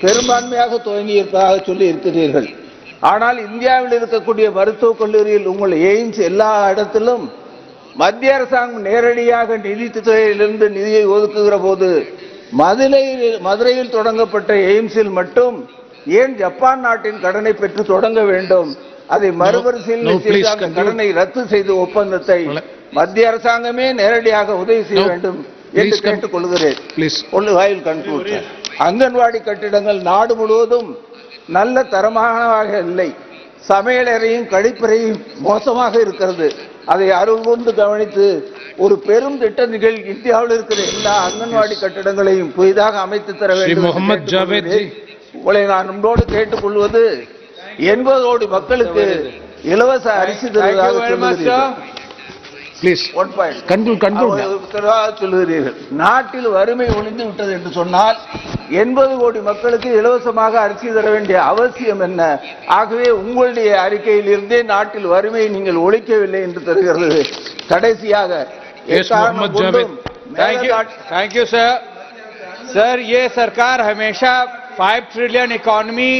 பெரும்பான்மையாக துவங்கி இருப்பதாக சொல்லி இருக்கிறீர்கள். ஆனால் இந்தியாவில் இருக்கக்கூடிய மருத்துவக் கல்லூரியில் உங்கள் எய்ம்ஸ் எல்லா இடத்திலும் மத்திய அரசாங்கம் நேரடியாக நிதித்துறையிலிருந்து நிதியை ஒதுக்குகிற போது மதுரையில் தொடங்கப்பட்ட எய்ம்ஸில் மட்டும் ஏன் ஜப்பான் நாட்டின் கடனை பெற்று தொடங்க வேண்டும்? அதை மறுபரிசீலனை செய்து அந்த கடனை ரத்து செய்து ஒப்பந்தத்தை மத்திய அரசாங்கமே நேரடியாக உதவி செய்ய வேண்டும் என்று கேட்டுக் கொள்கிறேன். அங்கன்வாடி கட்டிடங்கள் நாடு முழுவதும் நல்ல தரமானதாக இல்லை. சமையலறையும் கழிப்பறையும் மோசமாக இருக்கிறது. அதை அருகூர்ந்து கவனித்து ஒரு பெரும் திட்டங்கள் இந்தியாவில் இருக்கிற எல்லா அங்கன்வாடி கட்டிடங்களையும் புதிதாக அமைத்து தர வேண்டும். உங்களை நான் உங்களோடு கேட்டுக்கொள்வது 80 கோடி மக்களுக்கு இலவச அரிசி தருவதாக சொல்லுகிறீர்கள். நாட்டில் வறுமை ஒழிந்து விட்டது என்று சொன்னால் 80 கோடி மக்களுக்கு இலவசமாக அரிசி தர வேண்டிய அவசியம் என்ன? ஆகவே உங்களுடைய அறிக்கையில் இருந்தே நாட்டில் வறுமையை நீங்கள் ஒழிக்கவில்லை என்று தருகிறது. கடைசியாக थैंक यू सर, ये सरकार हमेशा 5 ट्रिलियन इकोनॉमी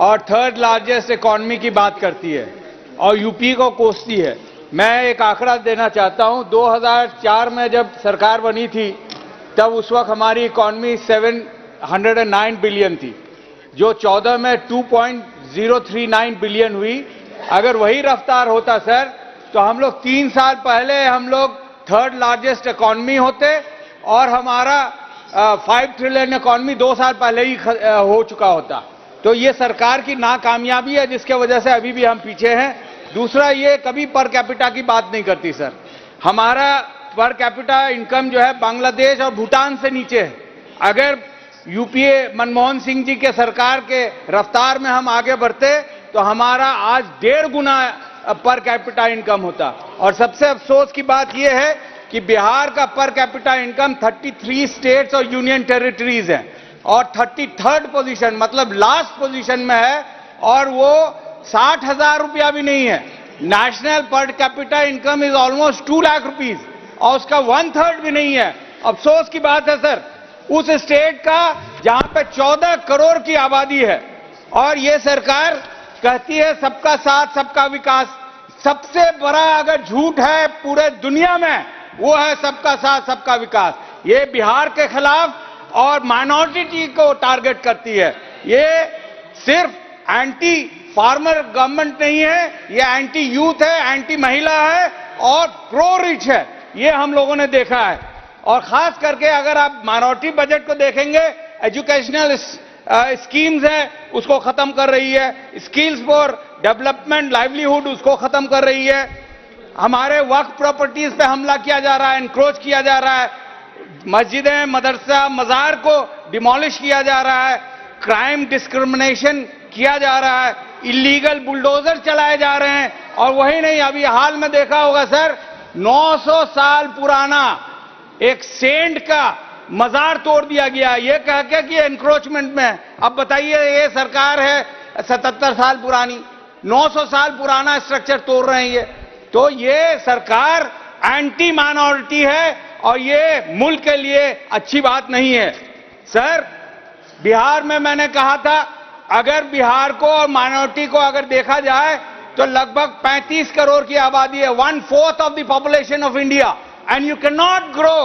और 3rd लार्जेस्ट इकोनॉमी की बात करती है और यूपी को कोसती है। मैं एक आंकड़ा देना चाहता हूं, 2004 में जब सरकार बनी थी तब उस वक्त हमारी इकोनॉमी 709 बिलियन थी, जो 14 में 2.039 बिलियन हुई। अगर वही रफ्तार होता सर तो हम लोग 3 साल पहले हम लोग 3rd लार्जेस्ट इकोनॉमी होते और हमारा 5 ट्रिलियन इकोनॉमी 2 साल पहले ही हो चुका होता। तो ये सरकार की नाकामयाबी है जिसके वजह से अभी भी हम पीछे हैं। दूसरा, ये कभी पर कैपिटा की बात नहीं करती सर। हमारा पर कैपिटा इनकम जो है बांग्लादेश और भूटान से नीचे है। अगर यूपीए मनमोहन सिंह जी के सरकार के रफ्तार में हम आगे बढ़ते तो हमारा आज 1.5 गुना पर कैपिटा इनकम होता। और सबसे अफसोस की बात यह है कि बिहार का पर कैपिटा इनकम 33 स्टेट्स और यूनियन टेरिटरीज है और 33rd पोजीशन मतलब लास्ट पोजीशन में है और वो 60,000 रुपया भी नहीं है। National per capita income is almost 2 lakh rupees और उसका 1/3 भी नहीं है। अफसोस की बात है सर, उस स्टेट का जहां पे 14 करोड़ की आबादी है और ये सरकार कहती है सबका साथ सबका विकास। सबसे बड़ा अगर झूठ है पूरे दुनिया में वो है सबका साथ सबका विकास। ये बिहार के खिलाफ और माइनॉरिटी को टारगेट करती है। ये सिर्फ एंटी फार्मर गवर्नमेंट नहीं है, ये एंटी यूथ है, एंटी महिला है और प्रो रिच है। ये हम लोगों ने देखा है। और खास करके अगर आप माइनॉरिटी बजट को देखेंगे, एजुकेशनल स्कीम्स है उसको खत्म कर रही है, स्किल्स फॉर डेवलपमेंट लाइवलीहुड उसको खत्म कर रही है, हमारे वक्फ प्रॉपर्टीज पे हमला किया जा रहा है, एनक्रोच किया जा रहा है, मस्जिदें, मदरसा, मजार को डिमोलिश किया जा रहा है, क्राइम डिस्क्रिमिनेशन किया जा रहा है, इलीगल बुलडोजर चलाए जा रहे हैं। और वही नहीं, अभी हाल में देखा होगा सर, 900 साल पुराना एक सेंट का मजार तोड़ दिया गया, ये कह के कि एनक्रोचमेंट में। अब बताइए, ये सरकार है 77 साल पुरानी, 900 साल पुराना स्ट्रक्चर तोड़ रहे हैं ये। तो ये सरकार एंटी माइनॉरिटी है और ये मुल्क के लिए अच्छी बात नहीं है। सर, बिहार में मैंने कहा था, अगर बिहार को और माइनॉरिटी को अगर देखा जाए तो लगभग 35 करोड़ की आबादी है, 1/4 of the population of India, and you can not grow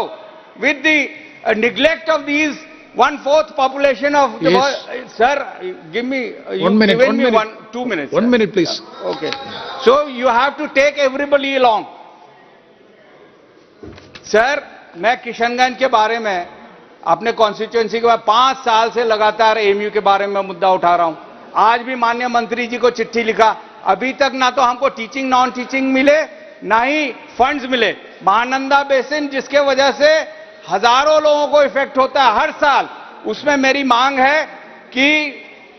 with the neglect of these 1/4 population of the world. Sir, give me 1 minute, 1 minute. 2 minutes. 1 minute, please. Okay. So you have to take everybody along. Sir, मैं किशनगंज के बारे में अपने constituency के बाद 5 साल से लगातार एमयू के बारे में मुद्दा उठा रहा हूं। आज भी माननीय मंत्री जी को चिट्ठी लिखा, अभी तक ना तो हमको टीचिंग नॉन टीचिंग मिले, ना ही फंड्स मिले। महानंदा बेसिन जिसके वजह से हजारों लोगों को इफेक्ट होता है हर साल, उसमें मेरी मांग है कि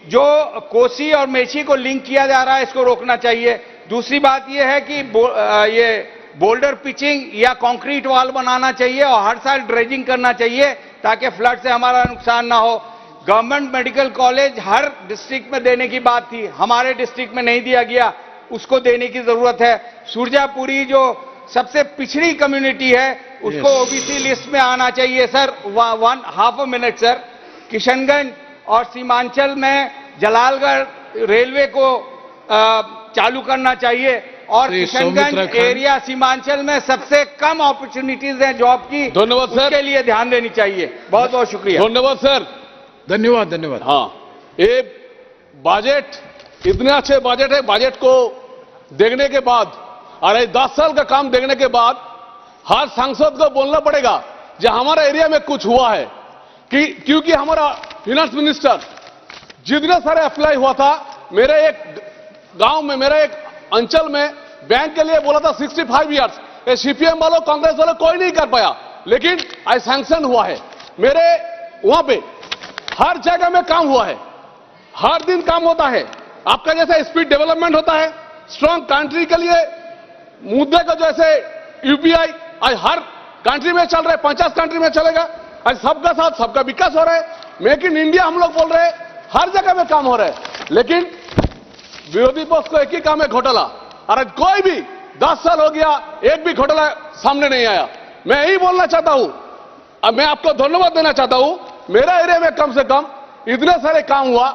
जो कोसी और मेची को लिंक किया जा रहा है इसको रोकना चाहिए। दूसरी बात यह है कि ये बोल्डर पिचिंग या कंक्रीट वॉल बनाना चाहिए और हर साल ड्रेजिंग करना चाहिए ताकि फ्लड से हमारा नुकसान ना हो। गवर्नमेंट मेडिकल कॉलेज हर डिस्ट्रिक्ट में देने की बात थी, हमारे डिस्ट्रिक्ट में नहीं दिया गया, उसको देने की जरूरत है। सुरजापुरी जो सबसे पिछड़ी कम्युनिटी है उसको ओबीसी लिस्ट में आना चाहिए। सर, 1/2 मिनट सर, किशनगंज और सीमांचल में जलालगढ़ रेलवे को चालू करना चाहिए और किशनगंज एरिया सीमांचल में सबसे कम अपॉर्चुनिटीज हैं जॉब की, धन्यवाद सर, उसके लिए ध्यान देनी चाहिए। बहुत बहुत शुक्रिया। धन्यवाद सर, धन्यवाद धन्यवाद। हाँ, ये बजट इतने अच्छे बजट है, बजट को देखने के बाद और 10 साल का काम देखने के बाद हर सांसद को बोलना पड़ेगा जो हमारा एरिया में कुछ हुआ है कि क्योंकि हमारा फाइनेंस मिनिस्टर जितने सारे अप्लाई हुआ था, मेरे एक गांव में, मेरे एक अंचल में बैंक के लिए बोला था 65 ईयर्स, ये सीपीएम वालों कांग्रेस वालों कोई नहीं कर पाया, लेकिन आज सैंक्शन हुआ है। मेरे वहां पे हर जगह में काम हुआ है, हर दिन काम होता है। आपका जैसे स्पीड डेवलपमेंट होता है, स्ट्रांग कंट्री के लिए मुद्दे को जैसे यूपीआई आज हर कंट्री में चल रहा है, 50 कंट्री में चलेगा। आज सबका साथ सबका विकास हो रहा है, मेक इन इंडिया हम लोग बोल रहे हैं, हर जगह में काम हो रहा है। लेकिन विरोधी पक्ष को एक ही काम है, घोटाला। और आज कोई भी 10 साल हो गया, एक भी घोटाला सामने नहीं आया। मैं यही बोलना चाहता हूं, अब मैं आपको धन्यवाद देना चाहता हूं, मेरा एरिया में कम से कम इतने सारे काम हुआ,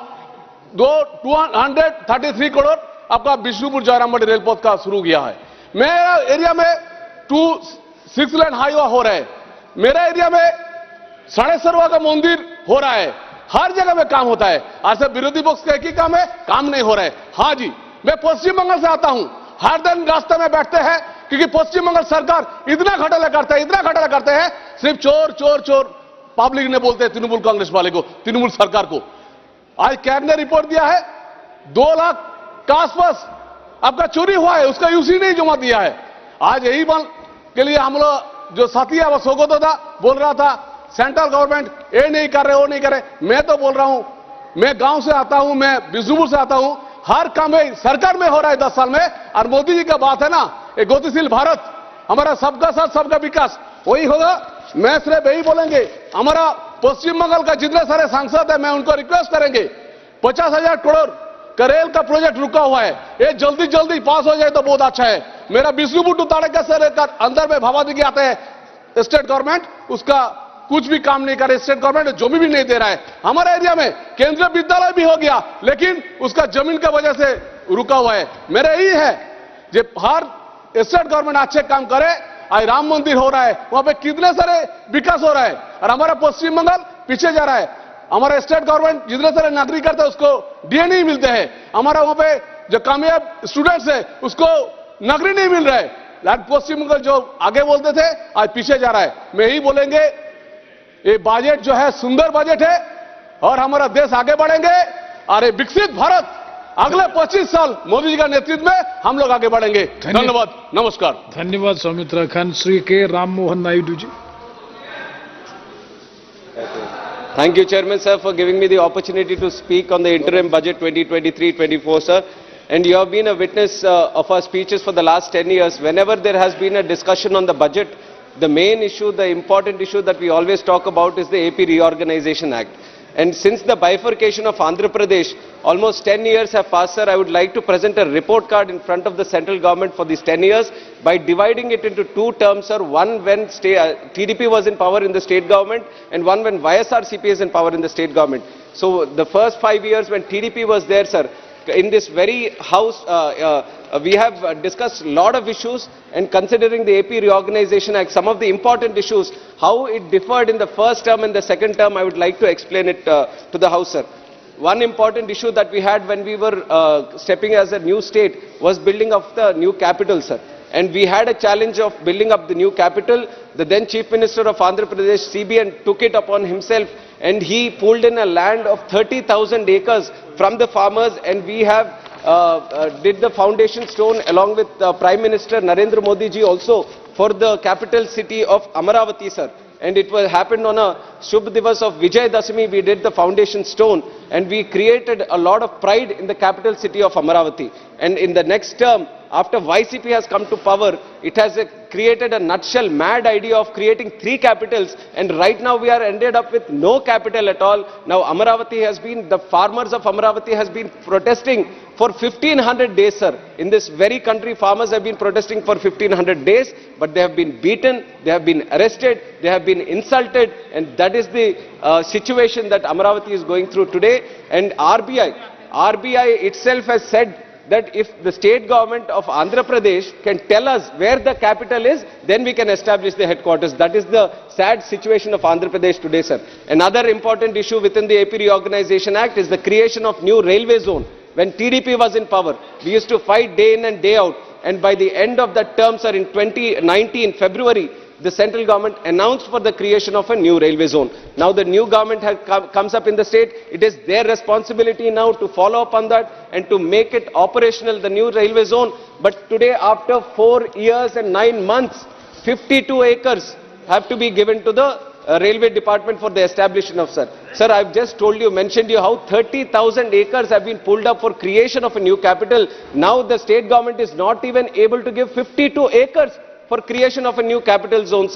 233 करोड़ आपका विष्णुपुर जयरामबाड़ी रेलपथ का शुरू किया है। मेरा एरिया में 6 लेन हाईवे हो रहा है, मेरा एरिया में 7.5 का मंदिर हो रहा है, हर जगह में काम होता है। आज से विरोधी पक्ष का एक ही काम है, काम नहीं हो रहा है। हाँ जी, मैं पश्चिम बंगाल से आता हूं, हर दिन रास्ते में बैठते हैं क्योंकि पश्चिम बंगाल सरकार इतना घोटाला करता है, इतना घोटाला करते हैं, सिर्फ चोर चोर चोर पब्लिक ने बोलते हैं, तृणमूल कांग्रेस वाले को, तृणमूल सरकार को। आज कैग ने रिपोर्ट दिया है 2 लाख के आसपास आपका चोरी हुआ है, उसका यूसी नहीं जमा दिया है। आज यही बात के लिए हम लोग जो साथी है वो सोगत था, बोल रहा था सेंट्रल गवर्नमेंट ये नहीं कर रहे, वो नहीं कर रहे। मैं तो बोल रहा हूं, मैं गांव से आता हूं, मैं बिष्णुपुर से आता हूं, हर काम सरकार में हो रहा है 10 साल में। और मोदी जी का बात है ना, एक गतिशील भारत, हमारा सबका साथ सबका विकास, वही होगा। मैं सिर्फ यही बोलेंगे, हमारा पश्चिम बंगाल का जितने सारे सांसद है, मैं उनको रिक्वेस्ट करेंगे, 50,000 करोड़ का रेल का प्रोजेक्ट रुका हुआ है, ये जल्दी जल्दी पास हो जाए तो बहुत अच्छा है। मेरा विष्णुपुर टू ताड़का से लेकर अंदर में भावादी आते हैं, स्टेट गवर्नमेंट उसका कुछ भी काम नहीं कर रही, स्टेट गवर्नमेंट जमीन भी नहीं दे रहा है। हमारे एरिया में केंद्रीय विद्यालय भी हो गया, लेकिन उसका जमीन की वजह से रुका हुआ है। मेरा यही है, जब हर स्टेट गवर्नमेंट अच्छे काम करे, आज राम मंदिर हो रहा है, वहां पे कितने सारे विकास हो रहा है, और हमारा पश्चिम बंगाल पीछे जा रहा है। हमारा स्टेट गवर्नमेंट जितने सारे नागरिक करते हैं उसको डीए नहीं मिलते हैं, हमारा वहां पे जो कामयाब स्टूडेंट्स है उसको नौकरी नहीं मिल रहा है। पश्चिम बंगाल जो आगे बोलते थे आज पीछे जा रहा है। मैं यही बोलेंगे, ये बजट जो है सुंदर बजट है, और हमारा देश आगे बढ़ेंगे। अरे विकसित भारत अगले 25 साल मोदी जी का नेतृत्व में हम लोग आगे बढ़ेंगे। धन्यवाद, नमस्कार। धन्यवाद सौमित्रा खान। श्री के Ram Mohan Naidu ji. Thank you, Chairman, sir, for giving me the opportunity to speak on the interim budget 2023-24, sir. And you have been a witness of our speeches for the last 10 years. Whenever there has been a discussion on the budget, the main issue, the important issue that we always talk about is the AP Reorganization Act. And since the bifurcation of Andhra Pradesh, almost 10 years have passed, sir, I would like to present a report card in front of the central government for these 10 years by dividing it into two terms, sir. One when TDP was in power in the state government, and one when YSRCP is in power in the state government. So the first 5 years when TDP was there, sir, in this very house, we have discussed a lot of issues, and considering the AP Reorganization Act, some of the important issues, how it differed in the first term and the second term, I would like to explain it to the House, sir. One important issue that we had when we were stepping as a new state was building of the new capital, sir. And we had a challenge of building up the new capital. The then Chief Minister of Andhra Pradesh, CBN, took it upon himself, and he pulled in a land of 30,000 acres from the farmers, and we have did the foundation stone along with Prime Minister Narendra Modi ji also for the capital city of Amaravati, sir. And it happened on a Shubh Divas of Vijay Dasami. We did the foundation stone, and we created a lot of pride in the capital city of Amaravati. And in the next term, after YCP has come to power, it has created a nutshell mad idea of creating 3 capitals, and right now we are ended up with no capital at all. Now Amaravati has been, the farmers of Amaravati has been protesting for 1500 days, sir. In this very country, farmers have been protesting for 1500 days, but they have been beaten, they have been arrested, they have been insulted, and that is the situation that Amaravati is going through today. And RBI itself has said that if the state government of Andhra Pradesh can tell us where the capital is, then we can establish the headquarters. That is the sad situation of Andhra Pradesh today, sir. Another important issue within the AP Reorganization Act is the creation of new railway zone. When TDP was in power, we used to fight day in and day out, and by the end of that term, sir, in 2019, February, the central government announced for the creation of a new railway zone. Now the new government comes up in the state. It is their responsibility now to follow up on that and to make it operational, the new railway zone. But today, after 4 years and 9 months, 52 acres have to be given to the railway department for the establishment of, sir. Sir, I've just mentioned you how 30,000 acres have been pulled up for creation of a new capital. Now the state government is not even able to give 52 acres for creation of a new capital zone,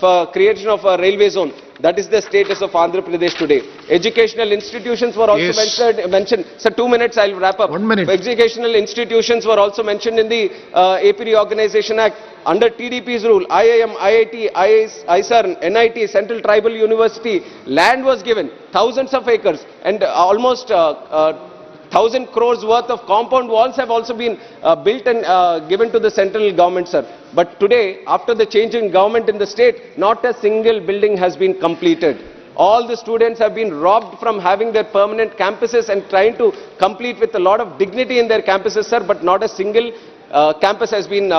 for creation of a railway zone. That is the status of Andhra Pradesh today. Educational institutions were also mentioned. Sir, 2 minutes, I'll wrap up. 1 minute. Educational institutions were also mentioned in the AP Reorganization Act. Under TDP's rule, IIM, IIT, ISRN, NIT, Central Tribal University, land was given, thousands of acres, and almost 1,000 crores worth of compound walls have also been built and given to the central government, sir. But today, after the change in government in the state, not a single building has been completed. All the students have been robbed from having their permanent campuses and trying to complete with a lot of dignity in their campuses, sir, but not a single campus has been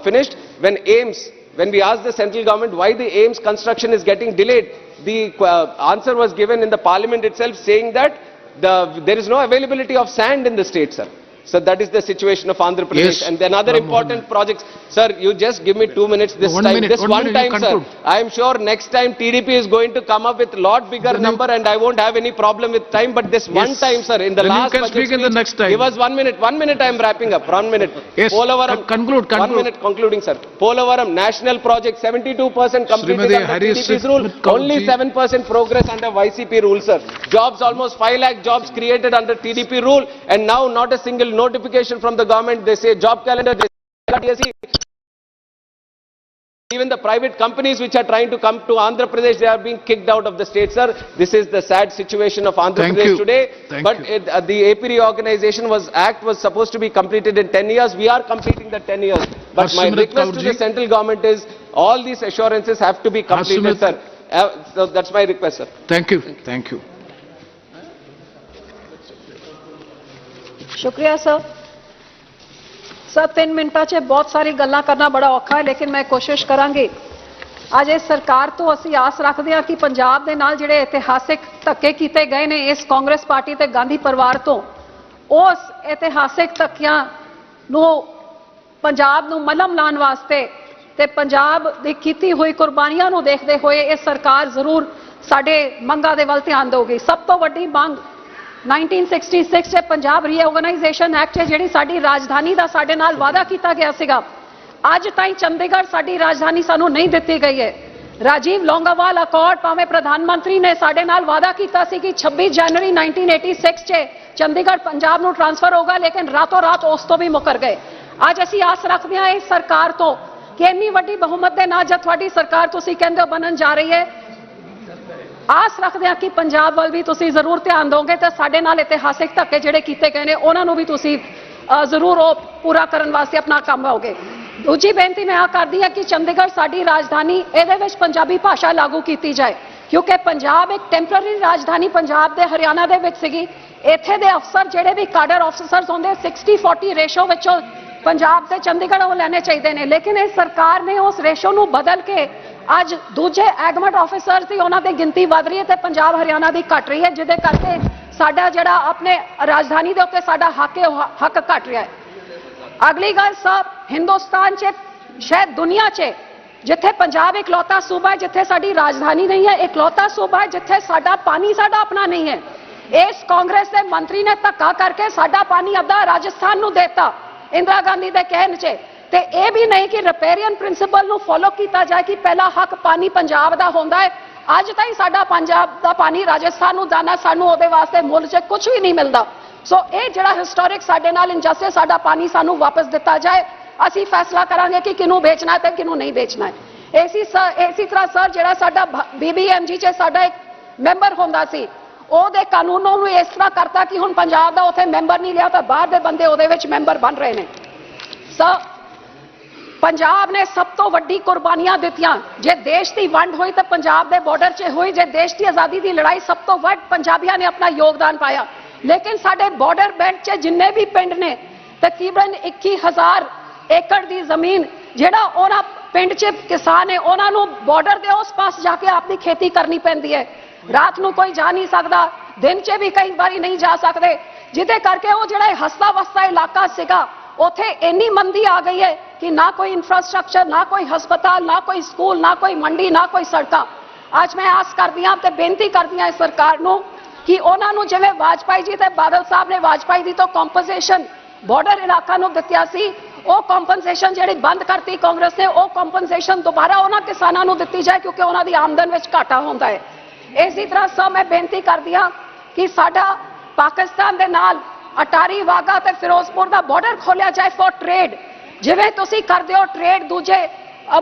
finished. When we asked the central government why the AIMS construction is getting delayed, the answer was given in the parliament itself saying that there is no availability of sand in the state, sir. So that is the situation of Andhra Pradesh. Yes. And then other important projects. Sir, you just give me 2 minutes this time. This one time, sir. I am sure next time TDP is going to come up with a lot bigger number and I won't have any problem with time. But this one time, sir, in the last budget speech, in the next time. Give us 1 minute. 1 minute I am wrapping up. 1 minute. Yes. Polavaram. Conclude. 1 minute concluding, sir. Polavaram, national project, 72% completed under TDP's rule. Only 7% progress under YCP rule, sir. Jobs, almost 5 lakh jobs created under TDP rule. And now not a single notification from the government. They say job calendar, they say even the private companies which are trying to come to Andhra Pradesh, they are being kicked out of the state, sir. This is the sad situation of Andhra Pradesh today. The AP Reorganization Act was supposed to be completed in 10 years. We are completing the 10 years. But my request to the central government is all these assurances have to be completed, sir. So that's my request, sir. Thank you. Thank you. शुक्रिया sir. Sir 3 मिनटाचे बहुत सारी गल्लां करना बड़ा औखा है, लेकिन मैं कोशिश करांगी। ਅੱਜ ਇਸ ਸਰਕਾਰ ਤੋਂ ਅਸੀਂ ਆਸ ਰੱਖਦੇ ਹਾਂ ਕਿ ਪੰਜਾਬ ਦੇ ਨਾਲ ਜਿਹੜੇ ਇਤਿਹਾਸਿਕ ਧੱਕੇ ਕੀਤੇ ਗਏ ਨੇ ਇਸ ਕਾਂਗਰਸ ਪਾਰਟੀ ਤੇ ਗਾਂਧੀ ਪਰਿਵਾਰ ਤੋਂ, ਉਸ ਇਤਿਹਾਸਿਕ ਧੱਕਿਆਂ ਨੂੰ ਪੰਜਾਬ ਨੂੰ ਮਲਮ ਲਾਉਣ ਵਾਸਤੇ ਤੇ ਪੰਜਾਬ ਦੀ ਕੀਤੀ ਹੋਈ ਕੁਰਬਾਨੀਆਂ ਨੂੰ ਦੇਖਦੇ ਹੋਏ ਇਹ ਸਰਕਾਰ ਜ਼ਰੂਰ ਸਾਡੇ ਮੰਗਾਂ ਦੇ ਵੱਲ ਧਿਆਨ ਦੇਊਗੀ। ਸਭ ਤੋਂ ਵੱਡੀ ਮੰਗ 1966 'ਚ ਪੰਜਾਬ ਰੀਆਰਗੇਨਾਈਜੇਸ਼ਨ ਐਕਟ ਹੈ, ਜਿਹੜੀ ਸਾਡੀ ਰਾਜਧਾਨੀ ਦਾ ਸਾਡੇ ਨਾਲ ਵਾਅਦਾ ਕੀਤਾ ਗਿਆ ਸੀਗਾ। ਅੱਜ ਤਾਈਂ ਚੰਡੀਗੜ੍ਹ ਸਾਡੀ ਰਾਜਧਾਨੀ ਸਾਨੂੰ ਨਹੀਂ ਦਿੱਤੀ ਗਈ ਹੈ। ਰਾਜੀਵ ਲੌਂਗੋਵਾਲ ਅਕॉर्ड ਭਾਵੇਂ ਪ੍ਰਧਾਨ ਮੰਤਰੀ ਨੇ ਸਾਡੇ ਨਾਲ ਵਾਅਦਾ ਕੀਤਾ ਸੀ ਕਿ 26 ਜਨਵਰੀ 1986 'ਚ ਚੰਡੀਗੜ੍ਹ ਪੰਜਾਬ ਨੂੰ ਟ੍ਰਾਂਸਫਰ ਹੋਗਾ, ਲੇਕਿਨ ਰਾਤੋਂ ਰਾਤ ਉਸ ਤੋਂ ਵੀ ਮੁੱਕਰ ਗਏ। ਅੱਜ ਅਸੀਂ ਆਸ ਰੱਖਦੇ ਹਾਂ ਇਸ ਸਰਕਾਰ ਤੋਂ ਕਿ ਇੰਨੀ ਵੱਡੀ ਬਹੁਮਤ ਦੇ ਨਾਲ ਜਦ ਤੁਹਾਡੀ ਸਰਕਾਰ ਤੁਸੀਂ ਕਹਿੰਦੇ ਹੋ ਬਣਨ ਜਾ ਰਹੀ ਹੈ, ਆਸ ਰੱਖਦੇ ਹਾਂ ਕਿ ਪੰਜਾਬ ਵੱਲ ਵੀ ਤੁਸੀਂ ਜ਼ਰੂਰ ਧਿਆਨ ਦੋਗੇ ਤੇ ਸਾਡੇ ਨਾਲ ਇਤਿਹਾਸਿਕ ਧੱਕੇ ਜਿਹੜੇ ਕੀਤੇ ਗਏ ਨੇ ਉਹਨਾਂ ਨੂੰ ਵੀ ਤੁਸੀਂ ਜ਼ਰੂਰ ਉਹ ਪੂਰਾ ਕਰਨ ਵਾਸਤੇ ਆਪਣਾ ਕੰਮ ਲਾਓਗੇ। ਦੂਜੀ ਬੇਨਤੀ ਮੈਂ ਆ ਕਰਦੀ ਹਾਂ ਕਿ ਚੰਡੀਗੜ੍ਹ ਸਾਡੀ ਰਾਜਧਾਨੀ, ਇਹਦੇ ਵਿੱਚ ਪੰਜਾਬੀ ਭਾਸ਼ਾ ਲਾਗੂ ਕੀਤੀ ਜਾਏ, ਕਿਉਂਕਿ ਪੰਜਾਬ ਇੱਕ ਟੈਂਪਰੇਰੀ ਰਾਜਧਾਨੀ ਪੰਜਾਬ ਦੇ ਹਰਿਆਣਾ ਦੇ ਵਿੱਚ ਸੀਗੀ। ਇੱਥੇ ਦੇ ਅਫਸਰ ਜਿਹੜੇ ਵੀ ਕਾਡਰ ਅਫਸਰਸ ਹੁੰਦੇ 60-40 ਰੇਸ਼ੋ ਵਿੱਚੋਂ ਪੰਜਾਬ ਤੇ ਚੰਡੀਗੜ੍ਹ ਉਹ ਲੈਣੇ ਚਾਹੀਦੇ ਨੇ, ਲੇਕਿਨ ਇਹ ਸਰਕਾਰ ਨੇ ਉਸ ਰੇਸ਼ੋ ਨੂੰ ਬਦਲ ਕੇ ਅੱਜ ਦੂਜੇ ਐਗਮੈਂਟ ਆਫਿਸਰਸ ਦੀ ਉਹਨਾਂ ਦੀ ਗਿਣਤੀ ਵਧ ਰਹੀ ਹੈ ਤੇ ਪੰਜਾਬ ਹਰਿਆਣਾ ਦੀ ਘਟ ਰਹੀ ਹੈ, ਜਿਹਦੇ ਕਰਕੇ ਸਾਡਾ ਜਿਹੜਾ ਆਪਣੇ ਰਾਜਧਾਨੀ ਦੇ ਉੱਤੇ ਸਾਡਾ ਹੱਕ ਘਟ ਰਿਹਾ ਹੈ। ਅਗਲੀ ਗੱਲ ਸਾਹਿਬ, ਹਿੰਦੁਸਤਾਨ 'ਚ ਸ਼ਾਇਦ ਦੁਨੀਆ 'ਚ ਜਿੱਥੇ ਪੰਜਾਬ ਇਕਲੌਤਾ ਸੂਬਾ ਹੈ ਜਿੱਥੇ ਸਾਡੀ ਰਾਜਧਾਨੀ ਨਹੀਂ ਹੈ, ਇਕਲੌਤਾ ਸੂਬਾ ਹੈ ਜਿੱਥੇ ਸਾਡਾ ਪਾਣੀ ਸਾਡਾ ਆਪਣਾ ਨਹੀਂ ਹੈ। ਇਸ ਕਾਂਗਰਸ ਦੇ ਮੰਤਰੀ ਨੇ ਧੱਕਾ ਕਰਕੇ ਸਾਡਾ ਪਾਣੀ ਅੱਧਾ ਰਾਜਸਥਾਨ ਨੂੰ ਦੇਤਾ ਇੰਦਰਾ ਗਾਂਧੀ ਦੇ ਕਹਿਣ 'ਚ, ਤੇ ਇਹ ਵੀ ਨਹੀਂ ਕਿ ਰਿਪੇਰੀਅਨ ਪ੍ਰਿੰਸੀਪਲ ਨੂੰ ਫੋਲੋ ਕੀਤਾ ਜਾਏ ਕਿ ਪਹਿਲਾ ਹੱਕ ਪਾਣੀ ਪੰਜਾਬ ਦਾ ਹੁੰਦਾ ਹੈ। ਅੱਜ ਤਾਈਂ ਸਾਡਾ ਪੰਜਾਬ ਦਾ ਪਾਣੀ ਰਾਜਸਥਾਨ ਨੂੰ ਜਾਣਾ, ਸਾਨੂੰ ਉਹਦੇ ਵਾਸਤੇ ਮੁੱਲ 'ਚ ਕੁਝ ਵੀ ਨਹੀਂ ਮਿਲਦਾ। ਸੋ ਇਹ ਜਿਹੜਾ ਹਿਸਟੋਰਿਕ ਸਾਡੇ ਨਾਲ ਇੰਜਸਟਿਸ, ਸਾਡਾ ਪਾਣੀ ਸਾਨੂੰ ਵਾਪਸ ਦਿੱਤਾ ਜਾਏ। ਅਸੀਂ ਫੈਸਲਾ ਕਰਾਂਗੇ ਕਿ ਕਿਹਨੂੰ ਵੇਚਣਾ ਹੈ ਤੇ ਕਿਹਨੂੰ ਨਹੀਂ ਵੇਚਣਾ ਹੈ। ਇਸੇ ਤਰ੍ਹਾਂ ਸਰ ਜਿਹੜਾ ਸਾਡਾ BBMG 'ਚ ਸਾਡਾ ਇੱਕ ਮੈਂਬਰ ਹੁੰਦਾ ਸੀ, ਉਹਦੇ ਕਾਨੂੰਨਾਂ ਨੂੰ ਇਸ ਤਰ੍ਹਾਂ ਕਰਤਾ ਕਿ ਹੁਣ ਪੰਜਾਬ ਦਾ ਉੱਥੇ ਮੈਂਬਰ ਨਹੀਂ ਲਿਆ ਤਾਂ ਬਾਹਰ ਦੇ ਬੰਦੇ ਉਹਦੇ ਵਿੱਚ ਮੈਂਬਰ ਬਣ ਰਹੇ ਨੇ। ਸਰ ਪੰਜਾਬ ਨੇ ਸਭ ਤੋਂ ਵੱਡੀ ਕੁਰਬਾਨੀਆਂ ਦਿੱਤੀਆਂ। ਜੇ ਦੇਸ਼ ਦੀ ਵੰਡ ਹੋਈ ਤਾਂ ਪੰਜਾਬ ਦੇ ਬਾਰਡਰ 'ਚ ਹੋਈ, ਜੇ ਦੇਸ਼ ਦੀ ਆਜ਼ਾਦੀ ਦੀ ਲੜਾਈ ਸਭ ਤੋਂ ਵੱਧ ਪੰਜਾਬੀਆਂ ਨੇ ਆਪਣਾ ਯੋਗਦਾਨ ਪਾਇਆ। ਲੇਕਿਨ ਸਾਡੇ ਬਾਰਡਰ ਬੈਲਟ 'ਚ ਜਿੰਨੇ ਵੀ ਪਿੰਡ ਨੇ ਤਕਰੀਬਨ 21,000 ਏਕੜ ਦੀ ਜ਼ਮੀਨ, ਜਿਹੜਾ ਉਹਨਾਂ ਪਿੰਡ 'ਚ ਕਿਸਾਨ ਹੈ ਉਹਨਾਂ ਨੂੰ ਬਾਰਡਰ ਦੇ ਉਸ ਪਾਸ ਜਾ ਕੇ ਆਪਣੀ ਖੇਤੀ ਕਰਨੀ ਪੈਂਦੀ ਹੈ। ਰਾਤ ਨੂੰ ਕੋਈ ਜਾ ਨਹੀਂ ਸਕਦਾ, ਦਿਨ 'ਚ ਵੀ ਕਈ ਵਾਰੀ ਨਹੀਂ ਜਾ ਸਕਦੇ, ਜਿਹਦੇ ਕਰਕੇ ਉਹ ਜਿਹੜਾ ਹਸਤਾ ਵਸਤਾ ਇਲਾਕਾ ਸੀਗਾ ਉੱਥੇ ਇੰਨੀ ਮੰਦੀ ਆ ਗਈ ਹੈ ਕਿ ਨਾ ਕੋਈ ਇਨਫਰਾਸਟ੍ਰਕਚਰ, ਨਾ ਕੋਈ ਹਸਪਤਾਲ, ਨਾ ਕੋਈ ਸਕੂਲ, ਨਾ ਕੋਈ ਮੰਡੀ, ਨਾ ਕੋਈ ਸੜਕਾਂ। ਅੱਜ ਮੈਂ ਆਸ ਕਰਦੀ ਹਾਂ ਤੇ ਬੇਨਤੀ ਕਰਦੀ ਹਾਂ ਇਸ ਸਰਕਾਰ ਨੂੰ ਕਿ ਉਹਨਾਂ ਨੂੰ ਜਿਵੇਂ ਵਾਜਪਾਈ ਜੀ ਤੇ ਬਾਦਲ ਸਾਹਿਬ ਨੇ ਵਾਜਪਾਈ ਜੀ ਤੋਂ ਕੰਪਨਸੇਸ਼ਨ ਬਾਰਡਰ ਇਲਾਕਾ ਨੂੰ ਦਿੱਤਿਆ ਸੀ, ਉਹ ਕੰਪਨਸੇਸ਼ਨ ਜਿਹੜੀ ਬੰਦ ਕਰਤੀ ਕਾਂਗਰਸ ਨੇ, ਉਹ ਕੰਪਨਸੇਸ਼ਨ ਦੁਬਾਰਾ ਉਹਨਾਂ ਕਿਸਾਨਾਂ ਨੂੰ ਦਿੱਤੀ ਜਾਏ ਕਿਉਂਕਿ ਉਹਨਾਂ ਦੀ ਆਮਦਨ ਵਿੱਚ ਘਾਟਾ ਹੁੰਦਾ ਹੈ। ਇਸੇ ਤਰ੍ਹਾਂ ਸਭ ਮੈਂ ਬੇਨਤੀ ਕਰਦੀ ਹਾਂ ਕਿ ਸਾਡਾ ਪਾਕਿਸਤਾਨ ਦੇ ਨਾਲ ਅਟਾਰੀ, ਵਾਗਾ ਤੇ ਫਿਰੋਜ਼ਪੁਰ ਦਾ ਬਾਰਡਰ ਖੋਲਿਆ ਜਾਏ ਫॉर ਟ੍ਰੇਡ। ਜਿਵੇਂ ਤੁਸੀਂ ਕਰਦੇ ਹੋ ਟ੍ਰੇਡ ਦੂਜੇ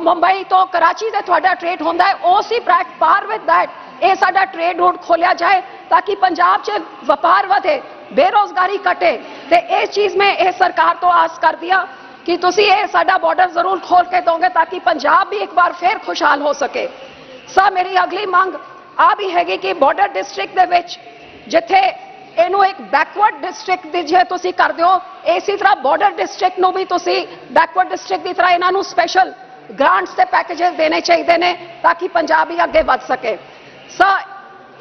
ਮੁੰਬਈ ਤੋਂ ਕਰਾਚੀ ਤੇ ਤੁਹਾਡਾ ਟ੍ਰੇਡ ਹੁੰਦਾ ਹੈ, ਉਸੇ ਪਾਰ ਵਿਦ ਦੈਟ ਇਹ ਸਾਡਾ ਟ੍ਰੇਡ ਰੂਟ ਖੋਲਿਆ ਜਾਏ ਤਾਂ ਕਿ ਪੰਜਾਬ 'ਚ ਵਪਾਰ ਵਧੇ, ਬੇਰੋਜ਼ਗਾਰੀ ਘਟੇ। ਤੇ ਇਹ ਚੀਜ਼ ਮੈਂ ਇਹ ਸਰਕਾਰ ਤੋਂ ਆਸ ਕਰਦੀ ਹਾਂ ਕਿ ਤੁਸੀਂ ਇਹ ਸਾਡਾ ਬਾਰਡਰ ਜ਼ਰੂਰ ਖੋਲ ਕੇ ਦੋਗੇ ਤਾਂ ਕਿ ਪੰਜਾਬ ਵੀ ਇੱਕ ਵਾਰ ਫੇਰ ਖੁਸ਼ਹਾਲ ਹੋ ਸਕੇ। ਸਰ ਮੇਰੀ ਅਗਲੀ ਮੰਗ ਆ ਵੀ ਹੈਗੀ ਕਿ ਬਾਰਡਰ ਡਿਸਟ੍ਰਿਕਟ ਦੇ ਵਿੱਚ ਜਿੱਥੇ ਇਹਨੂੰ ਇੱਕ ਬੈਕਵਰਡ ਡਿਸਟ੍ਰਿਕਟ ਦੀ ਜੇ ਤੁਸੀਂ ਕਰਦੇ ਹੋ, ਇਸੇ ਤਰ੍ਹਾਂ ਬਾਰਡਰ ਡਿਸਟ੍ਰਿਕਟ ਨੂੰ ਵੀ ਤੁਸੀਂ ਬੈਕਵਰਡ ਡਿਸਟ੍ਰਿਕਟ ਦੀ ਤਰ੍ਹਾਂ ਇਹਨਾਂ ਨੂੰ ਸਪੈਸ਼ਲ ਗ੍ਰਾਂਟਸ ਤੇ ਪੈਕੇजेस ਦੇਣੇ ਚਾਹੀਦੇ ਨੇ ਤਾਂ ਕਿ ਪੰਜਾਬ ਵੀ ਅੱਗੇ ਵੱਧ ਸਕੇ। ਸਰ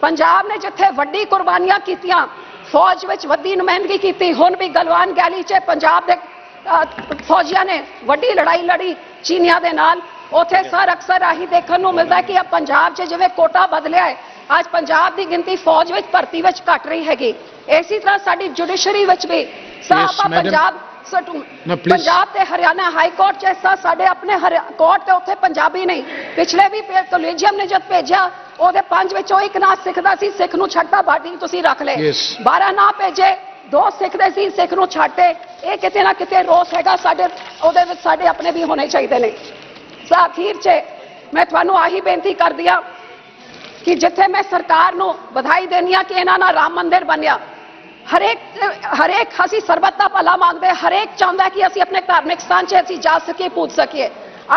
ਪੰਜਾਬ ਨੇ ਜਿੱਥੇ ਵੱਡੀ ਕੁਰਬਾਨੀਆਂ ਕੀਤੀਆਂ, ਫੌਜ ਵਿੱਚ ਵੱਡੀ ਨੁਮਾਇੰਦਗੀ ਕੀਤੀ, ਹੁਣ ਵੀ ਗਲਵਾਨ ਗੈਲੀ 'ਚ ਪੰਜਾਬ ਦੇ ਫੌਜੀਆਂ ਨੇ ਵੱਡੀ ਲੜਾਈ ਲੜੀ ਚੀਨੀਆਂ ਦੇ ਨਾਲ। ਉੱਥੇ ਸਰ ਅਕਸਰ ਆਹੀ ਦੇਖਣ ਨੂੰ ਮਿਲਦਾ ਕਿ ਪੰਜਾਬ 'ਚ ਜਿਵੇਂ ਕੋਟਾ ਬਦਲਿਆ ਹੈ, ਅੱਜ ਪੰਜਾਬ ਦੀ ਗਿਣਤੀ ਫੌਜ ਵਿੱਚ ਭਰਤੀ ਵਿੱਚ ਘਟ ਰਹੀ ਹੈਗੀ। ਇਸੇ ਤਰ੍ਹਾਂ ਸਾਡੀ ਜੁਡੀਸ਼ਰੀ ਵਿੱਚ ਵੀ ਪੰਜਾਬ ਤੇ ਹਰਿਆਣਾ ਹਾਈ ਕੋਰਟ 'ਚ ਸਾਡੇ ਆਪਣੇ ਕੋਰਟ ਤੇ ਉੱਥੇ ਪੰਜਾਬੀ ਨਹੀਂ। ਪਿਛਲੇ ਵੀ ਕੋਲੀਜੀਅਮ ਨੇ ਜਦ ਭੇਜਿਆ ਉਹਦੇ 5 ਵਿੱਚੋਂ 1 ਨਾ ਸਿੱਖ ਦਾ ਸੀ, ਸਿੱਖ ਨੂੰ ਛੱਡਤਾ, ਬਾਡੀ ਤੁਸੀਂ ਰੱਖ ਲਏ। 12 ਨਾ ਭੇਜੇ, 2 ਸਿੱਖ ਦੇ ਸੀ, ਸਿੱਖ ਨੂੰ ਛੱਡਤੇ। ਇਹ ਕਿਤੇ ਨਾ ਕਿਤੇ ਰੋਸ ਹੈਗਾ ਸਾਡੇ, ਉਹਦੇ ਵਿੱਚ ਸਾਡੇ ਆਪਣੇ ਵੀ ਹੋਣੇ ਚਾਹੀਦੇ ਨੇ। ਅਖੀਰ 'ਚ ਮੈਂ ਤੁਹਾਨੂੰ ਆਹੀ ਬੇਨਤੀ ਕਰਦੀ ਹਾਂ ਕਿ ਜਿੱਥੇ ਮੈਂ ਸਰਕਾਰ ਨੂੰ ਵਧਾਈ ਦੇਣੀ ਆ ਕਿ ਇਹਨਾਂ ਨਾਲ ਰਾਮ ਮੰਦਿਰ ਬਣਿਆ, ਹਰੇਕ ਅਸੀਂ ਸਰਬੱਤ ਦਾ ਭਲਾ ਮੰਗਦੇ, ਹਰੇਕ ਚਾਹੁੰਦਾ ਕਿ ਅਸੀਂ ਆਪਣੇ ਧਾਰਮਿਕ ਸਥਾਨ 'ਚ ਅਸੀਂ ਜਾ ਸਕੀਏ, ਪੂਜ ਸਕੀਏ।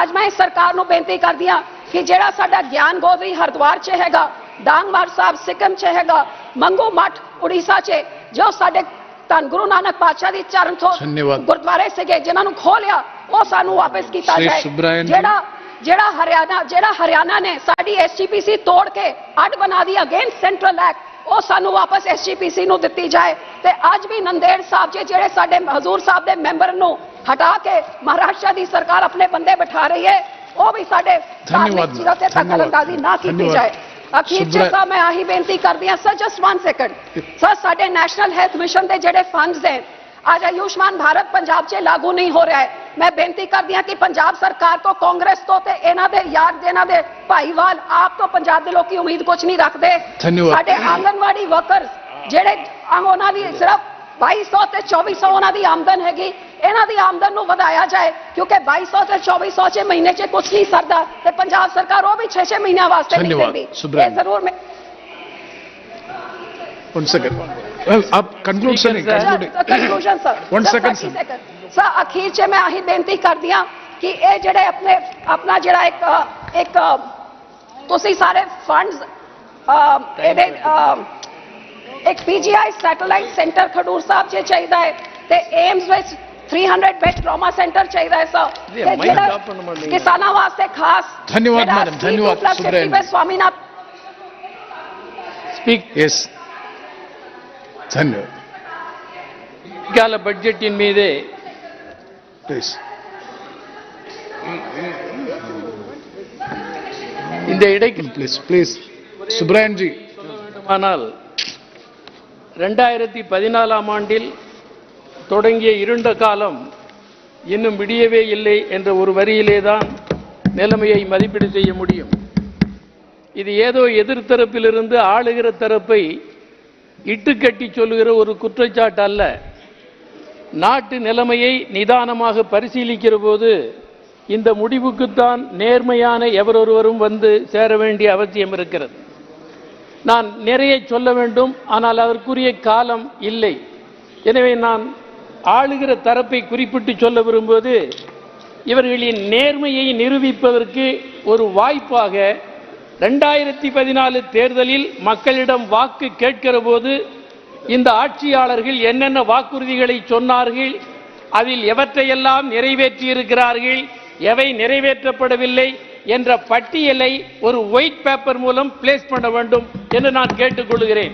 ਅੱਜ ਮੈਂ ਇਸ ਸਰਕਾਰ ਨੂੰ ਬੇਨਤੀ ਕਰਦੀ ਹਾਂ ਕਿ ਜਿਹੜਾ ਸਾਡਾ ਗਿਆਨ ਗੋਦਰੀ ਹਰਿਦੁਆਰ 'ਚ ਹੈਗਾ, ਡਾਂਗਮਾਰ ਸਾਹਿਬ ਸਿੱਕਮ 'ਚ ਹੈਗਾ, ਮੰਗੂ ਮੱਠ ਉੜੀਸਾ 'ਚ, ਜੋ ਸਾਡੇ ਧੰਨ ਗੁਰੂ ਨਾਨਕ ਪਾਤਸ਼ਾਹ ਦੀ ਚਰਨ ਤੋਂ ਗੁਰਦੁਆਰੇ ਸੀਗੇ ਜਿਨ੍ਹਾਂ ਨੂੰ ਖੋਲਿਆ, ਉਹ ਸਾਨੂੰ ਵਾਪਸ ਕੀਤਾ ਜਾਏ। ਜਿਹੜਾ ਜਿਹੜਾ ਹਰਿਆਣਾ ਨੇ ਸਾਡੀ ਐਸਜੀਪੀਸੀ ਤੋੜ ਕੇ ਅੱਡ ਬਣਾ ਦੀ ਅਗੇਂਸਟ ਸੈਂਟਰਲ ਐਕਟ, ਉਹ ਸਾਨੂੰ ਵਾਪਸ ਐਸਜੀਪੀਸੀ ਨੂੰ ਦਿੱਤੀ ਜਾਏ। ਤੇ ਅੱਜ ਵੀ ਨੰਦੇੜ ਸਾਹਿਬ ਜਿਹੜੇ ਸਾਡੇ ਹਜ਼ੂਰ ਸਾਹਿਬ ਦੇ ਮੈਂਬਰ ਨੂੰ ਹਟਾ ਕੇ ਮਹਾਰਾਸ਼ਟਰ ਦੀ ਸਰਕਾਰ ਆਪਣੇ ਬੰਦੇ ਬਿਠਾ ਰਹੀ ਹੈ, ਉਹ ਵੀ ਸਾਡੇ ਧਾਰਮਿਕ ਚੀਜ਼ਾਂ ਤੇ ਦਖਲਅੰਦਾਜ਼ੀ ਨਾ ਕੀਤੀ ਜਾਏ। ਅਖੀਰ ਚ ਸਰ ਮੈਂ ਆਹੀ ਬੇਨਤੀ ਕਰਦੀ ਹਾਂ ਸਰ, ਜਸਟ 1 ਸੈਕਿੰਡ ਸਰ, ਸਾਡੇ ਨੈਸ਼ਨਲ ਹੈਲਥ ਮਿਸ਼ਨ ਦੇ ਜਿਹੜੇ ਫੰਡਸ ਹੈ आज आयुष्मान भारत पंजाब च लागू नहीं हो रहा है। मैं बेनती करती हूं कि पंजाब सरकार तो कांग्रेस तो ते इन्हां दे यार जिन्हां दे भाईवाल आप तो पंजाब दे लोग की उम्मीद कुछ नहीं रखते। साडे आंगनवाड़ी वर्कर्स जेड़े उन्हां दी सिर्फ 2200 ते 2400 उन्हां दी आमदन हैगी, इन्हां दी आमदन नूं वधाया जाए क्योंकि 2200 ते 2400 च महीने च कुछ नहीं सरदा ते पंजाब सरकार वो भी 6-6 महीनों वास्ते नहीं देती। ये जरूर मैं 1 second. Well, आप conclude conclusion sir 1 second sir अखीर च मैं आही बेनती करदी हां कि ये जेड़े अपना जेड़ा एक तुसी सारे फंड्स एक पीजीआई सैटेलाइट सेंटर खडूर साहब च चाहिदा है ते एम्स विच 300 बेड ट्रॉमा सेंटर चाहिदा है सर, किसानां वास्ते खास। धन्यवाद मैडम, धन्यवाद सुब्रह स्वामीनाथ स्पीक यस धन्यवाद। கால பட்ஜெட்டின் மீது இந்த இடைக்கு ப்ளீஸ் சுப்ரயன் ஜி ஆனால் 2014ஆம் ஆண்டில் தொடங்கிய இருண்ட காலம் இன்னும் விடியவே இல்லை என்ற ஒரு வரியிலே தான் நிலைமையை மதிப்பீடு செய்ய முடியும். இது ஏதோ எதிர்த்தரப்பிலிருந்து ஆளுகிற தரப்பை இட்டுக்கட்டி சொல்லுகிற ஒரு குற்றச்சாட்டு அல்ல. நாட்டு நிலைமையை நிதானமாக பரிசீலிக்கிற போது இந்த முடிவுக்குத்தான் நேர்மையான எவரொருவரும் வந்து சேர வேண்டிய அவசியம் இருக்கிறது. நான் நிறைய சொல்ல வேண்டும், ஆனால் அதற்குரிய காலம் இல்லை. எனவே நான் ஆளுகிற தரப்பை குறிப்பிட்டு சொல்ல விரும்புவது, இவர்களின் நேர்மையை நிரூபிப்பதற்கு ஒரு வாய்ப்பாக 2014 தேர்தலில் மக்களிடம் வாக்கு கேட்கிற போது இந்த ஆட்சியாளர்கள் என்னென்ன வாக்குறுதிகளை சொன்னார்கள், அதில் எவற்றையெல்லாம் நிறைவேற்றியிருக்கிறார்கள், எவை நிறைவேற்றப்படவில்லை என்ற பட்டியலை ஒரு ஒயிட் பேப்பர் மூலம் பிளேஸ் பண்ண வேண்டும் என்று நான் கேட்டுக்கொள்கிறேன்.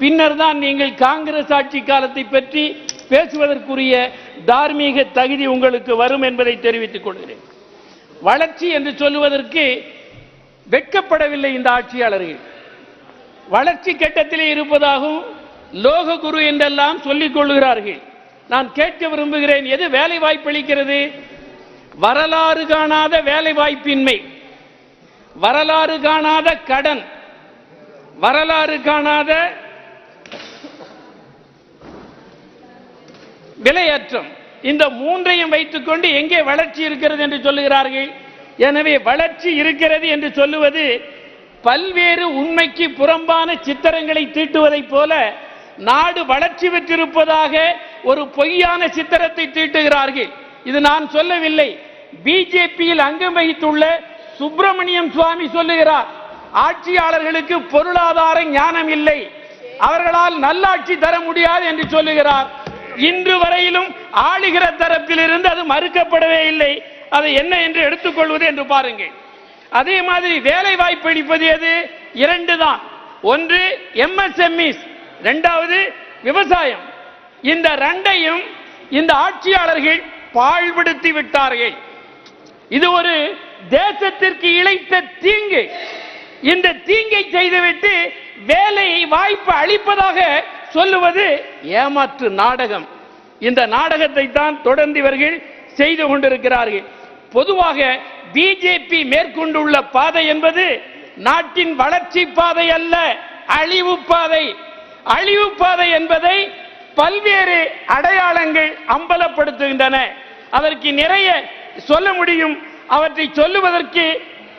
பின்னர் தான் நீங்கள் காங்கிரஸ் ஆட்சி காலத்தை பற்றி பேசுவதற்குரிய தார்மீக தகுதி உங்களுக்கு வரும் என்பதை தெரிவித்துக் கொள்கிறேன். வளர்ச்சி என்று சொல்லுவதற்கு வெட்கப்படவில்லை இந்த ஆட்சியாளர்கள். வளர்ச்சி கட்டத்திலே இருப்பதாகவும் லோக குரு என்றெல்லாம் சொல்லிக் கொள்கிறார்கள். நான் கேட்க விரும்புகிறேன், எது வேலை வாய்ப்பு அளிக்கிறது? வரலாறு காணாத வேலை வாய்ப்பின்மை, வரலாறு காணாத கடன், வரலாறு காணாத விலையேற்றம், இந்த மூன்றையும் வைத்துக் கொண்டு எங்கே வளர்ச்சி இருக்கிறது என்று சொல்லுகிறார்கள். எனவே வளர்ச்சி இருக்கிறது என்று சொல்லுவது பல்வேறு உண்மைக்கு புறம்பான சித்திரங்களை தீட்டுவதைப் போல நாடு வளர்ச்சி பெற்றிருப்பதாக ஒரு பொய்யான சித்திரத்தை தீட்டுகிறார்கள். இது நான் சொல்லவில்லை, பிஜேபியில் அங்கம் வகித்துள்ள சுப்பிரமணியம் சுவாமி சொல்லுகிறார். ஆட்சியாளர்களுக்கு பொருளாதார ஞானம் இல்லை, அவர்களால் நல்லாட்சி தர முடியாது என்று சொல்லுகிறார். இன்று வரையிலும் ஆளுகிற தரப்பிலிருந்து அது மறுக்கப்படவே இல்லை. அதை என்ன என்று எடுத்துக்கொள்வது என்று பாருங்கள். அதே மாதிரி வேலை வாய்ப்பு அளிப்பது எது? இரண்டு தான். ஒன்று எம்எஸ்எம்இஸ், இரண்டாவது விவசாயம். இந்த ரெண்டையும் இந்த ஆட்சியாளர்கள் பாழ்படுத்தி விட்டார்கள். இது ஒரு தேசத்திற்கு இழைத்த தீங்கு. இந்த தீங்கை செய்துவிட்டு வேலை வாய்ப்பு அளிப்பதாக சொல்லுவது ஏமாற்று நாடகம். இந்த நாடகத்தை தான் தொடர்ந்து இவர்கள் செய்து கொண்டிருக்கிறார்கள். பொதுவாக பிஜேபி மேற்கொண்டுள்ள பாதை என்பது நாட்டின் வளர்ச்சி பாதை அல்ல, அழிவு பாதை. அழிவு பாதை என்பதை பல்வேறு அடையாளங்கள் அம்பலப்படுத்துகின்றன. அதற்கு நிறைய சொல்ல முடியும், அவற்றை சொல்லுவதற்கு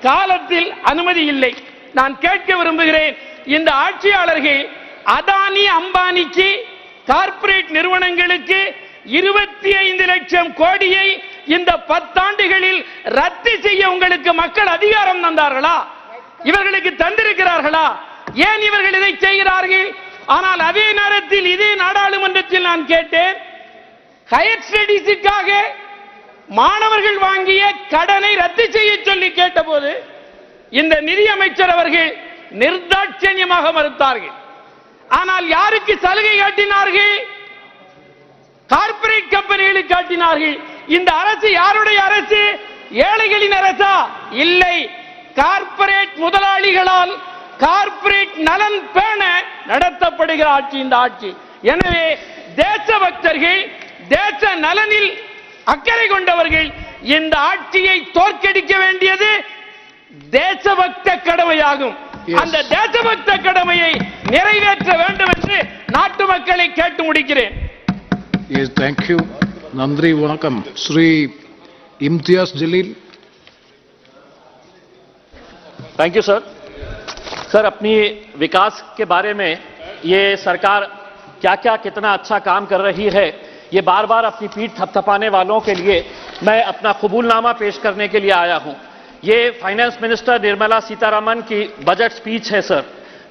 காலத்தில் அனுமதி இல்லை. நான் கேட்க விரும்புகிறேன், இந்த ஆட்சியாளர்கள் அதானி அம்பானிக்கு கார்ப்பரேட் நிறுவனங்களுக்கு 25 லட்சம் கோடியை இந்த 10 ஆண்டுகளில் ரத்து செய்ய உங்களுக்கு மக்கள் அதிகாரம் தந்தார்களா? இவர்களுக்கு தந்திருக்கிறார்களா? ஏன் இவர்கள் இதை செய்கிறார்கள்? ஆனால் அதே நேரத்தில் இதே நாடாளுமன்றத்தில் நான் கேட்டேன், ஹையர் ஸ்டடீஸுக்காக மாணவர்கள் வாங்கிய கடனை ரத்து செய்ய சொல்லி கேட்டபோது இந்த நிதி அமைச்சர் அவர்கள் நிர்தாட்சியமாக மறுத்தார்கள். ஆனால் யாருக்கு சலுகை காட்டினார்கள்? கார்ப்பரேட் கம்பெனிகளுக்கு காட்டினார்கள். இந்த அரசு யாருடைய அரசு? ஏழைகளின் அரசா? இல்லை, கார்ப்பரேட் முதலாளிகளால் கார்ப்பரேட் நலன் பேண நடத்தப்படுகிற ஆட்சி இந்த ஆட்சி. எனவே தேசபக்தர்கள், தேச நலனில் அக்கறை கொண்டவர்கள் இந்த ஆட்சியை தோற்கடிக்க வேண்டியது தேசபக்த கடமையாகும். அந்த தேசபக்த கடமையை நிறைவேற்ற வேண்டும் என்று நாட்டு மக்களை கேட்டு முடிக்கிறேன். Yes, thank you. Nandri, welcome. Sri Imtiaz Jalil. Thank you sir. Sir, अपनी विकास के बारे में ये सरकार क्या क्या कितना अच्छा काम कर रही है, ये बार बार अपनी पीठ थपथपाने वालों के लिए मैं अपना कबूलनामा पेश करने के लिए आया हूं. ये फाइनेंस मिनिस्टर निर्मला सीतारमण की बजट स्पीच है सर.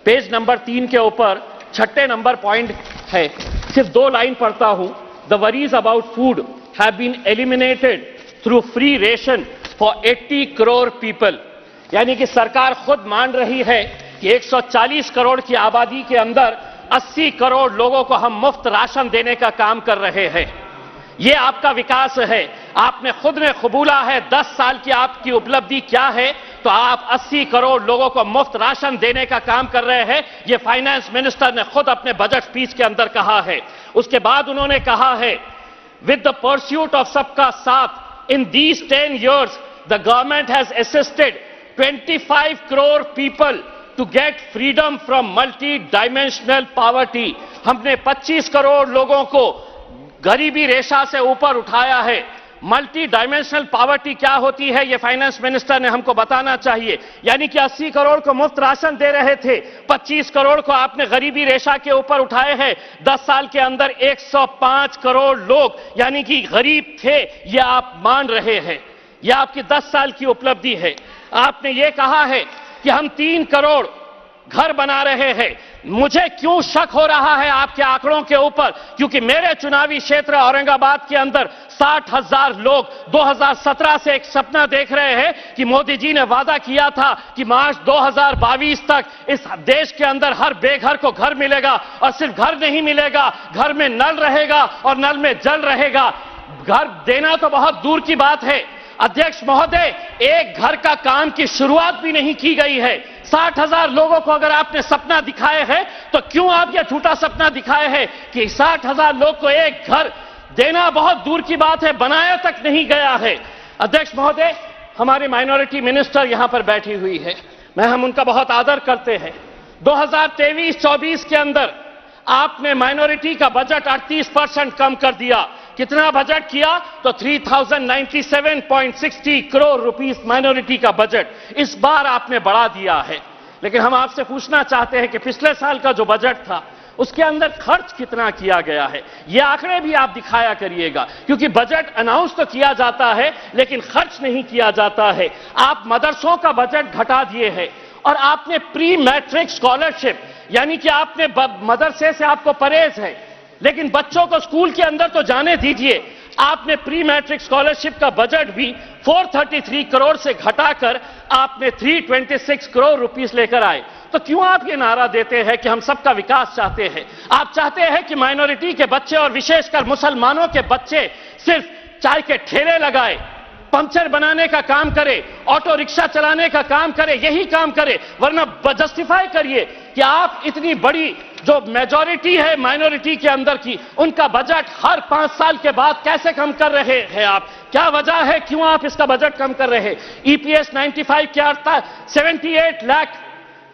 पेज नंबर 3 के ऊपर 6 नंबर पॉइंट है. सिर्फ 2 लाइन पढ़ता हूं. The worries about food have been eliminated through free ration for 80 crore people. यानी कि सरकार खुद मान रही है कि 140 करोड़ की आबादी के अंदर 80 करोड़ लोगों को हम मुफ्त राशन देने का काम कर रहे हैं. ये आपका विकास है. आपने खुद ने कबूला है 10 साल की आपकी उपलब्धि क्या है, तो आप 80 करोड़ लोगों को मुफ्त राशन देने का काम कर रहे हैं. ये फाइनेंस मिनिस्टर ने खुद अपने बजट स्पीच के अंदर कहा है. उसके बाद उन्होंने कहा है, विद द परस्यूट ऑफ सबका साथ in these 10 years the government has assisted 25 crore people to get freedom from multi dimensional poverty. हमने 25 करोड़ लोगों को गरीबी रेखा से ऊपर उठाया है. मल्टी डायमेंशनल पॉवर्टी क्या होती है, ये फाइनेंस मिनिस्टर ने हमको बताना चाहिए. यानी कि 80 करोड़ को मुफ्त राशन दे रहे थे, 25 करोड़ को आपने गरीबी रेखा के ऊपर उठाए हैं. 10 साल के अंदर 105 करोड़ लोग यानी कि गरीब थे, ये आप मान रहे हैं. यह आपकी 10 साल की उपलब्धि है. आपने ये कहा है कि हम 3 करोड़ घर बना रहे हैं. मुझे क्यों शक हो रहा है आपके आंकड़ों के ऊपर, क्योंकि मेरे चुनावी क्षेत्र औरंगाबाद के अंदर 60,000 लोग 2017 से एक सपना देख रहे हैं कि मोदी जी ने वादा किया था कि मार्च 2022 तक इस देश के अंदर हर बेघर को घर मिलेगा. और सिर्फ घर नहीं मिलेगा, घर में नल रहेगा और नल में जल रहेगा. घर देना तो बहुत दूर की बात है अध्यक्ष महोदय, एक घर का काम की शुरुआत भी नहीं की गई है. 60,000 लोगों को अगर आपने सपना दिखाए हैं, तो क्यों आप यह झूठा सपना दिखाए हैं कि 60,000 लोग को एक घर देना बहुत दूर की बात है, बनाया तक नहीं गया है. अध्यक्ष महोदय, हमारी माइनॉरिटी मिनिस्टर यहां पर बैठी हुई है, हम उनका बहुत आदर करते हैं. 2023-24 के अंदर आपने माइनॉरिटी का बजट 38% कम कर दिया. कितना बजट किया? तो 3097.60 करोड़ रुपीस माइनॉरिटी का बजट इस बार आपने बढ़ा दिया है. लेकिन हम आपसे पूछना चाहते हैं कि पिछले साल का जो बजट था उसके अंदर खर्च कितना किया गया है, ये आंकड़े भी आप दिखाया करिएगा, क्योंकि बजट अनाउंस तो किया जाता है लेकिन खर्च नहीं किया जाता है. आप मदरसों का बजट घटा दिए हैं और आपने प्री मैट्रिक स्कॉलरशिप यानी कि आपने मदरसे से आपको परहेज है, लेकिन बच्चों को स्कूल के अंदर तो जाने दीजिए. आपने प्री मैट्रिक स्कॉलरशिप का बजट भी 433 करोड़ से घटाकर आपने 326 करोड़ रुपीस लेकर आए. तो क्यों आप ये नारा देते हैं कि हम सबका विकास चाहते हैं? आप चाहते हैं कि माइनॉरिटी के बच्चे और विशेषकर मुसलमानों के बच्चे सिर्फ चाय के ठेले लगाए, पंचर बनाने का काम करे, ऑटो रिक्शा चलाने का काम करे, यही काम करे. वरना जस्टिफाई करिए कि आप इतनी बड़ी जो मेजॉरिटी है माइनॉरिटी के अंदर की, उनका बजट हर 5 साल के बाद कैसे कम कर रहे हैं आप? क्या वजह है, क्यों आप इसका बजट कम कर रहे हैं? ईपीएस 95 क्या था? 78 लाख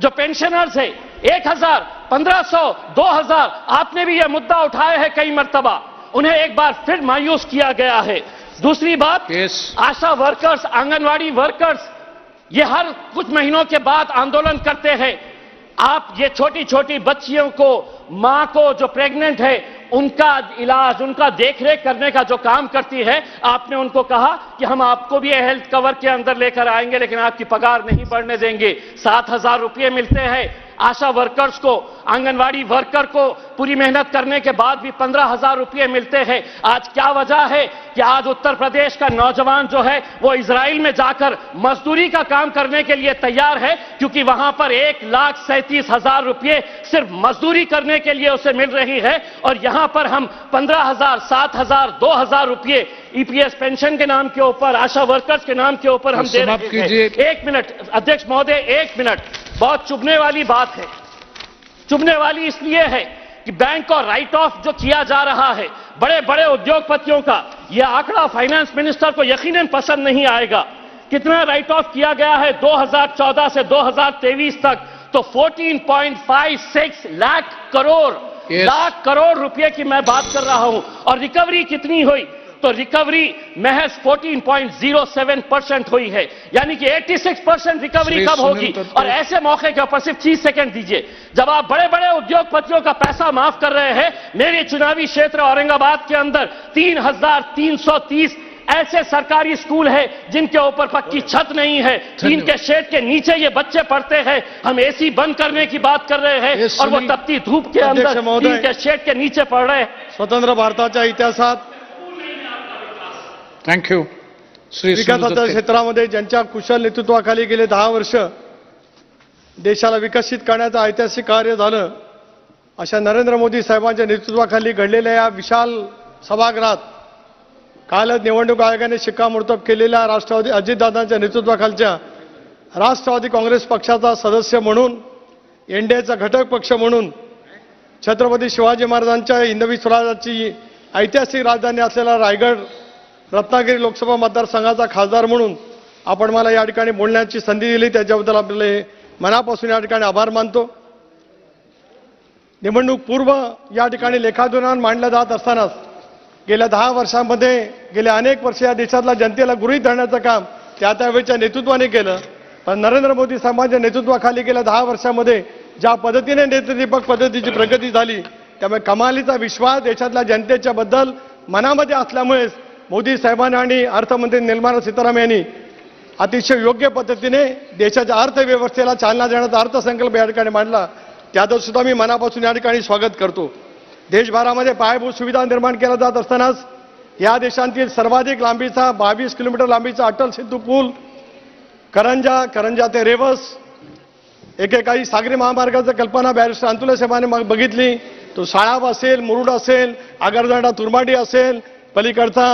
जो पेंशनर्स है, 1000, 1500, 2000, आपने भी यह मुद्दा उठाया है कई मर्तबा, उन्हें एक बार फिर मायूस किया गया है. दूसरी बात, आशा वर्कर्स, आंगनवाड़ी वर्कर्स, ये हर कुछ महीनों के बाद आंदोलन करते हैं. आप ये छोटी छोटी बच्चियों को, मां को जो प्रेग्नेंट है, उनका इलाज, उनका देखरेख करने का जो काम करती है, आपने उनको कहा कि हम आपको भी हेल्थ कवर के अंदर लेकर आएंगे, लेकिन आपकी पगार नहीं बढ़ने देंगे. 7,000 रुपये मिलते हैं, आशा वर्कर्स को, आंगनवाड़ी वर्कर को पूरी मेहनत करने के बाद भी 15,000 रुपये मिलते हैं। आज क्या वजह है कि आज उत्तर प्रदेश का नौजवान जो है वो इजराइल में जाकर मजदूरी का काम करने के लिए तैयार है, क्योंकि वहां पर 1,37,000 रुपये सिर्फ मजदूरी करने के लिए उसे मिल रही है, और यहां पर हम 15,000, 7,000, 2,000 रुपये ईपीएस पेंशन के नाम के ऊपर, आशा वर्कर्स के नाम के ऊपर हम दे रहे हैं। 1 मिनट अध्यक्ष महोदय, 1 मिनट। बहुत चुभने वाली बात है, चुभने वाली इसलिए है कि बैंक और राइट ऑफ जो किया जा रहा है बड़े बड़े उद्योगपतियों का, यह आंकड़ा फाइनेंस मिनिस्टर को यकीनन पसंद नहीं आएगा। कितना राइट ऑफ किया गया है 2014 से 2023 तक, तो 14.56 लाख करोड़ रुपए की मैं बात कर रहा हूं। और रिकवरी कितनी हुई, तो रिकवरी महज 14.07% हुई है, यानी कि 86% रिकवरी कब होगी। और ऐसे मौके के ऊपर सिर्फ 30 सेकंड दीजिए, जब आप बड़े बड़े उद्योगपतियों का पैसा माफ कर रहे हैं, मेरे चुनावी क्षेत्र औरंगाबाद के अंदर 3,330 ऐसे सरकारी स्कूल है जिनके ऊपर पक्की छत नहीं है, टीन के शेड के नीचे ये बच्चे पढ़ते हैं। हम एसी बंद करने की बात कर रहे हैं और वो तपती धूप के अंदर टीन के शेड के नीचे पढ़ रहे हैं। स्वतंत्र भारताच्या इतिहासात थँक्यू। विकासाच्या क्षेत्रामध्ये ज्यांच्या कुशल नेतृत्वाखाली गेले 10 वर्ष देशाला विकसित करण्याचं ऐतिहासिक कार्य झालं, अशा नरेंद्र मोदी साहेबांच्या नेतृत्वाखाली घडलेल्या या विशाल सभागृहात कालच निवडणूक आयोगाने शिक्कामोर्तब केलेल्या राष्ट्रवादी अजितदादांच्या नेतृत्वाखालच्या राष्ट्रवादी काँग्रेस पक्षाचा सदस्य म्हणून, एनडीएचा घटक पक्ष म्हणून, छत्रपती शिवाजी महाराजांच्या हिंदवी स्वराज्याची ऐतिहासिक राजधानी असलेला रायगड रत्नागिरी लोकसभा मतदारसंघाचा खासदार म्हणून आपण मला या ठिकाणी बोलण्याची संधी दिली, त्याच्याबद्दल आपले मनापासून या ठिकाणी आभार मानतो। निवडणूक पूर्व या ठिकाणी लेखाधोरण मांडलं जात असतानाच गेल्या 10 वर्षांमध्ये, गेल्या अनेक वर्ष या देशातल्या जनतेला गृहीत धरण्याचं काम त्यावेळच्या नेतृत्वाने केलं। पण नरेंद्र मोदी साहेबांच्या नेतृत्वाखाली गेल्या 10 वर्षांमध्ये ज्या पद्धतीने नेतृत्वदीपक पद्धतीची प्रगती झाली, त्यामुळे कमालीचा विश्वास देशातल्या जनतेच्या बद्दल मनामध्ये असल्यामुळे मोदी साहेबांनी आणि अर्थमंत्री निर्मला सीतारामन यांनी अतिशय योग्य पद्धतीने देशाच्या अर्थव्यवस्थेला चालना देण्याचा अर्थसंकल्प या ठिकाणी मांडला, त्याचं सुद्धा मी मनापासून या ठिकाणी स्वागत करतो। देशभरामध्ये पायाभूत सुविधा निर्माण केल्या जात असतानाच या देशांतील सर्वाधिक लांबीचा 22 किलोमीटर लांबीचा अटल सेतू पूल, करंजा ते रेवस, एकेकाळी सागरी महामार्गाची कल्पना बॅरिस्टर अंतुले साहेबांनी बघितली, तो साळाव असेल, मुरुड असेल, आगरदांडा तुर्माडी असेल, पलीकडचा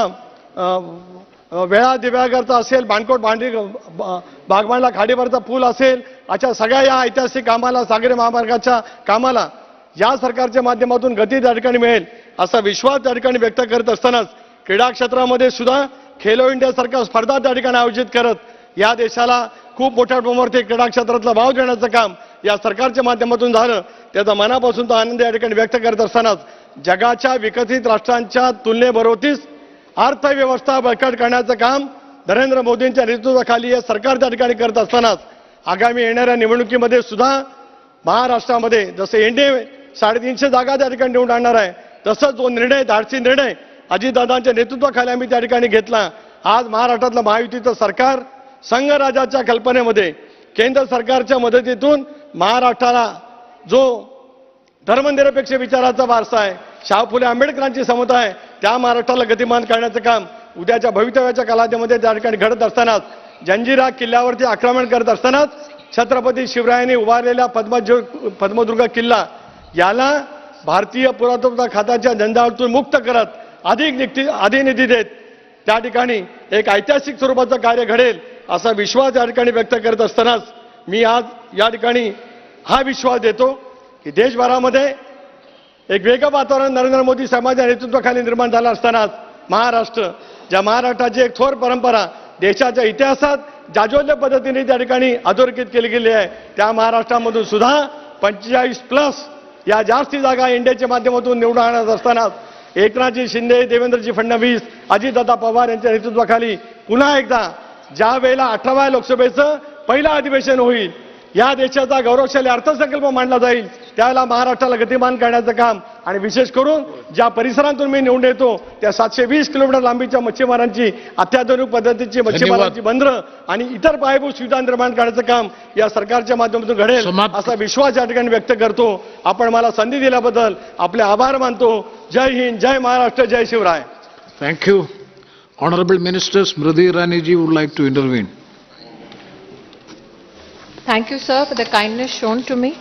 वेळा दिव्यागरचा असेल, बाणकोट बागमांडला खाडीवरचा पूल असेल, अशा सगळ्या या ऐतिहासिक कामाला, सागरी महामार्गाच्या कामाला या सरकारच्या माध्यमातून गती त्या ठिकाणी मिळेल असा विश्वास त्या ठिकाणी व्यक्त करत असतानाच क्रीडा क्षेत्रामध्ये सुद्धा खेलो इंडिया सारख्या स्पर्धा त्या ठिकाणी आयोजित करत या देशाला खूप मोठ्या प्रमाणावरती क्रीडा क्षेत्रातला भाव देण्याचं काम या सरकारच्या माध्यमातून झालं, त्याचा मनापासून तो आनंद या ठिकाणी व्यक्त करत असतानाच जगाच्या विकसित राष्ट्रांच्या तुलनेबरोबरीच अर्थव्यवस्था बळकट करण्याचं काम नरेंद्र मोदींच्या नेतृत्वाखाली हे सरकार त्या ठिकाणी करत असतानाच आगामी येणाऱ्या निवडणुकीमध्ये सुद्धा महाराष्ट्रामध्ये जसं एनडीए 350 जागा त्या ठिकाणी निवडून आणणार आहे, तसंच जो निर्णय, धाडसी निर्णय अजितदादांच्या नेतृत्वाखाली आम्ही त्या ठिकाणी घेतला। आज महाराष्ट्रातलं महायुतीचं सरकार संघराज्याच्या कल्पनेमध्ये केंद्र सरकारच्या मदतीतून महाराष्ट्राला जो धर्मनिरपेक्ष विचाराचा वारसा आहे, शाहू फुले आंबेडकरांची समता आहे, त्या महाराष्ट्राला गतिमान करण्याचं काम उद्याच्या भवितव्याच्या कालावधीमध्ये त्या ठिकाणी घडत असतानाच, जंजिरा किल्ल्यावरती आक्रमण करत असतानाच छत्रपती शिवरायांनी उभारलेला पद्मदुर्ग किल्ला याला भारतीय पुरातत्व खात्याच्या झंझावातून मुक्त करत अधिक निधी देत त्या ठिकाणी एक ऐतिहासिक स्वरूपाचं कार्य घडेल असा विश्वास या ठिकाणी व्यक्त करत असतानाच मी आज या ठिकाणी हा विश्वास देतो की देशभरामध्ये एक वेगळं वातावरण नरेंद्र मोदी साहेबांच्या नेतृत्वाखाली निर्माण झालं असतानाच महाराष्ट्र, ज्या महाराष्ट्राची एक थोर परंपरा देशाच्या इतिहासात जाज्वल्य पद्धतीने त्या ठिकाणी अधोरेखित केली गेली आहे, त्या महाराष्ट्रामधून सुद्धा 45+ या जास्ती जागा एनडीएच्या माध्यमातून निवडून आणत असतानाच एकनाथजी शिंदे, देवेंद्रजी फडणवीस, अजितदादा पवार यांच्या नेतृत्वाखाली पुन्हा एकदा ज्या वेळेला 18व्या लोकसभेचं पहिलं अधिवेशन होईल, या देशाचा गौरवशाली अर्थसंकल्प मांडला जाईल, त्याला महाराष्ट्राला गतिमान करण्याचं काम आणि विशेष करून ज्या परिसरातून मी निवडून येतो त्या 720 किलोमीटर लांबीच्या मच्छीमारांची अत्याधुनिक पद्धतीची मच्छीमारांची बंदरं आणि इतर पायाभूत सुविधा निर्माण करण्याचं काम या सरकारच्या माध्यमातून घडेल असा विश्वास या ठिकाणी व्यक्त करतो. आपण मला संधी दिल्याबद्दल आपले आभार मानतो. जय हिंद, जय महाराष्ट्र, जय Shivrai. Thank you. Honorable Minister Smriti Irani ji would like to intervene. Thank you sir for the kindness shown to me.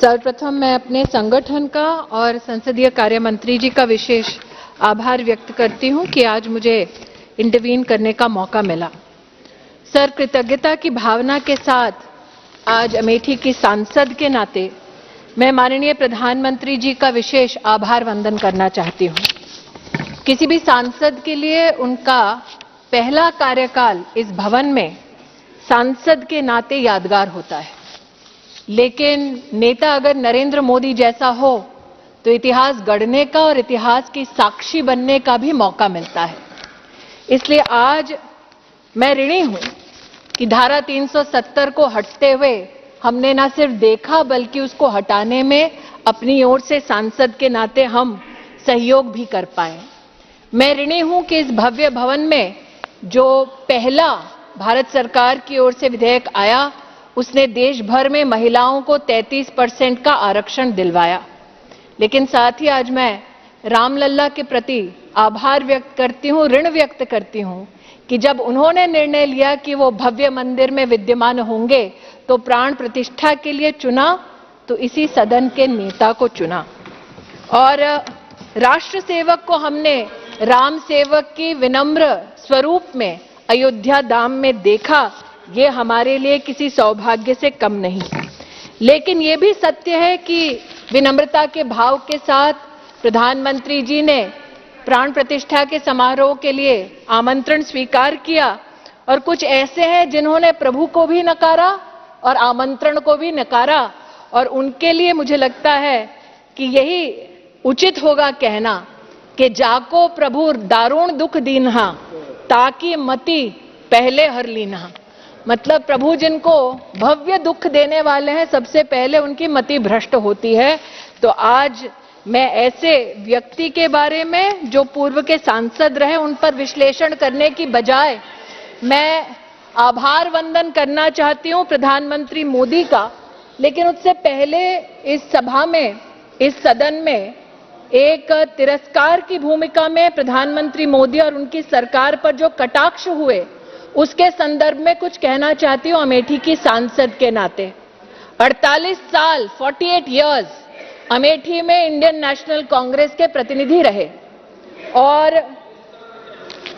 सर्वप्रथम मैं अपने संगठन का और संसदीय कार्य मंत्री जी का विशेष आभार व्यक्त करती हूं कि आज मुझे इंटरवीन करने का मौका मिला. सर, कृतज्ञता की भावना के साथ आज अमेठी की सांसद के नाते मैं माननीय प्रधानमंत्री जी का विशेष आभार वंदन करना चाहती हूं. किसी भी सांसद के लिए उनका पहला कार्यकाल इस भवन में सांसद के नाते यादगार होता है, लेकिन नेता अगर नरेंद्र मोदी जैसा हो तो इतिहास गढ़ने का और इतिहास की साक्षी बनने का भी मौका मिलता है. इसलिए आज मैं ऋणी हूं कि धारा 370 को हटते हुए हमने न सिर्फ देखा बल्कि उसको हटाने में अपनी ओर से सांसद के नाते हम सहयोग भी कर पाए. मैं ऋणी हूं कि इस भव्य भवन में जो पहला भारत सरकार की ओर से विधेयक आया उसने देश भर में महिलाओं को 33% का आरक्षण दिलवाया. लेकिन साथ ही आज मैं रामलल्ला के प्रति आभार व्यक्त करती हूं, ऋण व्यक्त करती हूं कि जब उन्होंने निर्णय लिया कि वो भव्य मंदिर में विद्यमान होंगे तो प्राण प्रतिष्ठा के लिए चुना तो इसी सदन के नेता को चुना. और राष्ट्र सेवक को हमने राम सेवक की विनम्र स्वरूप में अयोध्या धाम में देखा. ये हमारे लिए किसी सौभाग्य से कम नहीं. लेकिन ये भी सत्य है कि विनम्रता के भाव के साथ प्रधानमंत्री जी ने प्राण प्रतिष्ठा के समारोह के लिए आमंत्रण स्वीकार किया और कुछ ऐसे हैं जिन्होंने प्रभु को भी नकारा और आमंत्रण को भी नकारा. और उनके लिए मुझे लगता है कि यही उचित होगा कहना कि जाको प्रभु दारुण दुख दीन्हा ताकि मति पहले हर लीन्हा. मतलब प्रभु जिनको भव्य दुख देने वाले हैं सबसे पहले उनकी मति भ्रष्ट होती है. तो आज मैं ऐसे व्यक्ति के बारे में जो पूर्व के सांसद रहे उन पर विश्लेषण करने की बजाय मैं आभार वंदन करना चाहती हूं प्रधानमंत्री मोदी का. लेकिन उससे पहले इस सभा में, इस सदन में एक तिरस्कार की भूमिका में प्रधानमंत्री मोदी और उनकी सरकार पर जो कटाक्ष हुए उसके संदर्भ में कुछ कहना चाहती हूं अमेठी की सांसद के नाते. 48 साल 48 इयर्स अमेठी में इंडियन नेशनल कांग्रेस के प्रतिनिधि रहे और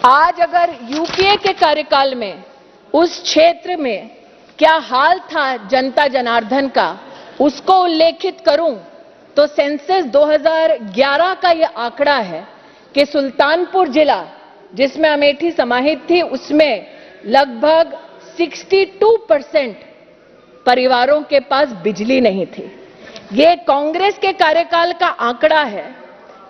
आज अगर यूपीए के कार्यकाल में उस क्षेत्र में क्या हाल था जनता जनार्दन का उसको उल्लेखित करूं तो सेंसस 2011 का यह आंकड़ा है कि सुल्तानपुर जिला जिसमें अमेठी समाहित थी उसमें लगभग 62% परिवारों के पास बिजली नहीं थी. ये कांग्रेस के कार्यकाल का आंकड़ा है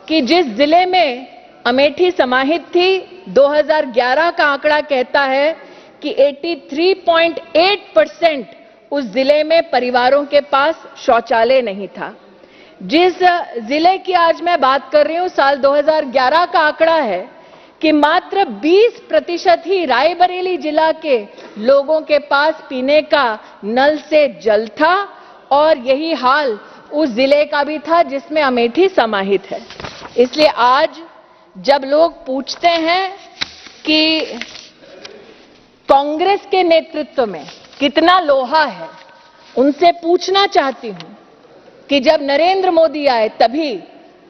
कि जिस जिले में अमेठी समाहित थी 2011 का आंकड़ा कहता है कि 83.8% उस जिले में परिवारों के पास शौचालय नहीं था. जिस जिले की आज मैं बात कर रही हूं साल 2011 का आंकड़ा है कि मात्र 20% ही रायबरेली जिला के लोगों के पास पीने का नल से जल था और यही हाल उस जिले का भी था जिसमें अमेठी समाहित है. इसलिए आज जब लोग पूछते हैं कि कांग्रेस के नेतृत्व में कितना लोहा है, उनसे पूछना चाहती हूं कि जब नरेंद्र मोदी आए तभी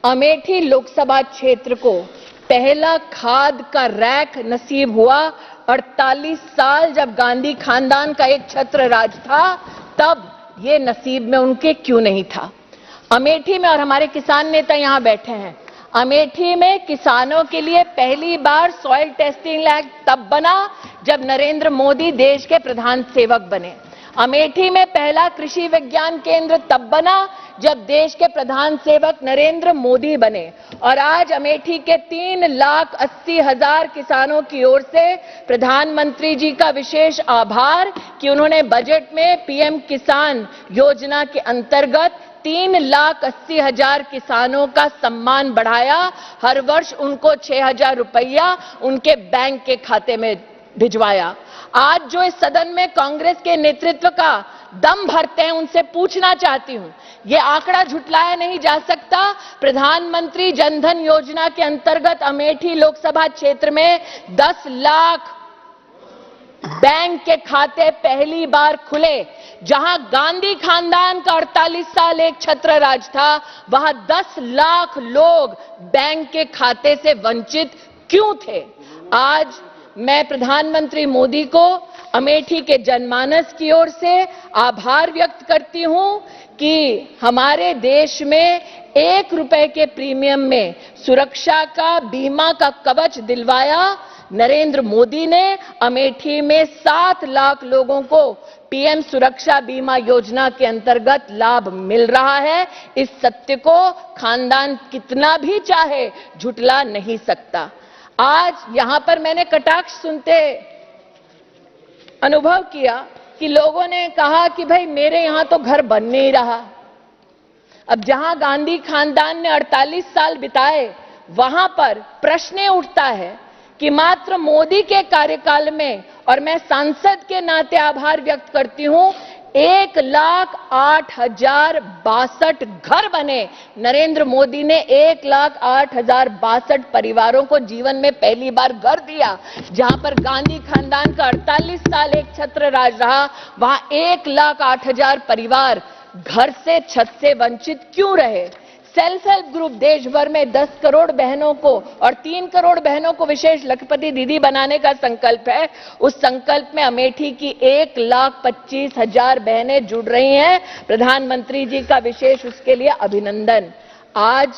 अमेठी लोकसभा क्षेत्र को पहला खाद का रैक नसीब हुआ. 48 साल जब गांधी खानदान का एक छत्र राज था तब ये नसीब में उनके क्यों नहीं था. अमेठी में, और हमारे किसान नेता यहां बैठे हैं, अमेठी में किसानों के लिए पहली बार सॉइल टेस्टिंग लैब तब बना जब नरेंद्र मोदी देश के प्रधान सेवक बने. अमेठी में पहला कृषि विज्ञान केंद्र तब बना जब देश के प्रधान सेवक नरेंद्र मोदी बने. और आज अमेठी के 3,80,000 किसानों की ओर से प्रधानमंत्री जी का विशेष आभार कि उन्होंने बजट में पीएम किसान योजना के अंतर्गत 3,80,000 किसानों का सम्मान बढ़ाया। हर वर्ष उनको 6,000 रुपया उनके बैंक के खाते में भिजवाया। आज जो इस सदन में कांग्रेस के नेतृत्व का दम भरते हैं, उनसे पूछना चाहती हूं, ये आंकड़ा झुटलाया नहीं जा सकता। प्रधानमंत्री जनधन योजना के अंतर्गत अमेठी लोकसभा क्षेत्र में 10 लाख बैंक के खाते पहली बार खुले। जहां गांधी खानदान का 48 साल एक छत्र राज था, वहां 10 लाख लोग बैंक के खाते से वंचित क्यों थे? आज मैं प्रधानमंत्री मोदी को अमेठी के जनमानस की ओर से आभार व्यक्त करती हूं कि हमारे देश में 1 रुपए के प्रीमियम में सुरक्षा का, बीमा का कवच दिलवाया। नरेंद्र मोदी ने अमेठी में 7 लाख लोगों को पीएम सुरक्षा बीमा योजना के अंतर्गत लाभ मिल रहा है। इस सत्य को खानदान कितना भी चाहे झुटला नहीं सकता। आज यहां पर मैंने कटाक्ष सुनते अनुभव किया कि लोगों ने कहा कि भाई मेरे यहां तो घर बन नहीं रहा। अब जहां गांधी खानदान ने 48 साल बिताए, वहां पर प्रश्न उठता है कि मात्र मोदी के कार्यकाल में, और मैं सांसद के नाते आभार व्यक्त करती हूं, 1,08,062 घर बने। नरेंद्र मोदी ने 1,08,062 परिवारों को जीवन में पहली बार घर दिया। जहां पर गांधी खानदान का 48 साल एक छत्र राज रहा, वहां 1,08,000 परिवार घर से, छत से वंचित क्यों रहे? सेल्फ हेल्प ग्रुप देश भर में 10 करोड़ बहनों को और 3 करोड़ बहनों को विशेष लखपति दीदी बनाने का संकल्प है। उस संकल्प में अमेठी की 1,25,000 बहनें जुड़ रही हैं। प्रधानमंत्री जी का विशेष उसके लिए अभिनंदन। आज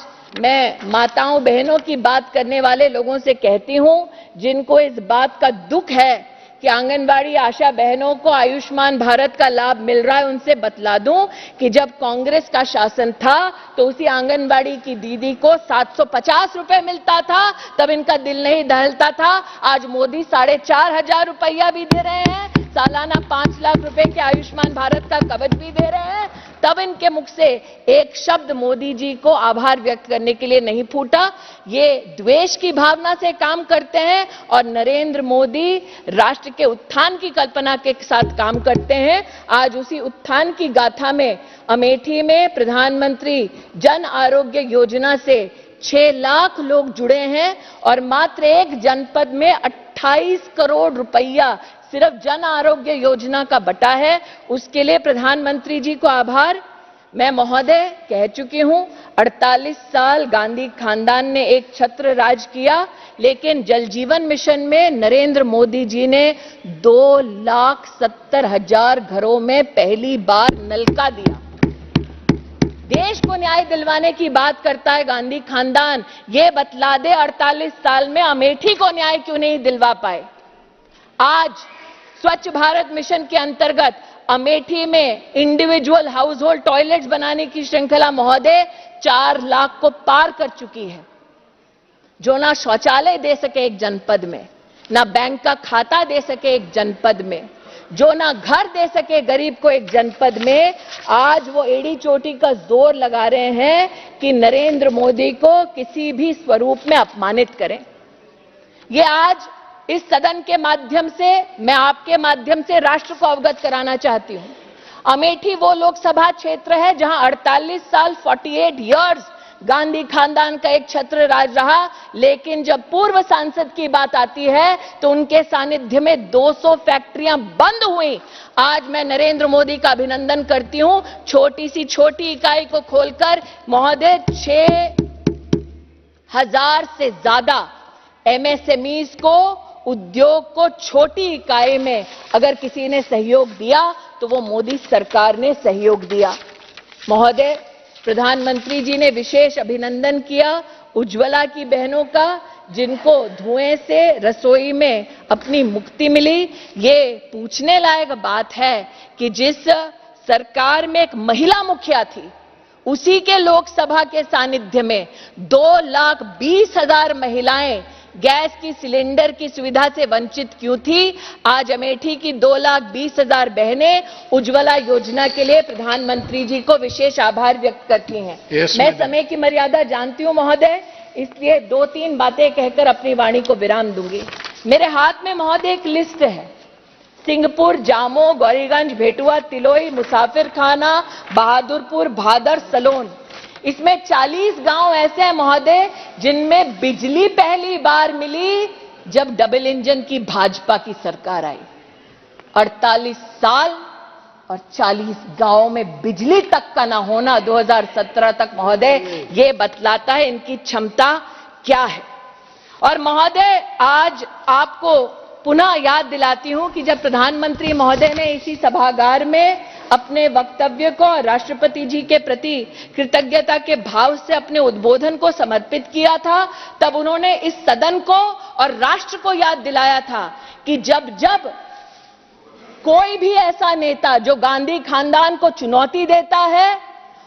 मैं माताओं बहनों की बात करने वाले लोगों से कहती हूं, जिनको इस बात का दुख है कि आंगनबाड़ी आशा बहनों को आयुष्मान भारत का लाभ मिल रहा है, उनसे बतला दूं कि जब कांग्रेस का शासन था तो उसी आंगनबाड़ी की दीदी को 750 रुपए मिलता था, तब इनका दिल नहीं दहलता था। आज मोदी 4,500 रुपया भी दे रहे हैं, सालाना 5 लाख रुपए के आयुष्मान भारत का कवच भी दे रहे हैं, तब इनके मुख से एक शब्द मोदी जी को आभार व्यक्त करने के लिए नहीं फूटा। ये द्वेष की भावना से काम करते हैं और नरेंद्र मोदी राष्ट्र के उत्थान की कल्पना के साथ काम करते हैं। आज उसी उत्थान की गाथा में अमेठी में प्रधानमंत्री जन आरोग्य योजना से 6 लाख लोग जुड़े हैं और मात्र एक जनपद में 28 करोड़ रुपया सिर्फ जन आरोग्य योजना का बटा है। उसके लिए प्रधानमंत्री जी को आभार। मैं महोदय कह चुकी हूं, 48 साल गांधी खानदान ने एक छत्र राज किया, लेकिन जल जीवन मिशन में नरेंद्र मोदी जी ने 2,70,000 घरों में पहली बार नलका दिया। देश को न्याय दिलवाने की बात करता है गांधी खानदान, ये बतला दे 48 साल में अमेठी को न्याय क्यों नहीं दिलवा पाए। आज स्वच्छ भारत मिशन के अंतर्गत अमेठी में इंडिविजुअल हाउस होल्ड टॉयलेट्स बनाने की श्रृंखला महोदय 4 लाख को पार कर चुकी है। जो ना शौचालय दे सके एक जनपद में, ना बैंक का खाता दे सके एक जनपद में, जो ना घर दे सके गरीब को एक जनपद में, आज वो एड़ी चोटी का जोर लगा रहे हैं कि नरेंद्र मोदी को किसी भी स्वरूप में अपमानित करें। ये आज इस सदन के माध्यम से, मैं आपके माध्यम से राष्ट्र को अवगत कराना चाहती हूं। अमेठी वो लोकसभा क्षेत्र है जहां 48 साल 48 इयर्स गांधी खानदान का एक छत्र राज रहा, लेकिन जब पूर्व सांसद की बात आती है तो उनके सानिध्य में 200 फैक्ट्रियां बंद हुई। आज मैं नरेंद्र मोदी का अभिनंदन करती हूं, छोटी सी छोटी इकाई को खोलकर महोदय 6,000 से ज्यादा एमएसएमईज को, उद्योग को छोटी इकाई में अगर किसी ने सहयोग दिया तो वो मोदी सरकार ने सहयोग दिया। महोदय, प्रधानमंत्री जी ने विशेष अभिनंदन किया उज्ज्वला की बहनों का, जिनको धुएं से रसोई में अपनी मुक्ति मिली। ये पूछने लायक बात है कि जिस सरकार में एक महिला मुखिया थी, उसी के लोकसभा के सानिध्य में 2,20,000 महिलाएं गैस की सिलेंडर की सुविधा से वंचित क्यों थी? आज अमेठी की 2,20,000 बहनें उज्ज्वला योजना के लिए प्रधानमंत्री जी को विशेष आभार व्यक्त करती हैं। मैं समय की मर्यादा जानती हूं महोदय, इसलिए 2-3 बातें कहकर अपनी वाणी को विराम दूंगी। मेरे हाथ में महोदय एक लिस्ट है। सिंहपुर, जामो, गौरीगंज, भेटुआ, तिलोई, मुसाफिरखाना, बहादुरपुर, भादर, सलोन, इसमें 40 गांव ऐसे हैं महोदय जिनमें बिजली पहली बार मिली जब डबल इंजन की भाजपा की सरकार आई। 48 साल और 40 गांवों में बिजली तक का ना होना 2017 तक महोदय, ये बतलाता है इनकी क्षमता क्या है। और महोदय, आज आपको पुनः याद दिलाती हूं कि जब प्रधानमंत्री महोदय ने इसी सभागार में अपने वक्तव्य को राष्ट्रपति जी के प्रति कृतज्ञता के भाव से अपने उद्बोधन को समर्पित किया था, तब उन्होंने इस सदन को और राष्ट्र को याद दिलाया था कि जब जब कोई भी ऐसा नेता जो गांधी खानदान को चुनौती देता है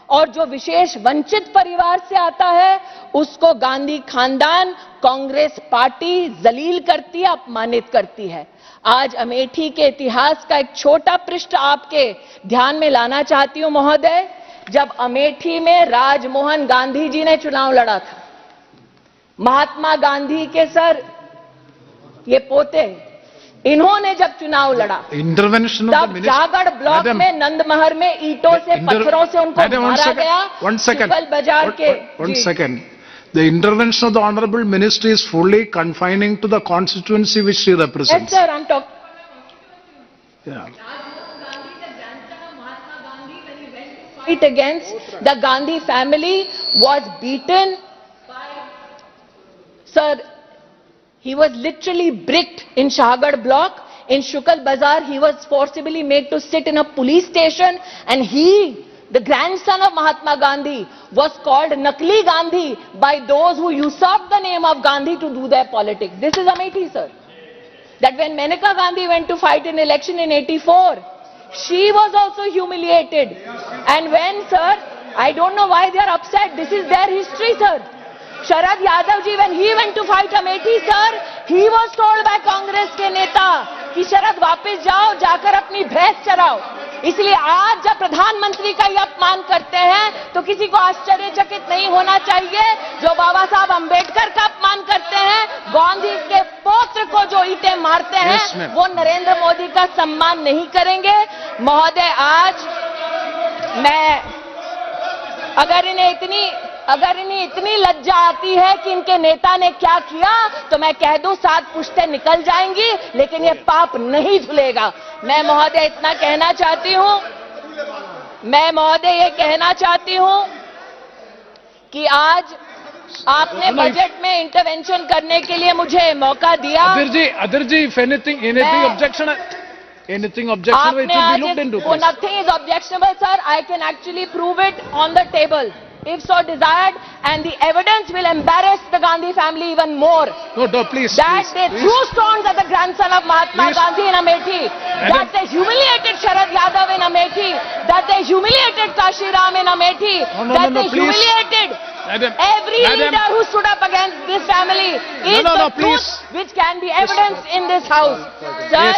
और जो विशेष वंचित परिवार से आता है, उसको गांधी खानदान, कांग्रेस पार्टी जलील करती है, अपमानित करती है। आज अमेठी के इतिहास का एक छोटा पृष्ठ आपके ध्यान में लाना चाहती हूं महोदय। जब अमेठी में राजमोहन गांधी जी ने चुनाव लड़ा था, महात्मा गांधी के सर ये पोते, इन्होंने जब चुनाव लड़ा, इंटरवेंशन तब जागड़ ब्लॉक में नंदमहर में ईंटों से पत्थरों से उनको मारा गया। शुक्ल बाजार के one second. The intervention of the Honorable Minister is fully confining to the constituency which she represents. Yes, sir, I'm talking. Yeah. Fight against the Gandhi family was beaten. Sir, he was literally bricked in Shahagad block. In Shukal Bazaar, he was forcibly made to sit in a police station, and he, the grandson of Mahatma Gandhi, was called Nakli Gandhi by those who usurped the name of Gandhi to do their politics. This is Amethi, sir. That when Maneka Gandhi went to fight in election in 84, she was also humiliated. And when, sir, I don't know why they are upset. This is their history, sir. Sharad Yadav ji, when he went to fight Amethi, sir, he was told by Congress के नेता कि शरद वापस जाओ, जाकर अपनी भैंस चराओ। इसलिए आज जब प्रधानमंत्री का ये अपमान करते हैं तो किसी को आश्चर्यचकित नहीं होना चाहिए। जो बाबा साहब अंबेडकर का अपमान करते हैं, गांधी के पौत्र को जो ईंटें मारते हैं, वो नरेंद्र मोदी का सम्मान नहीं करेंगे। महोदय, आज मैं अगर इन्हें इतनी लज्जा आती है कि इनके नेता ने क्या किया, तो मैं कह दूं 7 पुश्तें निकल जाएंगी, लेकिन ये पाप नहीं धुलेगा। मैं महोदय इतना कहना चाहती हूं, मैं महोदय ये कहना चाहती हूं कि आज आपने बजट में इंटरवेंशन करने के लिए मुझे मौका दिया। Adhir ji, if anything objection, anything objectionable, it should be looked into. Nothing is objectionable, sir. I can actually prove it on the table, if so desired, and the evidence will embarrass the Gandhi family even more. No, please. That they threw stones at the grandson of Mahatma Gandhi in Amethi. That they humiliated Sharad Yadav in Amethi. That they humiliated Kashi Ram in Amethi. That they humiliated every leader who stood up against this family. Is the truth which can be evidenced in this house. Sir.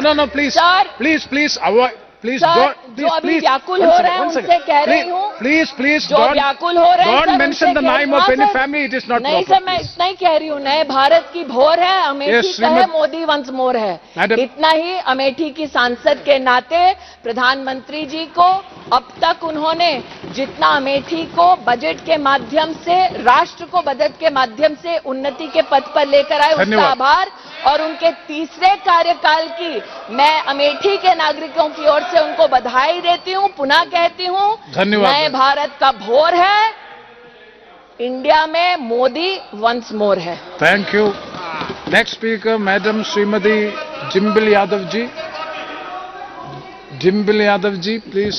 No, please. Sir. Please, avoid. Please, sir, जो अभी व्याकुल हो रहे हैं उनसे कह रही हूँ, प्लीज जो व्याकुल हो रहे हैं, don't mention the name of any family, it is not नहीं सर, मैं इतना ही कह रही हूँ। नए भारत की भोर है, अमेठी कहे मोदी वंस मोर है, इतना ही। अमेठी की सांसद के नाते प्रधानमंत्री जी को अब तक उन्होंने जितना अमेठी को बजट के माध्यम से, राष्ट्र को बजट के माध्यम से उन्नति के पथ पर लेकर आए, उसका आभार। और उनके तीसरे कार्यकाल की मैं अमेठी के नागरिकों की ओर से उनको बधाई देती हूं। पुनः कहती हूं, नए भारत का भोर है, इंडिया में मोदी वंस मोर है। Thank you. Next speaker madam Shrimati Dimple Yadav ji. Dimple Yadav ji, please.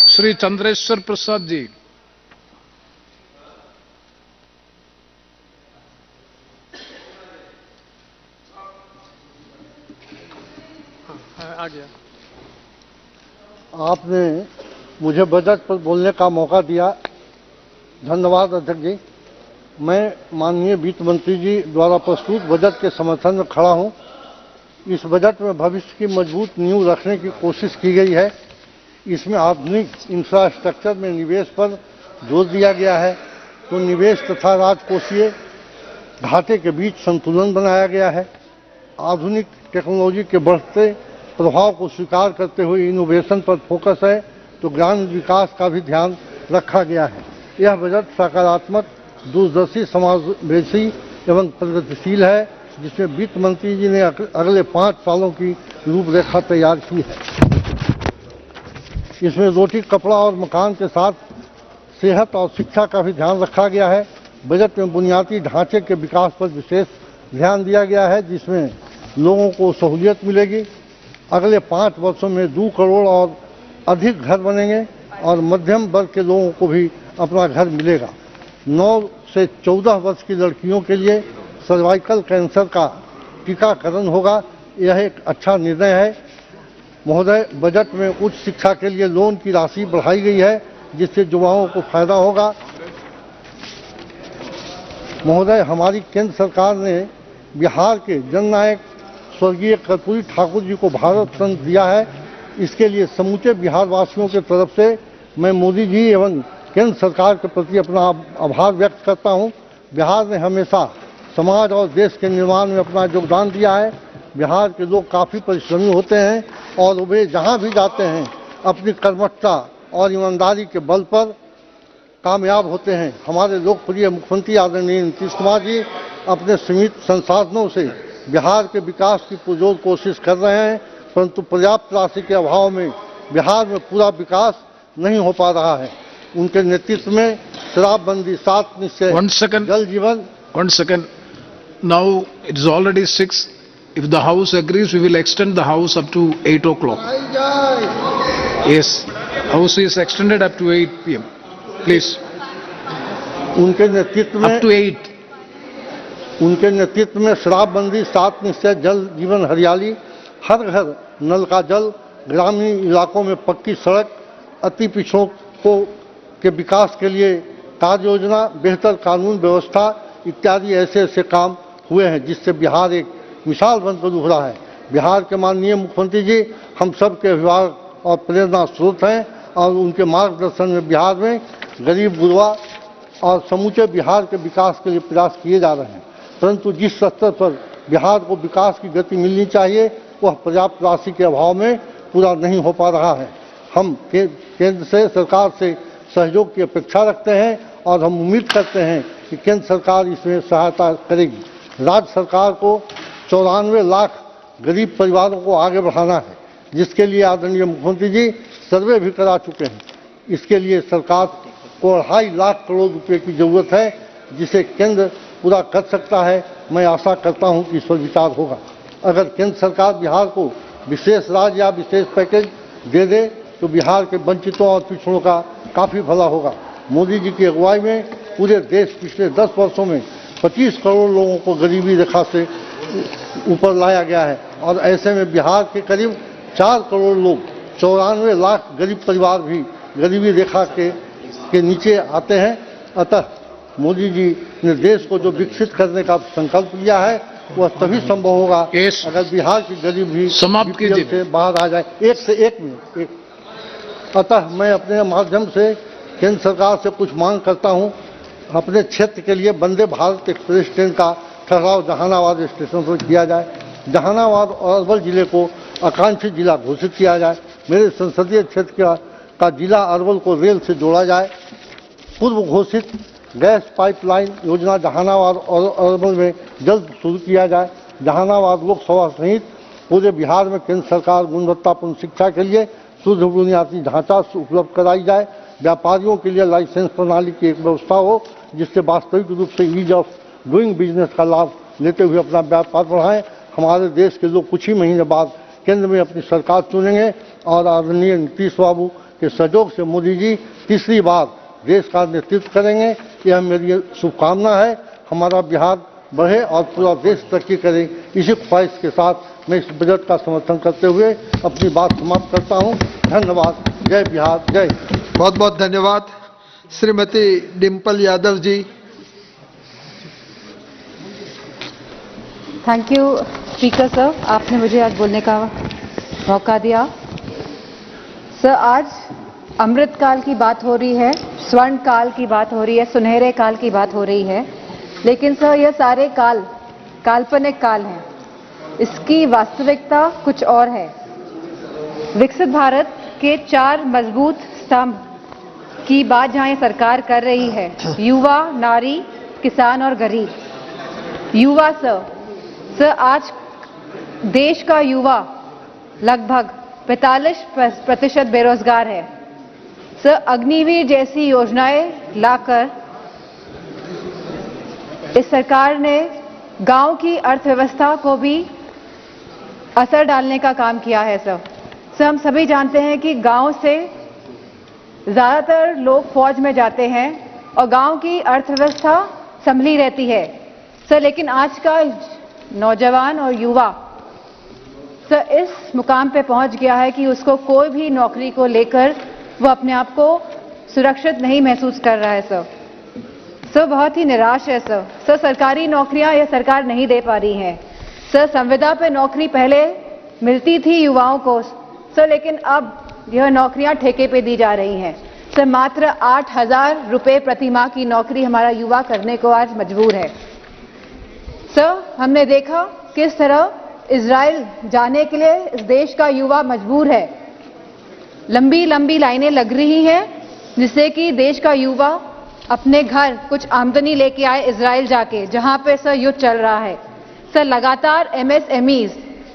Shri Chandreshwar Prasad ji. आपने मुझे बजट पर बोलने का मौका दिया। धन्यवाद अध्यक्ष जी। मैं माननीय वित्त मंत्री जी द्वारा प्रस्तुत बजट के समर्थन में खड़ा हूं। इस बजट में भविष्य की मजबूत नींव रखने की कोशिश की गई है। इसमें आधुनिक इंफ्रास्ट्रक्चर में निवेश पर जोर दिया गया है, तो निवेश तथा राजकोषीय घाटे के बीच संतुलन बनाया गया है। आधुनिक टेक्नोलॉजी के बढ़ते प्रभाव को स्वीकार करते हुए इनोवेशन पर फोकस है, तो ग्रामीण विकास का भी ध्यान रखा गया है। यह बजट सकारात्मक, दूरदर्शी, समावेशी एवं प्रगतिशील है, जिसमें वित्त मंत्री जी ने अगले 5 सालों की रूपरेखा तैयार की है। इसमें रोटी, कपड़ा और मकान के साथ सेहत और शिक्षा का भी ध्यान रखा गया है। बजट में बुनियादी ढांचे के विकास पर विशेष ध्यान दिया गया है, जिसमें लोगों को सहूलियत मिलेगी। अगले 5 वर्षों में 2 करोड़ और अधिक घर बनेंगे और मध्यम वर्ग के लोगों को भी अपना घर मिलेगा। 9 से 14 वर्ष की लड़कियों के लिए सर्वाइकल कैंसर का टीकाकरण होगा। यह एक अच्छा निर्णय है। महोदय, बजट में उच्च शिक्षा के लिए लोन की राशि बढ़ाई गई है, जिससे युवाओं को फायदा होगा। महोदय, हमारी केंद्र सरकार ने बिहार के जननायक स्वर्गीय कर्पूरी ठाकुर जी को भारत रत्न दिया है। इसके लिए समूचे बिहार वासियों की तरफ से मैं मोदी जी एवं केंद्र सरकार के प्रति अपना आभार व्यक्त करता हूं। बिहार ने हमेशा समाज और देश के निर्माण में अपना योगदान दिया है। बिहार के लोग काफ़ी परिश्रमी होते हैं और वे जहां भी जाते हैं अपनी कर्मठता और ईमानदारी के बल पर कामयाब होते हैं। हमारे लोकप्रिय मुख्यमंत्री आदरणीय नीतीश कुमार जी अपने सीमित संसाधनों से बिहार के विकास की पुरजोर कोशिश कर रहे हैं, परंतु पर्याप्त राशि के अभाव में बिहार में पूरा विकास नहीं हो पा रहा है। उनके नेतृत्व में शराबबंदी, 7 निश्चय, जल जीवन। 1 second. Now it is already 6. If the House agrees, we will extend the House up to 8 o'clock. Yes, House is extended up to 8 p.m. Please. उनके नेतृत्व में up to 8. उनके नेतृत्व में शराबबंदी, 7 निश्चय, जल जीवन, हरियाली, हर घर नल का जल, ग्रामीण इलाकों में पक्की सड़क, अति पिछड़ों के विकास के लिए कार्य योजना, बेहतर कानून व्यवस्था इत्यादि ऐसे काम हुए हैं, जिससे बिहार एक मिसाल बनकर उभरा है। बिहार के माननीय मुख्यमंत्री जी हम सब के अभिभावक और प्रेरणा स्रोत हैं और उनके मार्गदर्शन में बिहार में गरीब, गुरबा और समूचे बिहार के विकास के लिए प्रयास किए जा रहे हैं। परंतु जिस स्तर पर बिहार को विकास की गति मिलनी चाहिए, वह पर्याप्त राशि के अभाव में पूरा नहीं हो पा रहा है। हम केंद्र से, सरकार से सहयोग की अपेक्षा रखते हैं और हम उम्मीद करते हैं कि केंद्र सरकार इसमें सहायता करेगी। राज्य सरकार को 94 लाख गरीब परिवारों को आगे बढ़ाना है, जिसके लिए आदरणीय मुख्यमंत्री जी सर्वे भी करा चुके हैं। इसके लिए सरकार को 2.5 लाख करोड़ रुपए की जरूरत है, जिसे केंद्र पूरा कर सकता है। मैं आशा करता हूं कि इस पर विचार होगा। अगर केंद्र सरकार बिहार को विशेष राज्य या विशेष पैकेज दे दे तो बिहार के वंचितों और पिछड़ों का काफ़ी भला होगा। मोदी जी की अगुवाई में पूरे देश पिछले 10 वर्षों में 25 करोड़ लोगों को गरीबी रेखा से ऊपर लाया गया है और ऐसे में बिहार के करीब 4 करोड़ लोग, 94 लाख गरीब परिवार भी गरीबी रेखा के नीचे आते हैं। अतः मोदी जी ने देश को जो विकसित करने का संकल्प लिया है वह तभी संभव होगा अगर बिहार की गरीब भी बीपीएल से बाहर आ जाए। एक मिनट। अतः मैं अपने माध्यम से केंद्र सरकार से कुछ मांग करता हूं। अपने क्षेत्र के लिए वंदे भारत एक्सप्रेस ट्रेन का ठहराव जहानाबाद स्टेशन पर किया जाए। जहानाबाद और अरवल जिले को आकांक्षी जिला घोषित किया जाए। मेरे संसदीय क्षेत्र का जिला अरवल को रेल से जोड़ा जाए। पूर्व घोषित गैस पाइपलाइन योजना जहानाबाद और अरवल में जल्द शुरू किया जाए। जहानाबाद लोकसभा सहित पूरे बिहार में केंद्र सरकार गुणवत्तापूर्ण शिक्षा के लिए शुद्ध बुनियादी ढांचा उपलब्ध कराई जाए। व्यापारियों के लिए लाइसेंस प्रणाली की एक व्यवस्था हो, जिससे वास्तविक रूप से ईज ऑफ डूइंग बिजनेस का लाभ लेते हुए अपना व्यापार बढ़ाएं। हमारे देश के लोग कुछ ही महीने बाद केंद्र में अपनी सरकार चुनेंगे और आदरणीय नीतीश बाबू के सहयोग से मोदी जी तीसरी बार देश का नेतृत्व करेंगे। यह मेरी शुभकामना है। हमारा बिहार बढ़े और पूरा देश तरक्की करे। इसी ख्वाहिश के साथ मैं इस बजट का समर्थन करते हुए अपनी बात समाप्त करता हूं। धन्यवाद। जय बिहार, जय। बहुत बहुत धन्यवाद। Shrimati Dimple Yadav ji. Thank you speaker sir, आपने मुझे आज बोलने का मौका दिया। सर, आज अमृत काल की बात हो रही है, स्वर्ण काल की बात हो रही है, सुनहरे काल की बात हो रही है, लेकिन सर ये सारे काल काल्पनिक काल हैं। इसकी वास्तविकता कुछ और है। विकसित भारत के 4 मजबूत स्तंभ की बात जहां ये सरकार कर रही है, युवा, नारी, किसान और गरीब। युवा सर, आज देश का युवा लगभग 45% बेरोजगार है। सर, अग्निवीर जैसी योजनाएं लाकर इस सरकार ने गांव की अर्थव्यवस्था को भी असर डालने का काम किया है। सर, हम सभी जानते हैं कि गांव से ज्यादातर लोग फौज में जाते हैं और गांव की अर्थव्यवस्था संभली रहती है। सर, लेकिन आज का नौजवान और युवा सर इस मुकाम पे पहुंच गया है कि उसको कोई भी नौकरी को लेकर वो अपने आप को सुरक्षित नहीं महसूस कर रहा है। सर बहुत ही निराश है। सर सरकारी नौकरियां यह सरकार नहीं दे पा रही है। सर, संविदा पे नौकरी पहले मिलती थी युवाओं को सर, लेकिन अब यह नौकरियां ठेके पे दी जा रही हैं। सर, मात्र 8,000 रुपए प्रति माह की नौकरी हमारा युवा करने को आज मजबूर है। सर, हमने देखा किस तरह इजराइल जाने के लिए इस देश का युवा मजबूर है। लंबी लंबी लाइनें लग रही हैं, जिससे कि देश का युवा अपने घर कुछ आमदनी लेके आए इजराइल जाके, जहां पे सर युद्ध चल रहा है। सर, लगातार MSMEs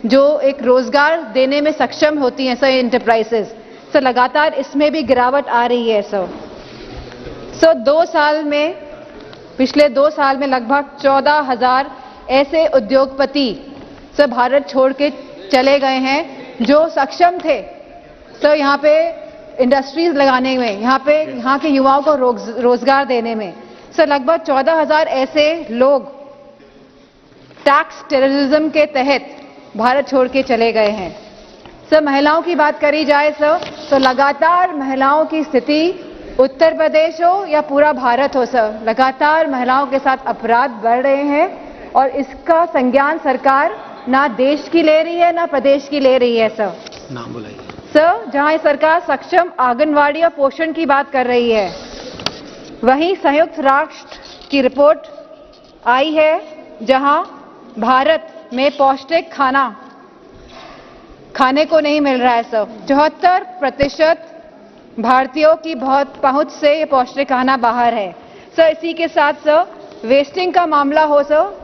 जो एक रोजगार देने में सक्षम होती हैं सर एंटरप्राइजेस, सर लगातार इसमें भी गिरावट आ रही है। सर 2 साल में, पिछले 2 साल में लगभग 14,000 ऐसे उद्योगपति सर भारत छोड़ के चले गए हैं जो सक्षम थे सर यहाँ पे इंडस्ट्रीज लगाने में, यहाँ के युवाओं को रोजगार देने में। सर लगभग 14,000 ऐसे लोग टैक्स टेररिज्म के तहत भारत छोड़ के चले गए हैं। सर, महिलाओं की बात करी जाए सर, तो लगातार महिलाओं की स्थिति उत्तर प्रदेश हो या पूरा भारत हो सर, लगातार महिलाओं के साथ अपराध बढ़ रहे हैं और इसका संज्ञान सरकार ना देश की ले रही है ना प्रदेश की ले रही है। सर नाम बुलाइए। सर, जहां ये सरकार सक्षम आंगनवाड़ी और पोषण की बात कर रही है, वहीं संयुक्त राष्ट्र की रिपोर्ट आई है जहां भारत में पौष्टिक खाना खाने को नहीं मिल रहा है। सर 74% भारतीयों की बहुत पहुंच से ये पौष्टिक खाना बाहर है। सर, इसी के साथ सर वेस्टिंग का मामला हो सर,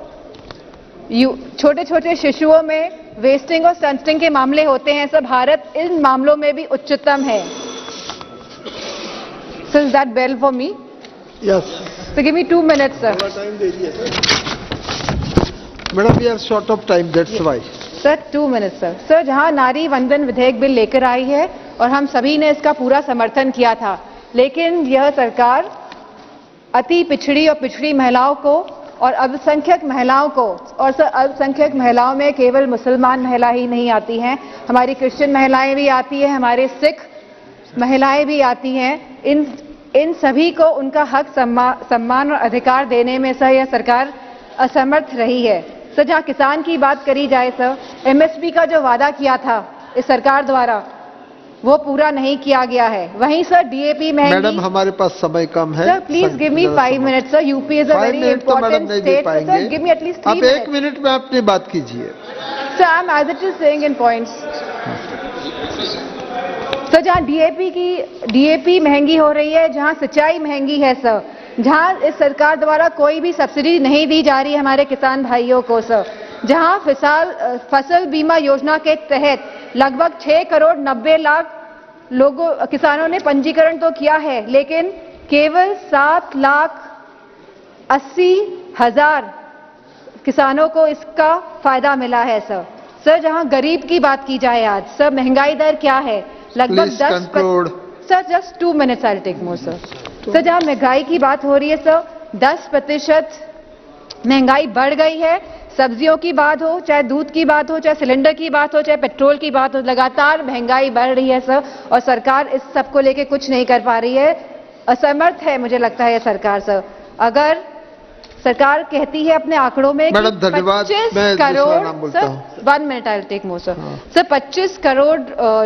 छोटे छोटे शिशुओं में वेस्टिंग और स्टंटिंग के मामले होते हैं। सर, भारत इन मामलों में भी उच्चतम है। Sir, is that bell for me? Yes. So give me 2 minutes, sir. Madam, we are short of time, that's why. Sir, 2 minutes, sir. Sir, जहां नारी वंदन विधेयक बिल लेकर आई है और हम सभी ने इसका पूरा समर्थन किया था, लेकिन यह सरकार अति पिछड़ी और पिछड़ी महिलाओं को और अल्पसंख्यक महिलाओं को, और सर अल्पसंख्यक महिलाओं में केवल मुसलमान महिला ही नहीं आती हैं, हमारी क्रिश्चियन महिलाएं भी आती हैं, हमारे सिख महिलाएं भी आती हैं। इन सभी को उनका हक सम्मान और अधिकार देने में सर यह सरकार असमर्थ रही है। सर, जहां किसान की बात करी जाए सर, MSP का जो वादा किया था इस सरकार द्वारा वो पूरा नहीं किया गया है। वहीं सर DAP महंगी। मैडम, हमारे पास समय कम है। Sir please give me 5 minutes. Sir, UP is a very important state. Sir give me at least 3 minutes. आप 1 मिनट में अपनी बात कीजिए। Sir, I am as it is saying in points. Sir, जहां DAP महंगी हो रही है, जहां सिंचाई महंगी है सर, जहां इस सरकार द्वारा कोई भी सब्सिडी नहीं दी जा रही है हमारे किसान भाइयों को सर, जहां फसल बीमा योजना के तहत लगभग 6 करोड़ 90 लाख लोगों किसानों ने पंजीकरण तो किया है, लेकिन केवल 7,80,000 किसानों को इसका फायदा मिला है सर। सर, जहां गरीब की बात की जाए आज सर, महंगाई दर क्या है? लगभग 10। Sir just 2 minutes, I will take more sir. Sir, जहां महंगाई की बात हो रही है सर, 10% महंगाई बढ़ गई है। सब्जियों की बात हो, चाहे दूध की बात हो, चाहे सिलेंडर की बात हो, चाहे पेट्रोल की बात हो, लगातार महंगाई बढ़ रही है सर, और सरकार इस सब को लेके कुछ नहीं कर पा रही है। असमर्थ है मुझे लगता है ये सरकार सर। अगर सरकार कहती है अपने आंकड़ों में मैडम धन्यवाद, 25 crore sir, 1 minute I will take more sir. Sir 25 crore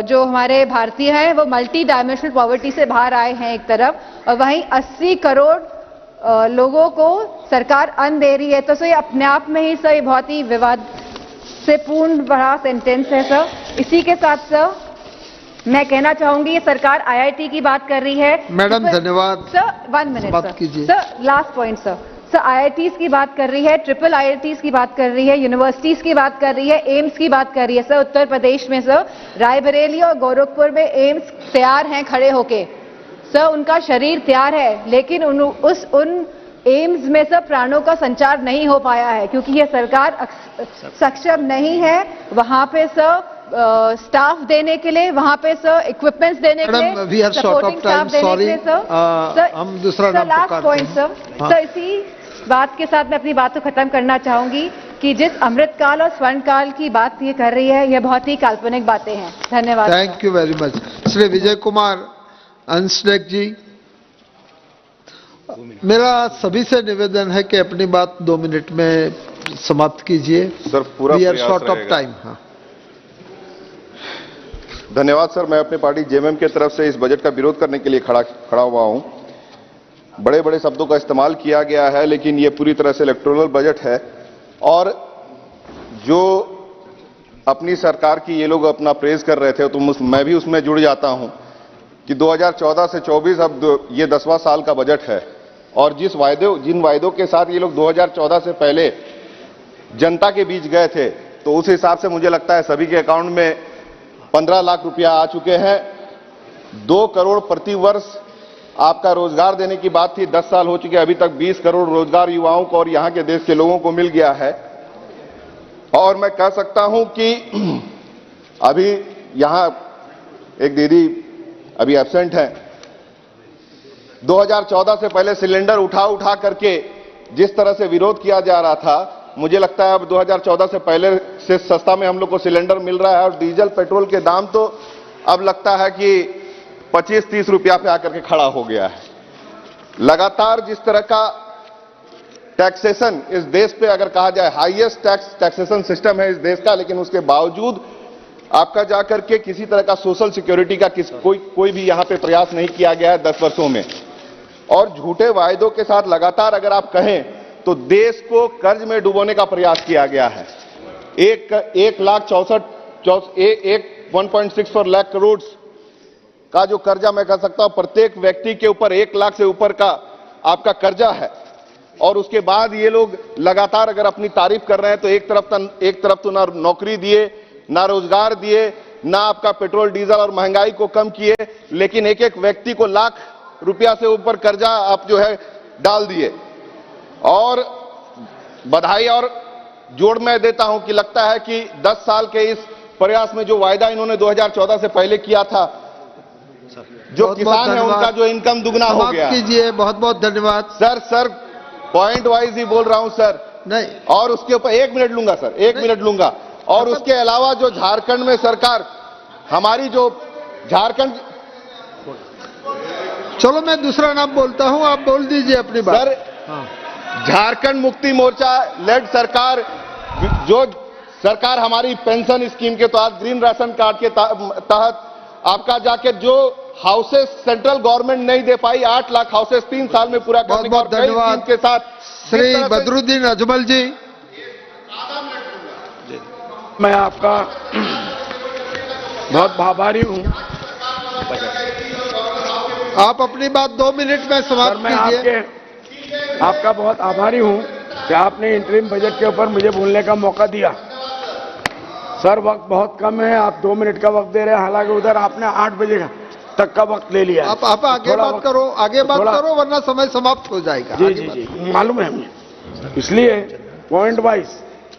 जो हमारे भारतीय हैं वो मल्टी डायमेंशनल पॉवर्टी से बाहर आए हैं एक तरफ, और वहीं 80 करोड़ लोगों को सरकार अन्न दे रही है। तो सर ये अपने आप में ही सर ये बहुत ही विवाद से पूर्ण बड़ा सेंटेंस है सर। इसी के साथ सर मैं कहना चाहूंगी ये सरकार IIT की बात कर रही है। मैडम धन्यवाद sir, 1 minute sir, last point sir. Sir IITs की बात कर रही है, ट्रिपल IITs की बात कर रही है, यूनिवर्सिटीज की बात कर रही है, एम्स की बात कर रही है सर। उत्तर प्रदेश में सर रायबरेली और गोरखपुर में एम्स तैयार हैं खड़े होके सर, उनका शरीर तैयार है, लेकिन उन एम्स में सर प्राणों का संचार नहीं हो पाया है क्योंकि ये सरकार सक्षम नहीं है वहां पे सर स्टाफ देने के लिए, वहां पे सर इक्विपमेंट्स देने के लिए, सपोर्टिंग स्टाफ देने के लिए सर। हम दूसरा नाम लास्ट पॉइंट सर। सर इसी बात के साथ मैं अपनी बात को खत्म करना चाहूंगी कि जिस अमृतकाल और स्वर्णकाल की बात ये कर रही है, ये बहुत ही काल्पनिक बातें हैं। धन्यवाद। Thank you very much. Shri Vijay Kumar Hansdak ji, मेरा सभी से निवेदन है कि अपनी बात 2 मिनट में समाप्त कीजिए सर। पूरा शॉर्ट ऑफ टाइम। हाँ, धन्यवाद सर। मैं अपनी पार्टी जेएमएम की तरफ से इस बजट का विरोध करने के लिए खड़ा हुआ हूं। बड़े बड़े शब्दों का इस्तेमाल किया गया है, लेकिन ये पूरी तरह से इलेक्टोरल बजट है, और जो अपनी सरकार की ये लोग अपना प्रेज कर रहे थे, तो मैं भी उसमें जुड़ जाता हूं कि 2014 से 24 अब ये 10वां साल का बजट है, और जिन वायदों के साथ ये लोग 2014 से पहले जनता के बीच गए थे, तो उस हिसाब से मुझे लगता है सभी के अकाउंट में 15 लाख रुपया आ चुके हैं। 2 करोड़ प्रति वर्ष आपका रोजगार देने की बात थी, 10 साल हो चुके, अभी तक 20 करोड़ रोजगार युवाओं को और यहां के देश के लोगों को मिल गया है। और मैं कह सकता हूं कि अभी यहां एक दीदी अभी एब्सेंट है, 2014 से पहले सिलेंडर उठा करके जिस तरह से विरोध किया जा रहा था, मुझे लगता है अब 2014 से पहले से सस्ता में हम लोग को सिलेंडर मिल रहा है, और डीजल पेट्रोल के दाम तो अब लगता है कि 25-30 रुपया पे आकर के खड़ा हो गया है। लगातार जिस तरह का टैक्सेशन इस देश पे अगर कहा जाए हाईएस्ट टैक्सेशन सिस्टम है इस देश का, लेकिन उसके बावजूद आपका जाकर के किसी तरह का सोशल सिक्योरिटी का कोई भी यहां पे प्रयास नहीं किया गया है 10 वर्षों में। और झूठे वायदों के साथ लगातार अगर आप कहें तो देश को कर्ज में डुबोने का प्रयास किया गया है। 1.64 लाख करोड़ का जो कर्जा मैं कह सकता हूं प्रत्येक व्यक्ति के ऊपर 1 लाख से ऊपर का आपका कर्जा है, और उसके बाद ये लोग लगातार अगर अपनी तारीफ कर रहे हैं तो एक तरफ तो ना नौकरी दिए, ना रोजगार दिए, ना आपका पेट्रोल डीजल और महंगाई को कम किए, लेकिन एक एक व्यक्ति को लाख रुपया से ऊपर कर्जा आप जो है डाल दिए। और बधाई और जोड़ मैं देता हूं कि लगता है कि 10 साल के इस प्रयास में जो वायदा इन्होंने 2014 से पहले किया था, जो किसान है उनका जो इनकम दुगना हो गया। कीजिए, बहुत बहुत धन्यवाद सर। पॉइंट वाइज ही बोल रहा हूं सर। नहीं, और उसके ऊपर 1 मिनट लूंगा सर, 1 मिनट लूंगा। और उसके अलावा जो झारखंड में सरकार हमारी जो झारखंड, चलो मैं दूसरा नाम बोलता हूं, आप बोल दीजिए अपनी बात सर। झारखंड मुक्ति मोर्चा लेड सरकार, जो सरकार हमारी पेंशन स्कीम के तहत ग्रीन राशन कार्ड के तहत आपका जाके जो हाउसेस सेंट्रल गवर्नमेंट नहीं दे पाई 8 लाख हाउसेस 3 साल में पूरा करने का, धन्यवाद के साथ श्री बदरुद्दीन अजमल जी। मैं आपका बहुत आभारी हूं। आप अपनी बात 2 मिनट में समाप्त कीजिए। आपका बहुत आभारी हूं कि आपने इंटरिम बजट के ऊपर मुझे बोलने का मौका दिया। सर वक्त बहुत कम है, आप 2 मिनट का वक्त दे रहे हैं, हालांकि उधर आपने 8 बजे तक का वक्त ले लिया। आप आगे बात करो, वरना समय समाप्त हो जाएगा। जी, मालूम है हमें, इसलिए पॉइंट वाइज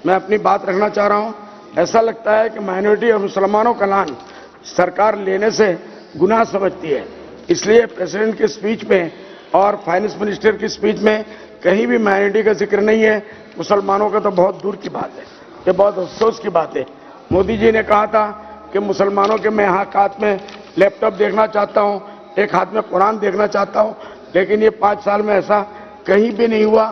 मैं अपनी बात रखना चाह रहा हूं। ऐसा लगता है कि माइनॉरिटी और मुसलमानों का लान सरकार लेने से गुनाह समझती है, इसलिए प्रेसिडेंट के स्पीच में और फाइनेंस मिनिस्टर की स्पीच में कहीं भी माइनॉरिटी का जिक्र नहीं है। मुसलमानों का तो बहुत दूर की बात है, ये बहुत अफसोस की बात है। मोदी जी ने कहा था कि मुसलमानों के मैं एक हाथ में लैपटॉप देखना चाहता हूं, एक हाथ में कुरान देखना चाहता हूं, लेकिन ये 5 साल में ऐसा कहीं भी नहीं हुआ।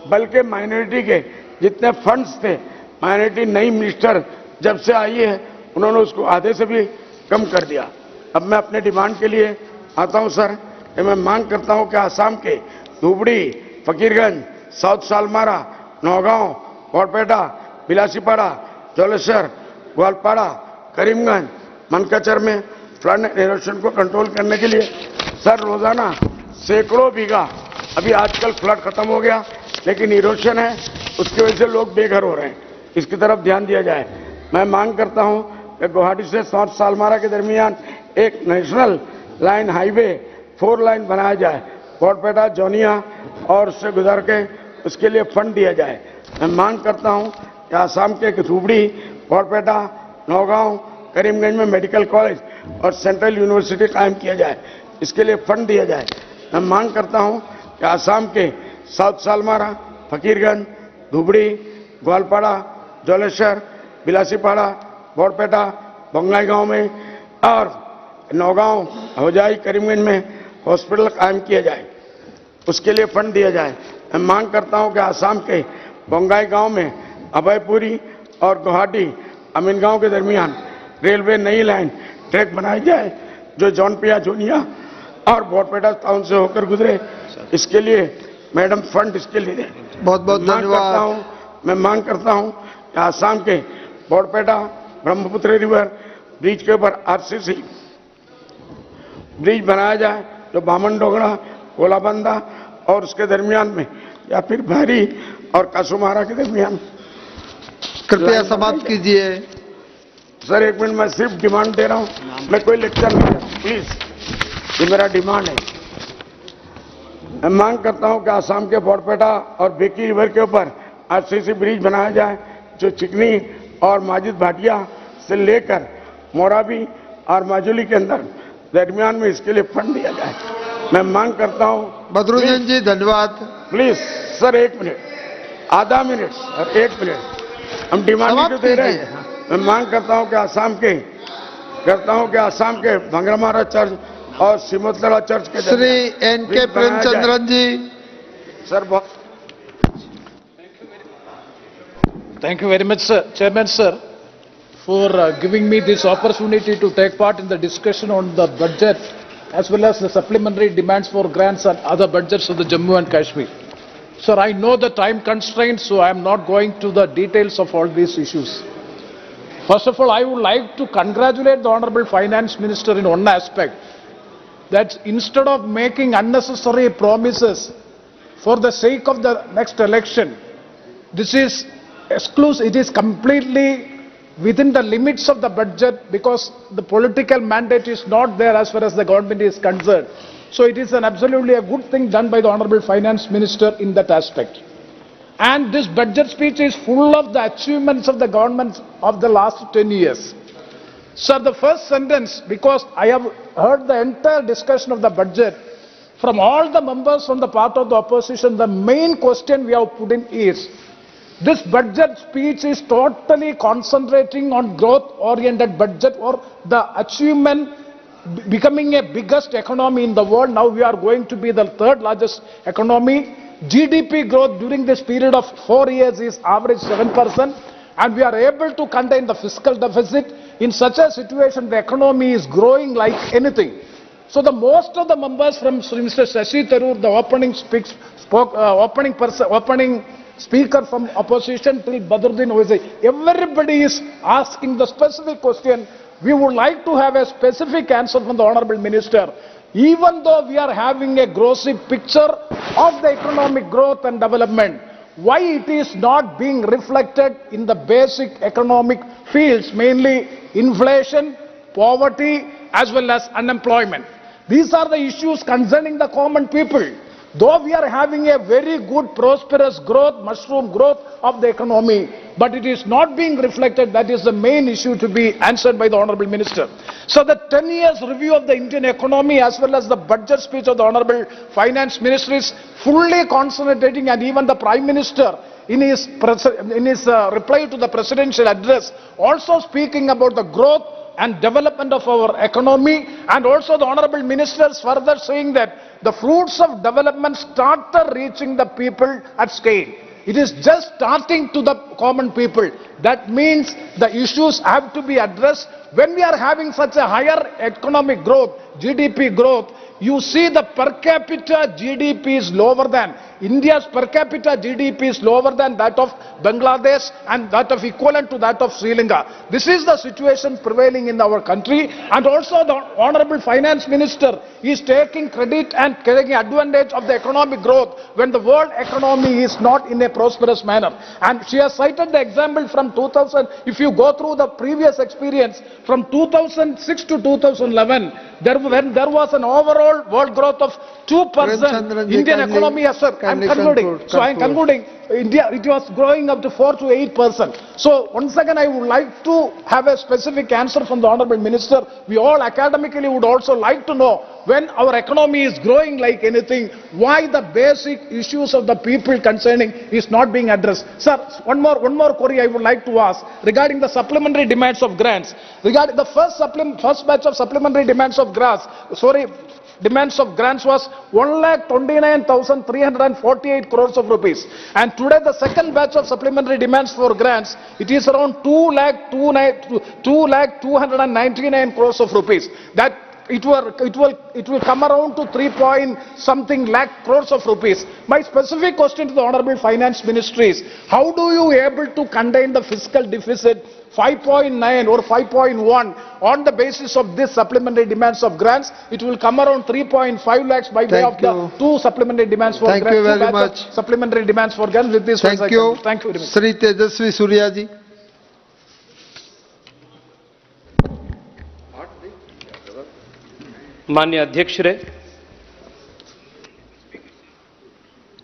बल्कि माइनॉरिटी के जितने फंड्स थे, माइनॉरिटी नई मिनिस्टर जब से आई है उन्होंने उसको आधे से भी कम कर दिया। अब मैं अपने डिमांड के लिए आता हूं सर, कि मैं मांग करता हूं कि आसाम के धुबड़ी, फकीरगंज, साउथ सालमारा, नौगांव, बरपेटा, बिलासीपाड़ा, जलेसर, ग्वालपाड़ा, करीमगंज, मनकाचर में फ्लड इरोशन को कंट्रोल करने के लिए सर रोजाना सैकड़ों बीघा, अभी आजकल फ्लड खत्म हो गया लेकिन इरोशन है, उसकी वजह से लोग बेघर हो रहे हैं, इसकी तरफ ध्यान दिया जाए। मैं मांग करता हूं कि गुवाहाटी से साउथ सालमारा के दरमियान एक नेशनल लाइन हाईवे 4 लाइन बनाया जाए, बरपेटा, जोनिया और उससे गुजर के उसके लिए फंड दिया जाए। मैं मांग करता हूं कि आसाम के धुबड़ी, बरपेटा, नौगांव, करीमगंज में मेडिकल कॉलेज और सेंट्रल यूनिवर्सिटी कायम किया जाए, इसके लिए फंड दिया जाए। मैं मांग करता हूं कि आसाम के साउथ सालमारा, फकीरगंज, धुबड़ी, ग्वालपाड़ा, जलेसर, बिलासीपाड़ा, बरपेटा, बंगाईगांव में और नौगांव, होजाई, करीमगंज में हॉस्पिटल कायम किया जाए, उसके लिए फंड दिया जाए। मैं मांग करता हूं कि आसाम के बंगाईगांव में अभयपुरी और गुवाहाटी अमीनगांव के दरमियान रेलवे नई लाइन ट्रैक बनाई जाए जो जौनपुर, जोनिया और बरपेटा टाउन से होकर गुजरे, इसके लिए मैडम फंड इसके लिए दें। बहुत बहुत धन्यवाद। मैं मांग करता हूं कि आसाम के बरपेटा ब्रह्मपुत्र रिवर ब्रिज के ऊपर आरसीसी ब्रिज बनाया जाए जो बामन डोगरा, कोलाबंदा और उसके दरमियान में, या फिर भारी और कासूमारा के दरमियान। कृपया समाप्त कीजिए। सर 1 मिनट, मैं सिर्फ डिमांड दे रहा हूं, मैं कोई लेक्चर नहीं है, प्लीज, ये मेरा डिमांड है। मैं मांग करता हूं कि आसाम के बरपेटा और बेकी रिवर के ऊपर आरसीसी ब्रिज बनाया जाए जो चिकनी और माजिद भाटिया से लेकर मोराबी और माजुली के अंदर दरमियान में इसके लिए फंड दिया जाए। मैं मांग करता हूं। बदरुद्दीन जी धन्यवाद। प्लीज सर 1 मिनट, आधा मिनट और 1 मिनट, हम डिमांड दे रहे हैं। मैं मांग करता हूं कि आसाम के भंगरामारा चर्च और सिमोतला चर्च के श्री एन.के. प्रेमचंद्रन जी। सर बहुत Thank you very much, sir. Chairman, sir, for giving me this opportunity to take part in the discussion on the budget as well as the supplementary demands for grants and other budgets of the Jammu and Kashmir. Sir, I know the time constraints, so I am not going to the details of all these issues. First of all, I would like to congratulate the Honorable Finance Minister in one aspect, that instead of making unnecessary promises for the sake of the next election, this is exclusive, it is completely within the limits of the budget because the political mandate is not there as far as the government is concerned. So it is an absolutely a good thing done by the Honorable Finance Minister in that aspect. And this budget speech is full of the achievements of the government of the last 10 years. Sir, the first sentence, because I have heard the entire discussion of the budget from all the members from the part of the opposition, the main question we have put in is, this budget speech is totally concentrating on growth-oriented budget or the achievement becoming a biggest economy in the world. Now we are going to be the third largest economy. GDP growth during this period of 4 years is average 7%, and we are able to contain the fiscal deficit. In such a situation, the economy is growing like anything. So the most of the members from Mr. Shashi Tharoor, the opening speaker from opposition till Badruddin Owaisi, everybody is asking the specific question. We would like to have a specific answer from the Honorable Minister. Even though we are having a glossy picture of the economic growth and development, why it is not being reflected in the basic economic fields, mainly inflation, poverty, as well as unemployment. These are the issues concerning the common people. Though we are having a very good, prosperous growth, mushroom growth of the economy, but it is not being reflected. That is the main issue to be answered by the Honorable Minister. So the 10 years review of the Indian economy as well as the budget speech of the Honorable Finance Minister is fully concentrating, and even the Prime Minister in his reply to the presidential address also speaking about the growth and development of our economy, and also the Honorable Ministers further saying that the fruits of development started reaching the people at scale. It is just starting to the common people. That means the issues have to be addressed. When we are having such a higher economic growth, GDP growth, you see the per capita GDP is lower than India's per capita GDP is lower than that of Bangladesh and that of equivalent to that of Sri Lanka. This is the situation prevailing in our country, and also the Honorable Finance Minister is taking credit and taking advantage of the economic growth when the world economy is not in a prosperous manner. And she has cited the example from 2000. If you go through the previous experience from 2006 to 2011, there was an overall world growth of 2%. Indian economy, yes sir, I am concluding. So I am concluding. India, it was growing up to 4 to 8%. So once again, I would like to have a specific answer from the Honorable Minister. We all academically would also like to know, when our economy is growing like anything, why the basic issues of the people concerning is not being addressed. Sir, one more query I would like to ask regarding the supplementary demands of grants. Regarding the first batch of supplementary demands of demands of grants was 1,29,348 crores of rupees, and today the second batch of supplementary demands for grants, it is around 2,299 crores of rupees. That it will come around to 3-point-something lakh crores of rupees. My specific question to the Honorable Finance Minister is, how do you able to contain the fiscal deficit 5.9 or 5.1 on the basis of this supplementary demands of grants? It will come around 3.5 lakhs by way of the two supplementary demands for grants. Thank you very much. Supplementary demands for grants. With this, thank you. Thank you very much. Shri Tejasvi Surya ji. ಮಾನ್ಯ ಅಧ್ಯಕ್ಷರೇ,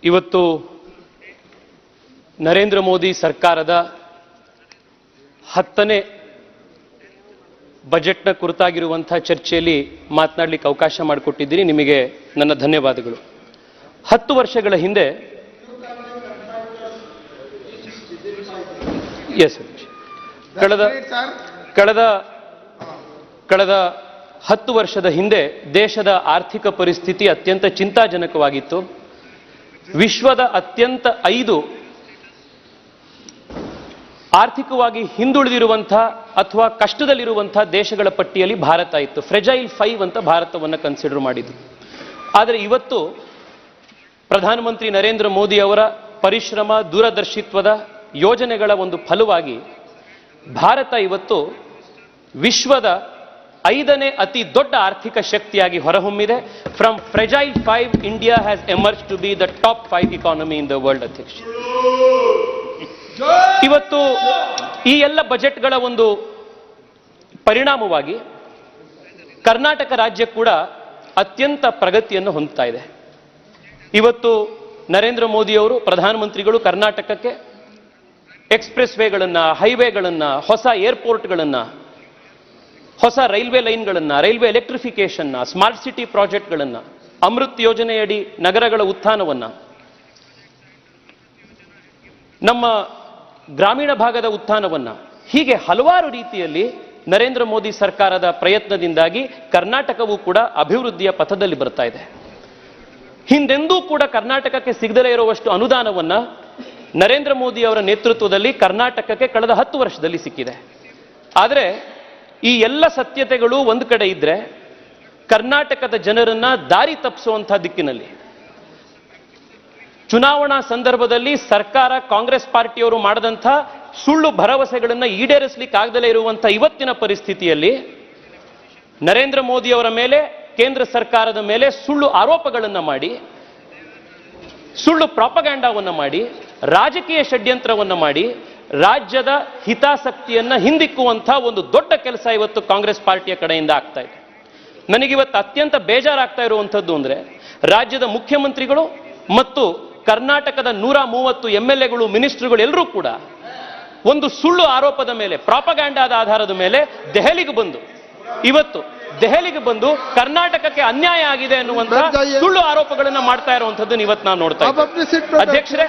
ಇವತ್ತು ನರೇಂದ್ರ ಮೋದಿ ಸರ್ಕಾರದ 10ನೇ ಬಜೆಟ್ನ ಕುರಿತಾಗಿರುವಂತಹ ಚರ್ಚೆಯಲ್ಲಿ ಮಾತನಾಡಲಿಕ್ಕೆ ಅವಕಾಶ ಮಾಡಿಕೊಟ್ಟಿದ್ದೀರಿ. ನಿಮಗೆ ನನ್ನ ಧನ್ಯವಾದಗಳು. 10 ವರ್ಷಗಳ ಹಿಂದೆ ಕಳೆದ 10 ವರ್ಷದ ಹಿಂದೆ ದೇಶದ ಆರ್ಥಿಕ ಪರಿಸ್ಥಿತಿ ಅತ್ಯಂತ ಚಿಂತಾಜನಕವಾಗಿತ್ತು. ವಿಶ್ವದ ಅತ್ಯಂತ 5 ಆರ್ಥಿಕವಾಗಿ ಹಿಂದುಳಿದಿರುವಂತಹ ಅಥವಾ ಕಷ್ಟದಲ್ಲಿರುವಂತಹ ದೇಶಗಳ ಪಟ್ಟಿಯಲ್ಲಿ ಭಾರತ ಇತ್ತು. ಫ್ರೆಜೈಲ್ 5 ಅಂತ ಭಾರತವನ್ನು ಕನ್ಸಿಡರ್ ಮಾಡಿದ್ರು. ಆದರೆ ಇವತ್ತು ಪ್ರಧಾನಮಂತ್ರಿ ನರೇಂದ್ರ ಮೋದಿ ಅವರ ಪರಿಶ್ರಮ, ದೂರದರ್ಶಿತ್ವದ ಯೋಜನೆಗಳ ಒಂದು ಫಲವಾಗಿ ಭಾರತ ಇವತ್ತು ವಿಶ್ವದ 5ನೇ ಅತಿ ದೊಡ್ಡ ಆರ್ಥಿಕ ಶಕ್ತಿಯಾಗಿ ಹೊರಹೊಮ್ಮಿದೆ. From fragile 5, India has emerge to be the top 5 economy in the world. ಅಧ್ಯಕ್ಷ, ಇವತ್ತು ಈ ಎಲ್ಲ ಬಜೆಟ್ಗಳ ಒಂದು ಪರಿಣಾಮವಾಗಿ ಕರ್ನಾಟಕ ರಾಜ್ಯ ಕೂಡ ಅತ್ಯಂತ ಪ್ರಗತಿಯನ್ನು ಹೊಂದುತ್ತಾ ಇದೆ. ಇವತ್ತು ನರೇಂದ್ರ ಮೋದಿ ಅವರು ಪ್ರಧಾನಮಂತ್ರಿಗಳು ಕರ್ನಾಟಕಕ್ಕೆ ಎಕ್ಸ್ಪ್ರೆಸ್ ವೇಗಳನ್ನು, ಹೈವೇಗಳನ್ನು, ಹೊಸ ಏರ್ಪೋರ್ಟ್ಗಳನ್ನು, ಹೊಸ ರೈಲ್ವೆ ಲೈನ್ಗಳನ್ನು, ರೈಲ್ವೆ ಎಲೆಕ್ಟ್ರಿಫಿಕೇಶನ್ನ, ಸ್ಮಾರ್ಟ್ ಸಿಟಿ ಪ್ರಾಜೆಕ್ಟ್ಗಳನ್ನು, ಅಮೃತ್ ಯೋಜನೆಯಡಿ ನಗರಗಳ ಉತ್ಥಾನವನ್ನು, ನಮ್ಮ ಗ್ರಾಮೀಣ ಭಾಗದ ಉತ್ಥಾನವನ್ನು, ಹೀಗೆ ಹಲವಾರು ರೀತಿಯಲ್ಲಿ ನರೇಂದ್ರ ಮೋದಿ ಸರ್ಕಾರದ ಪ್ರಯತ್ನದಿಂದಾಗಿ ಕರ್ನಾಟಕವೂ ಕೂಡ ಅಭಿವೃದ್ಧಿಯ ಪಥದಲ್ಲಿ ಬರ್ತಾ ಇದೆ. ಹಿಂದೆಂದೂ ಕೂಡ ಕರ್ನಾಟಕಕ್ಕೆ ಸಿಗದಲೇ ಇರುವಷ್ಟು ಅನುದಾನವನ್ನು ನರೇಂದ್ರ ಮೋದಿ ಅವರ ನೇತೃತ್ವದಲ್ಲಿ ಕರ್ನಾಟಕಕ್ಕೆ ಕಳೆದ 10 ವರ್ಷದಲ್ಲಿ ಸಿಕ್ಕಿದೆ. ಆದರೆ ಈ ಎಲ್ಲ ಸತ್ಯತೆಗಳು ಒಂದು ಕಡೆ ಇದ್ರೆ, ಕರ್ನಾಟಕದ ಜನರನ್ನ ದಾರಿ ತಪ್ಪಿಸುವಂತಹ ದಿಕ್ಕಿನಲ್ಲಿ ಚುನಾವಣಾ ಸಂದರ್ಭದಲ್ಲಿ ಸರ್ಕಾರ, ಕಾಂಗ್ರೆಸ್ ಪಾರ್ಟಿಯವರು ಮಾಡದಂಥ ಸುಳ್ಳು ಭರವಸೆಗಳನ್ನು ಈಡೇರಿಸಲಿಕ್ಕೆ ಆಗದಲೇ ಇರುವಂತಹ ಇವತ್ತಿನ ಪರಿಸ್ಥಿತಿಯಲ್ಲಿ ನರೇಂದ್ರ ಮೋದಿ ಅವರ ಮೇಲೆ, ಕೇಂದ್ರ ಸರ್ಕಾರದ ಮೇಲೆ ಸುಳ್ಳು ಆರೋಪಗಳನ್ನು ಮಾಡಿ, ಸುಳ್ಳು ಪ್ರಾಪಗಾಂಡಾವನ್ನು ಮಾಡಿ, ರಾಜಕೀಯ ಷಡ್ಯಂತ್ರವನ್ನು ಮಾಡಿ ರಾಜ್ಯದ ಹಿತಾಸಕ್ತಿಯನ್ನ ಹಿಂದಿಕ್ಕುವಂತಹ ಒಂದು ದೊಡ್ಡ ಕೆಲಸ ಇವತ್ತು ಕಾಂಗ್ರೆಸ್ ಪಾರ್ಟಿಯ ಕಡೆಯಿಂದ ಆಗ್ತಾ ಇದೆ. ನನಗಿವತ್ತು ಅತ್ಯಂತ ಬೇಜಾರಾಗ್ತಾ ಇರುವಂಥದ್ದು ಅಂದ್ರೆ, ರಾಜ್ಯದ ಮುಖ್ಯಮಂತ್ರಿಗಳು ಮತ್ತು ಕರ್ನಾಟಕದ 130 MLAಗಳು, ಮಿನಿಸ್ಟರ್ಗಳು ಎಲ್ಲರೂ ಕೂಡ ಒಂದು ಸುಳ್ಳು ಆರೋಪದ ಮೇಲೆ, ಪ್ರಾಪಗಾಂಡಾದ ಆಧಾರದ ಮೇಲೆ ದೆಹಲಿಗೆ ಬಂದು ಕರ್ನಾಟಕಕ್ಕೆ ಅನ್ಯಾಯ ಆಗಿದೆ ಅನ್ನುವಂತ ಸುಳ್ಳು ಆರೋಪಗಳನ್ನ ಮಾಡ್ತಾ ಇರುವಂತದ್ದು ಇವತ್ತು ನಾವು ನೋಡ್ತಾ ಇದ್ದೀವಿ. ಅಧ್ಯಕ್ಷರೇ,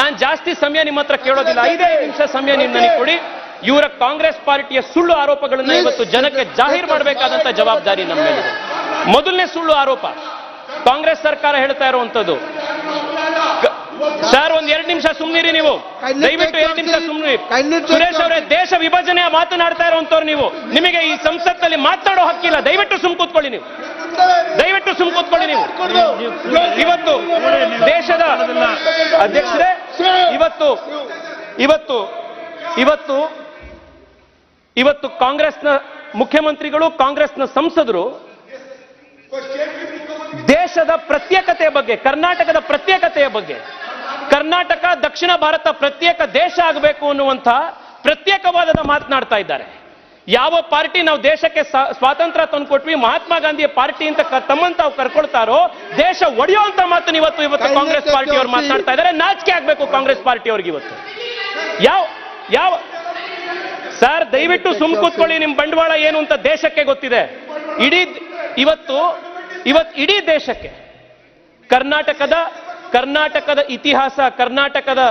ನಾನು ಜಾಸ್ತಿ ಸಮಯ ನಿಮ್ಮ ಹತ್ರ ಕೇಳೋದಿಲ್ಲ, 5 ನಿಮಿಷ ಸಮಯ ನನಗೆ ಕೊಡಿ. ಇವರ ಕಾಂಗ್ರೆಸ್ ಪಾರ್ಟಿಯ ಸುಳ್ಳು ಆರೋಪಗಳನ್ನ ಇವತ್ತು ಜನಕ್ಕೆ ಜಾಹೀರು ಮಾಡಬೇಕಾದಂತ ಜವಾಬ್ದಾರಿ ನಮ್ಮ ಮೇಲಿದೆ. ಮೊದಲನೇ ಸುಳ್ಳು ಆರೋಪ ಕಾಂಗ್ರೆಸ್ ಸರ್ಕಾರ ಹೇಳ್ತಾ ಇರುವಂತದ್ದು. ಸರ್, ಒಂದ್ 2 ನಿಮಿಷ ಸುಮ್ಮನಿರಿ ನೀವು, ದಯವಿಟ್ಟು 2 ನಿಮಿಷ ಸುಮ್ಮನಿರಿ. ಸುರೇಶ್ ಅವರೇ, ದೇಶ ವಿಭಜನೆಯ ಮಾತನಾಡ್ತಾ ಇರುವಂತವ್ರು ನೀವು, ನಿಮಗೆ ಈ ಸಂಸತ್ನಲ್ಲಿ ಮಾತನಾಡೋ ಹಕ್ಕಿಲ್ಲ. ದಯವಿಟ್ಟು ಸುಮ್ ಕೂತ್ಕೊಳ್ಳಿ ನೀವು, ಇವತ್ತು ದೇಶದ ಅಧ್ಯಕ್ಷರೇ, ಇವತ್ತು ಕಾಂಗ್ರೆಸ್ನ ಮುಖ್ಯಮಂತ್ರಿಗಳು, ಕಾಂಗ್ರೆಸ್ನ ಸಂಸದರು ದೇಶದ ಪ್ರತ್ಯೇಕತೆಯ ಬಗ್ಗೆ, ಕರ್ನಾಟಕದ ಪ್ರತ್ಯೇಕತೆಯ ಬಗ್ಗೆ, ಕರ್ನಾಟಕ ದಕ್ಷಿಣ ಭಾರತ ಪ್ರತ್ಯೇಕ ದೇಶ ಆಗಬೇಕು ಅನ್ನುವಂಥ ಪ್ರತ್ಯೇಕವಾದದ ಮಾತನಾಡ್ತಾ ಇದ್ದಾರೆ. ಯಾವ ಪಾರ್ಟಿ ನಾವು ದೇಶಕ್ಕೆ ಸ್ವಾತಂತ್ರ್ಯ ತಂದುಕೊಟ್ವಿ, ಮಹಾತ್ಮ ಗಾಂಧಿಯ ಪಾರ್ಟಿ ಅಂತ ತಮ್ಮಂತ ತಾವು ಕರ್ಕೊಳ್ತಾರೋ ದೇಶ ಒಡೆಯುವಂತ ಮಾತನ್ನು ಇವತ್ತು ಕಾಂಗ್ರೆಸ್ ಪಾರ್ಟಿಯವರು ಮಾತನಾಡ್ತಾ ಇದ್ದಾರೆ. ನಾಚಿಕೆ ಆಗ್ಬೇಕು ಕಾಂಗ್ರೆಸ್ ಪಾರ್ಟಿಯವ್ರಿಗೆ ಇವತ್ತು. ಯಾವ ಸರ್, ದಯವಿಟ್ಟು ಸುಮ್ ಕೂತ್ಕೊಳ್ಳಿ. ನಿಮ್ ಬಂಡವಾಳ ಏನು ಅಂತ ದೇಶಕ್ಕೆ ಗೊತ್ತಿದೆ. ಇಡೀ ದೇಶಕ್ಕೆ ಕರ್ನಾಟಕದ ಇತಿಹಾಸ, ಕರ್ನಾಟಕದ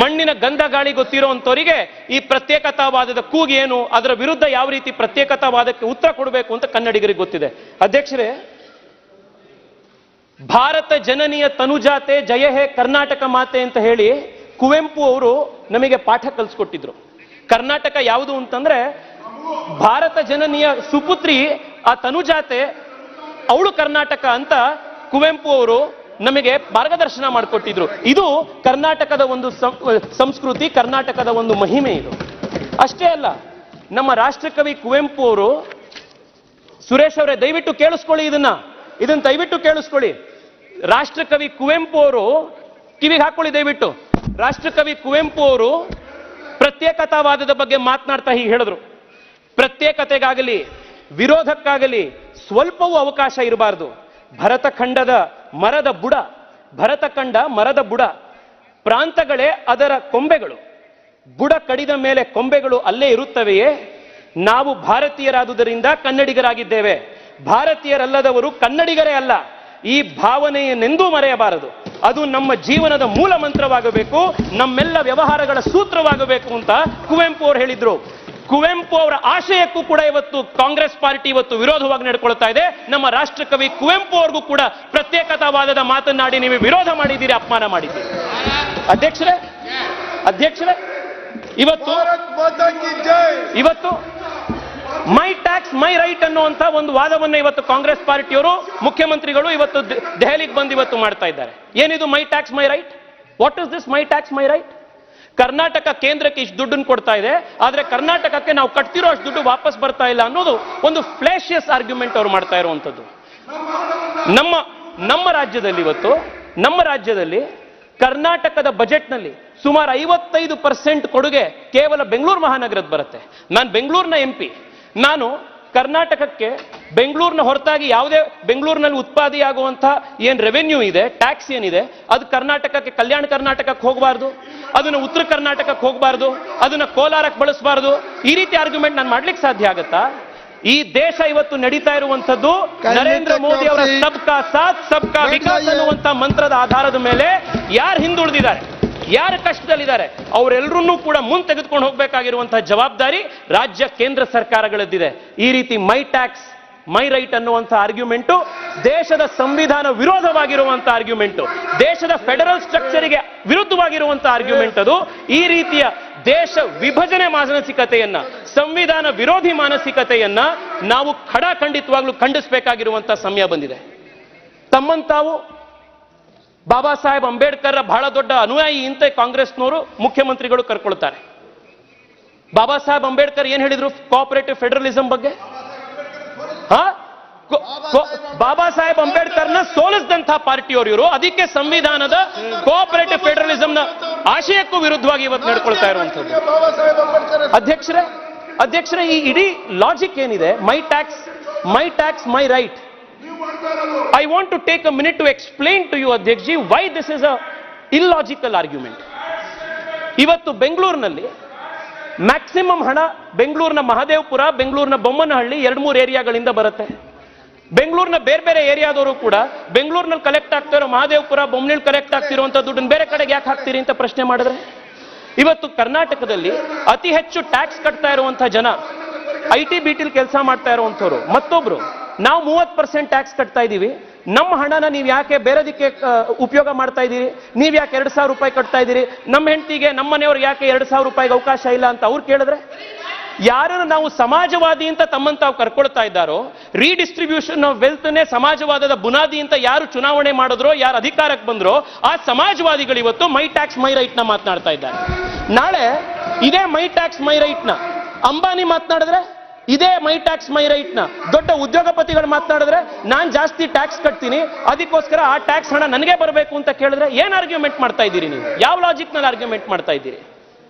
ಮಣ್ಣಿನ ಗಂಧ ಗಾಳಿ ಗೊತ್ತಿರುವಂತವರಿಗೆ ಈ ಪ್ರತ್ಯೇಕತಾವಾದದ ಕೂಗು ಏನು, ಅದರ ವಿರುದ್ಧ ಯಾವ ರೀತಿ ಪ್ರತ್ಯೇಕತಾವಾದಕ್ಕೆ ಉತ್ತರ ಕೊಡಬೇಕು ಅಂತ ಕನ್ನಡಿಗರಿಗೆ ಗೊತ್ತಿದೆ. ಅಧ್ಯಕ್ಷರೇ, ಭಾರತ ಜನನಿಯ ತನುಜಾತೆ ಜಯ ಹೇ ಕರ್ನಾಟಕ ಮಾತೆ ಅಂತ ಹೇಳಿ ಕುವೆಂಪು ಅವರು ನಮಗೆ ಪಾಠ ಕಲಿಸ್ಕೊಟ್ಟಿದ್ರು. ಕರ್ನಾಟಕ ಯಾವುದು ಅಂತಂದ್ರೆ ಭಾರತ ಜನನಿಯ ಸುಪುತ್ರಿ ಆ ತನುಜಾತೆ, ಅವಳು ಕರ್ನಾಟಕ ಅಂತ ಕುವೆಂಪು ಅವರು ನಮಗೆ ಮಾರ್ಗದರ್ಶನ ಮಾಡಿಕೊಟ್ಟಿದ್ರು. ಇದು ಕರ್ನಾಟಕದ ಒಂದು ಸಂಸ್ಕೃತಿ, ಕರ್ನಾಟಕದ ಒಂದು ಮಹಿಮೆ. ಇದು ಅಷ್ಟೇ ಅಲ್ಲ, ನಮ್ಮ ರಾಷ್ಟ್ರಕವಿ ಕುವೆಂಪು ಅವರು, ಸುರೇಶ್ ಅವರೇ ದಯವಿಟ್ಟು ಕೇಳಿಸ್ಕೊಳ್ಳಿ, ಇದನ್ನ ದಯವಿಟ್ಟು ಕೇಳಿಸ್ಕೊಳ್ಳಿ. ರಾಷ್ಟ್ರಕವಿ ಕುವೆಂಪು ಅವರು, ಕಿವಿಗೆ ಹಾಕೊಳ್ಳಿ ದಯವಿಟ್ಟು. ರಾಷ್ಟ್ರಕವಿ ಕುವೆಂಪು ಅವರು ಪ್ರತ್ಯೇಕತಾವಾದದ ಬಗ್ಗೆ ಮಾತನಾಡ್ತಾ ಹೀಗೆ ಹೇಳಿದ್ರು: ಪ್ರತ್ಯೇಕತೆಗಾಗಲಿ ವಿರೋಧಕ್ಕಾಗಲಿ ಸ್ವಲ್ಪವೂ ಅವಕಾಶ ಇರಬಾರದು. ಭರತಖಂಡ ಮರದ ಬುಡ, ಪ್ರಾಂತಗಳೇ ಅದರ ಕೊಂಬೆಗಳು, ಬುಡ ಕಡಿದ ಮೇಲೆ ಕೊಂಬೆಗಳು ಅಲ್ಲೇ ಇರುತ್ತವೆಯೇ. ನಾವು ಭಾರತೀಯರಾದುದರಿಂದ ಕನ್ನಡಿಗರಾಗಿದ್ದೇವೆ, ಭಾರತೀಯರಲ್ಲದವರು ಕನ್ನಡಿಗರೇ ಅಲ್ಲ. ಈ ಭಾವನೆಯನ್ನೆಂದೂ ಮರೆಯಬಾರದು. ಅದು ನಮ್ಮ ಜೀವನದ ಮೂಲ ಮಂತ್ರವಾಗಬೇಕು, ನಮ್ಮೆಲ್ಲ ವ್ಯವಹಾರಗಳ ಸೂತ್ರವಾಗಬೇಕು ಅಂತ ಕುವೆಂಪು ಅವರು ಹೇಳಿದ್ರು. ಕುವೆಂಪು ಅವರ ಆಶಯಕ್ಕೂ ಕೂಡ ಇವತ್ತು ಕಾಂಗ್ರೆಸ್ ಪಾರ್ಟಿ ವಿರೋಧವಾಗಿ ನಡ್ಕೊಳ್ತಾ ಇದೆ. ನಮ್ಮ ರಾಷ್ಟ್ರಕವಿ ಕುವೆಂಪು ಅವ್ರಿಗೂ ಕೂಡ ಪ್ರತ್ಯೇಕತಾವಾದದ ಮಾತನಾಡಿ ನೀವು ವಿರೋಧ ಮಾಡಿದ್ದೀರಿ, ಅಪಮಾನ ಮಾಡಿದ್ದೀರಿ. ಅಧ್ಯಕ್ಷರೇ, ಇವತ್ತು ಮೈ ಟ್ಯಾಕ್ಸ್ ಮೈ ರೈಟ್ ಅನ್ನುವಂತ ಒಂದು ವಾದವನ್ನು ಇವತ್ತು ಕಾಂಗ್ರೆಸ್ ಪಾರ್ಟಿಯವರು, ಮುಖ್ಯಮಂತ್ರಿಗಳು ಇವತ್ತು ದೆಹಲಿಗೆ ಬಂದು ಮಾಡ್ತಾ ಇದ್ದಾರೆ. ಏನಿದು ಮೈ tax my right? What is this my tax my right? Karnataka ಕೇಂದ್ರಕ್ಕೆ ಇಷ್ಟು ದುಡ್ಡನ್ನು ಕೊಡ್ತಾ ಇದೆ, ಆದ್ರೆ ಕರ್ನಾಟಕಕ್ಕೆ ನಾವು ಕಟ್ತಿರೋ ಅಷ್ಟು ದುಡ್ಡು ವಾಪಸ್ ಬರ್ತಾ ಇಲ್ಲ ಅನ್ನೋದು ಒಂದು ಫ್ಲೇಶಿಯಸ್ ಆರ್ಗ್ಯುಮೆಂಟ್ ಅವ್ರು ಮಾಡ್ತಾ ಇರುವಂತದ್ದು. ನಮ್ಮ ರಾಜ್ಯದಲ್ಲಿ ಕರ್ನಾಟಕದ ಬಜೆಟ್ನಲ್ಲಿ ಸುಮಾರು 55% ಕೊಡುಗೆ ಕೇವಲ ಬೆಂಗಳೂರು ಮಹಾನಗರದ ಬರುತ್ತೆ. ನಾನು ಬೆಂಗಳೂರಿನ MP. ನಾನು ಕರ್ನಾಟಕಕ್ಕೆ ಬೆಂಗಳೂರಿನ ಹೊರತಾಗಿ ಯಾವುದೇ ಬೆಂಗಳೂರಿನಲ್ಲಿ ಉತ್ಪಾದನೆಯಾಗುವಂತಹ ಏನು ರೆವೆನ್ಯೂ ಇದೆ, ಟ್ಯಾಕ್ಸ್ ಏನಿದೆ, ಅದು ಕರ್ನಾಟಕಕ್ಕೆ, ಕಲ್ಯಾಣ ಕರ್ನಾಟಕಕ್ಕೆ ಹೋಗಬಾರ್ದು, ಅದನ್ನ ಉತ್ತರ ಕರ್ನಾಟಕಕ್ಕೆ ಹೋಗಬಾರ್ದು, ಅದನ್ನ ಕೋಲಾರಕ್ಕೆ ಬಳಸಬಾರ್ದು. ಈ ರೀತಿ ಆರ್ಗ್ಯುಮೆಂಟ್ ನಾನು ಮಾಡ್ಲಿಕ್ಕೆ ಸಾಧ್ಯ ಆಗತ್ತಾ? ಈ ದೇಶ ಇವತ್ತು ನಡೀತಾ ಇರುವಂತದ್ದು ನರೇಂದ್ರ ಮೋದಿ ಅವರ ಸಬ್ಕಾ ಸಾಥ್ ಸಬ್ಕಾ ವಿಕಾಸ್ ಅನ್ನುವಂತ ಮಂತ್ರದ ಆಧಾರದ ಮೇಲೆ. ಯಾರು ಹಿಂದುಳಿದಿದ್ದಾರೆ, ಯಾರು ಕಷ್ಟದಲ್ಲಿದ್ದಾರೆ, ಅವರೆಲ್ಲರನ್ನೂ ಕೂಡ ಮುಂದೆ ತೆಗೆದುಕೊಂಡು ಹೋಗಬೇಕಾಗಿರುವಂತಹ ಜವಾಬ್ದಾರಿ ರಾಜ್ಯ ಕೇಂದ್ರ ಸರ್ಕಾರಗಳದ್ದಿದೆ. ಈ ರೀತಿ ಮೈ ಟ್ಯಾಕ್ಸ್ ಮೈ ರೈಟ್ ಅನ್ನುವಂಥ ಆರ್ಗ್ಯುಮೆಂಟು ದೇಶದ ಸಂವಿಧಾನ ವಿರೋಧವಾಗಿರುವಂಥ ಆರ್ಗ್ಯುಮೆಂಟು, ದೇಶದ ಫೆಡರಲ್ ಸ್ಟ್ರಕ್ಚರಿಗೆ ವಿರುದ್ಧವಾಗಿರುವಂಥ ಆರ್ಗ್ಯುಮೆಂಟ್ ಅದು. ಈ ರೀತಿಯ ದೇಶ ವಿಭಜನೆ ಮಾನಸಿಕತೆಯನ್ನ, ಸಂವಿಧಾನ ವಿರೋಧಿ ಮಾನಸಿಕತೆಯನ್ನ ನಾವು ಖಡಾಖಂಡಿತವಾಗ್ಲೂ ಖಂಡಿಸಬೇಕಾಗಿರುವಂಥ ಸಮಯ ಬಂದಿದೆ. ತಮ್ಮಂತಾವು ಬಾಬಾ ಸಾಹೇಬ್ ಅಂಬೇಡ್ಕರ್ ಬಹಳ ದೊಡ್ಡ ಅನುಯಾಯಿ ಅಂತ ಕಾಂಗ್ರೆಸ್ನವರು, ಮುಖ್ಯಮಂತ್ರಿಗಳು ಕರ್ಕೊಳ್ತಾರೆ. ಬಾಬಾ ಸಾಹೇಬ್ ಅಂಬೇಡ್ಕರ್ ಏನ್ ಹೇಳಿದ್ರು ಕೋಆಪರೇಟಿವ್ ಫೆಡರಲಿಸಂ ಬಗ್ಗೆ? ಬಾಬಾ ಸಾಹೇಬ್ ಅಂಬೇಡ್ಕರ್ನ ಸೋಲಿಸಿದಂತಹ ಪಾರ್ಟಿಯವರು ಇವರು. ಅದಕ್ಕೆ ಸಂವಿಧಾನದ ಕೋಆಪರೇಟಿವ್ ಫೆಡರಲಿಸಂನ ಆಶಯಕ್ಕೂ ವಿರುದ್ಧವಾಗಿ ಇವತ್ತು ನಡ್ಕೊಳ್ತಾ ಇರುವಂತದ್ದು. ಅಧ್ಯಕ್ಷರೇ, ಈ ಇಡೀ ಲಾಜಿಕ್ ಏನಿದೆ, ಮೈ tax my right, I want to take a minute to explain to you, Adhyakji, why this is a illogical argument. ಇವತ್ತು ಬೆಂಗಳೂರಿನಲ್ಲಿ ಮ್ಯಾಕ್ಸಿಮಮ್ ಹಣ ಬೆಂಗಳೂರಿನ ಮಹದೇವಪುರ, ಬೆಂಗಳೂರಿನ ಬೊಮ್ಮನಹಳ್ಳಿ 2-3 ಏರಿಯಾಗಳಿಂದ ಬರುತ್ತೆ. ಬೆಂಗಳೂರಿನ ಬೇರೆ ಬೇರೆ ಏರಿಯಾದವರು ಕೂಡ ಬೆಂಗಳೂರಿನಲ್ಲಿ ಕಲೆಕ್ಟ್ ಆಗ್ತಿರೋ ಮಹದೇವಪುರ, ಬೊಮ್ಮನಹಳ್ಳಿ ಕಲೆಕ್ಟ್ ಆಗ್ತಿರುವಂತ ದುಡ್ಡನ್ನು ಬೇರೆ ಕಡೆಗೆ ಯಾಕೆ ಹಾಕ್ತೀರಿ ಅಂತ ಪ್ರಶ್ನೆ ಮಾಡಿದ್ರೆ, ಇವತ್ತು ಕರ್ನಾಟಕದಲ್ಲಿ ಅತಿ ಹೆಚ್ಚು ಟ್ಯಾಕ್ಸ್ ಕಟ್ತಾ ಇರುವಂತಹ ಜನ IT BT ಕೆಲಸ ಮಾಡ್ತಾ ಇರುವಂತವ್ರು. ಮತ್ತೊಬ್ರು ನಾವು 30% ಟ್ಯಾಕ್ಸ್ ಕಟ್ತಾ ಇದೀವಿ, ನಮ್ಮ ಹಣನ ನೀವು ಯಾಕೆ ಬೇರೆದಕ್ಕೆ ಉಪಯೋಗ ಮಾಡ್ತಾ ಇದ್ದೀರಿ, ನೀವು ಯಾಕೆ 2,000 ರೂಪಾಯಿ ಕಟ್ತಾ ಇದ್ದೀರಿ, ನಮ್ಮ ಹೆಂಡತಿಗೆ ನಮ್ಮ ಮನೆಯವ್ರಿಗೆ ಯಾಕೆ 2,000 ರೂಪಾಯಿಗೆ ಅವಕಾಶ ಇಲ್ಲ ಅಂತ ಅವ್ರು ಕೇಳಿದ್ರೆ, ಯಾರನ್ನು ನಾವು ಸಮಾಜವಾದಿ ಅಂತ ತಮ್ಮನ್ನು ತಾವು ಕರ್ಕೊಳ್ತಾ ಇದ್ದಾರೋ, ರೀಡಿಸ್ಟ್ರಿಬ್ಯೂಷನ್ ಆಫ್ ವೆಲ್ತ್ನೇ ಸಮಾಜವಾದದ ಬುನಾದಿ ಅಂತ ಯಾರು ಚುನಾವಣೆ ಮಾಡಿದ್ರೋ, ಯಾರು ಅಧಿಕಾರಕ್ಕೆ ಬಂದ್ರೋ ಆ ಸಮಾಜವಾದಿಗಳು ಇವತ್ತು ಮೈ ಟ್ಯಾಕ್ಸ್ ಮೈ ರೈಟ್ ನ ಮಾತನಾಡ್ತಾ ಇದ್ದಾರೆ. ನಾಳೆ ಇದೇ ಮೈ ಟ್ಯಾಕ್ಸ್ ಮೈ ರೈಟ್ ನ ಅಂಬಾನಿ ಮಾತನಾಡಿದ್ರೆ, ಇದೇ ಮೈ ಟ್ಯಾಕ್ಸ್ ಮೈ ರೈಟ್ ನ ದೊಡ್ಡ ಉದ್ಯೋಗಪತಿಗಳು ಮಾತನಾಡಿದ್ರೆ, ನಾನ್ ಜಾಸ್ತಿ ಟ್ಯಾಕ್ಸ್ ಕಟ್ತೀನಿ, ಅದಕ್ಕೋಸ್ಕರ ಆ ಟ್ಯಾಕ್ಸ್ ಹಣ ನನಗೆ ಬರಬೇಕು ಅಂತ ಕೇಳಿದ್ರೆ ಏನ್ ಆರ್ಗ್ಯುಮೆಂಟ್ ಮಾಡ್ತಾ ಇದ್ದೀರಿ ನೀವು? ಯಾವ ಲಾಜಿಕ್ ನಲ್ಲಿ ಆರ್ಗ್ಯುಮೆಂಟ್ ಮಾಡ್ತಾ ಇದ್ದೀರಿ?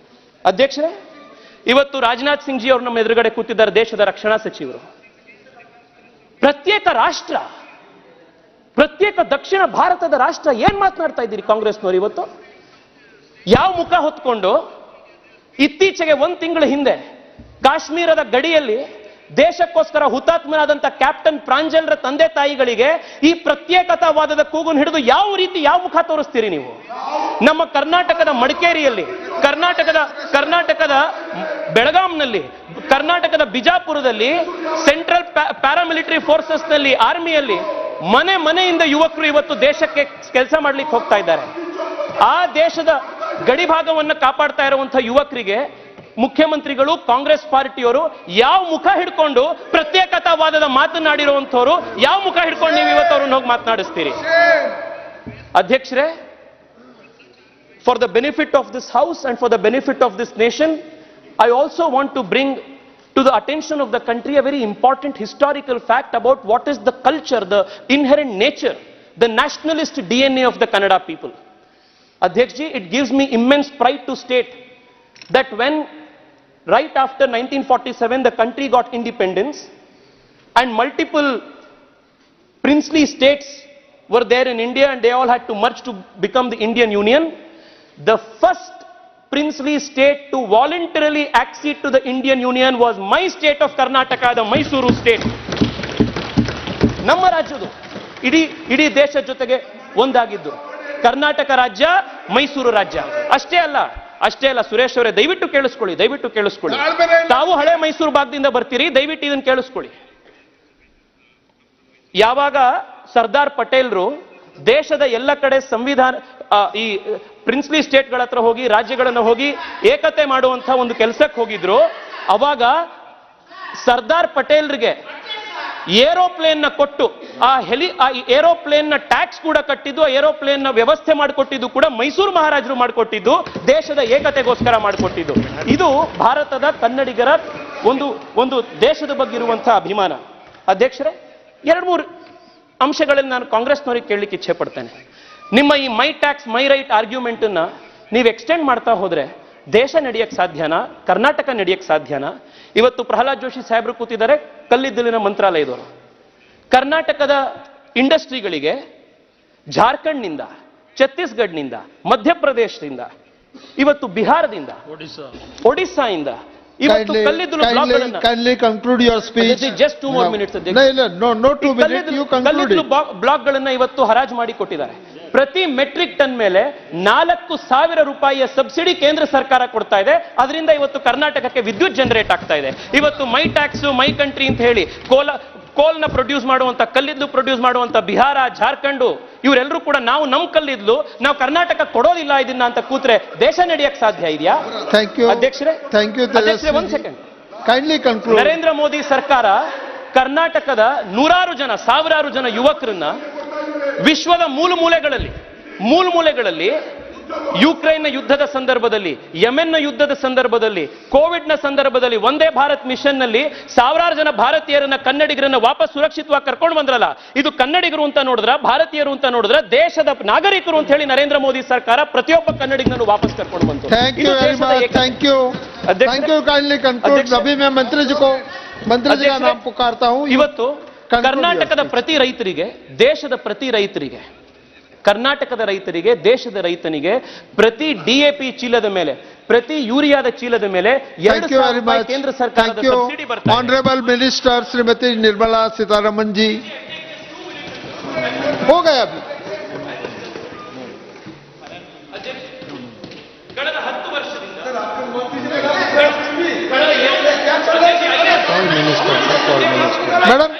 ಅಧ್ಯಕ್ಷರೇ, ಇವತ್ತು ರಾಜನಾಥ್ ಸಿಂಗ್ ಜಿ ಅವರು ನಮ್ಮ ಎದುರುಗಡೆ ಕೂತಿದ್ದಾರೆ, ದೇಶದ ರಕ್ಷಣಾ ಸಚಿವರು. ಪ್ರತ್ಯೇಕ ರಾಷ್ಟ್ರ, ಪ್ರತ್ಯೇಕ ದಕ್ಷಿಣ ಭಾರತದ ರಾಷ್ಟ್ರ ಏನ್ ಮಾತನಾಡ್ತಾ ಇದ್ದೀರಿ ಕಾಂಗ್ರೆಸ್ನವರು? ಇವತ್ತು ಯಾವ ಮುಖ ಹೊತ್ಕೊಂಡು ಇತ್ತೀಚೆಗೆ 1 ತಿಂಗಳ ಹಿಂದೆ ಕಾಶ್ಮೀರದ ಗಡಿಯಲ್ಲಿ ದೇಶಕ್ಕೋಸ್ಕರ ಹುತಾತ್ಮನಾದಂತ ಕ್ಯಾಪ್ಟನ್ ಪ್ರಾಂಜಲ್ರ ತಂದೆ ತಾಯಿಗಳಿಗೆ ಈ ಪ್ರತ್ಯೇಕತಾವಾದದ ಕೂಗನ್ನು ಹಿಡಿದು ಯಾವ ಮುಖ ತೋರಿಸ್ತೀರಿ ನೀವು? ನಮ್ಮ ಕರ್ನಾಟಕದ ಮಡಿಕೇರಿಯಲ್ಲಿ, ಕರ್ನಾಟಕದ ಬೆಳಗಾಂನಲ್ಲಿ, ಕರ್ನಾಟಕದ ಬಿಜಾಪುರದಲ್ಲಿ, ಸೆಂಟ್ರಲ್ ಪ್ಯಾರಾಮಿಲಿಟರಿ ಫೋರ್ಸಸ್ ನಲ್ಲಿ, ಆರ್ಮಿಯಲ್ಲಿ ಮನೆಯಿಂದ ಯುವಕರು ಇವತ್ತು ದೇಶಕ್ಕೆ ಕೆಲಸ ಮಾಡ್ಲಿಕ್ಕೆ ಹೋಗ್ತಾ ಇದ್ದಾರೆ. ಆ ದೇಶದ ಗಡಿ ಭಾಗವನ್ನು ಕಾಪಾಡ್ತಾ ಇರುವಂತಹ ಯುವಕರಿಗೆ ಮುಖ್ಯಮಂತ್ರಿಗಳು, ಕಾಂಗ್ರೆಸ್ ಪಾರ್ಟಿಯವರು ಯಾವ ಮುಖ ಹಿಡ್ಕೊಂಡು ಪ್ರತ್ಯೇಕತಾವಾದದ ಮಾತನಾಡಿರುವಂತವರು ಯಾವ ಮುಖ ಹಿಡ್ಕೊಂಡು ನೀವು ಇವತ್ತು ಅವ್ರನ್ನ ಹೋಗಿ ಮಾತನಾಡಿಸ್ತೀರಿ? ಅಧ್ಯಕ್ಷರೇ, for the benefit of this house and for the benefit of this nation, I also want to bring to the attention of the country a very important historical fact about what is the culture, the inherent nature, the nationalist DNA of the Kannada people. Adhyakji, it gives me immense pride to state that when right after 1947 the country got independence and multiple princely states were there in India and they all had to merge to become the Indian Union, the first princely state to voluntarily accede to the Indian Union was my state of Karnataka, the Mysuru state. ನಮ್ಮ ರಾಜ್ಯದು ಇಡೀ ದೇಶ ಜೊತೆಗೆ ಒಂದಾಗಿದ್ದು ಕರ್ನಾಟಕ ರಾಜ್ಯ, ಮೈಸೂರು ರಾಜ್ಯ. ಅಷ್ಟೇ ಅಲ್ಲ ಸುರೇಶ್ ಅವರೇ, ದಯವಿಟ್ಟು ಕೇಳಿಸ್ಕೊಳ್ಳಿ. ತಾವು ಹಳೆ ಮೈಸೂರು ಭಾಗದಿಂದ ಬರ್ತೀರಿ, ದಯವಿಟ್ಟು ಇದನ್ನು ಕೇಳಿಸ್ಕೊಳ್ಳಿ. ಯಾವಾಗ ಸರ್ದಾರ್ ಪಟೇಲ್ರು ದೇಶದ ಎಲ್ಲ ಕಡೆ ಸಂವಿಧಾನ ಈ ಪ್ರಿನ್ಸ್ಲಿ ಸ್ಟೇಟ್ಗಳ ಹತ್ರ ಹೋಗಿ, ರಾಜ್ಯಗಳನ್ನು ಹೋಗಿ ಏಕತೆ ಮಾಡುವಂತ ಒಂದು ಕೆಲಸಕ್ಕೆ ಹೋಗಿದ್ರು, ಅವಾಗ ಸರ್ದಾರ್ ಪಟೇಲ್ರಿಗೆ ಏರೋಪ್ಲೇನ್ ನ ಕೊಟ್ಟು ಆ ಏರೋಪ್ಲೇನ್ ನ ಟ್ಯಾಕ್ಸ್ ಕೂಡ ಕಟ್ಟಿದ್ದು, ಆ ಏರೋಪ್ಲೇನ್ ನ ವ್ಯವಸ್ಥೆ ಮಾಡಿಕೊಟ್ಟಿದ್ದು ಕೂಡ ಮೈಸೂರು ಮಹಾರಾಜರು ಮಾಡಿಕೊಟ್ಟಿದ್ದು, ದೇಶದ ಏಕತೆಗೋಸ್ಕರ ಮಾಡಿಕೊಟ್ಟಿದ್ದು. ಇದು ಭಾರತದ ಕನ್ನಡಿಗರ ಒಂದು ದೇಶದ ಬಗ್ಗೆ ಇರುವಂತಹ ಅಭಿಮಾನ. ಅಧ್ಯಕ್ಷರೇ, 2-3 ಅಂಶಗಳಲ್ಲಿ ನಾನು ಕಾಂಗ್ರೆಸ್ನವರಿಗೆ ಕೇಳಲಿಕ್ಕೆ ಇಚ್ಛೆ ಪಡ್ತೇನೆ. ನಿಮ್ಮ ಈ ಮೈ ಟ್ಯಾಕ್ಸ್ ಮೈ ರೈಟ್ ಆರ್ಗ್ಯುಮೆಂಟ್ ಅನ್ನ ನೀವು ಎಕ್ಸ್ಟೆಂಡ್ ಮಾಡ್ತಾ ಹೋದ್ರೆ ದೇಶ ನಡೆಯಕ್ಕೆ ಸಾಧ್ಯನಾ? ಕರ್ನಾಟಕ ನಡೆಯಕ್ಕೆ ಸಾಧ್ಯನಾ? ಇವತ್ತು ಪ್ರಹ್ಲಾದ್ ಜೋಶಿ ಸಾಹೇಬರು ಕೂತಿದ್ದಾರೆ, ಕಲ್ಲಿದ್ದಲಿನ ಮಂತ್ರಾಲಯದವರು. ಕರ್ನಾಟಕದ ಇಂಡಸ್ಟ್ರಿಗಳಿಗೆ ಜಾರ್ಖಂಡ್ನಿಂದ, ಛತ್ತೀಸ್ಗಢ್ನಿಂದ, ಮಧ್ಯಪ್ರದೇಶದಿಂದ, ಇವತ್ತು ಬಿಹಾರದಿಂದ, ಒಡಿಸ್ಸಾಯಿಂದ ಇವತ್ತು ಕಲ್ಲಿದ್ದಲು ಬ್ಲಾಕ್ಗಳನ್ನ ಇವತ್ತು ಹರಾಜು ಮಾಡಿ ಕೊಟ್ಟಿದ್ದಾರೆ. ಪ್ರತಿ ಮೆಟ್ರಿಕ್ ಟನ್ ಮೇಲೆ 4,000 ರೂಪಾಯಿಯ ಸಬ್ಸಿಡಿ ಕೇಂದ್ರ ಸರ್ಕಾರ ಕೊಡ್ತಾ ಇದೆ. ಅದರಿಂದ ಇವತ್ತು ಕರ್ನಾಟಕಕ್ಕೆ ವಿದ್ಯುತ್ ಜನರೇಟ್ ಆಗ್ತಾ ಇದೆ. ಇವತ್ತು ಮೈ ಟ್ಯಾಕ್ಸ್ ಮೈ ಕಂಟ್ರಿ ಅಂತ ಹೇಳಿ ಕೋಲ್ನ ಪ್ರೊಡ್ಯೂಸ್ ಮಾಡುವಂತ, ಕಲ್ಲಿದ್ದಲು ಪ್ರೊಡ್ಯೂಸ್ ಮಾಡುವಂತ ಬಿಹಾರ, ಜಾರ್ಖಂಡ್ ಇವರೆಲ್ಲರೂ ಕೂಡ ನಾವು ನಮ್ಮ ಕಲ್ಲಿದ್ದಲು ನಾವು ಕರ್ನಾಟಕ ಕೊಡೋದಿಲ್ಲ ಇದನ್ನ ಅಂತ ಕೂತ್ರೆ ದೇಶ ನಡೆಯಕ್ಕೆ ಸಾಧ್ಯ ಇದೆಯಾ? ಅಧ್ಯಕ್ಷರೇ, ಒಂದ್ ಸೆಕೆಂಡ್. ನರೇಂದ್ರ ಮೋದಿ ಸರ್ಕಾರ ಕರ್ನಾಟಕದ ಸಾವಿರಾರು ಜನ ಯುವಕರನ್ನ ವಿಶ್ವದ ಮೂಲೆಗಳಲ್ಲಿ ಯುಕ್ರೇನ್ನ ಯುದ್ಧದ ಸಂದರ್ಭದಲ್ಲಿ, ಯೆಮೆನ್ನ ಯುದ್ಧದ ಸಂದರ್ಭದಲ್ಲಿ, ಕೋವಿಡ್ನ ಸಂದರ್ಭದಲ್ಲಿ ವಂದೇ ಭಾರತ್ ಮಿಷನ್ ನಲ್ಲಿ ಸಾವಿರಾರು ಜನ ಭಾರತೀಯರನ್ನ, ಕನ್ನಡಿಗರನ್ನ ವಾಪಸ್ ಸುರಕ್ಷಿತವಾಗಿ ಕರ್ಕೊಂಡು ಬಂದ್ರಲ್ಲ, ಇದು ಕನ್ನಡಿಗರು ಅಂತ ನೋಡಿದ್ರ, ಭಾರತೀಯರು ಅಂತ ನೋಡಿದ್ರ, ದೇಶದ ನಾಗರಿಕರು ಅಂತ ಹೇಳಿ ನರೇಂದ್ರ ಮೋದಿ ಸರ್ಕಾರ ಪ್ರತಿಯೊಬ್ಬ ಕನ್ನಡಿಗರನ್ನು ವಾಪಸ್ ಕರ್ಕೊಂಡು ಬಂತು. मंत्री जी का नाम पुकारता हूं. ಇವತ್ತು ಕರ್ನಾಟಕದ ಪ್ರತಿ ರೈತರಿಗೆ, ದೇಶದ ಪ್ರತಿ ರೈತರಿಗೆ, ಕರ್ನಾಟಕದ ರೈತರಿಗೆ, ದೇಶದ ರೈತನಿಗೆ ಪ್ರತಿ ಡಿಎಪಿ ಚೀಲದ ಮೇಲೆ, ಪ್ರತಿ ಯೂರಿಯಾದ ಚೀಲದ ಮೇಲೆ 2000 ರೂಪಾಯಿ ಕೇಂದ್ರ ಸರ್ಕಾರದ ಸಬ್ಸಿಡಿ ಬರ್ತಾ ಇದೆ. ऑनरेबल मिनिस्टर श्रीमती निर्मला सीतारमन जी, हो गया अभी. ಕಳೆದ 10 ವರ್ಷದಿಂದ मैडम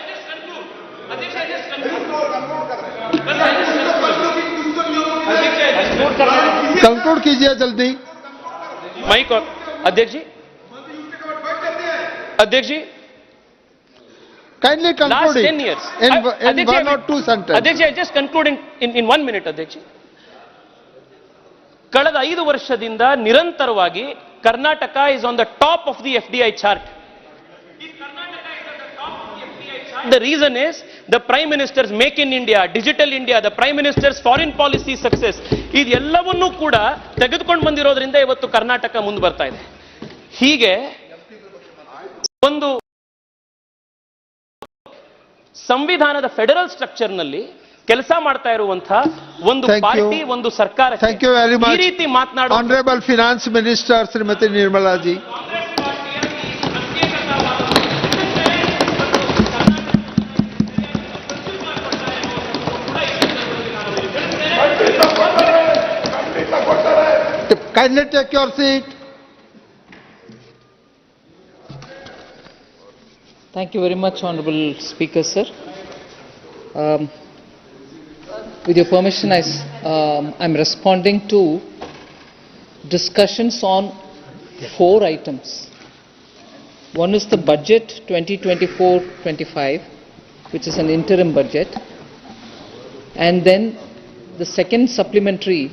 कंक्लूड कीजिए जल्दी. माइक और अध्यक्ष जी, kindly conclude last it 10 years in one or two sentences. अध्यक्ष जी, I just conclude in 1 minute. अध्यक्ष, ಕಳೆದ 5 ವರ್ಷದಿಂದ ನಿರಂತರವಾಗಿ Karnataka is on the top of the FDI chart. The reason is the Prime Minister's Make in India, Digital India, the Prime Minister's foreign policy success. ಇದೆಲ್ಲವನ್ನೂ ಕೂಡ ತೆಗೆದುಕೊಂಡು ಬಂದಿರೋದ್ರಿಂದ ಇವತ್ತು ಕರ್ನಾಟಕ ಮುಂದೆ ಬರ್ತಾ ಇದೆ. ಹೀಗೆ ಒಂದು ಸಂವಿಧಾನದ ಫೆಡರಲ್ ಸ್ಟ್ರಕ್ಚರ್ನಲ್ಲಿ ಕೆಲಸ ಮಾಡ್ತಾ ಇರುವಂತಹ ಒಂದು ಪಾರ್ಟಿ, ಒಂದು ಸರ್ಕಾರ ಈ ರೀತಿ ಮಾತನಾಡುವ honourable finance minister Shrimati Nirmala ji. Kindly take your seat. Thank you very much, Honorable Speaker, sir. With your permission, I'm responding to discussions on 4 items. One is the budget 2024-25, which is an interim budget, and then the second supplementary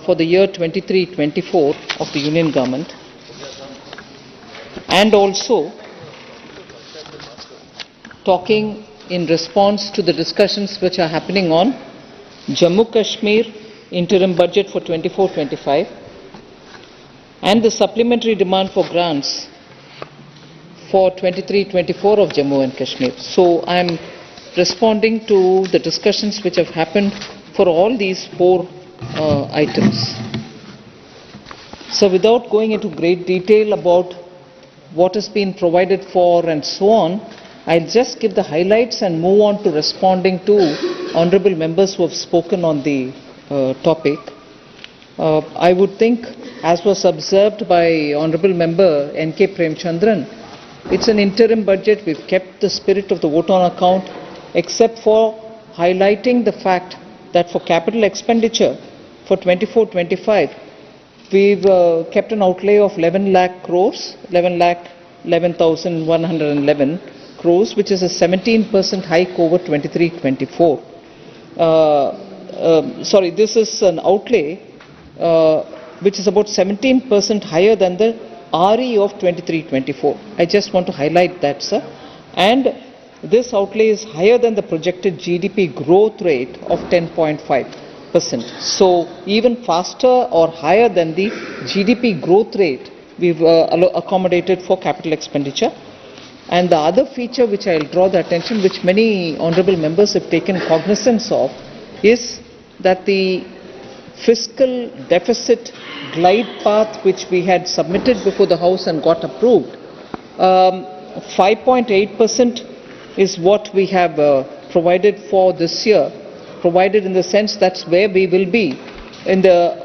for the year 23-24 of the Union Government, and also talking in response to the discussions which are happening on Jammu Kashmir interim budget for 24-25 and the supplementary demand for grants for 23-24 of Jammu and Kashmir. So I am responding to the discussions which have happened for all these 4 items. So without going into great detail about what has been provided for and so on, I'll just give the highlights and move on to responding to honorable members who have spoken on the topic. I would think, as was observed by honorable member N.K. Premchandran, it's an interim budget. We've kept the spirit of the vote on account, except for highlighting the fact that for capital expenditure for 24-25, we've kept an outlay of 11 lakh crores, 11,11,111 crores, which is a 17% hike over 23-24. Sorry, this is an outlay which is about 17% higher than the RE of 23-24. I just want to highlight that, sir. And this outlay is higher than the projected GDP growth rate of 10.5%. So even faster or higher than the GDP growth rate we've accommodated for capital expenditure. And the other feature which I'll draw the attention, which many honorable members have taken cognizance of, is that the fiscal deficit glide path which we had submitted before the House and got approved, 5.8% is what we have provided for this year, provided in the sense that's where we will be in the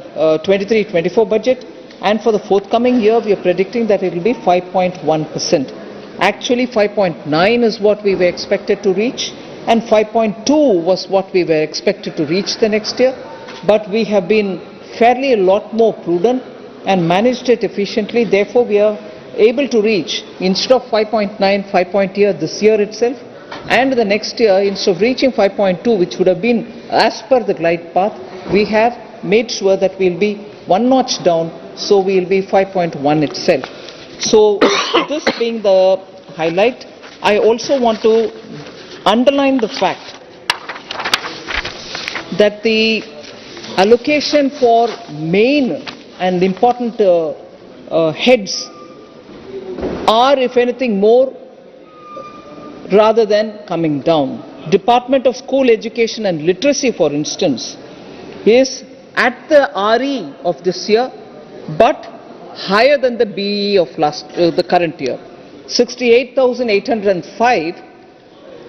23-24 budget, and for the forthcoming year we are predicting that it will be 5.1%. Actually 5.9 is what we were expected to reach, and 5.2 was what we were expected to reach the next year, but we have been fairly a lot more prudent and managed it efficiently. Therefore we are able to reach, instead of 5.9, 5.0 this year itself, and the next year, instead of reaching 5.2, which would have been as per the glide path, we have made sure that we will be 1 notch down, so we will be 5.1 itself. So this being the highlight, I also want to underline the fact that the allocation for main and important heads are, if anything, more rather than coming down. Department of School Education and Literacy, for instance, is at the RE of this year, but higher than the BE of the current year. 68,805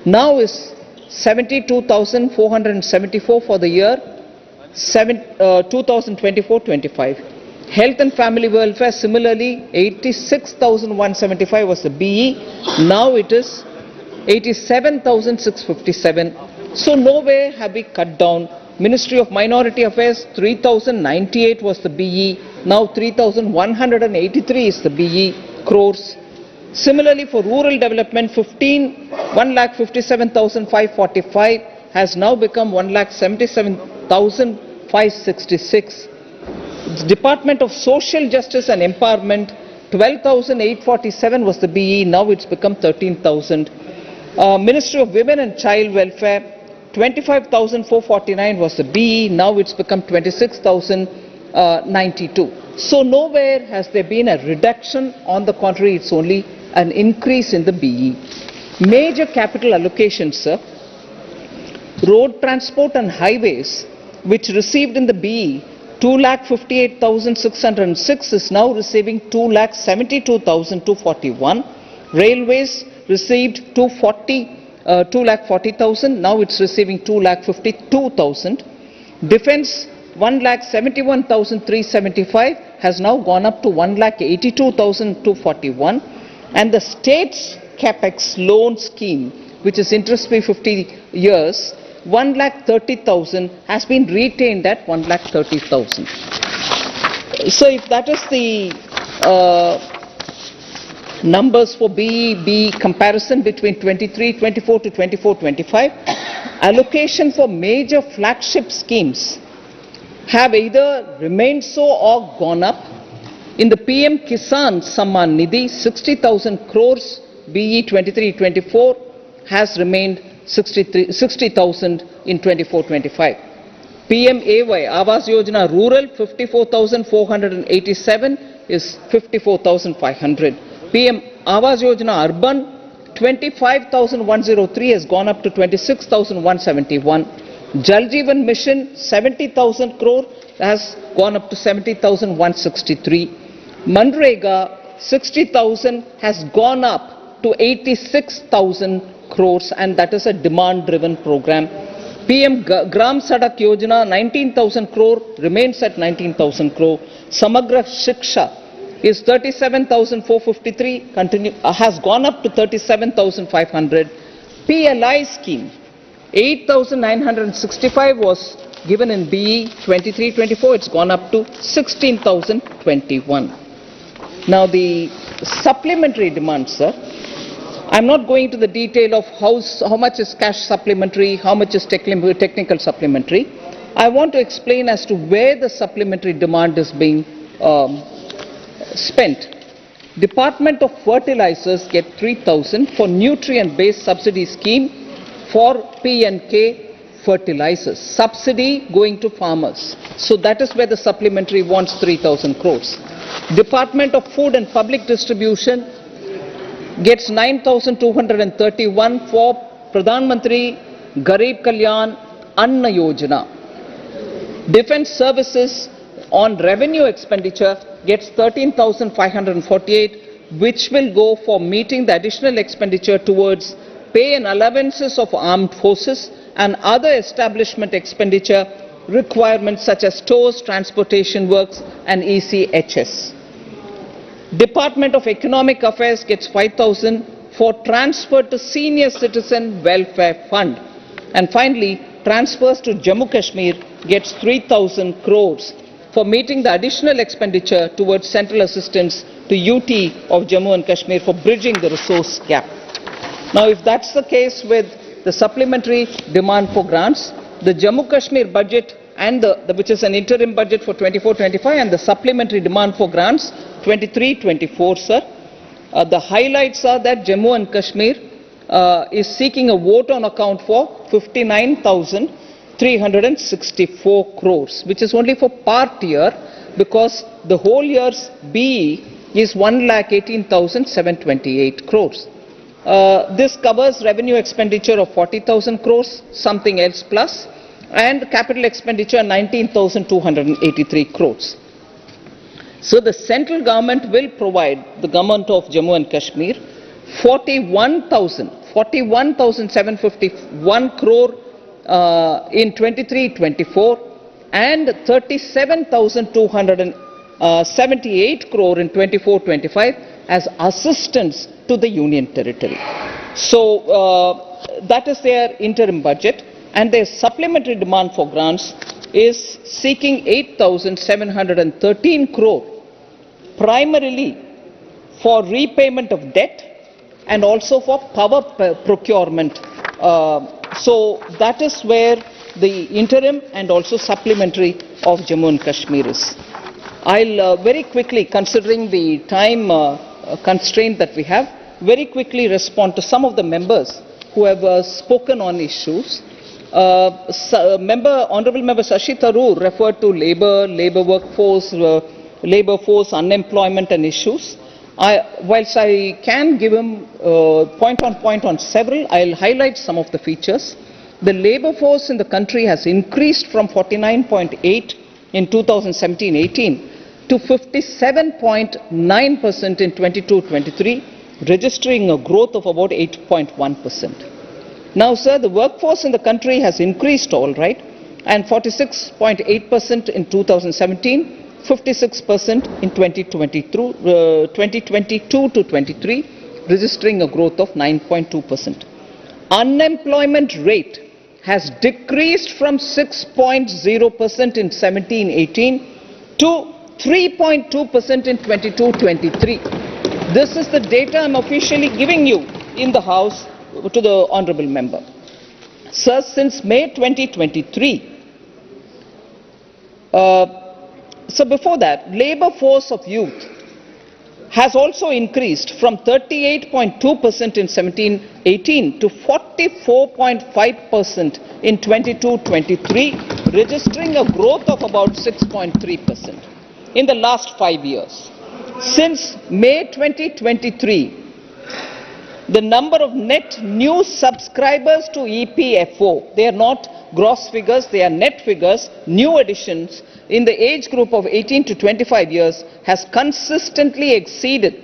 now is 72,474 for the year 2024-25. Health and Family Welfare, similarly, 86,175 was the BE. Now it is 87,657. So nowhere have we cut down. Ministry of Minority Affairs, 3,098 was the BE. Now 3,183 is the BE crores. Similarly, for rural development, 1,57,545 has now become 1,77,566. The Department of Social Justice and Empowerment, 12,847 was the BE, now it's become 13,000. Ministry of Women and Child Welfare, 25,449 was the BE, now it's become 26,092. So nowhere has there been a reduction, on the contrary, it's only an increase in the BE. Major capital allocations, sir. Road transport and highways, which received in the BE 2,58,606 is now receiving 2,72,241. Railways received 2,40,000, now it's receiving 2,52,000. Defence 1,71,375 has now gone up to 1,82,241. And the state's capex loan scheme, which is interest-free 50 years, 1,30,000 has been retained at 1,30,000. So if that is the numbers for BE comparison between 23-24 to 24-25, allocation for major flagship schemes have either remained so or gone up. In the PM Kisan Samman Nidhi, 60,000 crores BE 23-24 has remained 60,000 in 24-25. PM AY Awas Yojana Rural 54,487 is 54,500. PM Awas Yojana Urban 25,103 has gone up to 26,171. Jal Jeevan Mission 70,000 crore has gone up to 70,163. Manrega 60,000 has gone up to 86,000 crores, and that is a demand-driven program. PM Gram Sadak Yojana 19,000 crore remains at 19,000 crore. Samagra Shiksha is 37,453, has gone up to 37,500. PLI scheme 8,965 was given in BE 23-24, it's gone up to 16,021. Now the supplementary demand, sir. I'm not going into the detail of how much is cash supplementary, how much is technical supplementary. I want to explain as to where the supplementary demand is being spent. Department of Fertilizers get 3,000 for nutrient-based subsidy scheme for P&K fertilizers. Subsidy going to farmers. So that is where the supplementary wants 3,000 crores. Department of Food and Public Distribution gets 9,231 for Pradhan Mantri Garib Kalyan Anna Yojana. Defence Services on revenue expenditure gets 13,548, which will go for meeting the additional expenditure towards pay and allowances of armed forces and other establishment expenditure requirements such as stores, transportation works and ECHS. Department of Economic Affairs gets 5,000 for transfer to Senior Citizen Welfare Fund. And finally, transfers to Jammu Kashmir gets 3,000 crores for meeting the additional expenditure towards central assistance to UT of Jammu and Kashmir for bridging the resource gap. Now, if that's the case with the supplementary demand for grants, the Jammu Kashmir budget and which is an interim budget for 24-25 and the supplementary demand for grants 23-24, sir. The highlights are that Jammu and Kashmir is seeking a vote on account for 59,364 crores, which is only for part year because the whole year's BE is 1,18,728 crores. This covers revenue expenditure of 40,000 crores, something else plus, and capital expenditure 19,283 crores. So the central government will provide the government of Jammu and Kashmir 41,751 crore in 23-24 and 37,278 crore in 24-25 as assistance to the union territory. So that is their interim budget, and their supplementary demand for grants is seeking 8,713 crore, primarily for repayment of debt and also for power procurement. So that is where the interim and also supplementary of Jammu and Kashmir is. I'll very quickly, considering the time constraint that we have, very quickly respond to some of the members who have spoken on issues. Honorable Member Shashi Tharoor referred to labor workforce, labor force, unemployment and issues. Whilst I can give him point on several, I'll highlight some of the features. The labor force in the country has increased from 49.8 in 2017-18 to 57.9% in 22-23, registering a growth of about 8.1%. Now, sir, the workforce in the country has increased all right, and 46.8% in 2017, 56% in 2022-23, registering a growth of 9.2%. Unemployment rate has decreased from 6.0% in 17-18 to 3.2% in 22-23. This is the data I'm officially giving you in the House to the Honourable Member. Sir, since May 2023, so before that, labour force of youth has also increased from 38.2% in 17-18 to 44.5% in 22-23, registering a growth of about 6.3% in the last 5 years. Since May 2023, the number of net new subscribers to EPFO, they are not gross figures, they are net figures, new additions in the age group of 18 to 25 years has consistently exceeded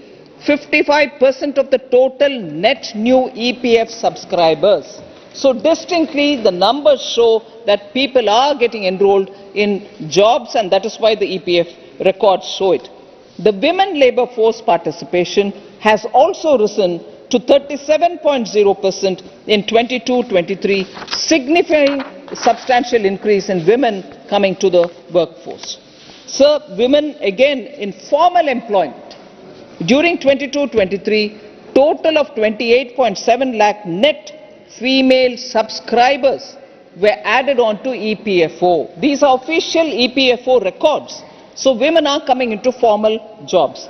55% of the total net new EPF subscribers. So distinctly the numbers show that people are getting enrolled in jobs, and that is why the EPF records show it. The women labour force participation has also risen to 37.0% in 22-23, signifying a substantial increase in women coming to the workforce. Sir, women again in formal employment. During 22-23, total of 28.7 lakh net female subscribers were added on to EPFO. These are official EPFO records. So women are coming into formal jobs.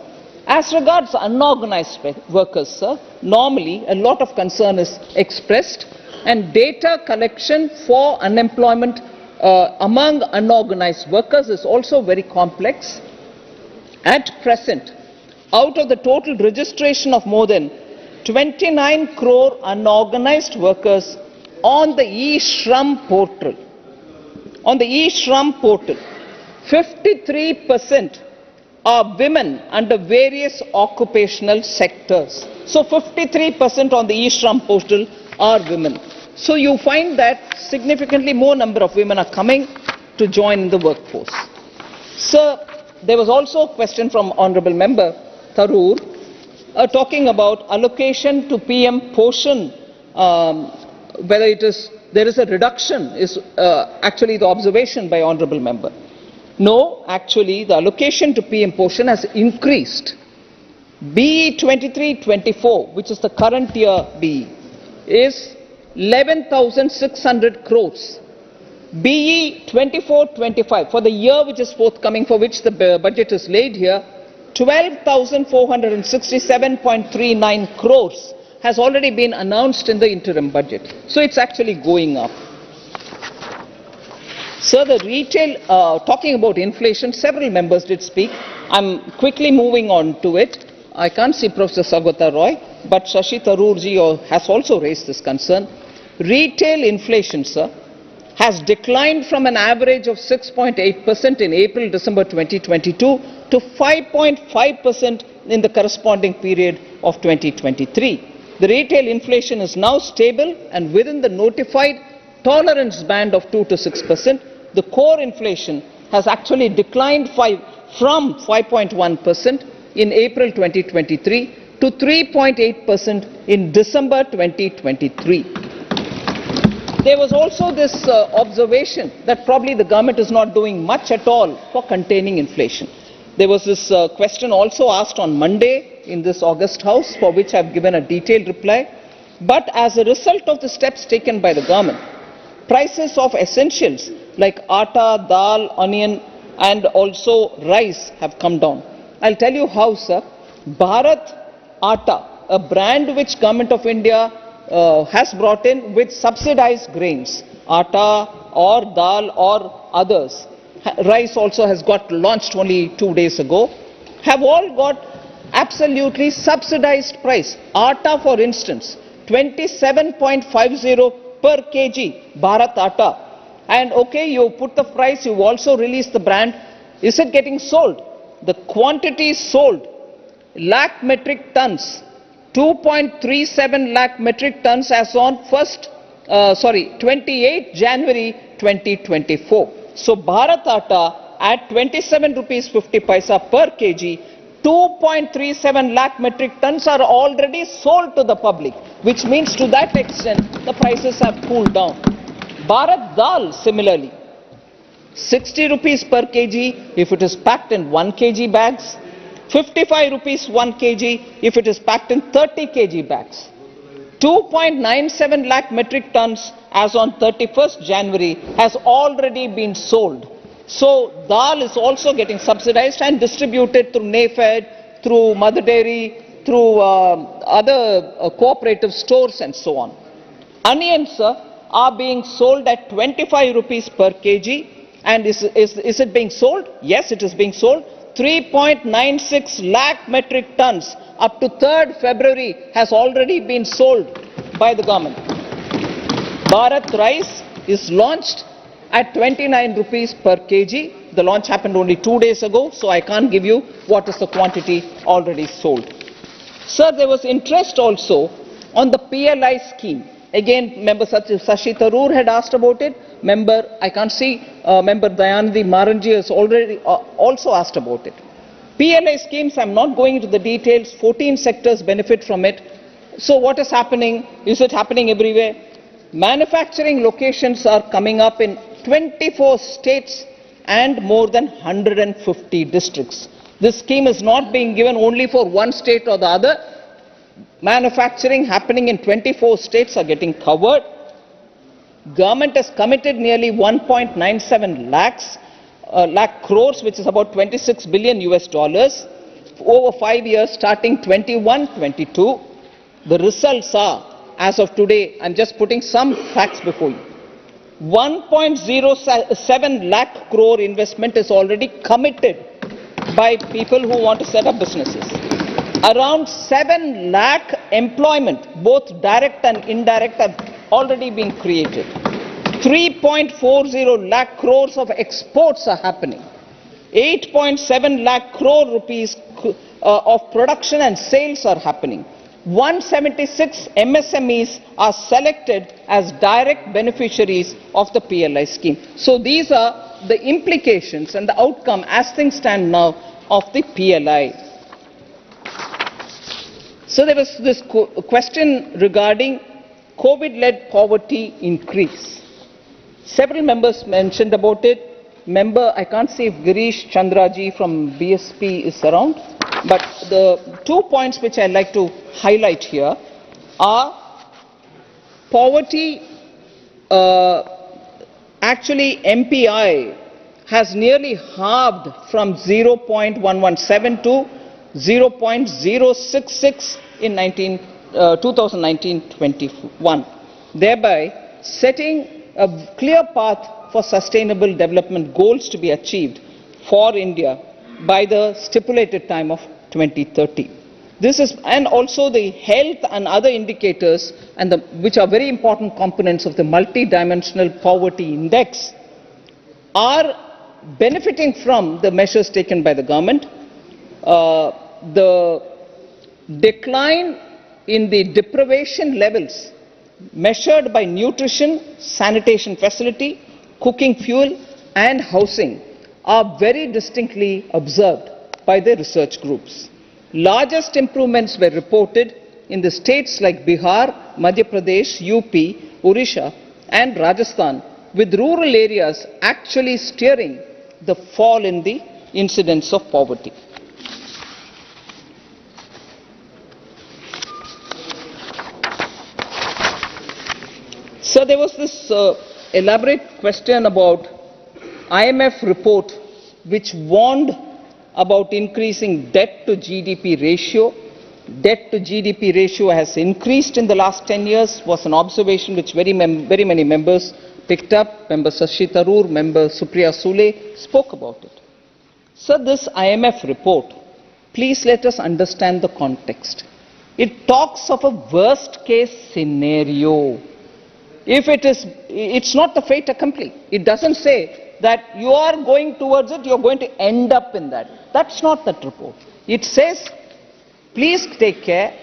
As regards unorganized workers, sir, normally a lot of concern is expressed, and data collection for unemployment among unorganized workers is also very complex. At present, out of the total registration of more than 29 crore unorganized workers on the e-Shram portal, 53% are women under various occupational sectors. So 53% on the e-Shram portal are women. So you find that significantly more number of women are coming to join the workforce. Sir, there was also a question from Honourable Member Tharoor talking about allocation to PM Poshan, whether it is there is a reduction is actually the observation by Honourable Member. No, actually the allocation to PM Poshan has increased. BE 23-24, which is the current year BE, is 11,600 crores. BE 24-25, for the year which is forthcoming, for which the budget is laid here, 12,467.39 crores has already been announced in the interim budget. So it's actually going up. Sir, the retail, talking about inflation, several members did speak. I'm quickly moving on to it. I can't see Professor Saugata Roy, but Shashi Tharoor ji has also raised this concern. Retail inflation, sir, has declined from an average of 6.8% in April-December 2022 to 5.5% in the corresponding period of 2023. The retail inflation is now stable and within the notified tolerance band of 2 to 6%. The core inflation has actually declined from 5.1% in April 2023 to 3.8% in December 2023. There was also this observation that probably the government is not doing much at all for containing inflation. There was this question also asked on Monday in this August House, for which I have given a detailed reply. But as a result of the steps taken by the government, prices of essentials like atta, dal, onion and also rice have come down. I'll tell you how, sir. Bharat Atta, a brand which Government of India has brought in with subsidized grains, atta or dal or others. Rice also has got launched only 2 days ago, have all got absolutely subsidized price. Atta, for instance, 27.50 per kg, Bharat Atta. And okay, you put the price, you also release the brand. Is it getting sold? The quantity sold, lakh metric tons, 2.37 lakh metric tons as on 28 January 2024. So Bharat Atta at 27 rupees 50 paisa per kg, 2.37 lakh metric tons are already sold to the public, which means to that extent the prices have cooled down. Bharat Dal similarly, 60 rupees per kg if it is packed in 1 kg bags, 55 rupees 1 kg if it is packed in 30 kg bags. 2.97 lakh metric tons as on 31st January has already been sold. So dal is also getting subsidized and distributed through NAFED, through Mother Dairy, through other cooperative stores and so on. Onions are being sold at 25 rupees per kg. And is it being sold? Yes, it is being sold. 3.96 lakh metric tons up to 3rd February has already been sold by the government. Bharat Rice is launched at 29 rupees per kg. The launch happened only 2 days ago, so I can't give you what is the quantity already sold. Sir, there was interest also on the PLI scheme. Again, Member Shashi Tharoor had asked about it. Member Dayanidhi Maranji has already also asked about it. PLI schemes, I'm not going into the details. 14 sectors benefit from it. So what is happening? Is it happening everywhere? Manufacturing locations are coming up in 24 states and more than 150 districts. This scheme is not being given only for one state or the other. Manufacturing happening in 24 states are getting covered. Government has committed nearly 1.97 lakh crores, which is about $26 billion over 5 years starting 21-22. The results are, as of today, I'm just putting some facts before you. 1.07 lakh crore investment is already committed by people who want to set up businesses. Around 7 lakh employment, both direct and indirect, have already been created. 3.40 lakh crores of exports are happening. 8.7 lakh crore rupees of production and sales are happening. 176 MSMEs are selected as direct beneficiaries of the PLI scheme. So these are the implications and the outcome as things stand now of the PLI. So there was this question regarding COVID-led poverty increase. Several members mentioned about it. Member, I can't see if Girish Chandraji from BSP is around, but the 2 points which I'd like to highlight here are poverty. Actually, MPI has nearly halved from 0.117 to 0.066 in 2019-21, thereby setting a clear path for sustainable development goals to be achieved for India by the stipulated time of 2030. This is, and also the health and other indicators, and which are very important components of the multi-dimensional poverty index, are benefiting from the measures taken by the government. The decline in the deprivation levels measured by nutrition, sanitation facility, cooking fuel and housing are very distinctly observed by the research groups. Largest improvements were reported in the states like Bihar, Madhya Pradesh, UP, Odisha and Rajasthan, with rural areas actually steering the fall in the incidence of poverty. So there was this elaborate question about IMF report which warned about increasing debt to GDP ratio. Debt to GDP ratio has increased in the last 10 years, was an observation which very many members picked up. Member Shashi Tharoor, Member Supriya Sule spoke about it. So this IMF report, please let us understand the context. It talks of a worst case scenario. If it's not the fait accompli. It doesn't say that you are going towards it, you're going to end up in that. That's not that report. It says, please take care.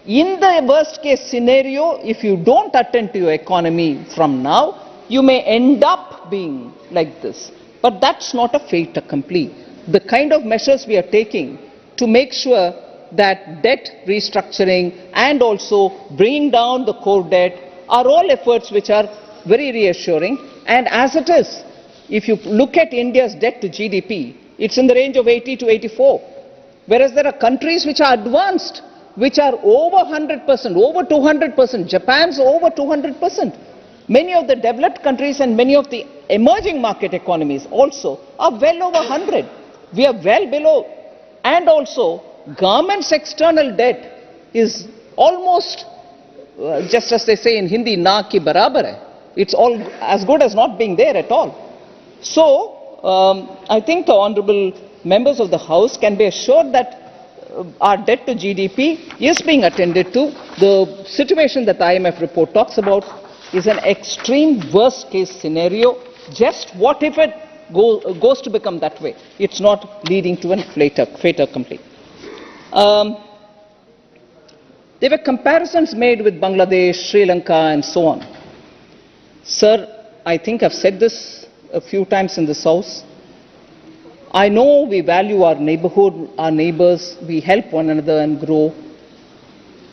In the worst case scenario, if you don't attend to your economy from now, you may end up being like this. But that's not a fait accompli. The kind of measures we are taking to make sure that debt restructuring and also bringing down the core debt are all efforts which are very reassuring. And as it is, if you look at India's debt to GDP, it's in the range of 80 to 84. Whereas there are countries which are advanced, which are over 100%, over 200%. Japan's over 200%. Many of the developed countries and many of the emerging market economies also are well over 100. We are well below. And also, government's external debt is almost, just as they say in Hindi, na ki barabar hai. It's all as good as not being there at all. So, I think the honorable members of the House can be assured that our debt to GDP is being attended to. The situation that the IMF report talks about is an extreme worst case scenario. Just what if it goes to become that way? It's not leading to a fait accompli. There were comparisons made with Bangladesh, Sri Lanka and so on. Sir, I think I've said this a few times in this House. I know we value our neighborhood, our neighbors, we help one another and grow.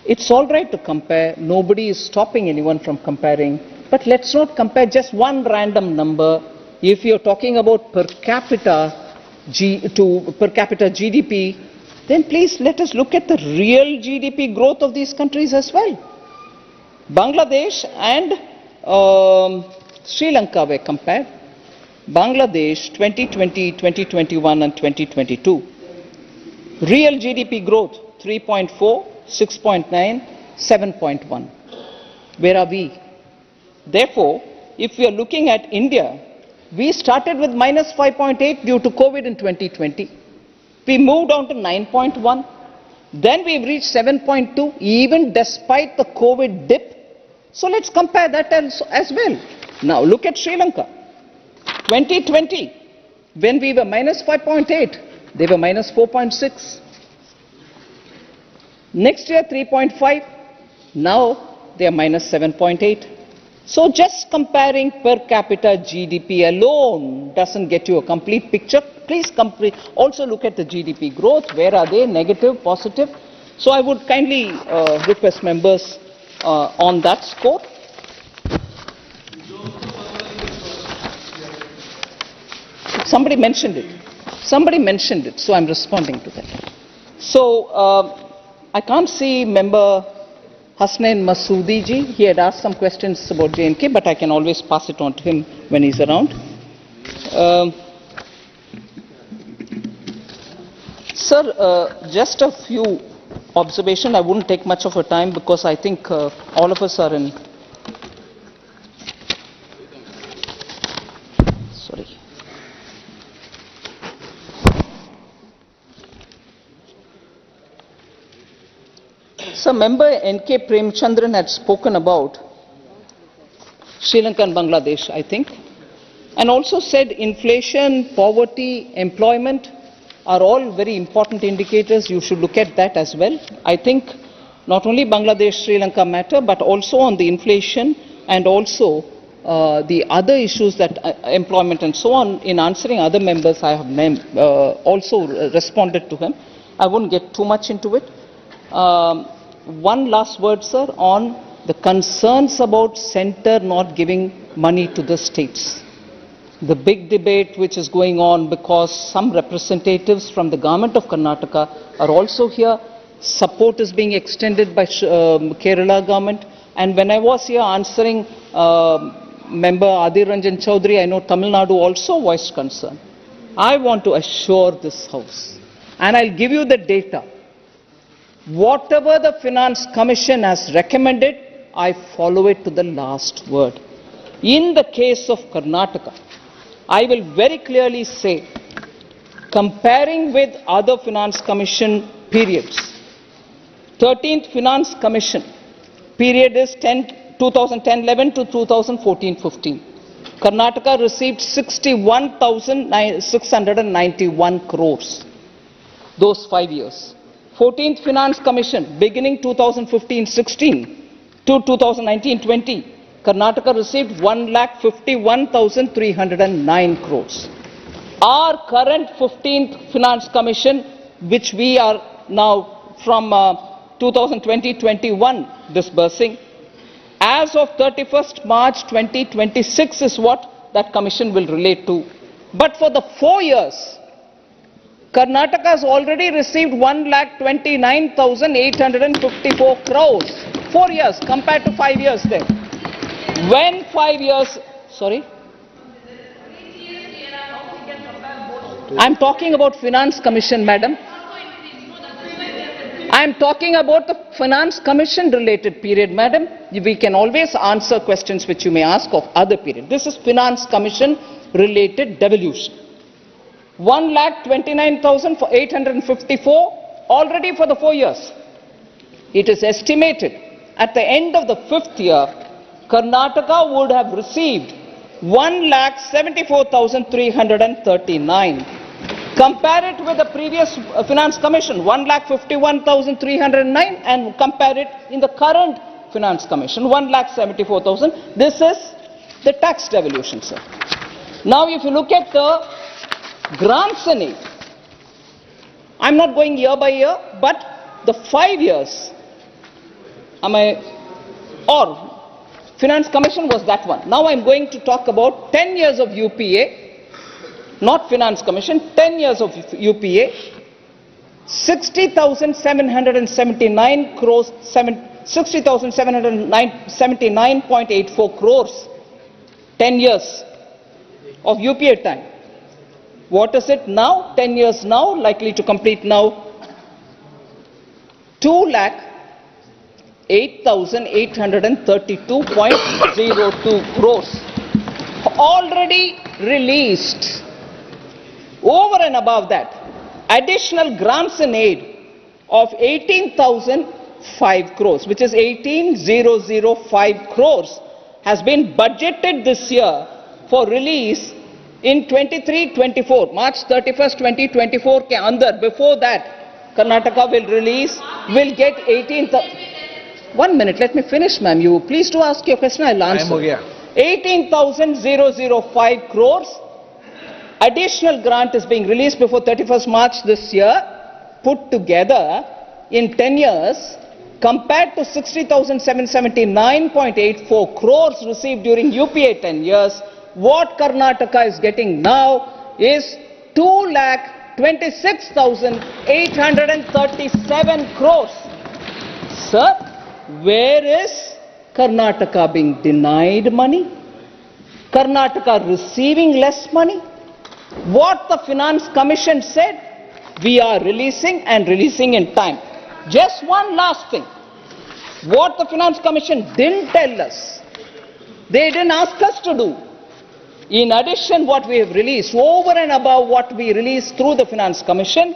It's all right to compare. Nobody is stopping anyone from comparing. But let's not compare just one random number. If you're talking about per capita GDP, then please let us look at the real GDP growth of these countries as well. Bangladesh and Sri Lanka were compared. Bangladesh 2020, 2021 and 2022. Real GDP growth 3.4, 6.9, 7.1. Where are we? Therefore, if we are looking at India, we started with minus 5.8 due to COVID in 2020. We moved on to 9.1. Then we've reached 7.2 even despite the COVID dip. So let's compare that as well. Now look at Sri Lanka. 2020, when we were minus 5.8, they were minus 4.6. Next year 3.5, now they are minus 7.8. So just comparing per capita GDP alone doesn't get you a complete picture. Please also look at the GDP growth. Where are they? Negative, positive? So I would kindly request members on that score. Somebody mentioned it. Somebody mentioned it, so I'm responding to that. So I can't see Member Hasnain Masoodi ji. He had asked some questions about J&K, but I can always pass it on to him when he's around. Sir, just a few observations. I wouldn't take much of your time because I think all of us are in. Sorry. So member N.K. Premchandran had spoken about Sri Lanka and Bangladesh, I think, and also said inflation, poverty, employment are all very important indicators. You should look at that as well. I think not only Bangladesh, Sri Lanka matter, but also on the inflation and also the other issues that employment and so on. In answering other members, I have also responded to him. I won't get too much into it. One last word, sir, on the concerns about centre not giving money to the states. The big debate which is going on because some representatives from the government of Karnataka are also here. Support is being extended by Kerala government. And when I was here answering member Adir Ranjan Chaudhary, I know Tamil Nadu also voiced concern. I want to assure this House, and I'll give you the data. Whatever the Finance Commission has recommended, I follow it to the last word. In the case of Karnataka, I will very clearly say, comparing with other Finance Commission periods, 13th Finance Commission period is 2010-11 to 2014-15. Karnataka received 61,691 crores those 5 years. 14th Finance Commission, beginning 2015-16 to 2019-20, Karnataka received 1,51,309 crores. Our current 15th Finance Commission, which we are now from 2020-21 disbursing, as of 31st March 2026 is what that commission will relate to. But for the 4 years, Karnataka has already received 1,29,854 crores. 4 years compared to 5 years there. When 5 years, sorry? I'm talking about Finance Commission, madam. I'm talking about the Finance Commission related period, madam. We can always answer questions which you may ask of other period. This is Finance Commission related devolution. 1,29,854 already for the 4 years. It is estimated at the end of the 5th year, Karnataka would have received 1,74,339. Compare it with the previous Finance Commission, 1,51,309, and compare it in the current Finance Commission, 1,74,000. This is the tax devolution, sir. Now, if you look at the grants and aid, I'm not going year by year, but the 5 years, Finance Commission was that one. Now I'm going to talk about 10 years of UPA, not Finance Commission, 10 years of UPA, 60,779 crores, 60,779.84 crores, 10 years of UPA time. What is it now? 10 years now, likely to complete now, 2,08,832.02 crores. Already released. Over and above that, additional grants and aid of 18,005 crores, which is 18,005 crores, has been budgeted this year for release in 23-24, March 31st, 2024 ke andar. Before that, Karnataka will get 1 minute, let me finish, ma'am. You please do ask your question, I'll answer. 18,005 crores. Additional grant is being released before 31st March this year, put together in 10 years, compared to 60,779.84 crores received during UPA 10 years. What Karnataka is getting now is 2,26,837 crores. Sir, where is Karnataka being denied money? Karnataka receiving less money? What the Finance Commission said, we are releasing and releasing in time. Just one last thing. What the Finance Commission didn't tell us, they didn't ask us to do. In addition, what we have released, over and above what we released through the Finance Commission,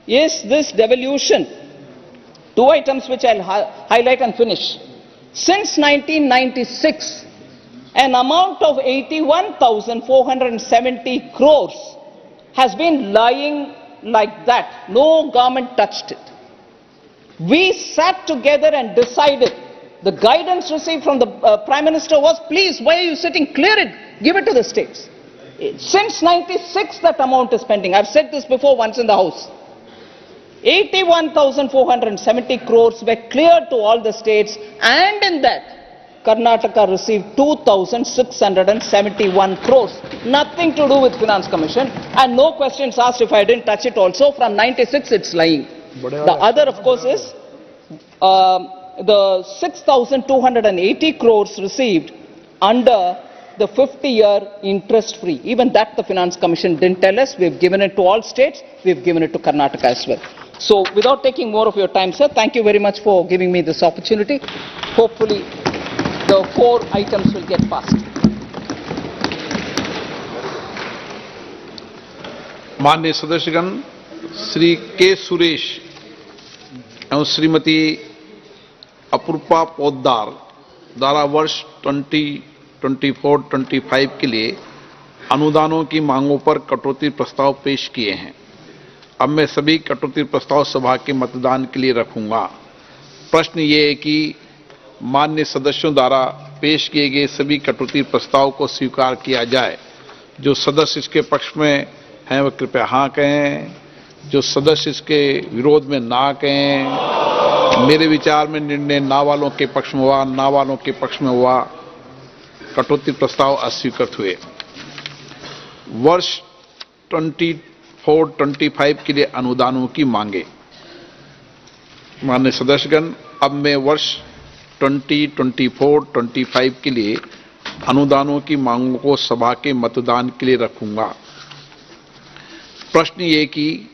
is this devolution Two items which I'll highlight and finish. Since 1996, an amount of 81,470 crores has been lying like that. No government touched it. We sat together and decided. The guidance received from the Prime Minister was, please, why are you sitting? Clear it, give it to the states. Since 96, that amount is pending. I've said this before once in the House. 81,470 crores were cleared to all the states, and in that, Karnataka received 2,671 crores. Nothing to do with Finance Commission, and no questions asked if I didn't touch it also. From 96, it's lying. The other, of course, is the 6,280 crores received under the 50-year interest-free. Even that the Finance Commission didn't tell us. We've given it to all states. We've given it to Karnataka as well. So, without taking more of your time, sir, thank you very much for giving me this opportunity. Hopefully, the 4 items will get passed. माननीय सदस्यगण, श्री के सुरेश एवं श्रीमती अपूर्वा पोद्दार द्वारा वर्ष 2024-25 के लिए अनुदानों की मांगों पर कटौती प्रस्ताव पेश किए हैं। अब मैं सभी कटौती प्रस्ताव सभा के मतदान के लिए रखूंगा। प्रश्न ये है कि माननीय सदस्यों द्वारा पेश किए गए सभी कटौती प्रस्ताव को स्वीकार किया जाए। जो सदस्य इसके पक्ष में हैं वह कृपया हाँ कहें, जो सदस्य इसके विरोध में ना कहें। मेरे विचार में निर्णय ना वालों के पक्ष में हुआ, ना वालों के पक्ष में हुआ। कटौती प्रस्ताव अस्वीकृत हुए। वर्ष 24-25 के लिए अनुदानों की मांगे। माननीय सदस्यगण, अब मैं वर्ष 2024-25 के लिए अनुदानों की मांगों को सभा के मतदान के लिए रखूंगा। प्रश्न ये कि